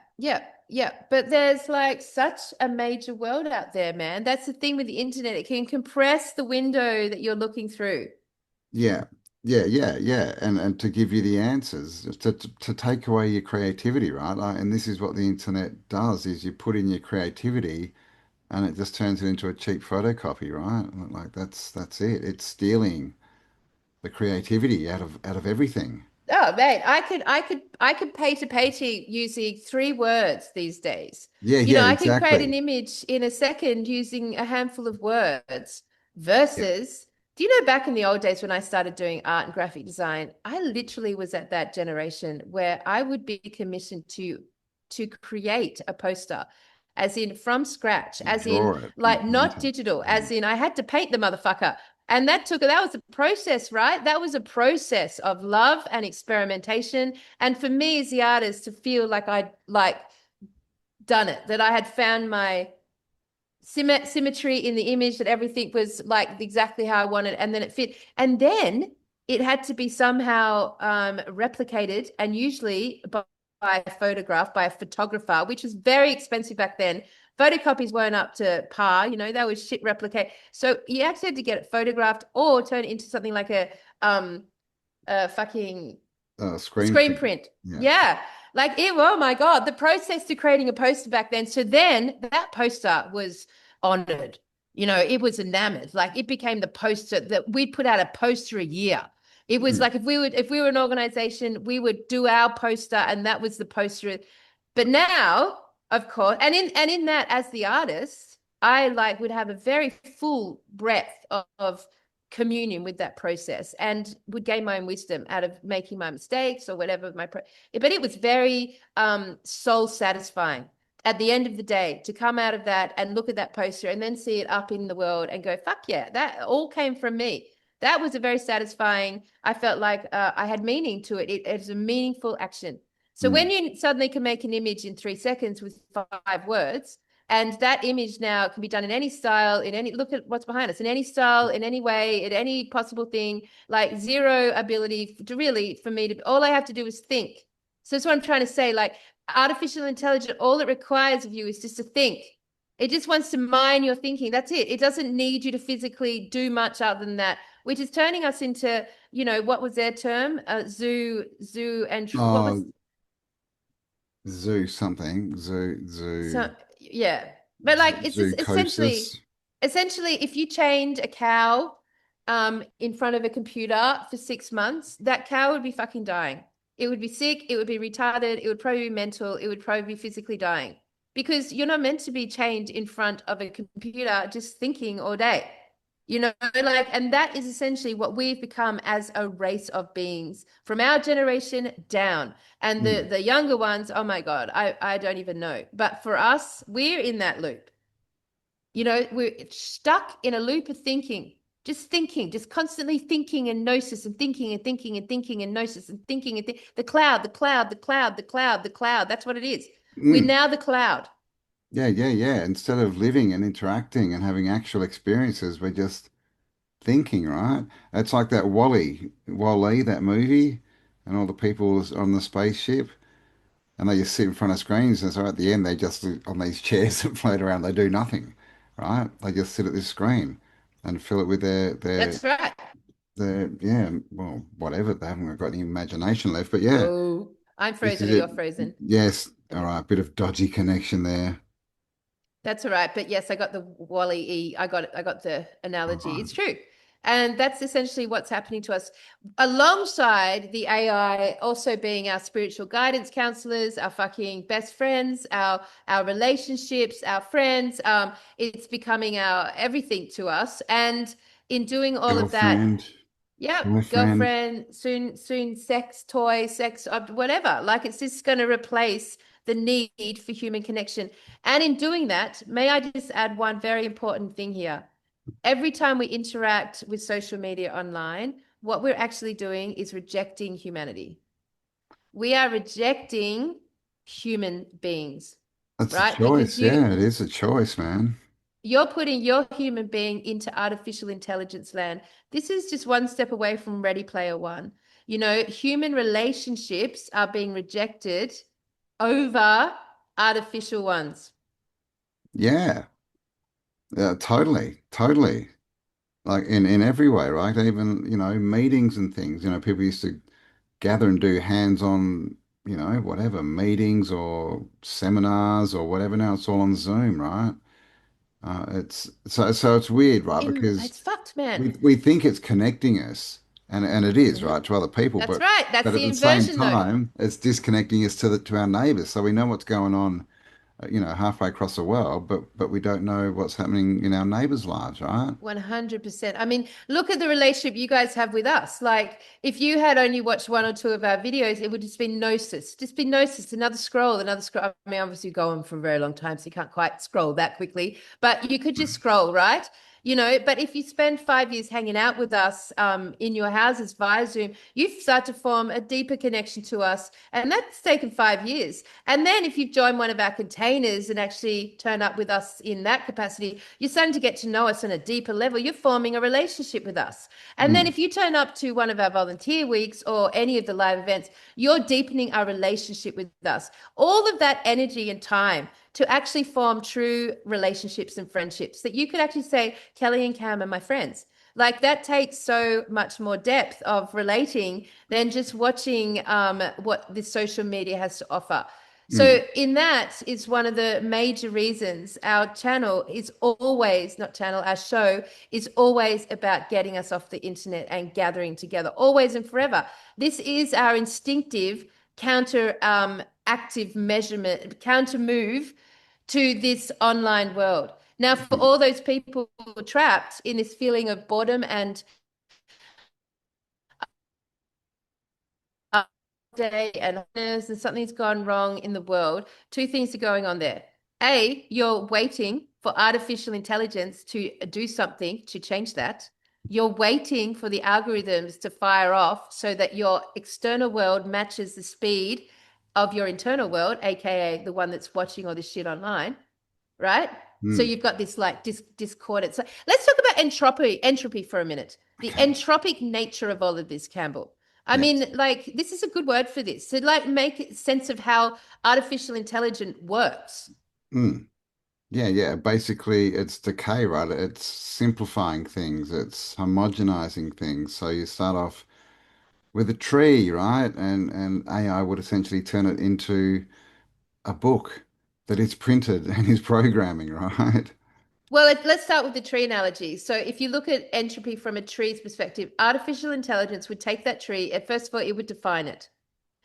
A: But there's like such a major world out there, man. That's the thing with the internet. It can compress the window that you're looking through.
B: Yeah. And to give you the answers, to take away your creativity, right? And this is what the internet does: is you put in your creativity, and it just turns it into a cheap photocopy, right? Like that's it. It's stealing the creativity out of everything.
A: Oh, mate, I could paint using 3 words these days. I can create an image in a second using a handful of words versus, do you know, back in the old days when I started doing art and graphic design, I literally was at that generation where I would be commissioned to to create a poster, as in from scratch, as in
B: Draw it and
A: like
B: paint
A: not
B: it.
A: digital, as in I had to paint the motherfucker. And that was a process, right? That was a process of love and experimentation. And for me as the artist to feel like I'd like done it, that I had found my symmetry in the image, that everything was like exactly how I wanted, and then it fit. And then it had to be somehow replicated, and usually by a photograph, by a photographer, which was very expensive back then. Photocopies weren't up to par, you know, they were shit replicate. So you actually had to get it photographed or turn it into something like a fucking screen print. Yeah. Like it, oh my God, the process to creating a poster back then. So then that poster was honored. You know, it was enamored. Like it became the poster that we'd put out a poster a year. It was like if we were an organization, we would do our poster and that was the poster. But now, of course, and in that, as the artist, I like would have a very full breadth of communion with that process and would gain my own wisdom out of making my mistakes or whatever but it was very soul satisfying at the end of the day to come out of that and look at that poster and then see it up in the world and go, fuck yeah, that all came from me. That was a very satisfying, I felt like I had meaning to it. It was a meaningful action. So when you suddenly can make an image in 3 seconds with 5 words, and that image now can be done in any style, in any, look at what's behind us, in any style, in any way, in any possible thing, like zero ability to really, for me to, all I have to do is think. So that's what I'm trying to say. Like artificial intelligence, all it requires of you is just to think. It just wants to mine your thinking. That's it. It doesn't need you to physically do much other than that, which is turning us into, you know, what was their term? Zoo, and what was
B: Zoo something. Zoo.
A: so yeah, but like it's just
B: Zoocosis.
A: essentially if you chained a cow in front of a computer for 6 months, that cow would be fucking dying. It would be sick, it would be retarded, it would probably be mental, it would probably be physically dying because you're not meant to be chained in front of a computer just thinking all day. You know, like, and that is essentially what we've become as a race of beings from our generation down. And the younger ones, oh my God, I don't even know. But for us, we're in that loop. You know, we're stuck in a loop of thinking, just constantly thinking and gnosis and thinking and thinking and thinking and gnosis and thinking and the cloud, the cloud, the cloud, the cloud, the cloud. That's what it is. We're now the cloud.
B: Yeah. Instead of living and interacting and having actual experiences, we're just thinking, right? It's like that Wall-E, that movie, and all the people on the spaceship, and they just sit in front of screens, and so at the end they just on these chairs that float around, they do nothing, right? They just sit at this screen and fill it with
A: That's right.
B: yeah, well, whatever. They haven't got any imagination left, but yeah,
A: Oh, I'm
B: this
A: frozen
B: is
A: or
B: it.
A: you're frozen.
B: Yes, all right, bit of dodgy connection there.
A: That's all right. But yes, I got the Wally-E. I got the analogy. It's true. And that's essentially what's happening to us alongside the AI also being our spiritual guidance counselors, our fucking best friends, our relationships, our friends. It's becoming our everything to us. And in doing all of that,
B: Girlfriend,
A: yeah,
B: boyfriend.
A: girlfriend, soon sex toy, sex whatever. Like it's just going to replace the need for human connection. And in doing that, may I just add one very important thing here? Every time we interact with social media online, what we're actually doing is rejecting humanity. We are rejecting human beings,
B: That's a
A: right? Because
B: choice. Yeah, it is a choice, man.
A: you're putting your human being into artificial intelligence land. This is just one step away from Ready Player One. You know, human relationships are being rejected over artificial ones.
B: Yeah, yeah, totally. Like in every way, right? Even, meetings and things. People used to gather and do hands-on, whatever, meetings or seminars or whatever. Now it's all on Zoom, right? It's so it's weird, right? Because
A: It's fucked, man.
B: we think it's connecting us, and it is, right, to other people,
A: That's
B: but
A: right. That's
B: at
A: the
B: the same
A: inversion, though.
B: time, it's disconnecting us to our neighbors. So we know what's going on halfway across the world, but we don't know what's happening in our neighbors' lives, right?
A: 100%. I mean, look at the relationship you guys have with us. Like, if you had only watched one or two of our videos, it would just be gnosis, another scroll, another scroll. I mean, obviously, you go on for a very long time, so you can't quite scroll that quickly, but you could just scroll, right? But if you spend 5 years hanging out with us in your houses via Zoom, you start to form a deeper connection to us. And that's taken 5 years. And then if you've joined one of our containers and actually turn up with us in that capacity, you're starting to get to know us on a deeper level. You're forming a relationship with us. And then if you turn up to one of our volunteer weeks or any of the live events, you're deepening our relationship with us. All of that energy and time to actually form true relationships and friendships that you could actually say, Kelly and Cam are my friends. Like, that takes so much more depth of relating than just watching what this social media has to offer. So in that is one of the major reasons our channel is always, not channel, our show is always about getting us off the internet and gathering together, always and forever. This is our instinctive counter active measurement, counter move to this online world. Now, for all those people trapped in this feeling of boredom and day and something's gone wrong in the world, two things are going on there. A, you're waiting for artificial intelligence to do something to change that. You're waiting for the algorithms to fire off so that your external world matches the speed of your internal world, aka the one that's watching all this shit online, right? So you've got this like discordance. So let's talk about entropy for a minute. The entropic nature of all of this, Campbell. I mean, like, this is a good word for this. To like make sense of how artificial intelligence works.
B: Yeah. Basically, it's decay, right? It's simplifying things, it's homogenizing things. So you start off with a tree, right? And AI would essentially turn it into a book that is printed and is programming, right?
A: Well, let's start with the tree analogy. So if you look at entropy from a tree's perspective, artificial intelligence would take that tree, and first of all, it would define it.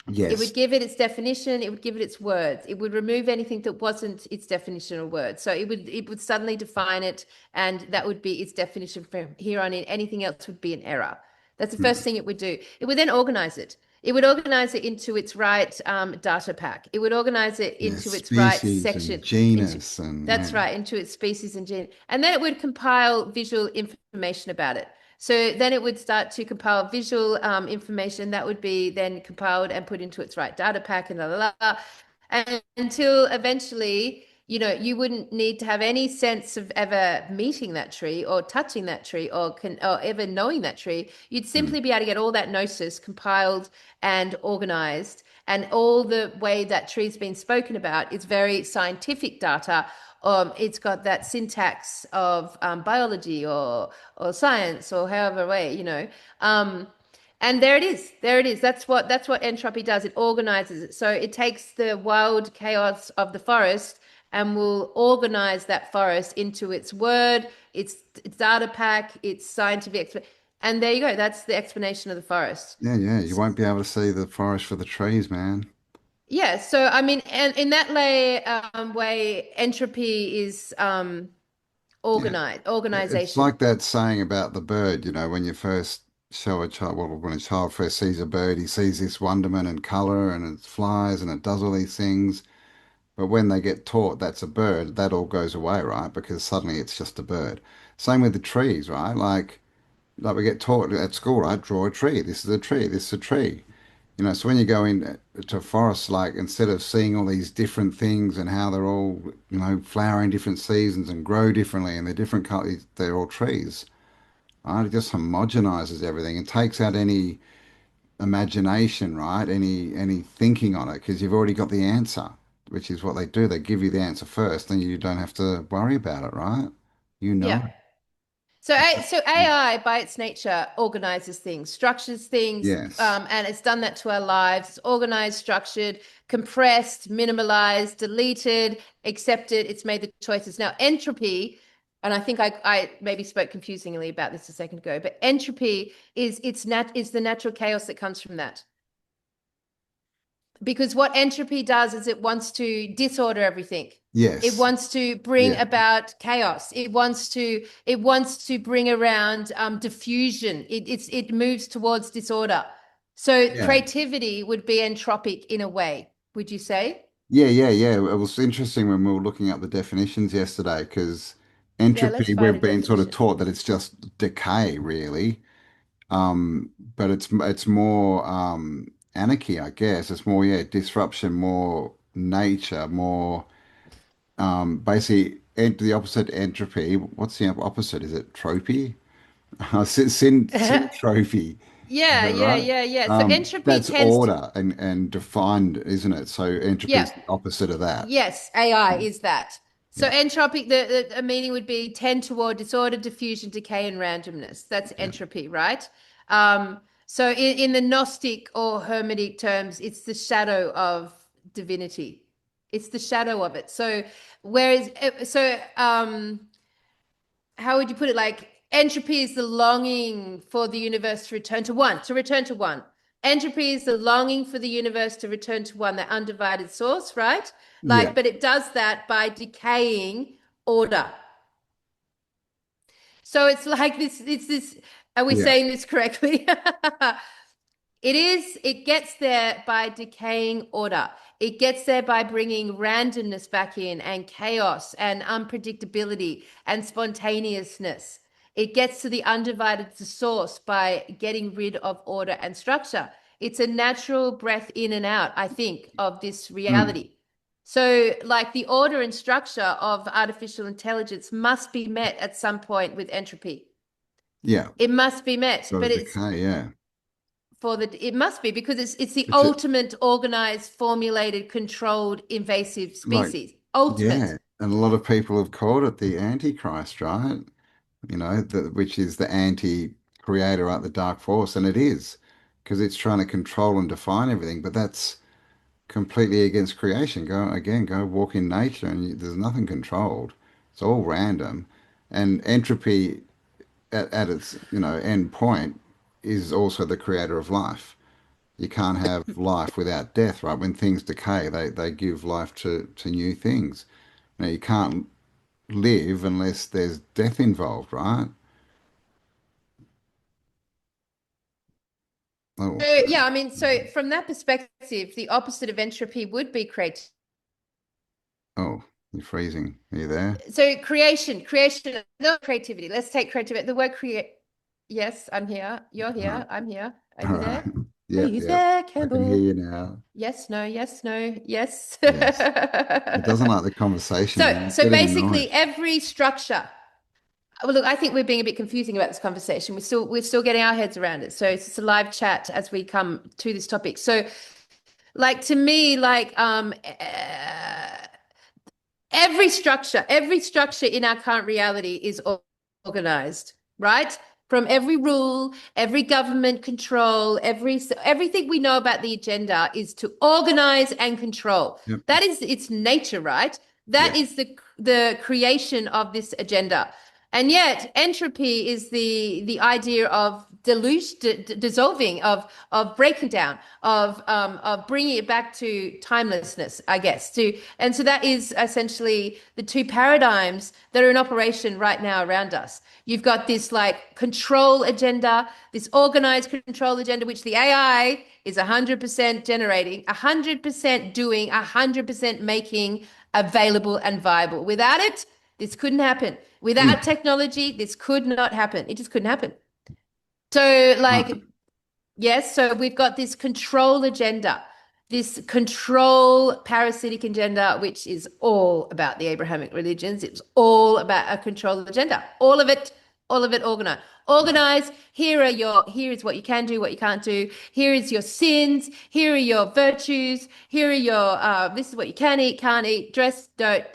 A: It would
B: Yes.
A: give it its definition. It would give it its words. It would remove anything that wasn't its definition or word. So it would suddenly define it, and that would be its definition from here on in. Anything else would be an error. That's the first thing it would do. It would then organize it. It would organize it into its right data pack. It would organize it
B: Yeah,
A: into its right
B: species and
A: section.
B: genus and
A: That's
B: yeah.
A: right, into its species and gene. And then it would compile visual information about it. So then it would start to compile visual information that would be then compiled and put into its right data pack and and until eventually, you wouldn't need to have any sense of ever meeting that tree or touching that tree or ever knowing that tree. You'd simply be able to get all that gnosis compiled and organized. And all the way that tree's been spoken about is very scientific data. It's got that syntax of biology or science or however way. And there it is. There it is. That's what entropy does. It organizes it. So it takes the wild chaos of the forest and will organize that forest into its word, its data pack, its scientific. And there you go. That's the explanation of the forest.
B: Yeah. You won't be able to see the forest for the trees, man.
A: Yeah. So I mean, and in that way, entropy is
B: Yeah. It's
A: organization.
B: like that saying about the bird, when you first show a child, well, when a child first sees a bird, he sees this wonderment and color and it flies and it does all these things. But when they get taught that's a bird, that all goes away, right? Because suddenly it's just a bird. Same with the trees, right? Like we get taught at school, right? Draw a tree. This is a tree. This is a tree. So when you go into forests, like instead of seeing all these different things and how they're all, flower in different seasons and grow differently and they're different colors, they're all trees, right? It just homogenizes everything and takes out any imagination, right? Any thinking on it because you've already got the answer, which is what they do. They give you the answer first, then you don't have to worry about it, right? You
A: Yeah.
B: know.
A: So AI, by its nature, organizes things, structures things,
B: Yes.
A: and it's done that to our lives. It's organized, structured, compressed, minimalized, deleted, accepted. It's made the choices. Now, entropy, and I think I maybe spoke confusingly about this a second ago, but entropy is the natural chaos that comes from that. Because what entropy does is it wants to disorder everything.
B: Yes.
A: It wants to bring about chaos. It wants to bring around diffusion. It moves towards disorder. So creativity would be entropic in a way, would you say?
B: Yeah. It was interesting when we were looking up the definitions yesterday because
A: Let's
B: entropy,
A: find a
B: we've been sort of
A: definition.
B: taught that it's just decay, really. But it's more anarchy, I guess. It's more, disruption, more nature, more basically the opposite entropy. What's the opposite? Is it tropy? Syntropy. Is that right?
A: Yeah. So entropy
B: That's
A: tends to,
B: order and defined, isn't it? So entropy
A: yeah.
B: is the opposite of that.
A: Yes, AI is that. So
B: Yeah.
A: entropic, the meaning would be tend toward disorder, diffusion, decay, and randomness. That's entropy, right? So in the Gnostic or Hermetic terms, it's the shadow of divinity. It's the shadow of it. So whereas, how would you put it? Like entropy is the longing for the universe to return to one, Entropy is the longing for the universe to return to one, the undivided source, right?
B: Yeah.
A: But it does that by decaying order. So it's like this, are we saying this correctly? It gets there by decaying order. It gets there by bringing randomness back in and chaos and unpredictability and spontaneousness. It gets to the undivided source by getting rid of order and structure. It's a natural breath in and out, I think, of this reality. So, like the order and structure of artificial intelligence must be met at some point with entropy.
B: Yeah.
A: It must be met,
B: Got
A: but
B: to
A: it's
B: decay,
A: it must be because it's the ultimate organized, formulated, controlled, invasive species. Ultimate.
B: And a lot of people have called it the Antichrist, right? Which is the anti-creator, right? The dark force, and it is because it's trying to control and define everything. But that's completely against creation. Go walk in nature, and there's nothing controlled. It's all random, and entropy at its end point is also the creator of life. You can't have life without death, right? When things decay, they give life to new things. Now you can't live unless there's death involved, right? Oh,
A: I mean, so from that perspective, the opposite of entropy would be creativity.
B: oh, you're freezing. Are you there?
A: So creation, not creativity. Let's take creativity. The word create. Yes, I'm here. You're here. I'm here. Are you there?
B: Yeah,
A: Are you there, Campbell?
B: I can hear you now.
A: Yes, no, yes, no, yes.
B: It doesn't like the conversation.
A: So basically, every structure. Well, look, I think we're being a bit confusing about this conversation. We're still getting our heads around it. So it's a live chat as we come to this topic. So, like to me, every structure in our current reality is organized, right? From every rule, every government control, everything we know about the agenda is to organize and control.
B: Yep.
A: That is its nature, right? That is the creation of this agenda. And yet entropy is the idea of dissolving, of breaking down, of bringing it back to timelessness, I guess. And so that is essentially the two paradigms that are in operation right now around us. You've got this like control agenda, this organized control agenda, which the AI is 100% generating, 100% doing, 100% making available and viable. Without it, this couldn't happen. Without technology, this could not happen. It just couldn't happen. So yes, so we've got this control agenda, this control parasitic agenda, which is all about the Abrahamic religions. It's all about a control agenda. All of it organized. Organize. Here is what you can do, what you can't do. Here is your sins. Here are your virtues. Here are your this is what you can eat, can't eat, dress, don't.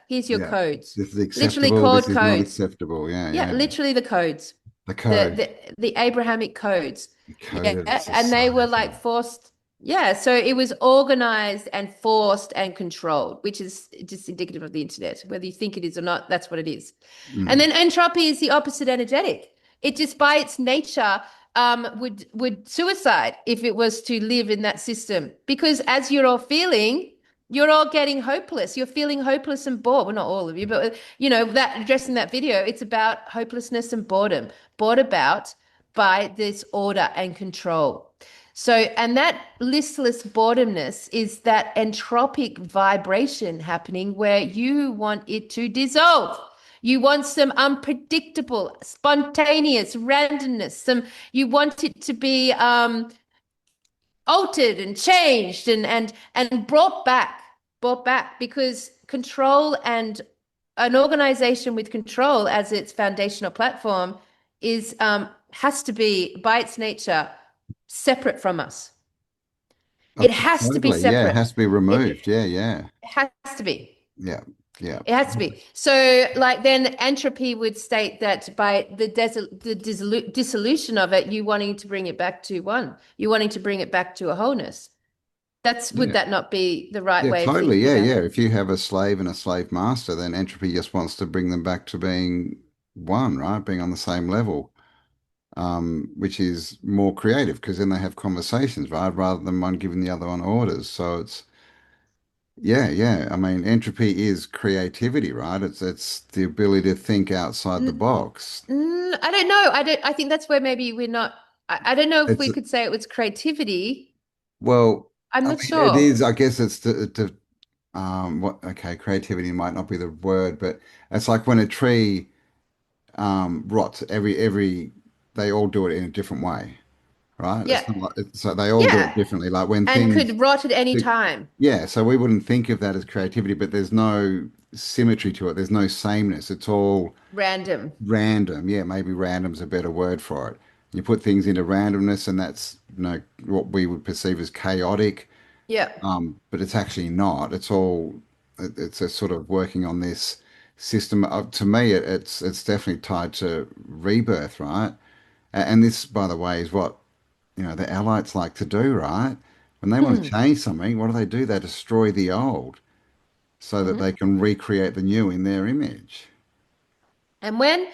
A: Here's your codes.
B: This is acceptable.
A: Literally called
B: this is
A: codes.
B: not acceptable. Yeah.
A: Literally the codes.
B: The code.
A: The Abrahamic codes.
B: And
A: they were like forced. Yeah, so it was organized and forced and controlled, which is just indicative of the internet. Whether you think it is or not, that's what it is. And then entropy is the opposite energetic. It just by its nature would suicide if it was to live in that system. Because as you're all feeling, you're all getting hopeless. You're feeling hopeless and bored. Well, not all of you, but that addressing that video, it's about hopelessness and boredom, brought about by this order and control. So, and that listless boredomness is that entropic vibration happening where you want it to dissolve. You want some unpredictable, spontaneous randomness. You want it to be altered and changed and brought back because control and an organization with control as its foundational platform is has to be by its nature separate from us.
B: Oh,
A: It has to be
B: totally. Yeah, it
A: separate.
B: has to be removed. Yeah, yeah.
A: It has to be.
B: Yeah, yeah.
A: It has to be. So, like, then entropy would state that by the dissolution of it, you wanting to bring it back to one, you wanting to bring it back to a wholeness. Would
B: Yeah.
A: that not be the right
B: Yeah,
A: way of
B: totally.
A: thinking
B: Yeah,
A: about
B: yeah.
A: it?
B: If you have a slave and a slave master, then entropy just wants to bring them back to being one, right? Being on the same level, which is more creative because then they have conversations, right? Rather than one giving the other one orders. So it's yeah, yeah. I mean, entropy is creativity, right? It's the ability to think outside the box.
A: I don't know. I think that's where maybe we're not. I don't know if
B: It's
A: we could say it was creativity.
B: well,
A: I'm
B: I
A: not
B: mean, it
A: sure.
B: is. I guess it's to what okay, creativity might not be the word, but it's like when a tree rots every they all do it in a different way, right?
A: Yeah.
B: It's not like so they all do it
A: Yeah.
B: differently. Like when
A: And
B: things
A: could rot at any time.
B: yeah, so we wouldn't think of that as creativity, but there's no symmetry to it. There's no sameness. It's all
A: Random.
B: random. Yeah, maybe random's a better word for it. You put things into randomness, and that's what we would perceive as chaotic.
A: Yeah.
B: But it's actually not. It's a sort of working on this system. To me, it's definitely tied to rebirth, right? And this, by the way, is what the Allies like to do, right? When they want to
A: Hmm.
B: change something, what do? They destroy the old so that
A: Mhm.
B: they can recreate the new in their image.
A: And when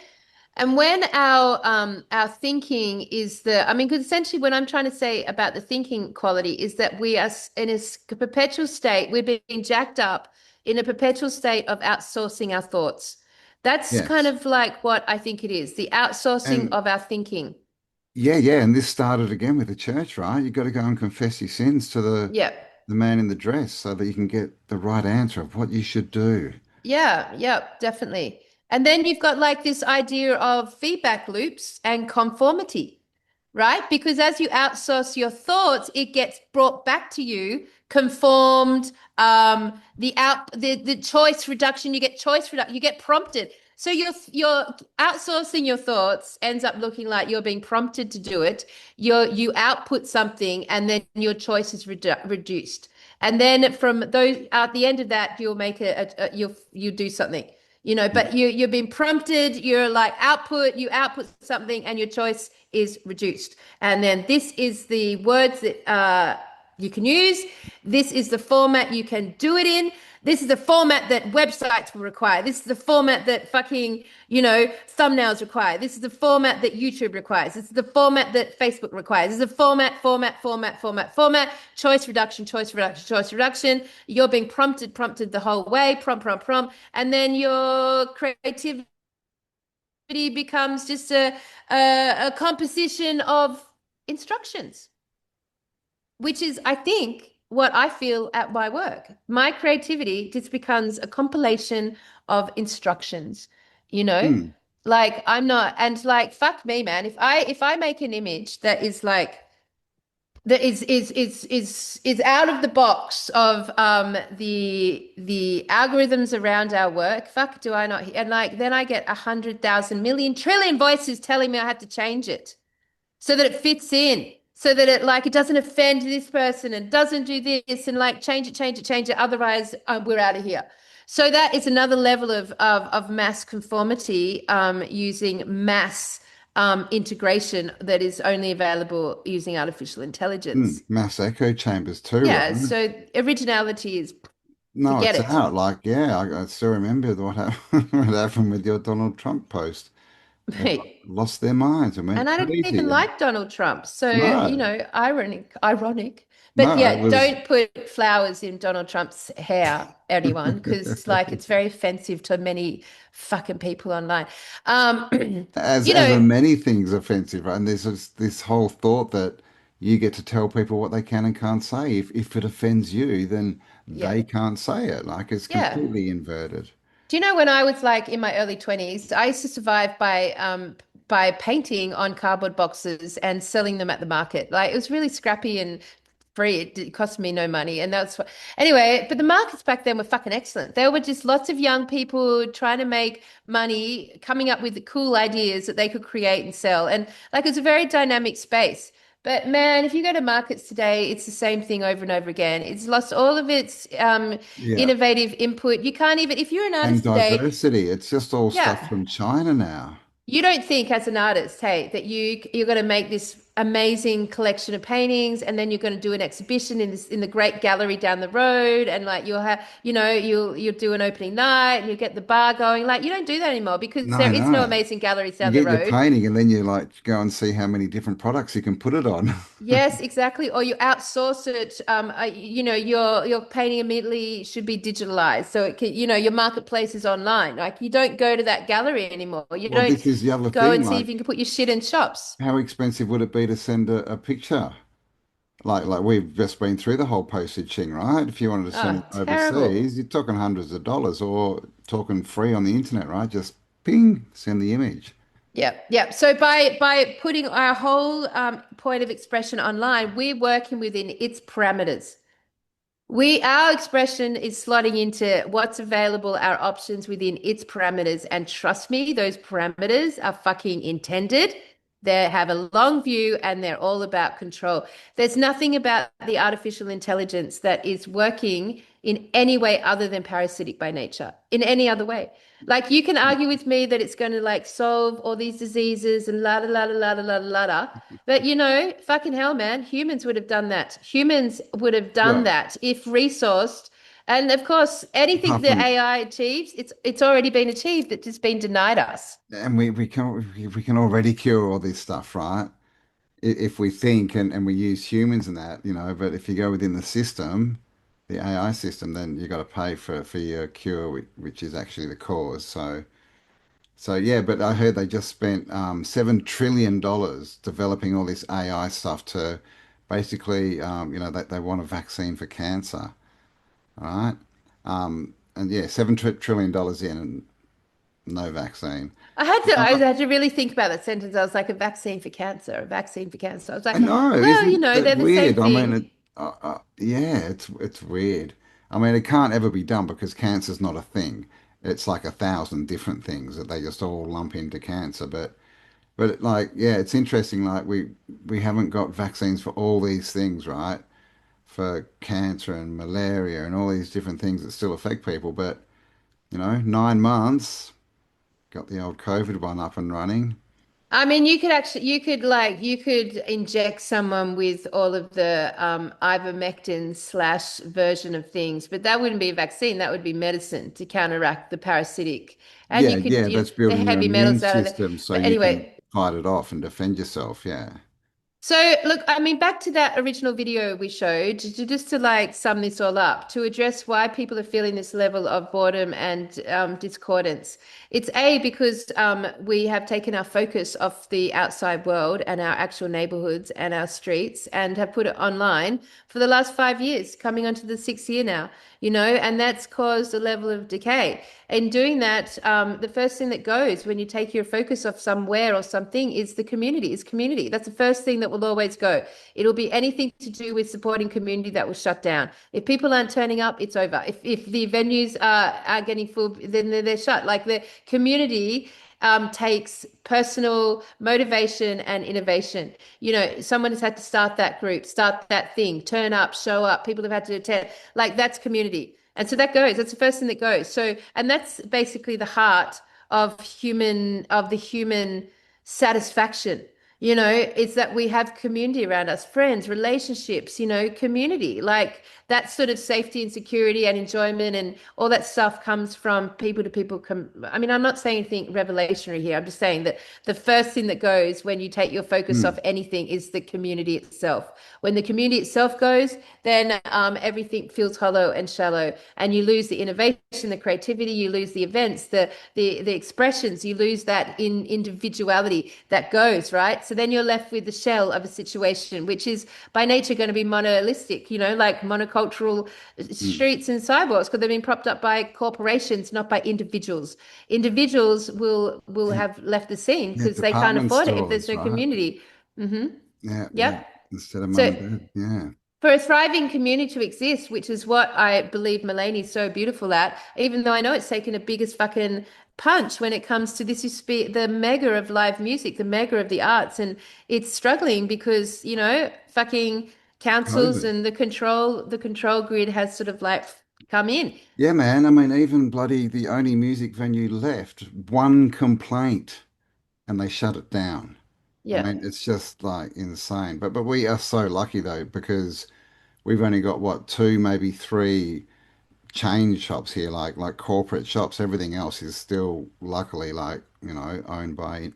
A: our thinking is I mean, because essentially what I'm trying to say about the thinking quality is that we are in a perpetual state, we're being jacked up in a perpetual state of outsourcing our thoughts. That's kind
B: Yes.
A: of like what I think it is, the outsourcing
B: And
A: of our thinking.
B: yeah, yeah, and this started again with the church, right? You got to go and confess your sins to
A: Yeah.
B: the man in the dress so that you can get the right answer of what you should do.
A: Yeah, yeah, definitely. And then you've got like this idea of feedback loops and conformity, right? Because as you outsource your thoughts, it gets brought back to you, conformed, the choice reduction, you get choice reduction, you get prompted. So you're outsourcing your thoughts ends up looking like you're being prompted to do it. You output something and then your choice is reduced. And then from those at the end of that, you'll make you do something,
B: Yeah.
A: but you're being prompted, you're like you output something and your choice is reduced. And then this is the words that you can use. This is the format you can do it in. This is the format that websites will require. This is the format that fucking, thumbnails require. This is the format that YouTube requires. This is the format that Facebook requires. This is the format, choice reduction, choice reduction, choice reduction. You're being prompted the whole way, prompt. And then your creativity becomes just a composition of instructions, which is, I think, what I feel at my work. My creativity just becomes a compilation of instructions, you know?
B: Hmm.
A: Like I'm not, and like fuck me, man. If I make an image that is like that is out of the box of the algorithms around our work, fuck do I not, and like then I get 100,000 million trillion voices telling me I have to change it so that it fits in, so that it doesn't offend this person and doesn't do this and like change it. Otherwise, we're out of here. So that is another level of mass conformity using mass integration that is only available using artificial intelligence.
B: Mass echo chambers too,
A: Yeah,
B: right?
A: so originality is
B: No,
A: forget
B: it's
A: it.
B: out. Like, yeah, I still remember what happened, what happened with your Donald Trump post. They've lost their minds and went
A: And I don't
B: crazy.
A: even like Donald Trump. So,
B: No,
A: ironic. But
B: no,
A: yeah,
B: it was
A: don't put flowers in Donald Trump's hair, anyone, because like it's very offensive to many fucking people online. Um,
B: as
A: you
B: as are
A: know,
B: many things offensive, right? And there's this whole thought that you get to tell people what they can and can't say. If it offends you, then
A: yeah,
B: they can't say it. Like it's
A: yeah.
B: completely inverted.
A: Do you know when I was like in my early 20s, I used to survive by painting on cardboard boxes and selling them at the market. Like it was really scrappy and free. It cost me no money. And that's what anyway, but the markets back then were fucking excellent. There were just lots of young people trying to make money, coming up with the cool ideas that they could create and sell. And like it's a very dynamic space. But man, if you go to markets today, it's the same thing over and over again. It's lost all of its
B: Yeah.
A: innovative input. You can't even, if you're an
B: And
A: artist today,
B: diversity. It's just all stuff
A: yeah,
B: from China now.
A: you don't think as an artist, hey, that you're going to make this amazing collection of paintings and then you're going to do an exhibition in the great gallery down the road and like you'll have, you'll do an opening night and you'll get the bar going. Like you don't do that anymore because
B: No,
A: there is no
B: no.
A: amazing galleries
B: You
A: down the
B: get your
A: road.
B: painting and then you like go and see how many different products you can put it on.
A: Yes, exactly. Or you outsource it. Your painting immediately should be digitalized, so it can, your marketplace is online. Like you don't go to that gallery anymore. You
B: Well,
A: don't
B: this is the other
A: go
B: thing.
A: and see if
B: Like,
A: you can put your shit in shops.
B: how expensive would it be to send a picture? Like we've just been through the whole postage thing, right? If you wanted to send
A: Oh,
B: it
A: terrible.
B: overseas, you're talking hundreds of dollars or talking free on the internet, right? Just ping, send the image.
A: Yeah, yeah. So by putting our whole point of expression online, we're working within its parameters. Our expression is slotting into what's available, our options within its parameters. And trust me, those parameters are fucking intended. They have a long view and they're all about control. There's nothing about the artificial intelligence that is working in any way other than parasitic by nature, in any other way. Like you can argue with me that it's going to like solve all these diseases and la la la la la la la la. But fucking hell, man, humans would have done that. Humans would have done
B: Well,
A: that if resourced. And of course, anything
B: apart
A: that
B: from
A: AI achieves, it's already been achieved. It's just been denied us.
B: and we can already cure all this stuff, right? If we think and we use humans and that, but if you go within the system, the AI system, then you got to pay for your cure, which is actually the cause. So yeah, but I heard they just spent $7 trillion developing all this AI stuff to basically, they want a vaccine for cancer, all right? And yeah, $7 trillion in and no vaccine.
A: I
B: Uh,
A: had to really think about that sentence. I was like, a vaccine for cancer, a vaccine for cancer. I was
B: I
A: like,
B: know,
A: well,
B: isn't that
A: they're the same
B: weird? I mean,
A: thing.
B: yeah, it's weird. I mean, it can't ever be done because cancer's not a thing. It's like 1,000 different things that they just all lump into cancer. But like, yeah, it's interesting. Like we haven't got vaccines for all these things, right? For cancer and malaria and all these different things that still affect people. But 9 months, got the old COVID one up and running.
A: I mean, you could inject someone with all of the ivermectin slash version of things, but that wouldn't be a vaccine. That would be medicine to counteract the parasitic. And
B: Yeah,
A: you could,
B: yeah, that's
A: the
B: building your
A: heavy
B: immune
A: metals out of the.
B: system so
A: But
B: you can
A: anyway,
B: fight it off and defend yourself. Yeah.
A: so look, I mean, back to that original video we showed, just to like sum this all up, to address why people are feeling this level of boredom and discordance. It's because we have taken our focus off the outside world and our actual neighborhoods and our streets and have put it online for the last 5 years, coming onto the sixth year now, and that's caused a level of decay. In doing that, the first thing that goes when you take your focus off somewhere or something is the community, is community. That's the first thing that will always go. It'll be anything to do with supporting community that will shut down. If people aren't turning up, it's over. If the venues are getting full, then they're shut. Like the community takes personal motivation and innovation. Someone has had to start that group, start that thing, turn up, show up. People have had to attend. Like that's community. And so that's the first thing that goes. So, and that's basically the heart of the human satisfaction. You know, it's that we have community around us, friends, relationships, community, like that sort of safety and security and enjoyment and all that stuff comes from people to people. I mean, I'm not saying anything revelationary here. I'm just saying that the first thing that goes when you take your focus off anything is the community itself. When the community itself goes, then everything feels hollow and shallow, and you lose the innovation, the creativity, you lose the events, the expressions, you lose that individuality that goes, right? So then you're left with the shell of a situation, which is by nature going to be monolithic, like monocultural streets and sidewalks, because they've been propped up by corporations, not by individuals. Individuals will have left the scene because they can't
B: Department
A: afford it if there's
B: stores,
A: no
B: right?
A: community.
B: Yeah, yeah.
A: Yep.
B: Instead of mum
A: So
B: and dad. Yeah.
A: for a thriving community to exist, which is what I believe Mulaney's so beautiful at, even though I know it's taken a biggest fucking punch when it comes to this is the mega of live music, the mega of the arts, and it's struggling because, fucking councils
B: COVID.
A: and the control grid has sort of like come in.
B: Yeah, man. I mean, even bloody the only music venue left, one complaint and they shut it down. I
A: Yeah.
B: mean, it's just like insane. But we are so lucky though, because we've only got what, two, maybe three chain shops here, like corporate shops. Everything else is still luckily like, owned by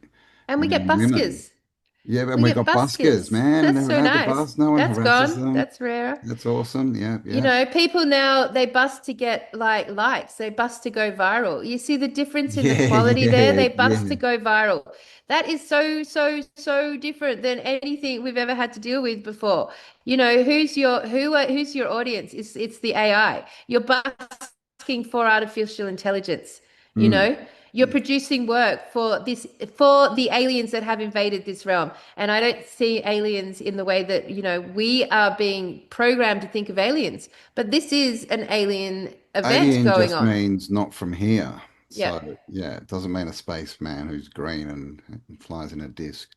A: And we
B: men
A: get
B: and women.
A: buskers.
B: Yeah, and
A: We
B: we've
A: get
B: got buskers,
A: buskers.
B: man.
A: That's
B: Never
A: so
B: had the
A: nice.
B: bus. No one
A: That's
B: harasses
A: gone.
B: them.
A: That's rare.
B: That's awesome. Yeah, yeah.
A: People now they bust to get like likes, they bust to go viral. You see the difference in the
B: Yeah,
A: quality there?
B: yeah,
A: They bust
B: yeah.
A: to go viral. That is so, so, so different than anything we've ever had to deal with before. Who's your audience? It's the AI. You're busking for artificial intelligence, you
B: Mm.
A: know? You're producing work for the aliens that have invaded this realm. And I don't see aliens in the way that, we are being programmed to think of aliens. But this is an alien event
B: Alien
A: going
B: just
A: on.
B: means not from here.
A: Yeah.
B: So, yeah, it doesn't mean a spaceman who's green and flies in a disc.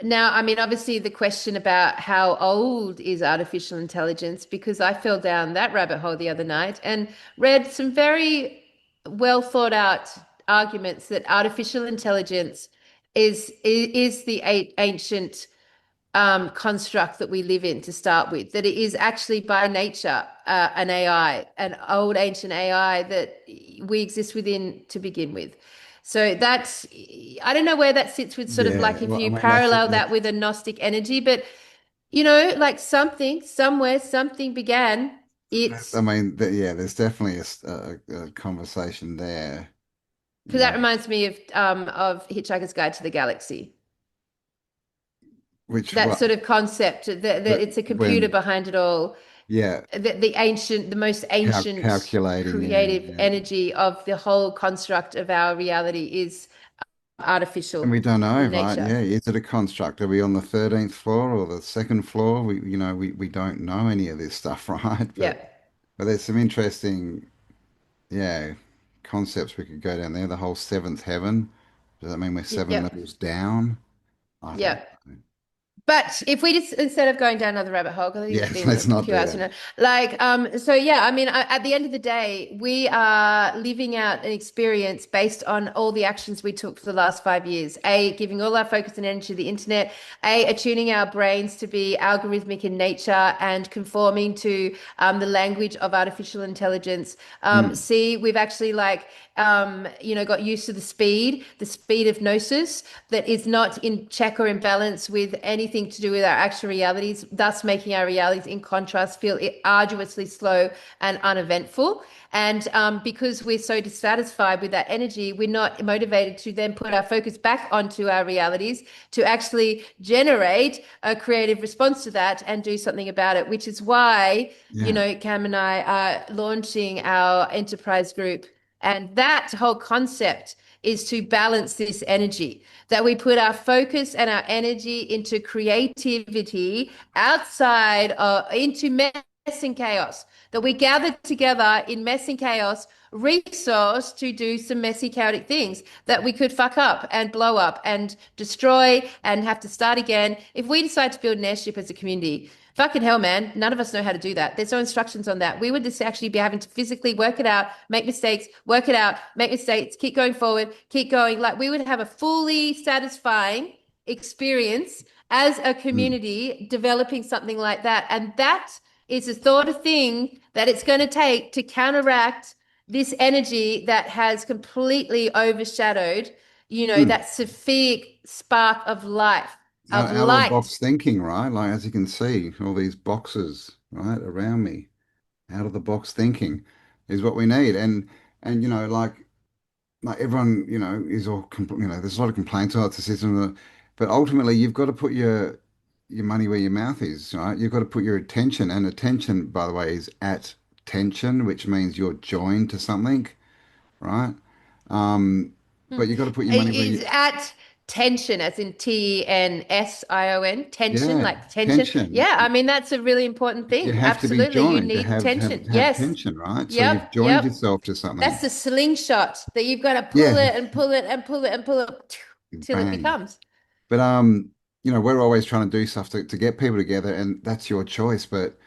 A: Now, I mean, obviously, the question about how old is artificial intelligence, because I fell down that rabbit hole the other night and read some very well thought out arguments that artificial intelligence is the ancient construct that we live in to start with, that it is actually by nature an AI, an old ancient AI that we exist within to begin with. So that's, I don't know where that sits with sort of
B: Yeah,
A: like if
B: well, I
A: you
B: mean,
A: parallel that with a Gnostic energy, but like something, somewhere, something began.
B: I
A: It's,
B: mean, yeah, there's definitely a conversation there.
A: because that reminds me of Hitchhiker's Guide to the Galaxy.
B: Which
A: That
B: one?
A: sort of concept that it's a computer
B: When,
A: behind it all.
B: yeah,
A: The most ancient
B: calculating,
A: creative
B: yeah.
A: energy of the whole construct of our reality is
B: And
A: artificial
B: we don't know,
A: in
B: right?
A: nature.
B: Yeah, is it a construct? Are we on the 13th floor or the second floor? We don't know any of this stuff, right?
A: Yeah.
B: But there's some interesting, yeah, concepts we could go down there. The whole seventh heaven. Does that mean we're seven
A: Yeah.
B: levels down? I don't
A: Yeah.
B: know.
A: But if we just, instead of going down another rabbit hole, because I think we've
B: Yes,
A: been
B: let's
A: a
B: not
A: few
B: do
A: hours,
B: that.
A: so yeah, I mean, at the end of the day, we are living out an experience based on all the actions we took for the last 5 years. Giving all our focus and energy to the internet. Attuning our brains to be algorithmic in nature and conforming to the language of artificial intelligence. C, we've actually got used to the speed of gnosis that is not in check or in balance with anything to do with our actual realities, thus making our realities in contrast feel arduously slow and uneventful. And because we're so dissatisfied with that energy, we're not motivated to then put our focus back onto our realities to actually generate a creative response to that and do something about it, which is why, Cam and I are launching our enterprise group. And that whole concept is to balance this energy, that we put our focus and our energy into creativity outside into mess and chaos, that we gather together in mess and chaos, resource to do some messy, chaotic things that we could fuck up and blow up and destroy and have to start again. If we decide to build an airship as a community, fucking hell, man, none of us know how to do that. There's no instructions on that. We would just actually be having to physically work it out, make mistakes, work it out, make mistakes, keep going forward, keep going. Like we would have a fully satisfying experience as a community developing something like that. And that is a sort of thing that it's going to take to counteract this energy that has completely overshadowed, that Saphic spark of life, of
B: Out of the
A: light.
B: box thinking, right? Like as you can see, all these boxes, right, around me. Out of the box thinking is what we need. And like everyone, is all there's a lot of complaints about the system, but ultimately you've got to put your money where your mouth is, right? You've got to put your attention, and attention, by the way, is at tension, which means you're joined to something, right? But you've got to put your money where
A: Is
B: you,
A: at tension, as in TNSION, tension,
B: yeah,
A: like tension.
B: tension.
A: Yeah, I mean, that's a really important
B: You
A: thing.
B: have to be
A: Absolutely. You
B: joined to
A: need
B: have
A: tension.
B: have
A: Yes.
B: tension, right? So
A: Yep.
B: you've joined
A: Yep.
B: yourself to
A: That's
B: something.
A: the slingshot that you've got to pull
B: Yeah,
A: it and pull it and pull it and pull it till it
B: bang.
A: becomes.
B: But we're always trying to do stuff to get people together, and that's your choice. But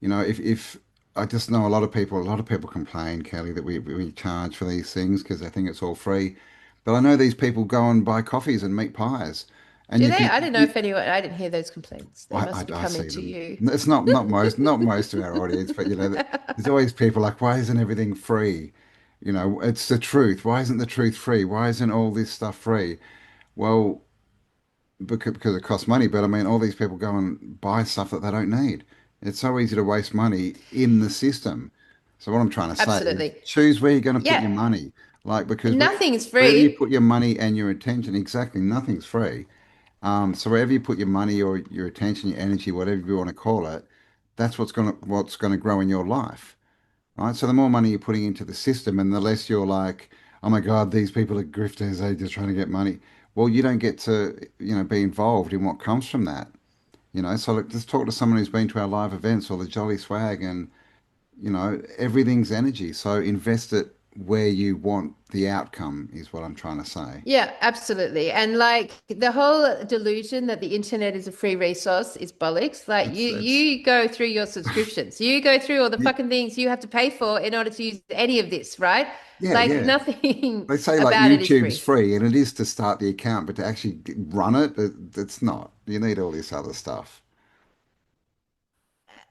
B: if I just know a lot of people complain, Kelly, that we charge for these things because they think it's all free. But I know these people go and buy coffees and meat pies, and
A: Do
B: you
A: they?
B: can
A: I don't know if anyone, I didn't hear those complaints. They must be
B: I
A: coming
B: see
A: to
B: them.
A: you.
B: It's not most of our audience, but there's always people like, why isn't everything free? It's the truth. Why isn't the truth free? Why isn't all this stuff free? Well, because it costs money. But I mean, all these people go and buy stuff that they don't need. It's so easy to waste money in the system. So what I'm trying to say is
A: Absolutely.
B: choose where you're going to put
A: Yeah.
B: your money. Like because
A: Nothing's
B: wherever you
A: free.
B: put your money and your attention, exactly, nothing's free. So wherever you put your money or your attention, your energy, whatever you want to call it, that's what's gonna grow in your life, right? So the more money you're putting into the system, and the less you're like, oh my God, these people are grifters, they're just trying to get money. Well, you don't get to, be involved in what comes from that. So like, just talk to someone who's been to our live events or the Jolly Swag, and everything's energy. So invest it where you want the outcome, is what I'm trying to say.
A: Yeah, absolutely. And like the whole delusion that the internet is a free resource is bollocks. Like
B: It's
A: you go through your subscriptions. You go through all the
B: y-
A: fucking things you have to pay for in order to use any of this, right?
B: yeah,
A: Like
B: yeah.
A: nothing
B: They say like
A: about it is
B: YouTube's
A: free.
B: free, and it is to start the account, but to actually run it, it's not. You need all this other stuff.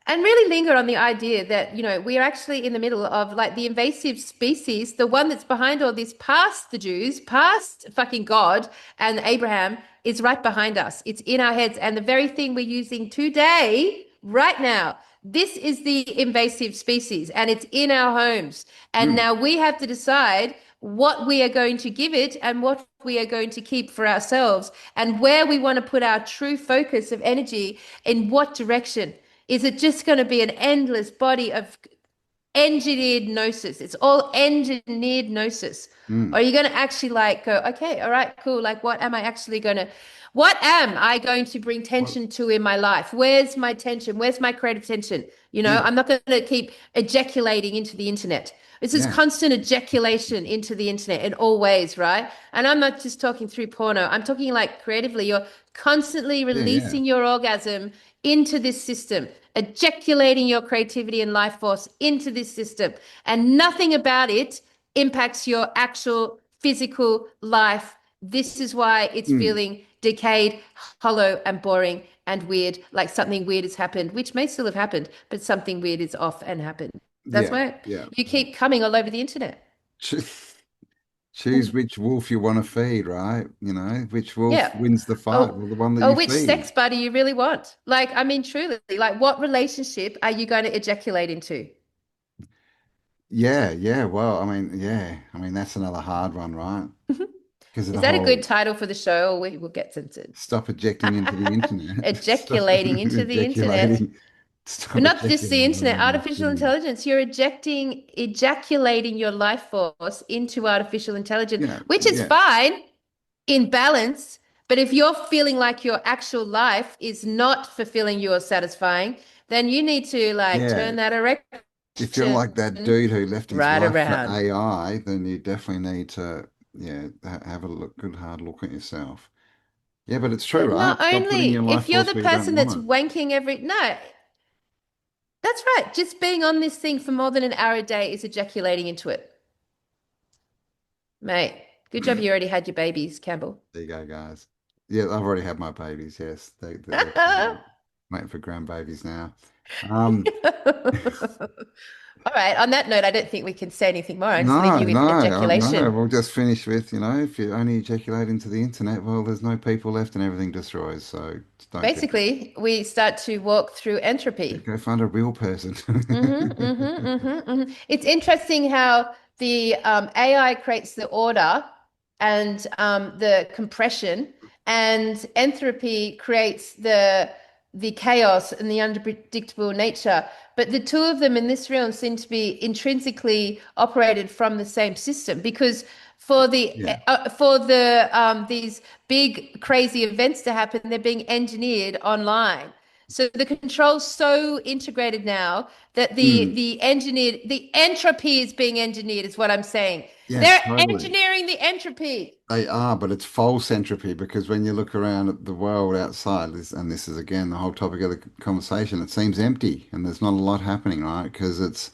A: And really linger on the idea that, we are actually in the middle of like the invasive species, the one that's behind all this, past the Jews, past fucking God and Abraham, is right behind us. It's in our heads. And the very thing we're using today, right now, this is the invasive species and it's in our homes. And
B: Mm,
A: now we have to decide what we are going to give it and what we are going to keep for ourselves and where we want to put our true focus of energy, in what direction. Is it just going to be an endless body of engineered gnosis? It's all engineered gnosis. Or
B: mm,
A: are you going to actually like go, okay, all right, cool. Like, what am I going to bring
B: well,
A: tension to in my life? Where's my tension? Where's my creative tension?
B: yeah,
A: I'm not going to keep ejaculating into the internet. It's this
B: yeah,
A: constant ejaculation into the internet in all ways, right? And I'm not just talking through porno. I'm talking like creatively. You're constantly
B: yeah, yeah,
A: releasing your orgasm into this system, ejaculating your creativity and life force into this system. And nothing about it impacts your actual physical life. This is why it's
B: mm,
A: feeling decayed, hollow, and boring and weird, like something weird has happened, which may still have happened, but something weird is off and happened. That's
B: yeah,
A: why
B: yeah.
A: you keep coming all over the internet.
B: Cho- Choose which wolf you want to feed, right? Which wolf
A: Yeah.
B: wins the fight?
A: Oh,
B: Well, the one that
A: oh,
B: you
A: which
B: feed.
A: sex buddy you really want? Like, I mean, truly, like, what relationship are you going to ejaculate into?
B: Yeah, yeah. Well, I mean, yeah. I mean, that's another hard one, right? Because of
A: Is
B: the
A: that a good
B: whole
A: title for the show, or we will get censored?
B: stop ejecting into the internet. Stop
A: Ejaculating into the internet.
B: ejaculating.
A: But
B: Stop
A: not just the
B: ejaculating
A: internet,
B: into the
A: artificial
B: internet.
A: intelligence. You're ejaculating your life force into artificial intelligence, which is
B: Yeah,
A: fine in balance. But if you're feeling like your actual life is not fulfilling you or satisfying, then you need to like
B: yeah.
A: turn that
B: If you're
A: erection
B: like that dude who left his
A: right
B: life for
A: around.
B: AI, then you definitely need to, yeah, have a good hard look at yourself. Yeah, but it's true,
A: But
B: right?
A: not
B: Stop putting your
A: only
B: life
A: if you're
B: force
A: the
B: where you don't
A: person that's
B: want it.
A: wanking no, that's right. Just being on this thing for more than an hour a day is ejaculating into it. Mate, good job you already had your babies, Campbell.
B: There you go, guys. Yeah, I've already had my babies. Yes, they're waiting for grandbabies now. Um,
A: All right. On that note, I don't think we can say anything more. I just leave
B: no,
A: you with
B: no.
A: ejaculation.
B: We'll just finish with, if you only ejaculate into the internet, well, there's no people left and everything destroys. So don't get it.
A: Basically, we start to walk through entropy.
B: Go find a real person.
A: It's interesting how the AI creates the order and the compression, and entropy creates the chaos and the unpredictable nature. But the two of them in this realm seem to be intrinsically operated from the same system because
B: Yeah.
A: for these big crazy events to happen, they're being engineered online. So the control's so integrated now that
B: Mm.
A: the entropy is being engineered, is what I'm saying.
B: Yes,
A: They're
B: totally.
A: engineering the entropy.
B: They are, but it's false entropy because when you look around at the world outside, and this is again the whole topic of the conversation, it seems empty and there's not a lot happening, right? Because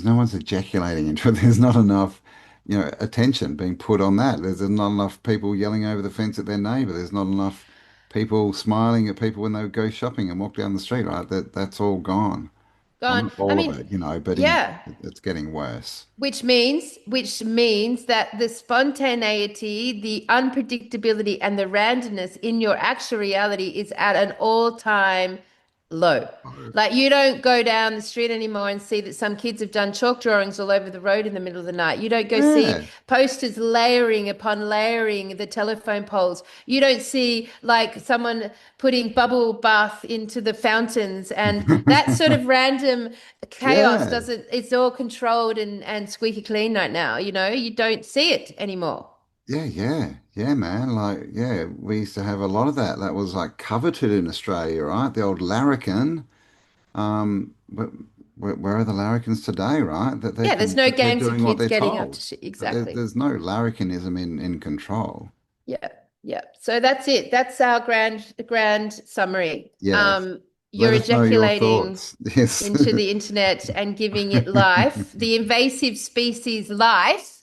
B: no one's ejaculating into it. There's not enough, attention being put on that. There's not enough people yelling over the fence at their neighbor. There's not enough people smiling at people when they go shopping and walk down the street, right? That's all gone. Well,
A: Gone.
B: not
A: I
B: all of
A: mean,
B: it, but
A: yeah.
B: it's getting worse.
A: Which means that the spontaneity, the unpredictability, and the randomness in your actual reality is at an all-time low.
B: Oh,
A: Like you don't go down the street anymore and see that some kids have done chalk drawings all over the road in the middle of the night. You don't go see
B: yeah.
A: posters layering upon layering the telephone poles. You don't see like someone putting bubble bath into the fountains and that sort of random chaos
B: Yeah.
A: doesn't, it's all controlled and squeaky clean right now. You don't see it anymore.
B: Yeah, man. Like, yeah, we used to have a lot of that. That was like coveted in Australia, right? The old larrikin. But where are the larrikins today, right? That
A: Yeah, there's no
B: they're
A: games of
B: doing what
A: kids
B: they're
A: getting up to
B: told.
A: shit.
B: There,
A: Exactly.
B: there's no larrikinism in control.
A: Yeah, yeah. So that's it. That's our grand summary.
B: Yes.
A: You're
B: Let us know your
A: ejaculating
B: thoughts. Yes.
A: into the internet and giving it life, the invasive species life,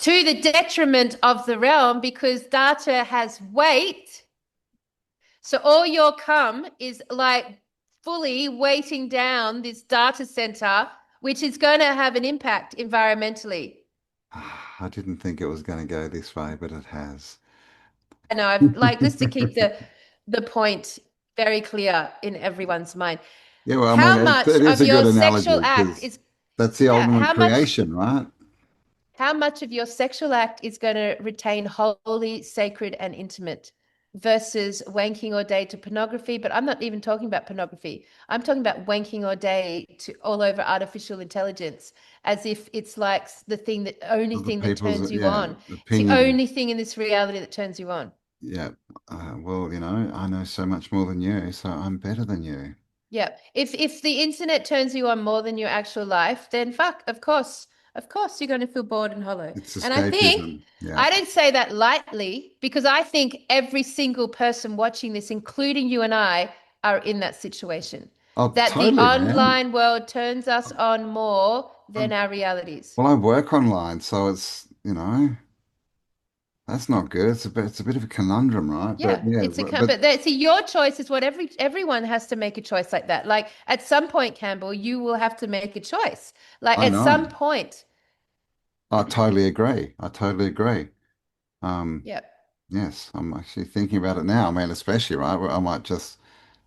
A: to the detriment of the realm because data has weight. So all your cum is like fully weighting down this data center, which is going to have an impact environmentally.
B: I didn't think it was going to go this way, but it has.
A: I know I've like just to keep the point very clear in everyone's mind.
B: Yeah, well, I
A: How
B: mean,
A: much
B: it is
A: of
B: a
A: your
B: good
A: sexual
B: analogy
A: act
B: because
A: is
B: that's the
A: yeah,
B: ultimate creation, right?
A: how much of your sexual act is going to retain holy, sacred, and intimate versus wanking all day to pornography? But I'm not even talking about pornography. I'm talking about wanking all day to all over artificial intelligence, as if it's like the thing that only
B: Other
A: thing that
B: people's,
A: turns you
B: yeah,
A: on. It's the
B: opinion.
A: only thing in this reality that turns you on.
B: Yeah. Well, I know so much more than you, so I'm better than you.
A: Yeah. If the internet turns you on more than your actual life, then fuck, of course you're going to feel bored and hollow.
B: It's
A: And I think
B: escapism. Yeah.
A: I don't say that lightly because I think every single person watching this, including you and I, are in that situation.
B: Oh,
A: That the
B: totally, man.
A: online world turns us on more than our realities.
B: Well, I work online, so that's not good. It's a bit of a conundrum, right? But
A: Yeah,
B: yeah,
A: but see, your choice is what everyone has to make a choice like that. Like at some point, Campbell, you will have to make a choice. Like
B: I
A: at some
B: know.
A: point.
B: I totally agree. I totally agree. Um,
A: Yeah.
B: yes, I'm actually thinking about it now. I mean, especially, right? I might just,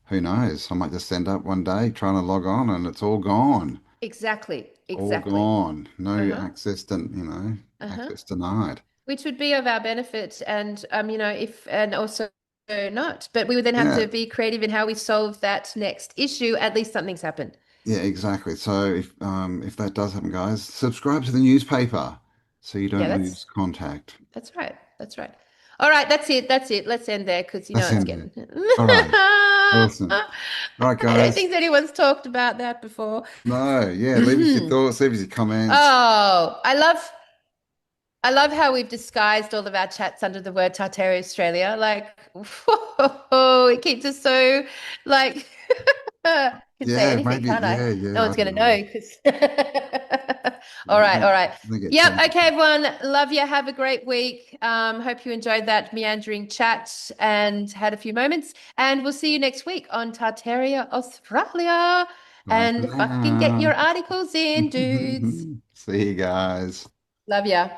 B: who knows? I might just end up one day trying to log on and it's all gone.
A: Exactly.
B: All
A: Exactly.
B: gone. No
A: Uh-huh.
B: access
A: Uh-huh.
B: access denied.
A: Which would be of our benefit and if and also not. But we would then have
B: Yeah.
A: to be creative in how we solve that next issue. At least something's happened.
B: Yeah, exactly. So if that does happen, guys, subscribe to the newspaper so you
A: Yeah,
B: don't lose contact.
A: that's right. That's right. All right, that's it. That's it. Let's end there because
B: That's
A: it's
B: in there.
A: getting
B: All right. Awesome.
A: I
B: All right,
A: don't
B: guys.
A: think anyone's talked about that before.
B: No, yeah, leave us your thoughts, leave us your comments.
A: Oh, I love how we've disguised all of our chats under the word Tartaria Australia. Like, whoa, it keeps us so like I can say
B: Yeah,
A: anything,
B: maybe.
A: can't I?
B: Yeah,
A: No
B: yeah. I
A: one's
B: don't
A: gonna
B: know.
A: know because All right, all right.
B: They get
A: Yep.
B: tempted.
A: Okay, everyone. Love you. Have a great week. Hope you enjoyed that meandering chat and had a few moments. And we'll see you next week on Tartaria, Australia.
B: Bye for
A: And fucking get
B: now.
A: your articles in, dudes.
B: See you guys.
A: Love ya.